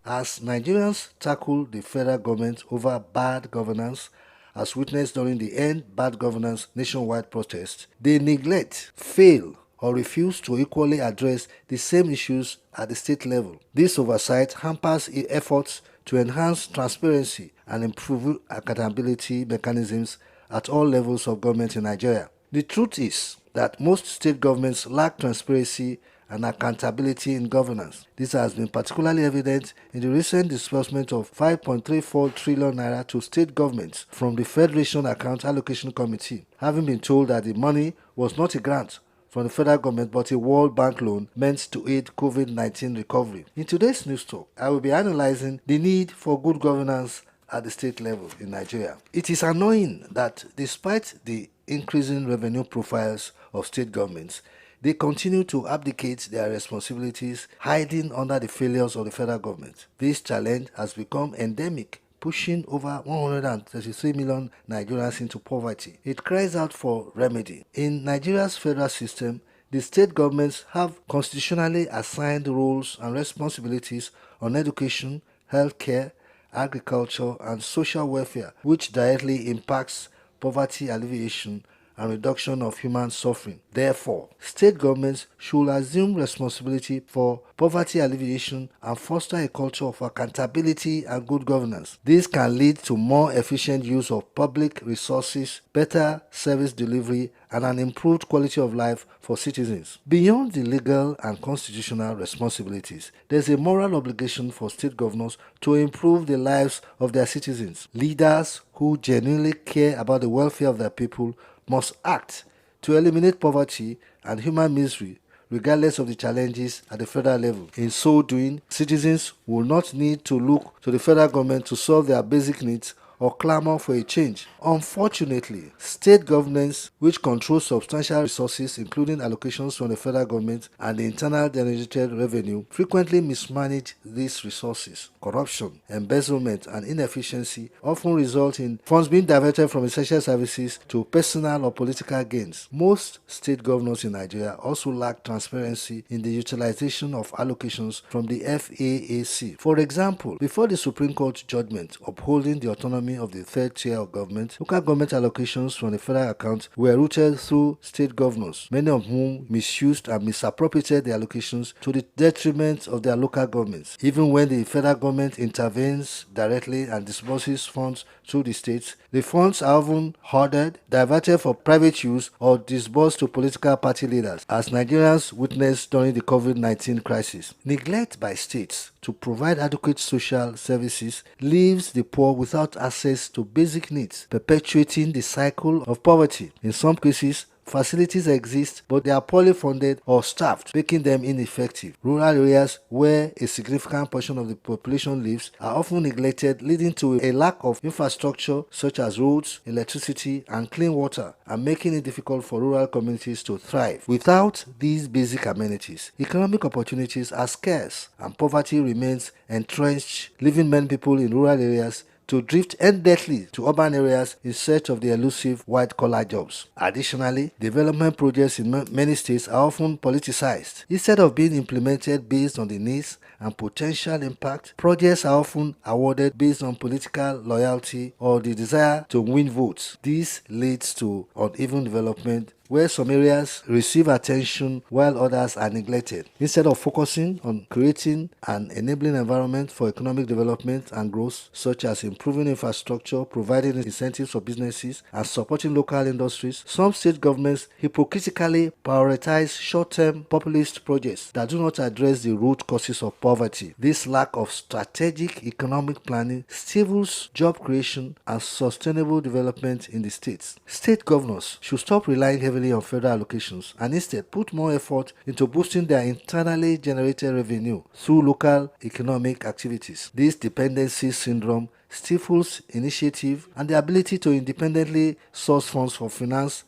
As Nigerians tackle the federal government over bad governance, as witnessed during the End Bad Governance nationwide protest, they neglect, fail, or refuse to equally address the same issues at the state level. This oversight hampers efforts to enhance transparency and improve accountability mechanisms at all levels of government in Nigeria. The truth is that most state governments lack transparency and accountability in governance. This has been particularly evident in the recent disbursement of 5.34 trillion naira to state governments from the Federation Account Allocation Committee, having been told that the money was not a grant from the federal government but a World Bank loan meant to aid COVID-19 recovery. In today's news talk, I will be analyzing the need for good governance at the state level in Nigeria. It is annoying that despite the increasing revenue profiles of state governments, they continue to abdicate their responsibilities, hiding under the failures of the federal government. This challenge has become endemic, pushing over 133 million Nigerians into poverty. It cries out for remedy. In Nigeria's federal system, the state governments have constitutionally assigned roles and responsibilities on education, healthcare, agriculture, and social welfare, which directly impacts poverty alleviation and reduction of human suffering. Therefore, state governments should assume responsibility for poverty alleviation and foster a culture of accountability and good governance. This can lead to more efficient use of public resources, better service delivery, and an improved quality of life for citizens. Beyond the legal and constitutional responsibilities, there is a moral obligation for state governors to improve the lives of their citizens. Leaders who genuinely care about the welfare of their people must act to eliminate poverty and human misery regardless of the challenges at the federal level. In so doing, citizens will not need to look to the federal government to solve their basic needs or clamor for a change. Unfortunately, state governments, which control substantial resources including allocations from the federal government and the internal generated revenue, frequently mismanage these resources. Corruption, embezzlement, and inefficiency often result in funds being diverted from essential services to personal or political gains. Most state governors in Nigeria also lack transparency in the utilization of allocations from the FAAC. For example, before the Supreme Court judgment upholding the autonomy of the third tier of government, local government allocations from the federal account were routed through state governors, many of whom misused and misappropriated the allocations to the detriment of their local governments. Even when the federal government intervenes directly and disburses funds through the states, the funds are often hoarded, diverted for private use, or disbursed to political party leaders, as Nigerians witnessed during the COVID-19 crisis. Neglect by states to provide adequate social services leaves the poor without access to basic needs, perpetuating the cycle of poverty. In some cases, facilities exist, but they are poorly funded or staffed, making them ineffective. Rural areas where a significant portion of the population lives are often neglected, leading to a lack of infrastructure such as roads, electricity, and clean water, and making it difficult for rural communities to thrive. Without these basic amenities, economic opportunities are scarce, and poverty remains entrenched, leaving many people in rural areas to drift endlessly to urban areas in search of the elusive white-collar jobs. Additionally, development projects in many states are often politicized. Instead of being implemented based on the needs and potential impact, projects are often awarded based on political loyalty or the desire to win votes. This leads to uneven development, where some areas receive attention while others are neglected. Instead of focusing on creating an enabling environment for economic development and growth, such as improving infrastructure, providing incentives for businesses, and supporting local industries, some state governments hypocritically prioritize short-term populist projects that do not address the root causes of poverty. This lack of strategic economic planning stifles job creation and sustainable development in the states. State governors should stop relying heavily on federal allocations and instead put more effort into boosting their internally generated revenue through local economic activities. This dependency syndrome stifles initiative and the ability to independently source funds for finance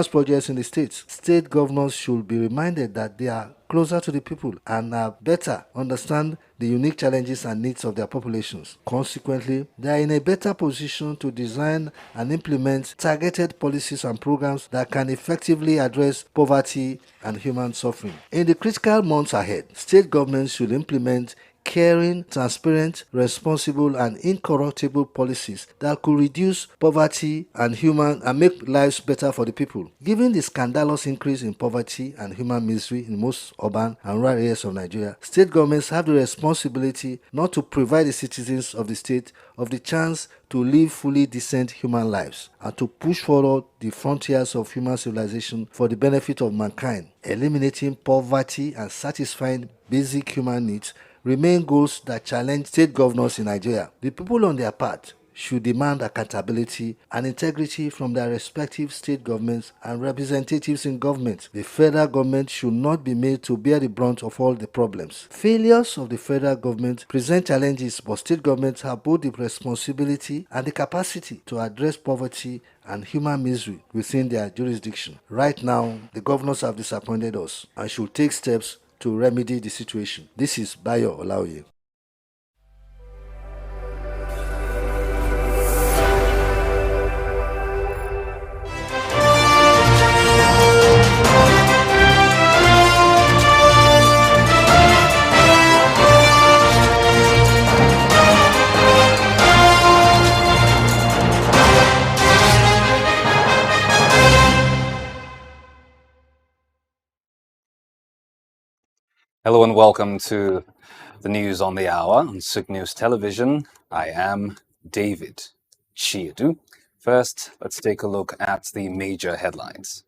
projects in the states. State governors should be reminded that they are closer to the people and better understand the unique challenges and needs of their populations. Consequently, they are in a better position to design and implement targeted policies and programs that can effectively address poverty and human suffering. In the critical months ahead, state governments should implement caring, transparent, responsible, and incorruptible policies that could reduce poverty and make lives better for the people. Given the scandalous increase in poverty and human misery in most urban and rural areas of Nigeria, state governments have the responsibility not to provide the citizens of the state of the chance to live fully decent human lives and to push forward the frontiers of human civilization for the benefit of mankind. Eliminating poverty and satisfying basic human needs remain goals that challenge state governors in Nigeria. The people on their part should demand accountability and integrity from their respective state governments and representatives in government. The federal government should not be made to bear the brunt of all the problems. Failures of the federal government present challenges, but state governments have both the responsibility and the capacity to address poverty and human misery within their jurisdiction. Right now, the governors have disappointed us and should take steps to remedy the situation. This is Bayo Olaoye. Hello and welcome to the news on the hour on SOUQ News Television. I am David Chiedu. First, let's take a look at the major headlines.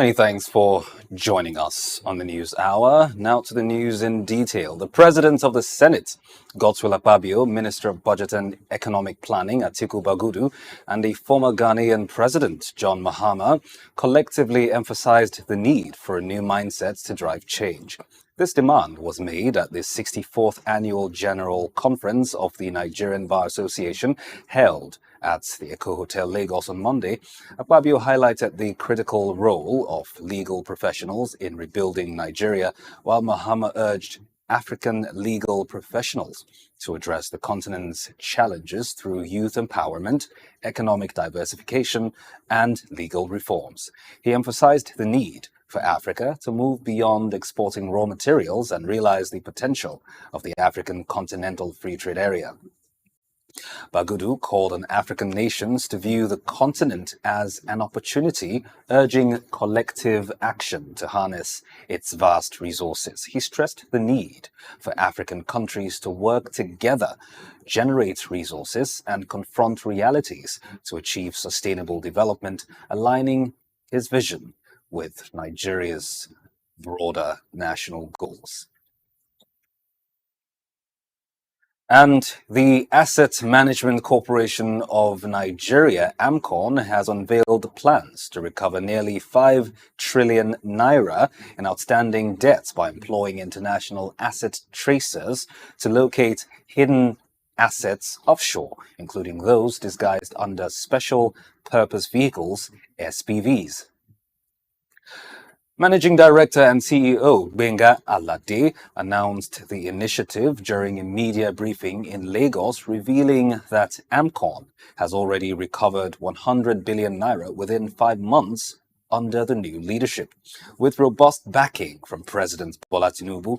Many thanks for joining us on the News Hour. Now to the news in detail. The President of the Senate, Godswill Akpabio, Minister of Budget and Economic Planning, Atiku Bagudu, and the former Ghanaian President, John Mahama, collectively emphasized the need for a new mindset to drive change. This demand was made at the 64th Annual General Conference of the Nigerian Bar Association held at the Eco Hotel Lagos on Monday. Akpabio highlighted the critical role of legal professionals in rebuilding Nigeria, while Mahama urged African legal professionals to address the continent's challenges through youth empowerment, economic diversification, and legal reforms. He emphasized the need for Africa to move beyond exporting raw materials and realize the potential of the African Continental Free Trade Area. Bagudu called on African nations to view the continent as an opportunity, urging collective action to harness its vast resources. He stressed the need for African countries to work together, generate resources, and confront realities to achieve sustainable development, aligning his vision with Nigeria's broader national goals. And the Asset Management Corporation of Nigeria, AMCON, has unveiled plans to recover nearly 5 trillion naira in outstanding debts by employing international asset tracers to locate hidden assets offshore, including those disguised under Special Purpose Vehicles, SPVs. Managing Director and CEO Benga Alade announced the initiative during a media briefing in Lagos, revealing that AMCON has already recovered 100 billion naira within 5 months under the new leadership. With robust backing from President Bola Tinubu,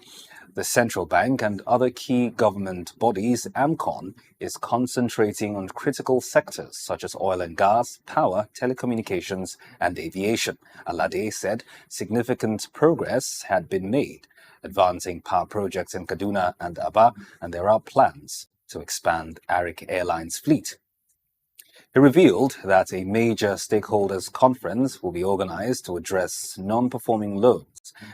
the central bank and other key government bodies, AMCON is concentrating on critical sectors such as oil and gas, power, telecommunications, and aviation. Alade said significant progress had been made, advancing power projects in Kaduna and Aba, and there are plans to expand Arik Airlines fleet. He revealed that a major stakeholders conference will be organized to address non-performing loans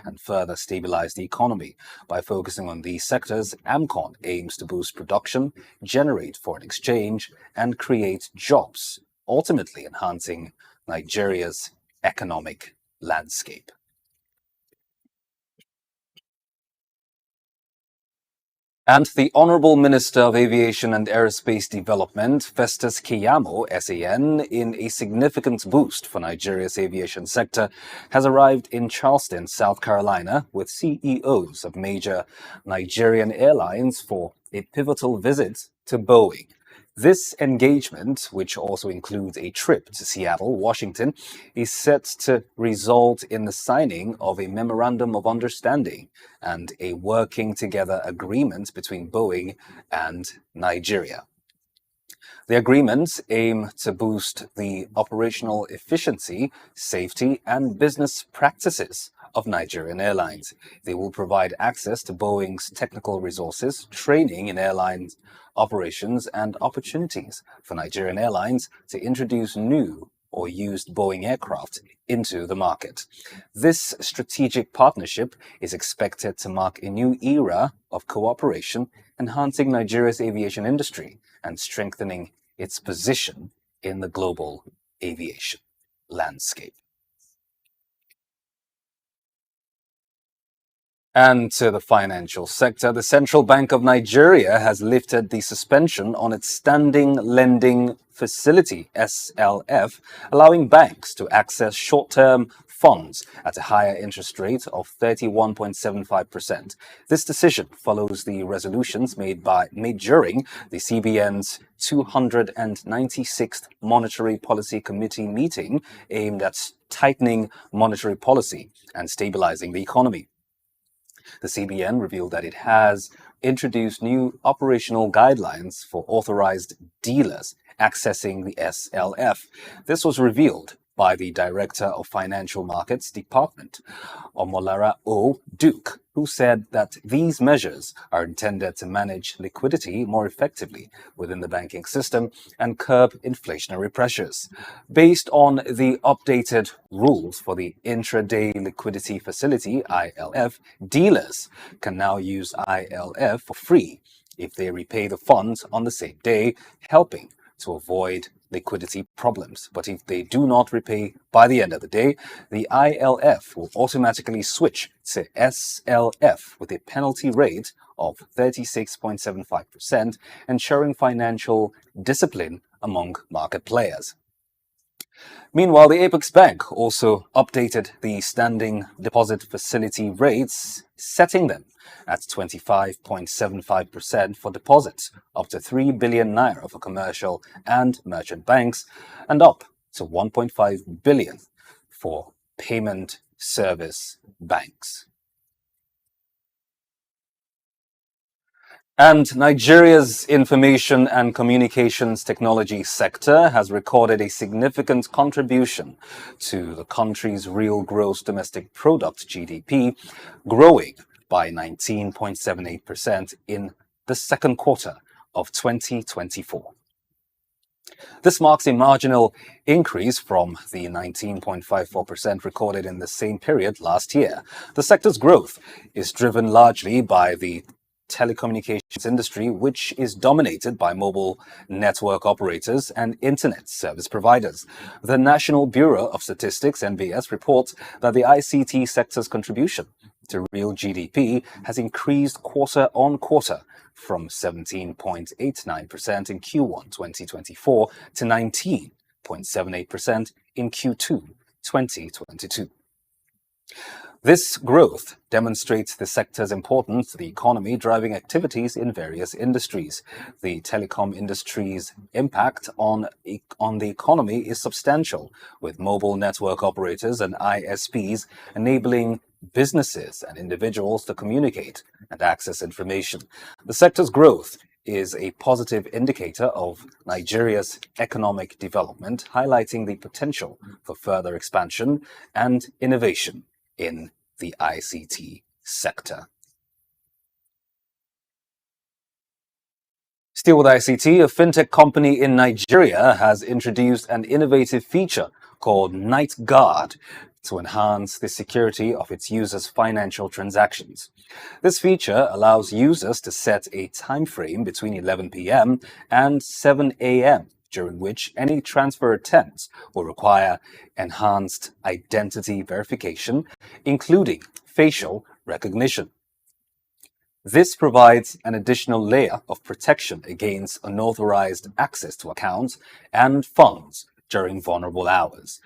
and further stabilize the economy. By focusing on these sectors, AMCON aims to boost production, generate foreign exchange, and create jobs, ultimately enhancing Nigeria's economic landscape. And the Honourable Minister of Aviation and Aerospace Development, Festus Keyamo, SAN, in a significant boost for Nigeria's aviation sector, has arrived in Charleston, South Carolina, with CEOs of major Nigerian airlines for a pivotal visit to Boeing. This engagement, which also includes a trip to Seattle, Washington, is set to result in the signing of a Memorandum of Understanding and a working together agreement between Boeing and Nigeria. The agreements aim to boost the operational efficiency, safety, and business practices of Nigerian airlines. They will provide access to Boeing's technical resources, training in airlines operations, and opportunities for Nigerian airlines to introduce new or used Boeing aircraft into the market. This strategic partnership is expected to mark a new era of cooperation, enhancing Nigeria's aviation industry and strengthening its position in the global aviation landscape. And to the financial sector, the Central Bank of Nigeria has lifted the suspension on its standing lending facility, SLF, allowing banks to access short-term funds at a higher interest rate of 31.75%. This decision follows the resolutions made during the CBN's 296th Monetary Policy Committee meeting aimed at tightening monetary policy and stabilizing the economy. The CBN revealed that it has introduced new operational guidelines for authorized dealers accessing the SLF. This was revealed by the Director of Financial Markets Department, Omolara O. Duke, who said that these measures are intended to manage liquidity more effectively within the banking system and curb inflationary pressures. Based on the updated rules for the Intraday Liquidity Facility, ILF, dealers can now use ILF for free if they repay the funds on the same day, helping to avoid liquidity problems. But if they do not repay by the end of the day, the ILF will automatically switch to SLF with a penalty rate of 36.75%, ensuring financial discipline among market players. Meanwhile, the Apex Bank also updated the standing deposit facility rates, setting them at 25.75% for deposits up to 3 billion naira for commercial and merchant banks, and up to 1.5 billion for payment service banks. And Nigeria's information and communications technology sector has recorded a significant contribution to the country's real gross domestic product, GDP, growing by 19.78% in the second quarter of 2024. This marks a marginal increase from the 19.54% recorded in the same period last year. The sector's growth is driven largely by the telecommunications industry, which is dominated by mobile network operators and internet service providers. The National Bureau of Statistics, NBS, reports that the ICT sector's contribution to real GDP has increased quarter on quarter from 17.89% in Q1 2024 to 19.78% in Q2 2022. This growth demonstrates the sector's importance to the economy, driving activities in various industries. The telecom industry's impact on the economy is substantial, with mobile network operators and ISPs enabling businesses and individuals to communicate and access information. The sector's growth is a positive indicator of Nigeria's economic development, highlighting the potential for further expansion and innovation in the ICT sector. Still with ICT, a fintech company in Nigeria has introduced an innovative feature called Night Guard to enhance the security of its users' financial transactions. This feature allows users to set a time frame between 11 p.m. and 7 a.m. during which any transfer attempts will require enhanced identity verification, including facial recognition. This provides an additional layer of protection against unauthorized access to accounts and funds during vulnerable hours.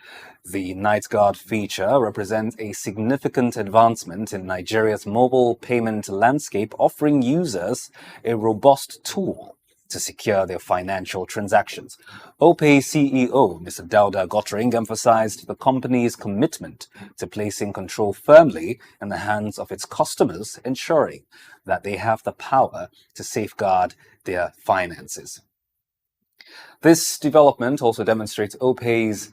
The Night Guard feature represents a significant advancement in Nigeria's mobile payment landscape, offering users a robust tool to secure their financial transactions. OPay CEO Mr. Dauda Gottring emphasized the company's commitment to placing control firmly in the hands of its customers, ensuring that they have the power to safeguard their finances. This development also demonstrates OPay's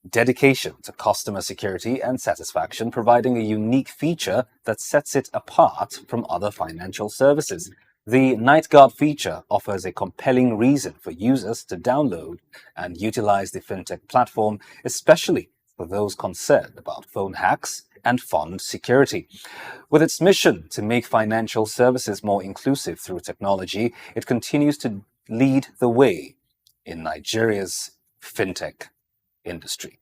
dedication to customer security and satisfaction, providing a unique feature that sets it apart from other financial services. The Night Guard feature offers a compelling reason for users to download and utilize the fintech platform, especially for those concerned about phone hacks and fund security. With its mission to make financial services more inclusive through technology, it continues to lead the way in Nigeria's fintech industry.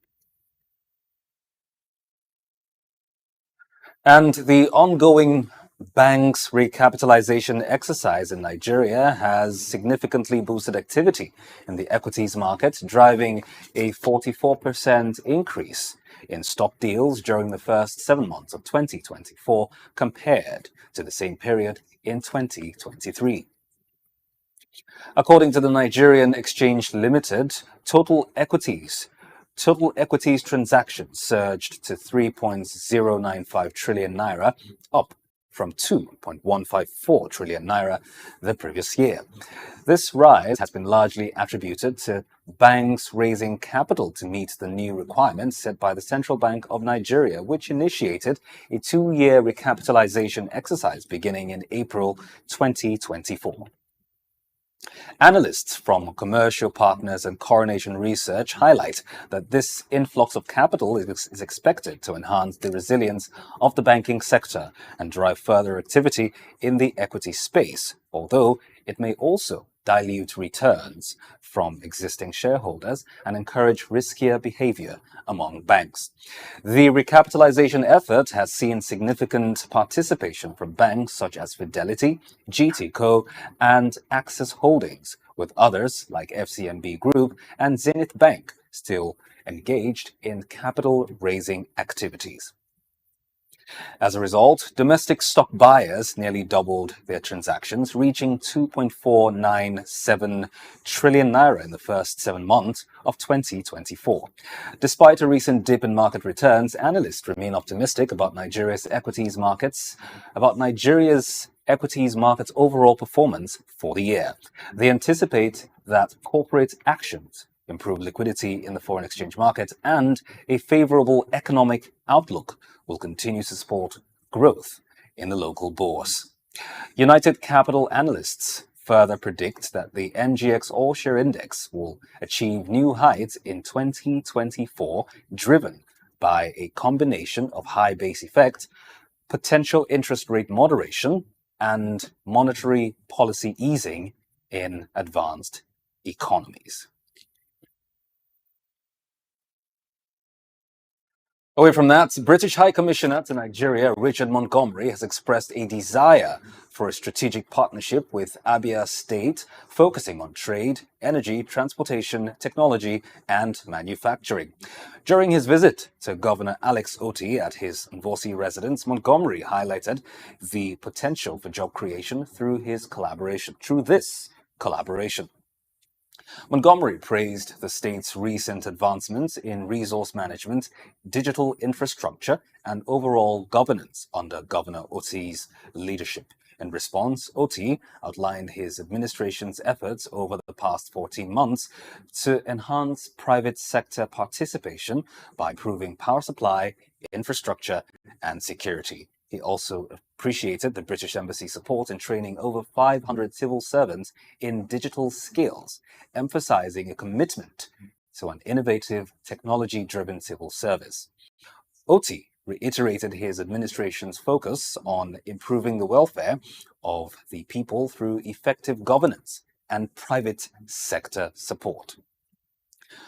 And the ongoing bank's recapitalization exercise in Nigeria has significantly boosted activity in the equities market, driving a 44% increase in stock deals during the first 7 months of 2024 compared to the same period in 2023. According to the Nigerian Exchange Limited, total equities transactions surged to 3.095 trillion naira, up from 2.154 trillion naira the previous year. This rise has been largely attributed to banks raising capital to meet the new requirements set by the Central Bank of Nigeria, which initiated a 2-year recapitalization exercise beginning in April 2024. Analysts from Commercial Partners and Coronation Research highlight that this influx of capital is expected to enhance the resilience of the banking sector and drive further activity in the equity space, although it may also dilute returns from existing shareholders and encourage riskier behavior among banks. The recapitalization effort has seen significant participation from banks such as Fidelity, GTCO, and Access Holdings, with others like FCMB Group and Zenith Bank still engaged in capital raising activities. As a result, domestic stock buyers nearly doubled their transactions, reaching 2.497 trillion naira in the first 7 months of 2024. Despite a recent dip in market returns, analysts remain optimistic about Nigeria's equities markets overall performance for the year. They anticipate that corporate actions, improved liquidity in the foreign exchange market, and a favorable economic outlook will continue to support growth in the local bourse. United Capital analysts further predict that the NGX All-Share Index will achieve new heights in 2024, driven by a combination of high base effect, potential interest rate moderation, and monetary policy easing in advanced economies. Away from that, British High Commissioner to Nigeria, Richard Montgomery, has expressed a desire for a strategic partnership with Abia State, focusing on trade, energy, transportation, technology, and manufacturing. During his visit to Governor Alex Otti at his Nvosi residence, Montgomery highlighted the potential for job creation through this collaboration. Montgomery praised the state's recent advancements in resource management, digital infrastructure, and overall governance under Governor Otti's leadership. In response, Otti outlined his administration's efforts over the past 14 months to enhance private sector participation by improving power supply, infrastructure, and security. He also appreciated the British Embassy's support in training over 500 civil servants in digital skills, emphasizing a commitment to an innovative, technology-driven civil service. Otti reiterated his administration's focus on improving the welfare of the people through effective governance and private sector support.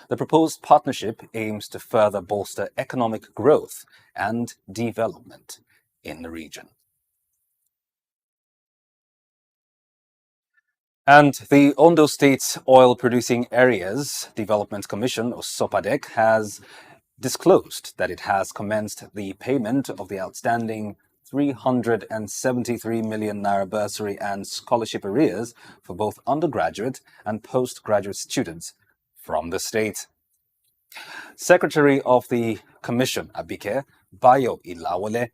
The proposed partnership aims to further bolster economic growth and development in the region. And the Ondo State Oil Producing Areas Development Commission, or SOPADEC, has disclosed that it has commenced the payment of the outstanding 373 million naira bursary and scholarship arrears for both undergraduate and postgraduate students from the state. Secretary of the Commission, Abike Bayo Ilawole,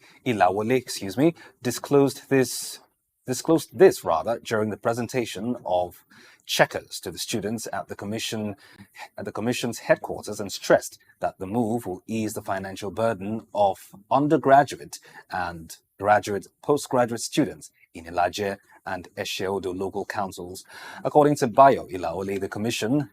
disclosed this during the presentation of checkers to the postgraduate at the Commission's headquarters, and stressed that the move will ease the financial burden of undergraduate and postgraduate students in Ilaje and Esheodo local councils. According to Bayo Ilaole, the Commission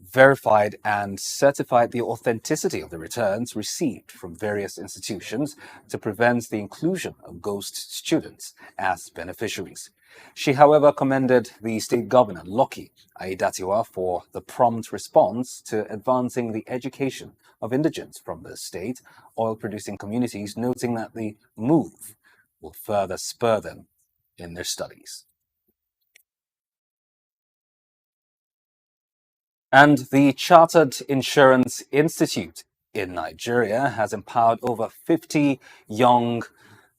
verified and certified the authenticity of the returns received from various institutions to prevent the inclusion of ghost students as beneficiaries. She, however, commended the state governor, Lucky Aidatiwa, for the prompt response to advancing the education of indigents from the state oil-producing communities, noting that the move will further spur them in their studies. And the Chartered Insurance Institute in Nigeria has empowered over 50 young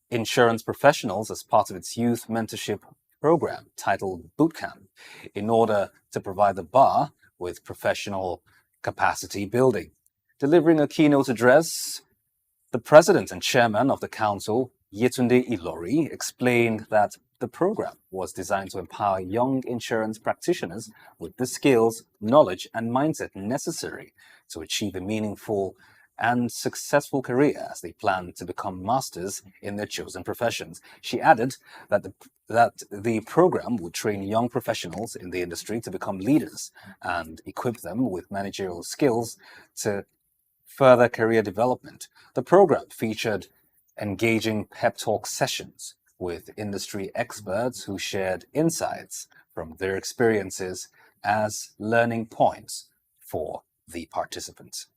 insurance professionals as part of its youth mentorship program titled Bootcamp, in order to provide the bar with professional capacity building. Delivering a keynote address, the president and chairman of the council, Yetunde Ilori, explained that the program was designed to empower young insurance practitioners with the skills, knowledge, and mindset necessary to achieve a meaningful and successful career as they plan to become masters in their chosen professions. She added that the program would train young professionals in the industry to become leaders and equip them with managerial skills to further career development. The program featured engaging pep talk sessions with industry experts who shared insights from their experiences as learning points for the participants.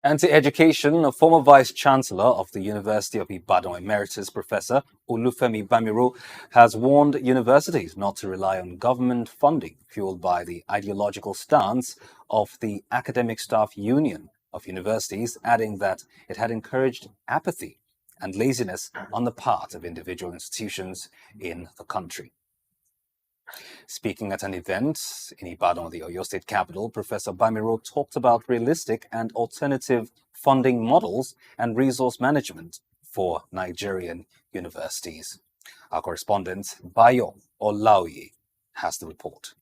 Anti-education, a former Vice-Chancellor of the University of Ibadan, Emeritus Professor Olufemi Bamiro, has warned universities not to rely on government funding fueled by the ideological stance of the Academic Staff Union of Universities, adding that it had encouraged apathy and laziness on the part of individual institutions in the country. Speaking at an event in Ibadan, the Oyo State capital, Professor Bamiro talked about realistic and alternative funding models and resource management for Nigerian universities. Our correspondent, Bayo Olaoye, has the report.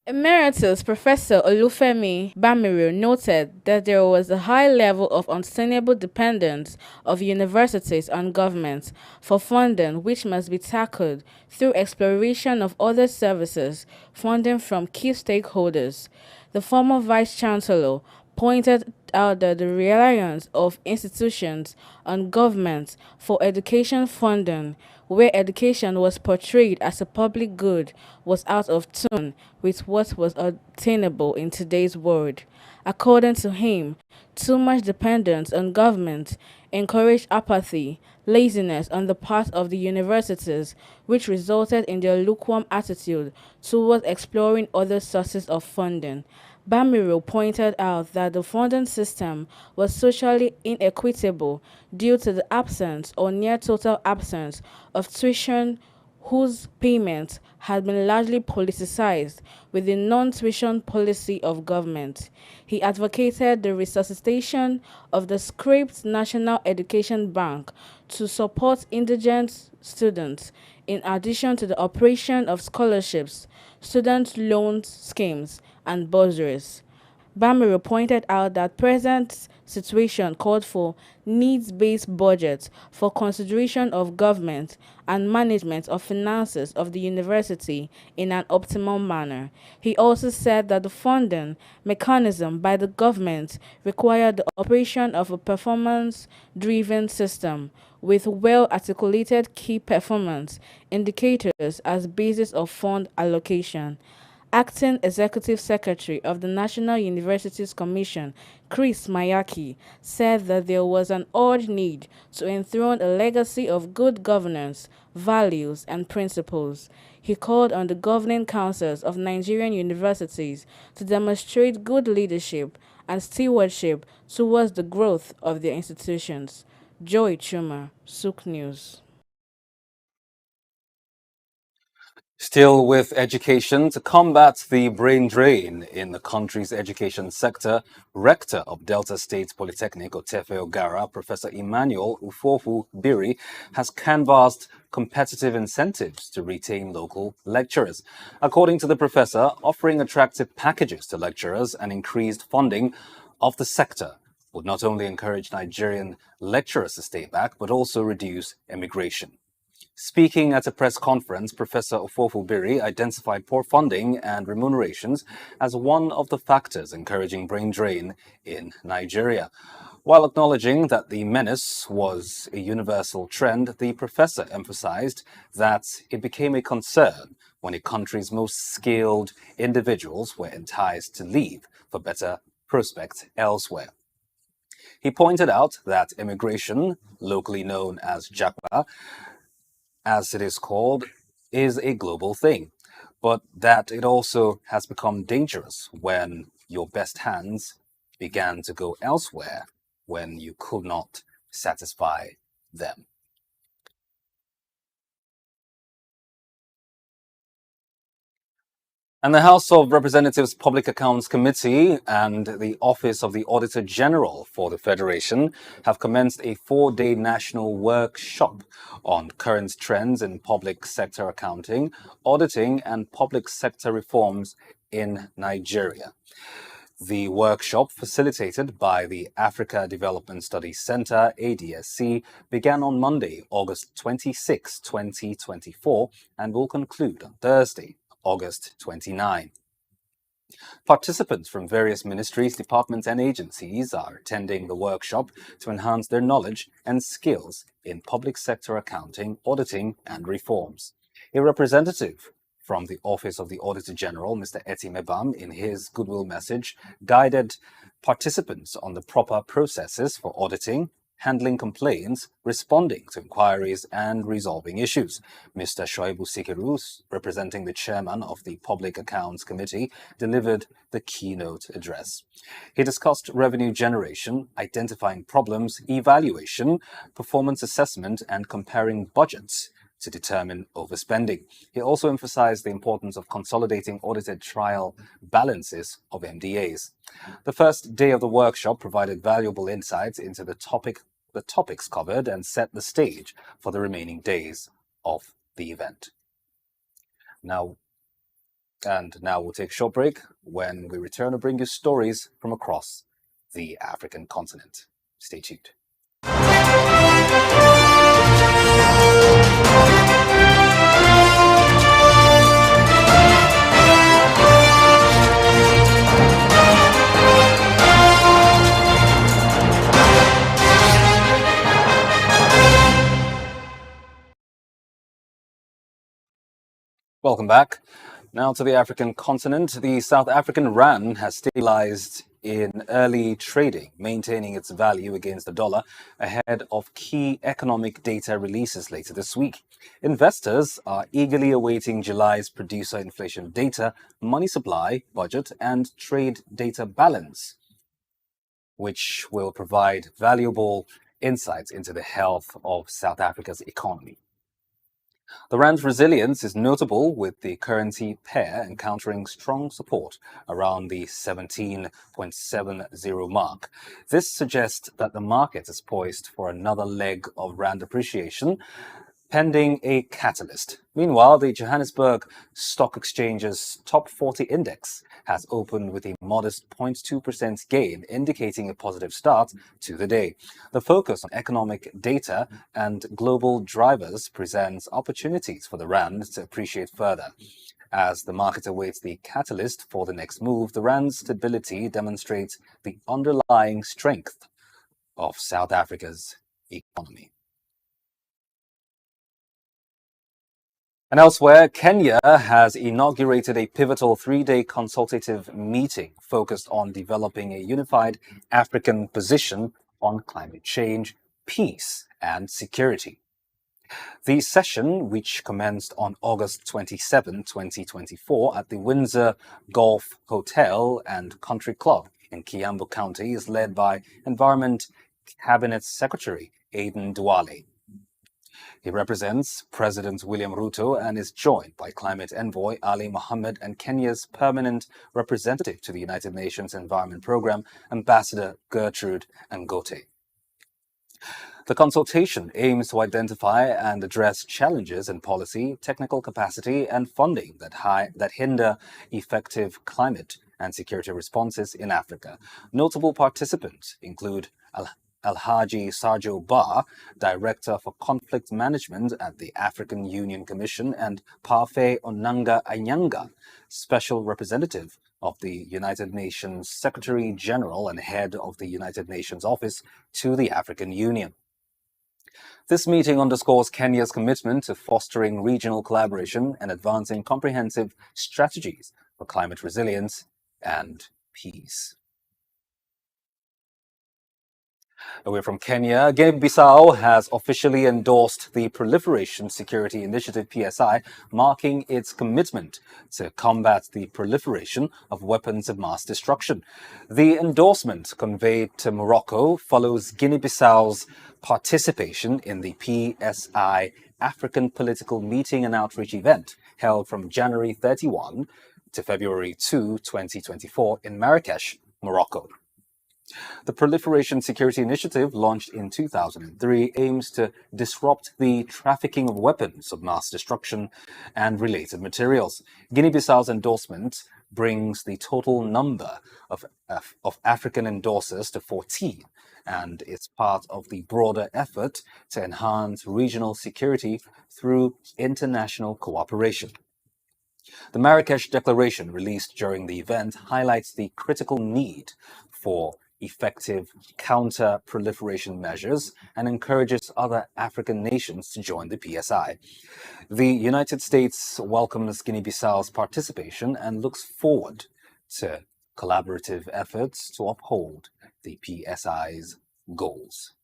Emeritus Professor Olufemi Bamiro noted that there was a high level of unsustainable dependence of universities on government for funding, which must be tackled through exploration of other services, funding from key stakeholders. The former Vice-Chancellor pointed out that the reliance of institutions on government for education funding, where education was portrayed as a public good, was out of tune with what was attainable in today's world. According to him, too much dependence on government encouraged apathy, laziness on the part of the universities, which resulted in their lukewarm attitude towards exploring other sources of funding. Bamiro pointed out that the funding system was socially inequitable due to the absence or near total absence of tuition whose payment had been largely politicized with the non-tuition policy of government. He advocated the resuscitation of the scrapped National Education Bank to support indigent students, in addition to the operation of scholarships, student loan schemes, and bursaries. Bamiro pointed out that present situation called for needs-based budgets for consideration of government and management of finances of the university in an optimal manner. He also said that the funding mechanism by the government required the operation of a performance-driven system with well-articulated key performance indicators as basis of fund allocation. Acting Executive Secretary of the National Universities Commission, Chris Mayaki, said that there was an urgent need to enthrone a legacy of good governance, values, and principles. He called on the governing councils of Nigerian universities to demonstrate good leadership and stewardship towards the growth of their institutions. Joy Chuma, SOUQ News. Still with education, to combat the brain drain in the country's education sector, Rector of Delta State Polytechnic, Otefe Ogara, Professor Emmanuel Ufofu Biri, has canvassed competitive incentives to retain local lecturers. According to the professor, offering attractive packages to lecturers and increased funding of the sector would not only encourage Nigerian lecturers to stay back, but also reduce emigration. Speaking at a press conference, Professor Ufofu Biri identified poor funding and remunerations as one of the factors encouraging brain drain in Nigeria. While acknowledging that the menace was a universal trend, the professor emphasized that it became a concern when a country's most skilled individuals were enticed to leave for better prospects elsewhere. He pointed out that immigration, locally known as Japa, as it is called, is a global thing, but that it also has become dangerous when your best hands began to go elsewhere when you could not satisfy them. And the House of Representatives Public Accounts Committee and the Office of the Auditor General for the Federation have commenced a 4-day national workshop on current trends in public sector accounting, auditing, and public sector reforms in Nigeria. The workshop, facilitated by the Africa Development Studies Center, ADSC, began on Monday, August 26, 2024, and will conclude on Thursday, August 29. Participants from various ministries, departments, and agencies are attending the workshop to enhance their knowledge and skills in public sector accounting, auditing, and reforms. A representative from the Office of the Auditor General, Mr. Eti Mebam, in his goodwill message, guided participants on the proper processes for auditing, handling complaints, responding to inquiries, and resolving issues. Mr. Shoaibu Sikiru, representing the chairman of the Public Accounts Committee, delivered the keynote address. He discussed revenue generation, identifying problems, evaluation, performance assessment, and comparing budgets to determine overspending. He also emphasized the importance of consolidating audited trial balances of MDAs. The first day of the workshop provided valuable insights into the topics covered and set the stage for the remaining days of the event. Now we'll take a short break. When we return, we'll bring you stories from across the African continent. Stay tuned. Welcome back. Now to the African continent. The South African rand has stabilized in early trading, maintaining its value against the dollar ahead of key economic data releases later this week. Investors are eagerly awaiting July's producer inflation data, money supply, budget, and trade data balance, which will provide valuable insights into the health of South Africa's economy. The rand's resilience is notable, with the currency pair encountering strong support around the 17.70 mark. This suggests that the market is poised for another leg of rand appreciation, pending a catalyst. Meanwhile, the Johannesburg Stock Exchange's top 40 index has opened with a modest 0.2% gain, indicating a positive start to the day. The focus on economic data and global drivers presents opportunities for the rand to appreciate further. As the market awaits the catalyst for the next move, the rand's stability demonstrates the underlying strength of South Africa's economy. And elsewhere, Kenya has inaugurated a pivotal three-day consultative meeting focused on developing a unified African position on climate change, peace, and security. The session, which commenced on August 27, 2024 at the Windsor Golf Hotel and Country Club in Kiambu County, is led by Environment Cabinet Secretary Aden Duale. He represents President William Ruto and is joined by Climate Envoy Ali Mohammed and Kenya's permanent representative to the United Nations Environment Programme, Ambassador Gertrude Ngote. The consultation aims to identify and address challenges in policy, technical capacity, and funding that hinder effective climate and security responses in Africa. Notable participants include Alhaji Sarjo Ba, Director for Conflict Management at the African Union Commission, and Parfait Onanga Anyanga, Special Representative of the United Nations Secretary General and Head of the United Nations Office to the African Union. This meeting underscores Kenya's commitment to fostering regional collaboration and advancing comprehensive strategies for climate resilience and peace. Away from Kenya, Guinea-Bissau has officially endorsed the Proliferation Security Initiative PSI, marking its commitment to combat the proliferation of weapons of mass destruction. The endorsement conveyed to Morocco follows Guinea-Bissau's participation in the PSI African Political Meeting and Outreach event held from January 31 to February 2, 2024 in Marrakesh, Morocco. The Proliferation Security Initiative, launched in 2003, aims to disrupt the trafficking of weapons of mass destruction and related materials. Guinea-Bissau's endorsement brings the total number of African endorsers to 14, and it's part of the broader effort to enhance regional security through international cooperation. The Marrakesh Declaration, released during the event, highlights the critical need for effective counter-proliferation measures and encourages other African nations to join the PSI. The United States welcomes Guinea-Bissau's participation and looks forward to collaborative efforts to uphold the PSI's goals.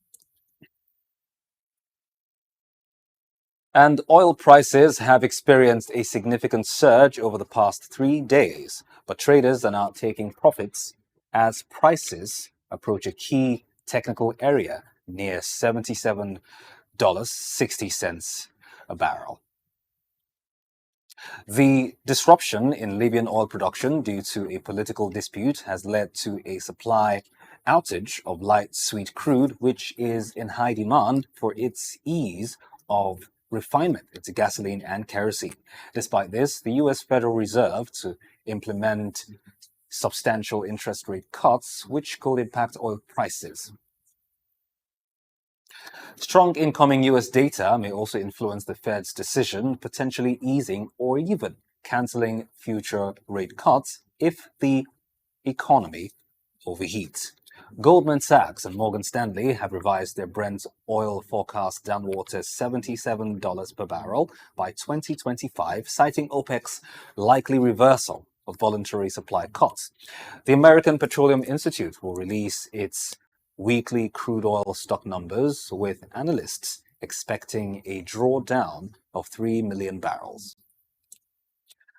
And oil prices have experienced a significant surge over the past 3 days, but traders are now taking profits as prices approach a key technical area near $77.60 a barrel. The disruption in Libyan oil production due to a political dispute has led to a supply outage of light sweet crude, which is in high demand for its ease of refinement into gasoline and kerosene. Despite this, the U.S. Federal Reserve to implement substantial interest rate cuts, which could impact oil prices. Strong incoming U.S. data may also influence the Fed's decision, potentially easing or even canceling future rate cuts if the economy overheats. Goldman Sachs and Morgan Stanley have revised their Brent oil forecast downward to $77 per barrel by 2025, citing OPEC's likely reversal of voluntary supply cuts. The American Petroleum Institute will release its weekly crude oil stock numbers, with analysts expecting a drawdown of 3 million barrels.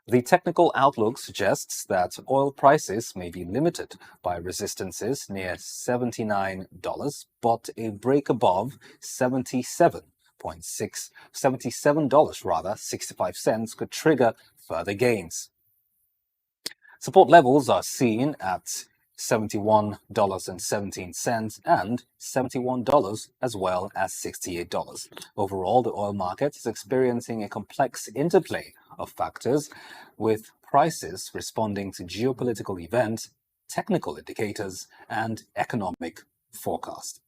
The technical outlook suggests that oil prices may be limited by resistances near $79, but a break above $67.65 could trigger further gains. Support levels are seen at $71.17 and $71 as well as $68. Overall, the oil market is experiencing a complex interplay of factors, with prices responding to geopolitical events, technical indicators, and economic forecast.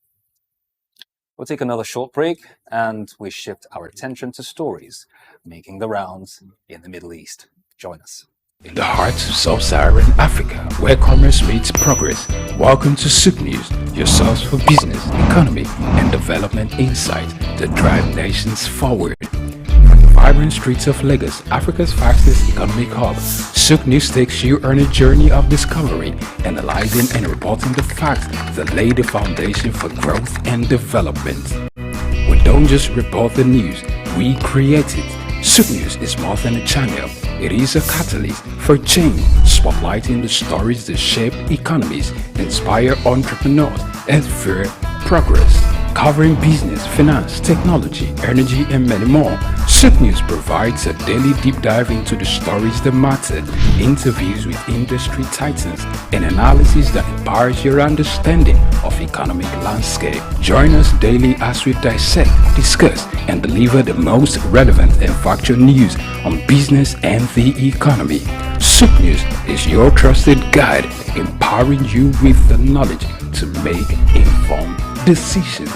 We'll take another short break and we shift our attention to stories making the rounds in the Middle East. Join us. In the heart of sub-Saharan Africa, where commerce meets progress, welcome to SOUQ News, your source for business, economy, and development insight that drive nations forward. From the vibrant streets of Lagos, Africa's fastest economic hub, SOUQ News takes you on a journey of discovery, analyzing and reporting the facts that lay the foundation for growth and development. We don't just report the news, we create it. SOUQ News is more than a channel. It is a catalyst for change, spotlighting the stories that shape economies, inspire entrepreneurs, and fuel progress. Covering business, finance, technology, energy, and many more, SOUQ News provides a daily deep dive into the stories that matter, interviews with industry titans, and analysis that empowers your understanding of economic landscape. Join us daily as we dissect, discuss, and deliver the most relevant and factual news on business and the economy. SOUQ News is your trusted guide, empowering you with the knowledge to make informed decisions.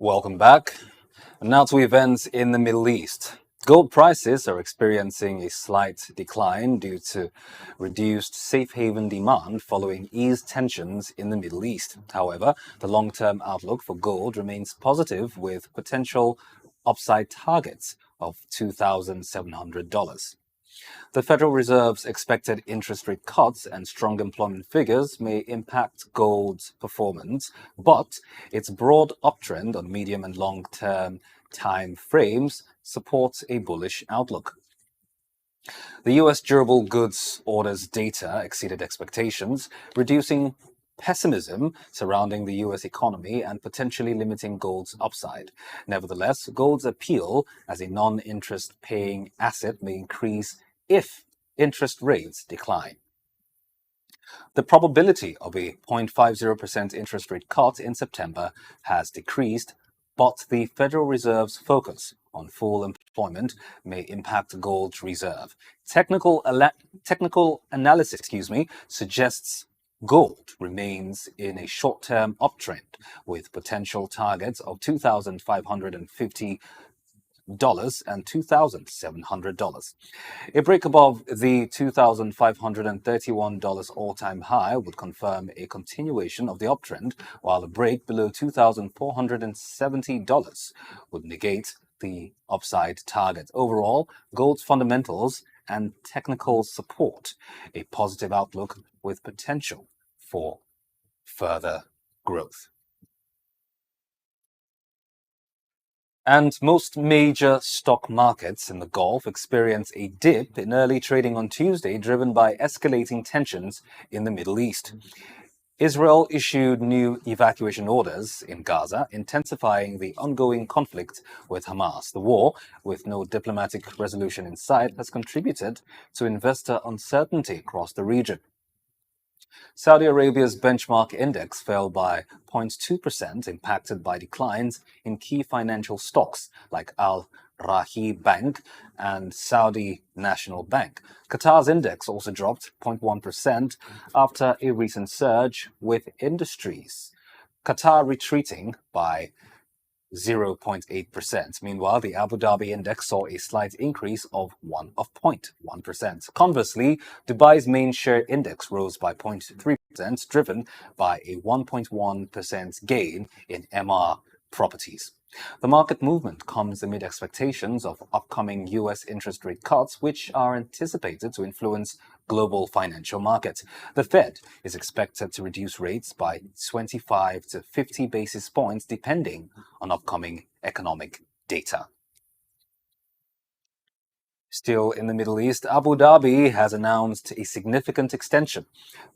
Welcome back. Now to events in the Middle East. Gold prices are experiencing a slight decline due to reduced safe haven demand following eased tensions in the Middle East. However, the long-term outlook for gold remains positive, with potential upside targets of $2,700. The Federal Reserve's expected interest rate cuts and strong employment figures may impact gold's performance, but its broad uptrend on medium and long-term time frames supports a bullish outlook. The U.S. durable goods orders data exceeded expectations, reducing pessimism surrounding the U.S. economy and potentially limiting gold's upside. Nevertheless, gold's appeal as a non-interest paying asset may increase if interest rates decline. The probability of a 0.50% interest rate cut in September has decreased, but the Federal Reserve's focus on full employment may impact gold's reserve. Technical analysis, suggests gold remains in a short-term uptrend, with potential targets of $2,550 and $2,700. A break above the $2,531 all-time high would confirm a continuation of the uptrend, while a break below $2,470 would negate the upside target. Overall, gold's fundamentals and technical support a positive outlook with potential for further growth. And most major stock markets in the Gulf experienced a dip in early trading on Tuesday, driven by escalating tensions in the Middle East. Israel issued new evacuation orders in Gaza, intensifying the ongoing conflict with Hamas. The war, with no diplomatic resolution in sight, has contributed to investor uncertainty across the region. Saudi Arabia's benchmark index fell by 0.2%, impacted by declines in key financial stocks like Al Rahi Bank, and Saudi National Bank. Qatar's index also dropped 0.1% after a recent surge, with industries Qatar retreating by 0.8%. Meanwhile, the Abu Dhabi index saw a slight increase of 0.1%. Conversely, Dubai's main share index rose by 0.3%, driven by a 1.1% gain in MR properties. The market movement comes amid expectations of upcoming U.S. interest rate cuts, which are anticipated to influence global financial markets. The Fed is expected to reduce rates by 25 to 50 basis points, depending on upcoming economic data. Still in the Middle East, Abu Dhabi has announced a significant extension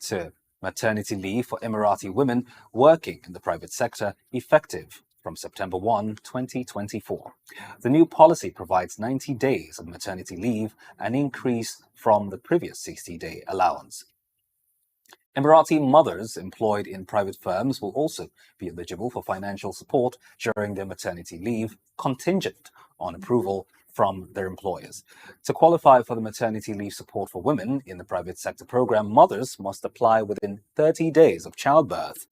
to maternity leave for Emirati women working in the private sector, effective from September 1, 2024. The new policy provides 90 days of maternity leave, an increase from the previous 60-day allowance. Emirati mothers employed in private firms will also be eligible for financial support during their maternity leave, contingent on approval from their employers. To qualify for the maternity leave support for women in the private sector program, mothers must apply within 30 days of childbirth,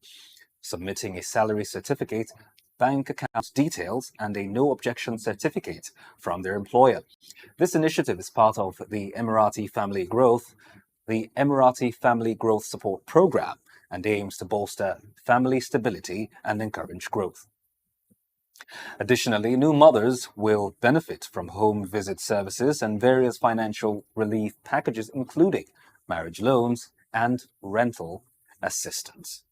submitting a salary certificate, bank account details, and a no objection certificate from their employer. This initiative is part of the Emirati Family Growth Support Program, and aims to bolster family stability and encourage growth. Additionally, new mothers will benefit from home visit services and various financial relief packages, including marriage loans and rental assistance.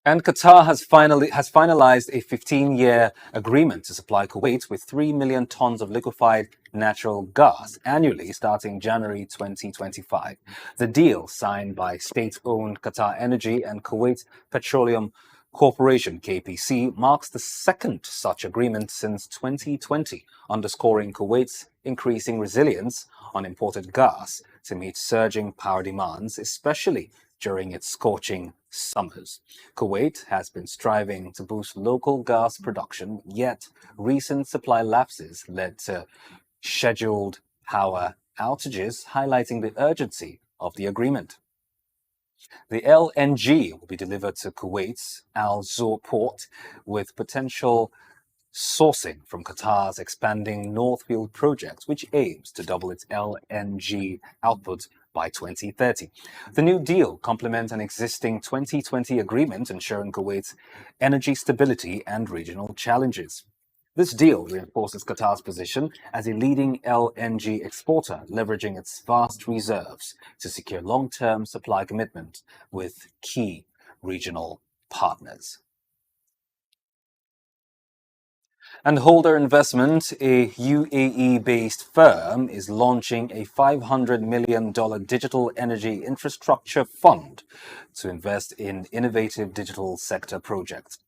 And Qatar has finalized a 15-year agreement to supply Kuwait with 3 million tons of liquefied natural gas annually starting January 2025. The deal, signed by state-owned Qatar Energy and Kuwait Petroleum Corporation (KPC), marks the second such agreement since 2020, underscoring Kuwait's increasing resilience on imported gas to meet surging power demands, especially during its scorching summers. Kuwait has been striving to boost local gas production, yet recent supply lapses led to scheduled power outages, highlighting the urgency of the agreement. The LNG will be delivered to Kuwait's Al Zour port, with potential sourcing from Qatar's expanding North Field project, which aims to double its LNG output by 2030. The new deal complements an existing 2020 agreement ensuring Kuwait's energy stability and regional challenges. This deal reinforces Qatar's position as a leading LNG exporter, leveraging its vast reserves to secure long-term supply commitment with key regional partners. And Holder Investment, a UAE-based firm, is launching a $500 million digital energy infrastructure fund to invest in innovative digital sector projects.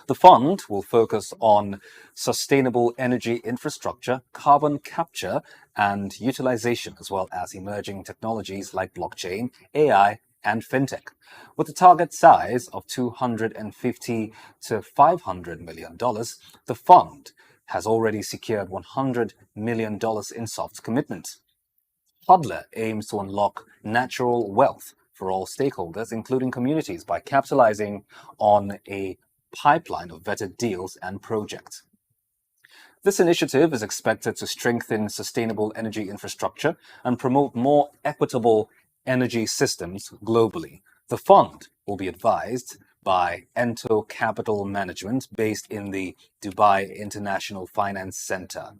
The fund will focus on sustainable energy infrastructure, carbon capture and utilization, as well as emerging technologies like blockchain, AI, and fintech. With a target size of $250 to $500 million, the fund has already secured $100 million in soft commitment. Hodler aims to unlock natural wealth for all stakeholders, including communities, by capitalizing on a pipeline of vetted deals and projects. This initiative is expected to strengthen sustainable energy infrastructure and promote more equitable energy systems globally. The fund will be advised by Ento Capital Management, based in the Dubai International Finance Center.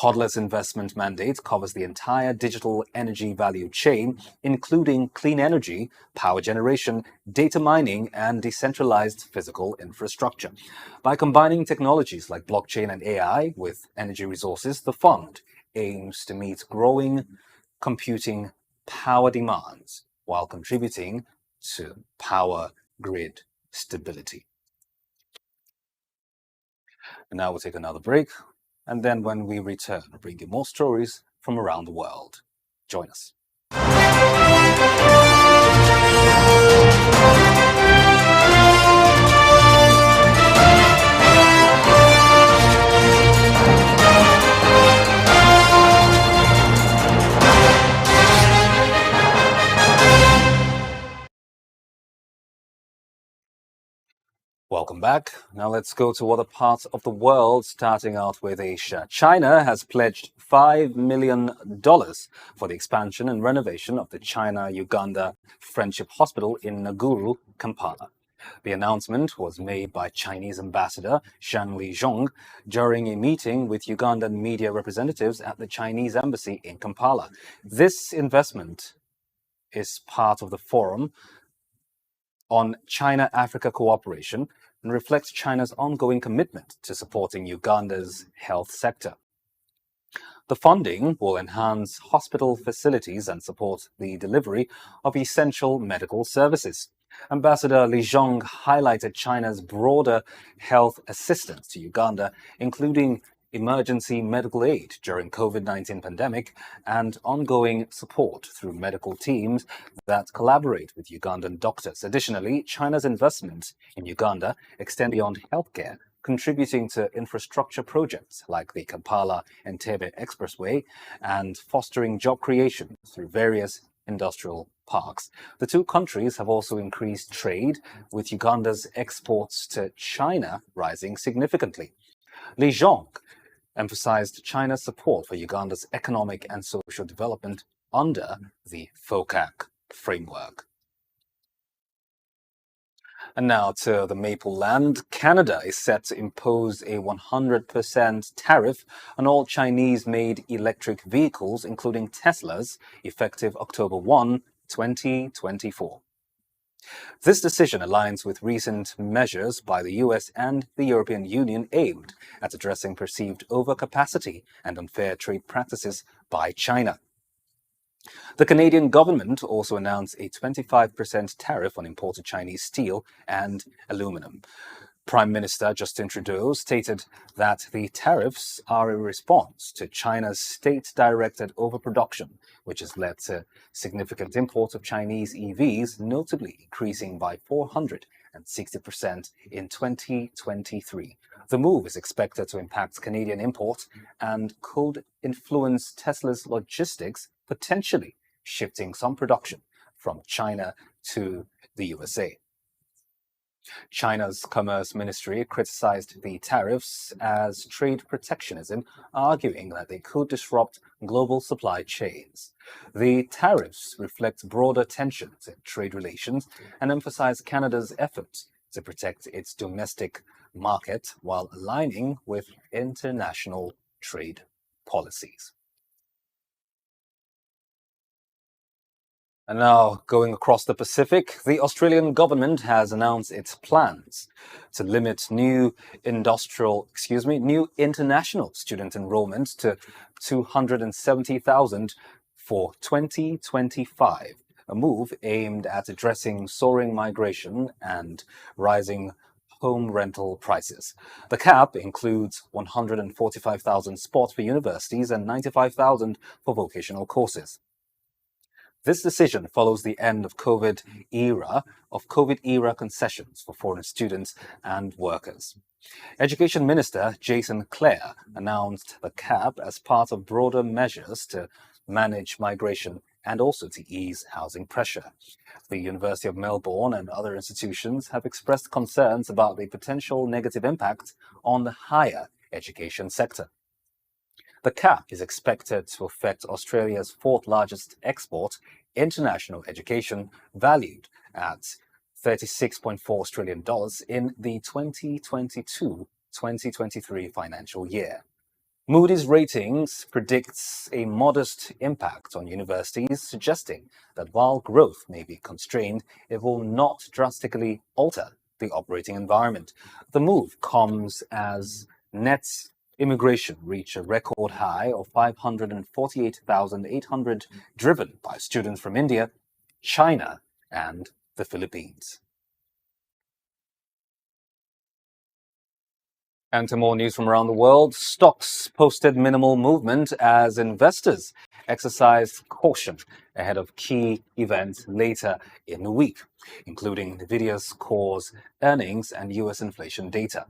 Hodler's investment mandate covers the entire digital energy value chain, including clean energy, power generation, data mining, and decentralized physical infrastructure. By combining technologies like blockchain and AI with energy resources, the fund aims to meet growing computing power demands while contributing to power grid stability. And now we'll take another break, and then when we return, we'll bring you more stories from around the world. Join us. Welcome back. Now let's go to other parts of the world, starting out with Asia. China has pledged $5 million for the expansion and renovation of the China-Uganda Friendship Hospital in Naguru, Kampala. The announcement was made by Chinese Ambassador Zhang Lijong during a meeting with Ugandan media representatives at the Chinese Embassy in Kampala. This investment is part of the Forum on China-Africa cooperation and reflects China's ongoing commitment to supporting Uganda's health sector. The funding will enhance hospital facilities and support the delivery of essential medical services. Ambassador Li Zhong highlighted China's broader health assistance to Uganda, including emergency medical aid during COVID-19 pandemic and ongoing support through medical teams that collaborate with Ugandan doctors. Additionally, China's investments in Uganda extend beyond healthcare, contributing to infrastructure projects like the Kampala-Entebbe Expressway and fostering job creation through various industrial parks. The two countries have also increased trade, with Uganda's exports to China rising significantly. Li Zhong emphasized China's support for Uganda's economic and social development under the SOUQ framework. And now to the Maple Land. Canada is set to impose a 100% tariff on all Chinese-made electric vehicles, including Teslas, effective October 1, 2024. This decision aligns with recent measures by the US and the European Union aimed at addressing perceived overcapacity and unfair trade practices by China. The Canadian government also announced a 25% tariff on imported Chinese steel and aluminum. Prime Minister Justin Trudeau stated that the tariffs are a response to China's state-directed overproduction, which has led to significant imports of Chinese EVs, notably increasing by 460% in 2023. The move is expected to impact Canadian imports and could influence Tesla's logistics, potentially shifting some production from China to the USA. China's Commerce Ministry criticized the tariffs as trade protectionism, arguing that they could disrupt global supply chains. The tariffs reflect broader tensions in trade relations and emphasize Canada's efforts to protect its domestic market while aligning with international trade policies. And now, going across the Pacific, the Australian government has announced its plans to limit new international student enrollment to 270,000 for 2025, a move aimed at addressing soaring migration and rising home rental prices. The cap includes 145,000 spots for universities and 95,000 for vocational courses. This decision follows the end of COVID era concessions for foreign students and workers. Education Minister Jason Clare announced the cap as part of broader measures to manage migration and also to ease housing pressure. The University of Melbourne and other institutions have expressed concerns about the potential negative impact on the higher education sector. The cap is expected to affect Australia's fourth largest export, international education, valued at $36.4 Australian in the 2022-2023 financial year. Moody's Ratings predicts a modest impact on universities, suggesting that while growth may be constrained, it will not drastically alter the operating environment. The move comes as net immigration reached a record high of 548,800, driven by students from India, China, and the Philippines. And to more news from around the world, stocks posted minimal movement as investors exercised caution ahead of key events later in the week, including NVIDIA's core's earnings and US inflation data.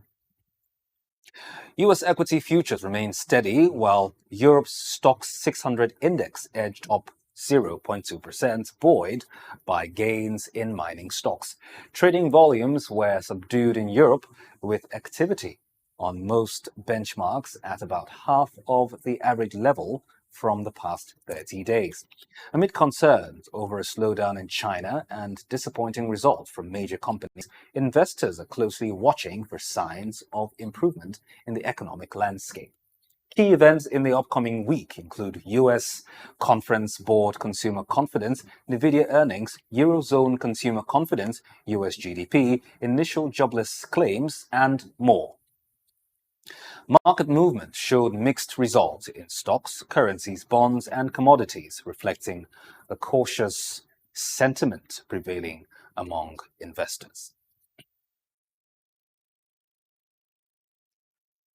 US equity futures remained steady, while Europe's STOXX 600 index edged up 0.2%, buoyed by gains in mining stocks. Trading volumes were subdued in Europe, with activity on most benchmarks at about half of the average level from the past 30 days. Amid concerns over a slowdown in China and disappointing results from major companies, investors are closely watching for signs of improvement in the economic landscape. Key events in the upcoming week include US Conference Board consumer confidence, Nvidia earnings, Eurozone consumer confidence, US GDP, initial jobless claims, and more. Market movement showed mixed results in stocks, currencies, bonds, and commodities, reflecting a cautious sentiment prevailing among investors.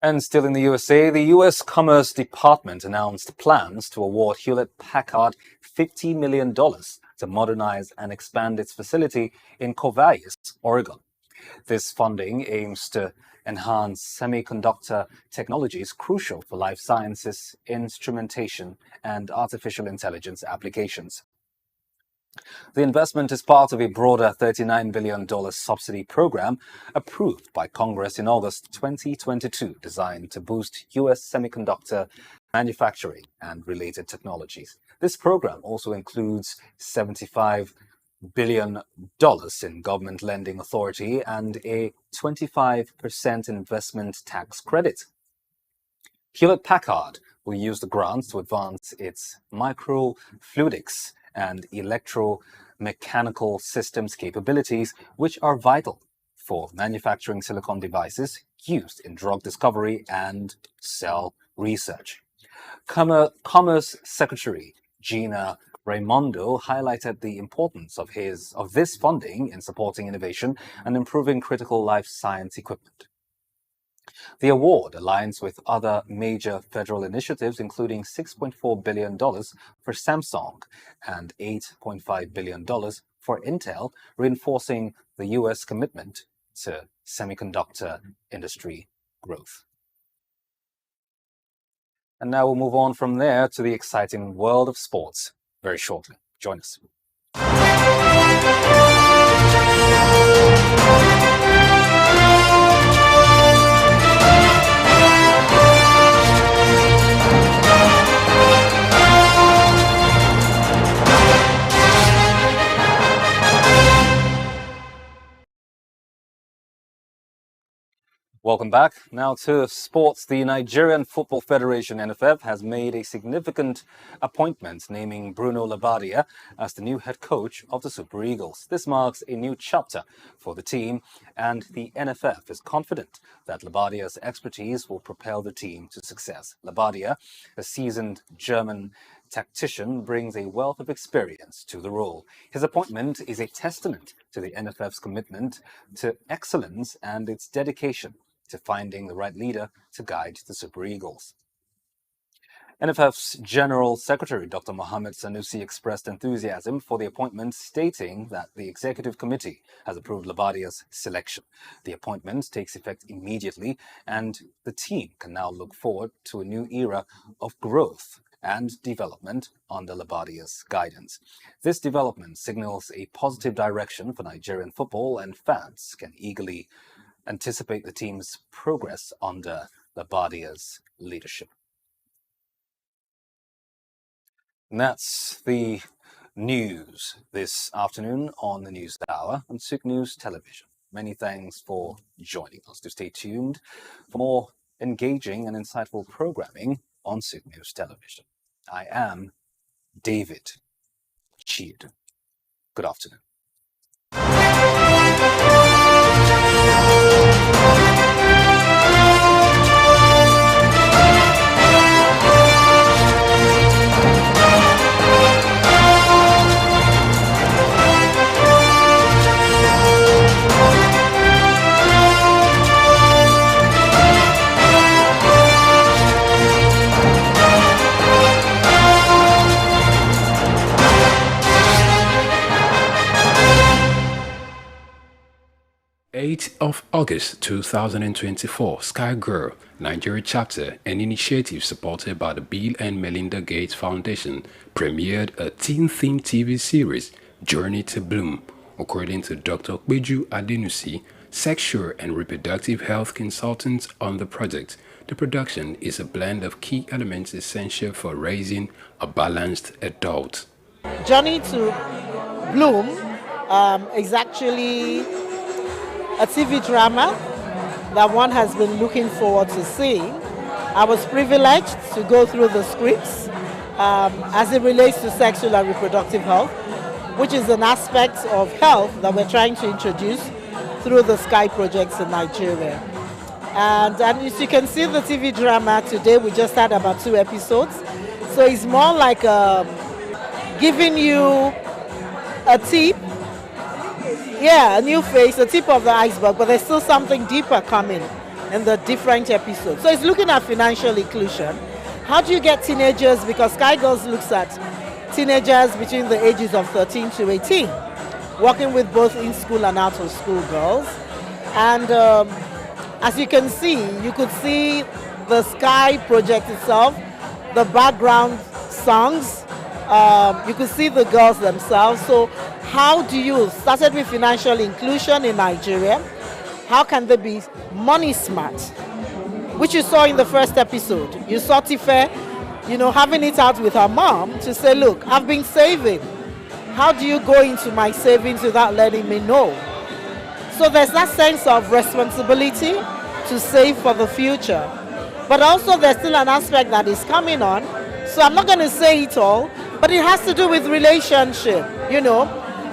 And still in the USA, the U.S. Commerce Department announced plans to award Hewlett-Packard $50 million to modernize and expand its facility in Corvallis, Oregon. This funding aims to enhance semiconductor technologies crucial for life sciences, instrumentation, and artificial intelligence applications. The investment is part of a broader $39 billion subsidy program approved by Congress in August 2022, designed to boost U.S. semiconductor manufacturing and related technologies. This program also includes $75 billion in government lending authority and a 25% investment tax credit. Hewlett-Packard will use the grants to advance its microfluidics and electromechanical systems capabilities, which are vital for manufacturing silicon devices used in drug discovery and cell research. Commerce Secretary Gina Raimondo highlighted the importance of this funding in supporting innovation and improving critical life science equipment. The award aligns with other major federal initiatives, including $6.4 billion for Samsung and $8.5 billion for Intel, reinforcing the U.S. commitment to semiconductor industry growth. And now we'll move on from there to the exciting world of sports very shortly. Join us. Welcome back. Now to sports. The Nigerian Football Federation, NFF, has made a significant appointment, naming Bruno Labbadia as the new head coach of the Super Eagles. This marks a new chapter for the team, and the NFF is confident that Labbadia's expertise will propel the team to success. Labbadia, a seasoned German tactician, brings a wealth of experience to the role. His appointment is a testament to the NFF's commitment to excellence and its dedication to finding the right leader to guide the Super Eagles. NFF's General Secretary, Dr. Mohamed Sanusi, expressed enthusiasm for the appointment, stating that the Executive Committee has approved Labbadia's selection. The appointment takes effect immediately, and the team can now look forward to a new era of growth and development under Labbadia's guidance. This development signals a positive direction for Nigerian football, and fans can eagerly anticipate the team's progress under Labbadia's leadership. And that's the news this afternoon on the News Hour on SOUQ News Television. Many thanks for joining us. Do stay tuned for more engaging and insightful programming on SOUQ News Television. I am David Cheed. Good afternoon. 8th of August 2024, SOUQ Girl, Nigeria chapter, an initiative supported by the Bill and Melinda Gates Foundation, premiered a teen-themed TV series, Journey to Bloom. According to Dr. Kweju Adenusi, sexual and reproductive health consultant on the project, the production is a blend of key elements essential for raising a balanced adult. Journey to Bloom is actually a TV drama that one has been looking forward to seeing. I was privileged to go through the scripts as it relates to sexual and reproductive health, which is an aspect of health that we're trying to introduce through the SOUQ projects in Nigeria. And as you can see the TV drama today, we just had about 2 episodes. So it's more like giving you a tip, a new face, a tip of the iceberg, but there's still something deeper coming in the different episodes. So it's looking at financial inclusion. How do you get teenagers, because SOUQ Girls looks at teenagers between the ages of 13 to 18, working with both in-school and out-of-school girls. And as you can see, you could see the SOUQ project itself, the background songs, you could see the girls themselves. So how do you, started with financial inclusion in Nigeria, how can they be money smart? Which you saw in the first episode. You saw Tife, having it out with her mom to say, look, I've been saving. How do you go into my savings without letting me know? So there's that sense of responsibility to save for the future. But also there's still an aspect that is coming on. So I'm not going to say it all, but it has to do with relationship.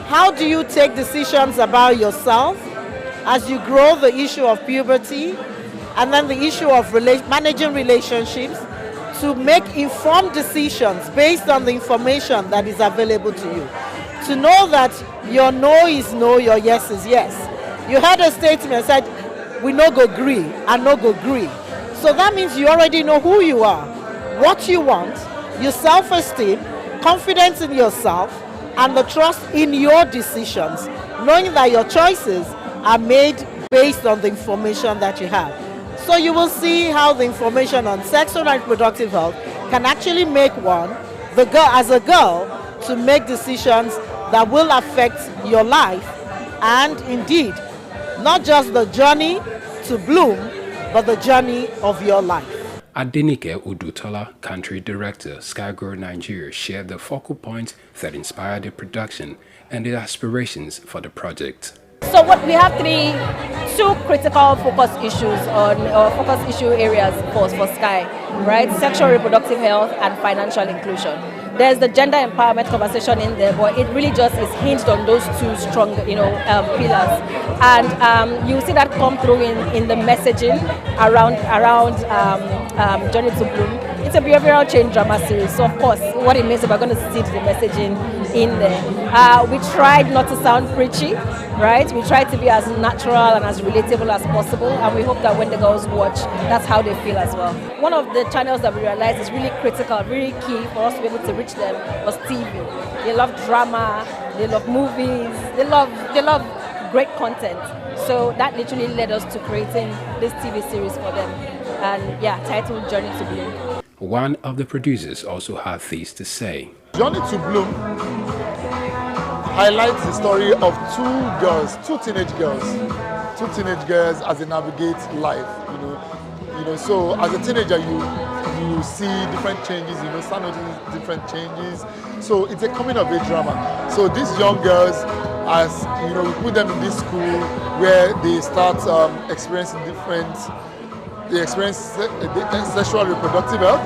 How do you take decisions about yourself as you grow, the issue of puberty, and then the issue of managing relationships, to make informed decisions based on the information that is available to you. To know that your no is no, your yes is yes. You heard a statement said, we no go gree and no go gree. So that means you already know who you are, what you want, your self-esteem, confidence in yourself, and the trust in your decisions, knowing that your choices are made based on the information that you have. So you will see how the information on sexual and reproductive health can actually make one, as a girl, to make decisions that will affect your life, and indeed, not just the journey to bloom, but the journey of your life. Adenike Udutola, Country Director, SOUQ Girl Nigeria, shared the focal points that inspired the production and the aspirations for the project. So what we have 2 critical focus issues focus issue areas for SOUQ, right? Sexual reproductive health and financial inclusion. There's the gender empowerment conversation in there, but it really just is hinged on those 2 strong, pillars. And you see that come through in the messaging around Journey to Bloom. It's a behavioral change drama series, so of course, what it means is we're going to see the messaging in there. We tried not to sound preachy, right? We tried to be as natural and as relatable as possible, and we hope that when the girls watch, that's how they feel as well. One of the channels that we realized is really critical, really key for us to be able to reach them was TV. They love drama, they love movies, they love great content. So that literally led us to creating this TV series for them, and titled Journey to Bloom. One of the producers also had this to say. Journey to Bloom highlights the story of 2 teenage girls as they navigate life. So as a teenager, you see different changes, start noticing different changes. So it's a coming of age drama. So these young girls, as we put them in this school where they start experiencing sexual reproductive health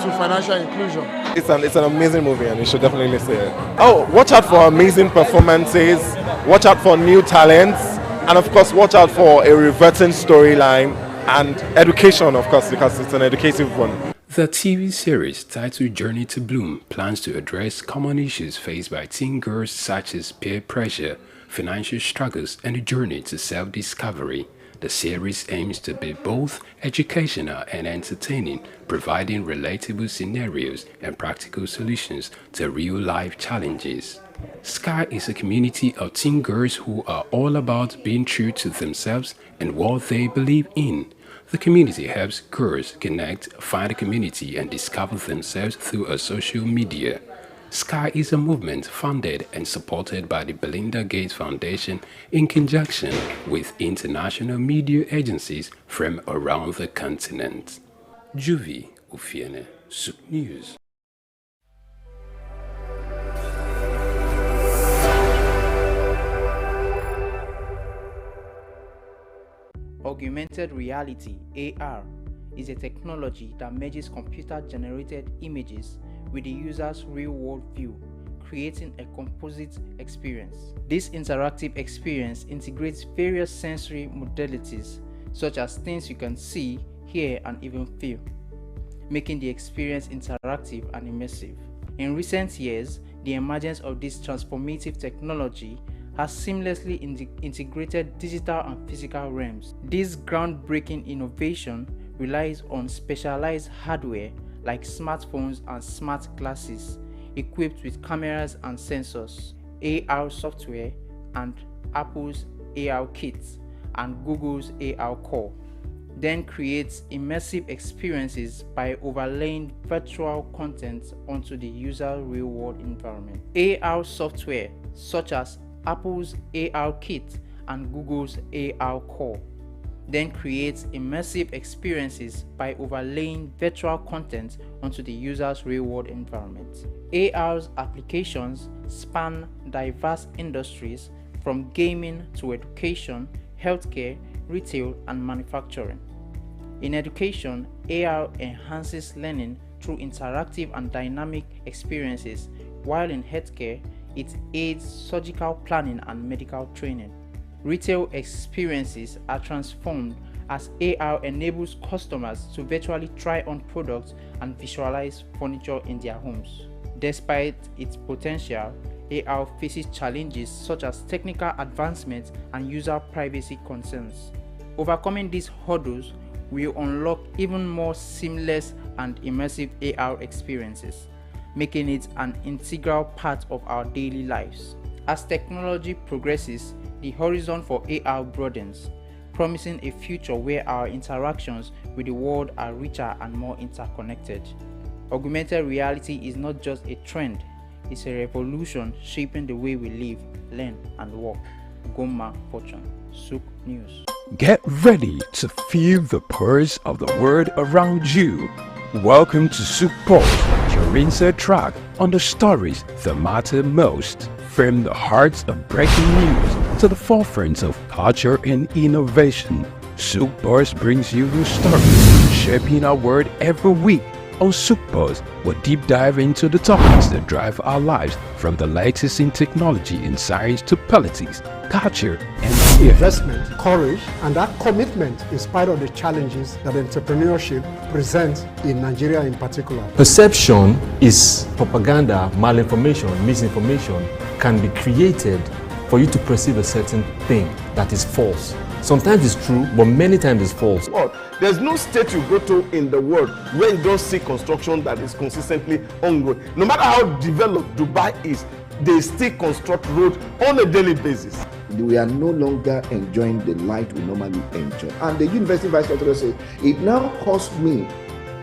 to financial inclusion. It's an amazing movie, and you should definitely see it. Oh, watch out for amazing performances, watch out for new talents, and of course watch out for a reverting storyline and education, of course, because it's an educative one. The TV series, titled Journey to Bloom, plans to address common issues faced by teen girls such as peer pressure, financial struggles, and the journey to self-discovery. The series aims to be both educational and entertaining, providing relatable scenarios and practical solutions to real-life challenges. SOUQ is a community of teen girls who are all about being true to themselves and what they believe in. The community helps girls connect, find a community, and discover themselves through social media. SOUQ is a movement funded and supported by the Belinda Gates Foundation in conjunction with international media agencies from around the continent. Juvi Ufiene, SOUQ News. Augmented reality (AR) is a technology that merges computer-generated images with the user's real-world view, creating a composite experience. This interactive experience integrates various sensory modalities, such as things you can see, hear, and even feel, making the experience interactive and immersive. In recent years, the emergence of this transformative technology has seamlessly integrated digital and physical realms. This groundbreaking innovation relies on specialized hardware like smartphones and smart glasses equipped with cameras and sensors, AR software, and Apple's AR Kit and Google's AR Core. Then creates immersive experiences by overlaying virtual content onto the user's real-world environment. AR software such as Apple's AR Kit and Google's AR Core then creates immersive experiences by overlaying virtual content onto the user's real-world environment. AR's applications span diverse industries from gaming to education, healthcare, retail, and manufacturing. In education, AR enhances learning through interactive and dynamic experiences, while in healthcare, it aids surgical planning and medical training. Retail experiences are transformed as AR enables customers to virtually try on products and visualize furniture in their homes. Despite its potential, AR faces challenges such as technical advancements and user privacy concerns. Overcoming these hurdles will unlock even more seamless and immersive AR experiences, making it an integral part of our daily lives. As technology progresses, the horizon for AR broadens, promising a future where our interactions with the world are richer and more interconnected. Augmented reality is not just a trend, it's a revolution shaping the way we live, learn, and work. Goma Fortune, SOUQ News. Get ready to feel the pulse of the world around you. Welcome to SOUQ Pulse, your insert track on the stories that matter most. From the heart of breaking news to the forefront of culture and innovation, SOUQ Pulse brings you the stories shaping our world every week. On SOUQ Pulse, we'll deep dive into the topics that drive our lives, from the latest in technology and science to politics, culture, and investment, courage, and that commitment in spite of the challenges that entrepreneurship presents in Nigeria in particular. Perception is propaganda, malinformation, misinformation can be created for you to perceive a certain thing that is false. Sometimes it's true, but many times it's false. There's no state you go to in the world where you don't see construction that is consistently ongoing. No matter how developed Dubai is, they still construct roads on a daily basis. We are no longer enjoying the light we normally enjoy. And the university vice chancellor said, it now costs me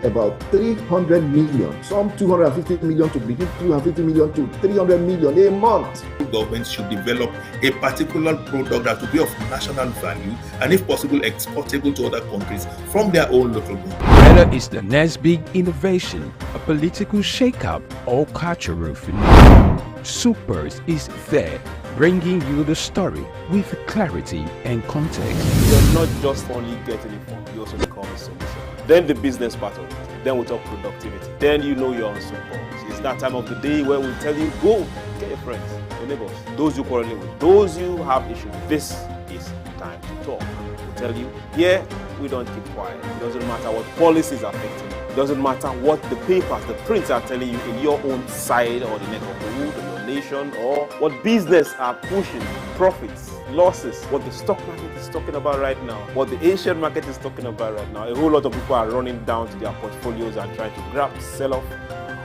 about 300 million, some 250 million to begin, 250 million to 300 million a month. Governments should develop a particular product that will be of national value and, if possible, exportable to other countries from their own local government. Whether it's the next big innovation, a political shakeup, or cultural phenomenon, SOUQ Pulse is there, bringing you the story with clarity and context. You're not just only getting informed, you also become a solution. Then the business part of it. Then we talk productivity. Then you know you're on SOUQ Pulse. It's that time of the day where we tell you, go, get your friends, your neighbors, those you quarreling with, those you have issues. This is time to talk. We tell you, yeah, we don't keep quiet. It doesn't matter what policies are affecting you. It doesn't matter what the papers, the prints are telling you in your own side or the neck of the wood or your nation, or what business are pushing profits losses, what the stock market is talking about right now, what the Asian market is talking about right now. A whole lot of people are running down to their portfolios and trying to grab, sell off,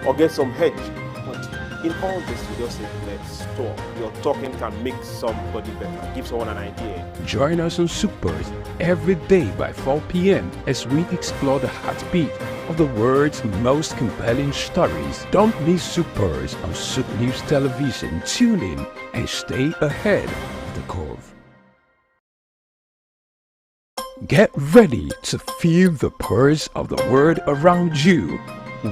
or get some hedge. But in all this, we just say, let's talk. Your talking can make somebody better, give someone an idea. Join us on SOUQ Pulse every day by 4 p.m. as we explore the heartbeat of the world's most compelling stories. Don't miss SOUQ Pulse on SOUQ News Television. Tune in and stay ahead of the curve. Get ready to feel the pulse of the world around you.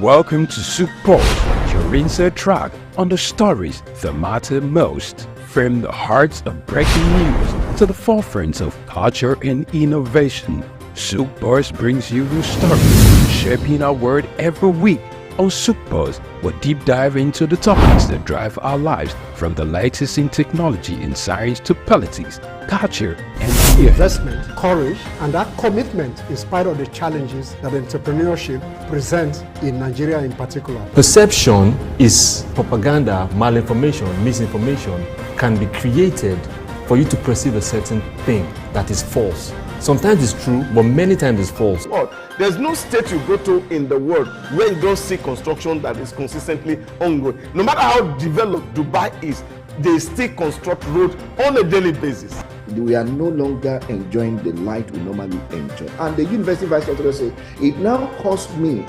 Welcome to SOUQ Pulse, your inside track on the stories that matter most. From the hearts of breaking news to the forefront of culture and innovation, SOUQ Pulse brings you the stories shaping our world every week. On SOUQ Pulse, we'll deep dive into the topics that drive our lives, from the latest in technology and science to politics, culture, and fear. Investment, courage, and that commitment in spite of the challenges that entrepreneurship presents in Nigeria in particular. Perception is propaganda, malinformation, misinformation can be created for you to perceive a certain thing that is false. Sometimes it's true, but many times it's false. There's no state you go to in the world where you don't see construction that is consistently ongoing. No matter how developed Dubai is, they still construct roads on a daily basis. We are no longer enjoying the light we normally enjoy. And the university vice chancellor said, it now costs me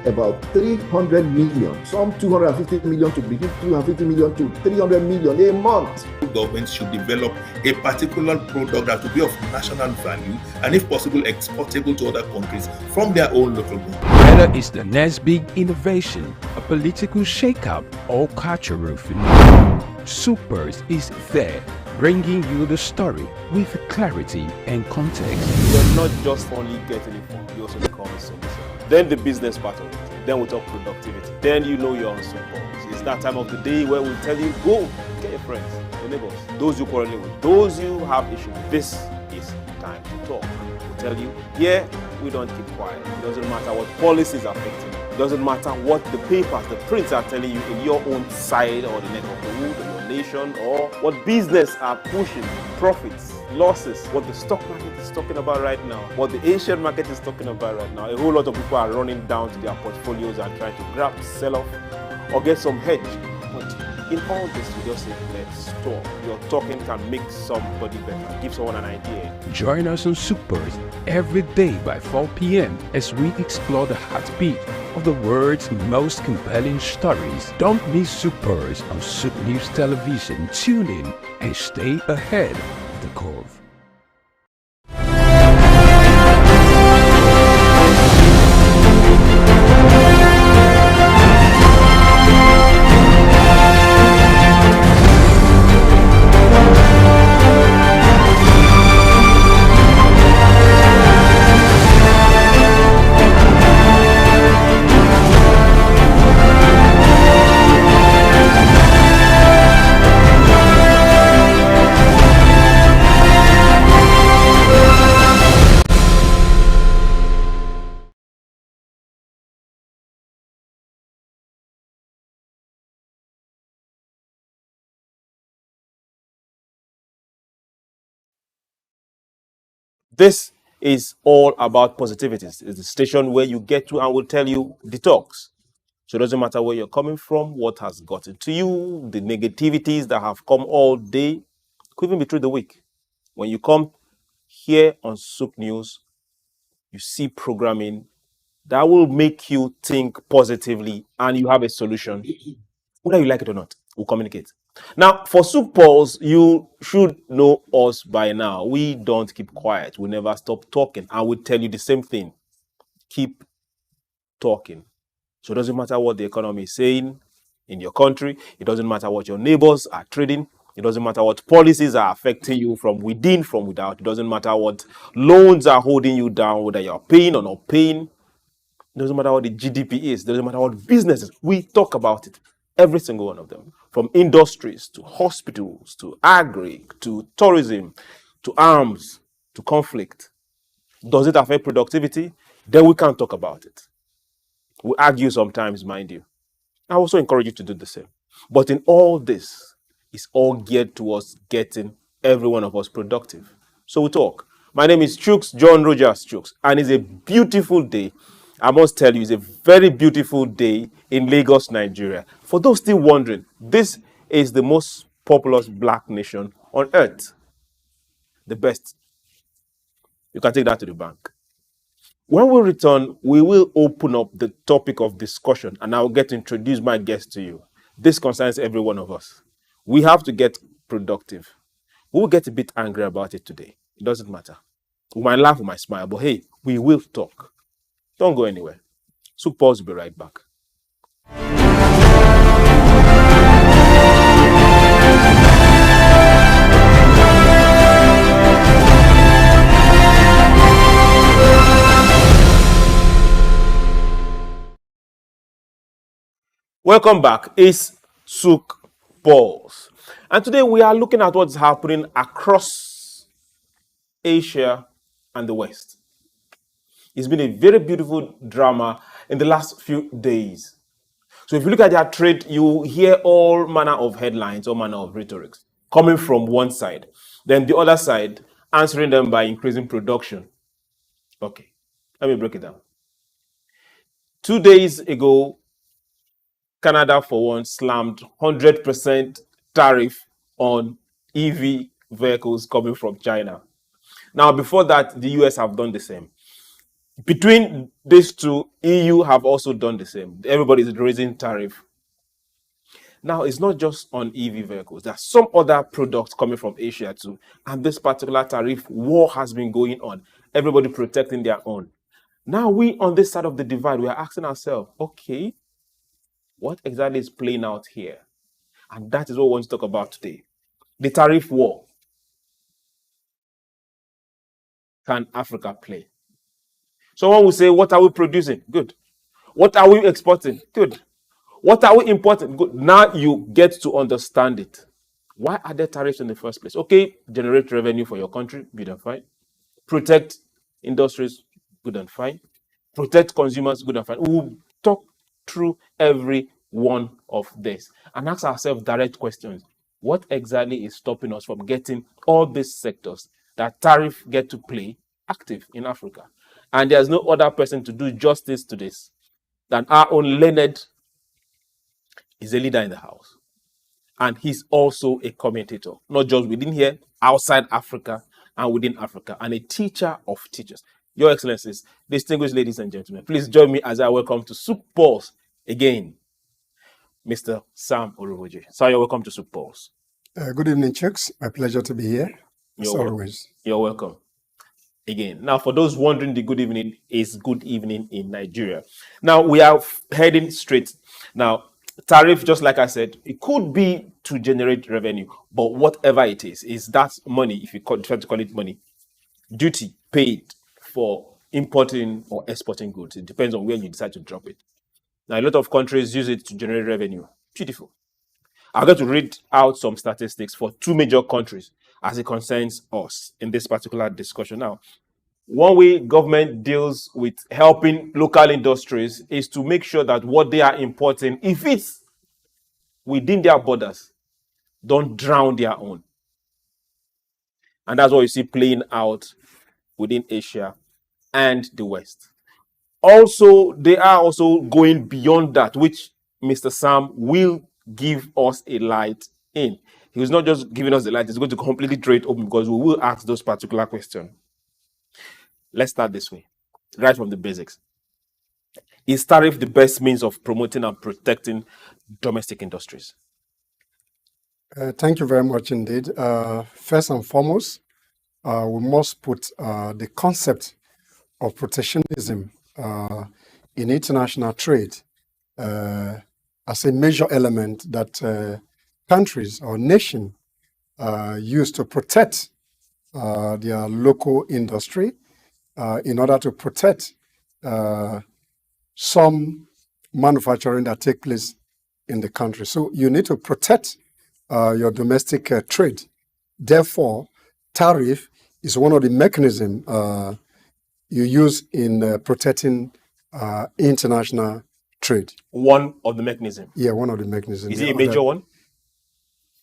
about 300 million, some 250 million to begin, 250 million to 300 million a month. Governments should develop a particular product that will be of national value and, if possible, exportable to other countries from their own local government. Whether it's the next big innovation, a political shakeup, or cultural phenomenon, SOUQ Pulse is there, bringing you the story with clarity and context. You're not just only getting informed, you also become a solution. Then the business part of it. Then we talk productivity. Then you know you're on SOUQ Pulse. It's that time of the day where we tell you, go, get your friends, your neighbors, those you quarrel with, those you have issues with. This is time to talk. We tell you, yeah, we don't keep quiet. It doesn't matter what policies are affecting you. It doesn't matter what the papers, the prints are telling you in your own side or the neck of the wood or your nation, or what business are pushing, profits, losses, what the stock market is talking about right now, what the Asian market is talking about right now. A whole lot of people are running down to their portfolios and trying to grab, sell off, or get some hedge. But in all this, we just say, let's talk. Your talking can make somebody better, give someone an idea. Join us on SOUQ Pulse every day by 4 p.m. as we explore the heartbeat of the world's most compelling stories. Don't miss SOUQ Pulse on SOUQ News Television. Tune in and stay ahead of the curve. This is all about positivities. It's the station where you get to and will tell you the talks. So it doesn't matter where you're coming from, what has gotten to you, the negativities that have come all day, could even be through the week. When you come here on SOUQ News, you see programming that will make you think positively and you have a solution. Whether you like it or not, we'll communicate. Now, for SOUQ Pulse, you should know us by now. We don't keep quiet. We never stop talking. And we tell you the same thing. Keep talking. So it doesn't matter what the economy is saying in your country. It doesn't matter what your neighbors are trading. It doesn't matter what policies are affecting you from within, from without. It doesn't matter what loans are holding you down, whether you're paying or not paying. It doesn't matter what the GDP is. It doesn't matter what businesses. We talk about it. Every single one of them. From industries to hospitals to agri to tourism to arms to conflict. Does it affect productivity? Then we can't talk about it. We argue sometimes, mind you. I also encourage you to do the same. But in all this, it's all geared towards getting every one of us productive. So we talk. My name is Chooks, John Rogers Chooks, and it's a beautiful day. I must tell you, it's a very beautiful day in Lagos, Nigeria. For those still wondering, this is the most populous black nation on earth. The best. You can take that to the bank. When we return, we will open up the topic of discussion and I'll get to introduce my guest to you. This concerns every one of us. We have to get productive. We will get a bit angry about it today. It doesn't matter. We might laugh, we might smile, but hey, we will talk. Don't go anywhere. SOUQ Pulse will be right back. Welcome back. It's SOUQ Pulse. And today we are looking at what's happening across Asia and the West. It's been a very beautiful drama in the last few days. So if you look at their trade, you hear all manner of headlines, all manner of rhetorics coming from one side. Then the other side answering them by increasing production. Okay, let me break it down. 2 days ago, Canada, for one, slammed 100% tariff on EV vehicles coming from China. Now, before that, the US have done the same. Between these two, EU have also done the same. Everybody is raising tariff. Now, it's not just on EV vehicles. There are some other products coming from Asia too. And this particular tariff war has been going on. Everybody protecting their own. Now, we on this side of the divide, we are asking ourselves, okay, what exactly is playing out here? And that is what we want to talk about today. The tariff war. Can Africa play? Someone will say, what are we producing? Good. What are we exporting? Good. What are we importing? Good. Now you get to understand it. Why are there tariffs in the first place? Okay, generate revenue for your country, good and fine. Protect industries, good and fine. Protect consumers, good and fine. We'll talk through every one of this and ask ourselves direct questions. What exactly is stopping us from getting all these sectors that tariff get to play active in Africa? And there's no other person to do justice to this than our own Leonard. Is a leader in the house. And he's also a commentator, not just within here, outside Africa and within Africa, and a teacher of teachers. Your Excellencies, distinguished ladies and gentlemen, please join me as I welcome to SOUQ Pulse again, Mr. Sam Oluwoje. Sir, you're welcome to SOUQ Pulse. Good evening, Chooks. My pleasure to be here, as always. You're welcome. Again. Now, for those wondering, the good evening is good evening in Nigeria. Now, we are heading straight. Now, tariff, just like I said, it could be to generate revenue, but whatever it is that money, if you try to call it money, duty paid for importing or exporting goods. It depends on where you decide to drop it. Now, a lot of countries use it to generate revenue. Beautiful. I'm going to read out some statistics for two major countries as it concerns us in this particular discussion. Now, one way government deals with helping local industries is to make sure that what they are importing, if it's within their borders, don't drown their own. And that's what you see playing out within Asia and the West. Also, they are also going beyond that, which Mr. Sam will give us a light in. He was not just giving us the light, he's going to completely throw it open because we will ask those particular questions. Let's start this way, right from the basics. Is tariff the best means of promoting and protecting domestic industries? Thank you very much indeed. First and foremost, we must put the concept of protectionism in international trade as a major element that countries or nations use to protect their local industry in order to protect some manufacturing that take place in the country. So you need to protect your domestic trade. Therefore, tariff is one of the mechanisms you use in protecting international trade. One of the mechanisms? Yeah, one of the mechanisms. Is it a major one?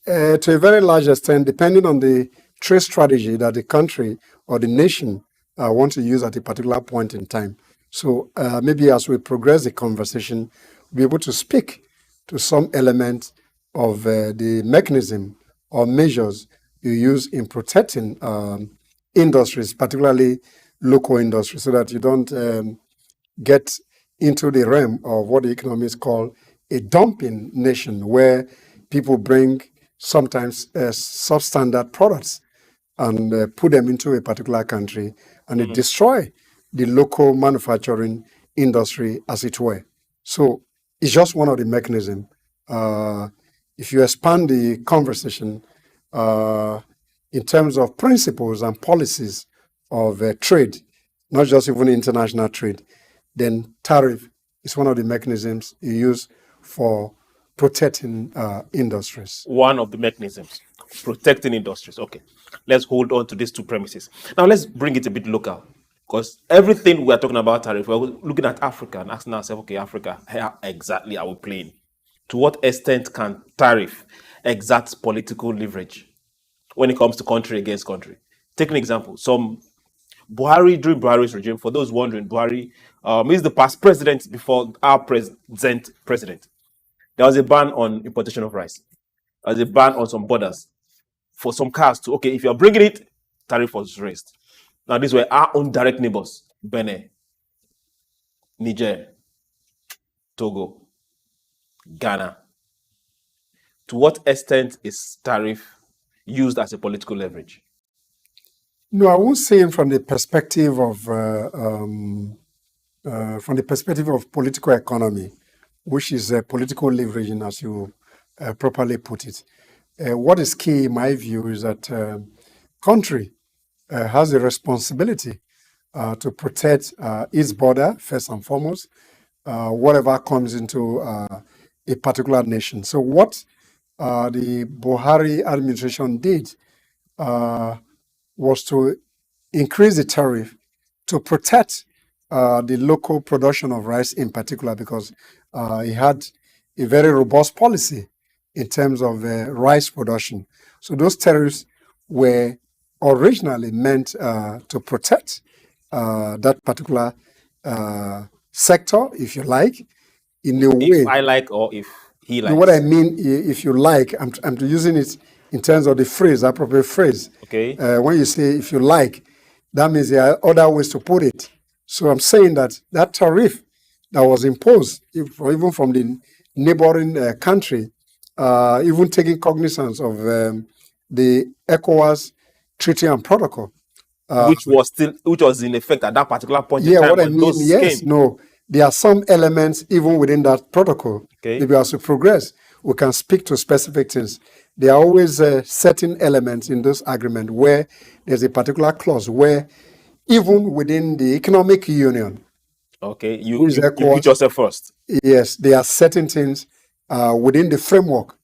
To a very large extent, depending on the trade strategy that the country or the nation want to use at a particular point in time. So maybe as we progress the conversation, we'll be able to speak to some element of the mechanism or measures you use in protecting industries, particularly local industries, so that you don't get into the realm of what the economists call a dumping nation, where people bring sometimes substandard products and put them into a particular country, and it destroy the local manufacturing industry, as it were. So it's just one of the mechanisms. If you expand the conversation in terms of principles and policies of trade, not just even international trade, then tariff is one of the mechanisms you use for protecting industries. One of the mechanisms, protecting industries. Okay, let's hold on to these two premises. Now let's bring it a bit local, because everything we're talking about tariff, we're looking at Africa and asking ourselves, okay, Africa, how exactly are we playing? To what extent can tariff exert political leverage when it comes to country against country? Take an example. During Buhari's regime, for those wondering, Buhari is the past president before our present president. There was a ban on importation of rice. There was a ban on some borders for some cars to, okay, if you're bringing it, tariff was raised. Now, these were our own direct neighbors: Benin, Niger, Togo, Ghana. To what extent is tariff used as a political leverage? No, I won't say it from the perspective of political economy, which is political leveraging, as you properly put it. What is key, in my view, is that country has a responsibility to protect its border first and foremost, whatever comes into a particular nation. So what the Buhari administration did was to increase the tariff to protect the local production of rice in particular, because he had a very robust policy in terms of rice production. So those tariffs were originally meant to protect that particular sector, if you like, in a way. If I like, or if he likes. What I mean, if you like, I'm using it in terms of the phrase, appropriate phrase. Okay. When you say if you like, that means there are other ways to put it. So I'm saying that that tariff that was imposed, even from the neighboring country, even taking cognizance of the ECOWAS Treaty and Protocol, which was in effect at that particular point in time. What I mean, yes, came. no, there are some elements even within that protocol. Okay. Maybe as we progress, we can speak to specific things. There are always certain elements in this agreement where there's a particular clause where even within the economic union. Okay, you put yourself first. Yes, there are certain things within the framework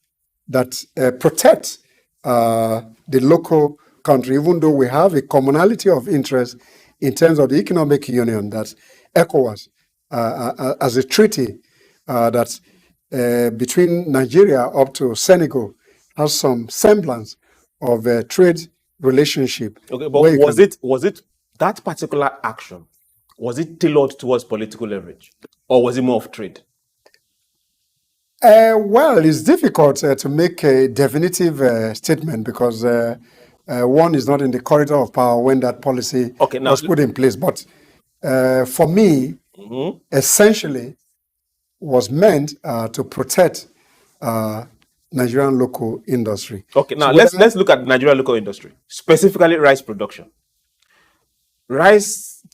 that protect the local country, even though we have a commonality of interest in terms of the economic union, that ECOWAS, as a treaty that between Nigeria up to Senegal has some semblance of a trade relationship. Okay, but was it that particular action, was it tailored towards political leverage, or was it more of trade? Well, it's difficult to make a definitive statement because one is not in the corridor of power when that policy was put in place. But for me, essentially, was meant to protect Nigerian local industry. Okay, now let's look at Nigerian local industry, specifically rice production.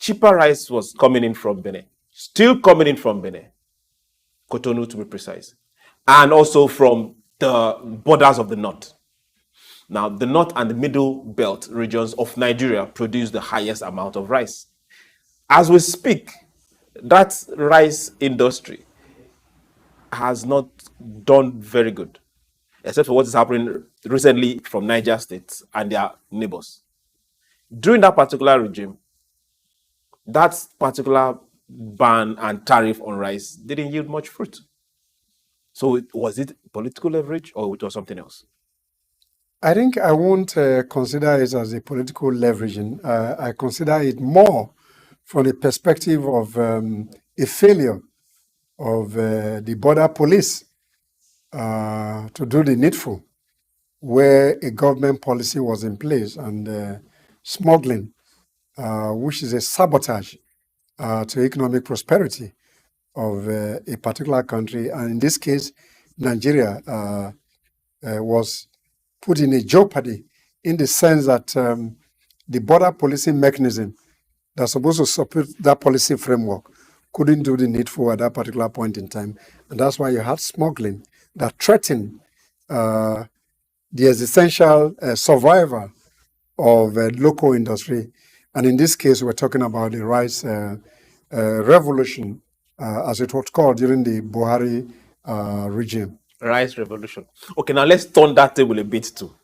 Cheaper rice was coming in from Benin, still coming in from Benin, Cotonou to be precise, and also from the borders of the north. Now, the north and the middle belt regions of Nigeria produce the highest amount of rice. As we speak, that rice industry has not done very good, except for what is happening recently from Niger State and their neighbors. During that particular regime, that particular ban and tariff on rice didn't yield much fruit. So was it political leverage or it was something else? I think I won't consider it as a political leveraging. I consider it more from the perspective of a failure of the border police to do the needful, where a government policy was in place, and smuggling, which is a sabotage to economic prosperity of a particular country, and in this case, Nigeria was put in a jeopardy in the sense that the border policing mechanism that's supposed to support that policy framework couldn't do the needful at that particular point in time. And that's why you had smuggling that threatened the existential survival of local industry. And in this case, we're talking about the rice revolution, as it was called during the Buhari regime. Rice revolution. Okay, now let's turn that table a bit too.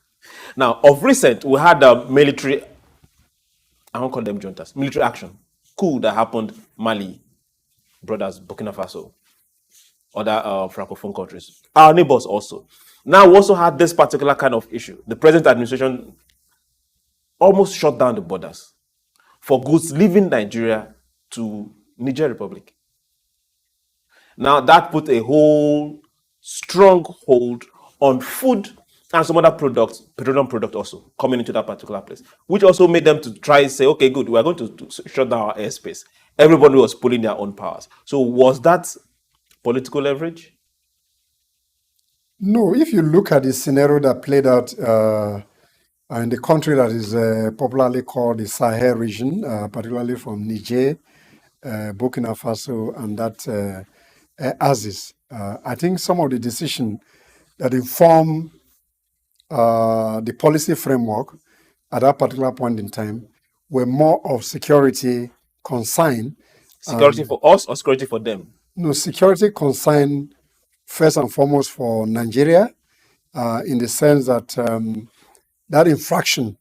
Now, of recent, we had a military, I won't call them juntas, military action, coup that happened Mali, brothers, Burkina Faso, other francophone countries, our neighbors also. Now, we also had this particular kind of issue. The present administration almost shut down the borders for goods leaving Nigeria to Niger Republic. Now, that put a whole strong hold on food and some other products, petroleum product also, coming into that particular place, which also made them to try and say, okay, good, we are going to shut down our airspace. Everybody was pulling their own powers. So was that political leverage? No, if you look at the scenario that played out in the country that is popularly called the Sahel region, particularly from Niger, Burkina Faso, and that Aziz, I think some of the decisions that inform the policy framework at that particular point in time were more of security concern. Security for us or security for them? No, security concern first and foremost for Nigeria, in the sense that that infraction,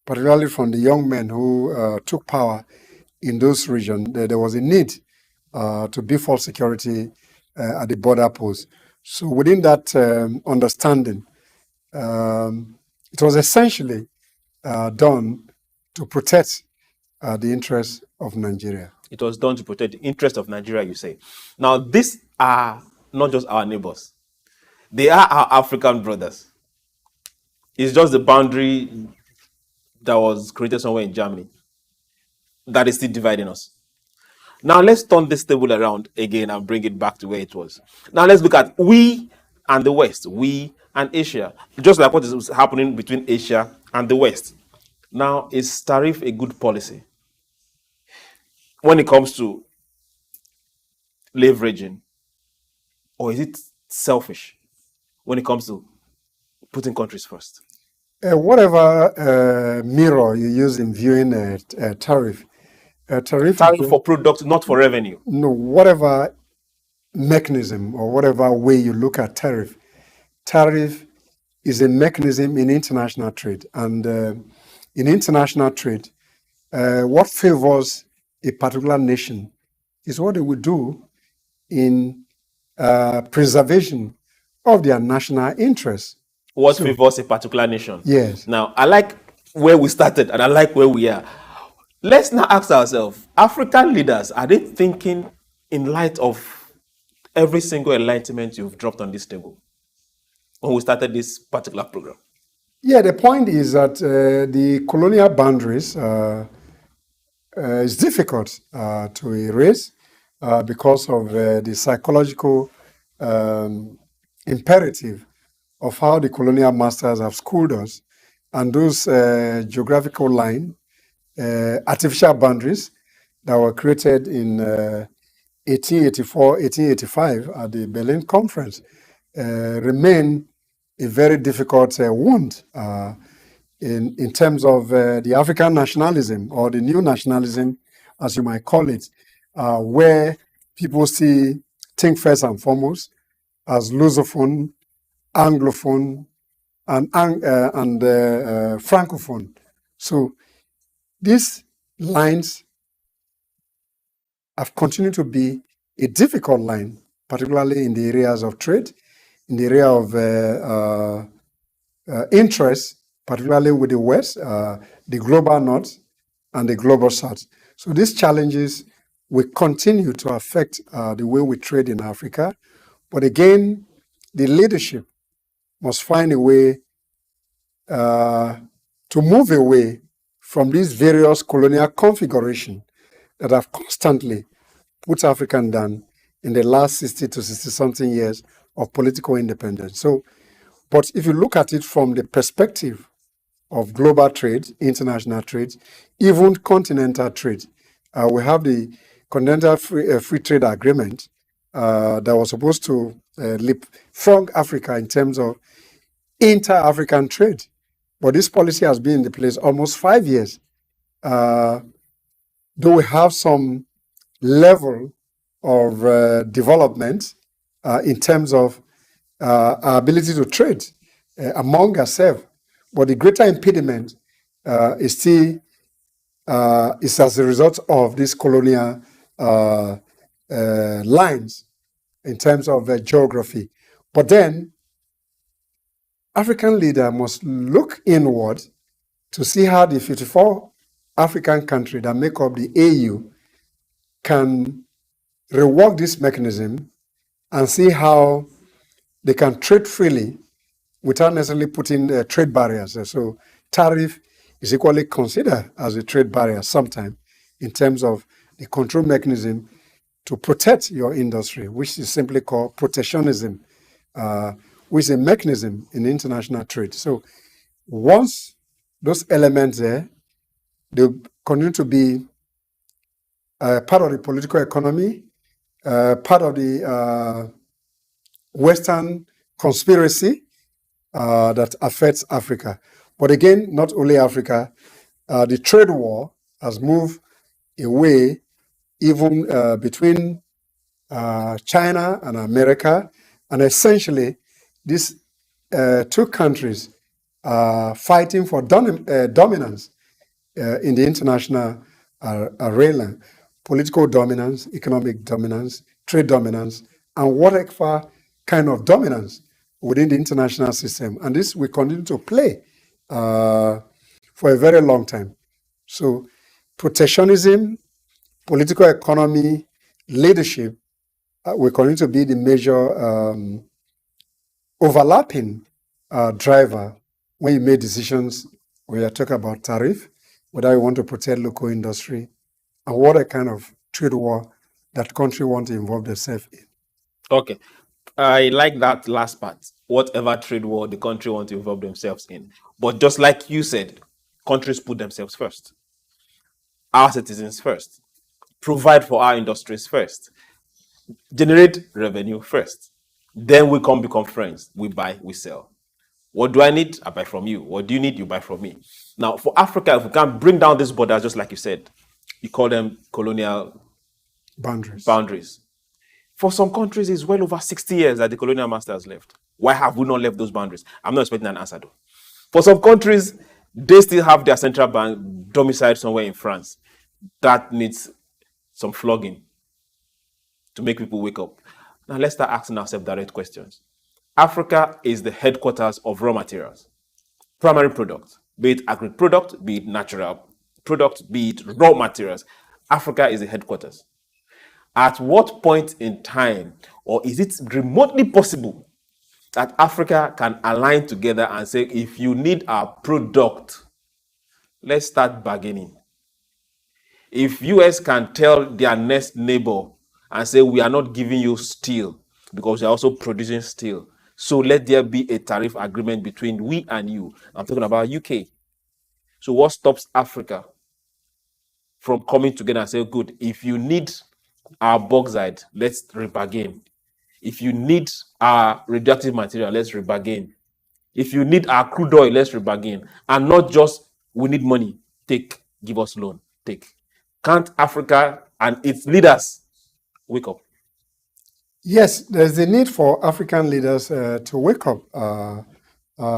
particularly from the young men who took power in those regions, there was a need to beef up security at the border post. So within that understanding, it was essentially done to protect the interests of Nigeria. It was done to protect the interest of Nigeria, you say. Now, these are not just our neighbors. They are our African brothers. It's just the boundary that was created somewhere in Germany that is still dividing us. Now, let's turn this table around again and bring it back to where it was. Now, let's look at we and the West, we and Asia, just like what is happening between Asia and the West. Now, is tariff a good policy when it comes to leveraging, or is it selfish when it comes to putting countries first? Whatever mirror you use in viewing a tariff, tariff for products, not for revenue. No, whatever mechanism or whatever way you look at tariff is a mechanism in international trade. And in international trade, what favors a particular nation is what they would do in preservation of their national interests. What favors a particular nation? Yes. Now, I like where we started and I like where we are. Let's now ask ourselves, African leaders, are they thinking in light of every single enlightenment you've dropped on this table when we started this particular program? Yeah, the point is that the colonial boundaries is difficult to erase because of the psychological imperative of how the colonial masters have schooled us, and those geographical line, artificial boundaries that were created in 1884, 1885 at the Berlin Conference remain a very difficult wound in terms of the African nationalism, or the new nationalism, as you might call it, where people think first and foremost as Lusophone, Anglophone, and Francophone. So these lines have continued to be a difficult line, particularly in the areas of trade, in the area of interests, particularly with the West, the global North, and the global South. So these challenges will continue to affect the way we trade in Africa. But again, the leadership must find a way to move away from these various colonial configurations that have constantly put African down in the last 60 to 60 something years of political independence. So, but if you look at it from the perspective of global trade, international trade, even continental trade, we have the Continental Free Trade Agreement that was supposed to leapfrog Africa in terms of inter-African trade. But this policy has been in the place almost 5 years. Though we have some level of development in terms of our ability to trade among ourselves, but the greater impediment is still is as a result of these colonial lines in terms of geography. But then African leader must look inward to see how the 54 African countries that make up the AU can rework this mechanism and see how they can trade freely without necessarily putting trade barriers. So tariff is equally considered as a trade barrier sometimes in terms of the control mechanism to protect your industry, which is simply called protectionism, which is a mechanism in international trade. So once those elements there, they continue to be part of the political economy, part of the Western conspiracy that affects Africa. But again, not only Africa, the trade war has moved away even between China and America. And essentially, these two countries are fighting for dominance in the international arena, political dominance, economic dominance, trade dominance, and whatever kind of dominance within the international system. And this will continue to play for a very long time. So protectionism, political economy, leadership will continue to be the major overlapping driver when you make decisions, when you talk about tariff, whether you want to protect local industry, and what a kind of trade war that country want to involve themselves in. Okay. I like that last part. Whatever trade war the country want to involve themselves in. But just like you said, countries put themselves first. Our citizens first. Provide for our industries first. Generate revenue first. Then we become friends. We buy, we sell. What do I need? I buy from you. What do you need? You buy from me. Now, for Africa, if we can bring down these borders, just like you said, you call them colonial boundaries. For some countries, it's well over 60 years that the colonial masters left. Why have we not left those boundaries? I'm not expecting an answer, though. For some countries, they still have their central bank domiciled somewhere in France. That needs some flogging to make people wake up. Now, let's start asking ourselves direct questions. Africa is the headquarters of raw materials, primary products, be it agri product, be it natural product, be it raw materials. Africa is the headquarters. At what point in time, or is it remotely possible that Africa can align together and say, if you need our product, let's start bargaining? If US can tell their next neighbor and say, we are not giving you steel because you're also producing steel, so let there be a tariff agreement between we and you. I'm talking about UK. So what stops Africa from coming together and say, good, if you need our bauxite, let's rebargain. If you need our radioactive material, let's rebargain. If you need our crude oil, let's rebargain. And not just, we need money, take, give us loan, take. Can't Africa and its leaders wake up? Yes, there's a need for African leaders to wake up.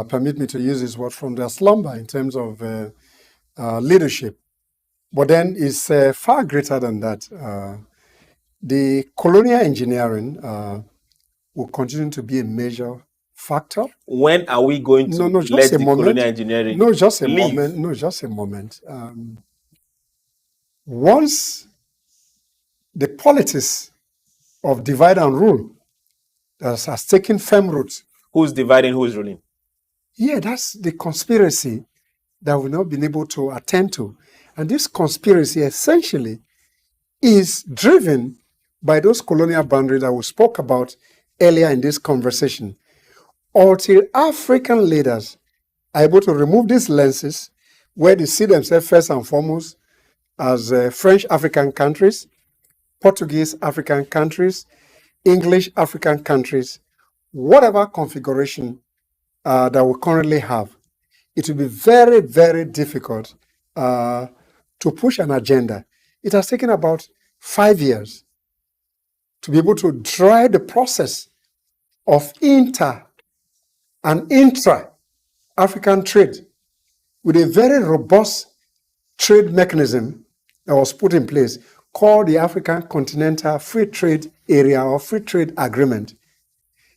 Permit me to use this word, from their slumber in terms of leadership. But then it's far greater than that. The colonial engineering will continue to be a major factor. When are we going to No, just let a the moment. colonial engineering No, just a leave? moment. No, just a moment. Once the politics of divide and rule that has taken firm root. Who's dividing, who's ruling? Yeah, that's the conspiracy that we've not been able to attend to. And this conspiracy essentially is driven by those colonial boundaries that we spoke about earlier in this conversation. Until African leaders are able to remove these lenses where they see themselves first and foremost as French African countries, Portuguese African countries, English African countries, whatever configuration that we currently have, it will be very, very difficult to push an agenda. It has taken about 5 years to be able to drive the process of inter and intra-African trade with a very robust trade mechanism that was put in place called the African Continental Free Trade Area or Free Trade Agreement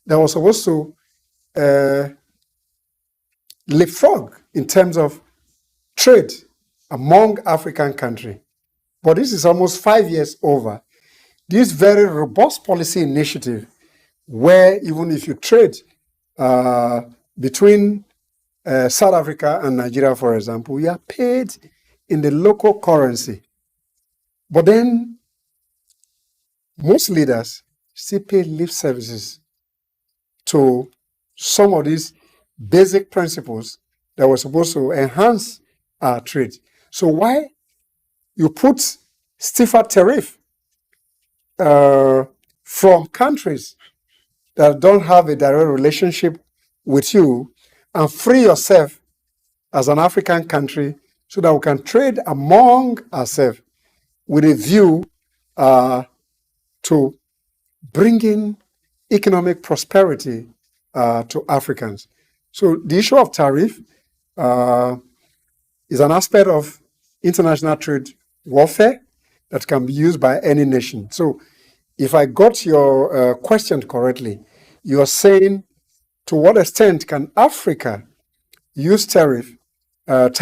that was supposed to leapfrog in terms of trade among African countries. But this is almost 5 years over. This very robust policy initiative, where even if you trade between South Africa and Nigeria, for example, you are paid in the local currency. But then most leaders still pay lip services to some of these basic principles that were supposed to enhance our trade. So why you put stiffer tariff from countries that don't have a direct relationship with you and free yourself as an African country so that we can trade among ourselves with a view to bringing economic prosperity to Africans. So the issue of tariff is an aspect of international trade warfare that can be used by any nation. So if I got your question correctly, you are saying to what extent can Africa use tariffs in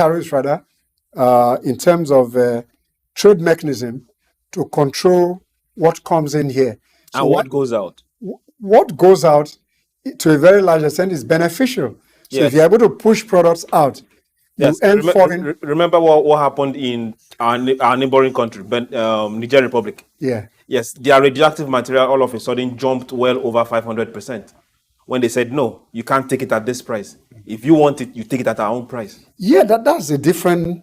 terms of trade mechanism to control what comes in here. So And what goes out? What goes out to a very large extent is beneficial. So Yes. if you're able to push products out, Yes. you earn foreign. Remember what happened in our neighboring country, Niger Republic? Yeah. Yes, their radioactive material all of a sudden jumped well over 500% when they said, no, you can't take it at this price. If you want it, you take it at our own price. Yeah, that's a different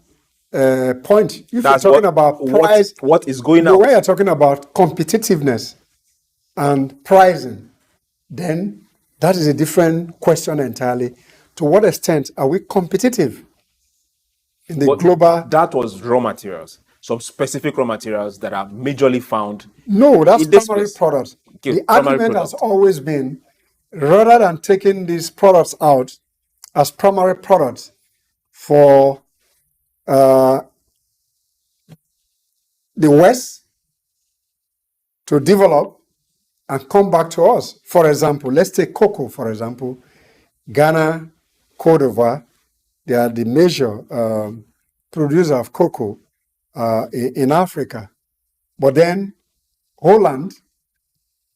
point. If That's you're talking what- about what- price, what is going the out. way you're talking about competitiveness and pricing, then that is a different question entirely. To what extent are we competitive in the But global? that was raw materials, some specific raw materials that are majorly found. No, that's in this primary place. products. Okay, The primary argument has product. always been, rather than taking these products out as primary products for the West to develop and come back to us. For example, let's take cocoa, for example. Ghana, Cote d'Ivoire, they are the major producer of cocoa in Africa. But then Holland,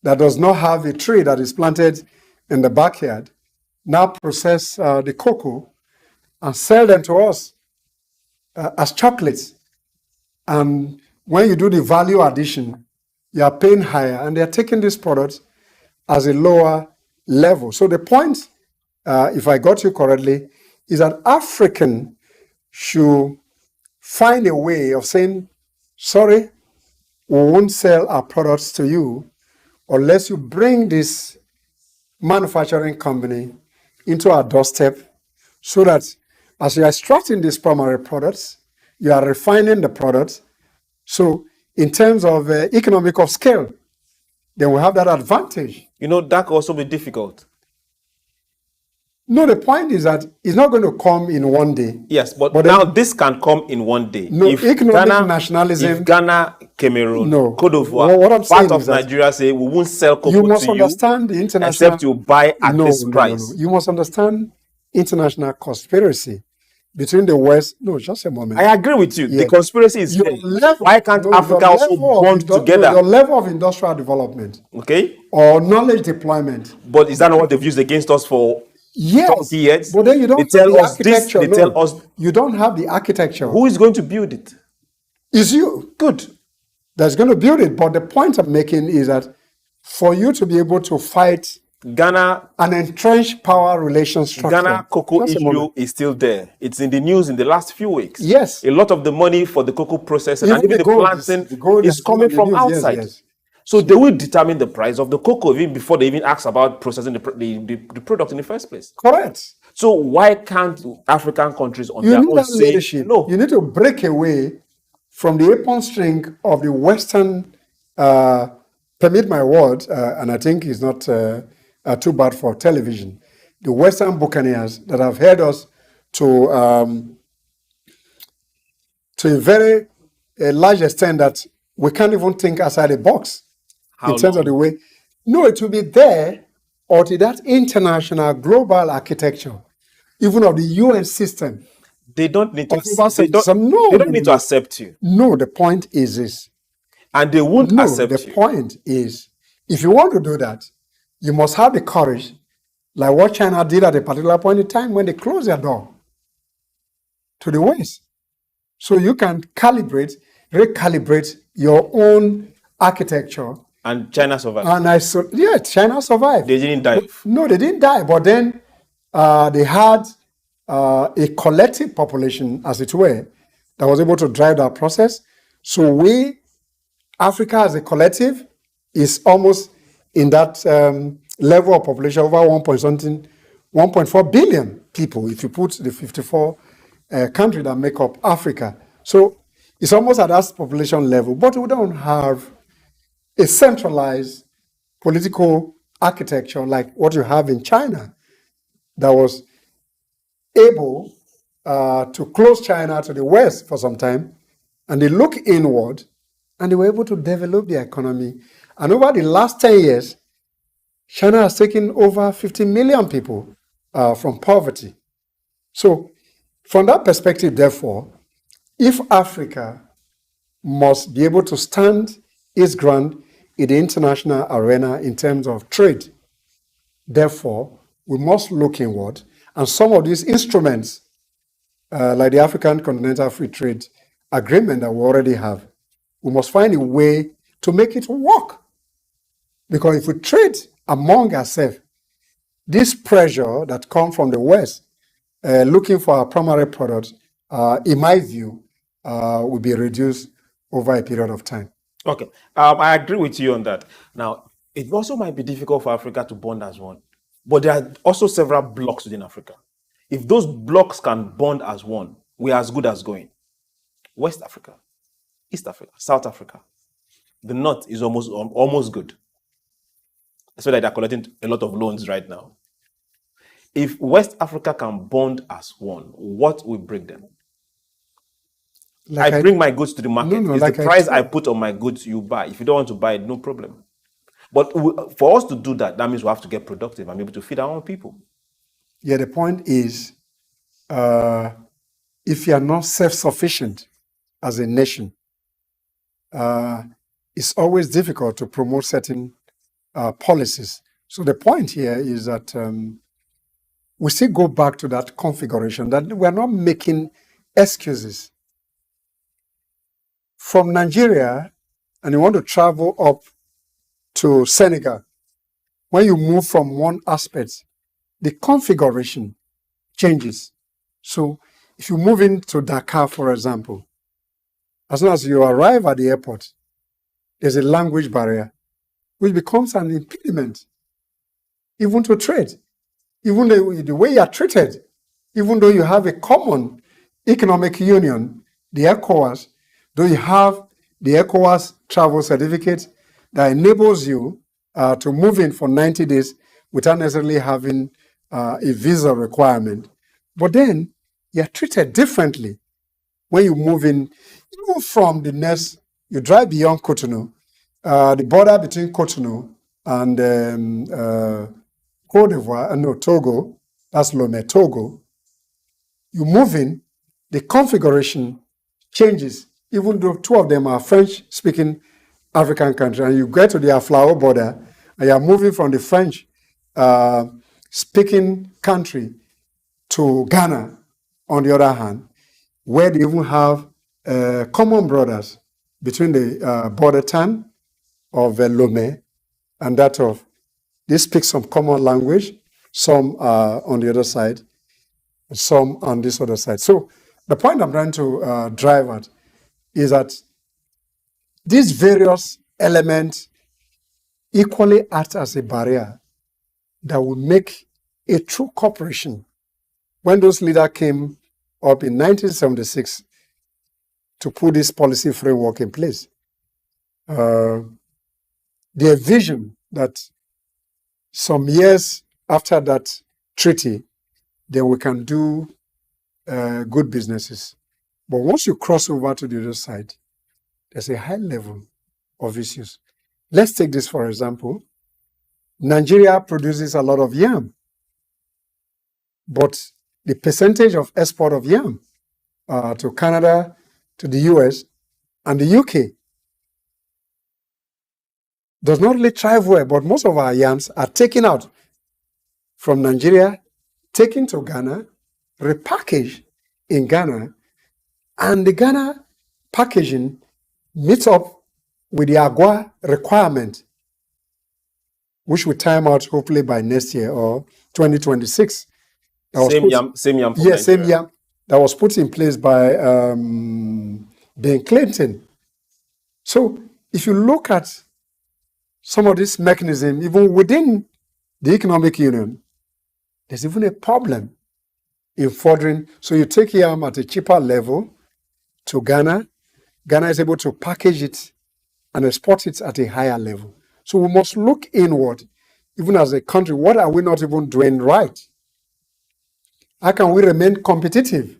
that does not have a tree that is planted in the backyard, now process the cocoa and sell them to us as chocolates. And when you do the value addition, you are paying higher, and they are taking these products as a lower level. So the point, if I got you correctly, is that African should find a way of saying, sorry, we won't sell our products to you unless you bring this manufacturing company into our doorstep so that as you are extracting these primary products, you are refining the products. So in terms of economic of scale, then we have that advantage. You know, that could also be difficult. No, the point is that it's not going to come in one day. Yes, but then- now this can come in one day. No, economic nationalism- If Ghana, Cameroon, No. Cote d'Ivoire, What I'm saying part of is that Nigeria say we won't sell cocoa you must to understand the international. except you buy at this price. You must understand international conspiracy between the West. No, just a moment. I agree with you. Yeah. The conspiracy is Your there. level- Why can't no, Africa your also level of bond indo- no, together? Your level of industrial development Okay, or knowledge deployment. but is that not what they've used against us for Yes, 20 years? but then you don't They have tell the us this. architecture. They No, tell us you don't have the architecture. who is going to build it. Is you. Good. That's going to build it. But the point I'm making is that for you to be able to fight Ghana, an entrenched power relation structure. Ghana cocoa Just a issue moment. is still there. It's in the news in the last few weeks. Yes. A lot of the money for the cocoa processing and even the gold planting the gold is coming in the from news. Yes, outside. yes. So they will determine the price of the cocoa even before they even ask about processing the product in the first place. Correct. So why can't African countries on You their need own that say leadership. no? You need to break away from the apron string of the Western, permit my word, and I think it's not too bad for television, the Western buccaneers that have held us to a very large extent that we can't even think outside the box in terms of the way. No, it will be there or to that international global architecture, even of the UN system. They don't need to. Of over They don't, no, they don't no, need no. to accept you, No, the point is this. and they won't No, accept the you. point is, if you want to do that, you must have the courage, like what China did at a particular point in time when they closed their door to the West. So you can recalibrate your own architecture. And China survived. And China survived. They didn't die. No, they didn't die, but then they had a collective population, as it were, that was able to drive that process. So we, Africa as a collective, is almost in that level of population, over 1.4 billion people, if you put the 54 countries that make up Africa. So it's almost at that population level, but we don't have a centralized political architecture like what you have in China that was able to close China to the West for some time, and they look inward, and they were able to develop their economy. And over the last 10 years, China has taken over 50 million people from poverty. So from that perspective, therefore, if Africa must be able to stand its ground in the international arena in terms of trade, therefore, we must look inward. And some of these instruments, like the African Continental Free Trade Agreement that we already have, we must find a way to make it work. Because if we trade among ourselves, this pressure that comes from the West, looking for our primary products, in my view, will be reduced over a period of time. Okay, I agree with you on that. Now, it also might be difficult for Africa to bond as one, but there are also several blocks within Africa. If those blocks can bond as one, we are as good as going. West Africa, East Africa, South Africa. The North is almost good. So that they're collecting a lot of loans right now. If West Africa can bond as one, what will bring them? I bring my goods to the market. No, it's like the price I put on my goods you buy. If you don't want to buy it, no problem. But for us to do that, that means we have to get productive and be able to feed our own people. Yeah, the point is, if you are not self-sufficient as a nation, it's always difficult to promote certain policies. So the point here is that we still go back to that configuration, that we're not making excuses. From Nigeria, and you want to travel up to Senegal, when you move from one aspect, the configuration changes. So if you move into Dakar, for example, as soon as you arrive at the airport, there's a language barrier, which becomes an impediment, even to trade. Even the way you are treated, even though you have a common economic union, the ECOWAS, though you have the ECOWAS travel certificate that enables you to move in for 90 days without necessarily having a visa requirement. But then you're treated differently when you move in, even from the next, you drive beyond Cotonou, the border between Cotonou and Cote d'Ivoire, no, Togo, that's Lomé, Togo. You move in, the configuration changes, even though two of them are French-speaking African countries, and you get to the Aflao border, and you're moving from the French-speaking country to Ghana, on the other hand, where they even have common borders between the border town of Lomé and that of, they speak some common language, some on the other side, some on this other side. So the point I'm trying to drive at is that these various elements equally act as a barrier that will make a true cooperation. When those leaders came up in 1976 to put this policy framework in place, their vision that some years after that treaty, then we can do good businesses. But once you cross over to the other side, there's a high level of issues. Let's take this for example. Nigeria produces a lot of yam, but the percentage of export of yam to Canada, to the US, and the UK does not really thrive well, but most of our yams are taken out from Nigeria, taken to Ghana, repackaged in Ghana, and the Ghana packaging meets up with the AGUA requirement, which will time out hopefully by next year or 2026. Same yam. Yes, same yam. That was put in place by Bill Clinton. So if you look at some of this mechanism, even within the economic union, there's even a problem in furthering. So you take yam at a cheaper level to Ghana. Ghana is able to package it and export it at a higher level. So we must look inward, even as a country. What are we not even doing right? How can we remain competitive,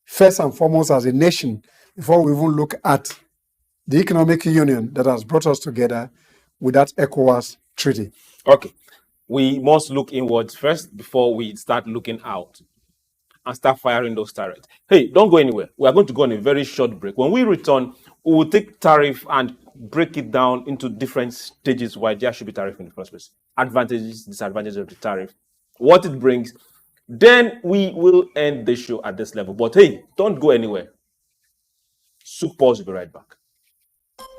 first and foremost as a nation, before we even look at the economic union that has brought us together with that ECOWAS treaty? Okay. We must look inwards first before we start looking out and start firing those tariffs. Hey, don't go anywhere. We are going to go on a very short break. When we return, we will take tariff and break it down into different stages why there should be tariff in the first place. Advantages, disadvantages of the tariff, what it brings. Then we will end the show at this level. But hey, don't go anywhere. SOUQ Pulse will be right back.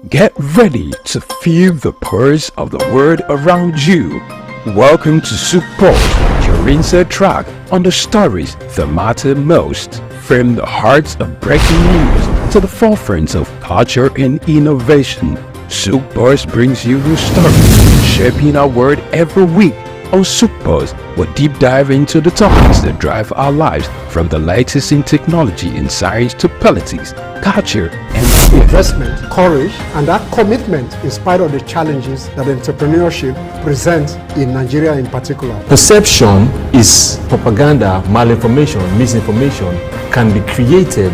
Get ready to feel the pulse of the world around you. Welcome to SOUQ Pulse, your insert track on the stories that matter most. From the hearts of breaking news to the forefront of culture and innovation, SOUQ Pulse brings you new stories, shaping our world every week. On SOUQ Pulse, we'll deep dive into the topics that drive our lives, from the latest in technology and science to politics, culture, and investment, courage, and that commitment in spite of the challenges that entrepreneurship presents in Nigeria in particular. Perception is propaganda, malinformation, misinformation can be created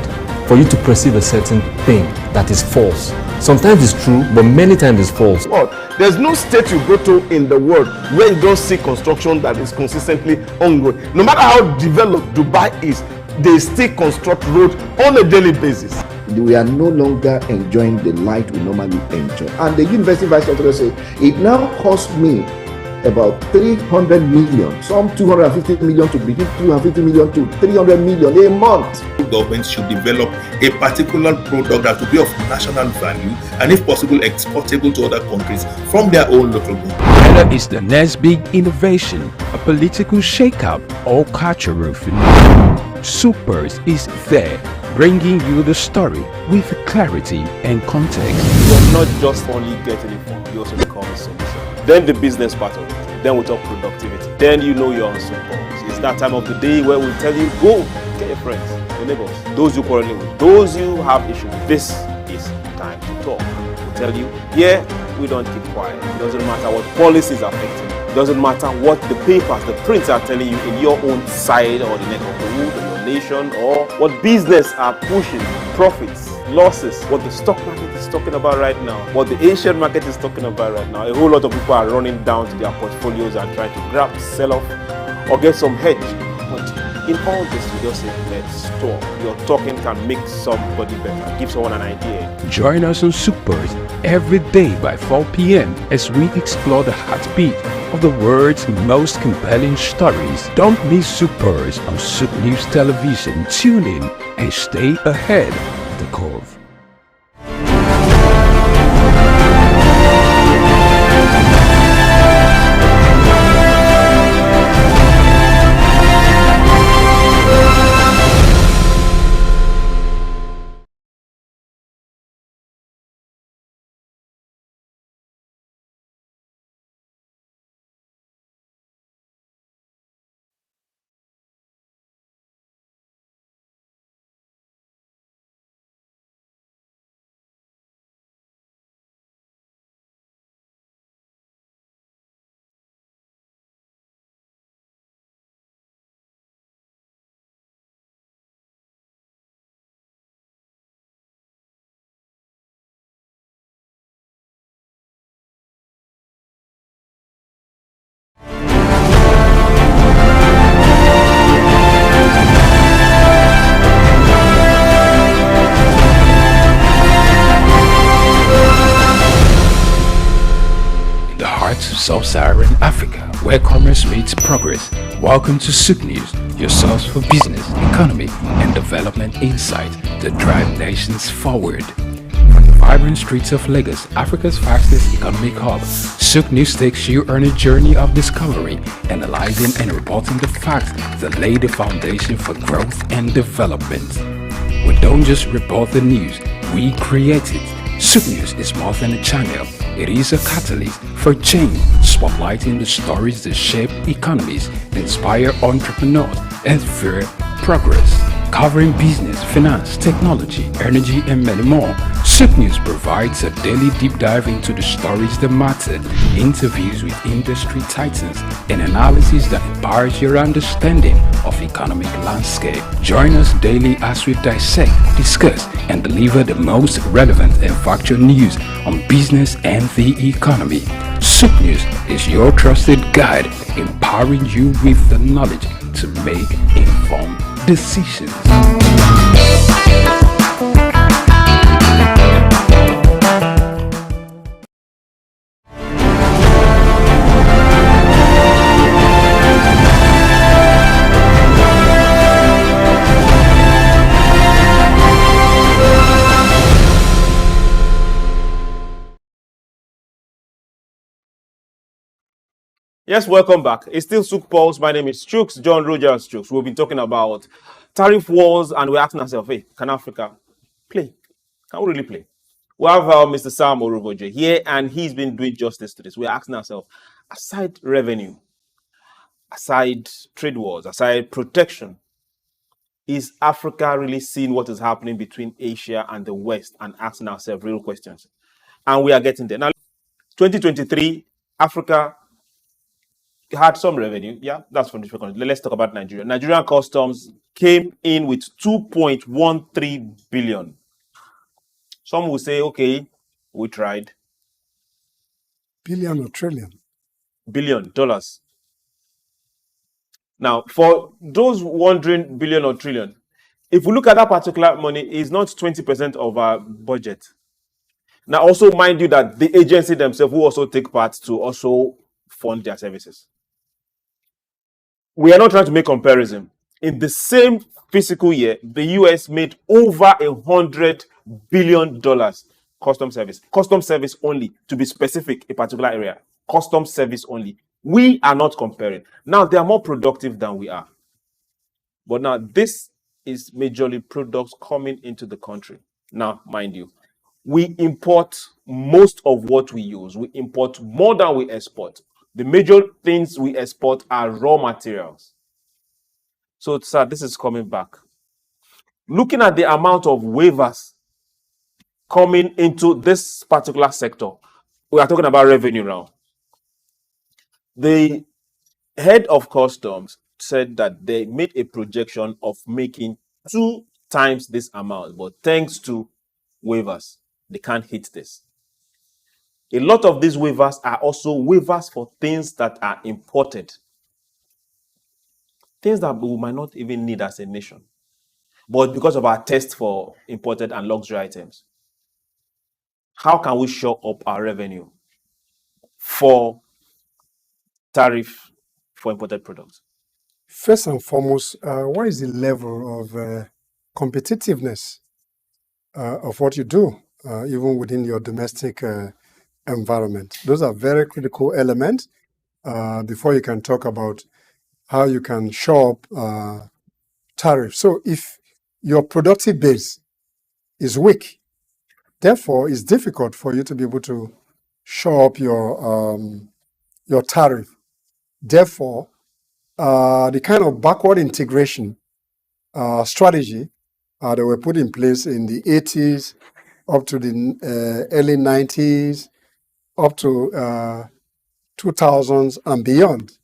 for you to perceive a certain thing that is false. Sometimes it's true, but many times it's false. There's no state you go to in the world where you don't see construction that is consistently ongoing. No matter how developed Dubai is, they still construct roads on a daily basis. We are no longer enjoying the light we normally enjoy. And the university vice chancellor said, it now costs me about 300 million, some 250 million to begin, 250 million to 300 million a month. Governments should develop a particular product that will be of national value and, if possible, exportable to other countries from their own local government. Whether it's the next big innovation, a political shakeup, or cultural phenomenon, SOUQ Pulse is there, bringing you the story with clarity and context. You're not just only getting informed, you also become a solution. Then the business part of it. Then we talk productivity. Then you know you're on SOUQ Pulse. It's that time of the day where we tell you, go get your friends, your neighbors, those you quarrel with, those you have issues with. This is time to talk. We tell you, yeah, we don't keep quiet. It doesn't matter what policies are affecting. doesn't matter what the papers, the prints are telling you in your own side or the neck of the wood or your nation, or what business are pushing, profits, losses, what the stock market is talking about right now, what the Asian market is talking about right now. A whole lot of people are running down to their portfolios and trying to grab, sell off, or get some hedge. But in all this, we just say, let's talk. Your talking can make somebody better, give someone an idea. Join us on SOUQ Pulse every day by 4 p.m. as we explore the heartbeat of the world's most compelling stories. Don't miss SOUQ Pulse on SOUQ News Television. Tune in and stay ahead of the curve. Sub-Saharan Africa, where commerce meets progress. Welcome to SOUQ News, your source for business, economy, and development insight that drive nations forward. From the vibrant streets of Lagos, Africa's fastest economic hub, SOUQ News takes you on a journey of discovery, analyzing and reporting the facts that lay the foundation for growth and development. We don't just report the news, we create it. SOUQ News is more than a channel. It is a catalyst for change, spotlighting the stories that shape economies, inspire entrepreneurs, and fuel progress. Covering business, finance, technology, energy, and many more, SOUQ News provides a daily deep dive into the stories that matter, interviews with industry titans, and analysis that empowers your understanding of economic landscape. Join us daily as we dissect, discuss, and deliver the most relevant and factual news on business and the economy. SOUQ News is your trusted guide, empowering you with the knowledge to make informed decisions. Yes, welcome back. It's still SOUQ Pulse. My name is Chooks, John Rogers Chooks. We've been talking about tariff wars, and we're asking ourselves, hey, can Africa play? Can we really play? We have Mr. Sam Orovoje here, and he's been doing justice to this. We're asking ourselves, aside revenue, aside trade wars, aside protection, is Africa really seeing what is happening between Asia and the West and asking ourselves real questions? And we are getting there. Now, 2023, Africa had some revenue. Yeah, that's from the country. Let's talk about Nigeria. Nigerian customs came in with 2.13 billion. Some will say, okay, we tried. Billion or trillion? Billion dollars. Now, for those wondering billion or trillion, if we look at that particular money, it's not 20% of our budget. Now, also mind you that the agency themselves will also take part to also fund their services. We are not trying to make comparison. In the same fiscal year, the US made over $100 billion custom service only, to be specific, a particular area, custom service only. We are not comparing. Now, they are more productive than we are. But now, this is majorly products coming into the country. Now, mind you, we import most of what we use. We import more than we export. The major things we export are raw materials. So, sir, this is coming back. Looking at the amount of waivers coming into this particular sector, we are talking about revenue now. The head of customs said that they made a projection of making 2 times this amount, but thanks to waivers, they can't hit this. A lot of these waivers are also waivers for things that are imported, things that we might not even need as a nation, but because of our taste for imported and luxury items. How can we shore up our revenue for tariff for imported products? First and foremost, what is the level of competitiveness of what you do, even within your domestic environment? Those are very critical elements before you can talk about how you can shore up tariffs. So if your productive base is weak, therefore it's difficult for you to be able to shore up your tariff. Therefore, the kind of backward integration strategy that were put in place in the 80s up to the early 90s, up to 2000s and beyond.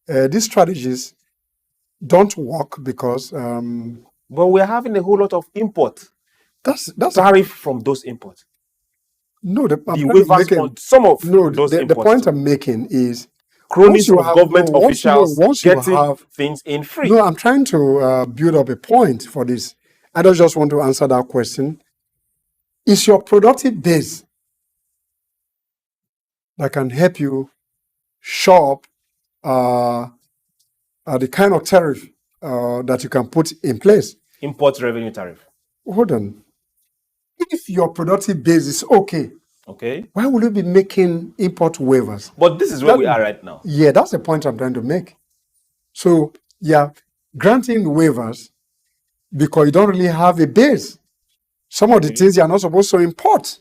These strategies don't work because... but we're having a whole lot of import. That's tariff from those imports. No, the waivers on some of those the imports. point I'm making is cronies of government officials once you getting have things in free. No, I'm trying to build up a point for this. I don't just want to answer that question. Is your productive base that can help you shore up the kind of tariff that you can put in place? Import revenue tariff. Hold on. If your productive base is okay, okay, why will you be making import waivers? But this is where we are right now. Yeah, that's the point I'm trying to make. So, yeah, granting waivers because you don't really have a base. Some of the things you are not supposed to import,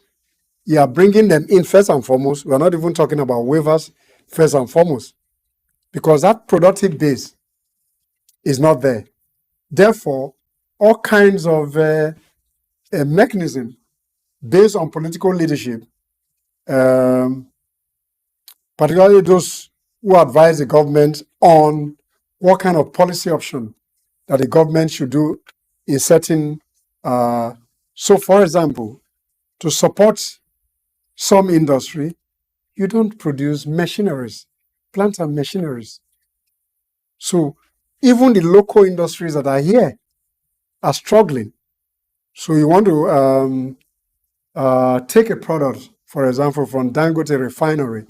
you are bringing them in first and foremost. We're not even talking about waivers first and foremost because that productive base is not there. Therefore, all kinds of mechanism based on political leadership, particularly those who advise the government on what kind of policy option that the government should do in certain. So, for example, to support some industry, you don't produce machineries, plant and machineries. So, even the local industries that are here are struggling. So, you want to take a product, for example, from Dangote refinery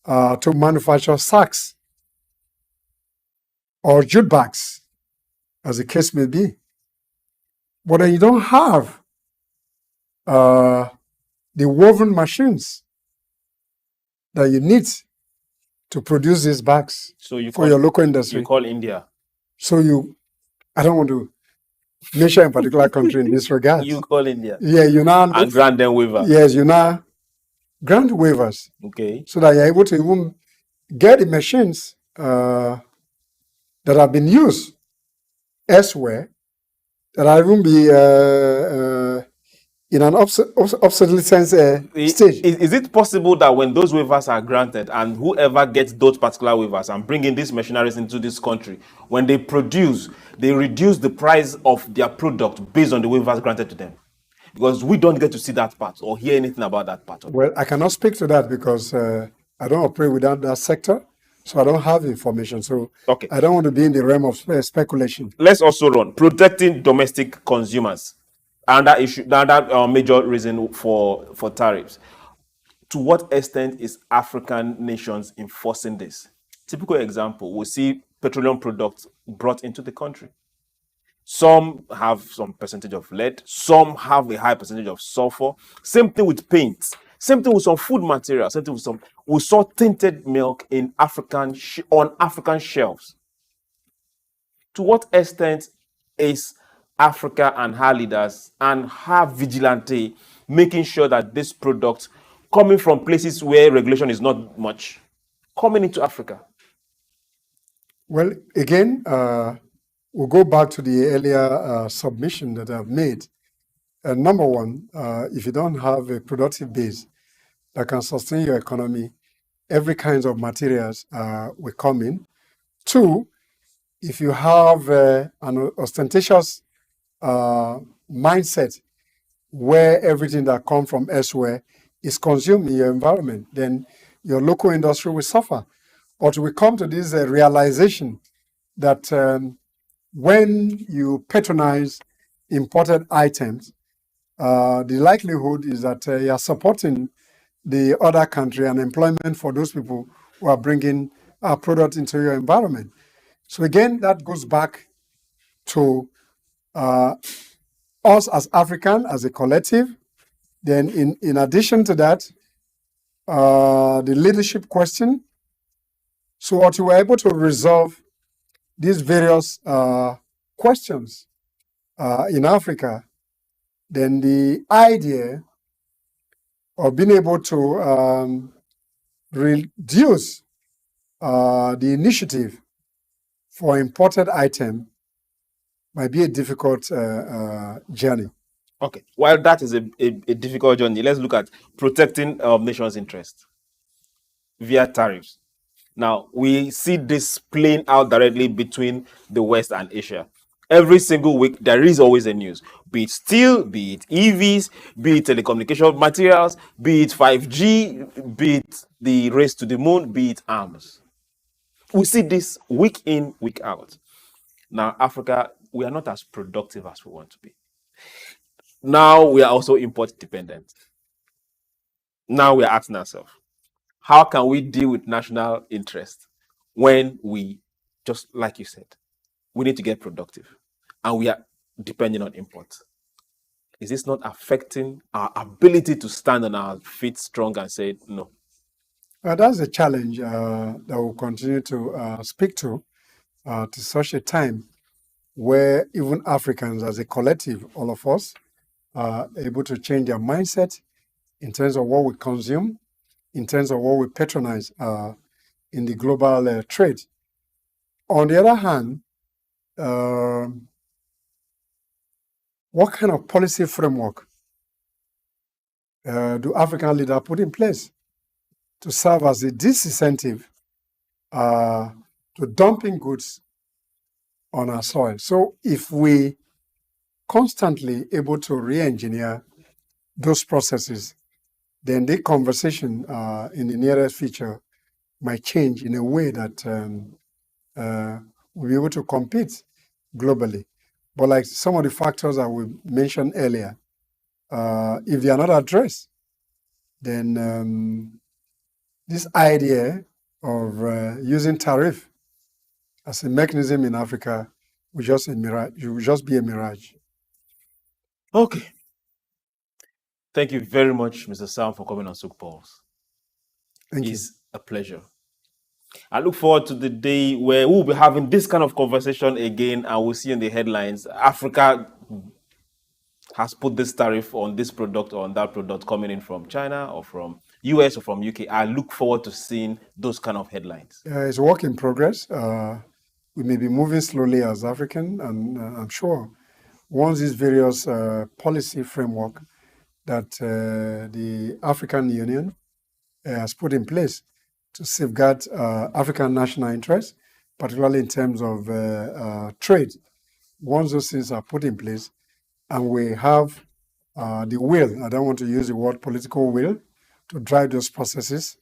to manufacture sacks or jute bags, as the case may be. But then you don't have the woven machines that you need to produce these bags for your local industry. You call India. So I don't want to mention a particular country in this regard. You call India. Yeah, you now and grant them waiver. Yes, you now grant waivers. Okay. So that you're able to even get the machines that have been used elsewhere that are even be in an obsolescence stage. Is it possible that when those waivers are granted and whoever gets those particular waivers and bringing these machineries into this country, when they produce, they reduce the price of their product based on the waivers granted to them? Because we don't get to see that part or hear anything about that part. Well, I cannot speak to that because I don't operate within that sector, so I don't have information. So okay. I don't want to be in the realm of speculation. Let's also run protecting domestic consumers. Another issue, another major reason for tariffs. To what extent is African nations enforcing this? Typical example, we see petroleum products brought into the country. Some have some percentage of lead, some have a high percentage of sulfur. Same thing with paint. Same thing with some food material. Same thing with some. We saw tinted milk in on African shelves. To what extent is Africa and her leaders and her vigilante making sure that this product coming from places where regulation is not much coming into Africa? Well, again, we'll go back to the earlier submission that I've made. Number one, if you don't have a productive base that can sustain your economy, every kinds of materials will come in. Two, if you have an ostentatious mindset where everything that comes from elsewhere is consumed in your environment, then your local industry will suffer. But we come to this realization that when you patronize imported items, the likelihood is that you are supporting the other country and employment for those people who are bringing our product into your environment. So again, that goes back to us as African, as a collective. Then in addition to that, the leadership question. So what we were able to resolve these various questions in Africa, then the idea of being able to reduce the initiative for imported item might be a difficult journey. Okay, while that is a difficult journey, let's look at protecting nation's interest via tariffs. Now, we see this playing out directly between the West and Asia. Every single week, there is always a news, be it steel, be it EVs, be it telecommunication materials, be it 5G, be it the race to the moon, be it arms. We see this week in, week out. Now, Africa, we are not as productive as we want to be. Now, we are also import dependent. Now, we are asking ourselves, how can we deal with national interest when we, just like you said, we need to get productive and we are depending on imports? Is this not affecting our ability to stand on our feet strong and say no? That's a challenge that we'll continue to speak to such a time where even Africans as a collective, all of us, are able to change their mindset in terms of what we consume, in terms of what we patronize in the global trade. On the other hand, what kind of policy framework do African leaders put in place to serve as a disincentive to dumping goods on our soil? So if we constantly able to re-engineer those processes, then the conversation in the nearest future might change in a way that we'll be able to compete globally. But like some of the factors that we mentioned earlier, if they are not addressed, then this idea of using tariff as a mechanism in Africa will just be a mirage. Okay. Thank you very much, Mr. Sam, for coming on SOUQ Pulse. Thank you. It's a pleasure. I look forward to the day where we'll be having this kind of conversation again and we'll see in the headlines, Africa has put this tariff on this product or on that product coming in from China or from US or from UK. I look forward to seeing those kind of headlines. It's a work in progress. We may be moving slowly as African, and I'm sure once these various policy framework that the African Union has put in place to safeguard African national interests, particularly in terms of trade, once those things are put in place and we have the will, I don't want to use the word political will, to drive those processes,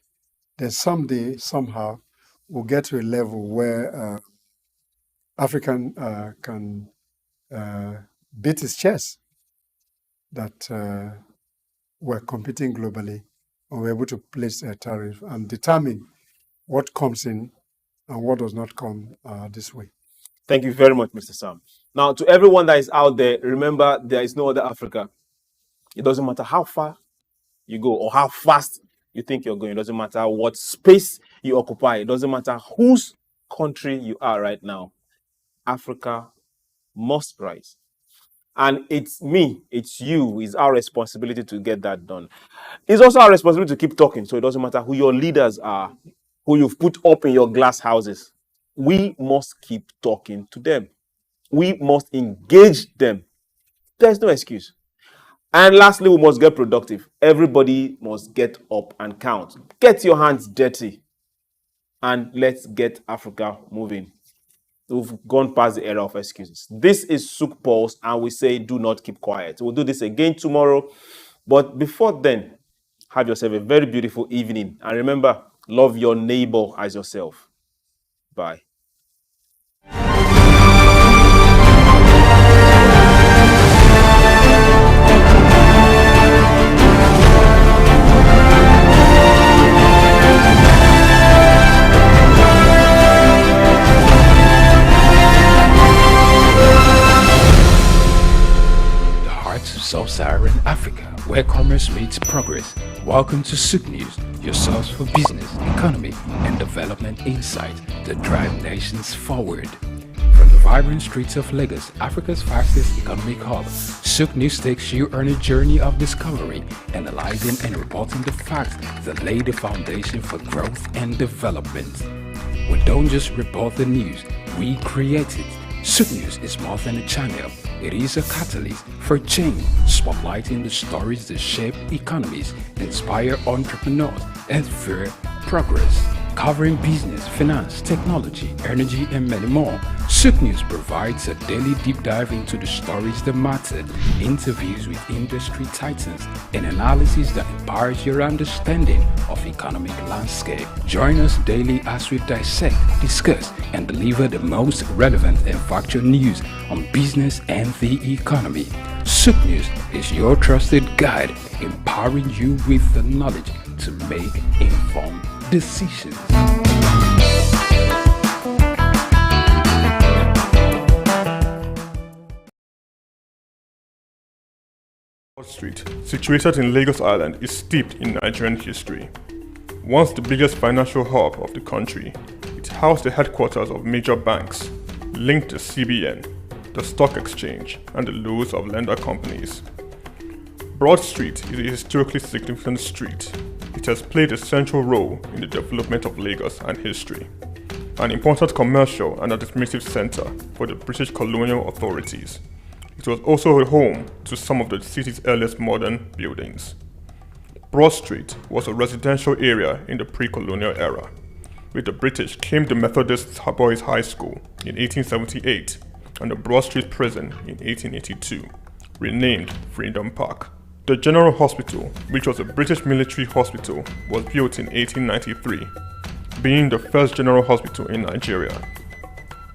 then someday, somehow, we'll get to a level where African can beat his chest that we're competing globally and we're able to place a tariff and determine what comes in and what does not come this way. Thank you very much, Mr. Sam. Now, to everyone that is out there, remember there is no other Africa. It doesn't matter how far you go or how fast you think you're going. It doesn't matter what space you occupy. It doesn't matter whose country you are right now. Africa must rise. And it's me, it's you, it's our responsibility to get that done. It's also our responsibility to keep talking. So it doesn't matter who your leaders are, who you've put up in your glass houses. We must keep talking to them. We must engage them. There's no excuse. And lastly, we must get productive. Everybody must get up and count. Get your hands dirty and let's get Africa moving. We've gone past the era of excuses. This is SOUQ Pulse, and we say do not keep quiet. We'll do this again tomorrow. But before then, have yourself a very beautiful evening. And remember, love your neighbor as yourself. Bye. Sub-Saharan Africa, where commerce meets progress. Welcome to SOUQ News, your source for business, economy, and development insight that drive nations forward. From the vibrant streets of Lagos, Africa's fastest economic hub, SOUQ News takes you on a journey of discovery, analyzing and reporting the facts that lay the foundation for growth and development. We don't just report the news, we create it. SOUQ News is more than a channel. It is a catalyst for change, spotlighting the stories that shape economies, inspire entrepreneurs, and fuel progress. Covering business, finance, technology, energy, and many more, SOUQ News provides a daily deep dive into the stories that matter, interviews with industry titans, and analysis that empowers your understanding of economic landscape. Join us daily as we dissect, discuss, and deliver the most relevant and factual news on business and the economy. SOUQ News is your trusted guide, empowering you with the knowledge to make informed decisions. Broad Street, situated in Lagos Island, is steeped in Nigerian history. Once the biggest financial hub of the country, it housed the headquarters of major banks, linked the CBN, the stock exchange, and the loads of lender companies. Broad Street is a historically significant street. It has played a central role in the development of Lagos and history, an important commercial and administrative center for the British colonial authorities. It was also a home to some of the city's earliest modern buildings. Broad Street was a residential area in the pre-colonial era. With the British came the Methodist Boys High School in 1878 and the Broad Street Prison in 1882, renamed Freedom Park. The General Hospital, which was a British military hospital, was built in 1893, being the first general hospital in Nigeria.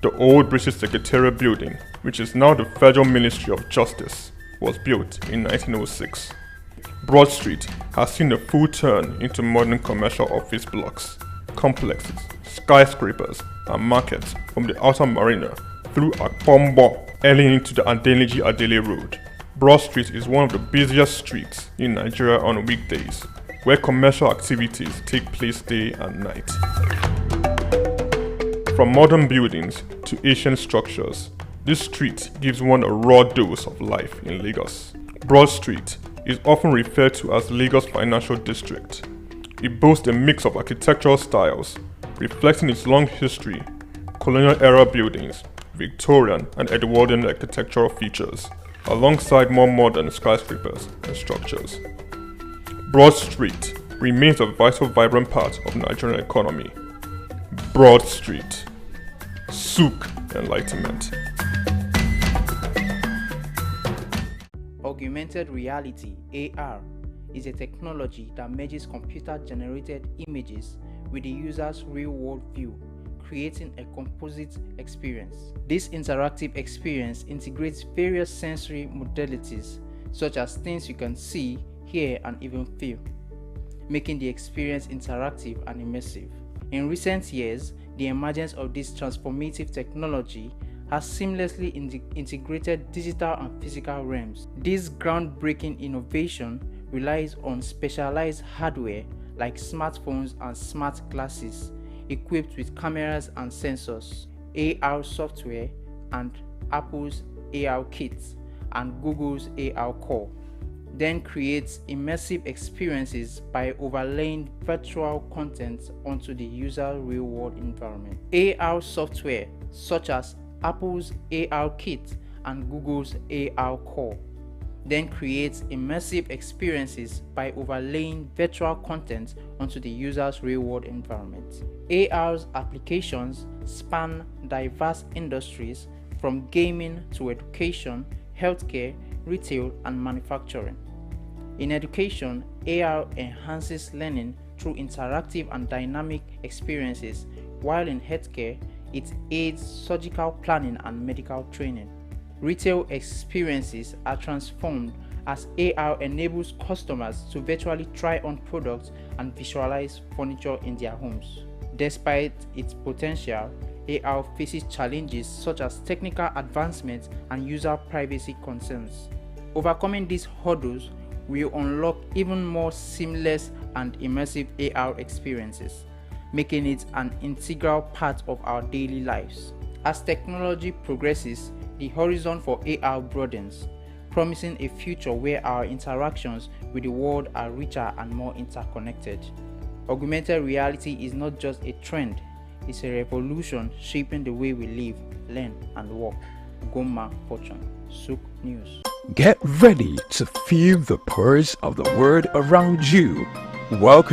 The old British Secretariat building, which is now the Federal Ministry of Justice, was built in 1906. Broad Street has seen a full turn into modern commercial office blocks, complexes, skyscrapers, and markets from the outer marina through Akpombo, early into the Adeliji Adele Road. Broad Street is one of the busiest streets in Nigeria on weekdays, where commercial activities take place day and night. From modern buildings to ancient structures, this street gives one a raw dose of life in Lagos. Broad Street is often referred to as Lagos Financial District. It boasts a mix of architectural styles, reflecting its long history, colonial-era buildings, Victorian and Edwardian architectural features, alongside more modern skyscrapers and structures. Broad Street remains a vital, vibrant part of the Nigerian economy. Broad Street. SOUQ Enlightenment. Augmented reality, AR, is a technology that merges computer-generated images with the user's real-world view, creating a composite experience. This interactive experience integrates various sensory modalities, such as things you can see, hear, and even feel, making the experience interactive and immersive. In recent years, the emergence of this transformative technology has seamlessly integrated digital and physical realms. This groundbreaking innovation relies on specialized hardware like smartphones and smart glasses equipped with cameras and sensors, AR software, and Apple's AR Kit and Google's AR Core. Then creates immersive experiences by overlaying virtual content onto the user's real-world environment. AR software such as Apple's AR Kit and Google's AR Core then creates immersive experiences by overlaying virtual content onto the user's real-world environment. AR's applications span diverse industries from gaming to education, healthcare, retail, and manufacturing. In education, AR enhances learning through interactive and dynamic experiences, while in healthcare, it aids surgical planning and medical training. Retail experiences are transformed as AR enables customers to virtually try on products and visualize furniture in their homes. Despite its potential, AR faces challenges such as technical advancements and user privacy concerns. Overcoming these hurdles will unlock even more seamless and immersive AR experiences, making it an integral part of our daily lives. As technology progresses, the horizon for AR broadens, promising a future where our interactions with the world are richer and more interconnected. Augmented reality is not just a trend, it's a revolution shaping the way we live, learn, and work. Goma Fortune, SOUQ News. Get ready to feel the pulse of the world around you. Welcome